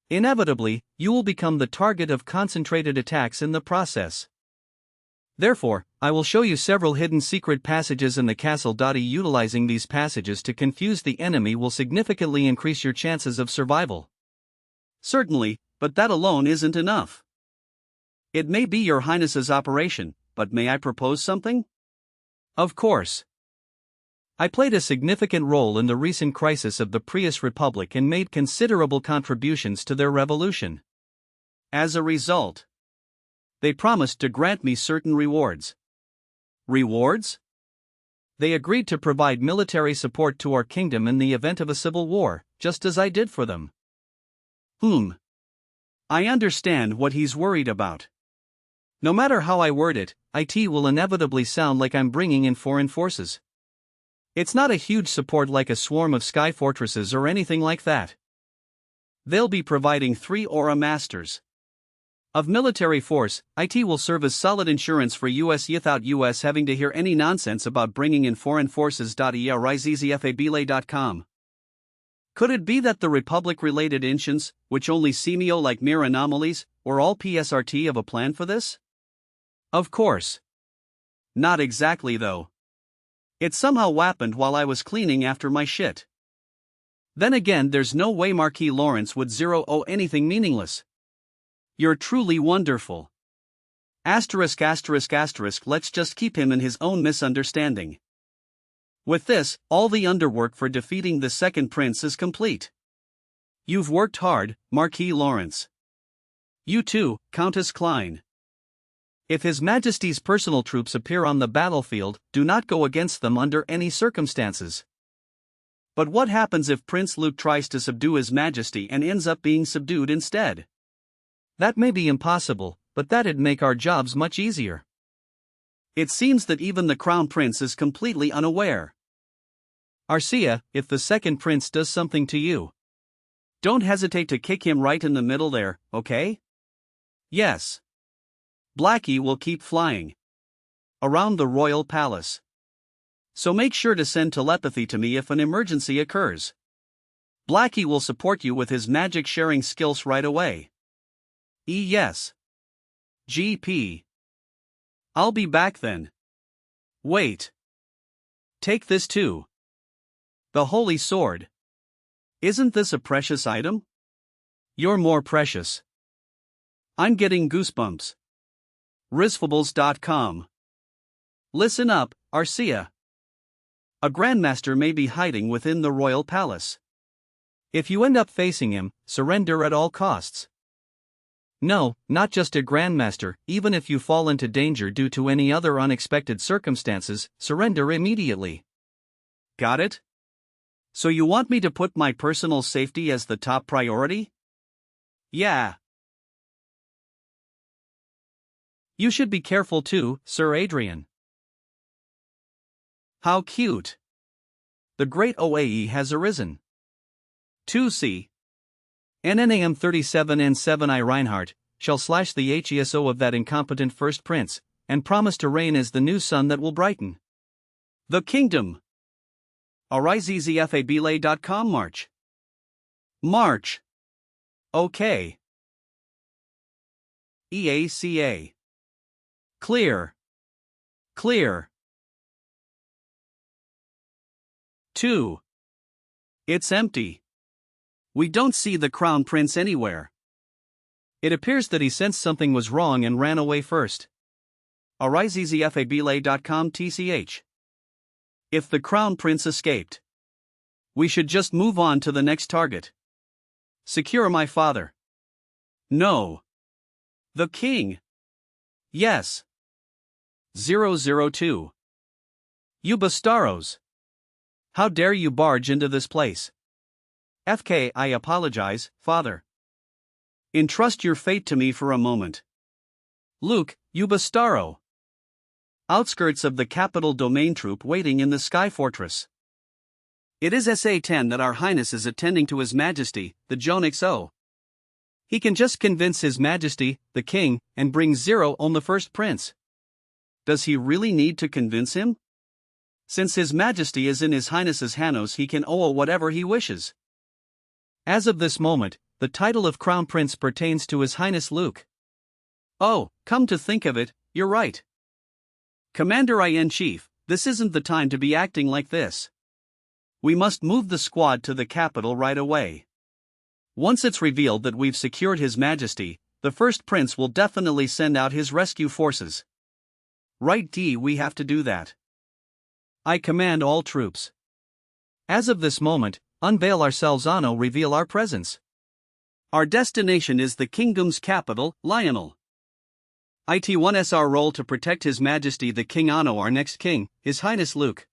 Inevitably, you will become the target of concentrated attacks in the process. Therefore, I will show you several hidden secret passages in the castle. Utilizing these passages to confuse the enemy will significantly increase your chances of survival. Certainly, but that alone isn't enough. It may be your highness's operation, but may I propose something? Of course. I played a significant role in the recent crisis of the Prius Republic and made considerable contributions to their revolution. As a result, they promised to grant me certain rewards. Rewards? They agreed to provide military support to our kingdom in the event of a civil war, just as I did for them. I understand what he's worried about. No matter how I word it, it will inevitably sound like I'm bringing in foreign forces. It's not a huge support like a swarm of sky fortresses or anything like that. They'll be providing 3 aura masters. Of military force, it will serve as solid insurance for US without US having to hear any nonsense about bringing in foreign forces. ERIZZFABLE.com. Could it be that the Republic-related incidents, which only seem like mere anomalies, were all PSRT of a plan for this? Of course. Not exactly though. It somehow happened while I was cleaning after my shit. Then again, there's no way Marquis Lawrence would owe anything meaningless. You're truly wonderful. *****, let's just keep him in his own misunderstanding. With this, all the underwork for defeating the second prince is complete. You've worked hard, Marquis Lawrence. You too, Countess Klein. If His Majesty's personal troops appear on the battlefield, do not go against them under any circumstances. But what happens if Prince Luke tries to subdue His Majesty and ends up being subdued instead? That may be impossible, but that'd make our jobs much easier. It seems that even the Crown Prince is completely unaware. Arcia, if the second prince does something to you, don't hesitate to kick him right in the middle there, okay? Yes. Blackie will keep flying around the royal palace. So make sure to send telepathy to me if an emergency occurs. Blackie will support you with his magic sharing skills right away. Yes. GP. I'll be back then. Wait. Take this too. The Holy Sword. Isn't this a precious item? You're more precious. I'm getting goosebumps. Rizfables.com. Listen up, Arcia. A Grandmaster may be hiding within the royal palace. If you end up facing him, surrender at all costs. No, not just a Grandmaster, even if you fall into danger due to any other unexpected circumstances, surrender immediately. Got it? So you want me to put my personal safety as the top priority? Yeah. You should be careful too, Sir Adrien. How cute. The great OAE has arisen. 2C. NNAM 37N7I Reinhardt shall slash the HESO of that incompetent first prince, and promise to reign as the new sun that will brighten the kingdom. RIZZFABLE.com March. March. Okay. EACA. Clear. Clear. 2. It's empty. We don't see the Crown Prince anywhere. It appears that he sensed something was wrong and ran away first. RIZZFABLE.com TCH. If the Crown Prince escaped, we should just move on to the next target. Secure my father. No. The king. Yes. 002. You bastardos. How dare you barge into this place? FK, I apologize, father. Entrust your fate to me for a moment. Luke, you bastardo. Outskirts of the capital domain troop waiting in the Sky Fortress. It is SA-10 that Our Highness is attending to His Majesty, the Jonixo. He can just convince His Majesty, the King, and bring zero on the first prince. Does he really need to convince him? Since His Majesty is in His Highness's Hanos, he can owe whatever he wishes. As of this moment, the title of Crown Prince pertains to His Highness Luke. Oh, come to think of it, you're right. Commander-in-Chief, this isn't the time to be acting like this. We must move the squad to the capital right away. Once it's revealed that we've secured His Majesty, the first prince will definitely send out his rescue forces. Right, D, we have to do that. I command all troops. As of this moment, unveil ourselves Anno, reveal our presence. Our destination is the kingdom's capital, Lionel. IT1SR role to protect His Majesty the King Anno, our next king, His Highness Luke.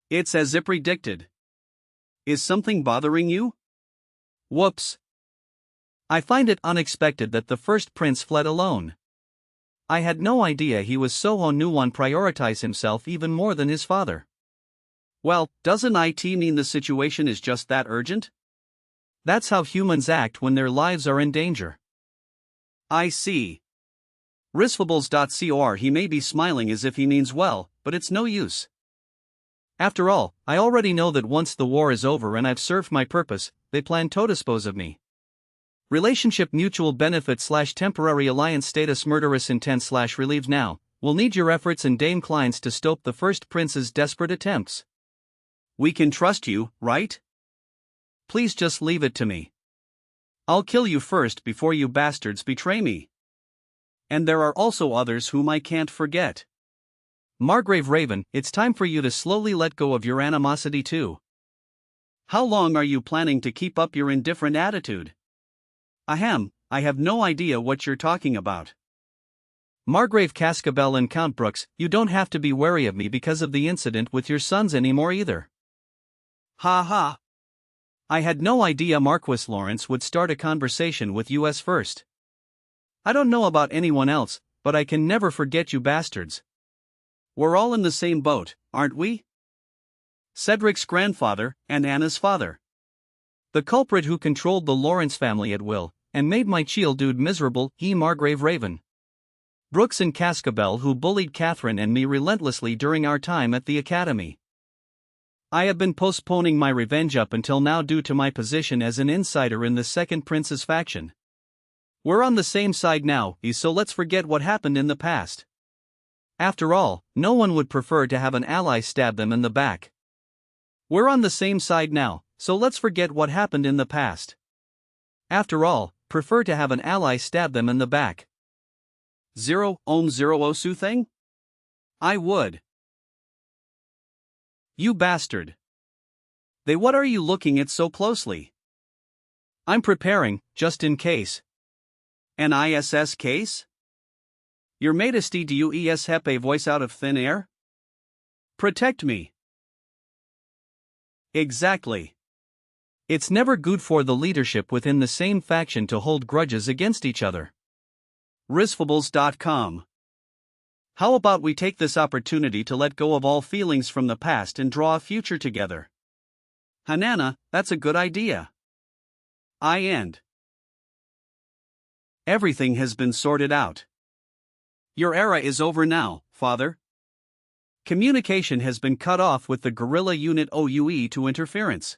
It's as I predicted. Is something bothering you? Whoops. I find it unexpected that the first prince fled alone. I had no idea he was so Onuwan prioritize himself even more than his father. Well, doesn't it mean the situation is just that urgent? That's how humans act when their lives are in danger. I see. Risfables.cor He may be smiling as if he means well, but it's no use. After all, I already know that once the war is over and I've served my purpose, they plan to dispose of me. Relationship mutual benefit / temporary alliance status murderous intent / relieved now. We'll need your efforts and Dame Klein's to stop the first prince's desperate attempts. We can trust you, right? Please just leave it to me. I'll kill you first before you bastards betray me. And there are also others whom I can't forget. Margrave Raven, it's time for you to slowly let go of your animosity too. How long are you planning to keep up your indifferent attitude? Ahem, I have no idea what you're talking about. Margrave Cascabel and Count Brooks, you don't have to be wary of me because of the incident with your sons anymore either. Ha ha. I had no idea Marquis Lawrence would start a conversation with us first. I don't know about anyone else, but I can never forget you bastards. We're all in the same boat, aren't we? Cedric's grandfather, and Anna's father. The culprit who controlled the Lawrence family at will, and made my chill dude miserable, Margrave Raven. Brooks and Cascabel who bullied Catherine and me relentlessly during our time at the academy. I have been postponing my revenge up until now due to my position as an insider in the Second Prince's faction. We're on the same side now, so let's forget what happened in the past. After all, no one would prefer to have an ally stab them in the back. We're on the same side now, so let's forget what happened in the past. After all, prefer to have an ally stab them in the back. 0 Osu thing? I would. You bastard. What are you looking at so closely? I'm preparing, just in case. An ISS case? Your majesty, do you have a voice out of thin air? Protect me. Exactly. It's never good for the leadership within the same faction to hold grudges against each other. Risfables.com. How about we take this opportunity to let go of all feelings from the past and draw a future together? Hanana, that's a good idea. Everything has been sorted out. Your era is over now, father. Communication has been cut off with the guerrilla unit OUE to interference.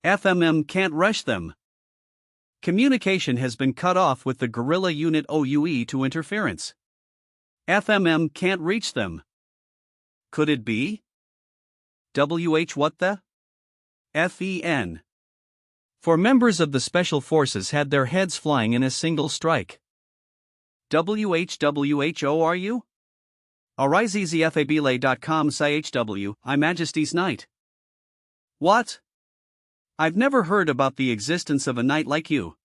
FMM can't rush them. Communication has been cut off with the guerrilla unit OUE to interference. FMM can't reach them. Could it be? WH what the? FEN. For members of the Special Forces had their heads flying in a single strike. WHWHO are you? AriseZFABLA.com CHW, I Majesty's Knight. What? I've never heard about the existence of a knight like you.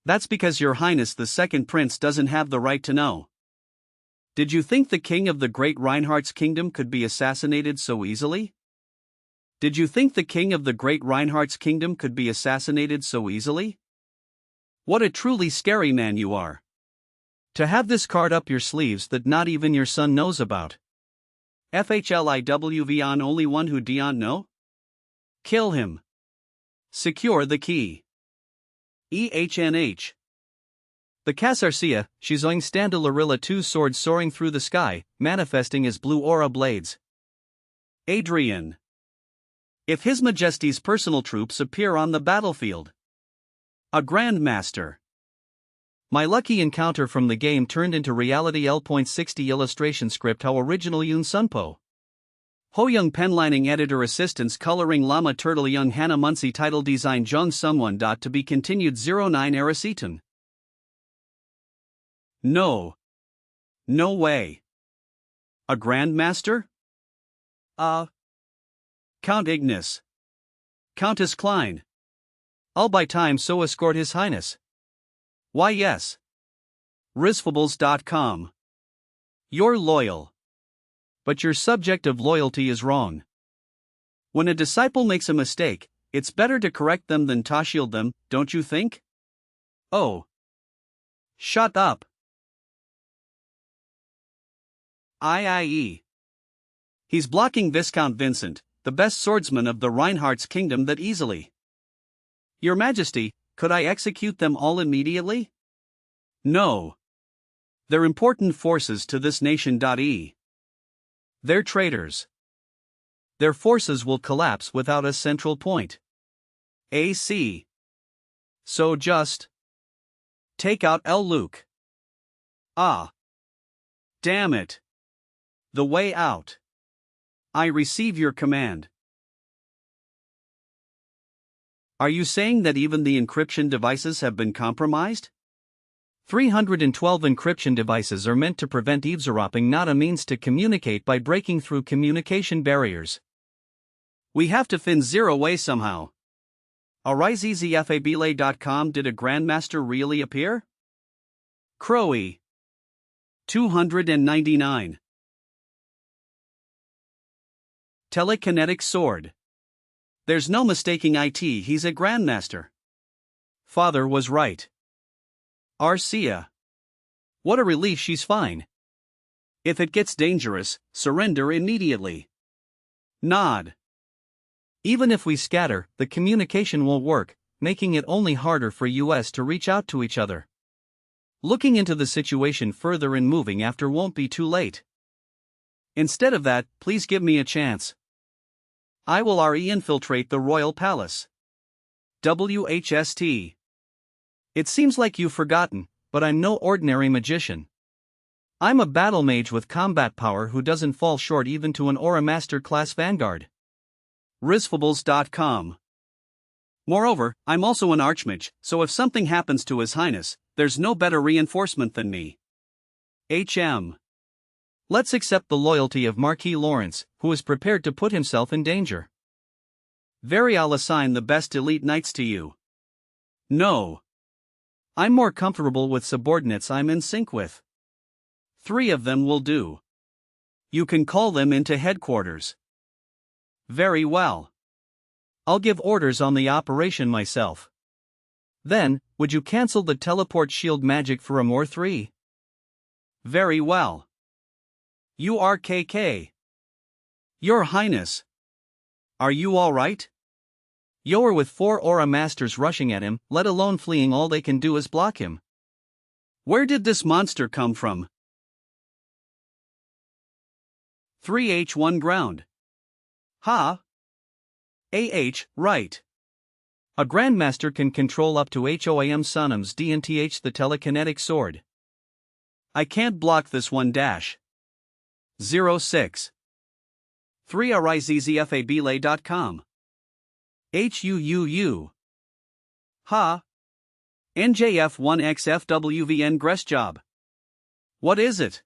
That's because Your Highness the Second Prince doesn't have the right to know. Did you think the king of the great Reinhardt's kingdom could be assassinated so easily? Did you think the king of the great Reinhardt's kingdom could be assassinated so easily? What a truly scary man you are. To have this card up your sleeves that not even your son knows about. FHLIWV on only one who don't know? Kill him. Secure the key. EHNH. The Casarcia, Shizoing Standalarilla 2 sword soaring through the sky, manifesting as blue aura blades. Adrien. If His Majesty's personal troops appear on the battlefield. A Grandmaster. My lucky encounter from the game turned into reality. L.60 illustration script. How original Yoon Sunpo. Ho Young penlining editor assistance coloring Llama Turtle Young Hannah Muncie title design Jung Someone. To be continued 09 Araceton. No. No way. A Grandmaster? Count Ignis. Countess Klein. I'll by time so escort His Highness. Why yes. Risfables.com. You're loyal. But your subject of loyalty is wrong. When a disciple makes a mistake, it's better to correct them than to shield them, don't you think? Oh. Shut up. IIE. He's blocking Viscount Vincent, the best swordsman of the Reinhardt's kingdom that easily. Your Majesty, could I execute them all immediately? No. They're important forces to this nation. They're traitors. Their forces will collapse without a central point. AC. So just take out El Luke. Ah. Damn it. The way out. I receive your command. Are you saying that even the encryption devices have been compromised? 312 encryption devices are meant to prevent eavesdropping, not a means to communicate by breaking through communication barriers. We have to find zero way somehow. AriseZFABelay.com. Did a Grandmaster really appear? Crowy. 299. Telekinetic sword. There's no mistaking it, he's a Grandmaster. Father was right. Arcia. What a relief, she's fine. If it gets dangerous, surrender immediately. Nod. Even if we scatter, the communication will work, making it only harder for US to reach out to each other. Looking into the situation further and moving after won't be too late. Instead of that, please give me a chance. I will infiltrate the royal palace. WHST. It seems like you've forgotten, but I'm no ordinary magician. I'm a battle mage with combat power who doesn't fall short even to an Aura Master class vanguard. Risfables.com. Moreover, I'm also an archmage, so if something happens to His Highness, there's no better reinforcement than me. HM. Let's accept the loyalty of Marquis Lawrence, who is prepared to put himself in danger. I'll assign the best elite knights to you. No. I'm more comfortable with subordinates I'm in sync with. 3 of them will do. You can call them into headquarters. Very well. I'll give orders on the operation myself. Then, would you cancel the teleport shield magic for a more 3? Very well. URKK. Your Highness. Are you alright? You're with 4 Aura Masters rushing at him, let alone fleeing. All they can do is block him. Where did this monster come from? 3H1 ground. Ha? Right. A Grandmaster can control up to HOAM Sunams DNTH the telekinetic sword. I can't block this one. 06. 3 AriseZFABelay.com. HUUU. Ha. NJF1XFWVN Gress job. What is it?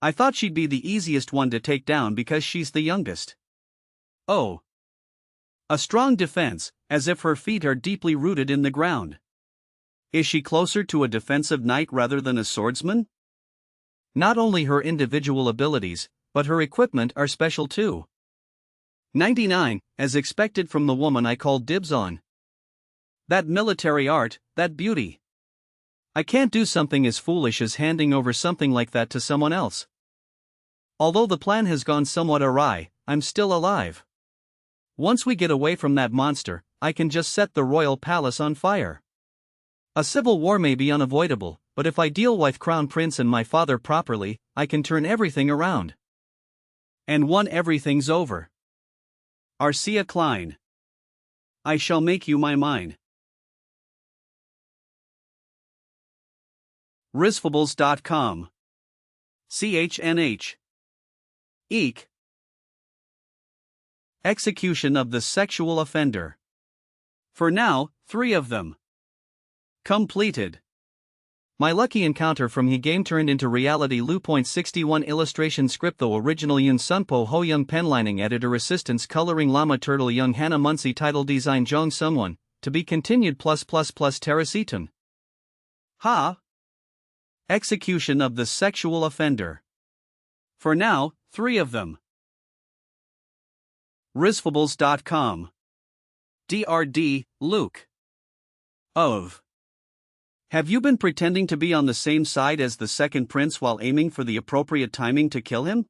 I thought she'd be the easiest one to take down because she's the youngest. Oh. A strong defense, as if her feet are deeply rooted in the ground. Is she closer to a defensive knight rather than a swordsman? Not only her individual abilities, but her equipment are special too. 99, as expected from the woman I called dibs on. That military art, that beauty. I can't do something as foolish as handing over something like that to someone else. Although the plan has gone somewhat awry, I'm still alive. Once we get away from that monster, I can just set the royal palace on fire. A civil war may be unavoidable, but if I deal with Crown Prince and my father properly, I can turn everything around. And when everything's over. Arcia Klein. I shall make you my mine. Risfables.com. CHNH. Eek. Execution of the sexual offender. For now, 3 of them. Completed. My lucky encounter from he game turned into reality. Lu.61 illustration script though original Yun Sunpo Ho Young penlining editor assistance coloring Lama Turtle Young Hannah Muncie title design Jong Someone, to be continued +++terracetum. Ha! Execution of the sexual offender. For now, 3 of them. Risfables.com. DRD, Luke. Of. Have you been pretending to be on the same side as the second prince while aiming for the appropriate timing to kill him?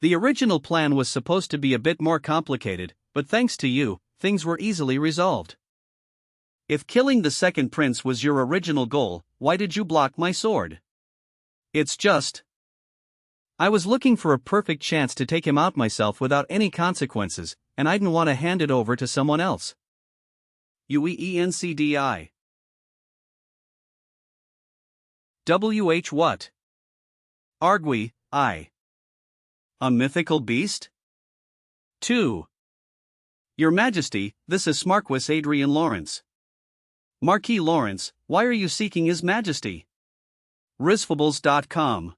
The original plan was supposed to be a bit more complicated, but thanks to you, things were easily resolved. If killing the second prince was your original goal, why did you block my sword? It's just. I was looking for a perfect chance to take him out myself without any consequences, and I didn't want to hand it over to someone else. UEENCDI. WH what? Argui, I. A mythical beast? 2. Your Majesty, this is Marquis Adrian Lawrence. Marquis Lawrence, why are you seeking His Majesty? Risfables.com.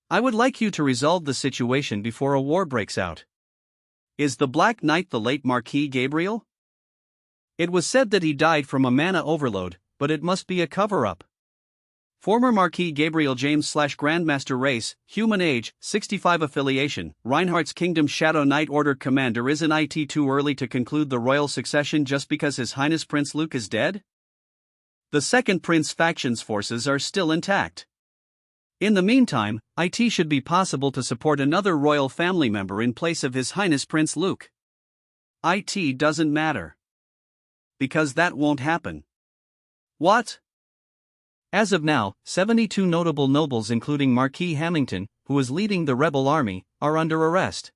I would like you to resolve the situation before a war breaks out. Is the Black Knight the late Marquis Gabriel? It was said that he died from a mana overload, but it must be a cover-up. Former Marquis Gabriel James / Grandmaster Race, Human Age, 65 affiliation, Reinhardt's Kingdom Shadow Knight Order Commander. Isn't it too early to conclude the royal succession just because His Highness Prince Luke is dead? The second prince faction's forces are still intact. In the meantime, it should be possible to support another royal family member in place of His Highness Prince Luke. It doesn't matter. Because that won't happen. What? As of now, 72 notable nobles including Marquis Hamilton, who is leading the rebel army, are under arrest.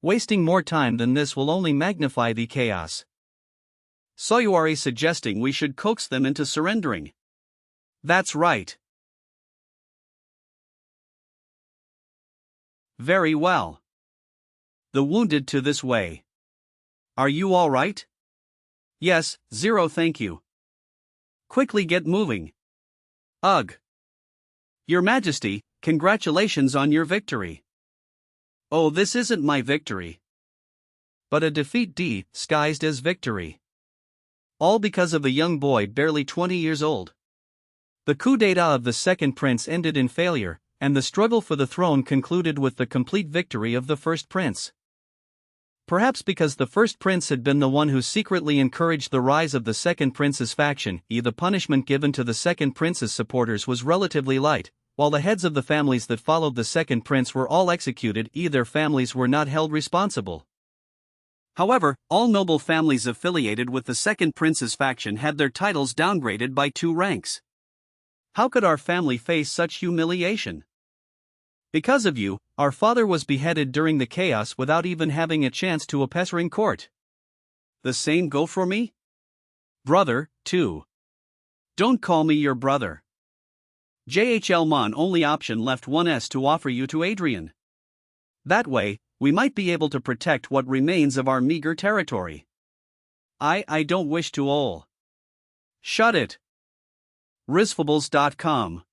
Wasting more time than this will only magnify the chaos. So you are suggesting we should coax them into surrendering? That's right. Very well. The wounded to this way. Are you all right? Yes, 0 thank you. Quickly get moving. Ugh. Your Majesty, congratulations on your victory. Oh, this isn't my victory. But a defeat disguised as victory. All because of a young boy barely 20 years old. The coup d'état of the second prince ended in failure, and the struggle for the throne concluded with the complete victory of the first prince. Perhaps because the first prince had been the one who secretly encouraged the rise of the second prince's faction, the punishment given to the second prince's supporters was relatively light, while the heads of the families that followed the second prince were all executed, their families were not held responsible. However, all noble families affiliated with the second prince's faction had their titles downgraded by 2 ranks. How could our family face such humiliation? Because of you, our father was beheaded during the chaos without even having a chance to appear in court. The same go for me? Brother, too. Don't call me your brother. JHL Mon only option left 1s to offer you to Adrien. That way, we might be able to protect what remains of our meager territory. I don't wish to all. Shut it. Risfables.com.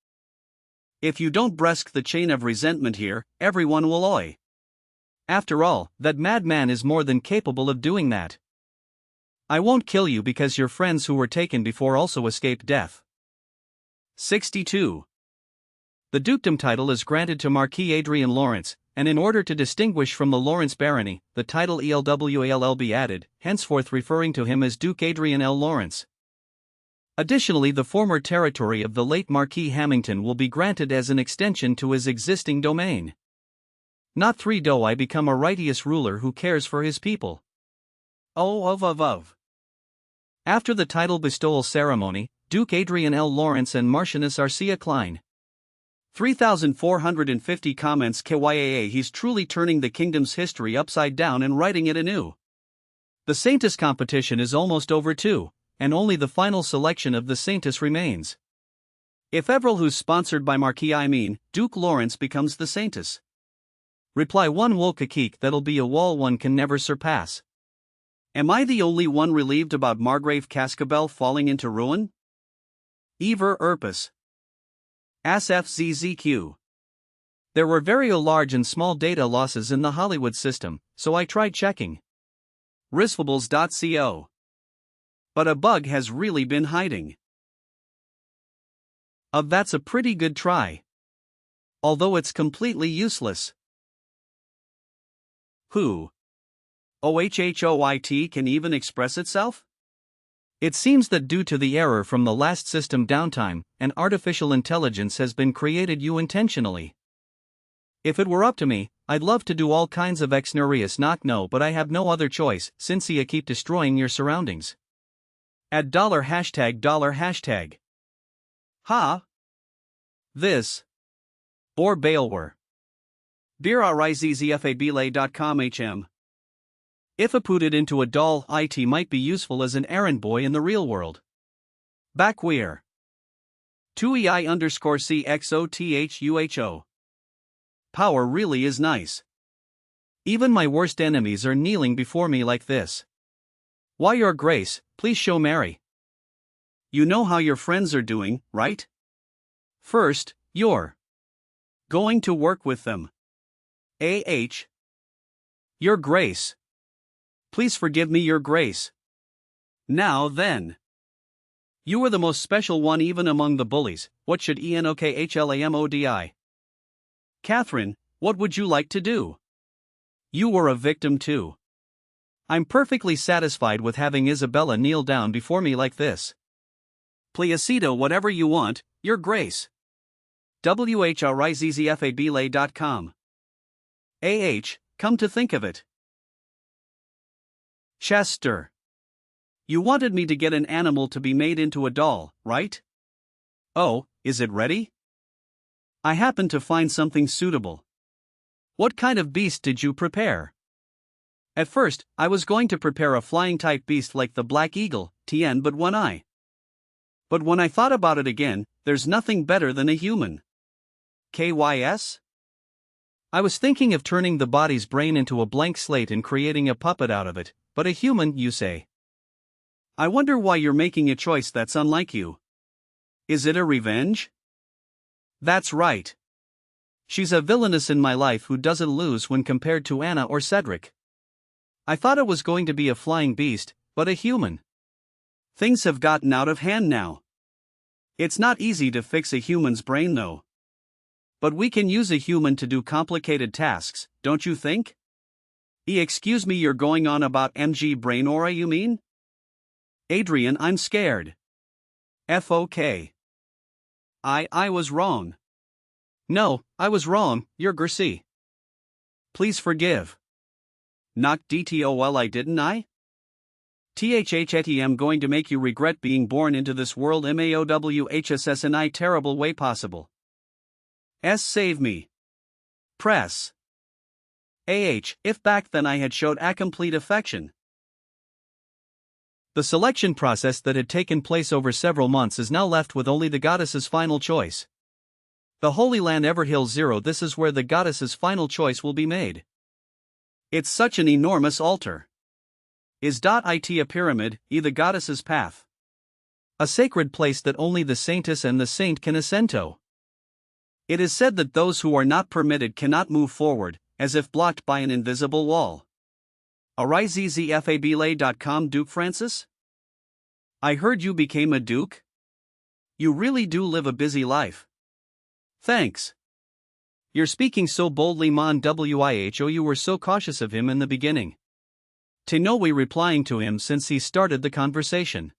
If you don't break the chain of resentment here, everyone will oi. After all, that madman is more than capable of doing that. I won't kill you because your friends who were taken before also escaped death. 62. The dukedom title is granted to Marquis Adrian Lawrence, and in order to distinguish from the Lawrence barony, the title ELWALL be added, henceforth referring to him as Duke Adrian L. Lawrence. Additionally, the former territory of the late Marquis Hamilton will be granted as an extension to his existing domain. Not 3 do I become a righteous ruler who cares for his people. Of. After the title bestowal ceremony, Duke Adrian L. Lawrence and Marchioness Arcia Klein. 3,450 comments KYAA. He's truly turning the kingdom's history upside down and writing it anew. The saintest competition is almost over too, and only the final selection of the saintest remains. If Everil, who's sponsored by Marquis Duke Lawrence, becomes the saintest. Reply 1 Wolkakik, that'll be a wall one can never surpass. Am I the only one relieved about Margrave Cascabel falling into ruin? Ever Erpus. ASFZZQ. There were very large and small data losses in the Hollywood system, so I tried checking. Risfables.co. But a bug has really been hiding. That's a pretty good try. Although it's completely useless. Who? OHHOIT can even express itself? It seems that due to the error from the last system downtime, an artificial intelligence has been created you intentionally. If it were up to me, I'd love to do all kinds of exnurious knock no, but I have no other choice, since you keep destroying your surroundings. Add $#. Ha! This. Or Bailware. BeerRizzFabile.com HM. If I put it into a doll, it might be useful as an errand boy in the real world. Backweir. 2EI_CXOTHUHO. Power really is nice. Even my worst enemies are kneeling before me like this. Why, Your Grace, please show Mary. You know how your friends are doing, right? First, you're going to work with them. Your Grace. Please forgive me, Your Grace. Now then. You are the most special one even among the bullies. What should ENOKHLAMODI? Catherine, what would you like to do? You were a victim too. I'm perfectly satisfied with having Isabella kneel down before me like this. Pliacido, whatever you want, Your Grace. WHRIZZFABLA.com. Come to think of it. Chester. You wanted me to get an animal to be made into a doll, right? Oh, is it ready? I happened to find something suitable. What kind of beast did you prepare? At first, I was going to prepare a flying-type beast like the Black Eagle, TN but one eye. But when I thought about it again, there's nothing better than a human. KYS? I was thinking of turning the body's brain into a blank slate and creating a puppet out of it, but a human, you say. I wonder why you're making a choice that's unlike you. Is it a revenge? That's right. She's a villainess in my life who doesn't lose when compared to Anna or Cedric. I thought it was going to be a flying beast, but a human. Things have gotten out of hand now. It's not easy to fix a human's brain though. But we can use a human to do complicated tasks, don't you think? Excuse me, you're going on about MG brain aura, you mean? Adrien, I'm scared. FOK. I was wrong. No, I was wrong, Your Gracie. Please forgive. Knock DTOL, didn't I? THHTM going to make you regret being born into this world MAOWHSS in a terrible way possible. Save me. Press. If back then I had showed a complete affection. The selection process that had taken place over several months is now left with only the goddess's final choice. The Holy Land Everhill 0, this is where the goddess's final choice will be made. It's such an enormous altar. Is it a pyramid, the goddess's path? A sacred place that only the saintess and the saint can ascend to. It is said that those who are not permitted cannot move forward, as if blocked by an invisible wall. RIZZFABLA.com Duke Francis? I heard you became a duke? You really do live a busy life. Thanks. You're speaking so boldly, Mon Who you were so cautious of him in the beginning. Tinoe replying to him since he started the conversation.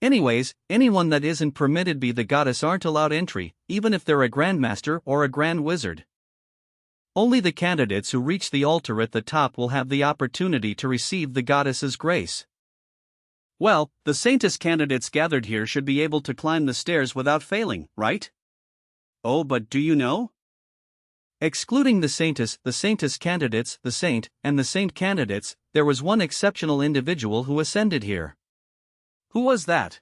Anyways, anyone that isn't permitted be the goddess aren't allowed entry, even if they're a grandmaster or a grand wizard. Only the candidates who reach the altar at the top will have the opportunity to receive the goddess's grace. Well, the saintest candidates gathered here should be able to climb the stairs without failing, right? Oh, but do you know? Excluding the saintest candidates, the saint, and the saint candidates, there was one exceptional individual who ascended here. Who was that?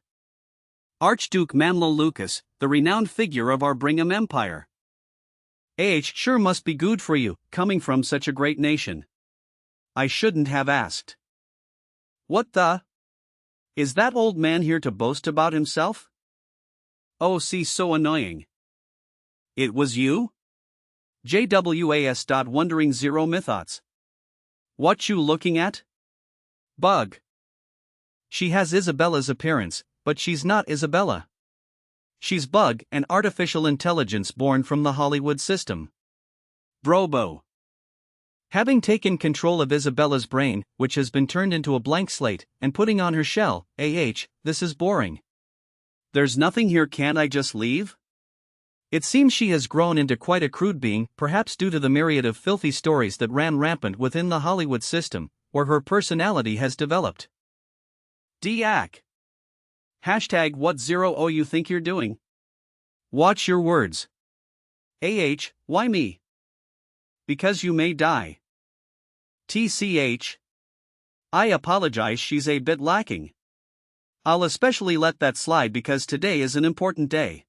Archduke Manuel Lucas, the renowned figure of our Brigham Empire. Sure must be good for you, coming from such a great nation. I shouldn't have asked. What the? Is that old man here to boast about himself? Oh, see, so annoying. It was you? JWAS. Wondering zero mythoughts. What you looking at? Bug. She has Isabella's appearance, but she's not Isabella. She's Bug, an artificial intelligence born from the Hollywood system. Brobo. Having taken control of Isabella's brain, which has been turned into a blank slate, and putting on her shell, this is boring. There's nothing here, can't I just leave? It seems she has grown into quite a crude being, perhaps due to the myriad of filthy stories that ran rampant within the Hollywood system, where her personality has developed. DAC. Hashtag what zero oh you think you're doing? Watch your words. Why me? Because you may die. TCH. I apologize, she's a bit lacking. I'll especially let that slide because today is an important day.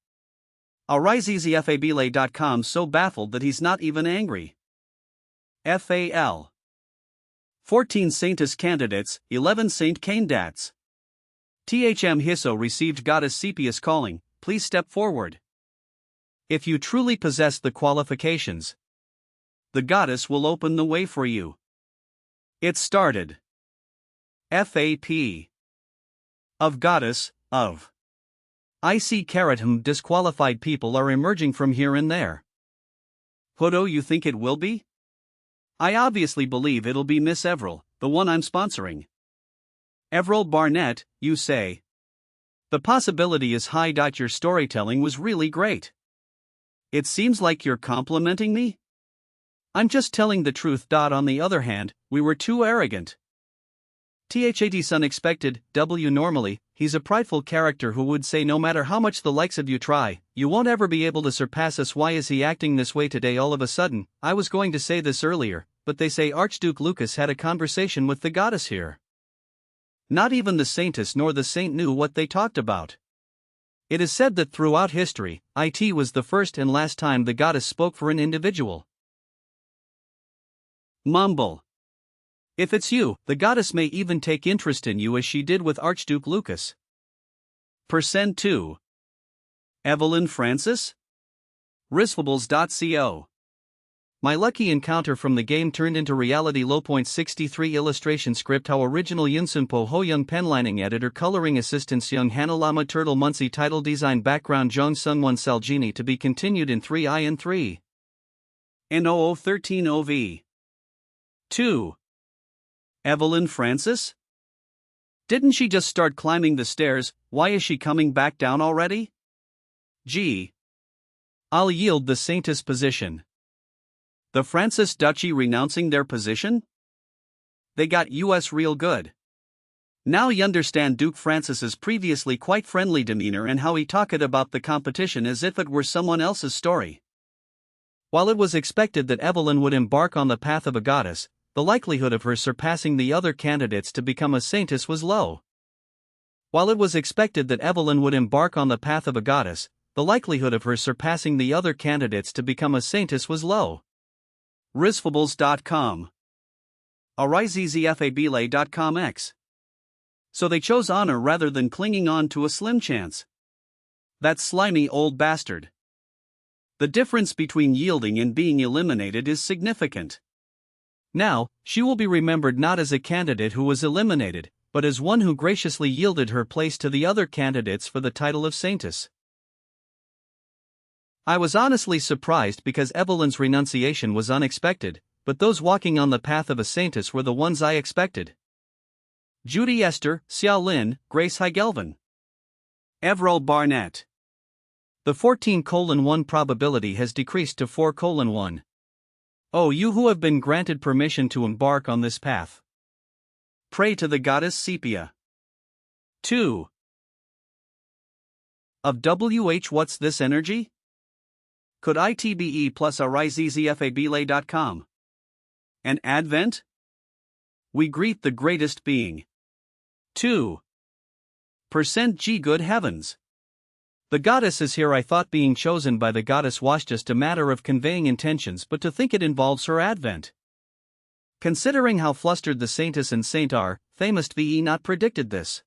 ArisEasyFabile.com so baffled that he's not even angry. FAL. 14 saintest candidates, 11 saint candidats. THM Hisso received goddess Sepia's calling, please step forward. If you truly possess the qualifications, the goddess will open the way for you. It started. FAP. Of goddess, of. I see disqualified people are emerging from here and there. Who you think it will be? I obviously believe it'll be Miss Everell, the one I'm sponsoring. Everell Barnett, you say? The possibility is high. Your storytelling was really great. It seems like you're complimenting me? I'm just telling the truth. On the other hand, we were too arrogant. THAT's unexpected, normally, he's a prideful character who would say no matter how much the likes of you try, you won't ever be able to surpass us. Why is he acting this way today all of a sudden? I was going to say this earlier, but they say Archduke Lucas had a conversation with the goddess here. Not even the saintess nor the saint knew what they talked about. It is said that throughout history, it was the first and last time the goddess spoke for an individual. Mumble. If it's you, the goddess may even take interest in you as she did with Archduke Lucas. %2. Evelyn Francis? Risfables.co. My lucky encounter from the game turned into reality. 63 illustration script. How original Yunsunpo Ho Young penlining editor coloring assistants Young Hanalama Turtle Muncie title design background Jong Sungwon Saljini to be continued in 3i and 3. NOO13 OV. 2. Evelyn Francis? Didn't she just start climbing the stairs? Why is she coming back down already? G. I'll yield the saintess position. The Francis Duchy renouncing their position? They got US real good. Now you understand Duke Francis's previously quite friendly demeanor and how he talked about the competition as if it were someone else's story. While it was expected that Evelyn would embark on the path of a goddess, the likelihood of her surpassing the other candidates to become a saintess was low. While it was expected that Evelyn would embark on the path of a goddess, the likelihood of her surpassing the other candidates to become a saintess was low. Risfables.com. ArisEasyFabile.com X. So they chose honor rather than clinging on to a slim chance. That slimy old bastard. The difference between yielding and being eliminated is significant. Now, she will be remembered not as a candidate who was eliminated, but as one who graciously yielded her place to the other candidates for the title of saintess. I was honestly surprised because Evelyn's renunciation was unexpected, but those walking on the path of a saintess were the ones I expected. Judy Esther, Xiao Lin, Grace Heigelvin. Everell Barnett. The 14:1 probability has decreased to 4:1. Oh, you who have been granted permission to embark on this path. Pray to the goddess Sepia. 2. Of WH what's this energy? Could ITBE plus ArisEasyFabile.com. An advent? We greet the greatest being. 2. G good heavens. The goddess is here. I thought being chosen by the goddess was just a matter of conveying intentions, but to think it involves her advent. Considering how flustered the saintess and saint are, they must be not predicted this.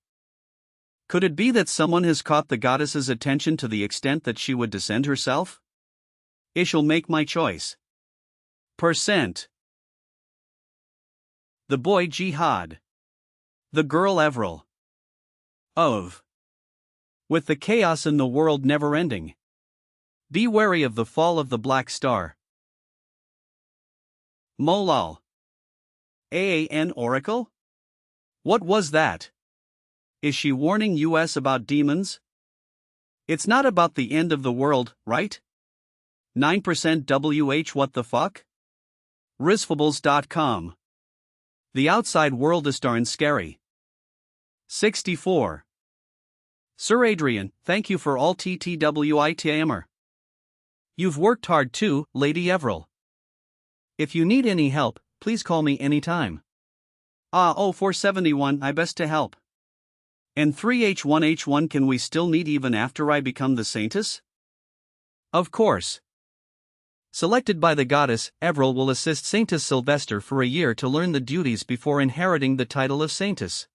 Could it be that someone has caught the goddess's attention to the extent that she would descend herself? I shall make my choice. Percent. The boy Jihad. The girl Avril. Of. With the chaos in the world never ending. Be wary of the fall of the Black Star. Molal. An oracle? What was that? Is she warning us about demons? It's not about the end of the world, right? 9% WH what the fuck? Risfables.com. The outside world is darn scary. 64. Sir Adrian, thank you for all TTWITMR. You've worked hard too, Lady Avril. If you need any help, please call me anytime. 471, I best to help. And 3H1H1 can we still need even after I become the saintest? Of course. Selected by the goddess, Avril will assist Saintess Sylvester for a year to learn the duties before inheriting the title of saintess.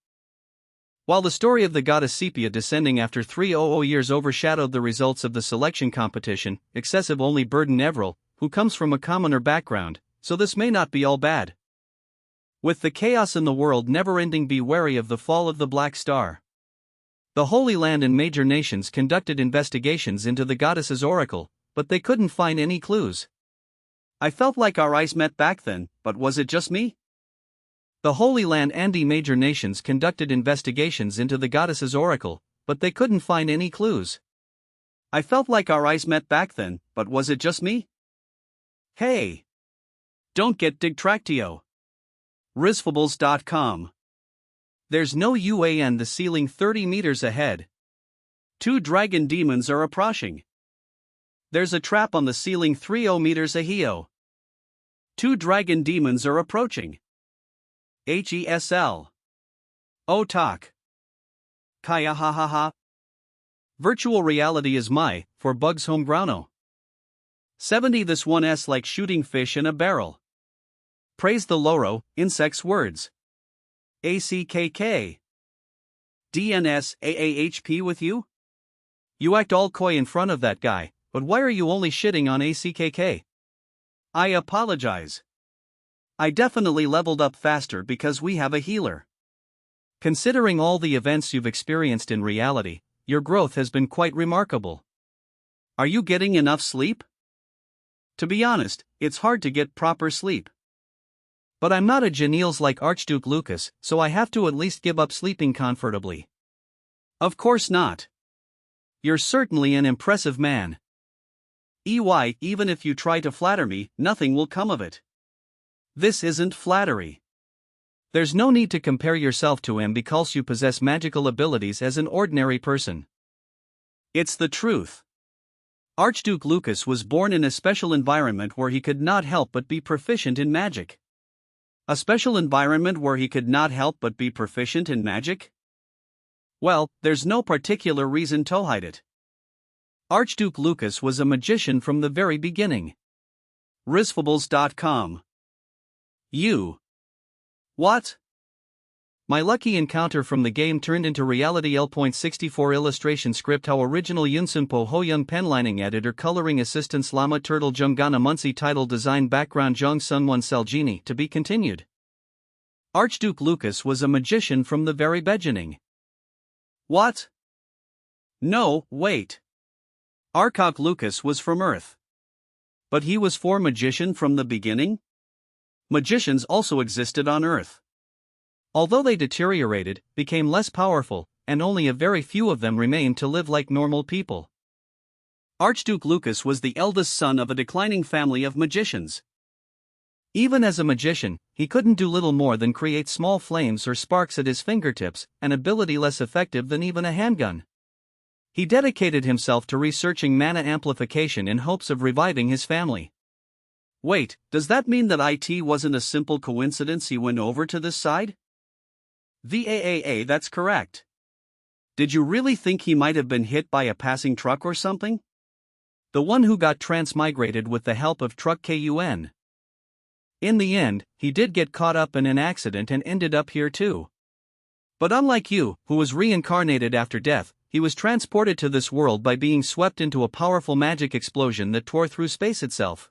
While the story of the goddess Sepia descending after 300 years overshadowed the results of the selection competition, excessive only burden Avril, who comes from a commoner background, so this may not be all bad. With the chaos in the world never ending, be wary of the fall of the Black Star. The Holy Land and major nations conducted investigations into the goddess's oracle, but they couldn't find any clues. I felt like our eyes met back then, but was it just me? The Holy Land and the major nations conducted investigations into the goddess's oracle, but they couldn't find any clues. I felt like our eyes met back then, but was it just me? Hey! Don't get digtractio. Risfables.com. There's no UAN, the ceiling 30 meters ahead. 2 dragon demons are approaching. There's a trap on the ceiling 30 meters ahead. 2 dragon demons are approaching. HESL. Otak. Kaya ha ha ha. Virtual reality is for bugs homegrowno. 70 This one S like shooting fish in a barrel. Praise the Loro, insects words. ACKK. DNS AAHP with you? You act all coy in front of that guy, but why are you only shitting on ACKK? I apologize. I definitely leveled up faster because we have a healer. Considering all the events you've experienced in reality, your growth has been quite remarkable. Are you getting enough sleep? To be honest, it's hard to get proper sleep. But I'm not a genius like Archduke Lucas, so I have to at least give up sleeping comfortably. Of course not. You're certainly an impressive man. Even if you try to flatter me, nothing will come of it. This isn't flattery. There's no need to compare yourself to him because you possess magical abilities as an ordinary person. It's the truth. Archduke Lucas was born in a special environment where he could not help but be proficient in magic. A special environment where he could not help but be proficient in magic? Well, there's no particular reason to hide it. Archduke Lucas was a magician from the very beginning. Risfables.com. You. What? My lucky encounter from the game turned into reality. L.64 illustration script. How original Yunsunpo Hoyoung penlining editor coloring assistance Lama Turtle Jungana Munsi title design background Jung Sunwon Seljini to be continued. Archduke Lucas was a magician from the very beginning. What? No, wait. Archduke Lucas was from Earth. But he was for magician from the beginning? Magicians also existed on Earth. Although they deteriorated, became less powerful, and only a very few of them remained to live like normal people. Archduke Lucas was the eldest son of a declining family of magicians. Even as a magician, he couldn't do little more than create small flames or sparks at his fingertips, an ability less effective than even a handgun. He dedicated himself to researching mana amplification in hopes of reviving his family. Wait, does that mean that it wasn't a simple coincidence he went over to this side? That's correct. Did you really think he might have been hit by a passing truck or something? The one who got transmigrated with the help of truck Kun. In the end, he did get caught up in an accident and ended up here too. But unlike you, who was reincarnated after death, he was transported to this world by being swept into a powerful magic explosion that tore through space itself.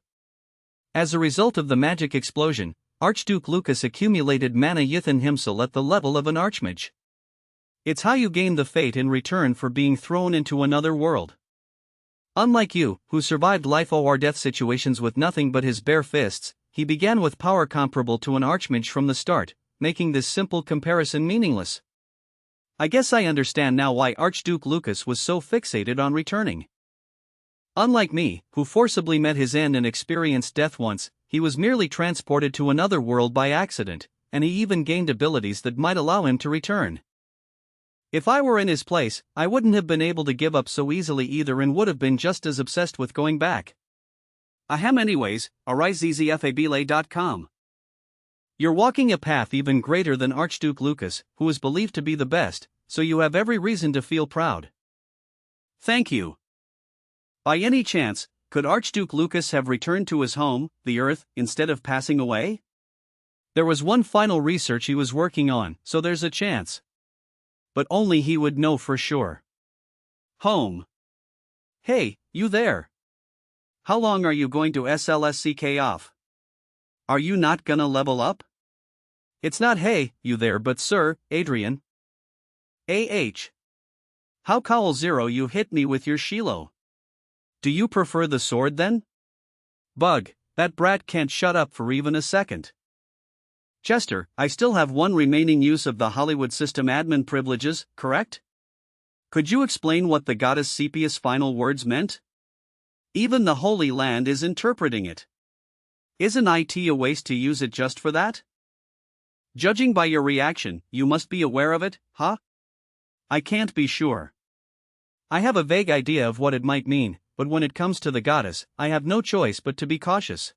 As a result of the magic explosion, Archduke Lucas accumulated mana within himself at the level of an archmage. It's how you gain the fate in return for being thrown into another world. Unlike you, who survived life or death situations with nothing but his bare fists, he began with power comparable to an archmage from the start, making this simple comparison meaningless. I guess I understand now why Archduke Lucas was so fixated on returning. Unlike me, who forcibly met his end and experienced death once, he was merely transported to another world by accident, and he even gained abilities that might allow him to return. If I were in his place, I wouldn't have been able to give up so easily either and would have been just as obsessed with going back. Ahem anyways, arisezfabile.com. You're walking a path even greater than Archduke Lucas, who is believed to be the best, so you have every reason to feel proud. Thank you. By any chance, could Archduke Lucas have returned to his home, the Earth, instead of passing away? There was one final research he was working on, so there's a chance. But only he would know for sure. Home. Hey, you there. How long are you going to SLSCK off? Are you not gonna level up? It's not hey, you there but sir, Adrien. How cowl 0 you hit me with your Shiloh. Do you prefer the sword then? Bug, that brat can't shut up for even a second. Chester, I still have one remaining use of the Hollywood system admin privileges, correct? Could you explain what the goddess Sepia's final words meant? Even the Holy Land is interpreting it. Isn't it a waste to use it just for that? Judging by your reaction, you must be aware of it, huh? I can't be sure. I have a vague idea of what it might mean, but when it comes to the goddess, I have no choice but to be cautious.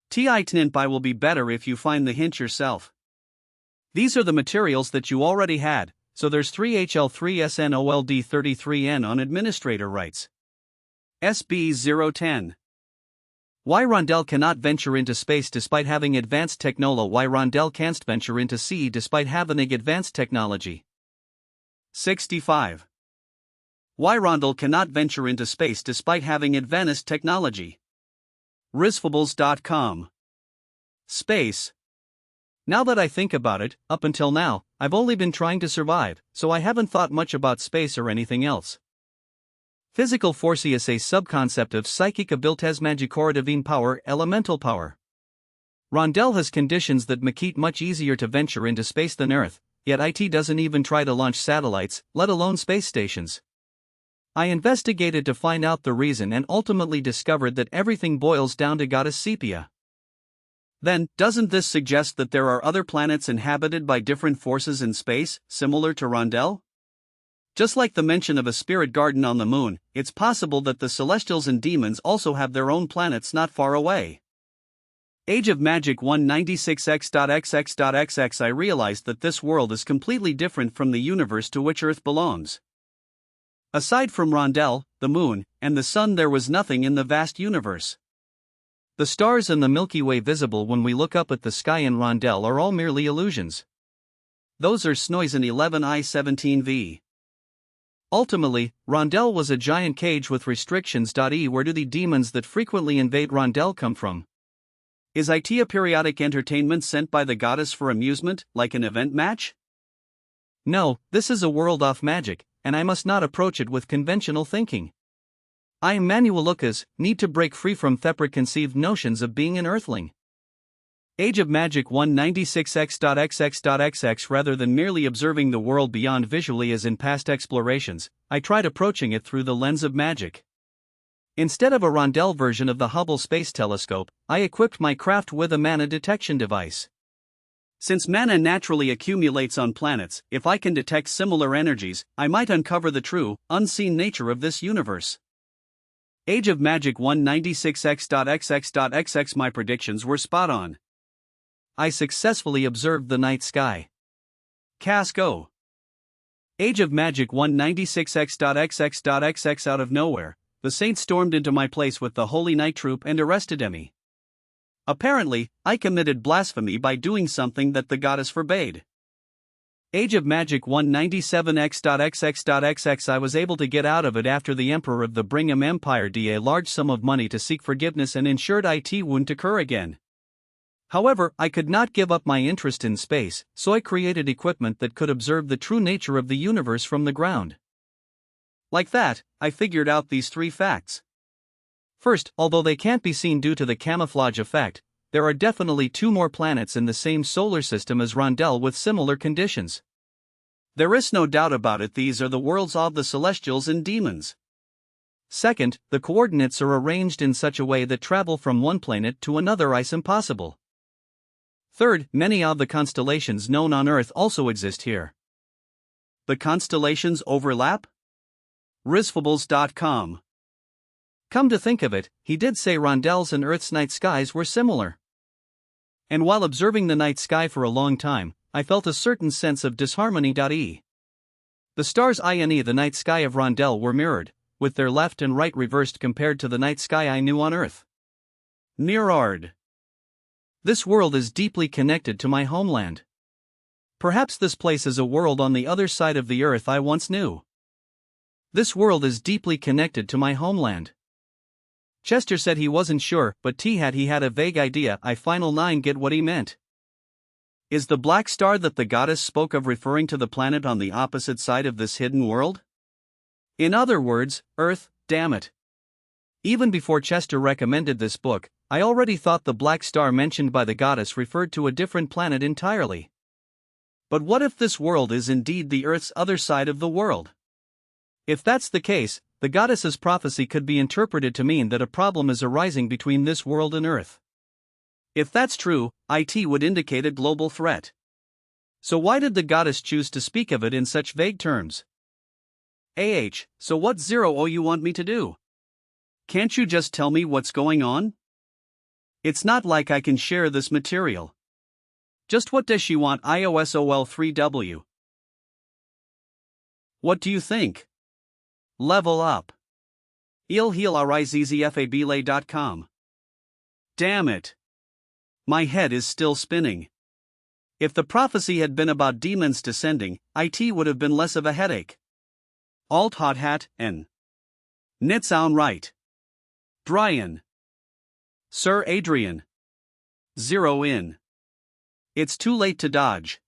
Tintnpi will be better if you find the hint yourself. These are the materials that you already had, so there's 3HL3SNOLD33N on administrator rights. SB010. Why Rondel cannot venture into space despite having advanced technology. Why Rondel can't venture into sea despite having advanced technology. 65. Why Rondel cannot venture into space despite having advanced technology. Risfables.com. Space. Now that I think about it, up until now, I've only been trying to survive, so I haven't thought much about space or anything else. Physical force is a subconcept of psychic abilities magicora power, elemental power. Rondel has conditions that make it much easier to venture into space than Earth, yet it doesn't even try to launch satellites, let alone space stations. I investigated to find out the reason and ultimately discovered that everything boils down to goddess Sepia. Then, doesn't this suggest that there are other planets inhabited by different forces in space, similar to Rondel? Just like the mention of a spirit garden on the moon, it's possible that the celestials and demons also have their own planets not far away. Age of Magic 196x.xx.xx. I realized that this world is completely different from the universe to which Earth belongs. Aside from Rondel, the moon, and the sun, there was nothing in the vast universe. The stars and the Milky Way visible when we look up at the sky in Rondel are all merely illusions. Those are Snows and 11I17V. Ultimately, Rondel was a giant cage with restrictions. Where do the demons that frequently invade Rondel come from? Is it a periodic entertainment sent by the goddess for amusement, like an event match? No, this is a world off magic, and I must not approach it with conventional thinking. I am Manuel Lucas, need to break free from preconceived notions of being an earthling. Age of Magic 196x.xx.xx. Rather than merely observing the world beyond visually as in past explorations, I tried approaching it through the lens of magic. Instead of a Rondel version of the Hubble Space Telescope, I equipped my craft with a mana detection device. Since mana naturally accumulates on planets, if I can detect similar energies, I might uncover the true, unseen nature of this universe. Age of Magic 196x.xx.xx. My predictions were spot on. I successfully observed the night sky. Casco. Age of Magic 196x.xx.xx. Out of nowhere, the saints stormed into my place with the Holy Night Troop and arrested me. Apparently, I committed blasphemy by doing something that the goddess forbade. Age of Magic 197x.xx.xx. I was able to get out of it after the Emperor of the Brigham Empire d a large sum of money to seek forgiveness and ensured it wouldn't occur again. However, I could not give up my interest in space, so I created equipment that could observe the true nature of the universe from the ground. Like that, I figured out these 3 facts. First, although they can't be seen due to the camouflage effect, there are definitely 2 more planets in the same solar system as Rondel with similar conditions. There is no doubt about it, these are the worlds of the celestials and demons. Second, the coordinates are arranged in such a way that travel from one planet to another is impossible. Third, many of the constellations known on Earth also exist here. The constellations overlap? Risfables.com. Come to think of it, he did say Rondel's and Earth's night skies were similar. And while observing the night sky for a long time, I felt a certain sense of disharmony. The stars in the night sky of Rondel were mirrored, with their left and right reversed compared to the night sky I knew on Earth. Mirrored. This world is deeply connected to my homeland. Perhaps this place is a world on the other side of the Earth I once knew. This world is deeply connected to my homeland. Chester said he wasn't sure, but he had a vague idea. I final 9 get what he meant. Is the black star that the goddess spoke of referring to the planet on the opposite side of this hidden world? In other words, Earth, damn it. Even before Chester recommended this book, I already thought the black star mentioned by the goddess referred to a different planet entirely. But what if this world is indeed the Earth's other side of the world? If that's the case, the goddess's prophecy could be interpreted to mean that a problem is arising between this world and Earth. If that's true, it would indicate a global threat. So why did the goddess choose to speak of it in such vague terms? So what you want me to do? Can't you just tell me what's going on? It's not like I can share this material. Just what does she want? IOSOL3W. What do you think? Level up. ilhealrizzzfabile.com. Damn it. My head is still spinning. If the prophecy had been about demons descending, it would have been less of a headache. Alt hot hat, N. Nitsound right. Brian. Sir Adrian. 0 in. It's too late to dodge.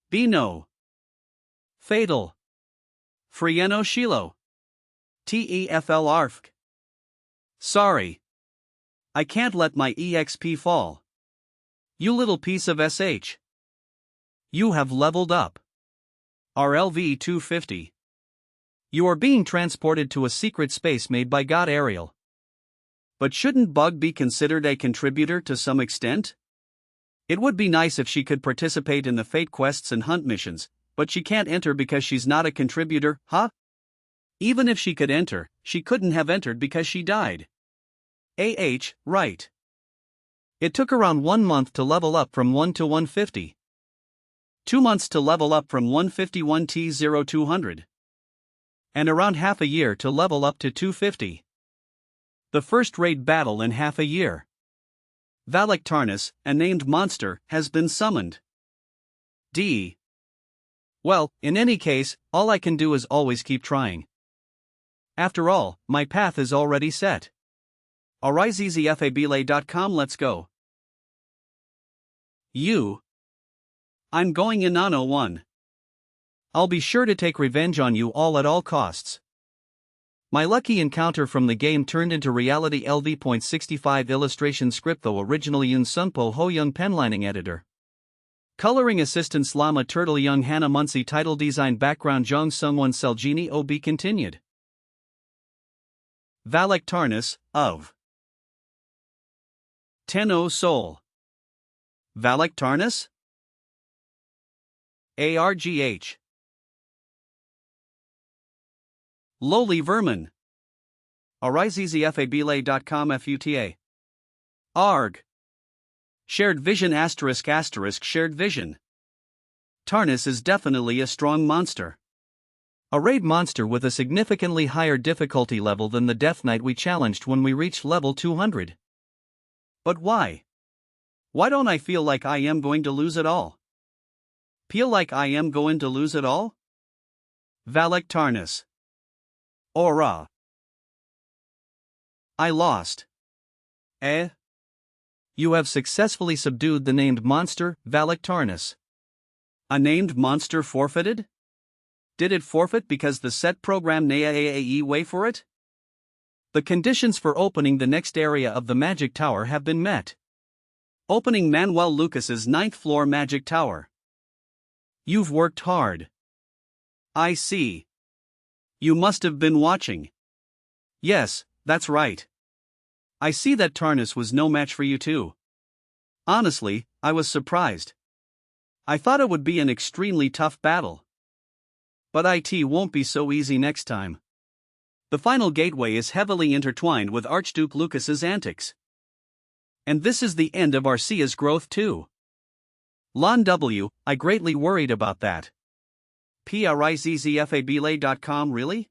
Bino. Fatal. Frieno Shilo. TEFL ARFK. Sorry. I can't let my EXP fall. You little piece of SH. You have leveled up. RLV 250. You are being transported to a secret space made by God Ariel. But shouldn't Bug be considered a contributor to some extent? It would be nice if she could participate in the fate quests and hunt missions, but she can't enter because she's not a contributor, huh? Even if she could enter, she couldn't have entered because she died. Right. It took around 1 month to level up from 1 to 150. 2 months to level up from 151 to 200. And around half a year to level up to 250. The first raid battle in half a year. Valak Tarnus, a named monster, has been summoned. Well, in any case, all I can do is always keep trying. After all, my path is already set. RIZZFABLA.com. Let's go. I'm going in on 01. I'll be sure to take revenge on you all at all costs. My lucky encounter from the game turned into reality. LV.65 illustration script though originally Yun Sunpo Ho Young penlining editor. Coloring assistants Lama Turtle Young Hannah Muncie title design background Jong Sungwon Seljini OB continued. Valak Tarnus, of Tenno Soul. Valak Tarnus? ARGH. Lowly Vermin. RIZZFABLA.com FUTA. ARG. Shared vision *** shared vision. Tarnus is definitely a strong monster. A raid monster with a significantly higher difficulty level than the Death Knight we challenged when we reached level 200. But why? Why don't I feel like I am going to lose it all? Feel like I am going to lose it all? Valectarnus. Ora. I lost. Eh? You have successfully subdued the named monster, Valectarnus. A named monster forfeited? Did it forfeit because the set program NAAAE way for it? The conditions for opening the next area of the Magic Tower have been met. Opening Manuel Lucas's 9th floor Magic Tower. You've worked hard. I see. You must have been watching. Yes, that's right. I see that Tarnus was no match for you too. Honestly, I was surprised. I thought it would be an extremely tough battle. But it won't be so easy next time. The final gateway is heavily intertwined with Archduke Lucas's antics. And this is the end of Arcea's growth too. Lon W., I greatly worried about that. PRIZZFABLA.com really?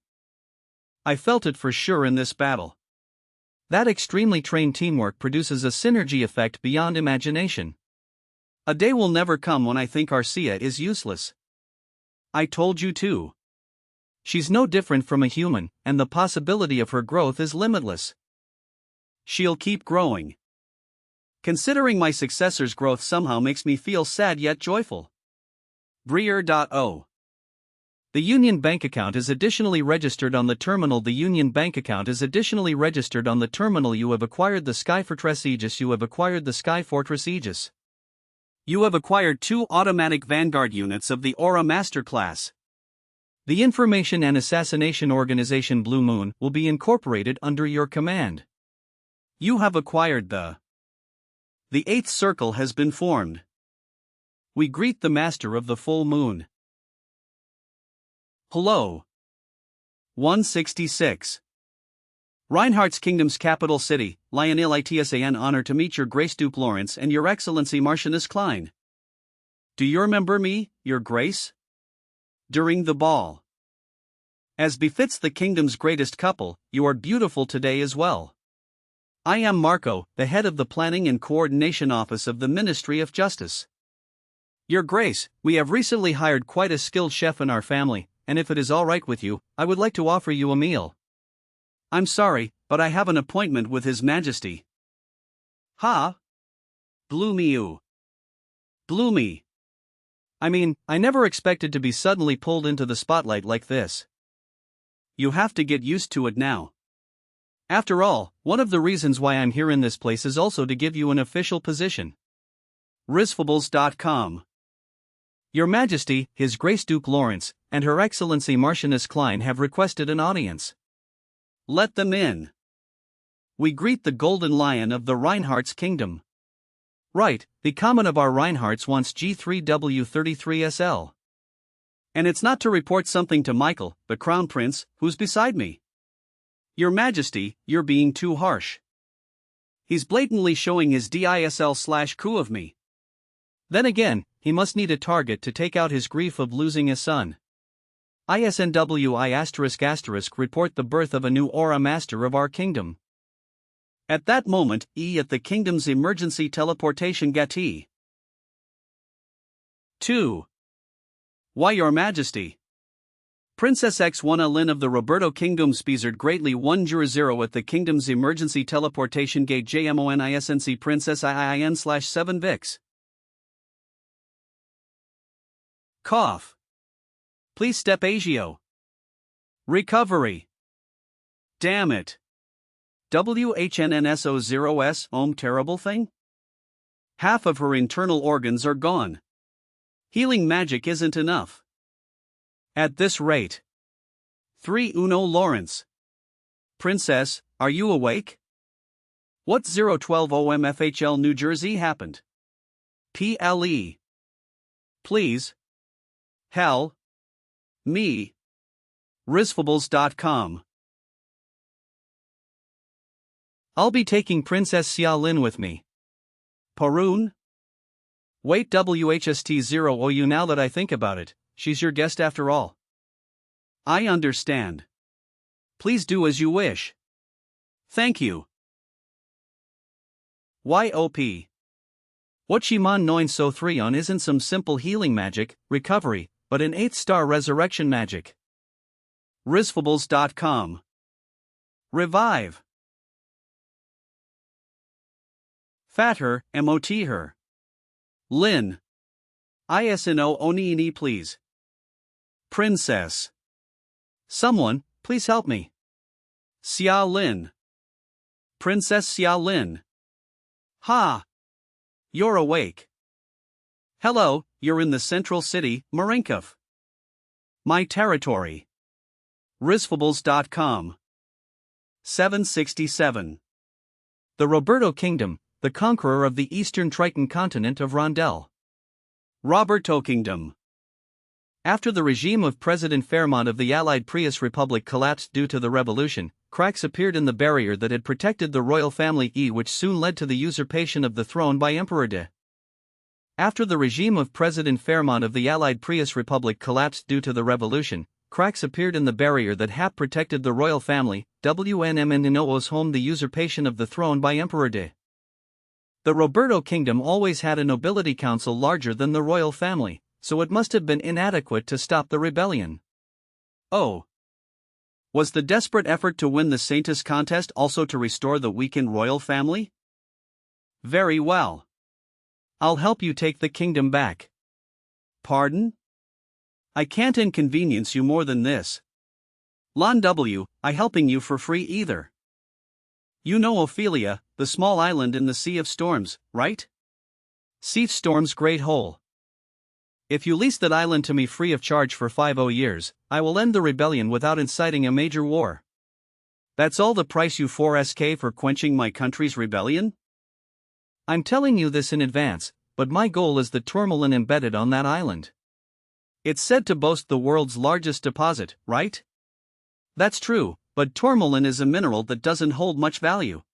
I felt it for sure in this battle. That extremely trained teamwork produces a synergy effect beyond imagination. A day will never come when I think Arcea is useless. I told you too. She's no different from a human, and the possibility of her growth is limitless. She'll keep growing. Considering my successor's growth somehow makes me feel sad yet joyful. Breer.o. The Union Bank account is additionally registered on the terminal. The Union Bank account is additionally registered on the terminal. You have acquired the Skyfortress Aegis. You have acquired the Skyfortress Aegis. You have acquired 2 automatic Vanguard units of the Aura Master class. The Information and Assassination Organization Blue Moon will be incorporated under your command. You have acquired the 8th circle has been formed. We greet the Master of the Full Moon. Hello. 166. Reinhardt's Kingdom's capital city, Lionel Itsan. Honor to meet your Grace Duke Lawrence and your Excellency Marcianus Klein. Do you remember me, your Grace? During the ball. As befits the kingdom's greatest couple, you are beautiful today as well. I am Marco, the head of the Planning and Coordination Office of the Ministry of Justice. Your Grace, we have recently hired quite a skilled chef in our family, and if it is all right with you, I would like to offer you a meal. I'm sorry, but I have an appointment with His Majesty. Ha? Bloomy. Bloomy. I mean, I never expected to be suddenly pulled into the spotlight like this. You have to get used to it now. After all, one of the reasons why I'm here in this place is also to give you an official position. Rizfables.com. Your Majesty, His Grace Duke Lawrence, and Her Excellency Marcianus Klein have requested an audience. Let them in. We greet the Golden Lion of the Reinhardt's Kingdom. Right, the common of our Reinhardts wants G3W33SL. And it's not to report something to Michael, the Crown Prince, who's beside me. Your Majesty, you're being too harsh. He's blatantly showing his DISL/coup of me. Then again, he must need a target to take out his grief of losing a son. ISNWI*** report the birth of a new Aura Master of our kingdom. At that moment, at the kingdom's emergency teleportation gate. 2. Why, Your Majesty? Princess X1 Lin of the Roberto Kingdom speared greatly 100 at the kingdom's emergency teleportation gate JMONISNC Princess IIN/7 VIX. Cough. Please step Agio. Recovery. Damn it. WHNNSO0S terrible thing? Half of her internal organs are gone. Healing magic isn't enough. At this rate. 3 Uno Lawrence. Princess, are you awake? What 012 OMFHL New Jersey happened? PLE. Please. Hell. Me. Rizfables.com. I'll be taking Princess Xia Lin with me. Parun? Wait, WHST0OU. Now that I think about it, she's your guest after all. I understand. Please do as you wish. Thank you. YOP. What Shimon 9 so 3 on isn't some simple healing magic, recovery, but an 8-star resurrection magic. Risfables.com. Revive. Fat her, MOT her. Lin. ISNO Oniini please. Princess. Someone, please help me. Xia Lin. Princess Xia Lin. Ha! You're awake. Hello, you're in the central city, Marinkov. My territory. Risfables.com. 767. The Roberto Kingdom, the conqueror of the eastern Triton continent of Rondel. Roberto Kingdom. After the regime of President Fairmont of the Allied Prius Republic collapsed due to the revolution, cracks appeared in the barrier that had protected the royal family, which soon led to the usurpation of the throne by Emperor De. After the regime of President Fairmont of the Allied Prius Republic collapsed due to the revolution, cracks appeared in the barrier that had protected the royal family, WNMNNO's home the usurpation of the throne by Emperor De. The Roberto Kingdom always had a nobility council larger than the royal family, so it must have been inadequate to stop the rebellion. Oh. Was the desperate effort to win the saintest contest also to restore the weakened royal family? Very well. I'll help you take the kingdom back. Pardon? I can't inconvenience you more than this. Lon W, I helping you for free either. You know Ophelia, the small island in the Sea of Storms, right? Sea of Storms Great Hole. If you lease that island to me free of charge for 50 years, I will end the rebellion without inciting a major war. That's all the price you 4SK for quenching my country's rebellion? I'm telling you this in advance, but my goal is the tourmaline embedded on that island. It's said to boast the world's largest deposit, right? That's true, but tourmaline is a mineral that doesn't hold much value.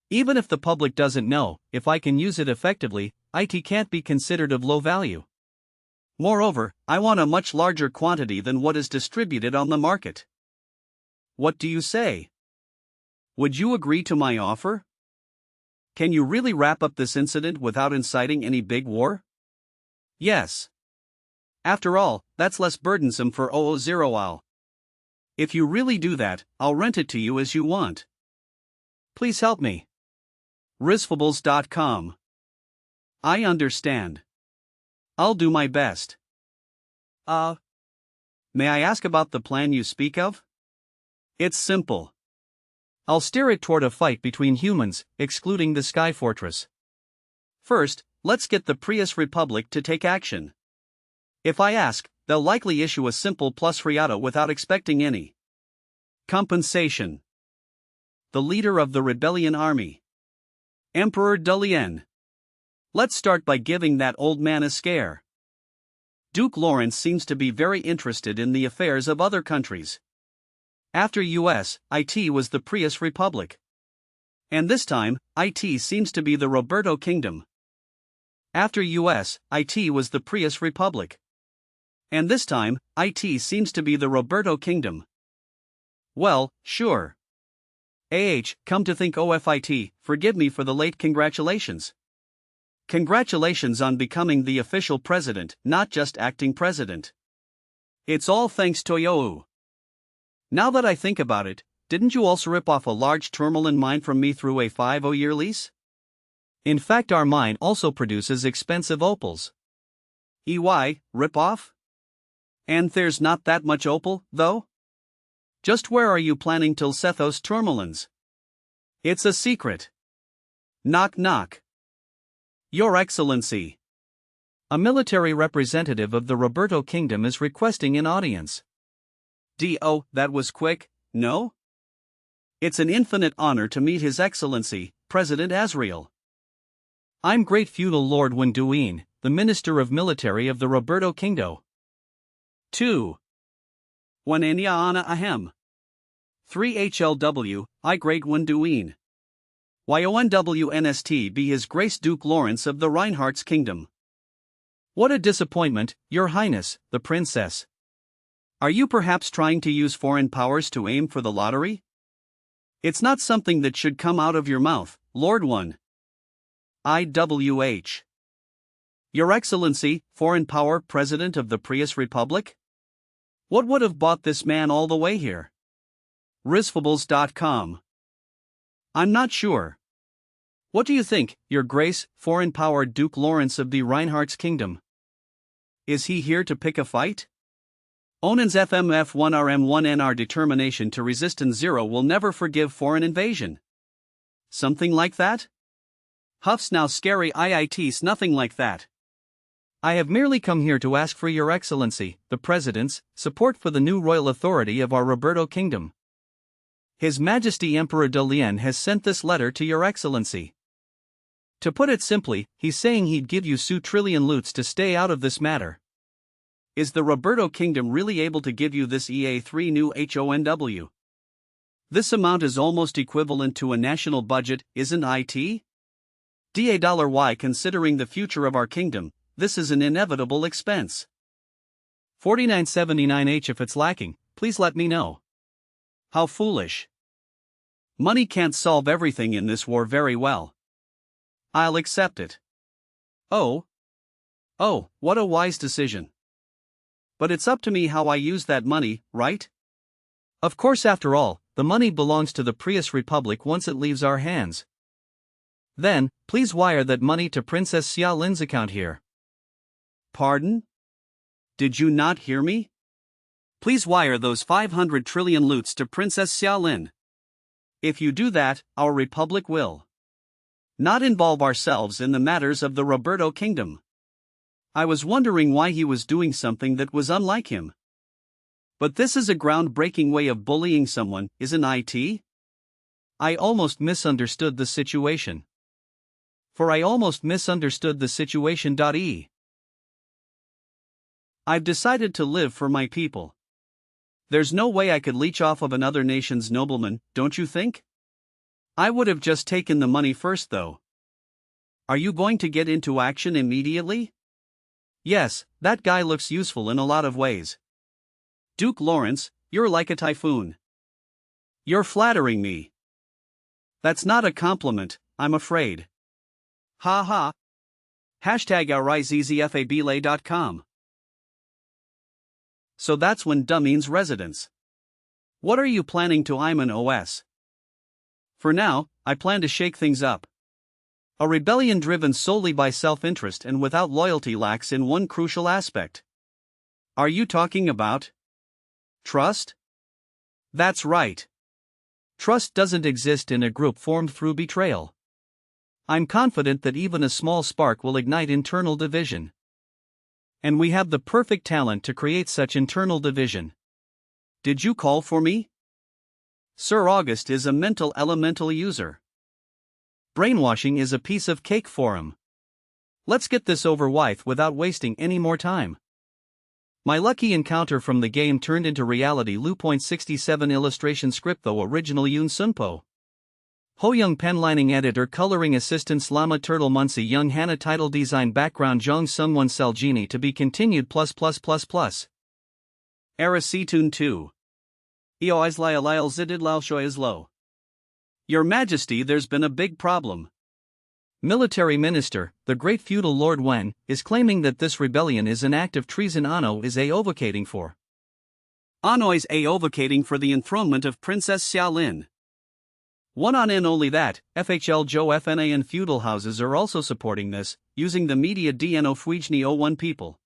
Even if the public doesn't know, if I can use it effectively, it can't be considered of low value. Moreover, I want a much larger quantity than what is distributed on the market. What do you say? Would you agree to my offer? Can you really wrap up this incident without inciting any big war? Yes. After all, that's less burdensome for 000. If you really do that, I'll rent it to you as you want. Please help me. Risfables.com. I understand. I'll do my best. May I ask about the plan you speak of? It's simple. I'll steer it toward a fight between humans, excluding the Sky Fortress. First, let's get the Prius Republic to take action. If I ask, they'll likely issue a simple plus friata without expecting any compensation. The leader of the rebellion army. Emperor Adrien. Let's start by giving that old man a scare. Duke Lawrence seems to be very interested in the affairs of other countries. After US, it was the Prius Republic. And this time, it seems to be the Roberto Kingdom. After US, it was the Prius Republic. And this time, it seems to be the Roberto Kingdom. Well, sure. Come to think OFIT, forgive me for the late congratulations. Congratulations on becoming the official president, not just acting president. It's all thanks to you. Now that I think about it, didn't you also rip off a large tourmaline mine from me through a 50-year lease? In fact, our mine also produces expensive opals. Rip off? And there's not that much opal, though? Just where are you planning till Sethos tourmalines? It's a secret. Knock knock. Your Excellency. A military representative of the Roberto Kingdom is requesting an audience. That was quick, no? It's an infinite honor to meet His Excellency, President Azrael. I'm Great Feudal Lord Wenduin, the Minister of Military of the Roberto Kingdom. 2. Wanania Ana Ahem. 3 HLW, I Great Wenduin. YONWNST be His Grace Duke Lawrence of the Reinhardt's Kingdom. What a disappointment, Your Highness, the Princess. Are you perhaps trying to use foreign powers to aim for the lottery? It's not something that should come out of your mouth, Lord One. IWH. Your Excellency, foreign power president of the Prius Republic? What would have bought this man all the way here? Risfables.com. I'm not sure. What do you think, Your Grace, foreign power Duke Lawrence of the Reinhardt's Kingdom? Is he here to pick a fight? Onan's FMF1RM1NR determination to resistance 0 will never forgive foreign invasion. Something like that? Huff's now scary IIT's nothing like that. I have merely come here to ask for Your Excellency, the President's, support for the new royal authority of our Roberto Kingdom. His Majesty Emperor Adrien has sent this letter to Your Excellency. To put it simply, he's saying he'd give you $2 loots to stay out of this matter. Is the Roberto Kingdom really able to give you this EA3 new HONW? This amount is almost equivalent to a national budget, isn't it? $Y considering the future of our kingdom, this is an inevitable expense. 4979H if it's lacking, please let me know. How foolish. Money can't solve everything in this war very well. I'll accept it. Oh, what a wise decision. But it's up to me how I use that money, right? Of course, after all, the money belongs to the Prius Republic once it leaves our hands. Then, please wire that money to Princess Xia Lin's account here. Pardon? Did you not hear me? Please wire those 500 trillion loots to Princess Xia Lin. If you do that, our republic will not involve ourselves in the matters of the Roberto Kingdom. I was wondering why he was doing something that was unlike him. But this is a groundbreaking way of bullying someone, isn't it? I almost misunderstood the situation. I almost misunderstood the situation. I've decided to live for my people. There's no way I could leech off of another nation's nobleman, don't you think? I would have just taken the money first though. Are you going to get into action immediately? Yes, that guy looks useful in a lot of ways. Duke Lawrence, you're like a typhoon. You're flattering me. That's not a compliment, I'm afraid. Ha ha. #RIZZFABLay.com. So that's when Dumeen's residence. What are you planning to Iman OS? For now, I plan to shake things up. A rebellion driven solely by self-interest and without loyalty lacks in one crucial aspect. Are you talking about trust? That's right. Trust doesn't exist in a group formed through betrayal. I'm confident that even a small spark will ignite internal division. And we have the perfect talent to create such internal division. Did you call for me? Sir August is a mental elemental user. Brainwashing is a piece of cake for him. Let's get this over with without wasting any more time. My lucky encounter from the game turned into reality. Lu.67 illustration script though original Yoon Sunpo. Ho Young pen lining editor coloring assistant Lama Turtle Muncie Young Hana title design background Jong Sungwon Cell Genie to be continued ++++. Era C-Tune 2. Eo Islaya Lyle Zidid Lao Shoy Islo. Your Majesty, there's been a big problem. Military Minister, the great feudal Lord Wen, is claiming that this rebellion is an act of treason. Ano is advocating for. Ano is advocating for the enthronement of Princess Xia Lin. One on in only that, FHL Joe FNA and feudal houses are also supporting this, using the media DNO Fuijni 01 people.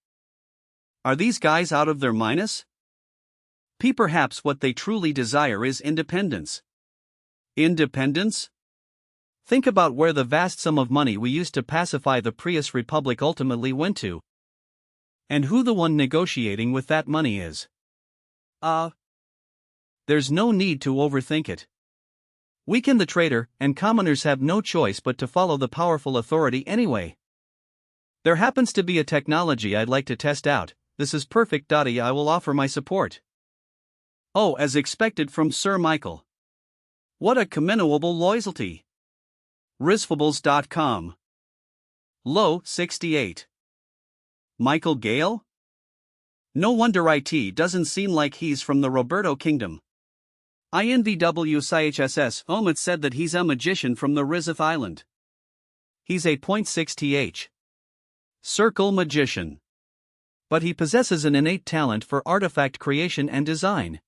Are these guys out of their minus? Perhaps what they truly desire is independence. Independence? Think about where the vast sum of money we used to pacify the Prius Republic ultimately went to. And who the one negotiating with that money is. There's no need to overthink it. Weaken the traitor, and commoners have no choice but to follow the powerful authority anyway. There happens to be a technology I'd like to test out. This is perfect. I will offer my support. Oh, as expected from Sir Michael. What a commendable loyalty. Risfables.com. Low 68. Michael Gale? No wonder it doesn't seem like he's from the Roberto Kingdom. INVW CHSS Omid said that he's a magician from the Rizif Island. He's a .6th. Circle magician. But he possesses an innate talent for artifact creation and design.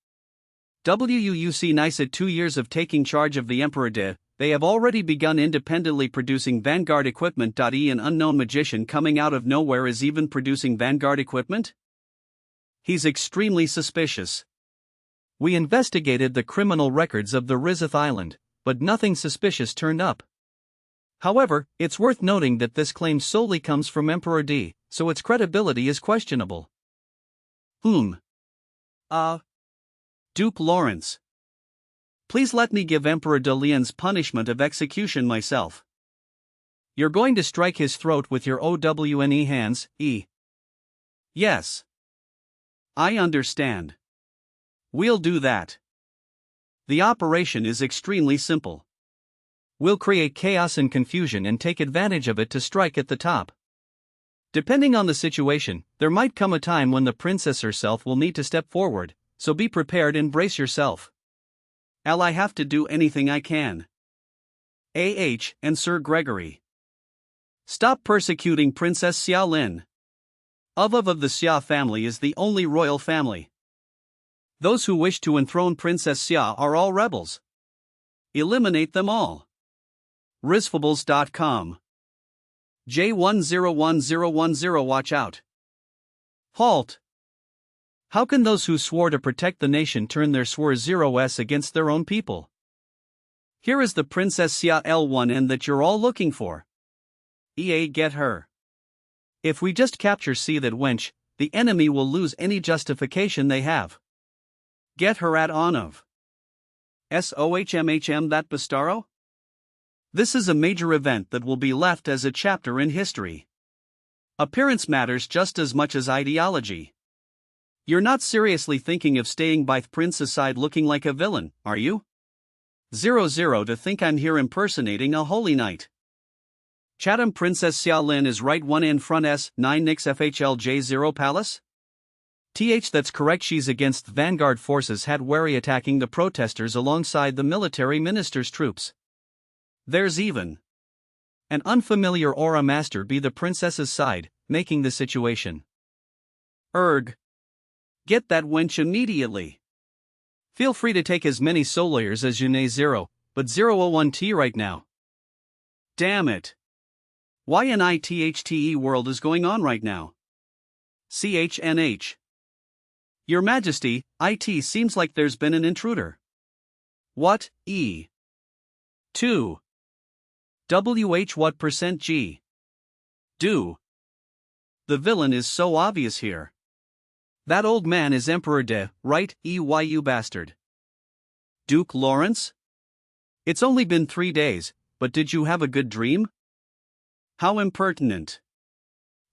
WUUC nice at 2 years of taking charge of the Emperor De, they have already begun independently producing Vanguard equipment. An unknown magician coming out of nowhere is even producing Vanguard equipment? He's extremely suspicious. We investigated the criminal records of the Rizith Island, but nothing suspicious turned up. However, it's worth noting that this claim solely comes from Emperor D, so its credibility is questionable. Duke Lawrence. Please let me give Emperor De Lien's punishment of execution myself. You're going to strike his throat with your OWNE hands, E. Yes. I understand. We'll do that. The operation is extremely simple. We'll create chaos and confusion and take advantage of it to strike at the top. Depending on the situation, there might come a time when the princess herself will need to step forward, so be prepared and brace yourself. I have to do anything I can. A.H. and Sir Gregory. Stop persecuting Princess Xia Lin. Of the Xia family is the only royal family. Those who wish to enthrone Princess Xia are all rebels. Eliminate them all. Rizfables.com. J101010 watch out. Halt. How can those who swore to protect the nation turn their swore 0s against their own people? Here is the Princess Xia L1N that you're all looking for. EA, get her. If we just capture C that wench, the enemy will lose any justification they have. Get her at on of. SOHMHM that Bastaro? This is a major event that will be left as a chapter in history. Appearance matters just as much as ideology. You're not seriously thinking of staying by the prince's side looking like a villain, are you? 00 to think I'm here impersonating a holy knight. Chatham Princess Xia Lin is right 1 in front S9 Nix FHLJ0 Palace? That's correct, she's against Vanguard forces had wary attacking the protesters alongside the military minister's troops. There's even an unfamiliar aura master be the princess's side, making the situation. Get that wench immediately. Feel free to take as many soloyers as you need 0, but 001T right now. Damn it. Why an ITHTE world is going on right now? CHNH. Your Majesty, IT seems like there's been an intruder. What, E? 2. WH what percent G? Do. The villain is so obvious here. That old man is Emperor De, right, EYU bastard? Duke Lawrence? It's only been 3 days, but did you have a good dream? How impertinent.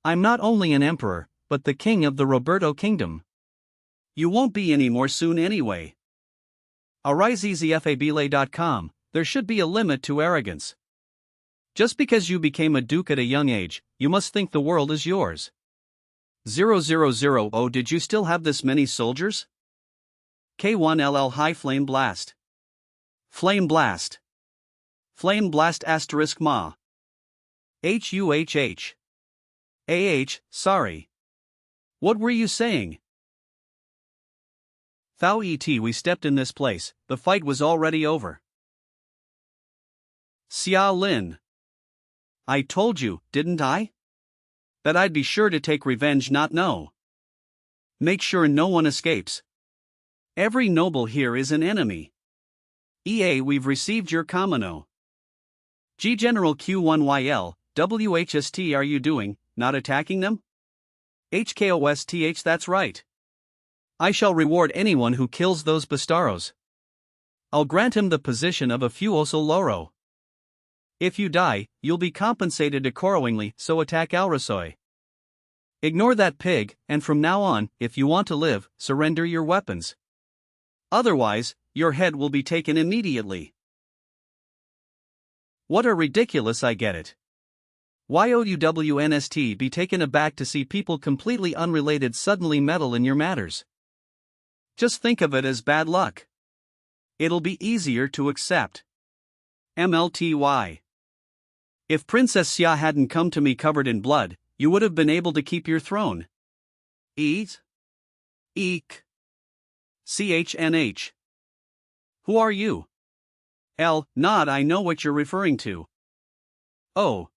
I'm not only an emperor, but the king of the Roberto Kingdom. You won't be anymore soon anyway. AriseEasyFABLA.com, there should be a limit to arrogance. Just because you became a duke at a young age, you must think the world is yours. 0000 Oh, did you still have this many soldiers? K1LL High Flame Blast. Flame Blast. Flame Blast asterisk ma. HUHH. Sorry. What were you saying? Thou et we stepped in this place, the fight was already over. Xia Lin. I told you, didn't I? That I'd be sure to take revenge, not no. Make sure no one escapes. Every noble here is an enemy. EA, we've received your commando. G General Q1YL, WHST, are you doing, not attacking them? HKOSTH, that's right. I shall reward anyone who kills those bastardos. I'll grant him the position of a Fuoso Loro. If you die, you'll be compensated accordingly, so attack Alrasoy. Ignore that pig, and from now on, if you want to live, surrender your weapons. Otherwise, your head will be taken immediately. What a ridiculous, I get it. YOUWNST be taken aback to see people completely unrelated suddenly meddle in your matters. Just think of it as bad luck. It'll be easier to accept. MLTY. If Princess Xia hadn't come to me covered in blood, You would have been able to keep your throne. Eat? Eek. CHNH. Who are you? Nod, I know what you're referring to. Oh.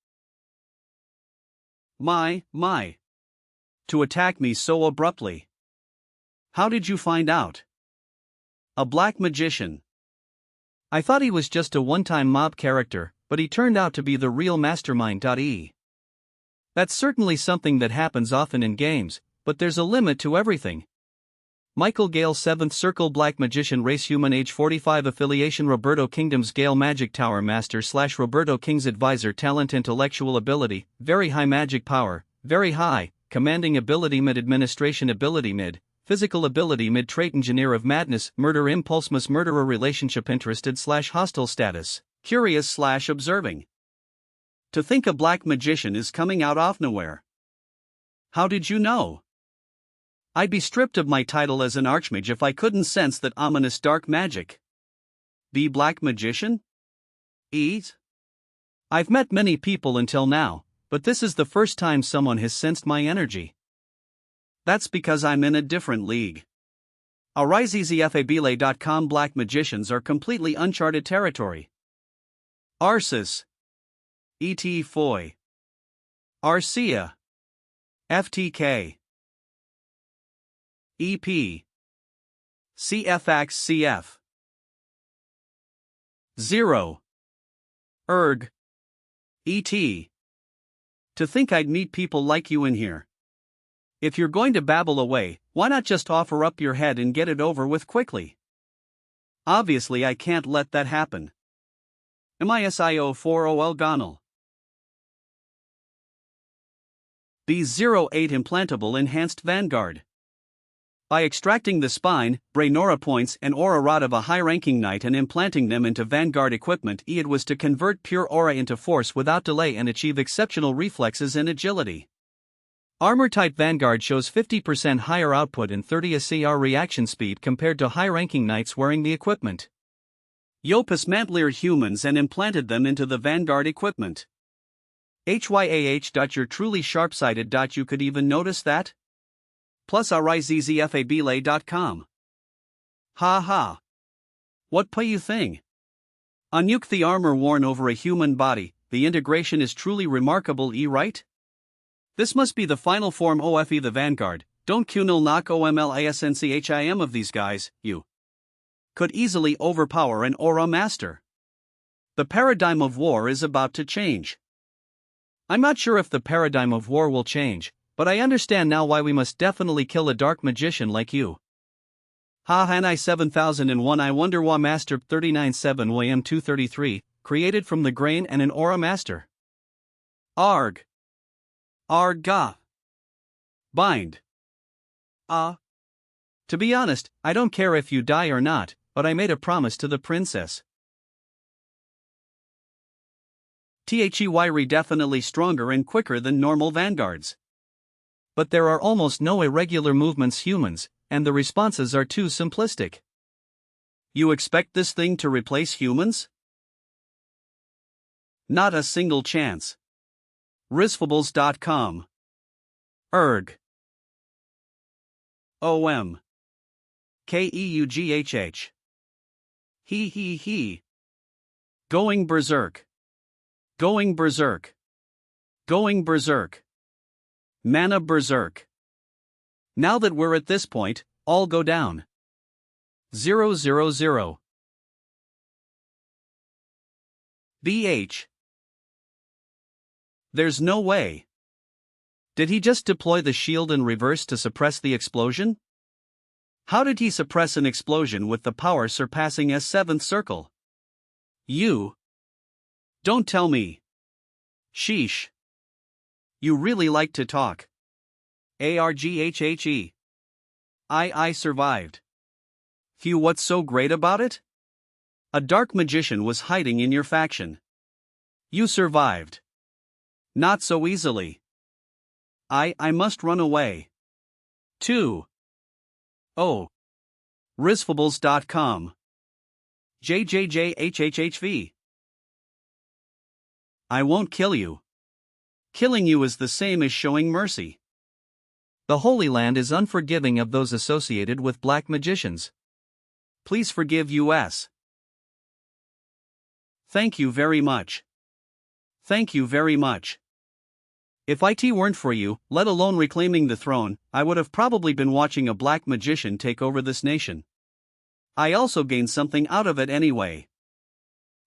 My. To attack me so abruptly. How did you find out? A black magician. I thought he was just a one-time mob character, but he turned out to be the real mastermind. That's certainly something that happens often in games, but there's a limit to everything. Michael Gale 7th Circle Black Magician Race Human Age 45 Affiliation Roberto Kingdom's Gale Magic Tower Master / Roberto King's Advisor Talent Intellectual Ability, Very High Magic Power, Very High, Commanding Ability Mid Administration Ability Mid, Physical Ability Mid Trait Engineer of Madness Murder Impulse Mus Murderer Relationship Interested / Hostile Status, Curious / Observing. To think a black magician is coming out of nowhere. How did you know? I'd be stripped of my title as an archmage if I couldn't sense that ominous dark magic. Be black magician? Eat? I've met many people until now, but this is the first time someone has sensed my energy. That's because I'm in a different league. AriseZFABele.com Black magicians are completely uncharted territory. Arsis. E.T. Foy. Arcia. FTK. EP. CFX CF. 0. ERG. ET. To think I'd meet people like you in here. If you're going to babble away, why not just offer up your head and get it over with quickly? Obviously I can't let that happen. MISIO40L Gonal. B08 Implantable Enhanced Vanguard. By extracting the spine, brain aura points and aura rod of a high-ranking knight and implanting them into Vanguard equipment, it was to convert pure aura into force without delay and achieve exceptional reflexes and agility. Armor-type Vanguard shows 50% higher output and 30 SCR reaction speed compared to high-ranking knights wearing the equipment. Yopus mantlered humans and implanted them into the Vanguard equipment. HYAH. You're truly sharp-sighted. You could even notice that? Plus RIZZFABele.com. Ha ha. What pay you thing? Unuke the armor worn over a human body, the integration is truly remarkable, right? This must be the final form OFE the Vanguard, don't Kunil knock OMLASNCHIM of these guys, you could easily overpower an aura master. The paradigm of war is about to change. I'm not sure if the paradigm of war will change, but I understand now why we must definitely kill a dark magician like you. Ha Hanai 7001 I wonder why Master 397 YM 233, created from the grain and an aura master. Arg. Arga. Bind. To be honest, I don't care if you die or not, but I made a promise to the princess. THEYRE definitely stronger and quicker than normal vanguards. But there are almost no irregular movements humans, and the responses are too simplistic. You expect this thing to replace humans? Not a single chance. Risfables.com. ERG. OM. KEUGHH. He. Going berserk. Going berserk. Going berserk. Mana berserk. Now that we're at this point, all go down. 000. BH. There's no way. Did he just deploy the shield in reverse to suppress the explosion? How did he suppress an explosion with the power surpassing S7th circle? You. Don't tell me. Sheesh. You really like to talk. ARGHHE. I survived. Phew, what's so great about it? A dark magician was hiding in your faction. You survived. Not so easily. I must run away. 2. Oh. Risfables.com. JJJHHHV. I won't kill you. Killing you is the same as showing mercy. The Holy Land is unforgiving of those associated with black magicians. Please forgive us. Thank you very much. Thank you very much. If it weren't for you, let alone reclaiming the throne, I would have probably been watching a black magician take over this nation. I also gained something out of it anyway.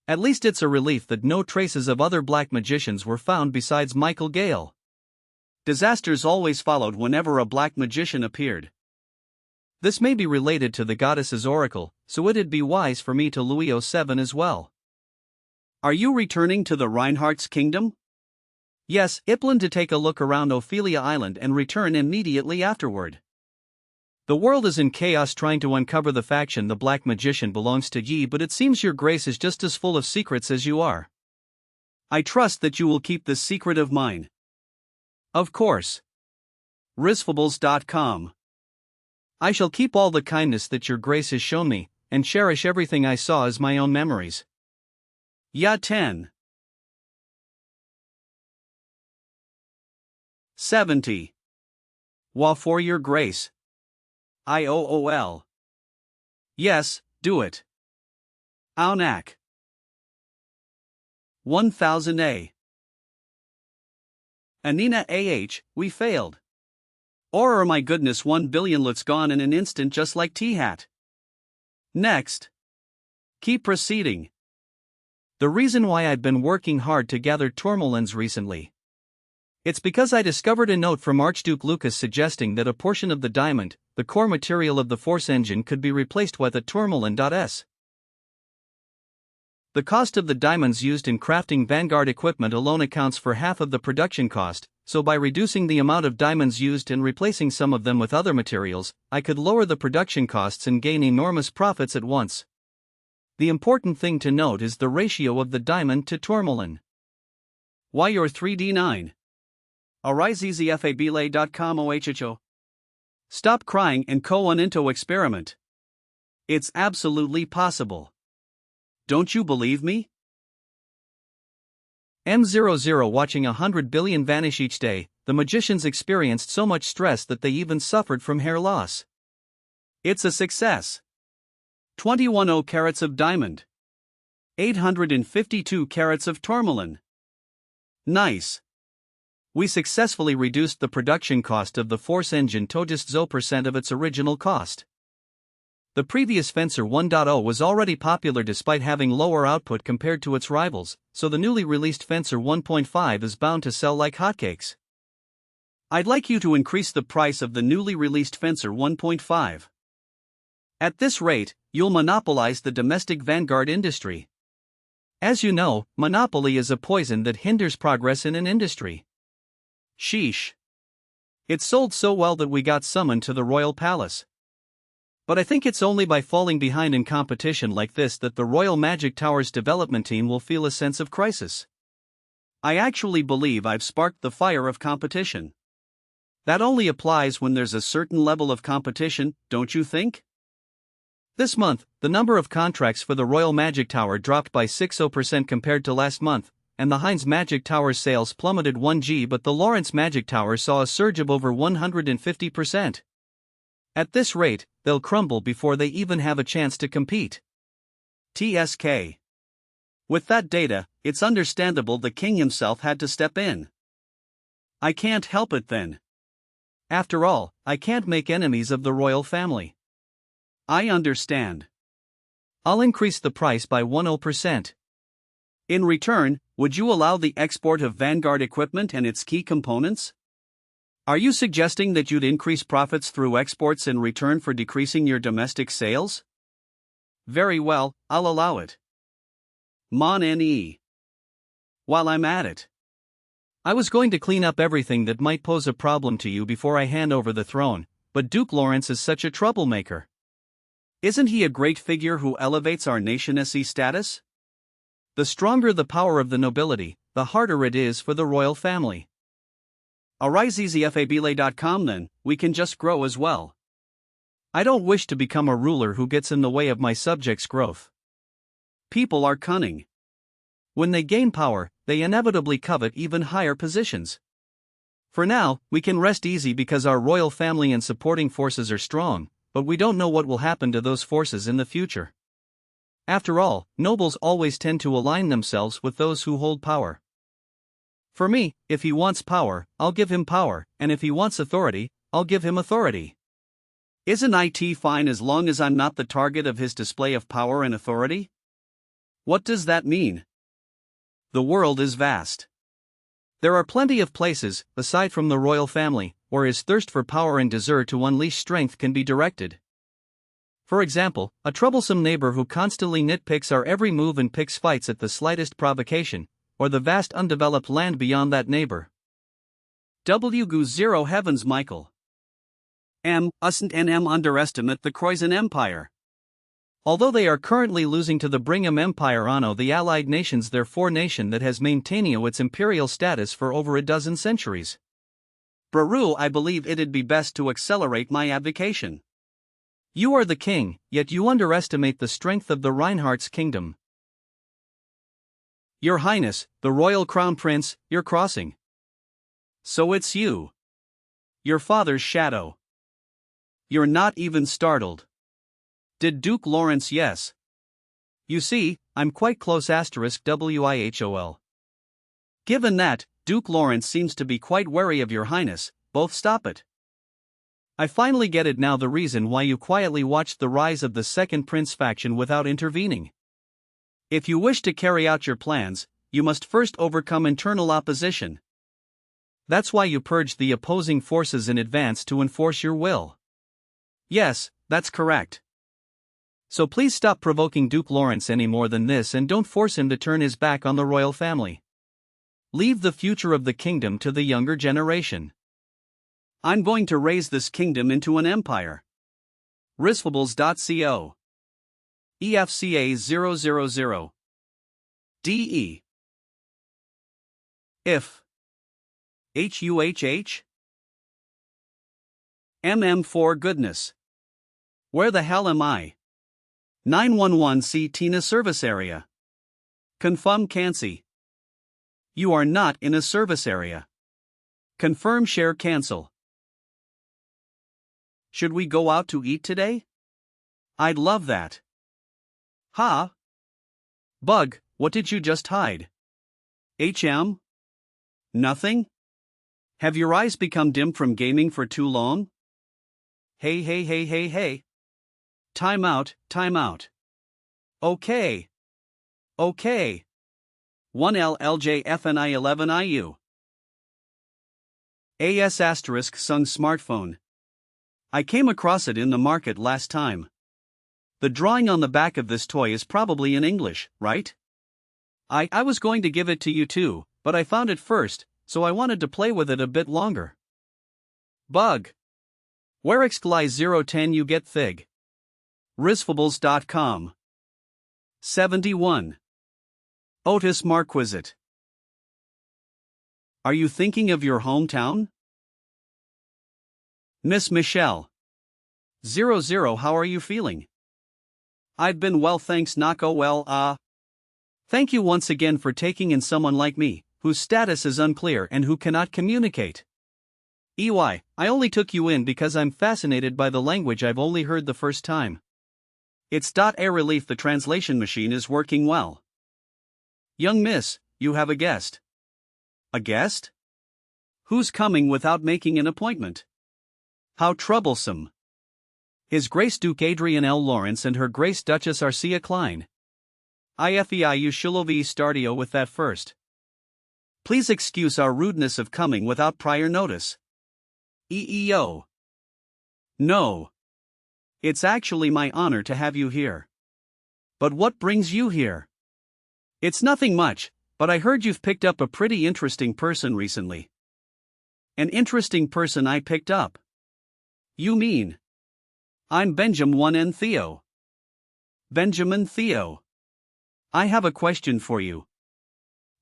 At least it's a relief that no traces of other black magicians were found besides Michael Gale. Disasters always followed whenever a black magician appeared. This may be related to the goddess's oracle, so it'd be wise for me to Louis 07 as well. Are you returning to the Reinhardt's kingdom? Yes, I plan to take a look around Ophelia Island and return immediately afterward. The world is in chaos trying to uncover the faction the black magician belongs to ye, but it seems your grace is just as full of secrets as you are. I trust that you will keep this secret of mine. Of course. Risfables.com. I shall keep all the kindness that your grace has shown me, and cherish everything I saw as my own memories. Ya 10. 70. Wa for your grace. IOOL. Yes, do it. Aunak. 1000A. Anina we failed. Or my goodness, 1 billion looks gone in an instant just like T-Hat. Next. Keep proceeding. The reason why I've been working hard to gather tourmalines recently. It's because I discovered a note from Archduke Lucas suggesting that a portion of the diamond, the core material of the Force engine, could be replaced with a tourmaline.s. The cost of the diamonds used in crafting Vanguard equipment alone accounts for half of the production cost, so by reducing the amount of diamonds used and replacing some of them with other materials, I could lower the production costs and gain enormous profits at once. The important thing to note is the ratio of the diamond to tourmaline. Why your 3D9? AriseZFABelay.com OHHO. Stop crying and on into experiment. It's absolutely possible. Don't you believe me? M00 watching 100 billion vanish each day, the magicians experienced so much stress that they even suffered from hair loss. It's a success. 21 carats of diamond. 852 carats of tourmaline. Nice. We successfully reduced the production cost of the Force engine to just 0% of its original cost. The previous Fencer 1.0 was already popular despite having lower output compared to its rivals, so the newly released Fencer 1.5 is bound to sell like hotcakes. I'd like you to increase the price of the newly released Fencer 1.5. At this rate, you'll monopolize the domestic Vanguard industry. As you know, monopoly is a poison that hinders progress in an industry. Sheesh. It sold so well that we got summoned to the Royal Palace. But I think it's only by falling behind in competition like this that the Royal Magic Tower's development team will feel a sense of crisis. I actually believe I've sparked the fire of competition. That only applies when there's a certain level of competition, don't you think? This month, the number of contracts for the Royal Magic Tower dropped by 60% compared to last month, and the Heinz Magic Tower's sales plummeted 1G, but the Lawrence Magic Tower saw a surge of over 150%. At this rate, they'll crumble before they even have a chance to compete. TSK. With that data, it's understandable the king himself had to step in. I can't help it then. After all, I can't make enemies of the royal family. I understand. I'll increase the price by 10%. In return, would you allow the export of Vanguard equipment and its key components? Are you suggesting that you'd increase profits through exports in return for decreasing your domestic sales? Very well, I'll allow it. Mon NE. While I'm at it, I was going to clean up everything that might pose a problem to you before I hand over the throne, but Duke Lawrence is such a troublemaker. Isn't he a great figure who elevates our nation's status? The stronger the power of the nobility, the harder it is for the royal family. AriseZFABelay.com then, we can just grow as well. I don't wish to become a ruler who gets in the way of my subjects' growth. People are cunning. When they gain power, they inevitably covet even higher positions. For now, we can rest easy because our royal family and supporting forces are strong, but we don't know what will happen to those forces in the future. After all, nobles always tend to align themselves with those who hold power. For me, if he wants power, I'll give him power, and if he wants authority, I'll give him authority. Isn't it fine as long as I'm not the target of his display of power and authority? What does that mean? The world is vast. There are plenty of places, aside from the royal family, where his thirst for power and desire to unleash strength can be directed. For example, a troublesome neighbor who constantly nitpicks our every move and picks fights at the slightest provocation, or the vast undeveloped land beyond that neighbor. W0 Heavens Michael. Usn't NM underestimate the Croatian Empire. Although they are currently losing to the Brigham Empire Anno the Allied nations therefore nation that has maintained its imperial status for over a dozen centuries. Braru I believe it'd be best to accelerate my abdication. You are the king, yet you underestimate the strength of the Reinhardt's kingdom. Your Highness, the royal crown prince, you're crossing. So it's you. Your father's shadow. You're not even startled. Did Duke Lawrence yes? You see, I'm quite close *WIHOL. Given that, Duke Lawrence seems to be quite wary of your Highness, both stop it. I finally get it now the reason why you quietly watched the rise of the Second Prince faction without intervening. If you wish to carry out your plans, you must first overcome internal opposition. That's why you purged the opposing forces in advance to enforce your will. Yes, that's correct. So please stop provoking Duke Lawrence any more than this and don't force him to turn his back on the royal family. Leave the future of the kingdom to the younger generation. I'm going to raise this kingdom into an empire. Risfables.co. EFCA 000. DE. If. HUHH. MM4 goodness. Where the hell am I? 911 see Tina service area. Confirm Cancy. You are not in a service area. Confirm share cancel. Should we go out to eat today? I'd love that. Ha? Bug, what did you just hide? HM? Nothing? Have your eyes become dim from gaming for too long? Hey. Time out. Okay. 1LLJFNI11IU. AS asterisk sung smartphone. I came across it in the market last time. The drawing on the back of this toy is probably in English, right? I was going to give it to you too, but I found it first, so I wanted to play with it a bit longer. Bug. Where excli 010 you get thig? Risfables.com. 71. Otis Marquisite. Are you thinking of your hometown? Miss Michelle. 00 How are you feeling? I've been well thanks Nako well Thank you once again for taking in someone like me, whose status is unclear and who cannot communicate. I only took you in because I'm fascinated by the language I've only heard the first time. It's a relief the translation machine is working well. Young miss, you have a guest. A guest? Who's coming without making an appointment? How troublesome. His Grace Duke Adrian L. Lawrence and Her Grace Duchess Arcia Klein. IFEIU Shilovi Stardio with that first. Please excuse our rudeness of coming without prior notice. EEO. No. It's actually my honor to have you here. But what brings you here? It's nothing much, but I heard you've picked up a pretty interesting person recently. An interesting person I picked up? You mean? I'm Benjamin Theo. Benjamin Theo. I have a question for you.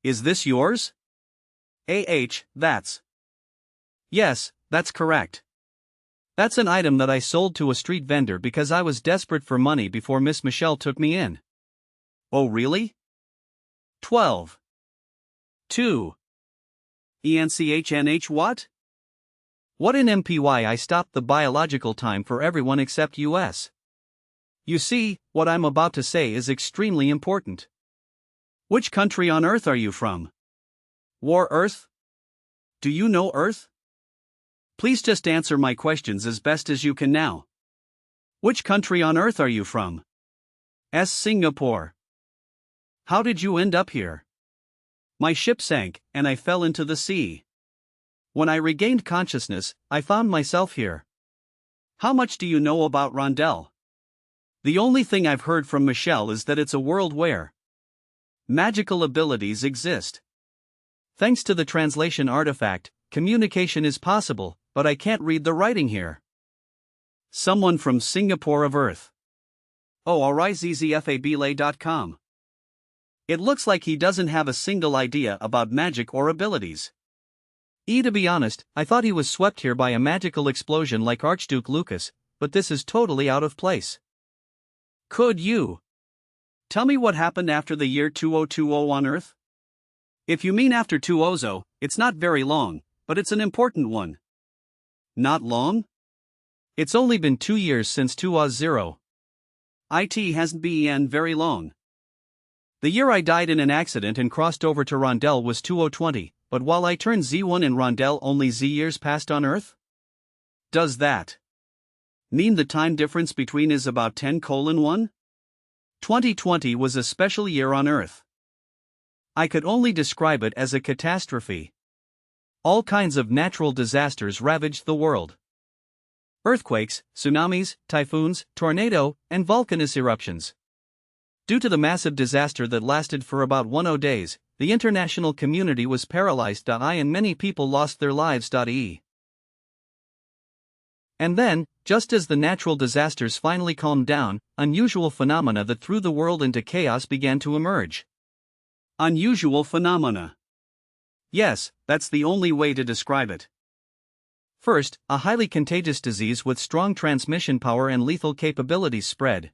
Is this yours? That's. Yes, that's correct. That's an item that I sold to a street vendor because I was desperate for money before Miss Michelle took me in. Oh really? 12. 2. ENCHNH what? What in MPY I stopped the biological time for everyone except US. You see, what I'm about to say is extremely important. Which country on Earth are you from? War Earth? Do you know Earth? Please just answer my questions as best as you can now. Which country on Earth are you from? Singapore. How did you end up here? My ship sank, and I fell into the sea. When I regained consciousness, I found myself here. How much do you know about Rondel? The only thing I've heard from Michelle is that it's a world where magical abilities exist. Thanks to the translation artifact, communication is possible, but I can't read the writing here. Someone from Singapore of Earth. Oh, arizzfabele.com. It looks like he doesn't have a single idea about magic or abilities. To be honest, I thought he was swept here by a magical explosion like Archduke Lucas, but this is totally out of place. Could you tell me what happened after the year 2020 on Earth? If you mean after 2000, it's not very long, but it's an important one. Not long? It's only been 2 years since 20. It hasn't been very long. The year I died in an accident and crossed over to Rondel was 2020, but while I turned Z1 in Rondel only Z years passed on Earth? Does that mean the time difference between is about 10:1? 2020 was a special year on Earth. I could only describe it as a catastrophe. All kinds of natural disasters ravaged the world. Earthquakes, tsunamis, typhoons, tornado, and volcanic eruptions. Due to the massive disaster that lasted for about 10 days, the international community was paralyzed. And many people lost their lives. And then, just as the natural disasters finally calmed down, unusual phenomena that threw the world into chaos began to emerge. Unusual phenomena. Yes, that's the only way to describe it. First, a highly contagious disease with strong transmission power and lethal capabilities spread.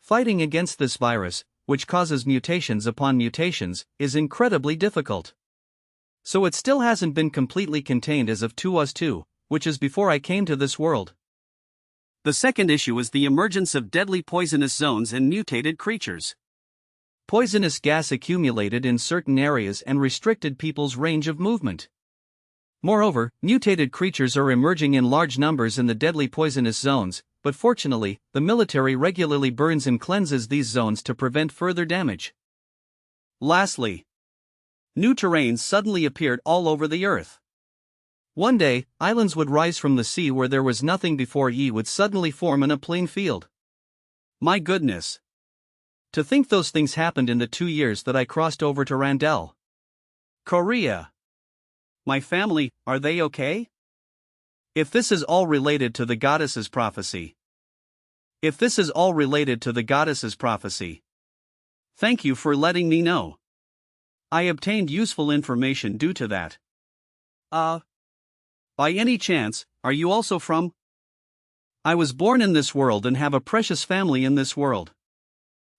Fighting against this virus, which causes mutations upon mutations, is incredibly difficult. So it still hasn't been completely contained as of 2002, which is before I came to this world. The second issue is the emergence of deadly poisonous zones and mutated creatures. Poisonous gas accumulated in certain areas and restricted people's range of movement. Moreover, mutated creatures are emerging in large numbers in the deadly poisonous zones, but fortunately, the military regularly burns and cleanses these zones to prevent further damage. Lastly, new terrains suddenly appeared all over the Earth. One day, islands would rise from the sea where there was nothing before would suddenly form in a plain field. My goodness. To think those things happened in the 2 years that I crossed over to Rondel. Korea. My family, are they okay? If this is all related to the goddess's prophecy. Thank you for letting me know. I obtained useful information due to that. By any chance, are you also from? I was born in this world and have a precious family in this world.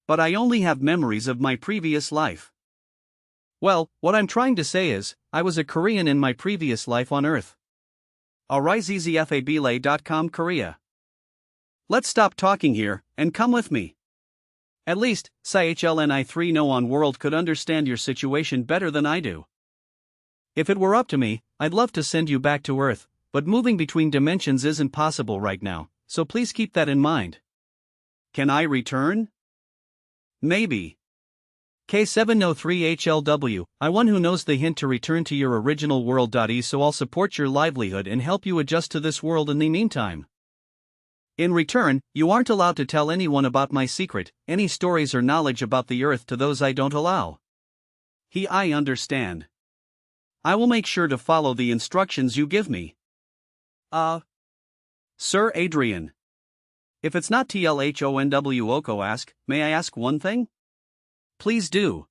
But I only have memories of my previous life. Well, what I'm trying to say is, I was a Korean in my previous life on Earth. arizzfabele.com Korea. Let's stop talking here, and come with me. At least, CHLNI3 No on World could understand your situation better than I do. If it were up to me, I'd love to send you back to Earth, but moving between dimensions isn't possible right now, so please keep that in mind. Can I return? Maybe. K703HLW, I one who knows the hint to return to your original world. So I'll support your livelihood and help you adjust to this world in the meantime. In return, you aren't allowed to tell anyone about my secret, any stories or knowledge about the Earth to those I don't allow. I understand. I will make sure to follow the instructions you give me. Sir Adrien. If it's not TLHONW Oko ask, may I ask one thing? Please do.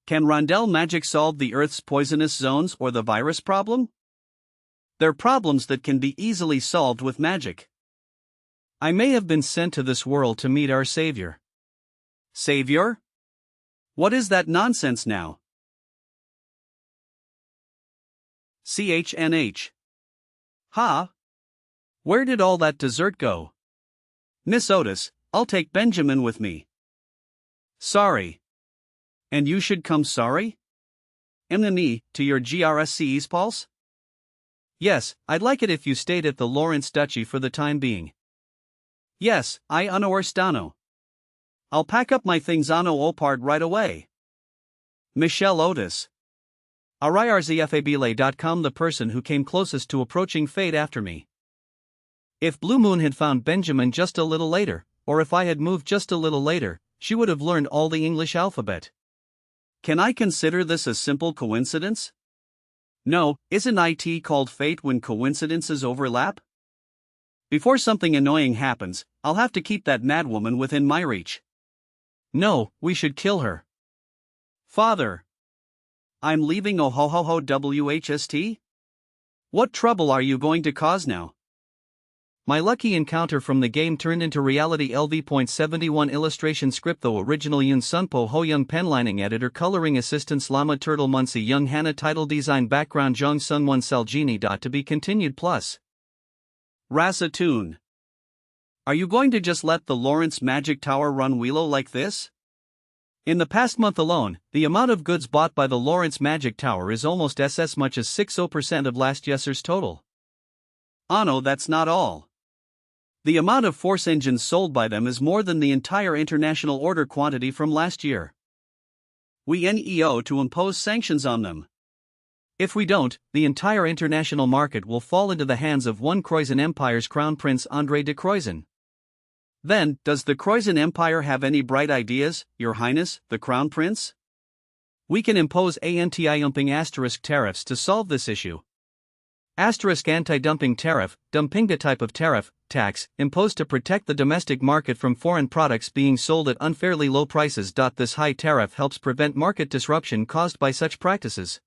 Can Rondel magic solve the Earth's poisonous zones or the virus problem? They're problems that can be easily solved with magic. I may have been sent to this world to meet our Savior. Savior? What is that nonsense now? CHNH. Ha? Where did all that dessert go? Miss Otis, I'll take Benjamin with me. Sorry. And you should come sorry? MNE, to your GRSCE's pulse? Yes, I'd like it if you stayed at the Lawrence Duchy for the time being. Yes, I understand. I'll pack up my things on Overpowered right away. Michelle Otis. RIRZFABLA.com, the person who came closest to approaching fate after me. If Blue Moon had found Benjamin just a little later, or if I had moved just a little later, she would have learned all the English alphabet. Can I consider this a simple coincidence? No, isn't it called fate when coincidences overlap? Before something annoying happens, I'll have to keep that madwoman within my reach. No, we should kill her. Father. I'm leaving Ohohoho WHST? What trouble are you going to cause now? My lucky encounter from the game turned into reality. LV.71 illustration script though original Yun Sunpo Ho Young penlining editor coloring assistants Lama Turtle Muncie Young Hana title design background Jong Sun One Cell Genie. To be continued plus Rasa Tune. Are you going to just let the Lawrence Magic Tower run Wheelo like this? In the past month alone, the amount of goods bought by the Lawrence Magic Tower is almost as much as 60% of last year's total. No, that's not all. The amount of force engines sold by them is more than the entire international order quantity from last year. We NEO to impose sanctions on them. If we don't, the entire international market will fall into the hands of one Croizon Empire's Crown Prince André de Croizon. Then, does the Croizon Empire have any bright ideas, Your Highness, the Crown Prince? We can impose anti-dumping tariffs to solve this issue. Anti-dumping tariff, dumpinga type of tariff, tax, imposed to protect the domestic market from foreign products being sold at unfairly low prices. This high tariff helps prevent market disruption caused by such practices.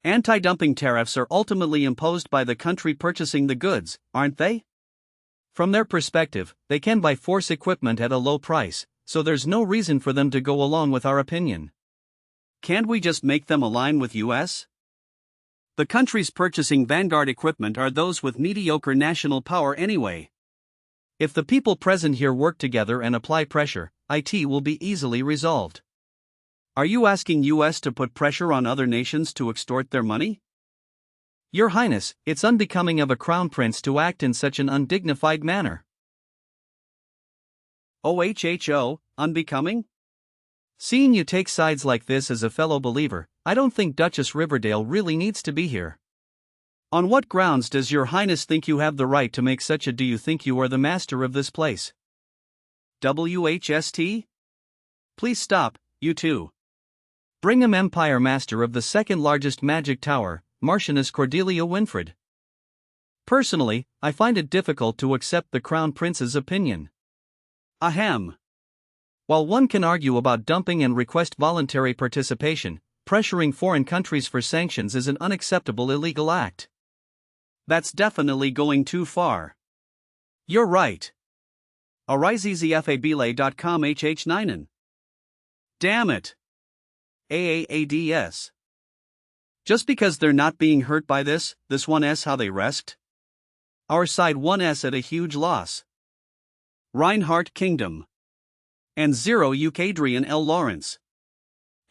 Anti-dumping tariffs are ultimately imposed by the country purchasing the goods, aren't they? From their perspective, they can buy force equipment at a low price, so there's no reason for them to go along with our opinion. Can't we just make them align with US? The countries purchasing vanguard equipment are those with mediocre national power anyway. If the people present here work together and apply pressure, it will be easily resolved. Are you asking US to put pressure on other nations to extort their money? Your Highness, it's unbecoming of a crown prince to act in such an undignified manner. OHHO, unbecoming? Seeing you take sides like this as a fellow believer, I don't think Duchess Riverdale really needs to be here. On what grounds does Your Highness think you have the right to make such a do you think you are the master of this place? WHST? Please stop, you two. Brigham Empire master of the second largest magic tower, Marchioness Cordelia Winfred. Personally, I find it difficult to accept the Crown Prince's opinion. Ahem. While one can argue about dumping and request voluntary participation, pressuring foreign countries for sanctions is an unacceptable illegal act. That's definitely going too far. You're right. AriZZFABLA.com HH9. Damn it. AAADS. Just because they're not being hurt by this 1s how they rest? Our side 1s at a huge loss. Reinhardt Kingdom. And 0 UK Adrian L. Lawrence.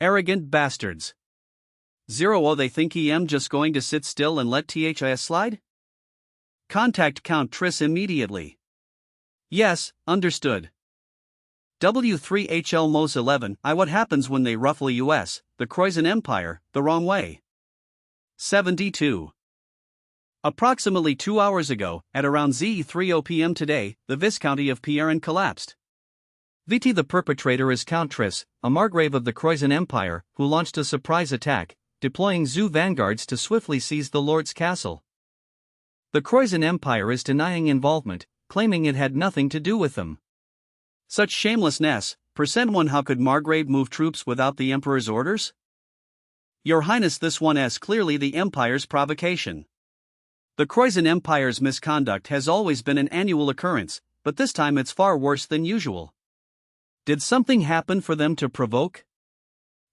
Arrogant bastards. 0 they think I'm just going to sit still and let THIS slide? Contact Count Triss immediately. Yes, understood. W3HL MOS 11 what happens when they ruffle US, the Croizon Empire, the wrong way? 72. Approximately 2 hours ago, at around Z30 p.m. today, the Viscounty of Pierin collapsed. VT the perpetrator is Count Triss, a margrave of the Croizon Empire, who launched a surprise attack, deploying zoo vanguards to swiftly seize the Lord's castle. The Croizon Empire is denying involvement, claiming it had nothing to do with them. Such shamelessness, %1 how could Margrave move troops without the Emperor's orders? Your Highness this 1s clearly the Empire's provocation. The Croizon Empire's misconduct has always been an annual occurrence, but this time it's far worse than usual. Did something happen for them to provoke?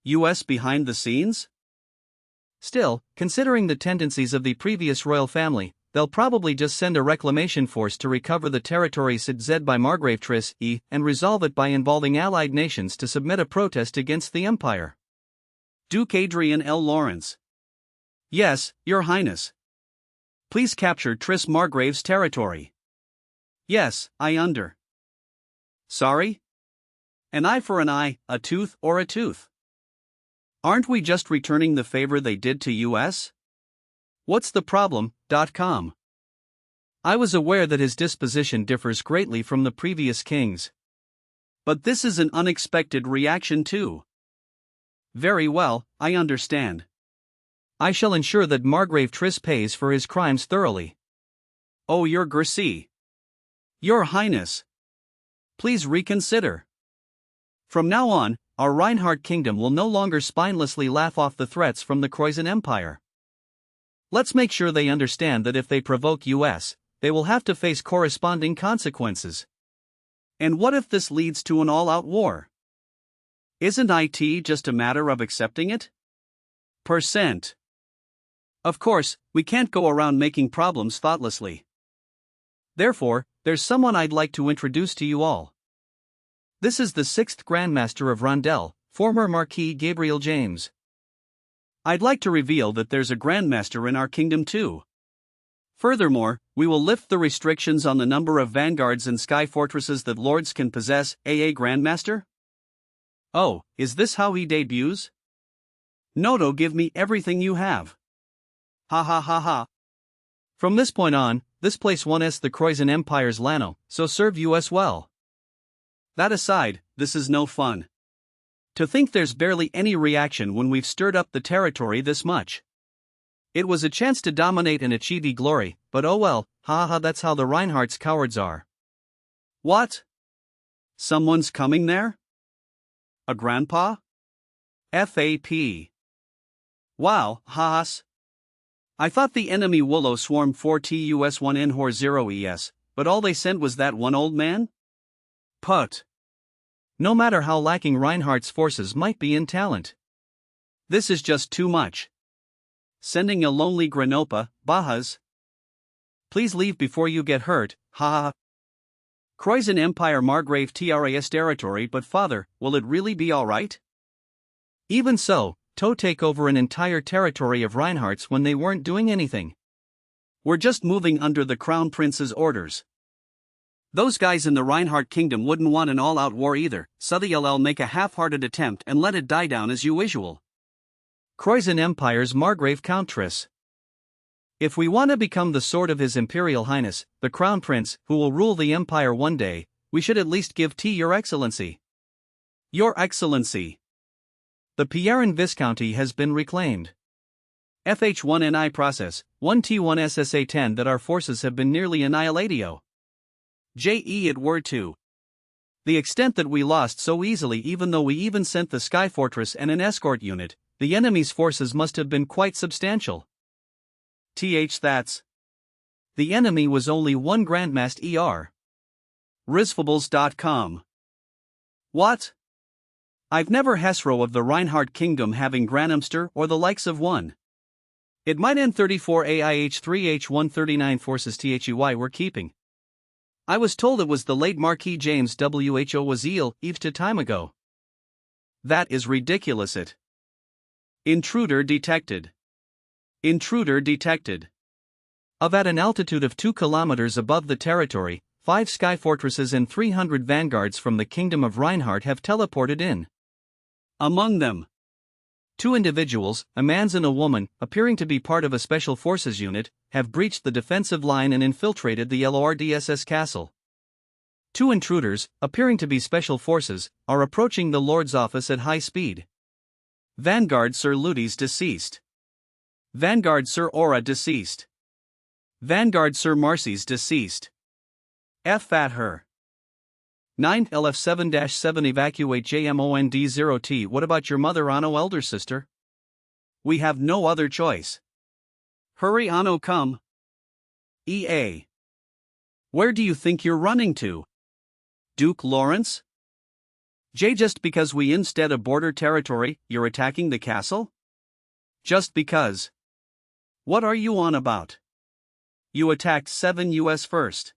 US behind the scenes? Still, considering the tendencies of the previous royal family, they'll probably just send a reclamation force to recover the territory seized by Margrave Tris E and resolve it by involving allied nations to submit a protest against the empire. Duke Adrian L. Lawrence. Yes, Your Highness. Please capture Tris Margrave's territory. Yes, I under. Sorry? An eye for an eye, a tooth or a tooth. Aren't we just returning the favor they did to US? What's the problem? .com. I was aware that his disposition differs greatly from the previous king's. But this is an unexpected reaction too. Very well, I understand. I shall ensure that Margrave Tris pays for his crimes thoroughly. Oh, Your Gracie. Your Highness. Please reconsider. From now on, our Reinhardt kingdom will no longer spinelessly laugh off the threats from the Croizen Empire. Let's make sure they understand that if they provoke US, they will have to face corresponding consequences. And what if this leads to an all-out war? Isn't it just a matter of accepting it? %. Of course, we can't go around making problems thoughtlessly. Therefore, there's someone I'd like to introduce to you all. This is the 6th Grandmaster of Rondel, former Marquis Gabriel James. I'd like to reveal that there's a Grandmaster in our kingdom too. Furthermore, we will lift the restrictions on the number of vanguards and sky fortresses that lords can possess. Grandmaster? Oh, is this how he debuts? Noto, give me everything you have. Ha ha ha ha. From this point on, this place wants the Croizen Empire's Lano, so serve US well. That aside, this is no fun. To think there's barely any reaction when we've stirred up the territory this much. It was a chance to dominate and achieve glory, but oh well, ha ha, that's how the Reinhardt's cowards are. What? Someone's coming there? A grandpa? FAP. Wow, haas. I thought the enemy Wollo swarmed 4TUS1 Nhor 0ES, but all they sent was that one old man? Put. No matter how lacking Reinhardt's forces might be in talent. This is just too much. Sending a lonely Grenopa, Bahas. Please leave before you get hurt, ha ha. Croizen Empire Margrave TRAS territory, but father, will it really be alright? Even so, to take over an entire territory of Reinhardt's when they weren't doing anything. We're just moving under the Crown Prince's orders. Those guys in the Reinhardt kingdom wouldn't want an all-out war either, so they'll make a half-hearted attempt and let it die down as usual. Croizen Empire's Margrave Countess. If we want to become the sword of His Imperial Highness, the Crown Prince, who will rule the Empire one day, we should at least give Your Excellency. Your Excellency. The Pierin Viscounty has been reclaimed. FH1NI process, 1T1 SSA10 that our forces have been nearly annihilatio. JE it were to. The extent that we lost so easily, even though we even sent the Sky Fortress and an escort unit, the enemy's forces must have been quite substantial. That's. The enemy was only one Grandmast ER. Risfables.com. What? I've never Hesro of the Reinhardt Kingdom having Granumster or the likes of one. It might N34 AIH3H139 forces THEY were keeping. I was told it was the late Marquis James WHO was eve to time ago. That is ridiculous it. Intruder detected. Intruder detected. At an altitude of 2 kilometers above the territory, 5 sky fortresses and 300 vanguards from the Kingdom of Reinhardt have teleported in. Among them, 2 individuals, a man's and a woman, appearing to be part of a special forces unit, have breached the defensive line and infiltrated the LORDSS castle. 2 intruders, appearing to be special forces, are approaching the Lord's office at high speed. Vanguard Sir Ludes deceased. Vanguard Sir Aura deceased. Vanguard Sir Marcy's deceased. F at her. 9 LF7-7 evacuate JMOND0T. What about your mother, Anno, elder sister? We have no other choice. Hurry, Anno, come. EA. Where do you think you're running to? Duke Lawrence? J. Just because we instead of border territory, you're attacking the castle? Just because. What are you on about? You attacked 7 US first.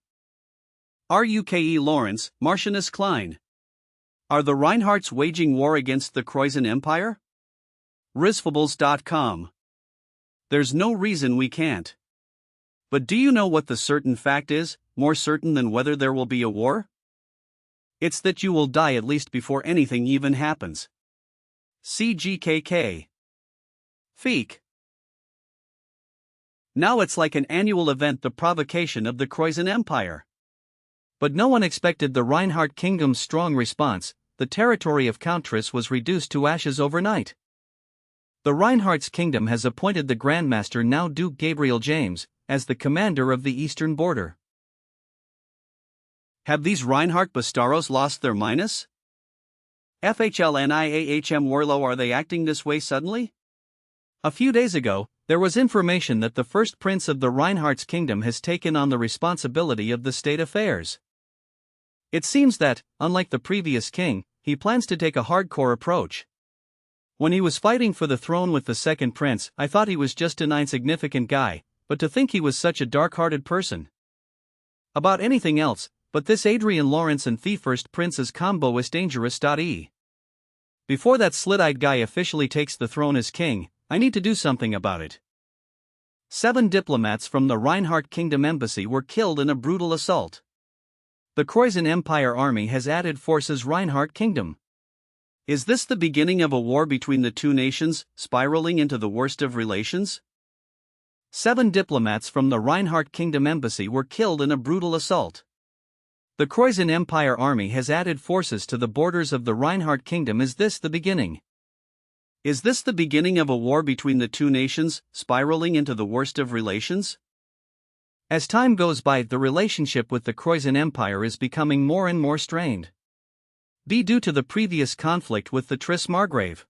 Ruke Lawrence, Martianus Klein. Are the Reinhardts waging war against the Croatian Empire? Risfables.com. There's no reason we can't. But do you know what the certain fact is, more certain than whether there will be a war? It's that you will die at least before anything even happens. CGKK. Feek. Now it's like an annual event, the provocation of the Croatian Empire. But no one expected the Reinhardt kingdom's strong response. The territory of Countess was reduced to ashes overnight. The Reinhardt's kingdom has appointed the Grandmaster, now Duke Gabriel James, as the commander of the eastern border. Have these Reinhardt Bastaros lost their minus? FHLNIAHM Warlow, are they acting this way suddenly? A few days ago, there was information that the first prince of the Reinhardt's kingdom has taken on the responsibility of the state affairs. It seems that, unlike the previous king, he plans to take a hardcore approach. When he was fighting for the throne with the second prince, I thought he was just an insignificant guy, but to think he was such a dark-hearted person. About anything else, but this Adrian Lawrence and the first prince's combo is dangerous. Before that slit-eyed guy officially takes the throne as king, I need to do something about it. 7 diplomats from the Reinhardt Kingdom embassy were killed in a brutal assault. The Croatian Empire army has added forces Reinhardt Kingdom. Is this the beginning of a war between the two nations, spiraling into the worst of relations? 7 diplomats from the Reinhardt Kingdom embassy were killed in a brutal assault. The Croatian Empire army has added forces to the borders of the Reinhardt Kingdom. Is this the beginning? Is this the beginning of a war between the two nations, spiraling into the worst of relations? As time goes by, the relationship with the Croatian Empire is becoming more and more strained. Due to the previous conflict with the Tris Margrave.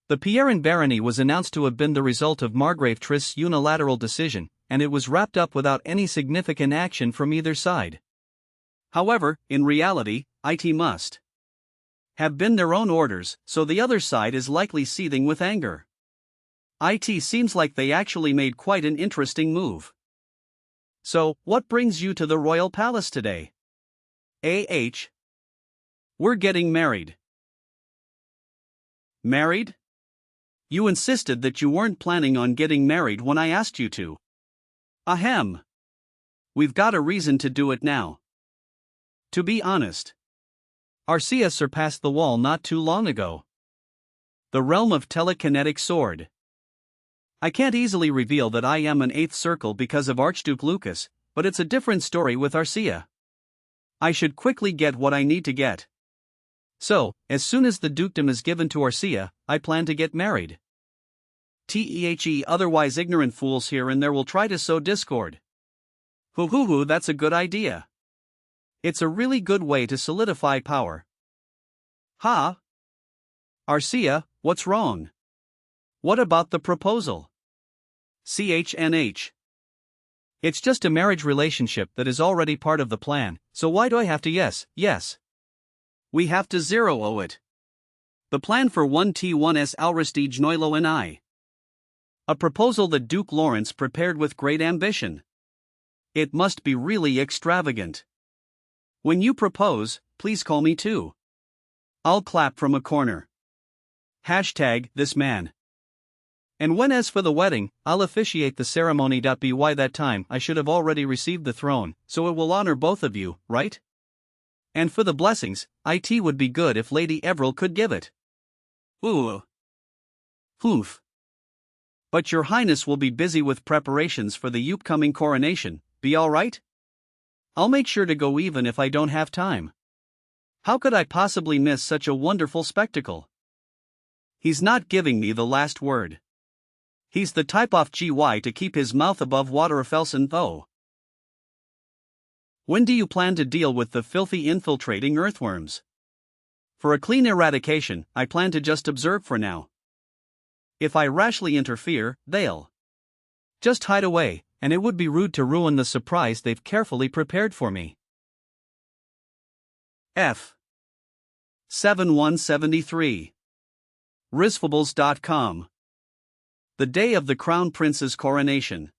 The Pierin barony was announced to have been the result of Margrave Tris' unilateral decision, and it was wrapped up without any significant action from either side. However, in reality, it must have been their own orders, so the other side is likely seething with anger. It seems like they actually made quite an interesting move. So, what brings you to the royal palace today? We're getting married. Married? You insisted that you weren't planning on getting married when I asked you to. Ahem. We've got a reason to do it now. To be honest, Arcia surpassed the wall not too long ago. The realm of telekinetic sword. I can't easily reveal that I am an 8th circle because of Archduke Lucas, but it's a different story with Arcia. I should quickly get what I need to get. So, as soon as the dukedom is given to Arcia, I plan to get married. Otherwise ignorant fools here and there will try to sow discord. That's a good idea. It's a really good way to solidify power. Arcia, what's wrong? What about the proposal? CHNH. It's just a marriage relationship that is already part of the plan, so why do I have to yes? We have to 0 it. The plan for 1T1S Alrestige Noilo and I. A proposal that Duke Lawrence prepared with great ambition. It must be really extravagant. When you propose, please call me too. I'll clap from a corner. #this man. And when as for the wedding, I'll officiate the ceremony. By that time I should have already received the throne, so it will honor both of you, right? And for the blessings, it would be good if Lady Everil could give it. Oof. But your highness will be busy with preparations for the upcoming coronation, be alright? I'll make sure to go even if I don't have time. How could I possibly miss such a wonderful spectacle? He's not giving me the last word. He's the type of GY to keep his mouth above water. Felsen though. When do you plan to deal with the filthy infiltrating earthworms? For a clean eradication, I plan to just observe for now. If I rashly interfere, they'll just hide away, and it would be rude to ruin the surprise they've carefully prepared for me. 7173. Risfables.com. The day of the Crown Prince's coronation.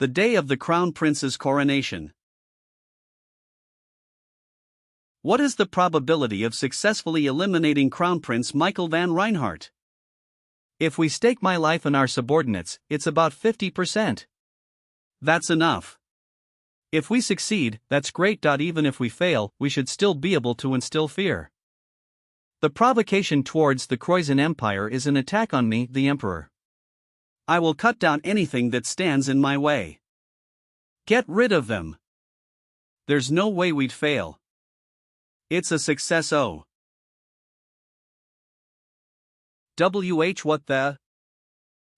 The day of the Crown Prince's coronation. What is the probability of successfully eliminating Crown Prince Michael van Reinhardt? If we stake my life and our subordinates, it's about 50%. That's enough. If we succeed, that's great. Even if we fail, we should still be able to instill fear. The provocation towards the Croatian Empire is an attack on me, the Emperor. I will cut down anything that stands in my way. Get rid of them. There's no way we'd fail. It's a success. What the?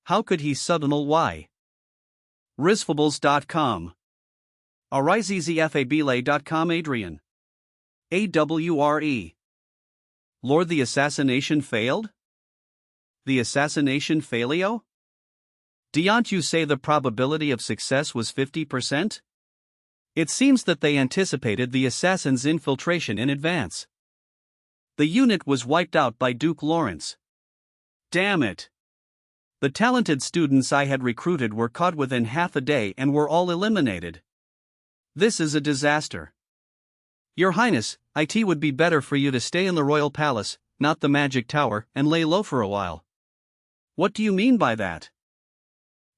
How could he suddenly why? Risfables.com. Arizzfabile.com. Adrien. AWRE. Lord, the assassination failed? The assassination failio? Don't you say the probability of success was 50%? It seems that they anticipated the assassin's infiltration in advance. The unit was wiped out by Duke Lawrence. Damn it! The talented students I had recruited were caught within half a day and were all eliminated. This is a disaster. Your Highness, it would be better for you to stay in the royal palace, not the magic tower, and lay low for a while. What do you mean by that?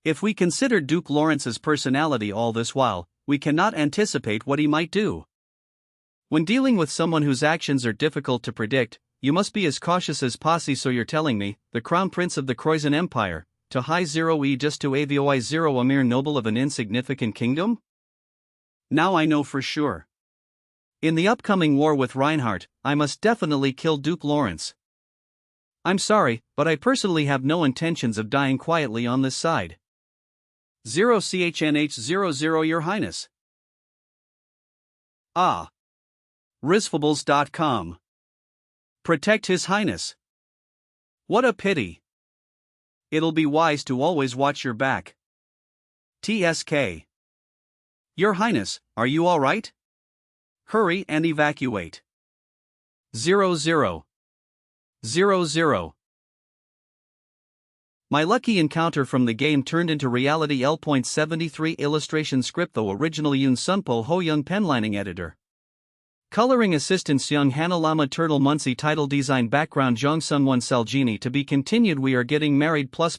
If we consider Duke Lawrence's personality all this while, we cannot anticipate what he might do. When dealing with someone whose actions are difficult to predict, you must be as cautious as posse. So you're telling me, the Crown Prince of the Croatian Empire, to high 0e just to avoi 0 a mere noble of an insignificant kingdom? Now I know for sure. In the upcoming war with Reinhardt, I must definitely kill Duke Lawrence. I'm sorry, but I personally have no intentions of dying quietly on this side. 0CHNH00 Your Highness. Risfables.com. Protect His Highness. What a pity. It'll be wise to always watch your back. TSK. Your Highness, are you alright? Hurry and evacuate. 00. My lucky encounter from the game turned into reality. L.73 illustration script though original Yoon Sunpo Ho Young penlining editor. Coloring assistants Young Hana Lama Turtle Muncie title design background Jong Sunwon Seljini to be continued. We are getting married ++++.